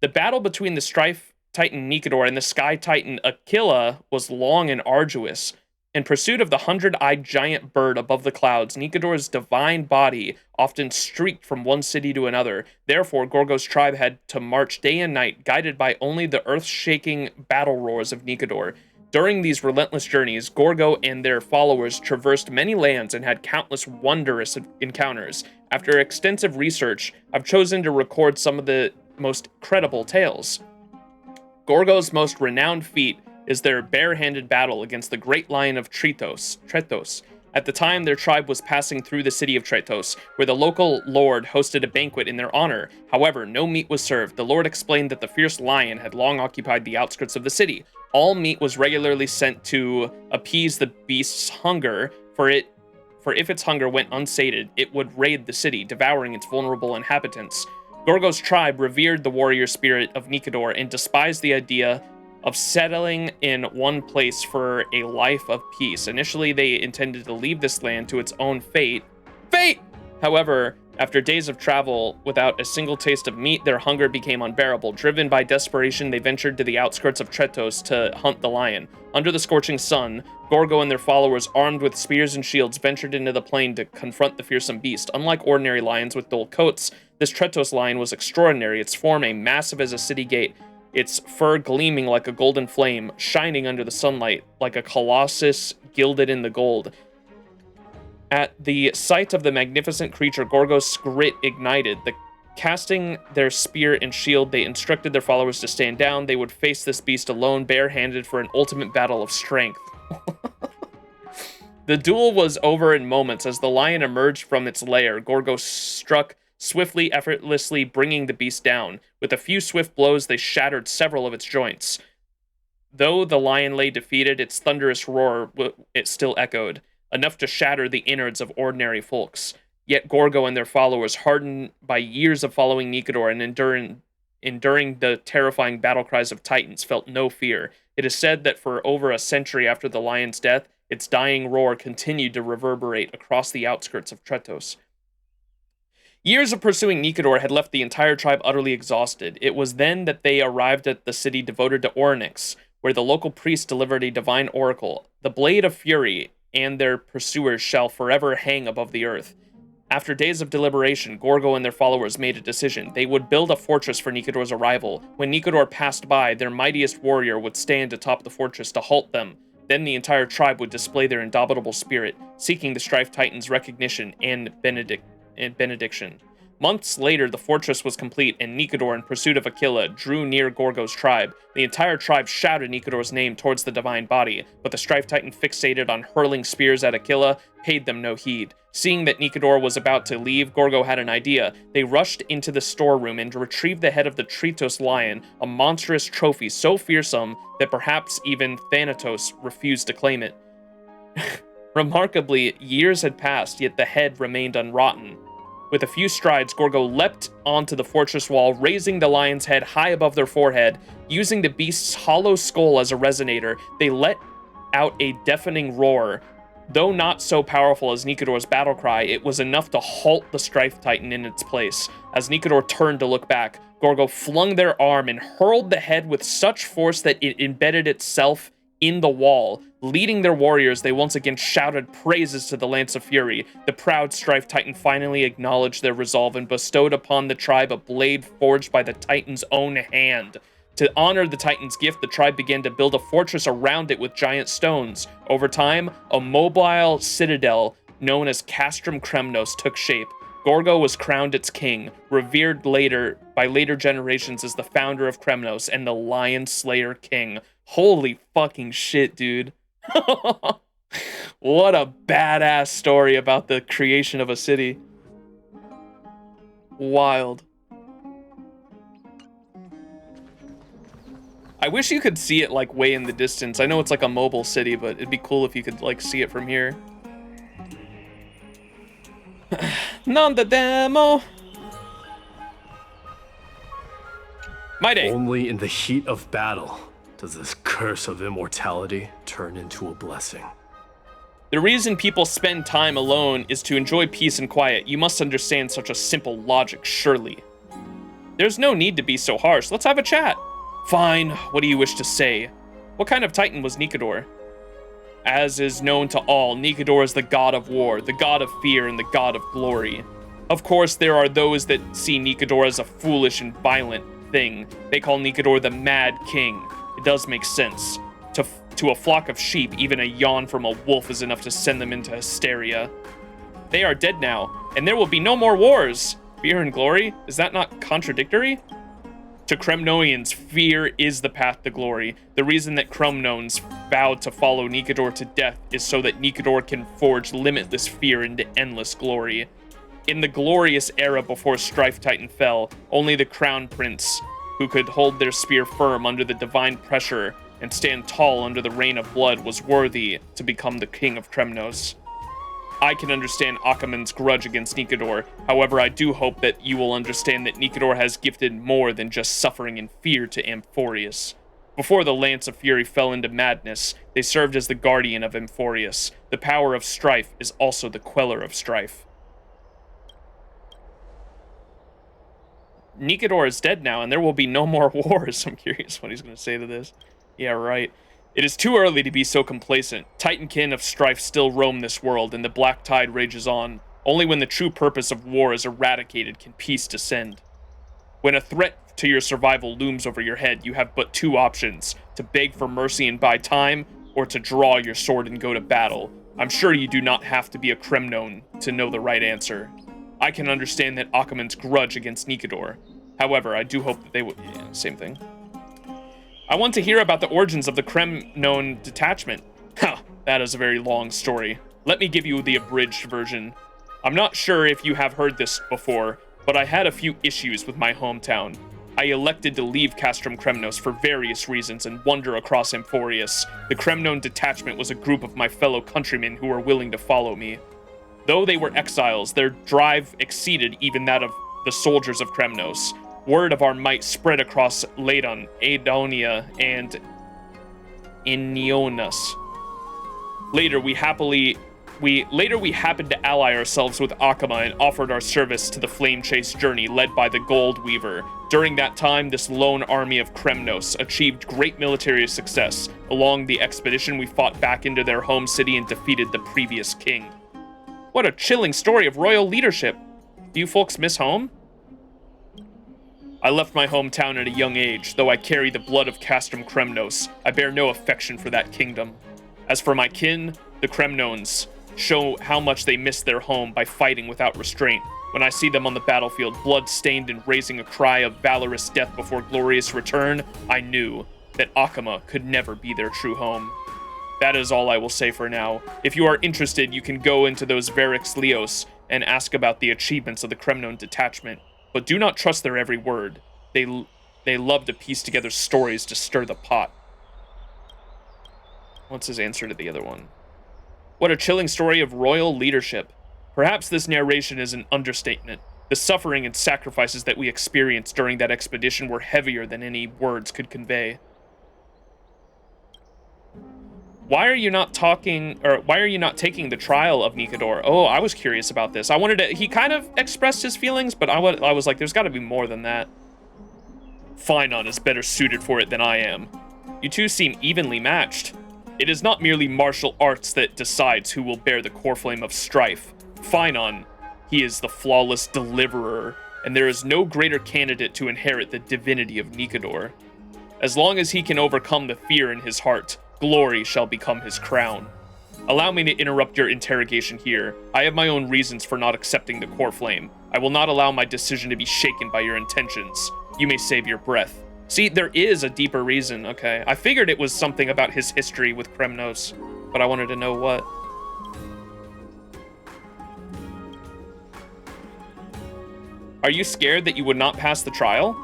The battle between the strife Titan Nikador and the Sky Titan Aquila was long and arduous. In pursuit of the 100-eyed giant bird above the clouds, Nikador's divine body often streaked from one city to another. Therefore, Gorgo's tribe had to march day and night, guided by only the earth-shaking battle roars of Nikador. During these relentless journeys, Gorgo and their followers traversed many lands and had countless wondrous encounters. After extensive research, I've chosen to record some of the most credible tales. Gorgo's most renowned feat is their bare-handed battle against the great lion of Tretos. At the time, their tribe was passing through the city of Tretos, where the local lord hosted a banquet in their honor. However, no meat was served. The lord explained that the fierce lion had long occupied the outskirts of the city. All meat was regularly sent to appease the beast's hunger, for if its hunger went unsated, it would raid the city, devouring its vulnerable inhabitants. Gorgo's tribe revered the warrior spirit of Nikador and despised the idea of settling in one place for a life of peace. Initially, they intended to leave this land to its own fate. However, after days of travel without a single taste of meat, their hunger became unbearable. Driven by desperation, they ventured to the outskirts of Tretos to hunt the lion. Under the scorching sun, Gorgo and their followers, armed with spears and shields, ventured into the plain to confront the fearsome beast. Unlike ordinary lions with dull coats, this Tretos lion was extraordinary, its form massive as a city gate, its fur gleaming like a golden flame, shining under the sunlight like a colossus gilded in the gold. At the sight of the magnificent creature, Gorgo's grit ignited. Casting their spear and shield, they instructed their followers to stand down. They would face this beast alone, barehanded, for an ultimate battle of strength. The duel was over in moments. As the lion emerged from its lair, Gorgo struck swiftly, effortlessly, bringing the beast down. With a few swift blows, they shattered several of its joints. Though the lion lay defeated, its thunderous roar it still echoed, enough to shatter the innards of ordinary folks. Yet Gorgo and their followers, hardened by years of following Nikador and enduring the terrifying battle cries of titans, felt no fear. It is said that for over a century after the lion's death, its dying roar continued to reverberate across the outskirts of Tretos. Years of pursuing Nikador had left the entire tribe utterly exhausted. It was then that they arrived at the city devoted to Orynyx, where the local priest delivered a divine oracle. The blade of fury and their pursuers shall forever hang above the earth. After days of deliberation, Gorgo and their followers made a decision. They would build a fortress for Nikador's arrival. When Nikador passed by, their mightiest warrior would stand atop the fortress to halt them. Then the entire tribe would display their indomitable spirit, seeking the Strife Titan's recognition and benediction. Months later, the fortress was complete, and Nikador, in pursuit of Aquila, drew near Gorgo's tribe. The entire tribe shouted Nikador's name towards the divine body, but the Strife Titan, fixated on hurling spears at Aquila, paid them no heed. Seeing that Nikador was about to leave, Gorgo had an idea. They rushed into the storeroom and retrieved the head of the Tretos lion, a monstrous trophy so fearsome that perhaps even Thanatos refused to claim it. Remarkably, years had passed, yet the head remained unrotten. With a few strides, Gorgo leapt onto the fortress wall, raising the lion's head high above their forehead. Using the beast's hollow skull as a resonator, they let out a deafening roar. Though not so powerful as Nikador's battle cry, it was enough to halt the Strife Titan in its place. As Nikador turned to look back, Gorgo flung their arm and hurled the head with such force that it embedded itself in the wall. Leading their warriors, they once again shouted praises to the Lance of Fury. The proud Strife Titan finally acknowledged their resolve and bestowed upon the tribe a blade forged by the Titan's own hand. To honor the Titan's gift, the tribe began to build a fortress around it with giant stones. Over time, a mobile citadel known as Castrum Kremnos took shape. Gorgo was crowned its king, revered by later generations as the founder of Kremnos and the Lion Slayer King. Holy fucking shit, dude. What a badass story about the creation of a city. Wild. I wish you could see it like way in the distance. I know it's like a mobile city, but it'd be cool if you could like see it from here. Non the demo. My day. Only in the heat of battle does this curse of immortality turn into a blessing. The reason people spend time alone is to enjoy peace and quiet. You must understand such a simple logic, surely. There's no need to be so harsh. Let's have a chat. Fine, what do you wish to say? What kind of titan was Nikador? As is known to all, Nikador is the god of war, the god of fear, and the god of glory. Of course, there are those that see Nikador as a foolish and violent thing. They call Nikador the Mad King. It does make sense. To a flock of sheep, even a yawn from a wolf is enough to send them into hysteria. They are dead now, and there will be no more wars. Fear and glory? Is that not contradictory? To Kremnoians, fear is the path to glory. The reason that Kremnoans vowed to follow Nikador to death is so that Nikador can forge limitless fear into endless glory. In the glorious era before Strife Titan fell, only the Crown Prince, who could hold their spear firm under the divine pressure and stand tall under the rain of blood, was worthy to become the king of Kremnos. I can understand Achamon's grudge against Nikador. However, I do hope that you will understand that Nikador has gifted more than just suffering and fear to Amphoreus. Before the Lance of Fury fell into madness, they served as the guardian of Amphoreus. The power of strife is also the queller of strife. Nikador is dead now, and there will be no more wars. I'm curious what he's going to say to this. Yeah, right. It is too early to be so complacent. Titankin of strife still roam this world, and the black tide rages on. Only when the true purpose of war is eradicated can peace descend. When a threat to your survival looms over your head, you have but two options: to beg for mercy and buy time, or to draw your sword and go to battle. I'm sure you do not have to be a Kremnon to know the right answer. I can understand that Achamon's grudge against Nikador. However, I do hope that they would... Yeah, same thing. I want to hear about the origins of the Kremnon detachment. That is a very long story. Let me give you the abridged version. I'm not sure if you have heard this before, but I had a few issues with my hometown. I elected to leave Castrum Kremnos for various reasons and wander across Amphoreus. The Kremnon detachment was a group of my fellow countrymen who were willing to follow me. Though they were exiles, their drive exceeded even that of the soldiers of Kremnos. Word of our might spread across Ladon, Aedonia, and Inionas. Later, we happened to ally ourselves with Akama and offered our service to the Flame Chase journey led by the Gold Weaver. During that time, this lone army of Kremnos achieved great military success. Along the expedition, we fought back into their home city and defeated the previous king. What a chilling story of royal leadership. Do you folks miss home? I left my hometown at a young age. Though I carry the blood of Castrum Kremnos, I bear no affection for that kingdom. As for my kin, the Kremnons show how much they miss their home by fighting without restraint. When I see them on the battlefield, blood-stained and raising a cry of valorous death before glorious return, I knew that Akama could never be their true home. That is all I will say for now. If you are interested, you can go into those Verix Leos and ask about the achievements of the Kremnon detachment. But do not trust their every word. They love to piece together stories to stir the pot. What's his answer to the other one? What a chilling story of royal leadership. Perhaps this narration is an understatement. The suffering and sacrifices that we experienced during that expedition were heavier than any words could convey. Why are you not taking the trial of Nikador? Oh, I was curious about this. He kind of expressed his feelings, but I was like, there's got to be more than that. Phynon is better suited for it than I am. You two seem evenly matched. It is not merely martial arts that decides who will bear the core flame of strife. Phynon, he is the flawless deliverer, and there is no greater candidate to inherit the divinity of Nikador. As long as he can overcome the fear in his heart, glory shall become his crown. Allow me to interrupt your interrogation here. I have my own reasons for not accepting the core flame. I will not allow my decision to be shaken by your intentions. You may save your breath. See, there is a deeper reason, okay. I figured it was something about his history with Kremnos, but I wanted to know what. Are you scared that you would not pass the trial?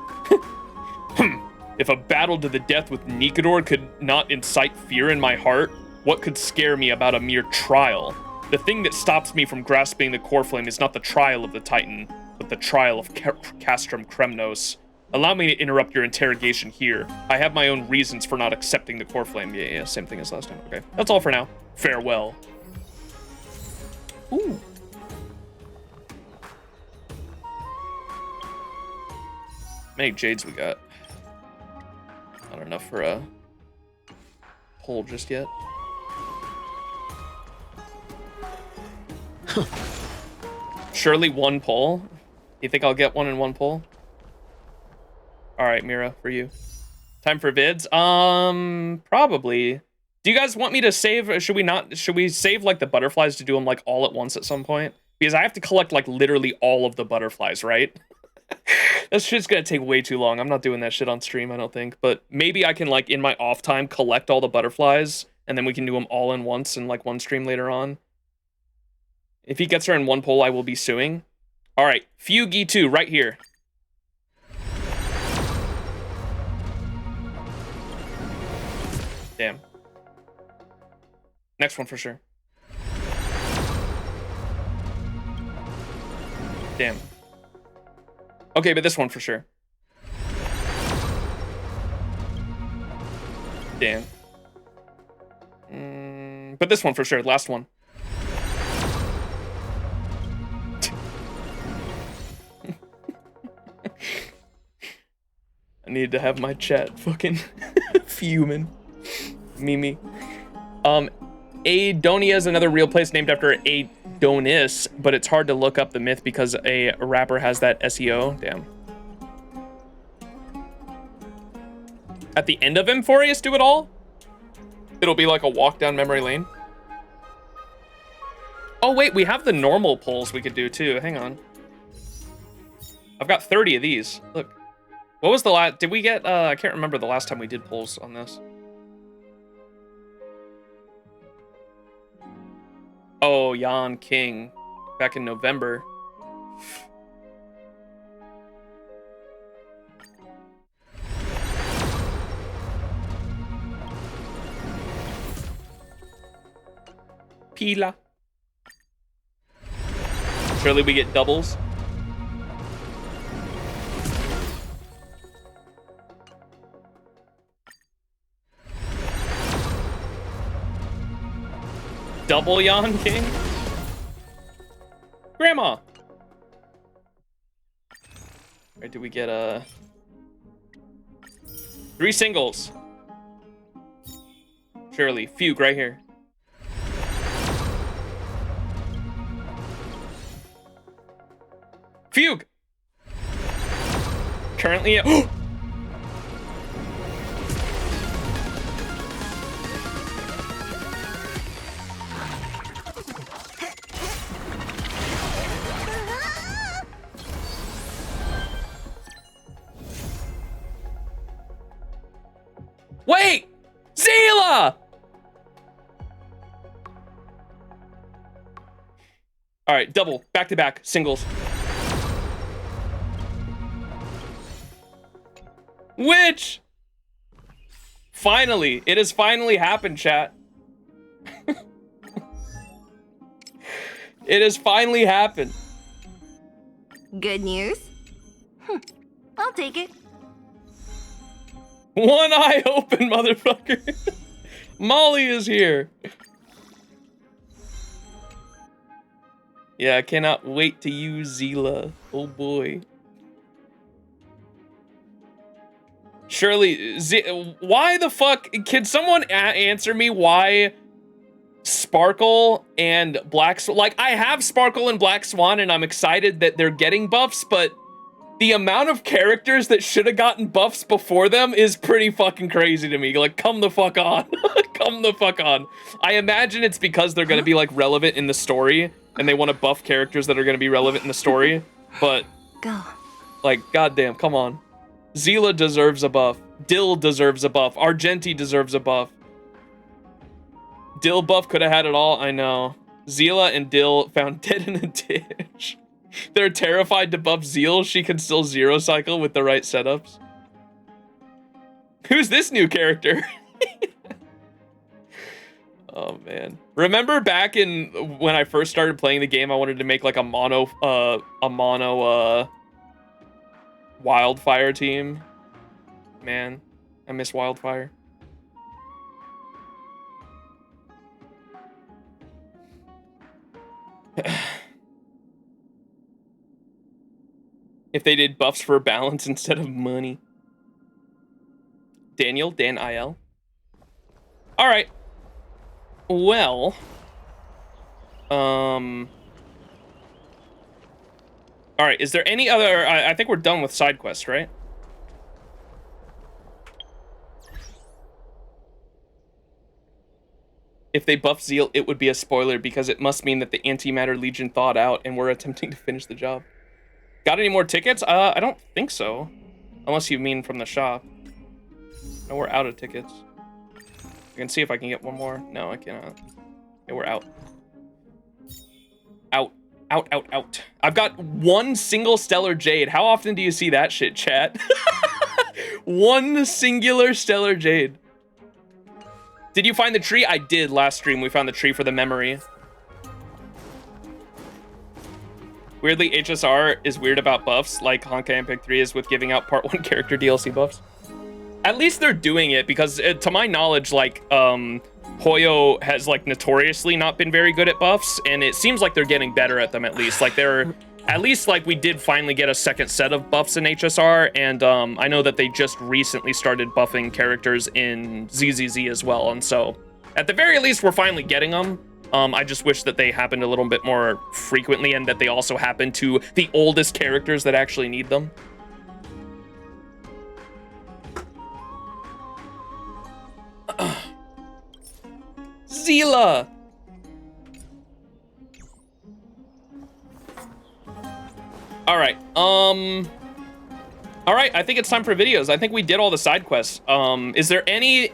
If a battle to the death with Nikador could not incite fear in my heart, what could scare me about a mere trial? The thing that stops me from grasping the core flame is not the trial of the Titan, but the trial of Castrum Kremnos. Allow me to interrupt your interrogation here. I have my own reasons for not accepting the core flame. Yeah, same thing as last time. Okay, that's all for now. Farewell. Ooh. How many jades we got? enough for a pull just yet. Surely one pull? You think I'll get one in one pull? All right, Mira, for you. Time for vids? Probably. Do you guys want me to save, or should we save like the butterflies to do them like all at once at some point? Because I have to collect like literally all of the butterflies, right? That shit's gonna take way too long. I'm not doing that shit on stream, I don't think. But maybe I can like in my off time collect all the butterflies and then we can do them all in once in like one stream later on. If he gets her in one poll, I will be suing. All right, Fugi 2 right here. Damn. Next one for sure. Damn. Okay, but this one for sure. Damn. But this one for sure. Last one. I need to have my chat fucking fuming. Mimi. Adonia is another real place named after Adonis, but it's hard to look up the myth because a rapper has that SEO. Damn. At the end of Amphoreus, do it all? It'll be like a walk down memory lane. Oh wait, we have the normal pulls we could do too. Hang on. I've got 30 of these. Look. What was the last, did we get, I can't remember the last time we did pulls on this. Oh, Jan King, back in November. Pila. Surely we get doubles. Double Jan King? Grandma! Alright, did we get 3 singles? Surely. Fugue right here. Fugue! Currently at... Wait! Zila! Alright, double. Back to back. Singles. Which? Finally. It has finally happened, chat. It has finally happened. Good news? I'll take it. One eye open, motherfucker. Molly is here. Yeah, I cannot wait to use Zila. Oh boy. Surely, why the fuck? Can someone answer me why Sparkle and Black Swan? Like, I have Sparkle and Black Swan and I'm excited that they're getting buffs, but the amount of characters that should have gotten buffs before them is pretty fucking crazy to me. Like, come the fuck on. Come the fuck on. I imagine it's because they're gonna be, like, relevant in the story, and they want to buff characters that are gonna be relevant in the story, but... Go. Like, goddamn, come on. Zila deserves a buff. Dill deserves a buff. Argenti deserves a buff. Dill buff could have had it all, I know. Zila and Dill found dead in a ditch. They're terrified to buff Zeal. She can still zero cycle with the right setups. Who's this new character? Oh man. Remember back in when I first started playing the game, I wanted to make like a mono Wildfire team. Man, I miss Wildfire. If they did buffs for balance instead of money. Daniel, Dan IL. All right. Well, all right, is there any other, I think we're done with side quests, right? If they buff Zeal, it would be a spoiler because it must mean that the Antimatter Legion thawed out and we're attempting to finish the job. Got any more tickets? I don't think so. Unless you mean from the shop. No, we're out of tickets. I can see if I can get one more. No, I cannot. Okay, we're out. Out. Out, out, out. I've got one single Stellar Jade. How often do you see that shit, chat? One singular Stellar Jade. Did you find the tree? I did last stream. We found the tree for the memory. Weirdly, HSR is weird about buffs, like Honkai Impact 3 is with giving out Part 1 character DLC buffs. At least they're doing it, because to my knowledge, like, Hoyo has, like, notoriously not been very good at buffs, and it seems like they're getting better at them, at least. Like, they're... At least, like, we did finally get a second set of buffs in HSR, and I know that they just recently started buffing characters in ZZZ as well, and so, at the very least, we're finally getting them. I just wish that they happened a little bit more frequently, and that they also happen to the oldest characters that actually need them. Zila! Alright, alright, I think it's time for videos. I think we did all the side quests. Is there any,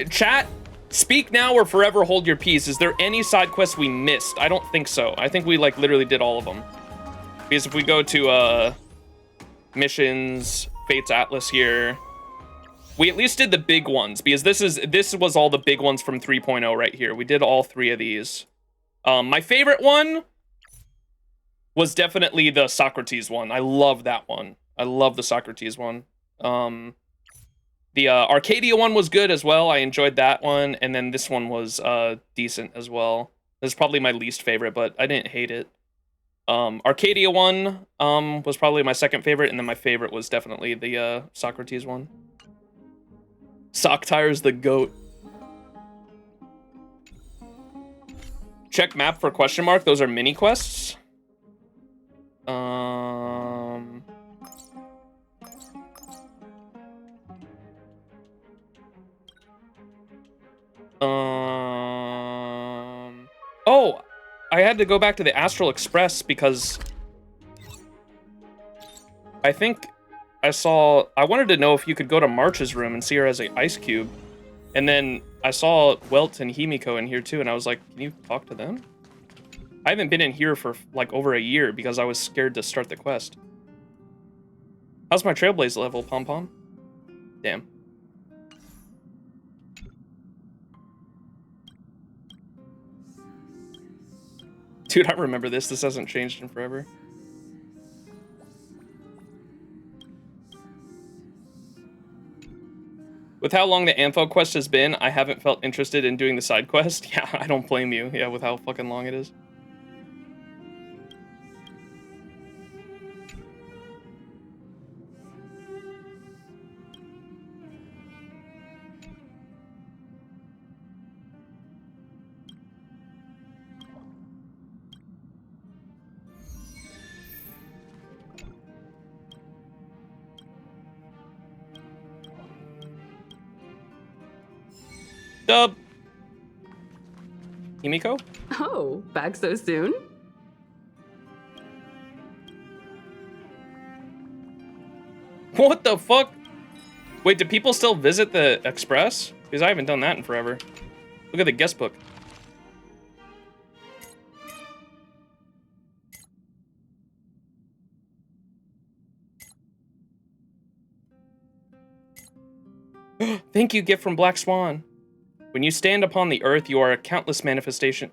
chat, speak now or forever hold your peace. Is there any side quests we missed? I don't think so. I think we, like, literally did all of them. Because if we go to, missions, Fate's Atlas here, we at least did the big ones, because this was all the big ones from 3.0 right here. We did all 3 of these. My favorite one was definitely the Socrates one. I love that one. I love the Socrates one. The Arcadia one was good as well. I enjoyed that one. And then this one was decent as well. This is probably my least favorite, but I didn't hate it. Arcadia one was probably my second favorite, and then my favorite was definitely the Socrates one. Socktire's the GOAT. Check map for question mark. Those are mini quests. Oh, I had to go back to the Astral Express because I think I wanted to know if you could go to March's room and see her as an ice cube. And then I saw Welt and Himiko in here too, and I was like, can you talk to them? I haven't been in here for like over a year because I was scared to start the quest. How's my Trailblaze level, Pom Pom? Damn. Dude, I remember this. This hasn't changed in forever. With how long the Ampho quest has been, I haven't felt interested in doing the side quest. Yeah, I don't blame you. Yeah, with how fucking long it is. Dub. Himiko? Oh, back so soon? What the fuck? Wait, do people still visit the Express? Because I haven't done that in forever. Look at the guest book. Thank you, gift from Black Swan. When you stand upon the earth, you are the countless manifestations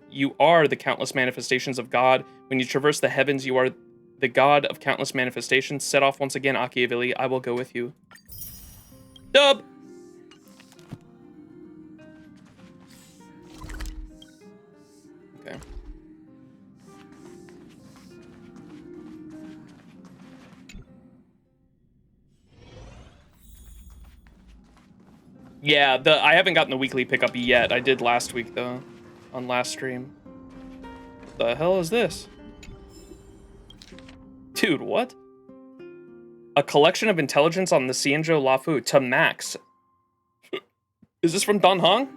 of God. When you traverse the heavens, you are the God of countless manifestations. Set off once again, Akiavili. I will go with you. Dub! Okay. Yeah, I haven't gotten the weekly pickup yet. I did last week, though, on last stream. The hell is this? Dude, what? A collection of intelligence on the Xianzhou Lafu to Max. Is this from Dan Hong?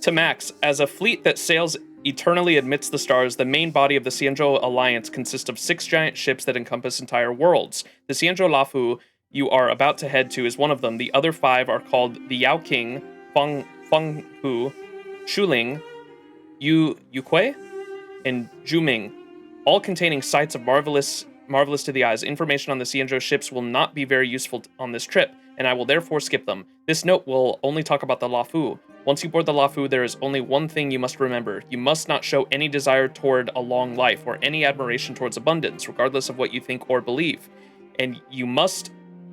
To Max, as a fleet that sails eternally amidst the stars, the main body of the Xianzhou Alliance consists of 6 giant ships that encompass entire worlds. The Xianzhou Lafu you are about to head to is one of them. The other 5 are called the Yao King, Fenghu, Shuling, Yukui, and Juming, all containing sights of marvelous to the eyes. Information on the Xianzhou ships will not be very useful on this trip, and I will therefore skip them. This note will only talk about the Lafu. Once you board the Lafu, there is only one thing you must remember. You must not show any desire toward a long life or any admiration towards abundance, regardless of what you think or believe. And you must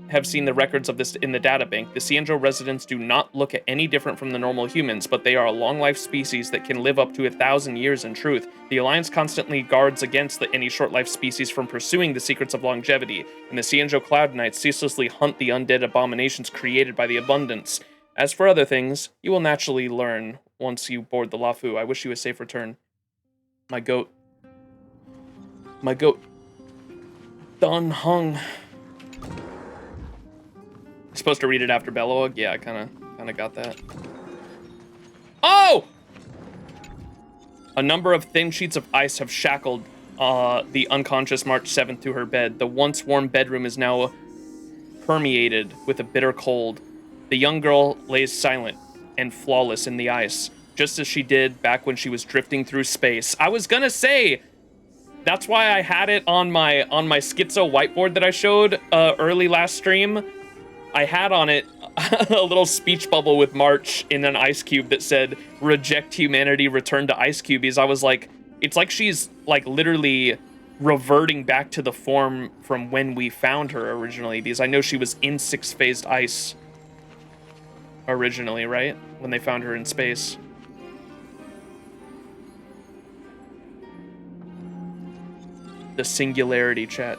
have seen the records of this in the databank. The Xianzhou residents do not look any different from the normal humans, but they are a long-life species that can live up to 1,000 years in truth. The Alliance constantly guards against any short-life species from pursuing the secrets of longevity, and the Xianzhou Cloud Knights ceaselessly hunt the undead abominations created by the abundance. As for other things, you will naturally learn once you board the Lafu. I wish you a safe return. My goat. My goat. Dan Hung. Supposed to read it after Belloag? Yeah, I kind of got that. Oh! A number of thin sheets of ice have shackled the unconscious March 7th to her bed. The once warm bedroom is now permeated with a bitter cold. The young girl lays silent and flawless in the ice, just as she did back when she was drifting through space. I was gonna say, that's why I had it on my schizo whiteboard that I showed early last stream. I had on it a little speech bubble with March in an ice cube that said, "Reject humanity, return to ice cube." Because I was like, it's like she's like literally reverting back to the form from when we found her originally, because I know she was in 6-phased ice originally, right? When they found her in space. The singularity, chat.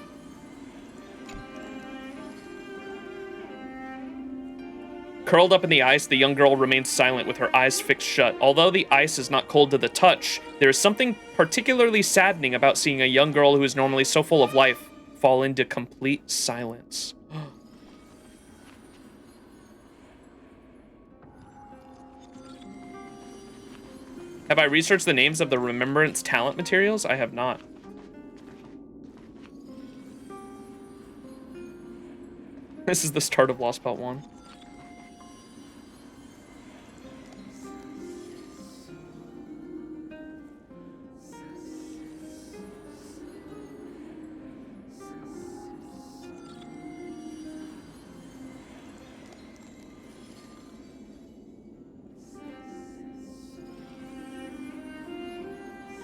Curled up in the ice, the young girl remains silent with her eyes fixed shut. Although the ice is not cold to the touch, there is something particularly saddening about seeing a young girl who is normally so full of life fall into complete silence. Have I researched the names of the Remembrance talent materials? I have not. This is the start of Lost Part 1.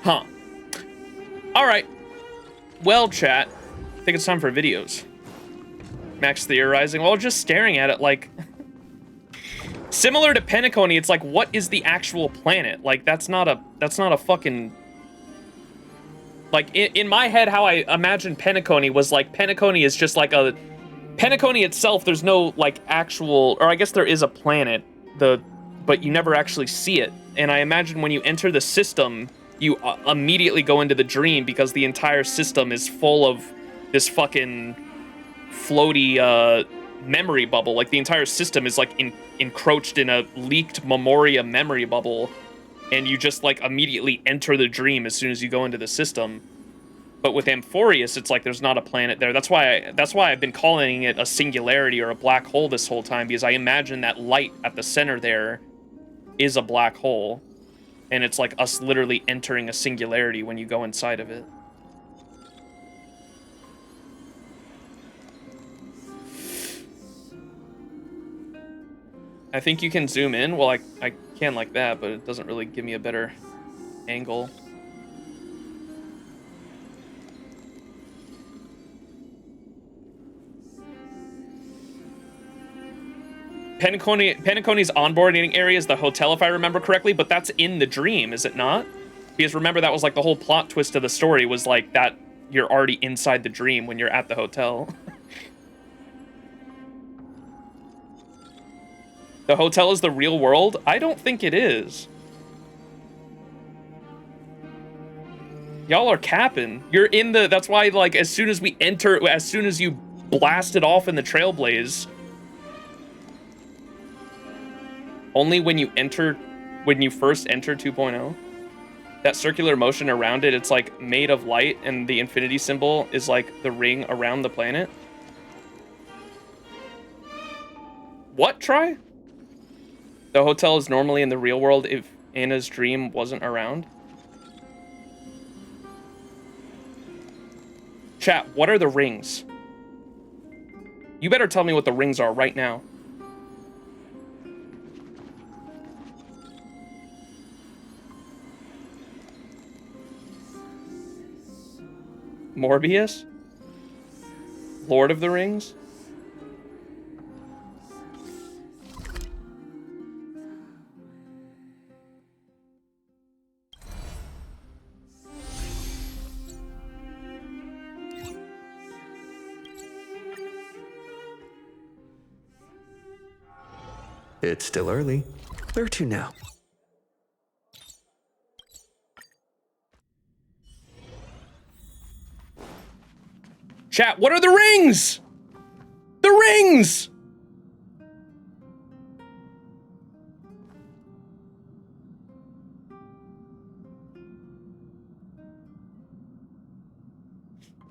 Huh. Alright. Well, chat. I think it's time for videos. Max theorizing. Well, just staring at it like... Similar to Penacony, it's like, what is the actual planet? Like, that's not a fucking... Like, in my head, how I imagine Penacony was like, Penacony is just like a... Penacony itself, there's no, like, actual... Or I guess there is a planet, but you never actually see it. And I imagine when you enter the system... you immediately go into the dream because the entire system is full of this fucking floaty memory bubble. Like, the entire system is, like, encroached in a leaked Memoria memory bubble, and you just, like, immediately enter the dream as soon as you go into the system. But with Amphoreus, it's like there's not a planet there. That's why I've been calling it a singularity or a black hole this whole time, because I imagine that light at the center there is a black hole. And it's like us literally entering a singularity when you go inside of it. I think you can zoom in. Well, I can like that, but it doesn't really give me a better angle. Penacony's onboarding area is the hotel, if I remember correctly, but that's in the dream, is it not? Because remember, that was like the whole plot twist of the story, was like that you're already inside the dream when you're at the hotel. The hotel is the real world? I don't think it is. Y'all are capping. You're in the... That's why, like, as soon as we enter... As soon as you blast it off in the Trailblaze... Only when you enter... When you first enter 2.0... That circular motion around it, it's, like, made of light, and the infinity symbol is, like, the ring around the planet. What, Try? The hotel is normally in the real world if Anna's dream wasn't around. Chat, what are the rings? You better tell me what the rings are right now. Morbius? Lord of the Rings? It's still early. Where to now? Chat, what are the rings? The rings!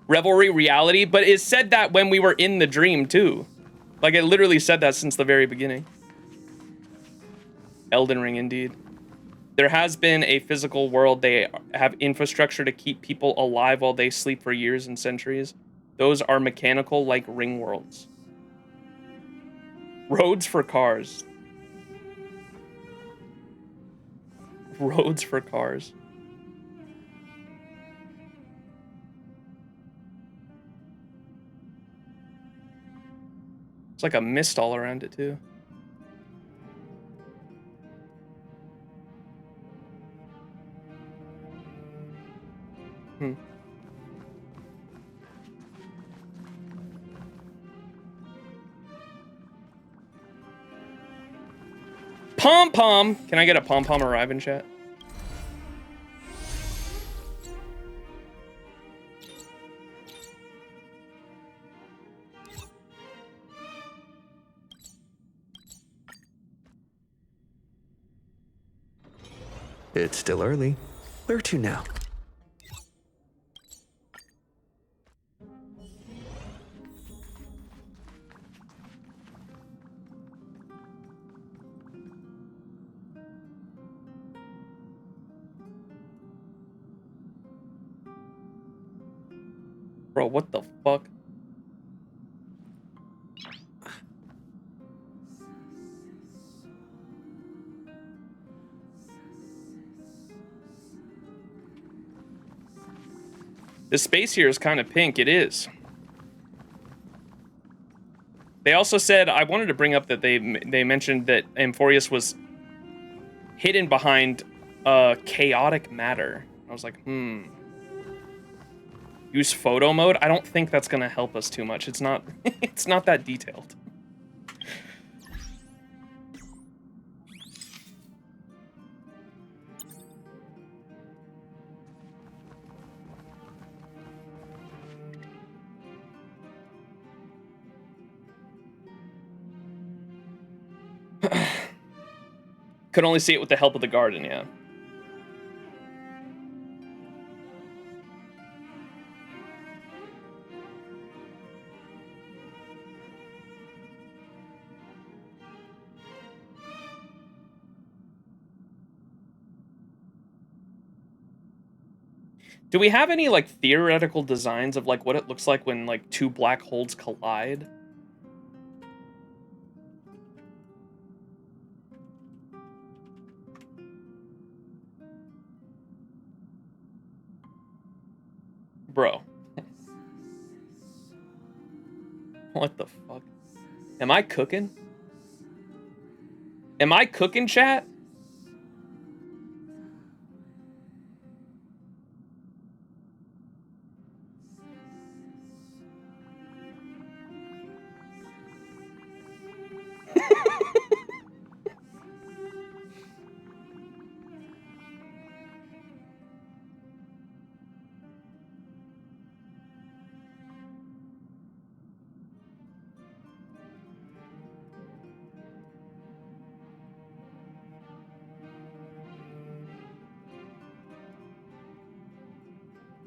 Revelry reality, but it said that when we were in the dream too. Like, it literally said that since the very beginning. Elden Ring, indeed. There has been a physical world. They have infrastructure to keep people alive while they sleep for years and centuries. Those are mechanical, like ring worlds. Roads for cars. Roads for cars. It's like a mist all around it, too. Pom-pom! Can I get a pom-pom arrive in chat? It's still early. Where to now? Bro, what the fuck? The space here is kind of pink. It is. They also said, I wanted to bring up that they mentioned that Amphoreus was hidden behind chaotic matter. I was like, Use photo mode? I don't think that's gonna help us too much. It's not it's not that detailed. Could only see it with the help of the garden, yeah. Do we have any, like, theoretical designs of, like, what it looks like when, like, two black holes collide? Bro. What the fuck? Am I cooking? Am I cooking, chat?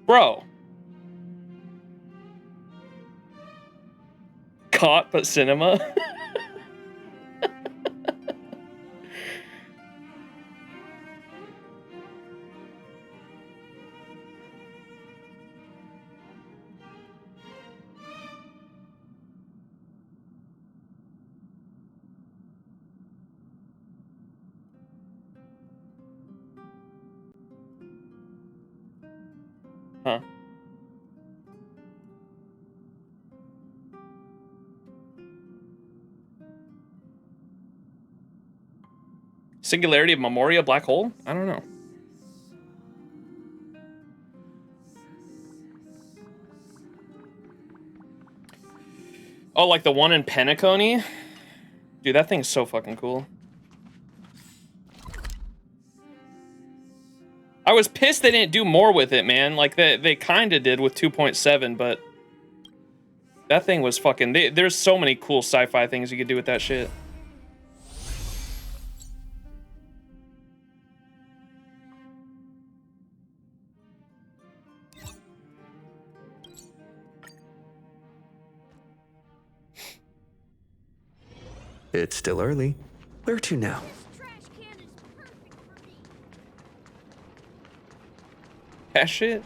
Bro. Caught but cinema. Huh. Singularity of Memoria black hole? I don't know. Oh, like the one in Penacony? Dude, that thing's so fucking cool. I was pissed they didn't do more with it, man. Like, they kind of did with 2.7, but that thing was fucking... There's so many cool sci-fi things you could do with that shit. It's still early. Where to now? That shit?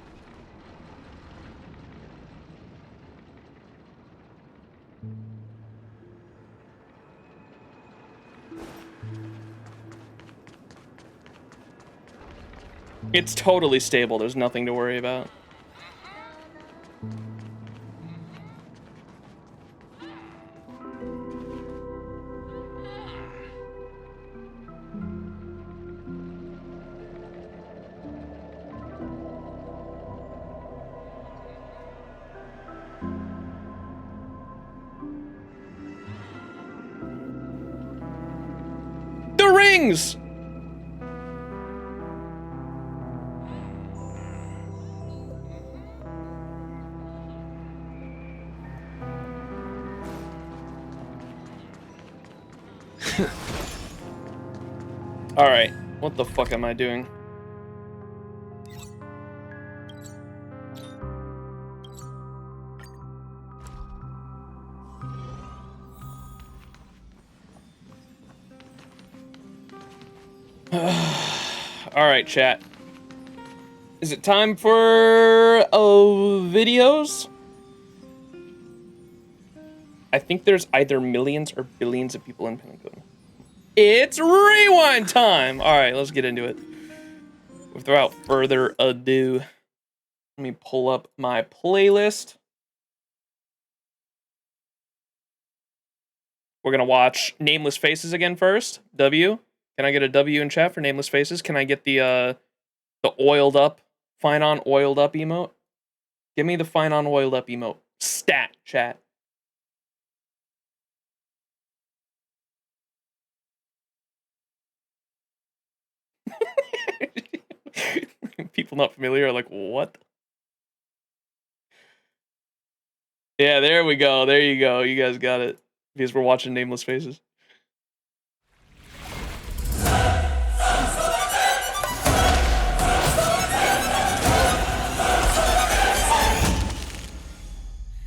It's totally stable. There's nothing to worry about. The rings! Alright, what the fuck am I doing? Alright, chat. Is it time for videos? I think there's either millions or billions of people in Penacony. It's rewind time! Alright, let's get into it. Without further ado, let me pull up my playlist. We're gonna watch Nameless Faces again first. W. Can I get a W in chat for Nameless Faces? Can I get the oiled up, fine on oiled up emote? Give me the fine on oiled up emote. Stat, chat. People not familiar are like, what? Yeah, there we go. There you go. You guys got it. Because we're watching Nameless Faces.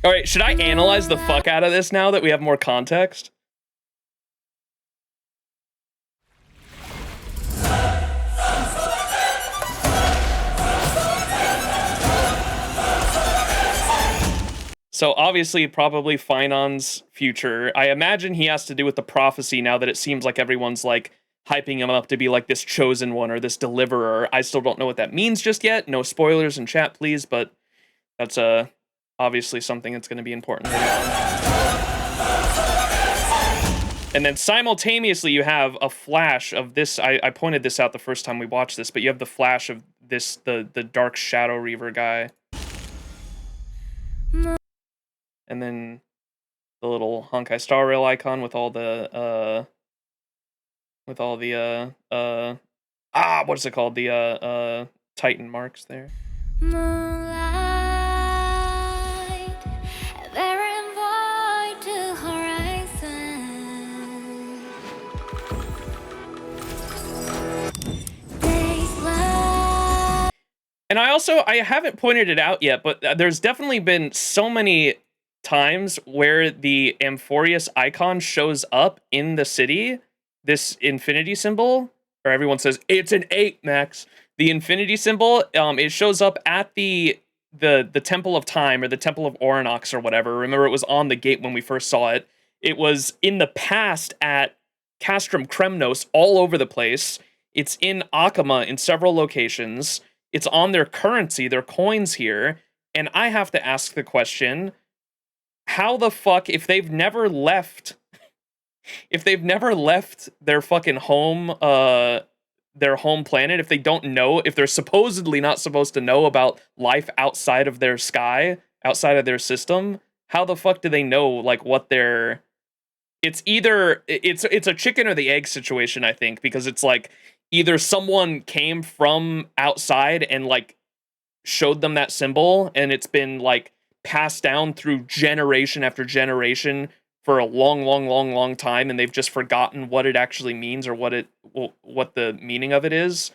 All right, should I analyze the fuck out of this now that we have more context? So obviously, probably Finon's future. I imagine he has to do with the prophecy now that it seems like everyone's like hyping him up to be like this chosen one or this deliverer. I still don't know what that means just yet. No spoilers in chat, please, but that's obviously something that's going to be important later on. And then simultaneously, you have a flash of this. I pointed this out the first time we watched this, but you have the flash of this, the Dark Shadow Reaver guy. And then the little Honkai Star Rail icon with all the what is it called? The Titan marks there. And I haven't pointed it out yet, but there's definitely been so many times where the Amphoreus icon shows up in the city, this infinity symbol, or everyone says, it's an 8, Max. The infinity symbol, it shows up at the Temple of Time, or the Temple of Orinox, or whatever. Remember, it was on the gate when we first saw it. It was in the past at Castrum Kremnos, all over the place. It's in Akama in several locations. It's on their currency, their coins here. And I have to ask the question, how the fuck, if they've never left their fucking home, their home planet, if they don't know, if they're supposedly not supposed to know about life outside of their sky, outside of their system, how the fuck do they know, like, what their... It's either, it's a chicken or the egg situation, I think, because it's like, either someone came from outside and, like, showed them that symbol, and it's been, like, passed down through generation after generation for a long time, and they've just forgotten what it actually means, or what the meaning of it is,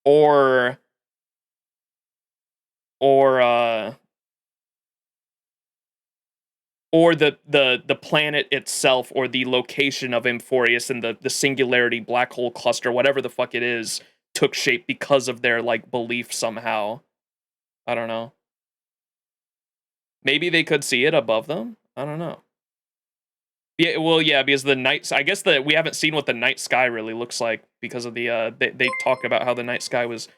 or the planet itself, or the location of Amphoreus and the singularity black hole cluster, whatever the fuck it is, took shape because of their, like, belief somehow. I don't know. Maybe they could see it above them? I don't know. Yeah, well, yeah, because the night... I guess we haven't seen what the night sky really looks like because of the... They talked about how the night sky was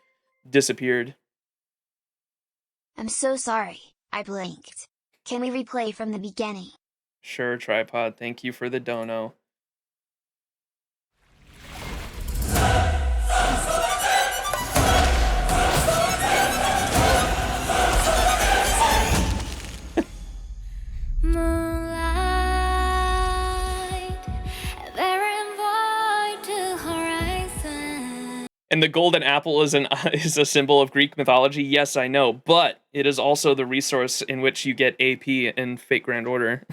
disappeared. I'm so sorry. I blinked. Can we replay from the beginning? Sure, Tripod. Thank you for the dono. And the golden apple is a symbol of Greek mythology. Yes, I know, but it is also the resource in which you get AP in Fate Grand Order.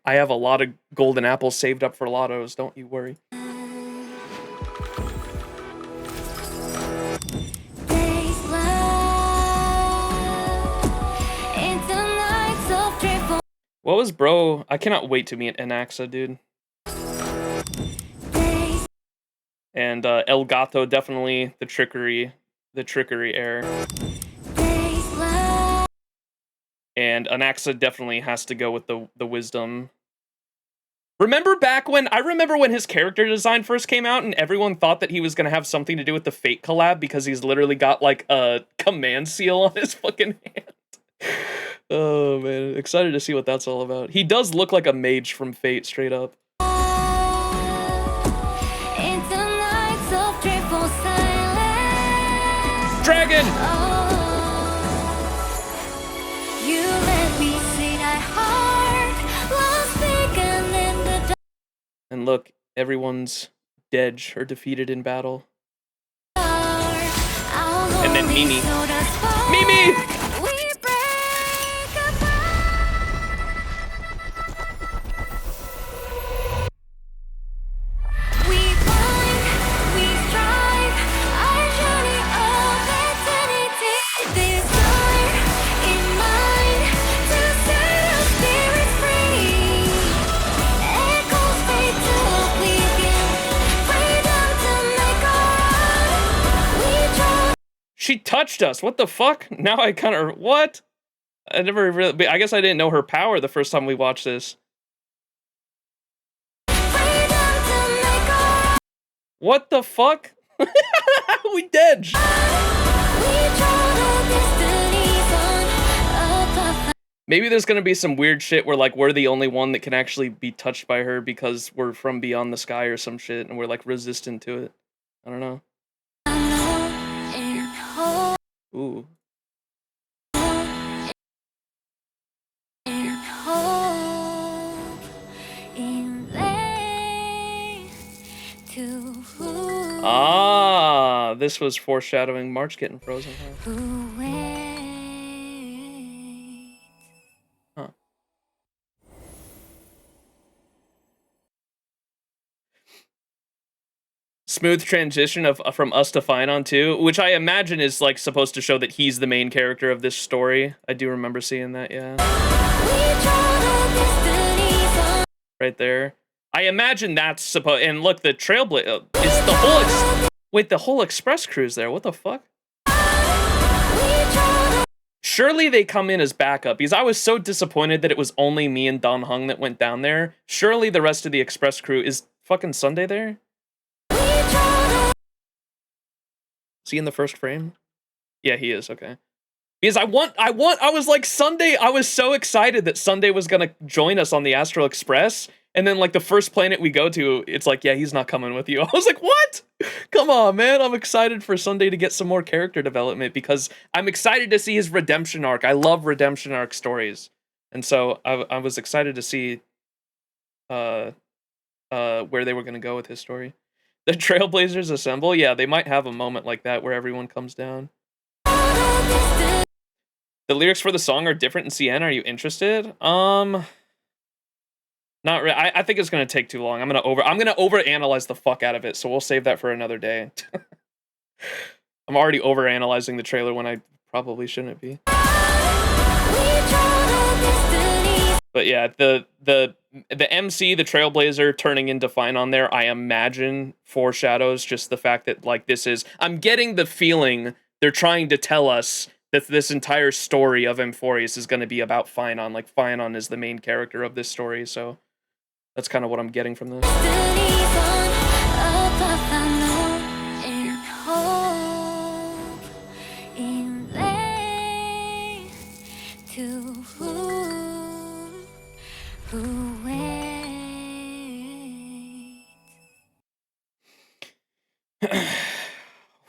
I have a lot of golden apples saved up for lottos, don't you worry. What was bro? I cannot wait to meet Anaxa, dude. And El Gato, definitely the trickery heir. And Anaxa definitely has to go with the wisdom. Remember when his character design first came out and everyone thought that he was gonna have something to do with the Fate collab because he's literally got, like, a command seal on his fucking hand. Oh man, excited to see what that's all about. He does look like a mage from Fate, straight up. Dragon! You let me see thy heart was begun in the dark. And look, everyone's dead or defeated in battle. And then Mimi. Mimi! She touched us. What the fuck? Now I kind of... What? I never really... I guess I didn't know her power the first time we watched this. What the fuck? We dead. Maybe there's gonna be some weird shit where, like, we're the only one that can actually be touched by her because we're from beyond the sky or some shit and we're, like, resistant to it. I don't know. Ooh. Ah, this was foreshadowing March getting frozen. Huh. smooth transition of from us to Finon too, which I imagine is like supposed to show that he's the main character of this story. I do remember seeing that, yeah. Right there. I imagine that's supposed. And look, the Trailblazer is the whole. Wait, the whole express crew's there. What the fuck? Surely they come in as backup, because I was so disappointed that it was only me and Don Hung that went down there. Surely the rest of the express crew is fucking Sunday there. Is he in the first frame? Yeah, he is. Okay. Because I was like Sunday. I was so excited that Sunday was gonna join us on the Astral Express. And then, like, the first planet we go to, it's like, yeah, he's not coming with you. I was like, what? Come on, man. I'm excited for Sunday to get some more character development because I'm excited to see his redemption arc. I love redemption arc stories. And so I was excited to see where they were going to go with his story. The Trailblazers assemble? Yeah, they might have a moment like that where everyone comes down. The lyrics for the song are different in CN. Are you interested? Not really. I think it's gonna take too long. I'm gonna overanalyze the fuck out of it, so we'll save that for another day. I'm already overanalyzing the trailer when I probably shouldn't be. But yeah, the MC, the Trailblazer turning into Finon there, I imagine foreshadows just the fact that like this is. I'm getting the feeling they're trying to tell us that this entire story of Amphoreus is going to be about Finon. Like Finon is the main character of this story, so. That's kind of what I'm getting from this.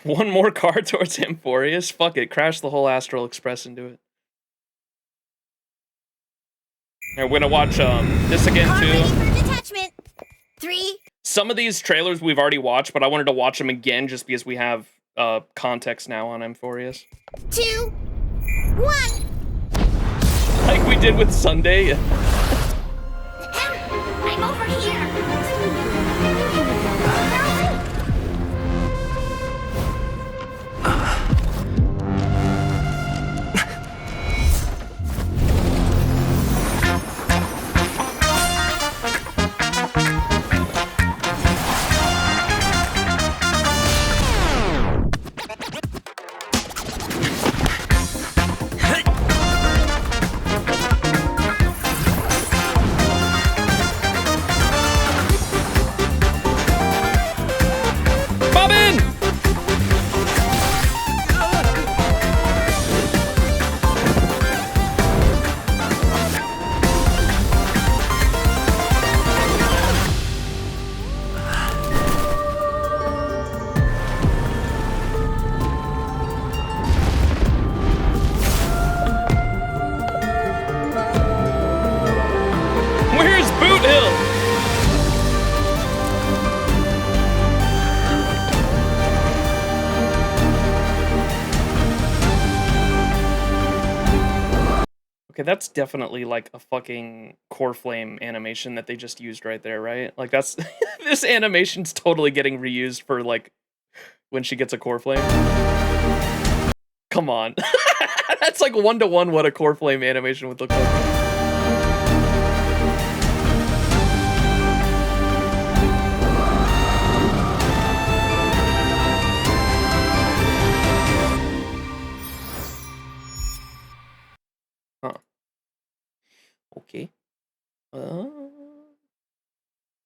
One more car towards Amphoreus? Fuck it, crash the whole Astral Express into it. We're gonna watch this again too. Detachment. 3. Some of these trailers we've already watched, but I wanted to watch them again just because we have context now on Amphoreus. 2, 1. Like we did with Sunday. I'm over here. Okay, that's definitely like a fucking Core Flame animation that they just used right there, right? Like that's this animation's totally getting reused for like when she gets a Core Flame. Come on. That's like 1-to-1 what a Core Flame animation would look like. Okay.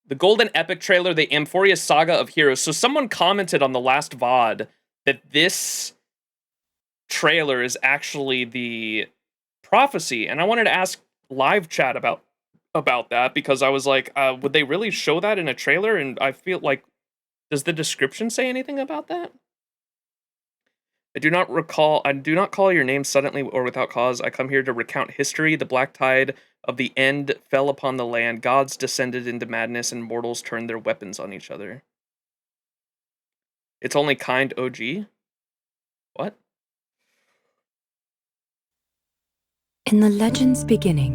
The Golden Epic trailer, the Amphoreus Saga of Heroes. So someone commented on the last VOD that this trailer is actually the prophecy, and I wanted to ask live chat about that because I was like, would they really show that in a trailer? And I feel like, does the description say anything about that? I do not call your name suddenly or without cause. I come here to recount history. The black tide of the end fell upon the land. Gods descended into madness, and mortals turned their weapons on each other. It's only kind OG? What? In the legend's beginning,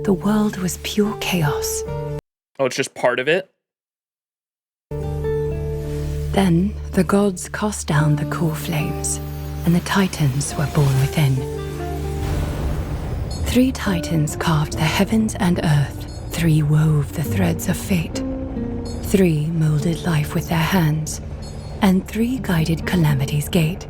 the world was pure chaos. Oh, it's just part of it? Then the gods cast down the core flames, and the titans were born within. 3 titans carved the heavens and earth, 3 wove the threads of fate, 3 molded life with their hands, and 3 guided calamity's gate.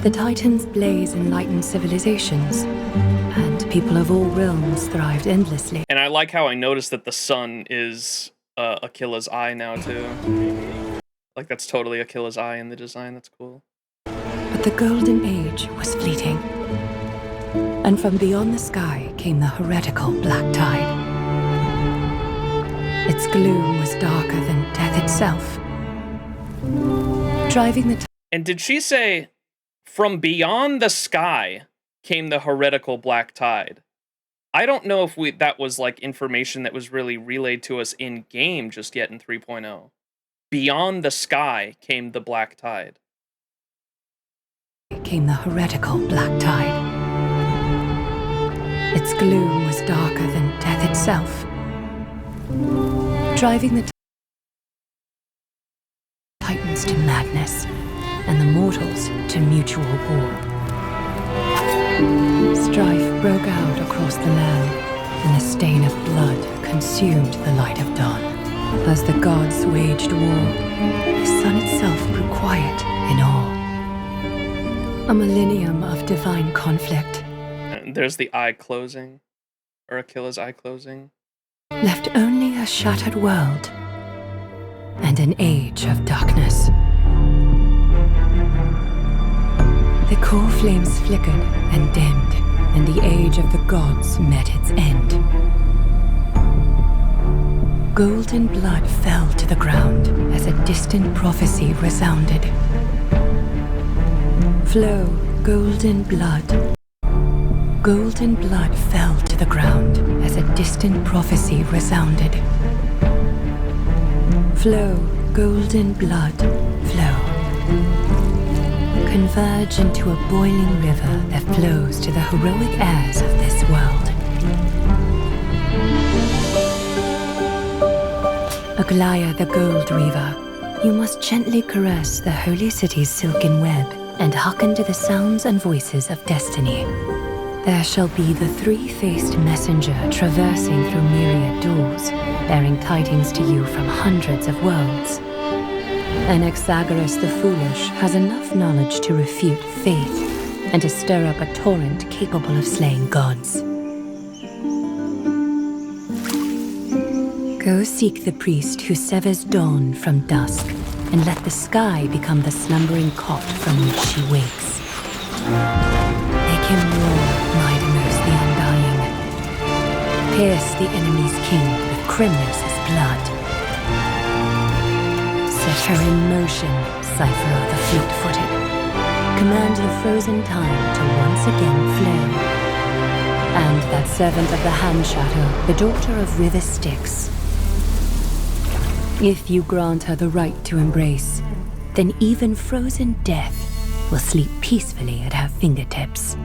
The titans' blaze enlightened civilizations, and people of all realms thrived endlessly. And I like how I noticed that the sun is Akila's eye now too. Like that's totally Akila's eye in the design. That's cool. But the golden age was fleeting, and from beyond the sky came the heretical black tide. Its gloom was darker than death itself, driving the And did she say, from beyond the sky came the heretical black tide? I don't know if that was like information that was really relayed to us in game just yet in 3.0. Beyond the sky came the black tide. Came the heretical black tide. Its gloom was darker than death itself, driving the titans to madness and the mortals to mutual war. Strife broke out across the land, and the stain of blood consumed the light of dawn. As the gods waged war, the sun itself grew quiet in awe. A millennium of divine conflict. And there's the eye closing, or Akila's eye closing. Left only a shattered world and an age of darkness. The core flames flickered and dimmed, and the age of the gods met its end. Golden blood fell to the ground as a distant prophecy resounded. Flow, golden blood. Golden blood fell to the ground as a distant prophecy resounded. Flow, golden blood, flow. Converge into a boiling river that flows to the heroic heirs of this world. Aglaya the Gold Weaver, you must gently caress the holy city's silken web and hearken to the sounds and voices of destiny. There shall be the 3-faced messenger traversing through myriad doors, bearing tidings to you from hundreds of worlds. Anaxagoras the Foolish has enough knowledge to refute faith and to stir up a torrent capable of slaying gods. Go seek the priest who severs dawn from dusk, and let the sky become the slumbering cot from which she wakes. Make him roar, Mightymost the Undying. Pierce the enemy's king with Kremnos' blood. Set her in motion, Cypher the fleet-footed. Command the frozen time to once again flow. And that servant of the Hand Shadow, the daughter of River Styx. If you grant her the right to embrace, then even frozen death will sleep peacefully at her fingertips.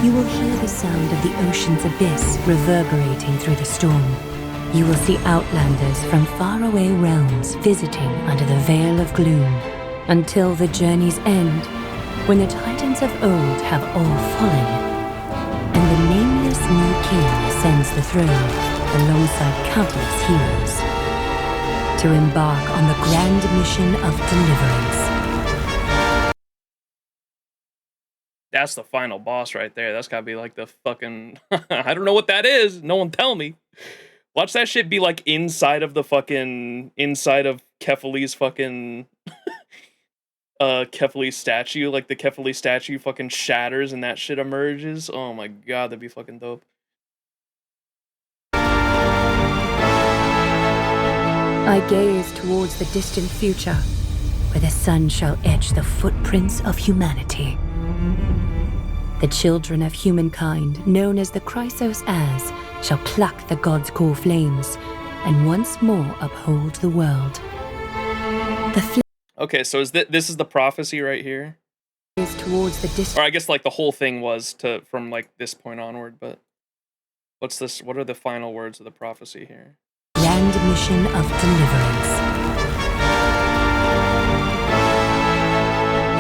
You will hear the sound of the ocean's abyss reverberating through the storm. You will see outlanders from faraway realms visiting under the veil of gloom, until the journey's end, when the titans of old have all fallen, and the nameless new king ascends the throne alongside countless heroes, to embark on the grand mission of deliverance. That's the final boss right there. That's gotta be like the fucking... I don't know what that is. No one tell me. Watch that shit be like inside of the fucking... Inside of Kefali's fucking... Kefali statue. Like the Kefali statue fucking shatters and that shit emerges. Oh my god, that'd be fucking dope. I gaze towards the distant future, where the sun shall etch the footprints of humanity. The children of humankind, known as the Chrysos heirs, shall pluck the gods' core flames, and once more uphold the world. Okay, so is this is the prophecy right here? Towards the or I guess like the whole thing was from like this point onward, but what's this? What are the final words of the prophecy here? Grand mission mission of deliverance.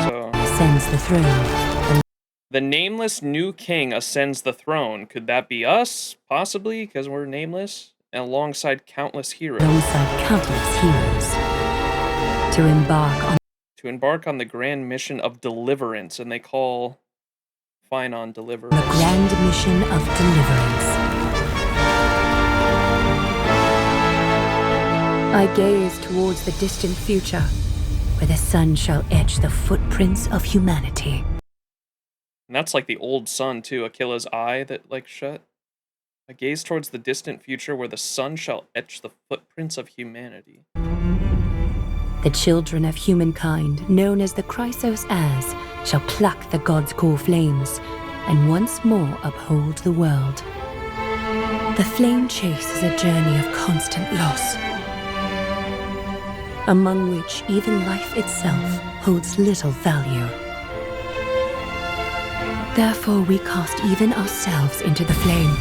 So Ascends the throne. the nameless new king ascends the throne. Could that be us? Possibly, because we're nameless. And alongside countless heroes. Alongside countless heroes. To embark on the grand mission of deliverance, and they call Finon deliverance. the grand mission of deliverance. I gaze towards the distant future, where the sun shall etch the footprints of humanity. And that's like the old sun too, Akila's eye that like shut. I gaze towards the distant future where the sun shall etch the footprints of humanity. The children of humankind, known as the Chrysos As, shall pluck the god's core flames, and once more uphold the world. The flame chase is a journey of constant loss, among which even life itself holds little value. Therefore we cast even ourselves into the flame,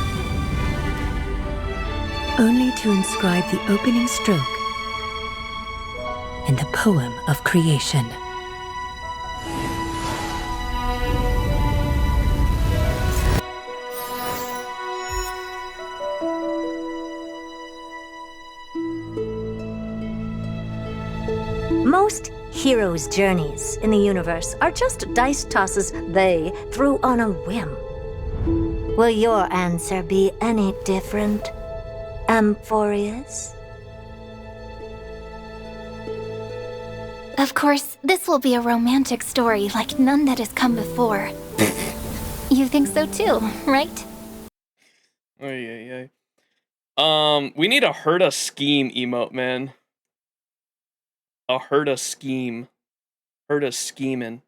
only to inscribe the opening stroke in the poem of creation. Most heroes' journeys in the universe are just dice tosses they threw on a whim. Will your answer be any different, Amphoreus? Of course, this will be a romantic story like none that has come before. You think so too, right? Ay. We need a Herda scheme emote, man. A Herda scheme. Herda scheming.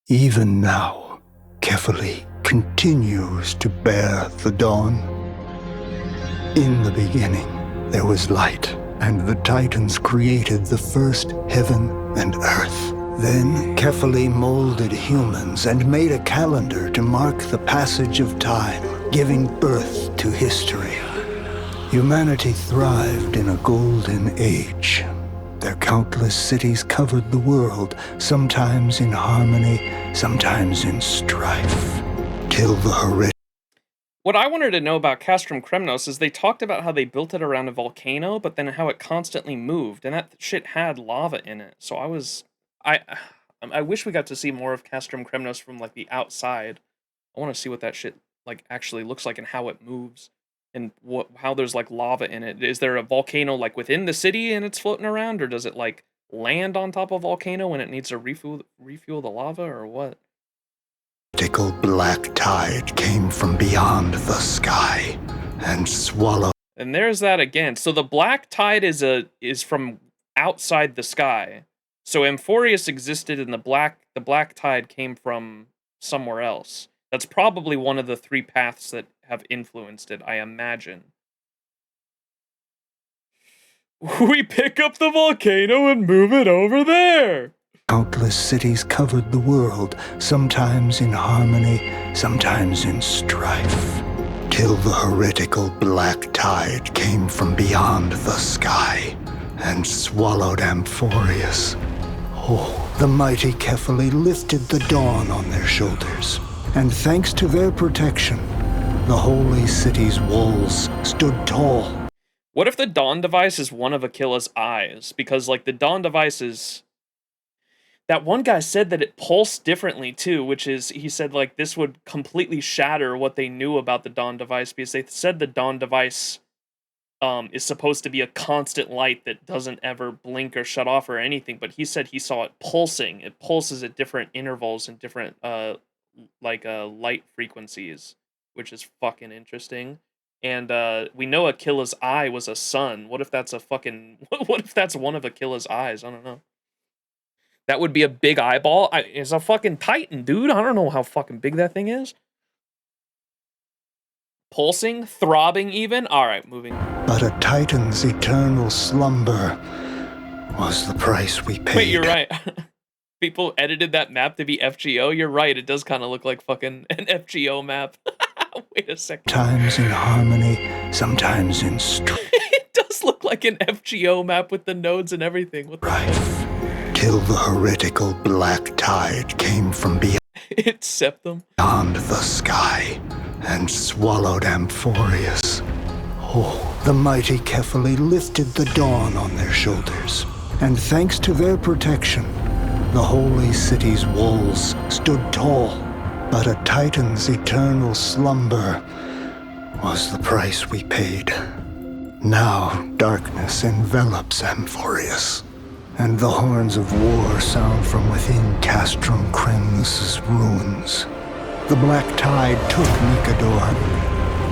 Even now, Kefali continues to bear the dawn. In the beginning, there was light, and the Titans created the first heaven and earth. Then Kefali molded humans and made a calendar to mark the passage of time, giving birth to history. Humanity thrived in a golden age. Their countless cities covered the world, sometimes in harmony, sometimes in strife, till the horrific. What I wanted to know about Castrum Kremnos is they talked about how they built it around a volcano, but then how it constantly moved, and that shit had lava in it. So I wish we got to see more of Castrum Kremnos from like the outside. I want to see what that shit like actually looks like and how it moves, and how there's like lava in it. Is there a volcano like within the city and it's floating around, or does it like land on top of a volcano when it needs to refuel the lava, or what? Mythical black tide came from beyond the sky and swallowed. And there's that again. So the black tide is from outside the sky. So Amphoreus existed, and the black tide came from somewhere else. That's probably one of the three paths that have influenced it, I imagine. We pick up the volcano and move it over there. Countless cities covered the world, sometimes in harmony, sometimes in strife, till the heretical black tide came from beyond the sky and swallowed Amphoreus. Oh, the mighty Kefali lifted the dawn on their shoulders, and thanks to their protection, the holy city's walls stood tall. What if the Dawn device is one of Akila's eyes? Because like the Dawn device is... That one guy said that it pulsed differently too, which is, he said like this would completely shatter what they knew about the Dawn device, because they said the Dawn device is supposed to be a constant light that doesn't ever blink or shut off or anything, but he said he saw it pulsing. It pulses at different intervals and different light frequencies, which is fucking interesting. And we know Akila's eye was a sun. What if that's what if that's one of Akila's eyes? I don't know. That would be a big eyeball. It's a fucking Titan, dude. I don't know how fucking big that thing is. Pulsing, throbbing even. All right, moving. But a Titan's eternal slumber was the price we paid. Wait, you're right. People edited that map to be FGO. You're right. It does kind of look like fucking an FGO map. Wait a second. Sometimes in harmony, sometimes in strife. It does look like an FGO map with the nodes and everything. What the fuck? Till the heretical black tide came from It's Septum. beyond the sky and swallowed Amphoreus. Oh, the mighty Kephili lifted the dawn on their shoulders, and thanks to their protection, the holy city's walls stood tall. But a titan's eternal slumber was the price we paid. Now darkness envelops Amphoreus, and the horns of war sound from within Castrum Kremnus' ruins. The black tide took Nikador,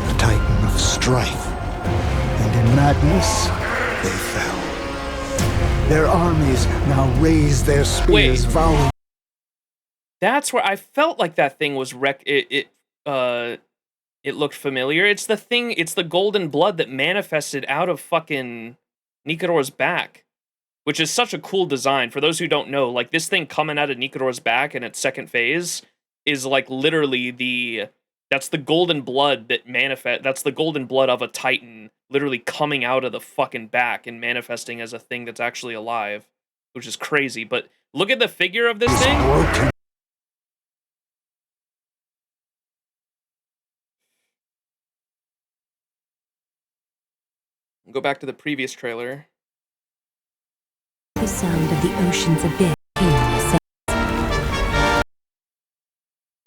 the titan of strife, and in madness they fell. Their armies now raise their spears, vowing. That's where I felt like that thing was it looked familiar. It's the thing, it's the golden blood that manifested out of fucking Nikador's back, which is such a cool design. For those who don't know, like this thing coming out of Nikador's back in its second phase is like literally that's the golden blood that that's the golden blood of a titan literally coming out of the fucking back and manifesting as a thing that's actually alive, which is crazy. But look at the figure of this thing. Go back to the previous trailer. The sound of the ocean's abyss came.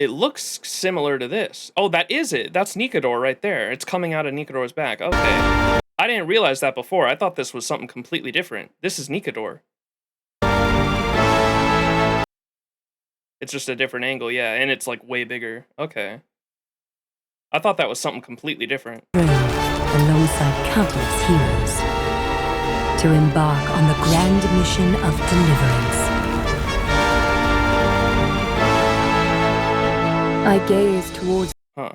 It looks similar to this. Oh, that is it. That's Nikador right there. It's coming out of Nikador's back. Okay. I didn't realize that before. I thought this was something completely different. This is Nikador. It's just a different angle, yeah, and it's like way bigger. Okay. I thought that was something completely different. Alongside countless heroes, to embark on the grand mission of deliverance. I gaze towards. Huh.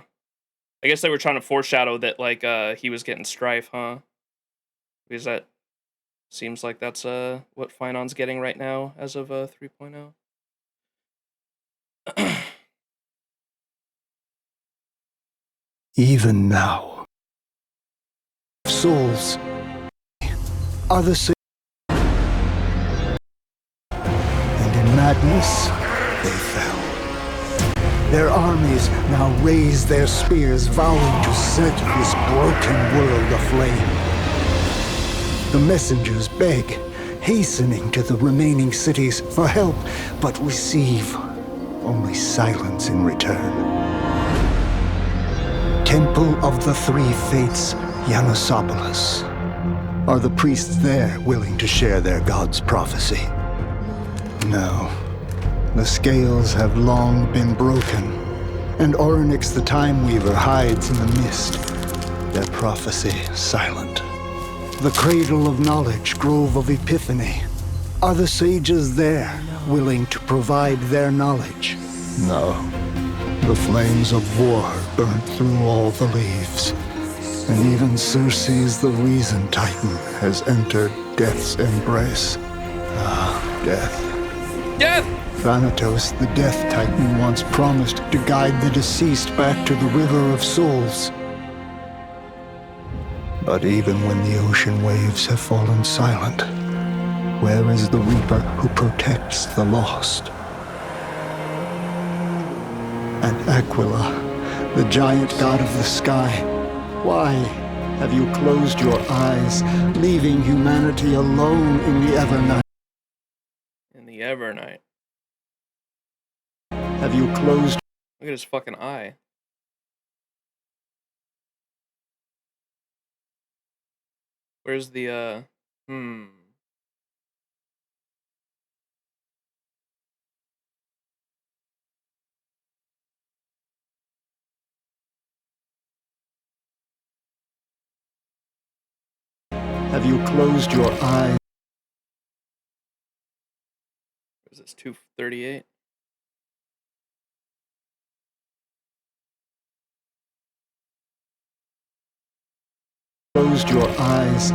I guess they were trying to foreshadow that, like, he was getting strife, huh? Because that seems like that's what Finon's getting right now as of 3.0. Even now, souls are the same, and in madness they fell. Their armies now raise their spears, vowing to set this broken world aflame. The messengers beg, hastening to the remaining cities for help, but receive only silence in return. Temple of the Three Fates, Yanosopolis. Are the priests there willing to share their god's prophecy? No. The scales have long been broken, and Orynyx the Time Weaver hides in the mist, their prophecy silent. The cradle of knowledge, grove of epiphany. Are the sages there willing to provide their knowledge? No. The flames of war burnt through all the leaves, and even Circe's the Reason Titan has entered death's embrace. Ah, death. Death! Thanatos, the Death Titan, once promised to guide the deceased back to the River of Souls. But even when the ocean waves have fallen silent, where is the Reaper who protects the lost? And Aquila, the giant god of the sky, why have you closed your eyes, leaving humanity alone in the Evernight? In the Evernight. Have you closed? Look at his fucking eye. Where's the, Have you closed your eyes? Is this 238? Closed your eyes.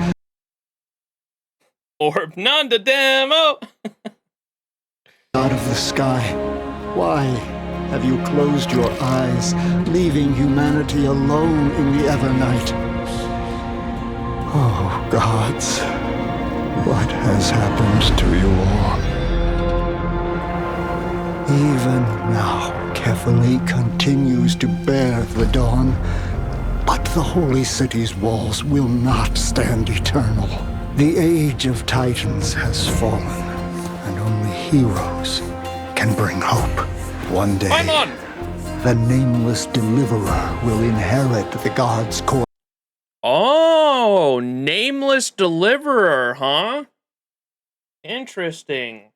Orb Nanda demo! God of the sky, why have you closed your eyes, leaving humanity alone in the Evernight? Oh, gods, what has happened to you all? Even now, Kefali continues to bear the dawn, but the Holy City's walls will not stand eternal. The Age of Titans has fallen, and only heroes can bring hope. One day, the Nameless Deliverer will inherit the gods' core. Oh, Nameless Deliverer, huh? Interesting.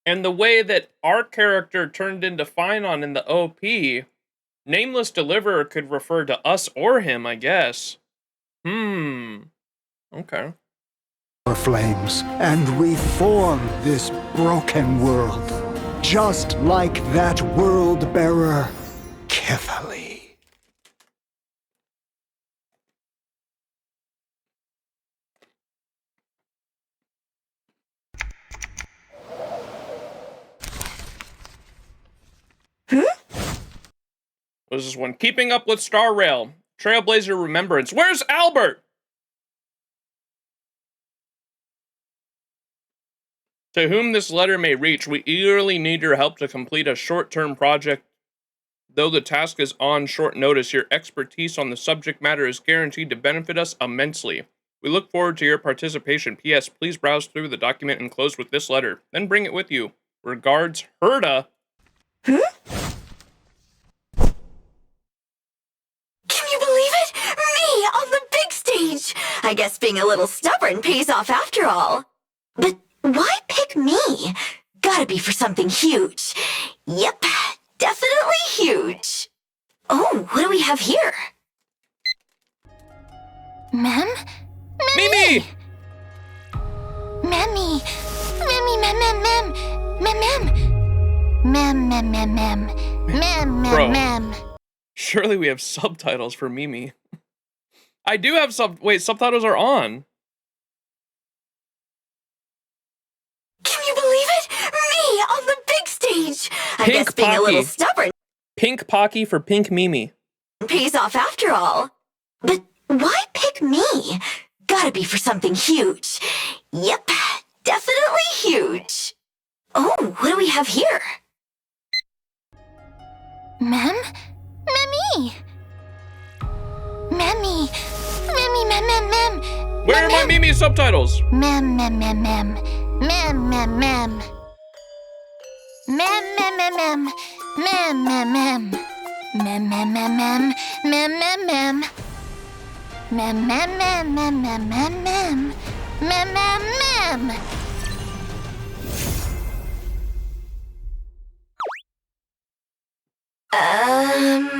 And the way that our character turned into Phynon in the OP, Nameless Deliverer could refer to us or him, I guess. Okay. Flames and reform this broken world, just like that world bearer, Kefali. What is this one? Keeping up with Star Rail. Trailblazer Remembrance. Where's Albert? To whom this letter may reach, we eagerly need your help to complete a short-term project. Though the task is on short notice, your expertise on the subject matter is guaranteed to benefit us immensely. We look forward to your participation. P.S. Please browse through the document enclosed with this letter, then bring it with you. Regards, Herda. Can you believe it? Me on the big stage! I guess being a little stubborn pays off after all. But why pick me? Gotta be for something huge. Yep, definitely huge. Oh, what do we have here? Mem? Mimi! Memmy! Memmy, mem, mem, mem! Mem, mem! Mem, mem, mem, mem. Mem, mem, Bro. mem. Surely we have subtitles for Mimi. I do have subtitles are on. Can you believe it? Me on the big stage! I Pink guess being a little Pocky. stubborn Pink Pocky for Pink Mimi. pays off after all. But why pick me? Gotta be for something huge. Yep, definitely huge. Oh, what do we have here? Mem? Memmy! Memmy! Memmy, mem, mem, mem! Where are my Mimi subtitles? Mem, mem, mem, mem. Mem, mem, mem. Mem, mem, mem, mem. Mem, mem, mem. Mem, mem, mem, mem. Mem, mem, mem. Mem, mem, mem, mem, mem, mem, mem. Mem, mem, mem.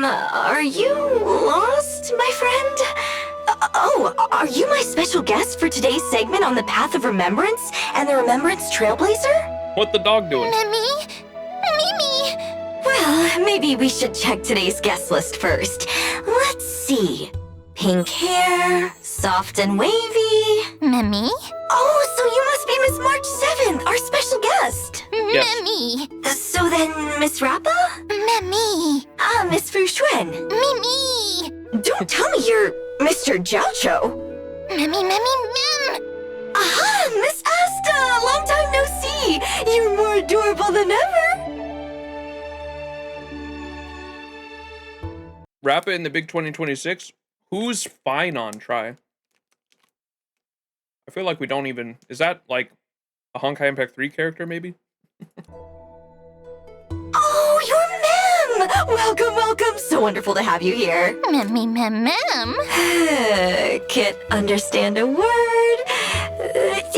Are you lost, my friend? Oh, are you my special guest for today's segment on the Path of Remembrance and the Remembrance Trailblazer? What the dog doing? Memmy? Mimi? Well, maybe we should check today's guest list first. Let's see. Pink hair, soft and wavy. Memmy? Oh, so you must be Miss March 7th, our special guest. Yes. Memmy? So then, Miss Rappa? Memmy? Ah, Miss Fu Xuan. Mimi? Don't tell me you're Mr. Jiaocho. Memmy, memmy, mem! Aha, Miss Asta! Long time no see! You're more adorable than ever! Rappa in the big 2026. Who's Phynon try? I feel like we don't even... Is that like a Honkai Impact 3 character maybe? Oh, you're Mem! Welcome, welcome! So wonderful to have you here. Memmy, mem, mem. Can't understand a word.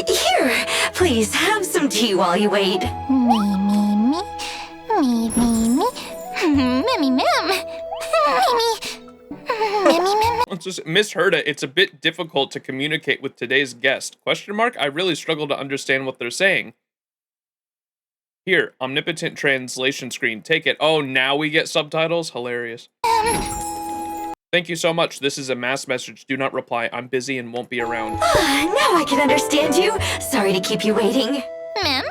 Here, please have some tea while you wait. Me, me, me. Me, me, me. Memmy, mem. Mimi. Memmy, mem. It's just misheard it. It's a bit difficult to communicate with today's guest. Question mark? I really struggle to understand what they're saying. Here, omnipotent translation screen. Take it. Oh, now we get subtitles? Hilarious. Thank you so much. This is a mass message. Do not reply. I'm busy and won't be around. Now I can understand you. Sorry to keep you waiting. Mem?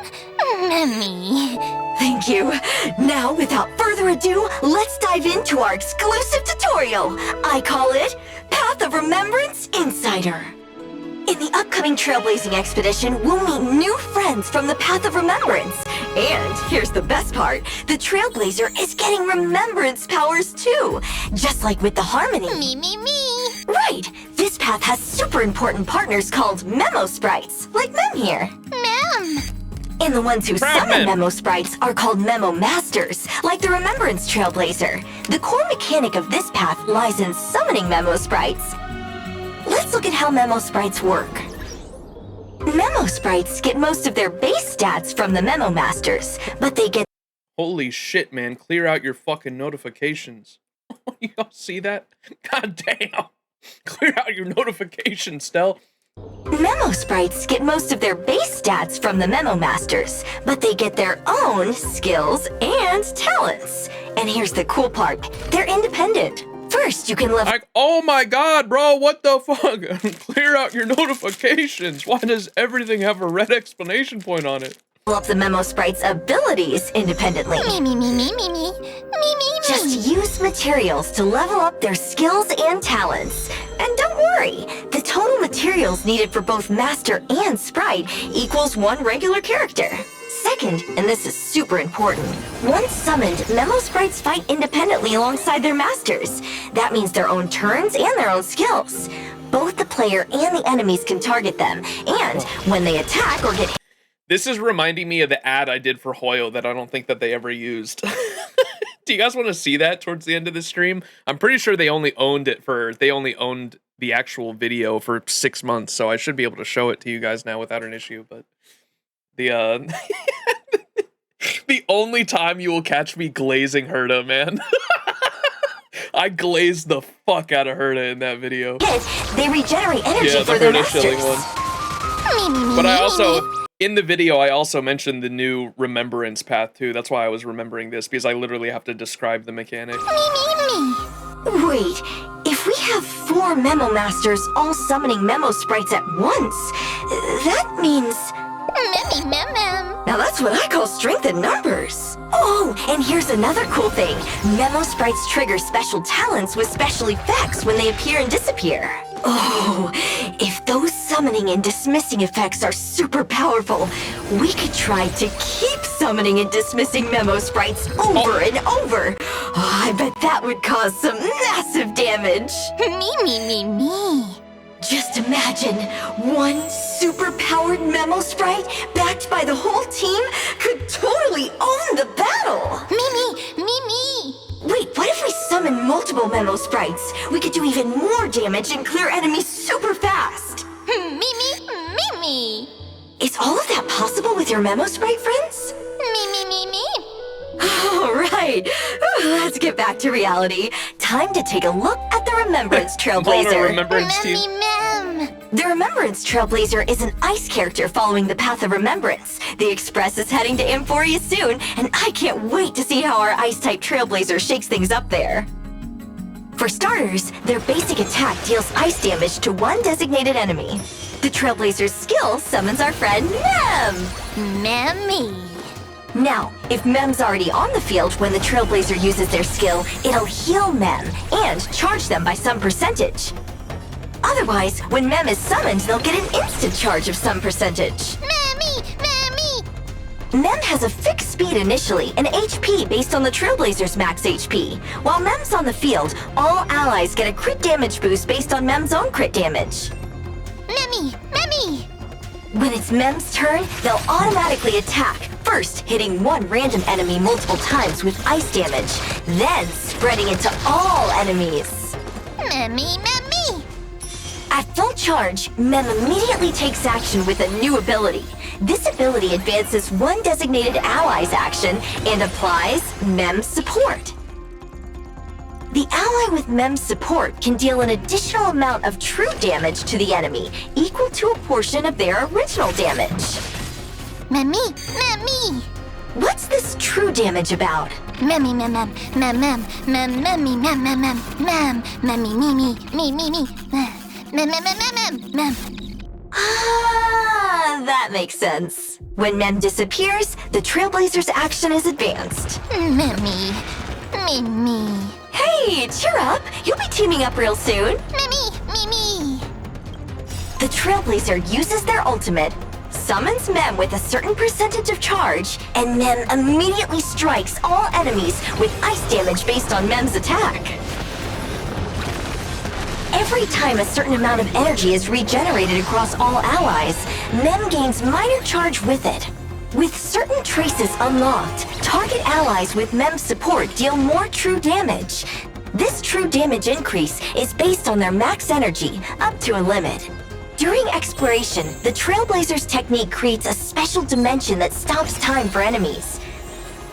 Memmy. Thank you. Now, without further ado, let's dive into our exclusive tutorial. I call it Path of Remembrance Insider. In the upcoming trailblazing expedition, we'll meet new friends from the Path of Remembrance. And here's the best part. The trailblazer is getting remembrance powers too. Just like with the Harmony. Me. Right. This path has super important partners called Memo Sprites, like Mem here. Mem! And the ones who summon Memo Sprites are called Memo Masters, like the Remembrance Trailblazer. The core mechanic of this path lies in summoning Memo Sprites. Let's look at how Memo Sprites work. Memo Sprites get most of their base stats from the Memo Masters, but they get... Holy shit, man. Clear out your fucking notifications. You all see that? God damn. Clear out your notifications, Stell. Memo Sprites get most of their base stats from the Memo Masters, but they get their own skills and talents. And here's the cool part. They're independent. First, you can level... Like, oh my god, bro, what the fuck? Clear out your notifications. Why does everything have a red exclamation point on it? Up the Memo Sprites' abilities independently. Me. Just use materials to level up their skills and talents. And don't worry, the total materials needed for both Master and Sprite equals one regular character. Second, and this is super important, once summoned, Memo Sprites fight independently alongside their Masters. That means their own turns and their own skills. Both the player and the enemies can target them, and when they attack or get hit... This is reminding me of the ad I did for Hoyo that I don't think that they ever used. Do you guys want to see that towards the end of the stream? I'm pretty sure they only owned the actual video for 6 months, so I should be able to show it to you guys now without an issue, but the the only time you will catch me glazing Herda, man. I glazed the fuck out of Herda in that video. They regenerate energy for their Masters. Shilling one. But I also... In the video, I also mentioned the new Remembrance path, too. That's why I was remembering this, because I literally have to describe the mechanic. Wait, if we have 4 Memo Masters all summoning Memo Sprites at once, that means... Now that's what I call strength in numbers. Oh, and here's another cool thing. Memo Sprites trigger special talents with special effects when they appear and disappear. Oh, if those summoning and dismissing effects are super powerful, we could try to keep summoning and dismissing Memo Sprites over and over. Oh, I bet that would cause some massive damage. Me. Just imagine, one super-powered Memo Sprite backed by the whole team could totally own the battle! Me! Wait, what if we summon multiple Memo Sprites? We could do even more damage and clear enemies super fast! Me! Is all of that possible with your Memo Sprite friends? Me! Alright, let's get back to reality. Time to take a look at the Remembrance Trailblazer. The Remembrance Trailblazer is an ice character following the Path of Remembrance. The Express is heading to Amphoreus soon, and I can't wait to see how our ice-type Trailblazer shakes things up there. For starters, their basic attack deals ice damage to one designated enemy. The Trailblazer's skill summons our friend Mem. Now, if Mem's already on the field when the Trailblazer uses their skill, it'll heal Mem and charge them by some percentage. Otherwise, when Mem is summoned, they'll get an instant charge of some percentage. Mem has a fixed speed initially and HP based on the Trailblazer's max HP. While Mem's on the field, all allies get a crit damage boost based on Mem's own crit damage. When it's Mem's turn, they'll automatically attack, first hitting one random enemy multiple times with ice damage, then spreading it to all enemies. At full charge, Mem immediately takes action with a new ability. This ability advances one designated ally's action and applies Mem's support. The ally with Mem's support can deal an additional amount of true damage to the enemy, equal to a portion of their original damage. What's this true damage about? That makes sense. When Mem disappears, the Trailblazers' action is advanced. Mimi. Hey, cheer up! You'll be teaming up real soon. Mimi. The Trailblazer uses their ultimate, summons Mem with a certain percentage of charge, and Mem immediately strikes all enemies with ice damage based on Mem's attack. Every time a certain amount of energy is regenerated across all allies, Mem gains minor charge with it. With certain traces unlocked, target allies with Mem's support deal more true damage. This true damage increase is based on their max energy, up to a limit. During exploration, the Trailblazers' technique creates a special dimension that stops time for enemies.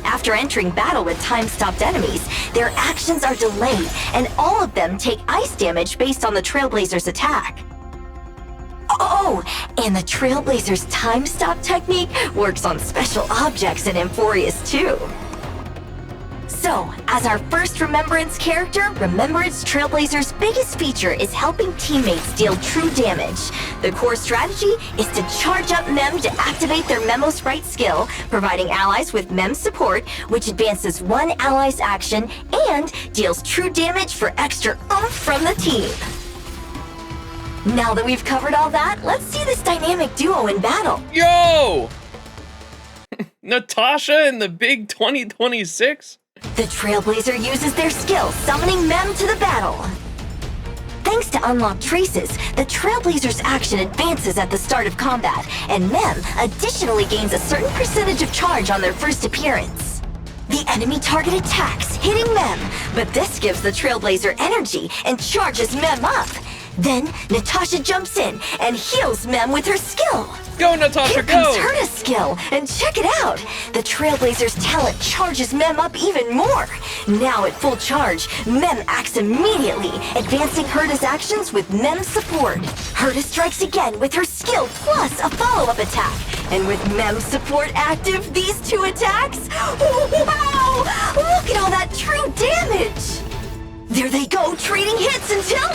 After entering battle with time-stopped enemies, their actions are delayed, and all of them take ice damage based on the Trailblazers' attack. Oh, and the Trailblazers' time-stop technique works on special objects in Amphoreus too. So, as our first Remembrance character, Remembrance Trailblazer's biggest feature is helping teammates deal true damage. The core strategy is to charge up Mem to activate their Memo Sprite skill, providing allies with Mem support, which advances one ally's action and deals true damage for extra oomph from the team. Now that we've covered all that, let's see this dynamic duo in battle. Yo! Natasha in the big 2026? The Trailblazer uses their skill, summoning Mem to the battle. Thanks to unlocked traces, the Trailblazer's action advances at the start of combat, and Mem additionally gains a certain percentage of charge on their first appearance. The enemy target attacks, hitting Mem, but this gives the Trailblazer energy and charges Mem up. Then, Natasha jumps in and heals Mem with her skill. Go, Natasha, Here go! comes Herta's skill, and check it out! The Trailblazer's talent charges Mem up even more. Now at full charge, Mem acts immediately, advancing Herta's actions with Mem's support. Herta strikes again with her skill plus a follow-up attack. And with Mem's support active, these two attacks? Wow! Look at all that true damage! There they go, trading hits until...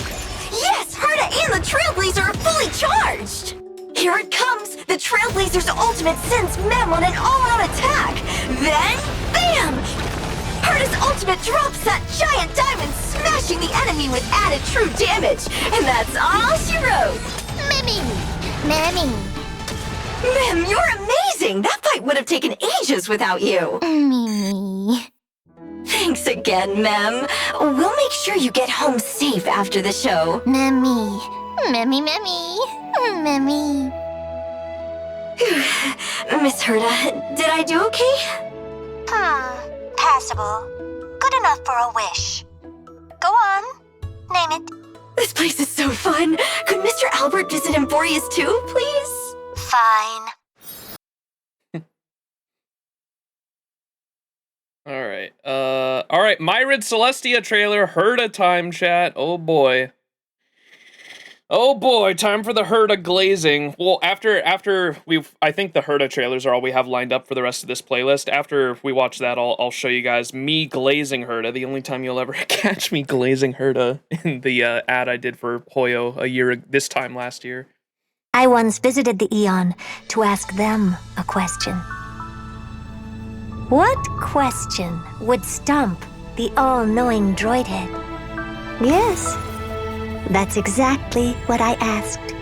Yes! Herta and the Trailblazer are fully charged! Here it comes! The Trailblazer's ultimate sends Mem on an all-out attack! Then, bam! Herta's ultimate drops that giant diamond, smashing the enemy with added true damage! And that's all she wrote! Mimi! Mem, you're amazing! That fight would have taken ages without you! Mimi. Thanks again, Mem. We'll make sure you get home safe after the show. Mimi. Miss Herta, did I do okay? Passable. Good enough for a wish. Go on. Name it. This place is so fun. Could Mr. Albert visit Amphoreus too, please? Fine. All right, Myrid Celestia trailer, Herta time, chat. Oh boy, time for the Herta glazing. Well, after I think the Herta trailers are all we have lined up for the rest of this playlist. After we watch that, I'll show you guys me glazing Herta. The only time you'll ever catch me glazing Herta in the ad I did for Hoyo this time last year. I once visited the Eon to ask them a question. What question would stump the all-knowing droid head? Yes, that's exactly what I asked.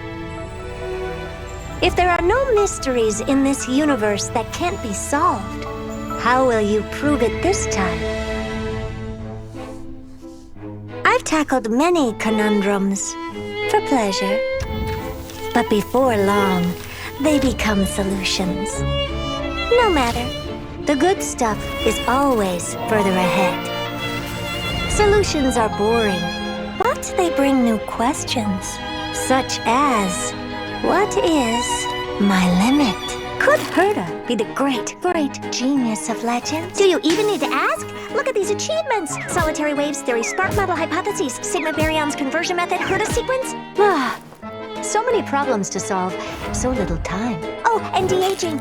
If there are no mysteries in this universe that can't be solved, how will you prove it this time? I've tackled many conundrums for pleasure, but before long, they become solutions. No matter. The good stuff is always further ahead. Solutions are boring, but they bring new questions, such as, what is my limit? Could Herta be the great genius of legend? Do you even need to ask? Look at these achievements! Solitary waves theory, spark model hypotheses, Sigma baryons conversion method, Herta sequence. So many problems to solve, so little time. Oh, and de-aging.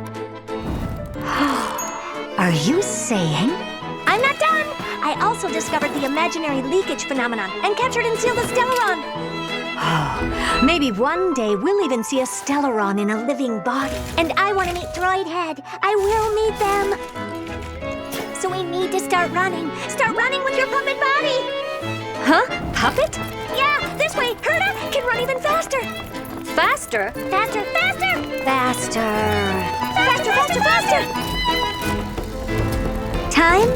Are you saying? I'm not done! I also discovered the imaginary leakage phenomenon and captured and sealed the Stellaron. Maybe one day we'll even see a Stellaron in a living body. And I want to meet Droid Head. I will meet them. So we need to start running. Start running with your puppet body. Huh? Puppet? Yeah, this way. Herta can run even faster. Faster? Faster, faster. Faster. Faster, faster, faster. Time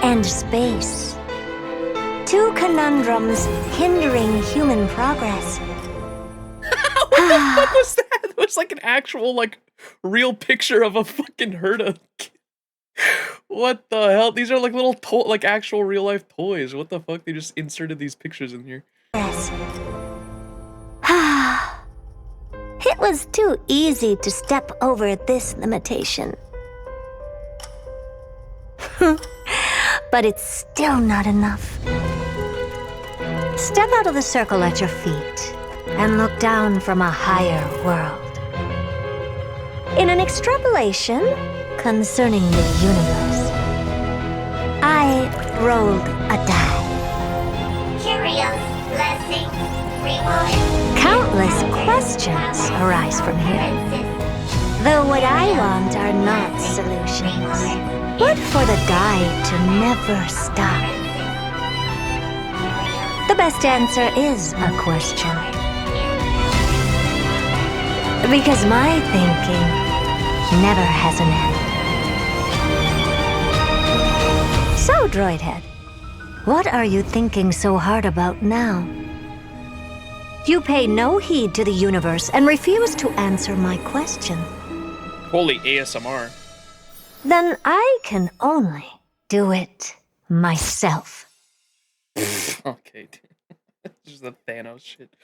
and space. Two conundrums hindering human progress. What was that? It was like an actual, like, real picture of a fucking Herta. What the hell? These are like little, like actual real life toys. What the fuck? They just inserted these pictures in here. Yes. It was too easy to step over this limitation. But it's still not enough. Step out of the circle at your feet and look down from a higher world. In an extrapolation concerning the universe, I rolled a die. Curious, blessing, reward. Countless questions arise from here. Though what I want are not solutions, but for the die to never stop. The best answer is a question. Because my thinking never has an end. So, Droidhead, what are you thinking so hard about now? You pay no heed to the universe and refuse to answer my question. Holy ASMR. Then I can only do it myself. Okay. Just the Thanos shit.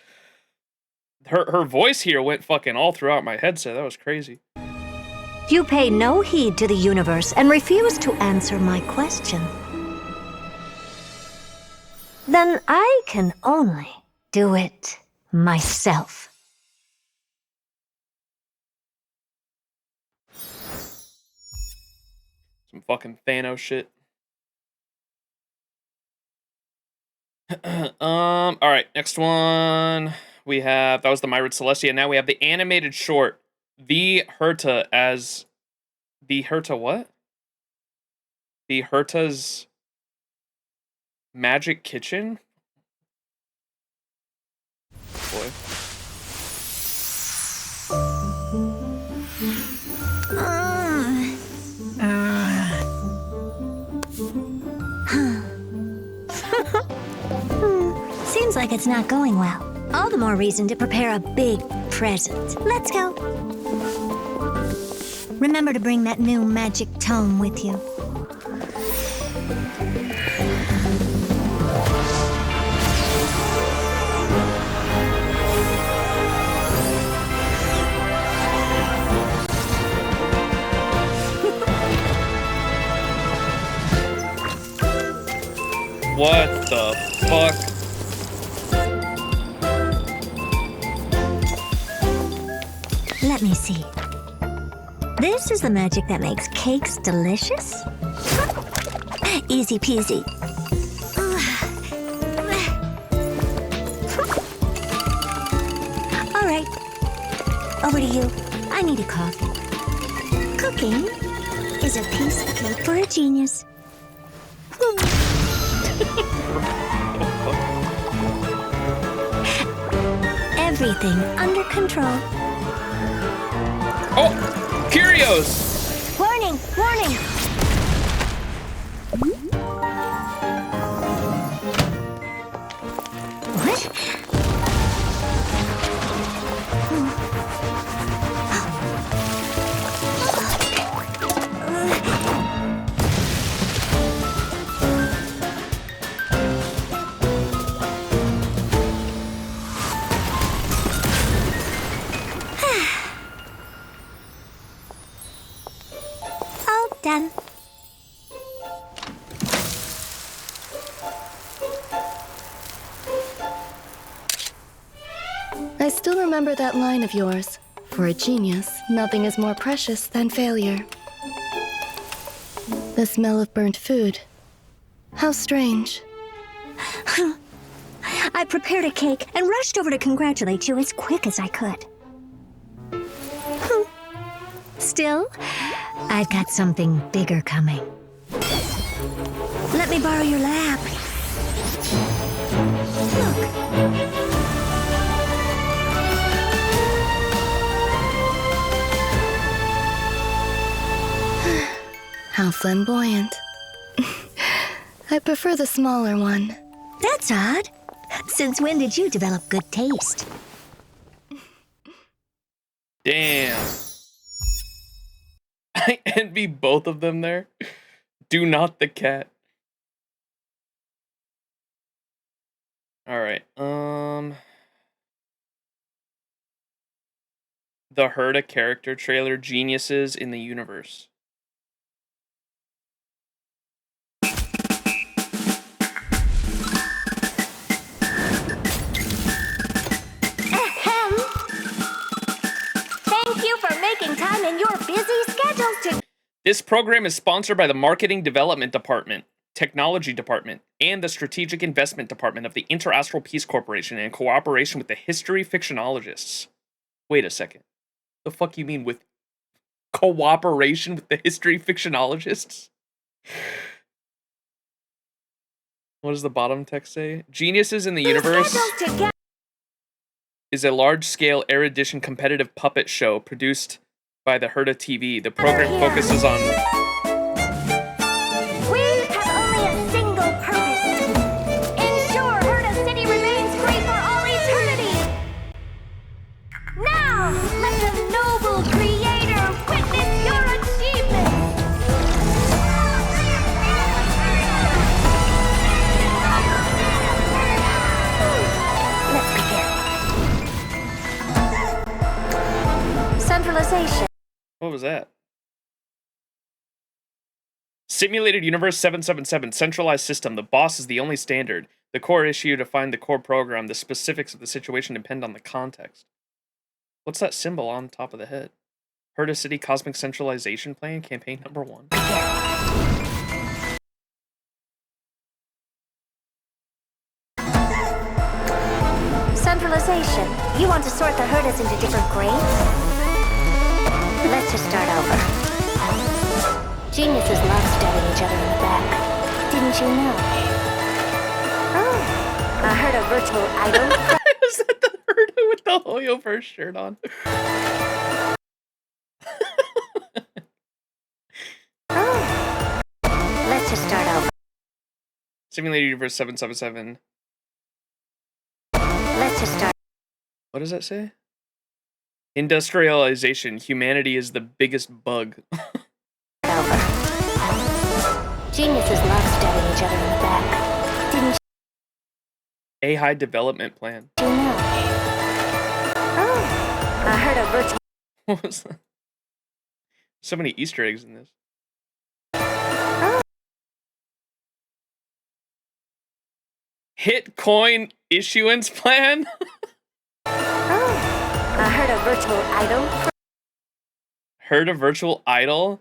Her voice here went fucking all throughout my headset. That was crazy. You pay no heed to the universe and refuse to answer my question. Then I can only do it myself. Some fucking Thanos shit. All right, next one we have, that was the Myrid Celestia. Now we have the animated short, The Herta as the Herta what? The Herta's Magic Kitchen? Boy. Seems like it's not going well. All the more reason to prepare a big present. Let's go. Remember to bring that new magic tome with you. What the fuck? Let me see. This is the magic that makes cakes delicious? Easy peasy. All right. Over to you. I need a coffee. Cooking is a piece of cake for a genius. Everything under control. Oh! Curios! Warning! Warning! What? All done. I still remember that line of yours. For a genius, nothing is more precious than failure. The smell of burnt food. How strange. I prepared a cake and rushed over to congratulate you as quick as I could. Still, I've got something bigger coming. Let me borrow your lap. Look. How flamboyant. I prefer the smaller one. That's odd. Since when did you develop good taste? Damn. I envy both of them there. Do not the cat. All right. The Herta character trailer, Geniuses in the Universe. Thank you for making time in your busy schedules to... This program is sponsored by the Marketing Development Department, Technology Department, and the Strategic Investment Department of the Interastral Peace Corporation in cooperation with the History Fictionologists. Wait a second. The fuck you mean with cooperation with the History Fictionologists? What does the bottom text say? Geniuses in the Universe is a large-scale erudition competitive puppet show produced by the Herta TV. The program focuses on... We have only a single purpose. Ensure Herta City remains great for all eternity. Now, let the noble creator witness your achievements. Let's begin. Centralization. What was that? Simulated Universe 777, centralized system. The boss is the only standard. The core issue defined the core program. The specifics of the situation depend on the context. What's that symbol on top of the head? Herta City Cosmic Centralization Plan, campaign number 1. Centralization. You want to sort the Hertas into different grades? Let's just start over. Geniuses love stabbing each other in the back. Didn't you know? Oh, I heard a virtual idol. Is that the Herta with the Hoyoverse shirt on? Oh. Let's just start over. Simulated Universe 777. Let's just start. What does that say? Industrialization. Humanity is the biggest bug. Geniuses love stabbing each other in the back. Didn't you A-High development plan. know? Oh, I heard a virtual... What was that? So many Easter eggs in this. Hit coin issuance plan? I heard a virtual idol. Heard a virtual idol?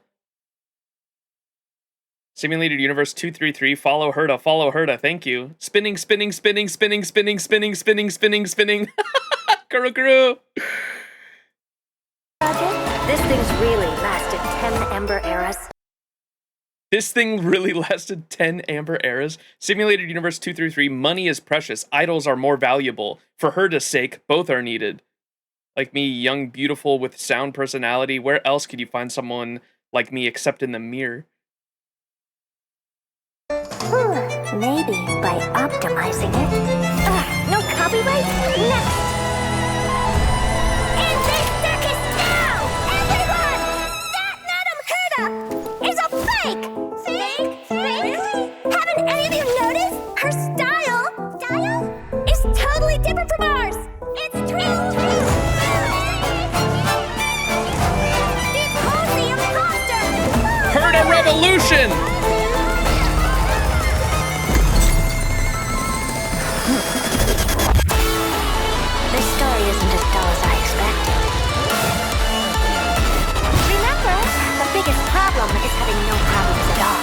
Simulated Universe 233, follow Herta, thank you. Spinning. Kuru. This thing's really lasted 10 Ember Eras. This thing really lasted 10 Amber Eras. Simulated Universe 233, money is precious, idols are more valuable. For Herta's sake, both are needed. Like me, young, beautiful, with sound personality, where else could you find someone like me except in the mirror? Maybe by optimizing it. No copyright? Next! In this circus now! Everyone! That Madame Herta is a fake! Fake? Really? Haven't any of you noticed? Her style is totally different from ours! It's true! Herta Revolution! This story isn't as dull as I expected. Remember, the biggest problem is having no problems at all.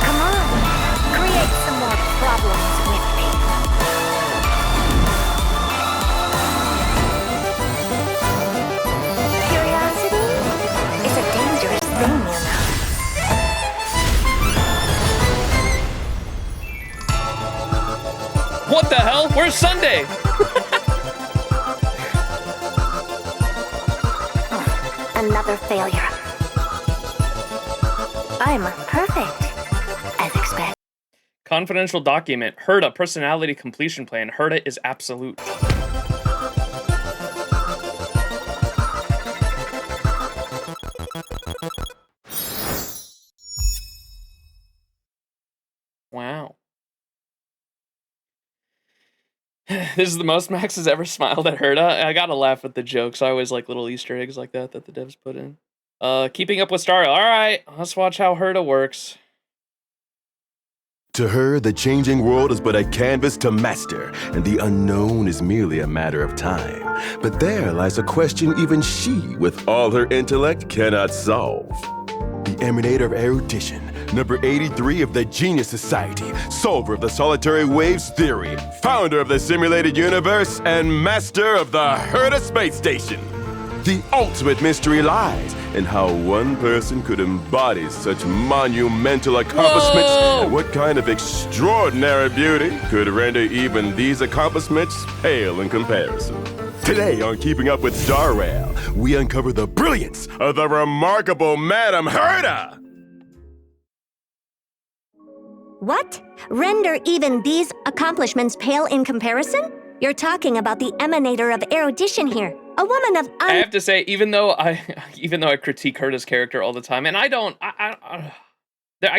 Come on, first Sunday. Another failure. I'm perfect, as expected. Confidential document. Herda personality completion plan. Herda is absolute. Wow. This is the most Max has ever smiled at Herda. I gotta laugh at the jokes. I always like little Easter eggs like that the devs put in. Keeping up with Star. Alright, let's watch how Herda works. To her, the changing world is but a canvas to master, and the unknown is merely a matter of time. But there lies a question even she, with all her intellect, cannot solve. The emanator of erudition, number 83 of the Genius Society, solver of the solitary waves theory, founder of the simulated universe, and master of the Herda space station. The ultimate mystery lies in how one person could embody such monumental accomplishments. Whoa! And what kind of extraordinary beauty could render even these accomplishments pale in comparison. Today on Keeping Up with Star Rail, we uncover the brilliance of the remarkable Madame Herda! What? Render even these accomplishments pale in comparison? You're talking about the emanator of erudition here. A woman of I have to say, even though I critique Herda's character all the time, and I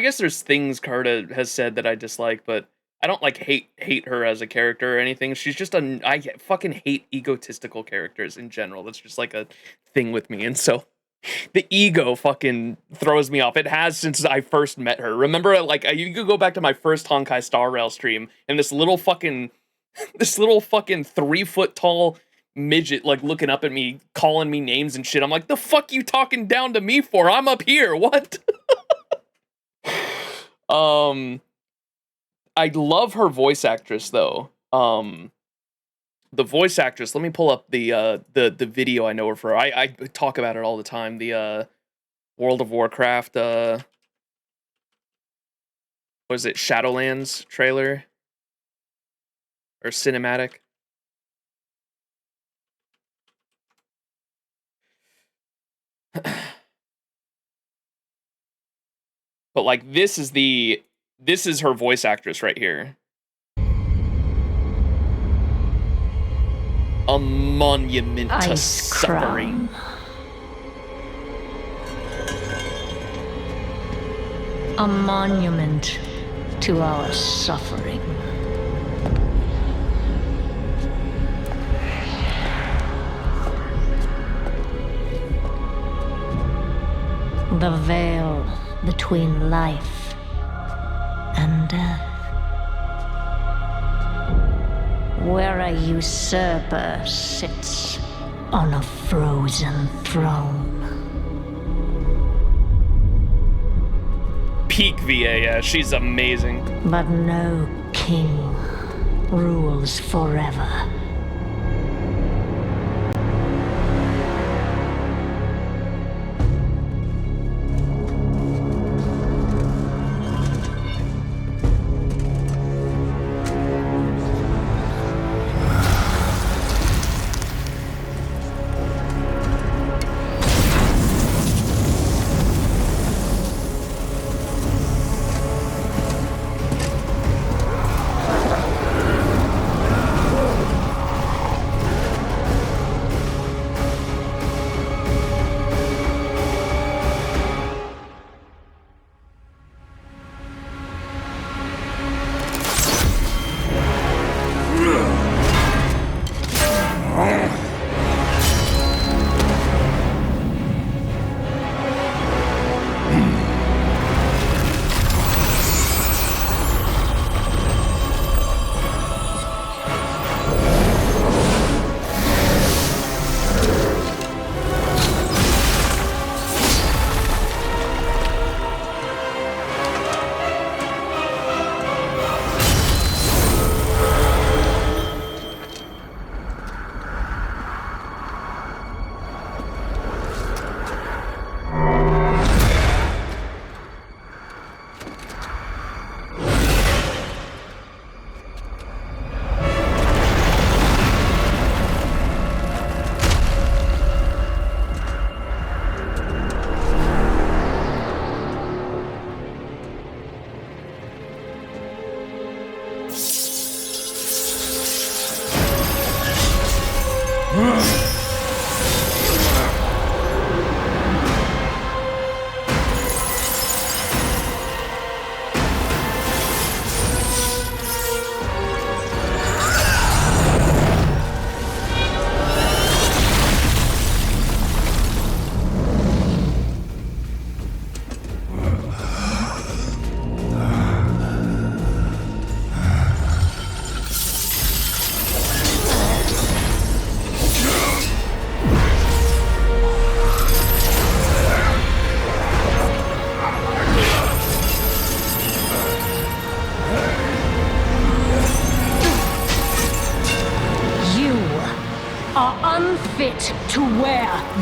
guess there's things Herda has said that I dislike, but I don't like hate her as a character or anything. She's just I fucking hate egotistical characters in general. That's just like a thing with me, and so the ego fucking throws me off. It has since I first met her. Remember, like, you could go back to my first Honkai Star Rail stream, and this little fucking 3-foot tall midget like looking up at me, calling me names and shit. I'm like, the fuck you talking down to me for? I'm up here. What? I love her voice actress though. The voice actress, let me pull up the video I know her for. I talk about it all the time. The World of Warcraft what was it, Shadowlands trailer or cinematic? But like this is her voice actress right here. A monument to suffering. A monument to our suffering. The veil between life and death. Where a usurper sits on a frozen throne. Peak VA, yeah, she's amazing. But no king rules forever.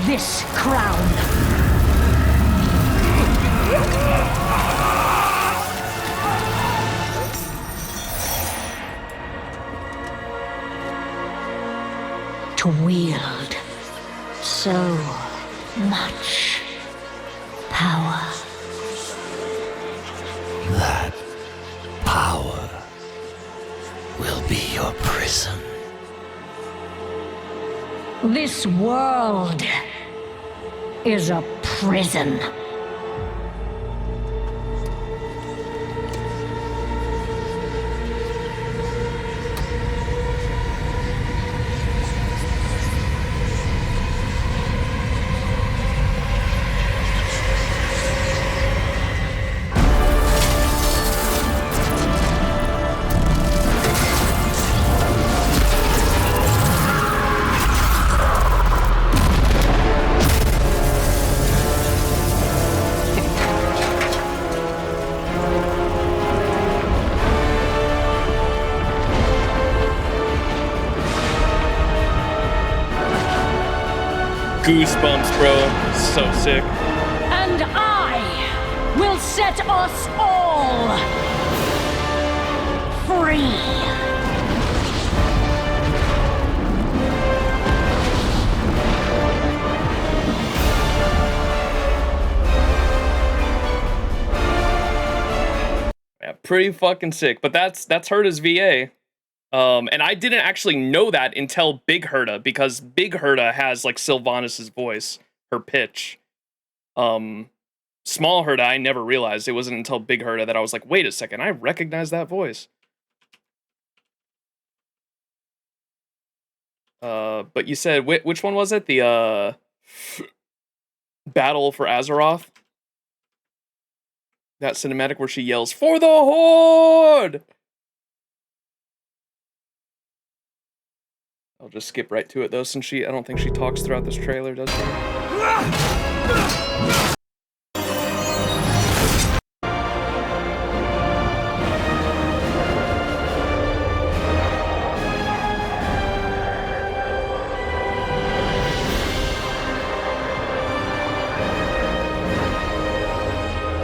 this crown. To wield so much power. That power will be your prison. This world is a prison. Goosebumps, bro. So sick. And I will set us all free. Yeah, pretty fucking sick. But that's Herta's VA. And I didn't actually know that until Big Herta, because Big Herta has like Sylvanas' voice, her pitch. Small Herta, I never realized. It wasn't until Big Herta that I was like, wait a second, I recognize that voice. But you said, which one was it? The, Battle for Azeroth? That cinematic where she yells, "For the Horde!" I'll just skip right to it though, since I don't think she talks throughout this trailer, does she?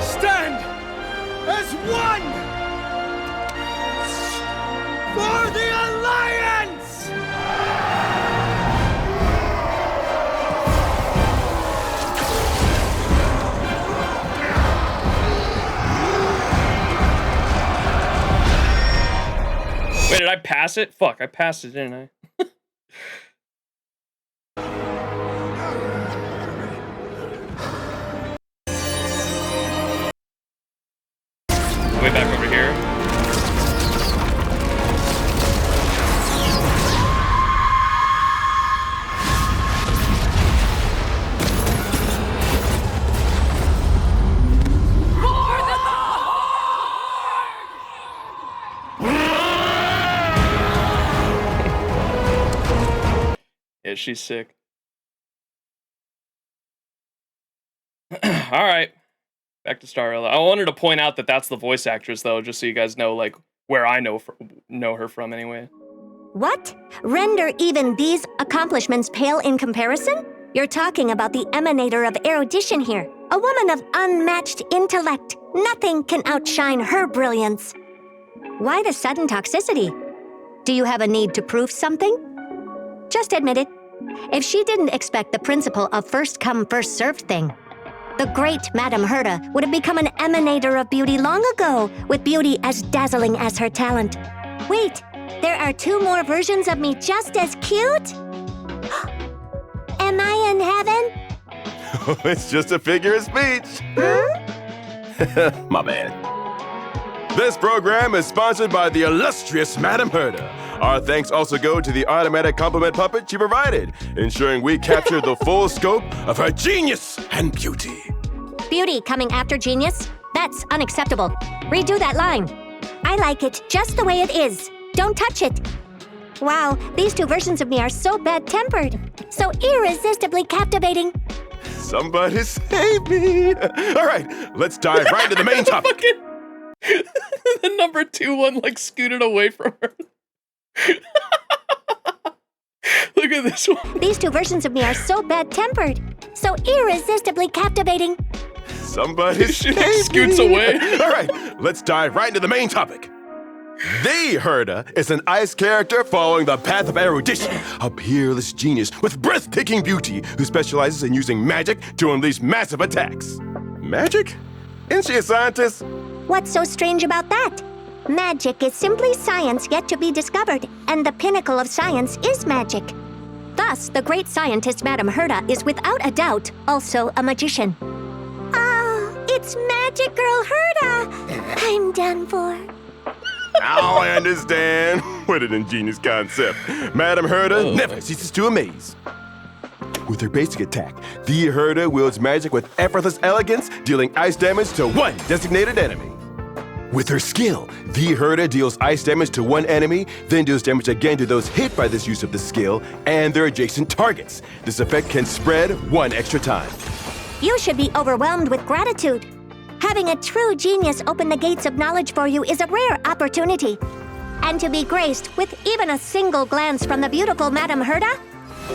Stand as one for the Alliance! Wait, did I pass it? Fuck, I passed it, didn't I? Way back over here. Yeah, she's sick. All right. Back to Starella. I wanted to point out that that's the voice actress, though, just so you guys know, like, where I know her from, anyway. What? Render even these accomplishments pale in comparison? You're talking about the emanator of erudition here, a woman of unmatched intellect. Nothing can outshine her brilliance. Why the sudden toxicity? Do you have a need to prove something? Just admit it. If she didn't expect the principle of first come, first served thing, the great Madame Herta would have become an emanator of beauty long ago, with beauty as dazzling as her talent. Wait, there are 2 more versions of me just as cute? Am I in heaven? It's just a figure of speech. My bad. This program is sponsored by the illustrious Madame Herta. Our thanks also go to the automatic compliment puppet she provided, ensuring we capture the full scope of her genius and beauty. Beauty coming after genius? That's unacceptable. Redo that line. I like it just the way it is. Don't touch it. Wow, these 2 versions of me are so bad-tempered. So irresistibly captivating. Somebody save me. All right, let's dive right into the main topic. The number 2 one, like, scooted away from her. Look at this one. These two versions of me are so bad-tempered, so irresistibly captivating. Somebody scoots away. All right, let's dive right into the main topic. The Herda is an ice character following the path of erudition, a peerless genius with breathtaking beauty who specializes in using magic to unleash massive attacks. Magic? Isn't she a scientist? What's so strange about that? Magic is simply science yet to be discovered, and the pinnacle of science is magic. Thus, the great scientist Madame Herda is without a doubt also a magician. Oh, it's Magic Girl Herda! I'm done for. Now I understand. What an ingenious concept. Madame Herda never ceases to amaze. With her basic attack, the Herda wields magic with effortless elegance, dealing ice damage to one designated enemy. With her skill, the Herda deals ice damage to one enemy, then deals damage again to those hit by this use of the skill and their adjacent targets. This effect can spread one extra time. You should be overwhelmed with gratitude. Having a true genius open the gates of knowledge for you is a rare opportunity. And to be graced with even a single glance from the beautiful Madame Herda?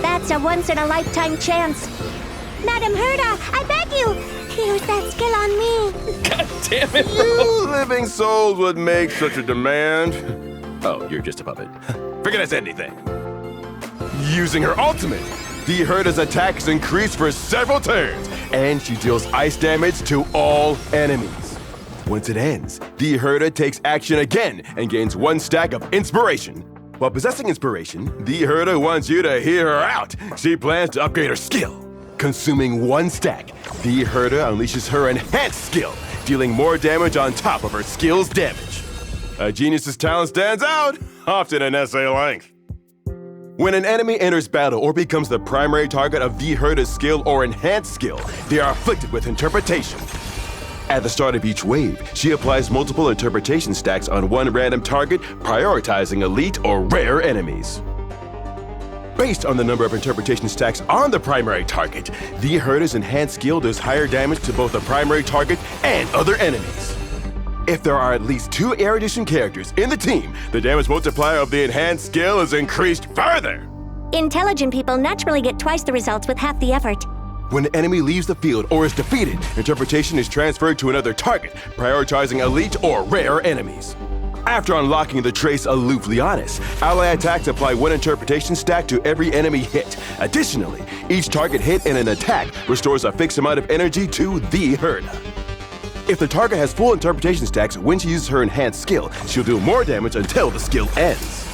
That's a once-in-a-lifetime chance. Madame Herda, I beg you, use that skill on me. God damn it, You living souls would make such a demand. Oh, you're just a puppet. Forget I said anything. Using her ultimate, the Herda's attack is increased for several turns, and she deals ice damage to all enemies. Once it ends, the Herda takes action again and gains one stack of inspiration. While possessing inspiration, the Herda wants you to hear her out. She plans to upgrade her skill. Consuming one stack, the Herda unleashes her enhanced skill, dealing more damage on top of her skill's damage. A genius's talent stands out, often an essay length. When an enemy enters battle or becomes the primary target of the Herda's skill or enhanced skill, they are afflicted with interpretation. At the start of each wave, she applies multiple interpretation stacks on one random target, prioritizing elite or rare enemies. Based on the number of interpretation stacks on the primary target, the Herda's enhanced skill does higher damage to both the primary target and other enemies. If there are at least 2 erudition characters in the team, the damage multiplier of the enhanced skill is increased further. Intelligent people naturally get twice the results with half the effort. When an enemy leaves the field or is defeated, interpretation is transferred to another target, prioritizing elite or rare enemies. After unlocking the trace Aloofly Honest, ally attacks apply one interpretation stack to every enemy hit. Additionally, each target hit in an attack restores a fixed amount of energy to the Herda. If the target has full interpretation stacks when she uses her enhanced skill, she'll do more damage until the skill ends.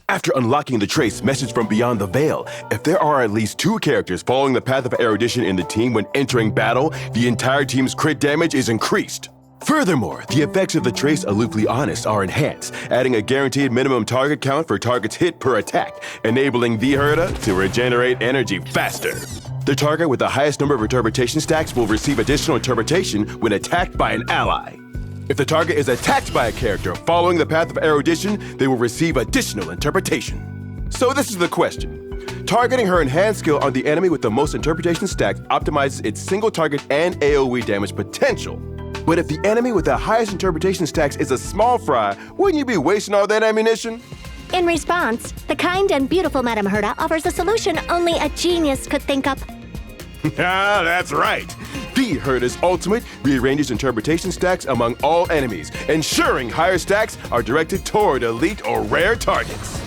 After unlocking the trace Message from Beyond the Veil, if there are at least 2 characters following the path of erudition in the team when entering battle, the entire team's crit damage is increased. Furthermore, the effects of the trace Aloofly Honest are enhanced, adding a guaranteed minimum target count for targets hit per attack, enabling the Herda to regenerate energy faster. The target with the highest number of interpretation stacks will receive additional interpretation when attacked by an ally. If the target is attacked by a character following the path of erudition, they will receive additional interpretation. So this is the question. Targeting her enhanced skill on the enemy with the most interpretation stacks optimizes its single target and AoE damage potential. But if the enemy with the highest interpretation stacks is a small fry, wouldn't you be wasting all that ammunition? In response, the kind and beautiful Madame Herda offers a solution only a genius could think up. Ah, that's right. The Herda's ultimate rearranges interpretation stacks among all enemies, ensuring higher stacks are directed toward elite or rare targets.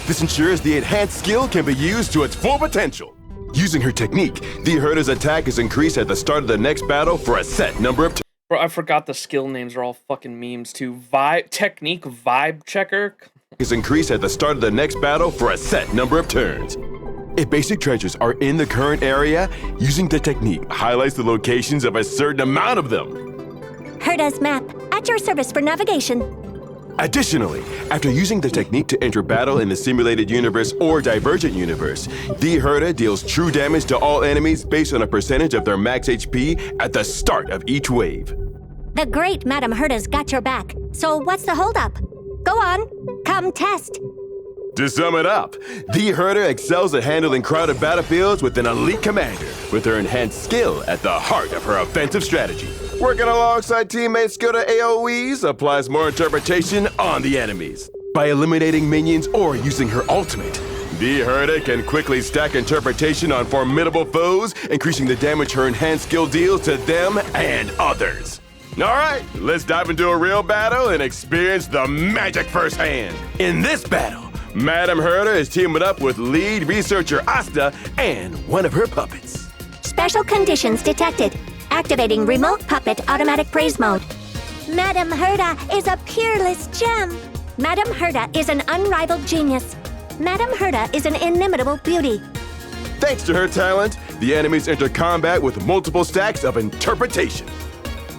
This ensures the enhanced skill can be used to its full potential. Using her technique, the Herda's attack is increased at the start of the next battle for a set number of turns. Bro, I forgot the skill names are all fucking memes too. Technique vibe checker. Is increased at the start of the next battle for a set number of turns. If basic treasures are in the current area, using the technique highlights the locations of a certain amount of them. Herda's map, at your service for navigation. Additionally, after using the technique to enter battle in the simulated universe or divergent universe, the Herda deals true damage to all enemies based on a percentage of their max HP at the start of each wave. The great Madame Herda's got your back, so what's the holdup? Go on, come test. To sum it up, the Herda excels at handling crowded battlefields with an elite commander, with her enhanced skill at the heart of her offensive strategy. Working alongside teammates skilled at AoEs applies more interpretation on the enemies. By eliminating minions or using her ultimate, the Herda can quickly stack interpretation on formidable foes, increasing the damage her enhanced skill deals to them and others. Alright, let's dive into a real battle and experience the magic firsthand. In this battle, Madame Herda is teaming up with lead researcher Asta and one of her puppets. Special conditions detected. Activating remote puppet automatic praise mode. Madame Herda is a peerless gem. Madame Herda is an unrivaled genius. Madame Herda is an inimitable beauty. Thanks to her talent, the enemies enter combat with multiple stacks of interpretation.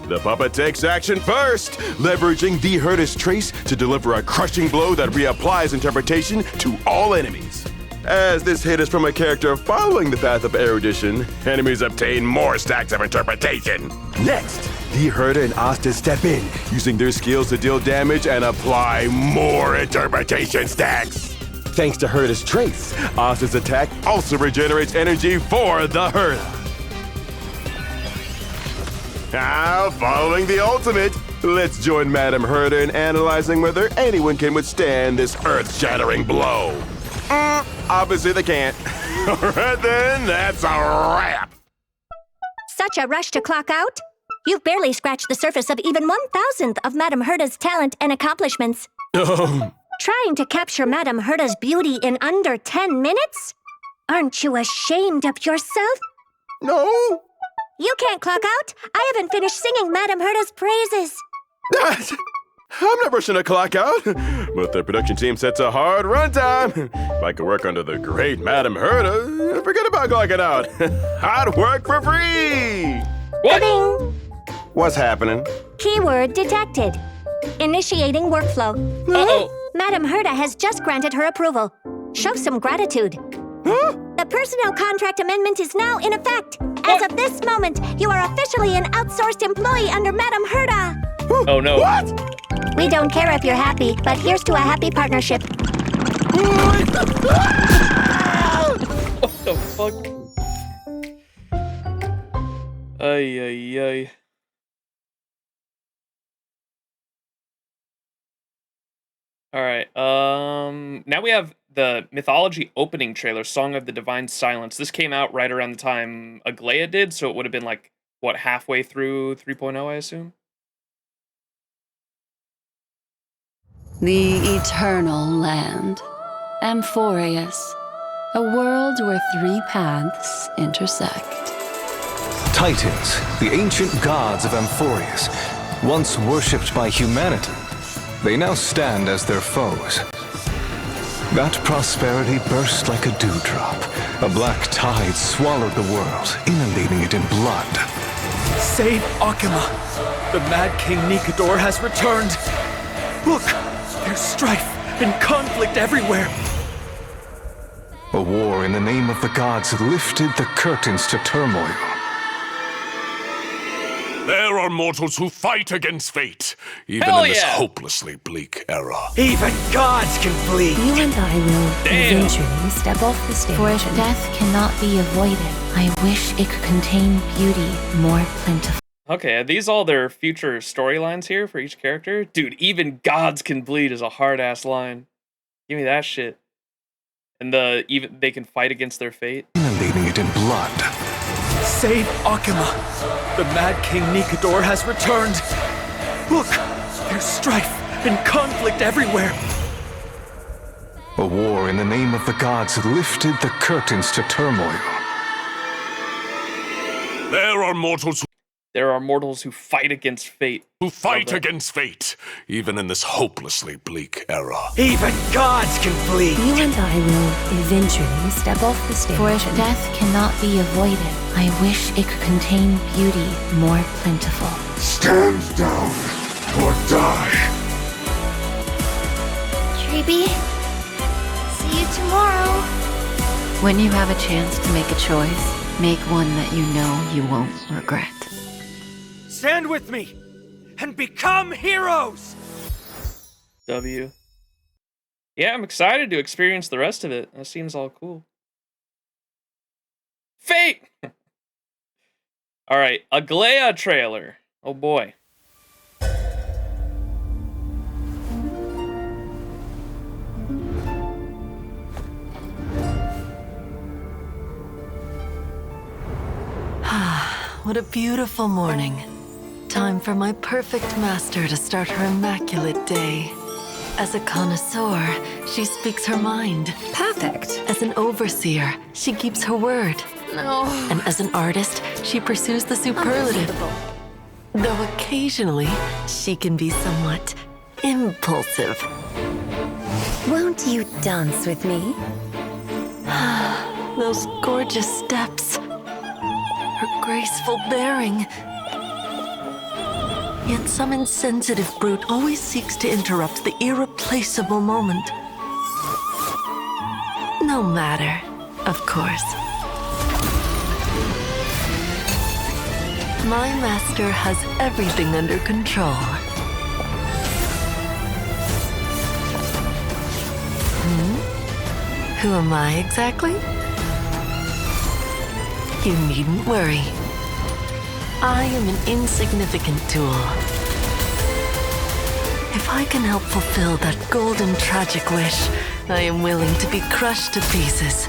The puppet takes action first, leveraging the Herda's trace to deliver a crushing blow that reapplies interpretation to all enemies. As this hit is from a character following the path of erudition, enemies obtain more stacks of interpretation. Next, the Herda and Asta step in, using their skills to deal damage and apply more interpretation stacks. Thanks to Herda's trace, Asta's attack also regenerates energy for the Herda. Now, following the ultimate, let's join Madame Herda in analyzing whether anyone can withstand this earth-shattering blow. Obviously they can't. Alright then, that's a wrap. Such a rush to clock out? You've barely scratched the surface of even 1,000th of Madame Herda's talent and accomplishments. Trying to capture Madame Herda's beauty in under 10 minutes? Aren't you ashamed of yourself? No. You can't clock out. I haven't finished singing Madame Herda's praises. I'm not rushing to clock out, but the production team sets a hard runtime. If I could work under the great Madame Herda, forget about clocking out. I'd work for free. What? What's happening? Keyword detected. Initiating workflow. Madame Herda has just granted her approval. Show some gratitude. The personnel contract amendment is now in effect. As of this moment, you are officially an outsourced employee under Madame Herda. Oh no. What? We don't care if you're happy, but here's to a happy partnership. What the fuck? Ay, ay, ay. Alright, now we have the Mythology opening trailer, Song of the Divine Silence. This came out right around the time Aglaya did, so it would have been like, what, halfway through 3.0, I assume? The Eternal Land. Amphoreus. A world where three paths intersect. Titans, the ancient gods of Amphoreus, once worshipped by humanity, they now stand as their foes. That prosperity burst like a dewdrop. A black tide swallowed the world, inundating it in blood. Save Akima! The Mad King Nikador has returned! Look! There's strife and conflict everywhere! A war in the name of the gods lifted the curtains to turmoil. There are mortals who fight against fate, even in this hopelessly bleak era. Even gods can bleed! You and I will eventually step off the stage. For if death cannot be avoided, I wish it could contain beauty more plentiful. Okay, are these all their future storylines here for each character? Dude, even gods can bleed is a hard-ass line. Give me that shit. And even they can fight against their fate. Inundating it in blood. Save Akima! The Mad King Nikador has returned! Look! There's strife and conflict everywhere! A war in the name of the gods lifted the curtains to turmoil. There are mortals who fight against fate. Against fate, even in this hopelessly bleak era. Even gods can bleed! You and I will eventually step off the stage. For if death cannot be avoided, I wish it could contain beauty more plentiful. Stand down or die. Treeby, see you tomorrow. When you have a chance to make a choice, make one that you know you won't regret. Stand with me and become heroes! W. Yeah, I'm excited to experience the rest of it. That seems all cool. Fate! Alright, Aglaya trailer. Oh boy. what a beautiful morning. Time for my perfect master to start her immaculate day. As a connoisseur, she speaks her mind. Perfect. As an overseer, she keeps her word. No. And as an artist, she pursues the superlative. Though occasionally, she can be somewhat impulsive. Won't you dance with me? Those gorgeous steps. Her graceful bearing. Yet some insensitive brute always seeks to interrupt the irreplaceable moment. No matter, of course. My master has everything under control. Who am I exactly? You needn't worry. I am an insignificant tool. If I can help fulfill that golden tragic wish, I am willing to be crushed to pieces.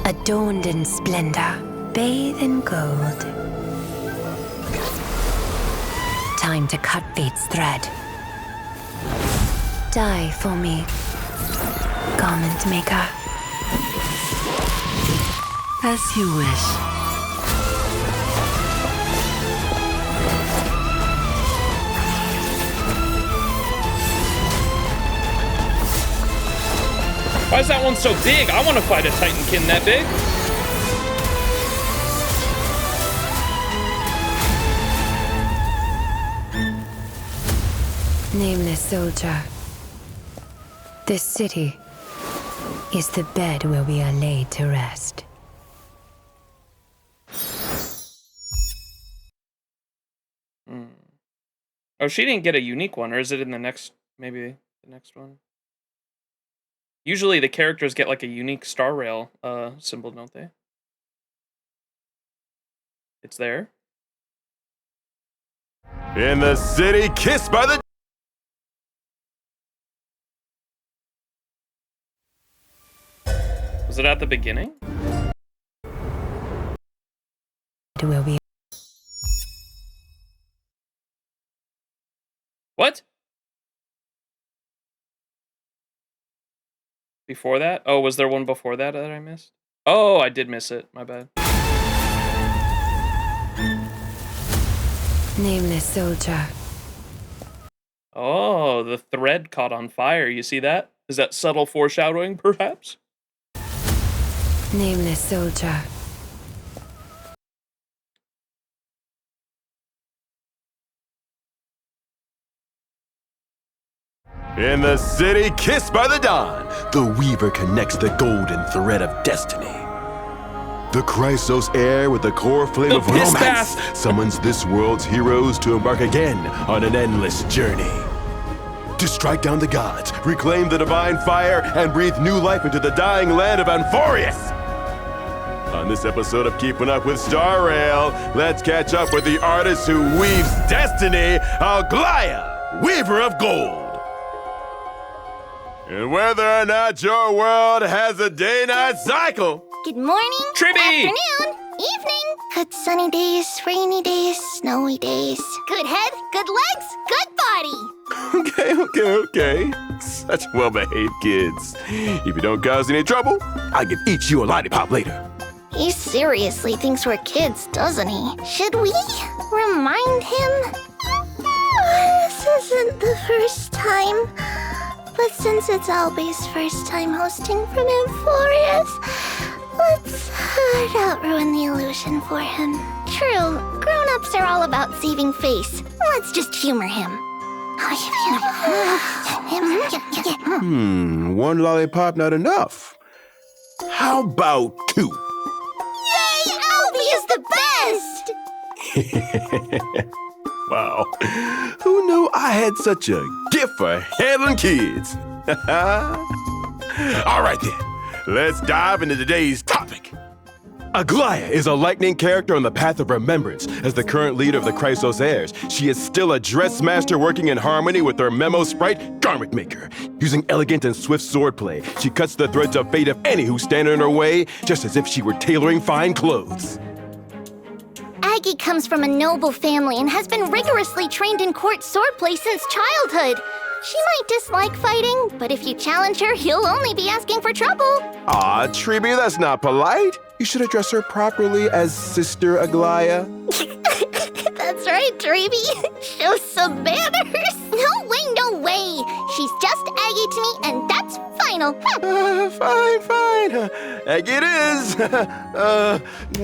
Adorned in splendor, bathe in gold. Time to cut fate's thread. Die for me, garment maker. As you wish. Why is that one so big? I want to fight a Titankin that big. Nameless soldier. This city is the bed where we are laid to rest. Oh, she didn't get a unique one, or is it in the next, maybe the next one? Usually the characters get like a unique star rail symbol, don't they? It's there. In the city, kissed by the... Was it at the beginning? Where we... What? Before that? Oh, was there one before that that I missed? Oh, I did miss it. My bad. Nameless soldier. Oh, the thread caught on fire. You see that? Is that subtle foreshadowing, perhaps? Nameless soldier. In the city, kissed by the dawn, the weaver connects the golden thread of destiny. The Chrysos heir with the core flame of romance summons this world's heroes to embark again on an endless journey. To strike down the gods, reclaim the divine fire, and breathe new life into the dying land of Amphoreus. On this episode of Keeping Up with Star Rail, let's catch up with the artist who weaves destiny, Alglaya, Weaver of Gold. And whether or not your world has a day-night cycle. Good morning, Tribby! afternoon, evening. Good sunny days, rainy days, snowy days. Good head, good legs, good body. Okay. Such well-behaved kids. If you don't cause any trouble, I can eat you a lollipop later. He seriously thinks we're kids, doesn't he? Should we remind him? This isn't the first time. But since it's Alby's first time hosting from Amphoreus, let's not ruin the illusion for him. True, grown-ups are all about saving face. Let's just humor him. One lollipop not enough. How about two? Yay! Albie is the best! Wow. Who knew I had such a gift for handling kids? All right then, let's dive into today's topic. Aglaya is a lightning character on the path of remembrance. As the current leader of the Chrysos heirs, she is still a dress master working in harmony with her memo sprite, Garment Maker. Using elegant and swift swordplay, she cuts the threads of fate of any who stand in her way, just as if she were tailoring fine clothes. Aggie comes from a noble family and has been rigorously trained in court swordplay since childhood. She might dislike fighting, but if you challenge her, you'll only be asking for trouble. Aw, Treeby, that's not polite. You should address her properly as Sister Aglaya. That's right, Treeby. Show some manners. No way, no way. She's just Aggie to me, and that's final. Fine. Aggie it is.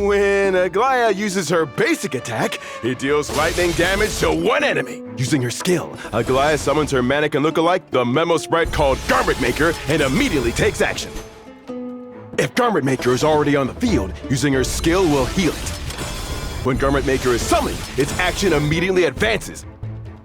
When Aglaya uses her basic attack, it deals lightning damage to one enemy. Using her skill, Aglaya summons her mannequin lookalike, the memo sprite called Garment Maker, and immediately takes action. If Garment Maker is already on the field, using her skill will heal it. When Garment Maker is summoned, its action immediately advances.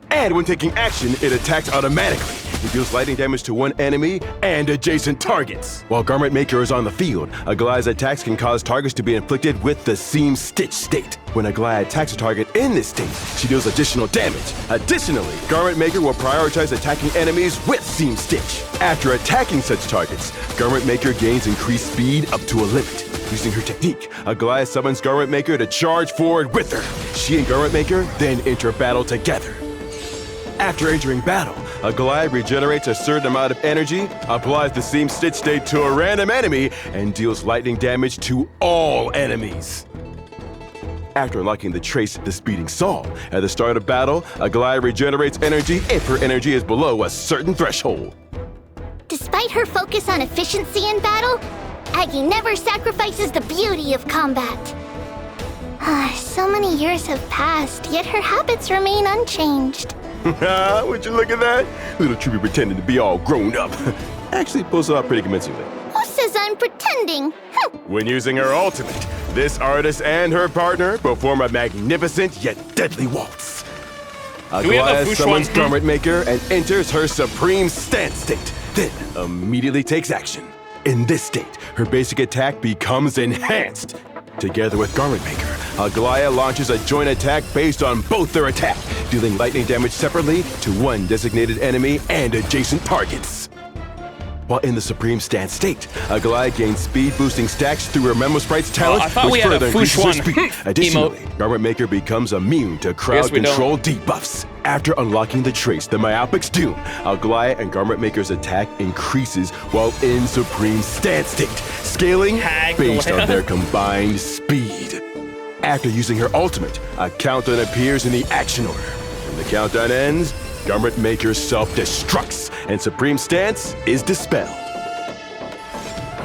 And when taking action, it attacks automatically. It deals lightning damage to one enemy and adjacent targets. While Garment Maker is on the field, Aglaya's attacks can cause targets to be inflicted with the Seam Stitch state. When Aglaya attacks a target in this state, she deals additional damage. Additionally, Garment Maker will prioritize attacking enemies with Seam Stitch. After attacking such targets, Garment Maker gains increased speed up to a limit. Using her technique, Aglaya summons Garment Maker to charge forward with her. She and Garment Maker then enter battle together. After entering battle, Aglaya regenerates a certain amount of energy, applies the Seam Stitch state to a random enemy, and deals lightning damage to all enemies. After unlocking the trace The Speeding Saw, at the start of battle, Aglaya regenerates energy if her energy is below a certain threshold. Despite her focus on efficiency in battle, Aggie never sacrifices the beauty of combat. So many years have passed, yet her habits remain unchanged. Would you look at that? Little Treeby pretending to be all grown up. Actually pulls it off pretty convincingly. Who says I'm pretending? When using her ultimate, this artist and her partner perform a magnificent yet deadly waltz. Aglaya summons Garment Maker and enters her supreme stance state, then immediately takes action. In this state, her basic attack becomes enhanced. Together with Garment Maker, Aglaya launches a joint attack based on both their attack, dealing lightning damage separately to one designated enemy and adjacent targets. While in the Supreme Stance state, Aglaya gains speed-boosting stacks through her Memo Sprite's talent, which further increases her speed. Additionally, Garment Maker becomes immune to crowd control debuffs. After unlocking the trace, the Myopic's Doom, Aglaya and Garment Maker's attack increases while in Supreme Stance state, scaling based on their combined speed. After using her ultimate, a countdown appears in the action order. When the countdown ends, Garment Maker self-destructs, and Supreme Stance is dispelled.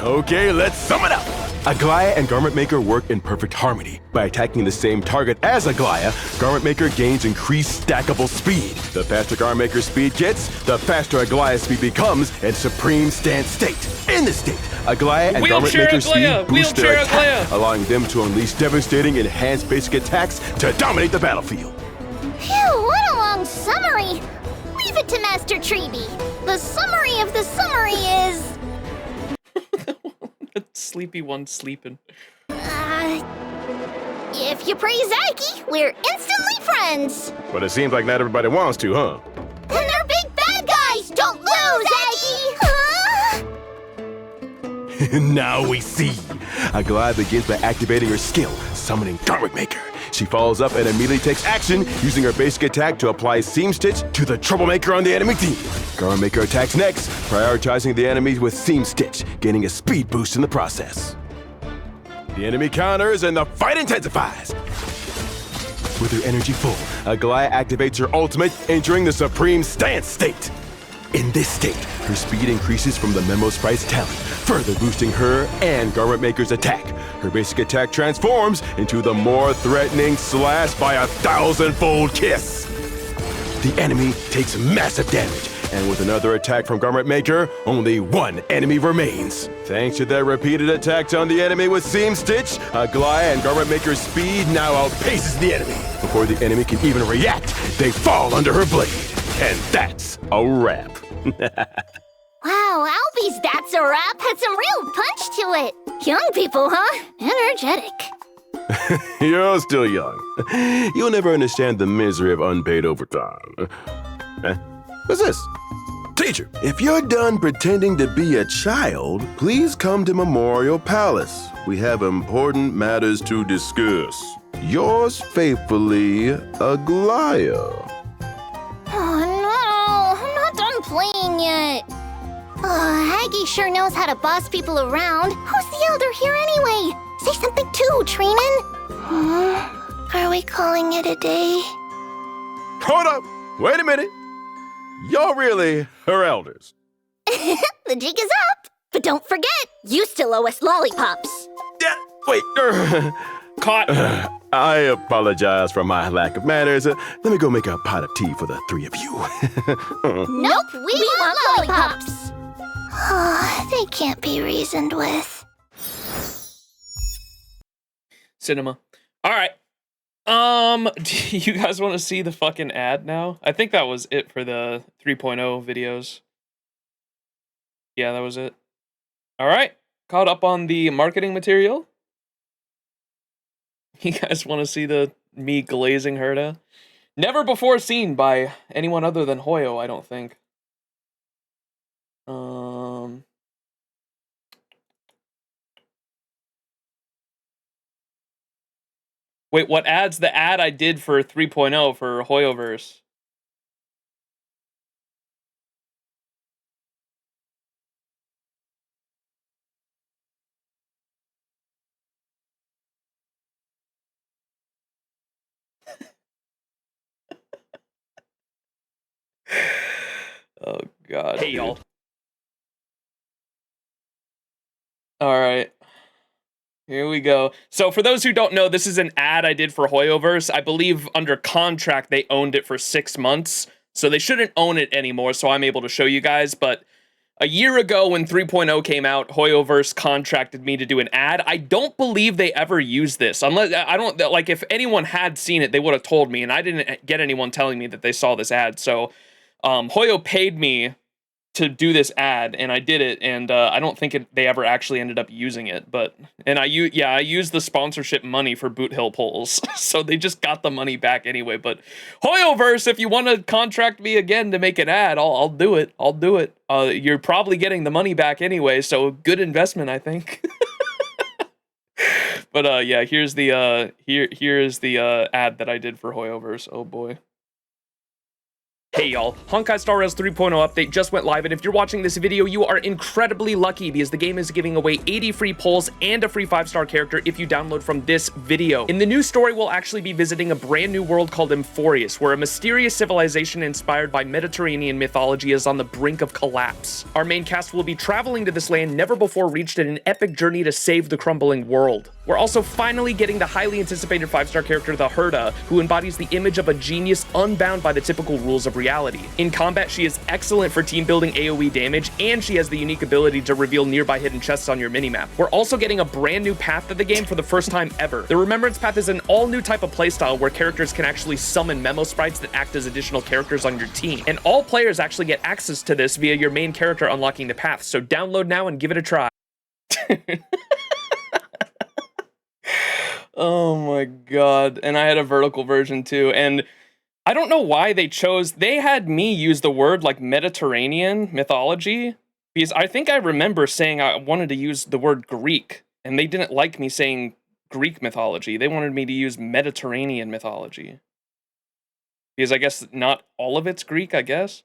Okay, let's sum it up! Aglaya and Garment Maker work in perfect harmony. By attacking the same target as Aglaya, Garment Maker gains increased stackable speed. The faster Garment Maker's speed gets, the faster Aglaya's speed becomes in Supreme Stance state. In this state, Aglaya and Garment Maker's speed boost their attack, allowing them to unleash devastating enhanced basic attacks to dominate the battlefield. Phew, what a long summary! Leave it to Master Treeby. The summary of the summary is... Sleepy one sleeping. If you praise Aggie, we're instantly friends. But it seems like not everybody wants to, huh? And they're big bad guys! Don't lose, Aggie! Now we see. Aglaya begins by activating her skill, summoning Garment Maker. She follows up and immediately takes action, using her basic attack to apply Seam Stitch to the Troublemaker on the enemy team. Garment Maker attacks next, prioritizing the enemies with Seam Stitch, gaining a speed boost in the process. The enemy counters and the fight intensifies. With her energy full, Aglaya activates her ultimate, entering the Supreme Stance state. In this state, her speed increases from the Memo Sprite's talent, further boosting her and Garment Maker's attack. Her basic attack transforms into the more threatening slash by 1,000-fold kiss. The enemy takes massive damage, and with another attack from Garment Maker, only one enemy remains. Thanks to their repeated attacks on the enemy with Seam Stitch, Aglaya and Garment Maker's speed now outpaces the enemy. Before the enemy can even react, they fall under her blade. And that's a wrap. Wow, Albie's That's a Wrap had some real punch to it. Young people, huh? Energetic. You're still young. You'll never understand the misery of unpaid overtime. Eh? What's this? Teacher, if you're done pretending to be a child, please come to Memorial Palace. We have important matters to discuss. Yours faithfully, Aglaya. Oh no, I'm not done playing yet. Haggy sure knows how to boss people around. Who's the elder here anyway? Say something too, Trinin. Are we calling it a day? Hold up! Wait a minute! You're really her elders. The jig is up. But don't forget, you still owe us lollipops. Yeah, wait. Caught. I apologize for my lack of manners. Let me go make a pot of tea for the three of you. Nope, we want lollipops. They can't be reasoned with. Cinema. All right. Do you guys want to see the fucking ad now? I think that was it for the 3.0 videos. Yeah, that was it. All right. Caught up on the marketing material. You guys want to see me glazing Herta? Never before seen by anyone other than Hoyo, I don't think. Wait, what ad's the ad I did for 3.0 for Hoyoverse? Oh god. Hey y'all. All right. Here we go. So for those who don't know, this is an ad I did for Hoyoverse. I believe under contract they owned it for 6 months, so they shouldn't own it anymore, so I'm able to show you guys. But a year ago when 3.0 came out, Hoyoverse contracted me to do an ad. I don't believe they ever used this. Unless, I don't, like, if anyone had seen it, they would have told me, and I didn't get anyone telling me that they saw this ad. So Hoyo paid me to do this ad, and I did it, and I don't think they ever actually ended up using it, but, and I used the sponsorship money for Boot Hill polls, so they just got the money back anyway. But Hoyoverse, if you want to contract me again to make an ad, I'll do it. I'll do it. You're probably getting the money back anyway, so good investment, I think. But yeah, here's the here's the ad that I did for Hoyoverse. Oh boy. Hey y'all, Honkai Star Rails 3.0 update just went live, and if you're watching this video, you are incredibly lucky because the game is giving away 80 free pulls and a free 5-star character if you download from this video. In the new story, we'll actually be visiting a brand new world called Amphoreus, where a mysterious civilization inspired by Mediterranean mythology is on the brink of collapse. Our main cast will be traveling to this land never before reached in an epic journey to save the crumbling world. We're also finally getting the highly anticipated 5-star character, the Herta, who embodies the image of a genius unbound by the typical rules of reality. In combat, she is excellent for team building AoE damage, and she has the unique ability to reveal nearby hidden chests on your minimap. We're also getting a brand new path to the game for the first time ever. The Remembrance Path is an all-new type of playstyle where characters can actually summon memo sprites that act as additional characters on your team. And all players actually get access to this via your main character unlocking the path, so download now and give it a try. Oh my god. And I had a vertical version too, and I don't know why they had me use the word like Mediterranean mythology, because I think I remember saying I wanted to use the word Greek, and they didn't like me saying Greek mythology. They wanted me to use Mediterranean mythology. Because I guess not all of it's Greek, I guess.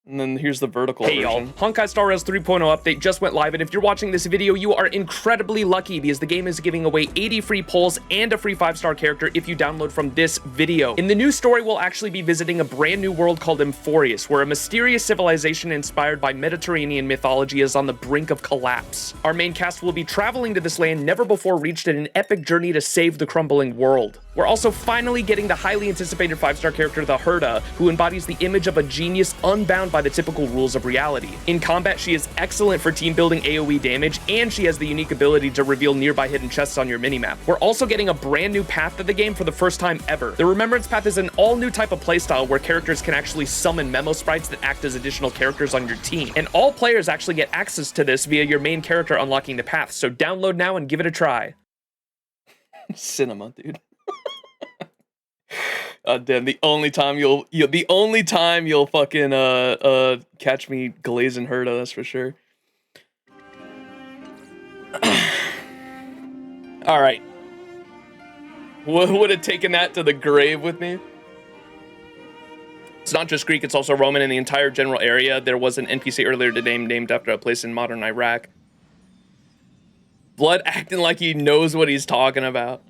And then here's the vertical version. Hey y'all, Honkai Star Rails 3.0 update just went live, and if you're watching this video, you are incredibly lucky because the game is giving away 80 free pulls and a free 5-star character if you download from this video. In the new story, we'll actually be visiting a brand new world called Amphoreus, where a mysterious civilization inspired by Mediterranean mythology is on the brink of collapse. Our main cast will be traveling to this land never before reached in an epic journey to save the crumbling world. We're also finally getting the highly anticipated 5-star character, the Herda, who embodies the image of a genius unbound by the typical rules of reality. In combat, she is excellent for team building AoE damage, and she has the unique ability to reveal nearby hidden chests on your minimap. We're also getting a brand new path to the game for the first time ever. The Remembrance Path is an all-new type of playstyle where characters can actually summon memo sprites that act as additional characters on your team. And all players actually get access to this via your main character unlocking the path, so download now and give it a try. Cinema, dude. Damn, the only time you'll fucking catch me glazing Herda, that's for sure. All right. Would have taken that to the grave with me. It's not just Greek, it's also Roman in the entire general area. There was an NPC earlier today named after a place in modern Iraq. Blood acting like he knows what he's talking about.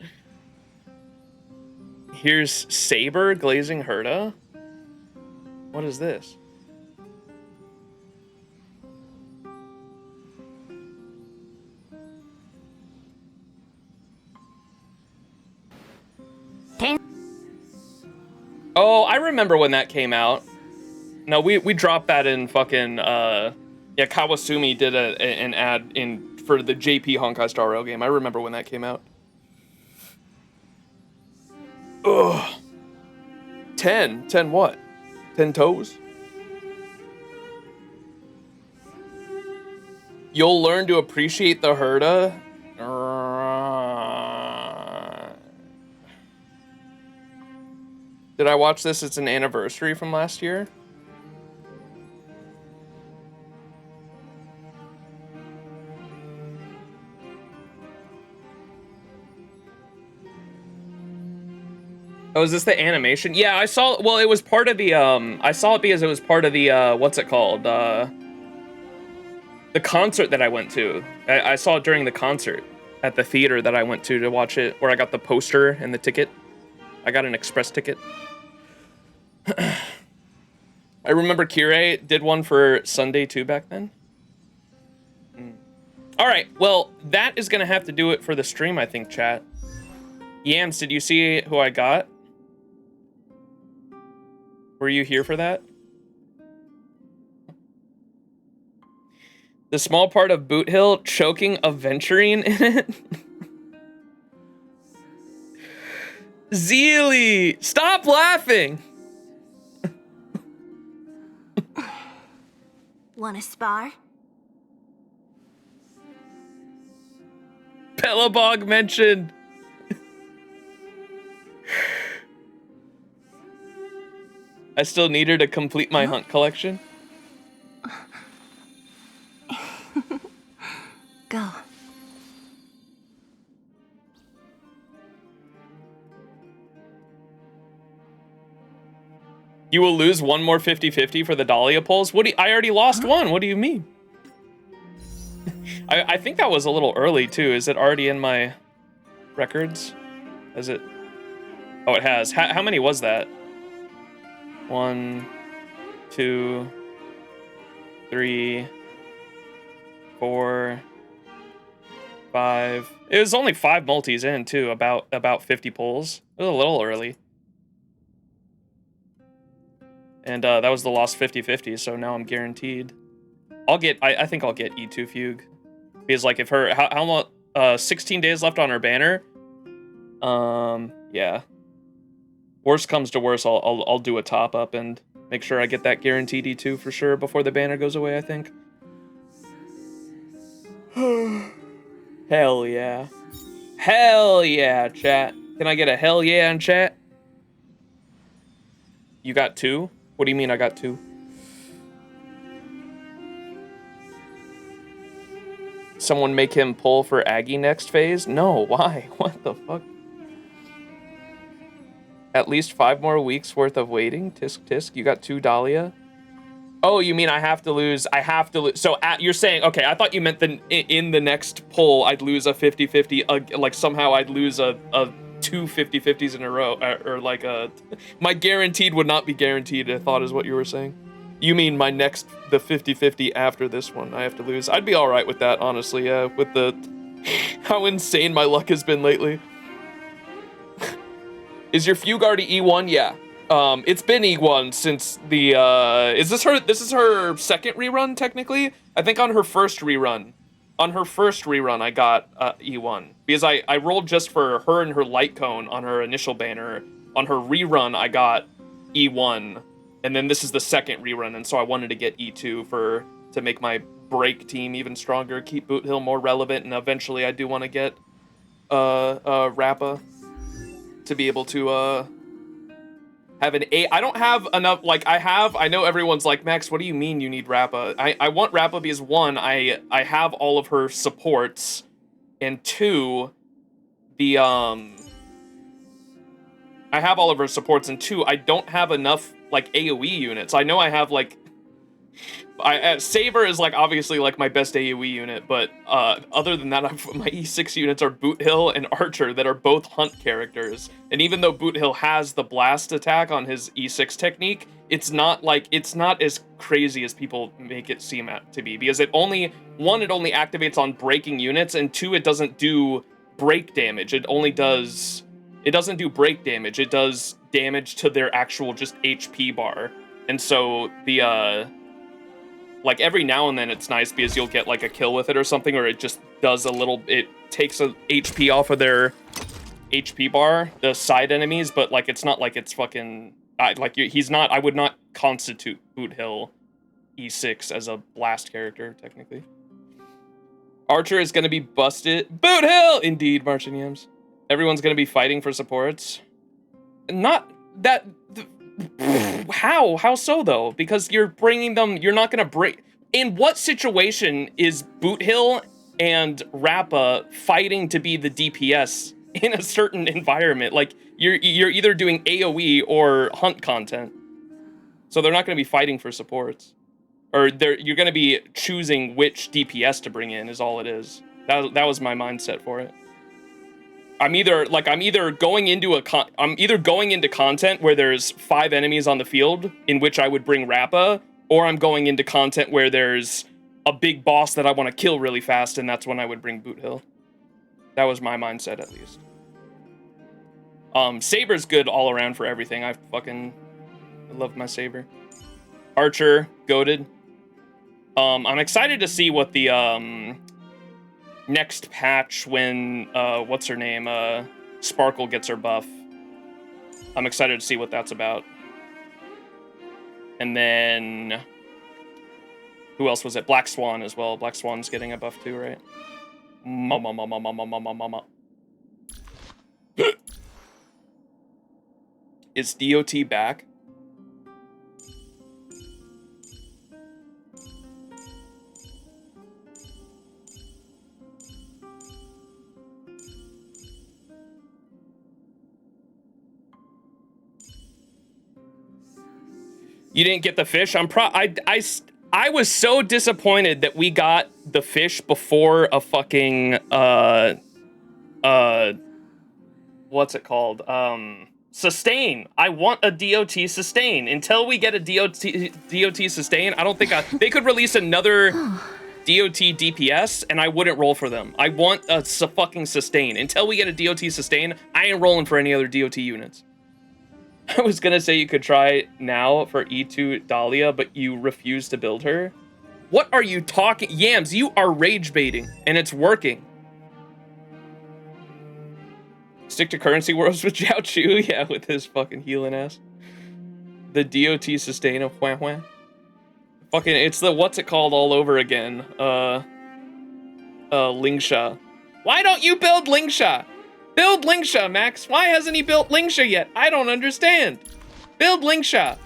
Here's Saber glazing Herda. What is this? Oh, I remember when that came out. No, we dropped that in fucking yeah, Kawasumi did an ad in for the JP Honkai Star Rail game. I remember when that came out. Ugh. 10 what? 10 toes? You'll learn to appreciate the Herda. Did I watch this? It's an anniversary from last year. Oh, is this the animation? Yeah, I saw, well, it was part of the, I saw it because it was part of the, what's it called? The concert that I went to. I saw it during the concert at the theater that I went to watch it, where I got the poster and the ticket. I got an express ticket. I remember Kirei did one for Sunday too back then. All right, well, that is gonna have to do it for the stream, I think, chat. Yams, did you see who I got? Were you here for that? The small part of Boot Hill choking Aventurine in it? Zeely, stop laughing! Wanna spar? Pelabog mentioned. I still need her to complete my hunt collection. Go. You will lose one more 50-50 for the Dahlia polls? What do you, I already lost one. What do you mean? I think that was a little early too. Is it already in my records? Is it? Oh, it has. How many was that? 1, 2, 3, 4, 5. It was only 5 multis in too. About 50 polls. It was a little early. And that was the lost 50-50, so now I'm guaranteed. I think I'll get E2 Fugue. Because like if her, how long, 16 days left on her banner. Yeah. Worst comes to worst, I'll do a top up and make sure I get that guaranteed E2 for sure before the banner goes away, I think. Hell yeah. Hell yeah, chat. Can I get a hell yeah in chat? You got 2? What do you mean I got 2? Someone make him pull for Aggie next phase? No, why? What the fuck? At least 5 more weeks worth of waiting? Tisk tisk, you got 2 Dahlia? Oh, you mean I have to lose, so you're saying, okay, I thought you meant in the next poll, I'd lose a 50-50, like somehow I'd lose a 2 50-50s in a row, or like my guaranteed would not be guaranteed, I thought is what you were saying. You mean the 50-50 after this one, I have to lose. I'd be all right with that, honestly, yeah, with how insane my luck has been lately. Is your Fugue already E1? Yeah. It's been E1 since the, this is her second rerun, technically? I think on her first rerun. On her first rerun, I got E1. Because I rolled just for her and her light cone on her initial banner. On her rerun, I got E1. And then this is the second rerun, and so I wanted to get E2 to make my break team even stronger, keep Boot Hill more relevant, and eventually I do want to get Rappa to be able to have an A. I don't have enough, like, I know everyone's like, Max, what do you mean you need Rappa? I want Rappa because, one, I have all of her supports, and two, I have all of her supports, and two, I don't have enough, like, AoE units. I know I have, like, Saber is, like, obviously, like, my best AoE unit, but other than that, my E6 units are Boot Hill and Archer that are both hunt characters. And even though Boot Hill has the blast attack on his E6 technique, it's not as crazy as people make it seem to be, because it only activates on breaking units, and two, it doesn't do break damage. It doesn't do break damage. It does damage to their actual just HP bar. And so like, every now and then it's nice because you'll get, like, a kill with it or something, or it just does it takes a HP off of their HP bar, the side enemies, but, like, it's not like it's fucking, I would not constitute Boot Hill E6 as a blast character, technically. Archer is gonna be busted. Boot Hill! Indeed, Marching Yams. Everyone's gonna be fighting for supports. Not that... How so, though? Because you're bringing them... You're not gonna break... In what situation is Boot Hill and Rappa fighting to be the DPS in a certain environment? Like, you're either doing AoE or hunt content. So they're not gonna be fighting for supports. Or you're gonna be choosing which DPS to bring in, is all it is. That was my mindset for it. I'm either going into content where there's 5 enemies on the field, in which I would bring Rappa, or I'm going into content where there's a big boss that I want to kill really fast, and that's when I would bring Boot Hill. That was my mindset, at least. Saber's good all around for everything. I love my Saber. Archer, goated. I'm excited to see what the next patch when what's her name, Sparkle gets her buff. I'm excited to see what that's about. And then who else was it? Black Swan as well. Black Swan's getting a buff too, right? Mama. Is DOT back? You didn't get the fish? I was so disappointed that we got the fish before a fucking what's it called? Sustain. I want a DOT sustain. Until we get a DOT sustain, I don't think they could release another DOT DPS and I wouldn't roll for them. I want a fucking sustain. Until we get a DOT sustain, I ain't rolling for any other DOT units. I was gonna say you could try now for E2 Dahlia, but you refuse to build her. What are you talking? Yams, you are rage baiting, and it's working. Stick to currency wars with Jiao Chu? Yeah, with his fucking healing ass. The DOT sustain of Hua Hua. Fucking, it's the what's it called all over again. Lingsha. Why don't you build Lingsha? Build Lingsha, Max. Why hasn't he built Lingsha yet? I don't understand. Build Lingsha.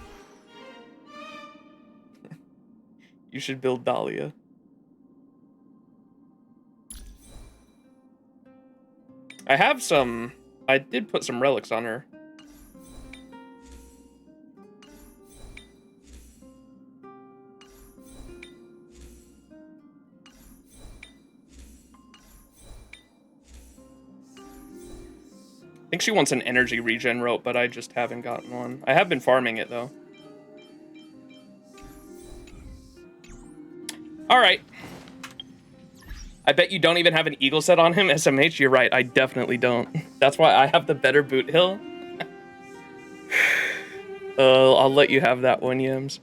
You should build Dahlia. I did put some relics on her. I think she wants an energy regen rope, but I just haven't gotten one. I have been farming it, though. Alright. I bet you don't even have an eagle set on him, SMH. You're right, I definitely don't. That's why I have the better Boot Hill. I'll let you have that one, Yams.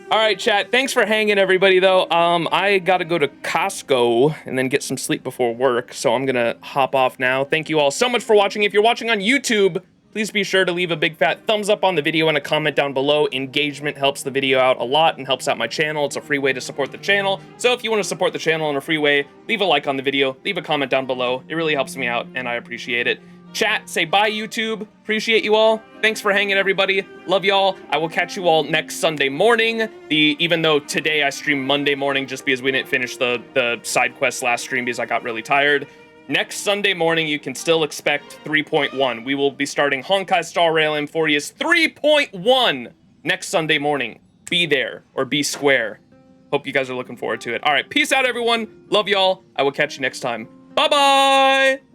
All right, chat. Thanks for hanging, everybody, though. I got to go to Costco and then get some sleep before work, so I'm going to hop off now. Thank you all so much for watching. If you're watching on YouTube, please be sure to leave a big fat thumbs up on the video and a comment down below. Engagement helps the video out a lot and helps out my channel. It's a free way to support the channel. So if you want to support the channel in a free way, leave a like on the video, leave a comment down below. It really helps me out, and I appreciate it. Chat, say bye, YouTube. Appreciate you all. Thanks for hanging, everybody. Love y'all. I will catch you all next Sunday morning. Even though today I streamed Monday morning just because we didn't finish the side quest last stream because I got really tired. Next Sunday morning, you can still expect 3.1. We will be starting Honkai Star Rail Amphoreus 3.1 next Sunday morning. Be there, or be square. Hope you guys are looking forward to it. All right, peace out, everyone. Love y'all. I will catch you next time. Bye-bye!